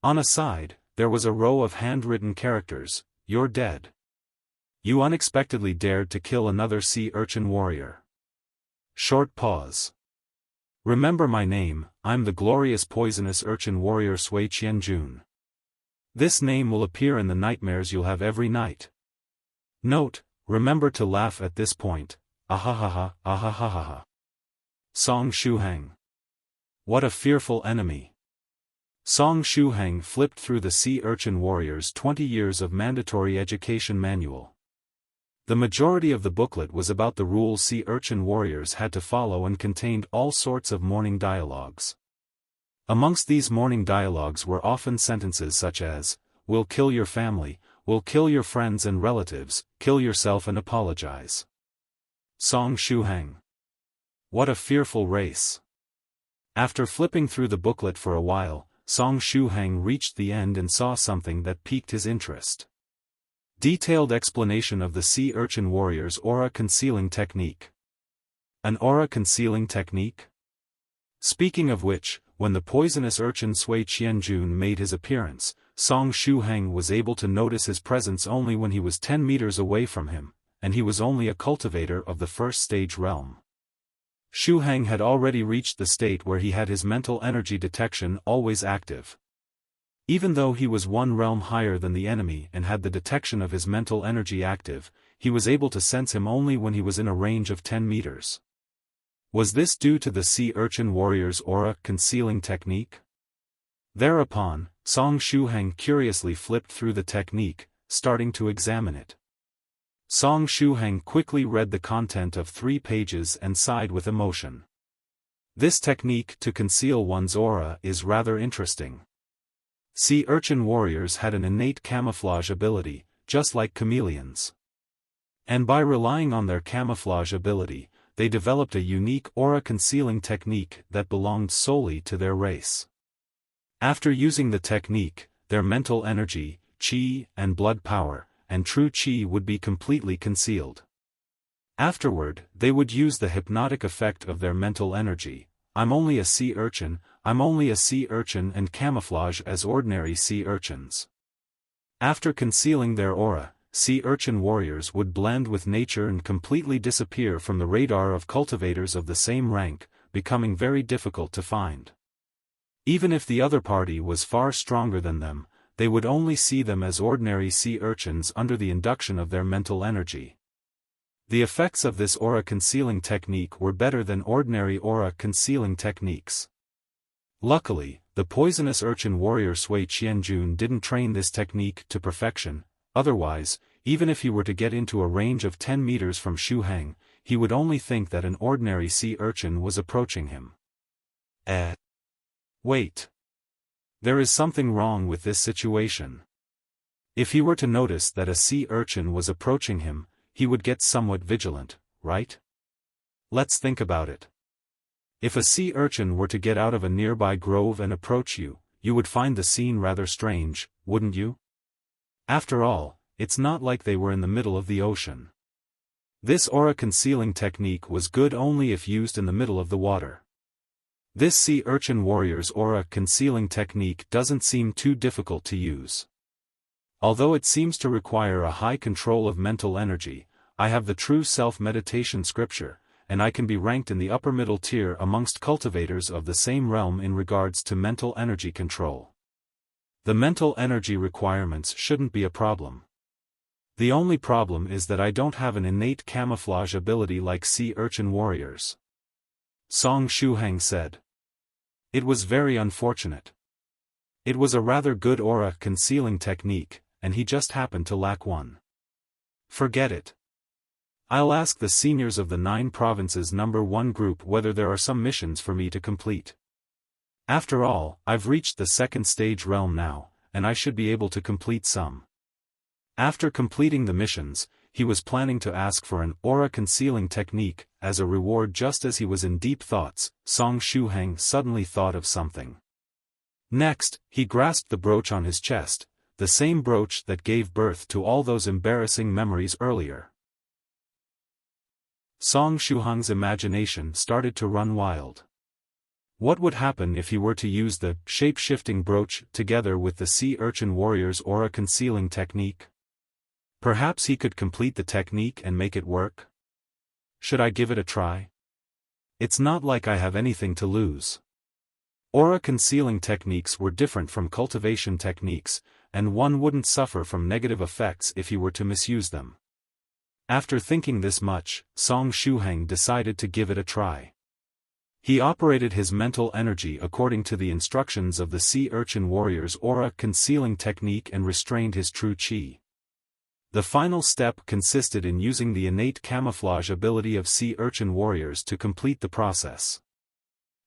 Speaker 1: On a side, there was a row of handwritten characters, "You're dead. You unexpectedly dared to kill another sea urchin warrior." Short pause. "Remember my name, I'm the glorious poisonous urchin warrior Sui Qianjun. This name will appear in the nightmares you'll have every night. Note, remember to laugh at this point. Aaaaaaah, aaaaaaah." Song Shuhang. What a fearful enemy. Song Shuhang flipped through the Sea Urchin Warriors 20 Years of Mandatory Education Manual. The majority of the booklet was about the rules Sea Urchin Warriors had to follow and contained all sorts of morning dialogues. Amongst these morning dialogues were often sentences such as, "We'll kill your family, we'll kill your friends and relatives, kill yourself and apologize." Song Shuhang. What a fearful race. After flipping through the booklet for a while, Song Shuhang reached the end and saw something that piqued his interest. Detailed explanation of the Sea Urchin Warrior's aura concealing technique. An aura concealing technique? Speaking of which, when the poisonous urchin Sui Qianjun made his appearance, Song Shuhang was able to notice his presence only when he was 10 meters away from him, and he was only a cultivator of the first stage realm. Shuhang had already reached the state where he had his mental energy detection always active. Even though he was 1 realm higher than the enemy and had the detection of his mental energy active, he was able to sense him only when he was in a range of 10 meters. Was this due to the Sea Urchin Warrior's aura concealing technique? Thereupon, Song Shuhang curiously flipped through the technique, starting to examine it. Song Shuhang quickly read the content of 3 pages and sighed with emotion. This technique to conceal one's aura is rather interesting. Sea Urchin Warriors had an innate camouflage ability, just like chameleons. And by relying on their camouflage ability, they developed a unique aura-concealing technique that belonged solely to their race. After using the technique, their mental energy, qi, and blood power, and true qi would be completely concealed. Afterward, they would use the hypnotic effect of their mental energy, "I'm only a sea urchin, I'm only a sea urchin," and camouflage as ordinary sea urchins. After concealing their aura, sea urchin warriors would blend with nature and completely disappear from the radar of cultivators of the same rank, becoming very difficult to find. Even if the other party was far stronger than them, they would only see them as ordinary sea urchins under the induction of their mental energy. The effects of this aura concealing technique were better than ordinary aura concealing techniques. Luckily, the poisonous urchin warrior Sui Qianjun didn't train this technique to perfection, otherwise, even if he were to get into a range of 10 meters from Shuhang, he would only think that an ordinary sea urchin was approaching him. Wait. There is something wrong with this situation. If he were to notice that a sea urchin was approaching him, he would get somewhat vigilant, right? Let's think about it. If a sea urchin were to get out of a nearby grove and approach you, you would find the scene rather strange, wouldn't you? After all, it's not like they were in the middle of the ocean. This aura concealing technique was good only if used in the middle of the water. This sea urchin warrior's aura concealing technique doesn't seem too difficult to use. Although it seems to require a high control of mental energy, I have the true self-meditation scripture, and I can be ranked in the upper middle tier amongst cultivators of the same realm in regards to mental energy control. The mental energy requirements shouldn't be a problem. The only problem is that I don't have an innate camouflage ability like sea urchin warriors. Song Shuhang said. It was very unfortunate. It was a rather good aura concealing technique, and he just happened to lack one. Forget it. I'll ask the seniors of the 9 provinces number 1 group whether there are some missions for me to complete. After all, I've reached the second stage realm now, and I should be able to complete some. After completing the missions, he was planning to ask for an aura concealing technique as a reward. Just as he was in deep thoughts, Song Shuhang suddenly thought of something. Next, he grasped the brooch on his chest, the same brooch that gave birth to all those embarrassing memories earlier. Song Shuhang's imagination started to run wild. What would happen if he were to use the shape-shifting brooch together with the sea urchin warrior's aura concealing technique? Perhaps he could complete the technique and make it work? Should I give it a try? It's not like I have anything to lose. Aura concealing techniques were different from cultivation techniques, and one wouldn't suffer from negative effects if he were to misuse them. After thinking this much, Song Shuhang decided to give it a try. He operated his mental energy according to the instructions of the sea urchin warrior's aura concealing technique and restrained his true chi. The final step consisted in using the innate camouflage ability of sea urchin warriors to complete the process.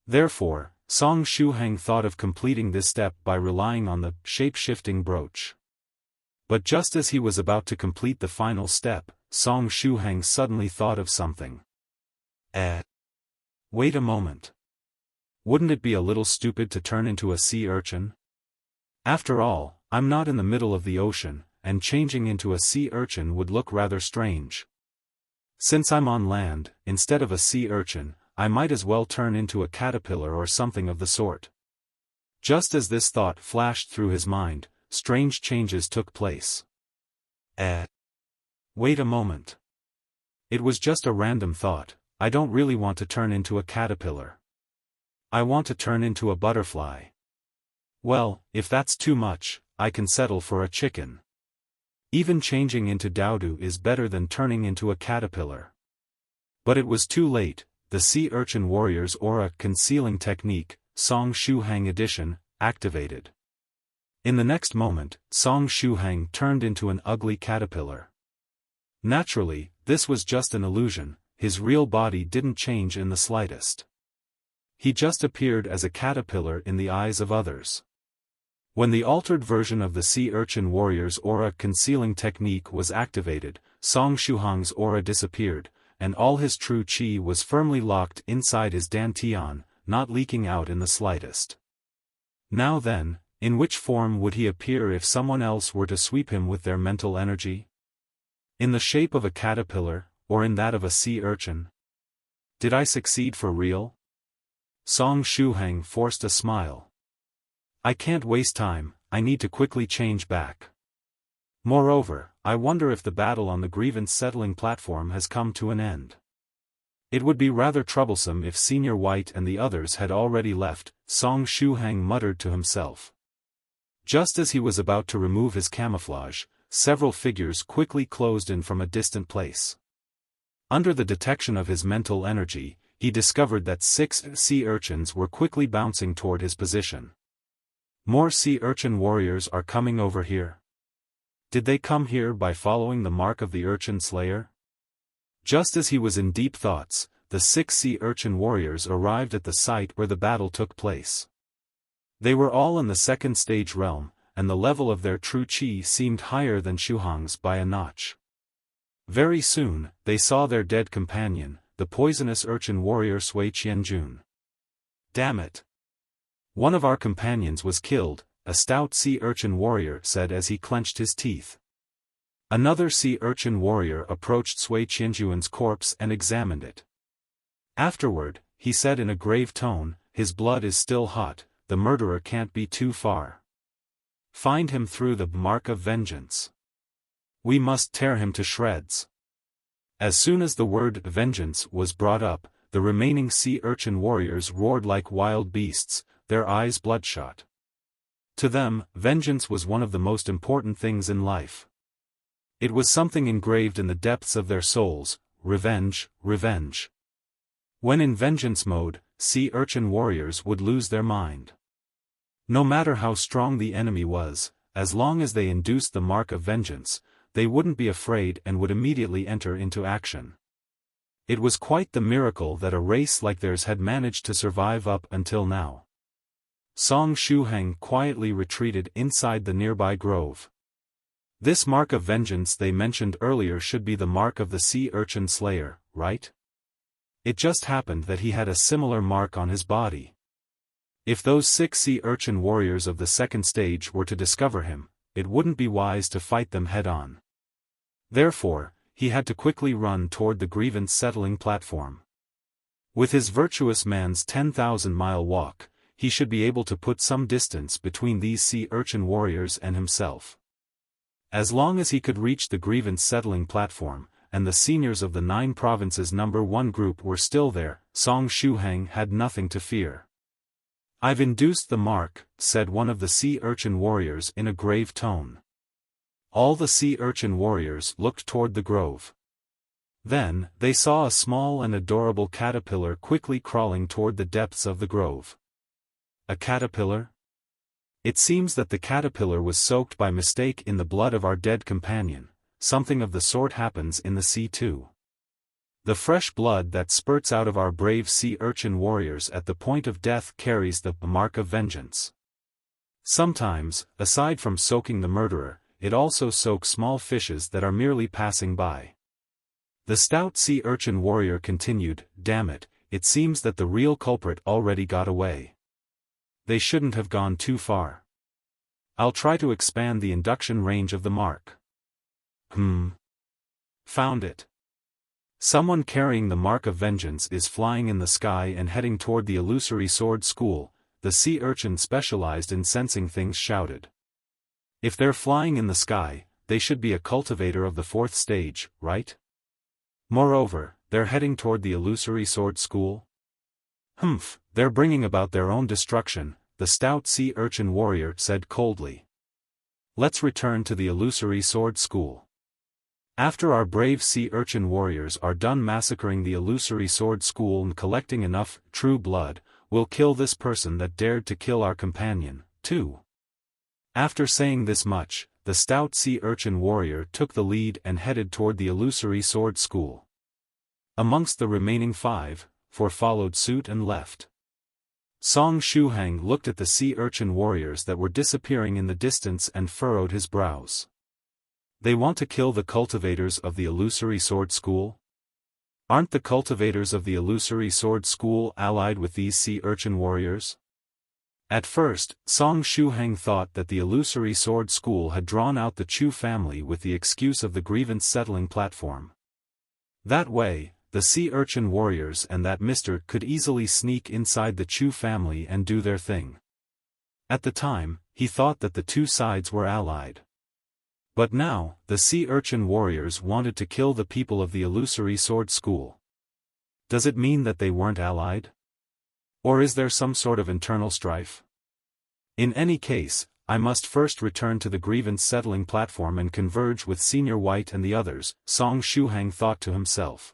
Speaker 1: Therefore, Song Shuhang thought of completing this step by relying on the shape-shifting brooch. But just as he was about to complete the final step, Song Shuhang suddenly thought of something. Wait a moment. Wouldn't it be a little stupid to turn into a sea urchin? After all, I'm not in the middle of the ocean, and changing into a sea urchin would look rather strange. Since I'm on land, instead of a sea urchin, I might as well turn into a caterpillar or something of the sort. Just as this thought flashed through his mind, strange changes took place. Wait a moment. It was just a random thought. I don't really want to turn into a caterpillar. I want to turn into a butterfly. Well, if that's too much, I can settle for a chicken. Even changing into Doudou is better than turning into a caterpillar. But it was too late. The sea urchin warrior's aura concealing technique, Song Shuhang edition, activated. In the next moment, Song Shuhang turned into an ugly caterpillar. Naturally, this was just an illusion. His real body didn't change in the slightest. He just appeared as a caterpillar in the eyes of others. When the altered version of the sea urchin warrior's aura concealing technique was activated, Song Shuhang's aura disappeared, and all his true chi was firmly locked inside his dantian, not leaking out in the slightest. Now then, in which form would he appear if someone else were to sweep him with their mental energy? In the shape of a caterpillar, or in that of a sea urchin? Did I succeed for real? Song Shuhang forced a smile. I can't waste time, I need to quickly change back. Moreover, I wonder if the battle on the Grievance Settling Platform has come to an end. It would be rather troublesome if Senior White and the others had already left, Song Shuhang muttered to himself. Just as he was about to remove his camouflage, several figures quickly closed in from a distant place. Under the detection of his mental energy, he discovered that 6 sea urchins were quickly bouncing toward his position. More sea urchin warriors are coming over here. Did they come here by following the mark of the urchin slayer? Just as he was in deep thoughts, the 6 sea urchin warriors arrived at the site where the battle took place. They were all in the second stage realm, and the level of their true chi seemed higher than Shuhang's by a notch. Very soon, they saw their dead companion, the poisonous urchin warrior Sui Qianjun. Damn it! One of our companions was killed, a stout sea urchin warrior said as he clenched his teeth. Another sea urchin warrior approached Sui Qianjun's corpse and examined it. Afterward, he said in a grave tone, his blood is still hot, the murderer can't be too far. Find him through the mark of vengeance. We must tear him to shreds. As soon as the word vengeance was brought up, the remaining sea urchin warriors roared like wild beasts, their eyes bloodshot. To them, vengeance was one of the most important things in life. It was something engraved in the depths of their souls, revenge, revenge. When in vengeance mode, sea urchin warriors would lose their mind. No matter how strong the enemy was, as long as they induced the mark of vengeance, they wouldn't be afraid and would immediately enter into action. It was quite the miracle that a race like theirs had managed to survive up until now. Song Shuhang quietly retreated inside the nearby grove. This mark of vengeance they mentioned earlier should be the mark of the sea urchin slayer, right? It just happened that he had a similar mark on his body. If those 6 sea urchin warriors of the second stage were to discover him, it wouldn't be wise to fight them head-on. Therefore, he had to quickly run toward the Grievance Settling Platform. With his virtuous man's 10,000-mile walk, he should be able to put some distance between these sea urchin warriors and himself. As long as he could reach the Grievance Settling Platform, and the seniors of the 9 provinces number 1 group were still there, Song Shuhang had nothing to fear. I've induced the mark, said one of the sea urchin warriors in a grave tone. All the sea urchin warriors looked toward the grove. Then, they saw a small and adorable caterpillar quickly crawling toward the depths of the grove. A caterpillar? It seems that the caterpillar was soaked by mistake in the blood of our dead companion. Something of the sort happens in the sea too. The fresh blood that spurts out of our brave sea urchin warriors at the point of death carries the mark of vengeance. Sometimes, aside from soaking the murderer, it also soaks small fishes that are merely passing by. The stout sea urchin warrior continued, damn it, it seems that the real culprit already got away. They shouldn't have gone too far. I'll try to expand the induction range of the mark. Found it. Someone carrying the mark of vengeance is flying in the sky and heading toward the Illusory Sword School, the sea urchin specialized in sensing things shouted. If they're flying in the sky, they should be a cultivator of the 4th stage, right? Moreover, they're heading toward the Illusory Sword School? They're bringing about their own destruction, the stout sea urchin warrior said coldly. Let's return to the Illusory Sword School. After our brave sea urchin warriors are done massacring the Illusory Sword School and collecting enough true blood, we'll kill this person that dared to kill our companion, too. After saying this much, the stout sea urchin warrior took the lead and headed toward the Illusory Sword School. Amongst the remaining 5, 4 followed suit and left. Song Shuhang looked at the sea urchin warriors that were disappearing in the distance and furrowed his brows. They want to kill the cultivators of the Illusory Sword School? Aren't the cultivators of the Illusory Sword School allied with these sea urchin warriors? At first, Song Shuhang thought that the Illusory Sword School had drawn out the Chu family with the excuse of the Grievance Settling Platform. That way, the sea urchin warriors and that mister could easily sneak inside the Chu family and do their thing. At the time, he thought that the 2 sides were allied. But now, the sea urchin warriors wanted to kill the people of the Illusory Sword School. Does it mean that they weren't allied? Or is there some sort of internal strife? In any case, I must first return to the Grievance Settling Platform and converge with Senior White and the others, Song Shuhang thought to himself.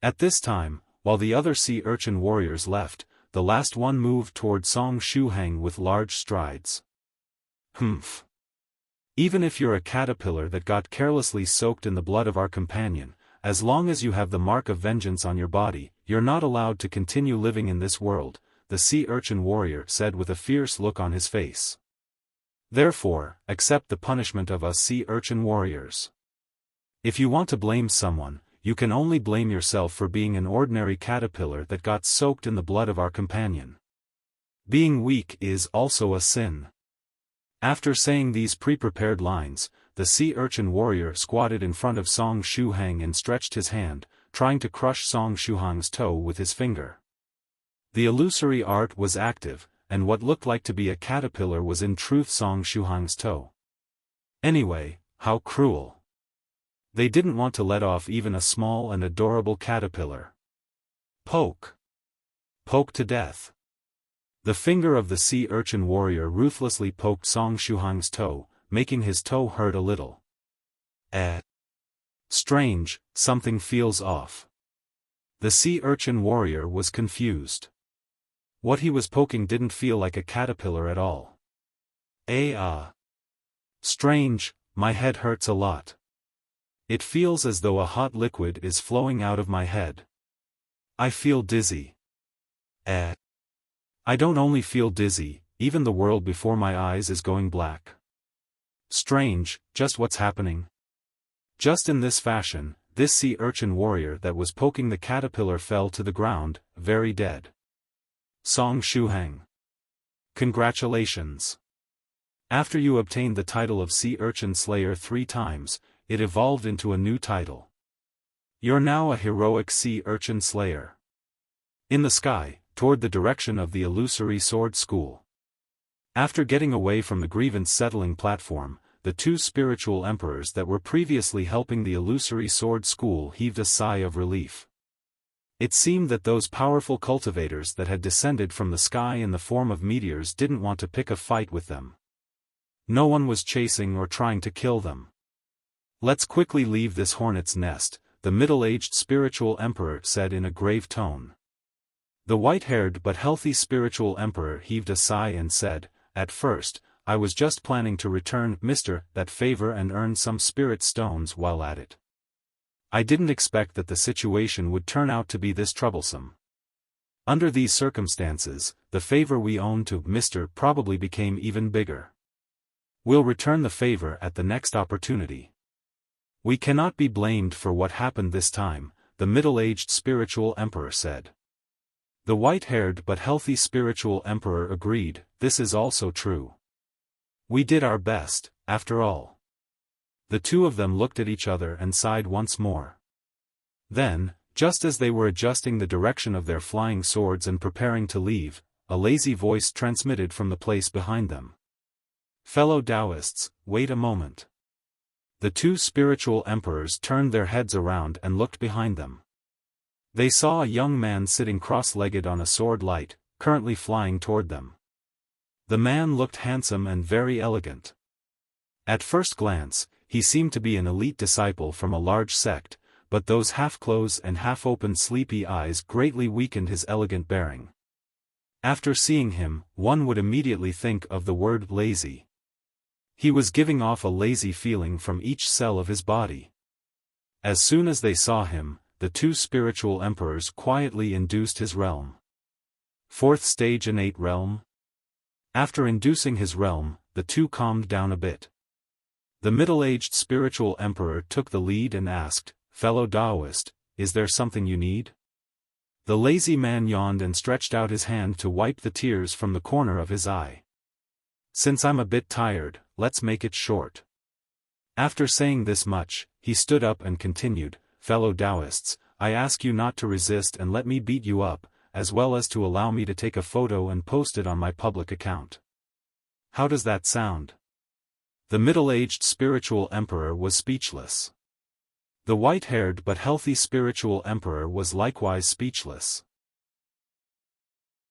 Speaker 1: At this time, while the other sea urchin warriors left, the last one moved toward Song Shuhang with large strides. Hmph. Even if you're a caterpillar that got carelessly soaked in the blood of our companion, as long as you have the mark of vengeance on your body, you're not allowed to continue living in this world, the sea urchin warrior said with a fierce look on his face. Therefore, accept the punishment of us sea urchin warriors. If you want to blame someone, you can only blame yourself for being an ordinary caterpillar that got soaked in the blood of our companion. Being weak is also a sin. After saying these pre-prepared lines, the sea urchin warrior squatted in front of Song Shuhang and stretched his hand, trying to crush Song Shuhang's toe with his finger. The illusory art was active, and what looked like to be a caterpillar was in truth Song Shuhang's toe. Anyway, how cruel. They didn't want to let off even a small and adorable caterpillar. Poke. Poke to death. The finger of the sea urchin warrior ruthlessly poked Song Shuhang's toe, making his toe hurt a little. Strange, something feels off. The sea urchin warrior was confused. What he was poking didn't feel like a caterpillar at all. Strange, my head hurts a lot. It feels as though a hot liquid is flowing out of my head. I feel dizzy. I don't only feel dizzy, even the world before my eyes is going black. Strange, just what's happening? Just in this fashion, this sea urchin warrior that was poking the caterpillar fell to the ground, very dead. Song Shuhang. Congratulations. After you obtained the title of Sea Urchin Slayer 3 times, it evolved into a new title. You're now a heroic Sea Urchin Slayer. In the sky, toward the direction of the Illusory Sword School. After getting away from the Grievance Settling Platform, the 2 spiritual emperors that were previously helping the Illusory Sword School heaved a sigh of relief. It seemed that those powerful cultivators that had descended from the sky in the form of meteors didn't want to pick a fight with them. No one was chasing or trying to kill them. Let's quickly leave this hornet's nest, the middle-aged spiritual emperor said in a grave tone. The white-haired but healthy spiritual emperor heaved a sigh and said, "At first, I was just planning to return that favor and earn some spirit stones while at it. I didn't expect that the situation would turn out to be this troublesome. Under these circumstances, the favor we owed to probably became even bigger. We'll return the favor at the next opportunity. We cannot be blamed for what happened this time," the middle-aged spiritual emperor said. The white-haired but healthy spiritual emperor agreed, "This is also true. We did our best, after all." The 2 of them looked at each other and sighed once more. Then, just as they were adjusting the direction of their flying swords and preparing to leave, a lazy voice transmitted from the place behind them. "Fellow Daoists, wait a moment." The 2 spiritual emperors turned their heads around and looked behind them. They saw a young man sitting cross-legged on a sword light, currently flying toward them. The man looked handsome and very elegant. At first glance, he seemed to be an elite disciple from a large sect, but those half-closed and half-open sleepy eyes greatly weakened his elegant bearing. After seeing him, one would immediately think of the word lazy. He was giving off a lazy feeling from each cell of his body. As soon as they saw him, the 2 spiritual emperors quietly induced his realm. 4th stage innate realm? After inducing his realm, the 2 calmed down a bit. The middle-aged spiritual emperor took the lead and asked, "Fellow Daoist, is there something you need?" The lazy man yawned and stretched out his hand to wipe the tears from the corner of his eye. "Since I'm a bit tired, let's make it short." After saying this much, he stood up and continued, "Fellow Daoists, I ask you not to resist and let me beat you up, as well as to allow me to take a photo and post it on my public account. How does that sound?" The middle-aged spiritual emperor was speechless. The white-haired but healthy spiritual emperor was likewise speechless.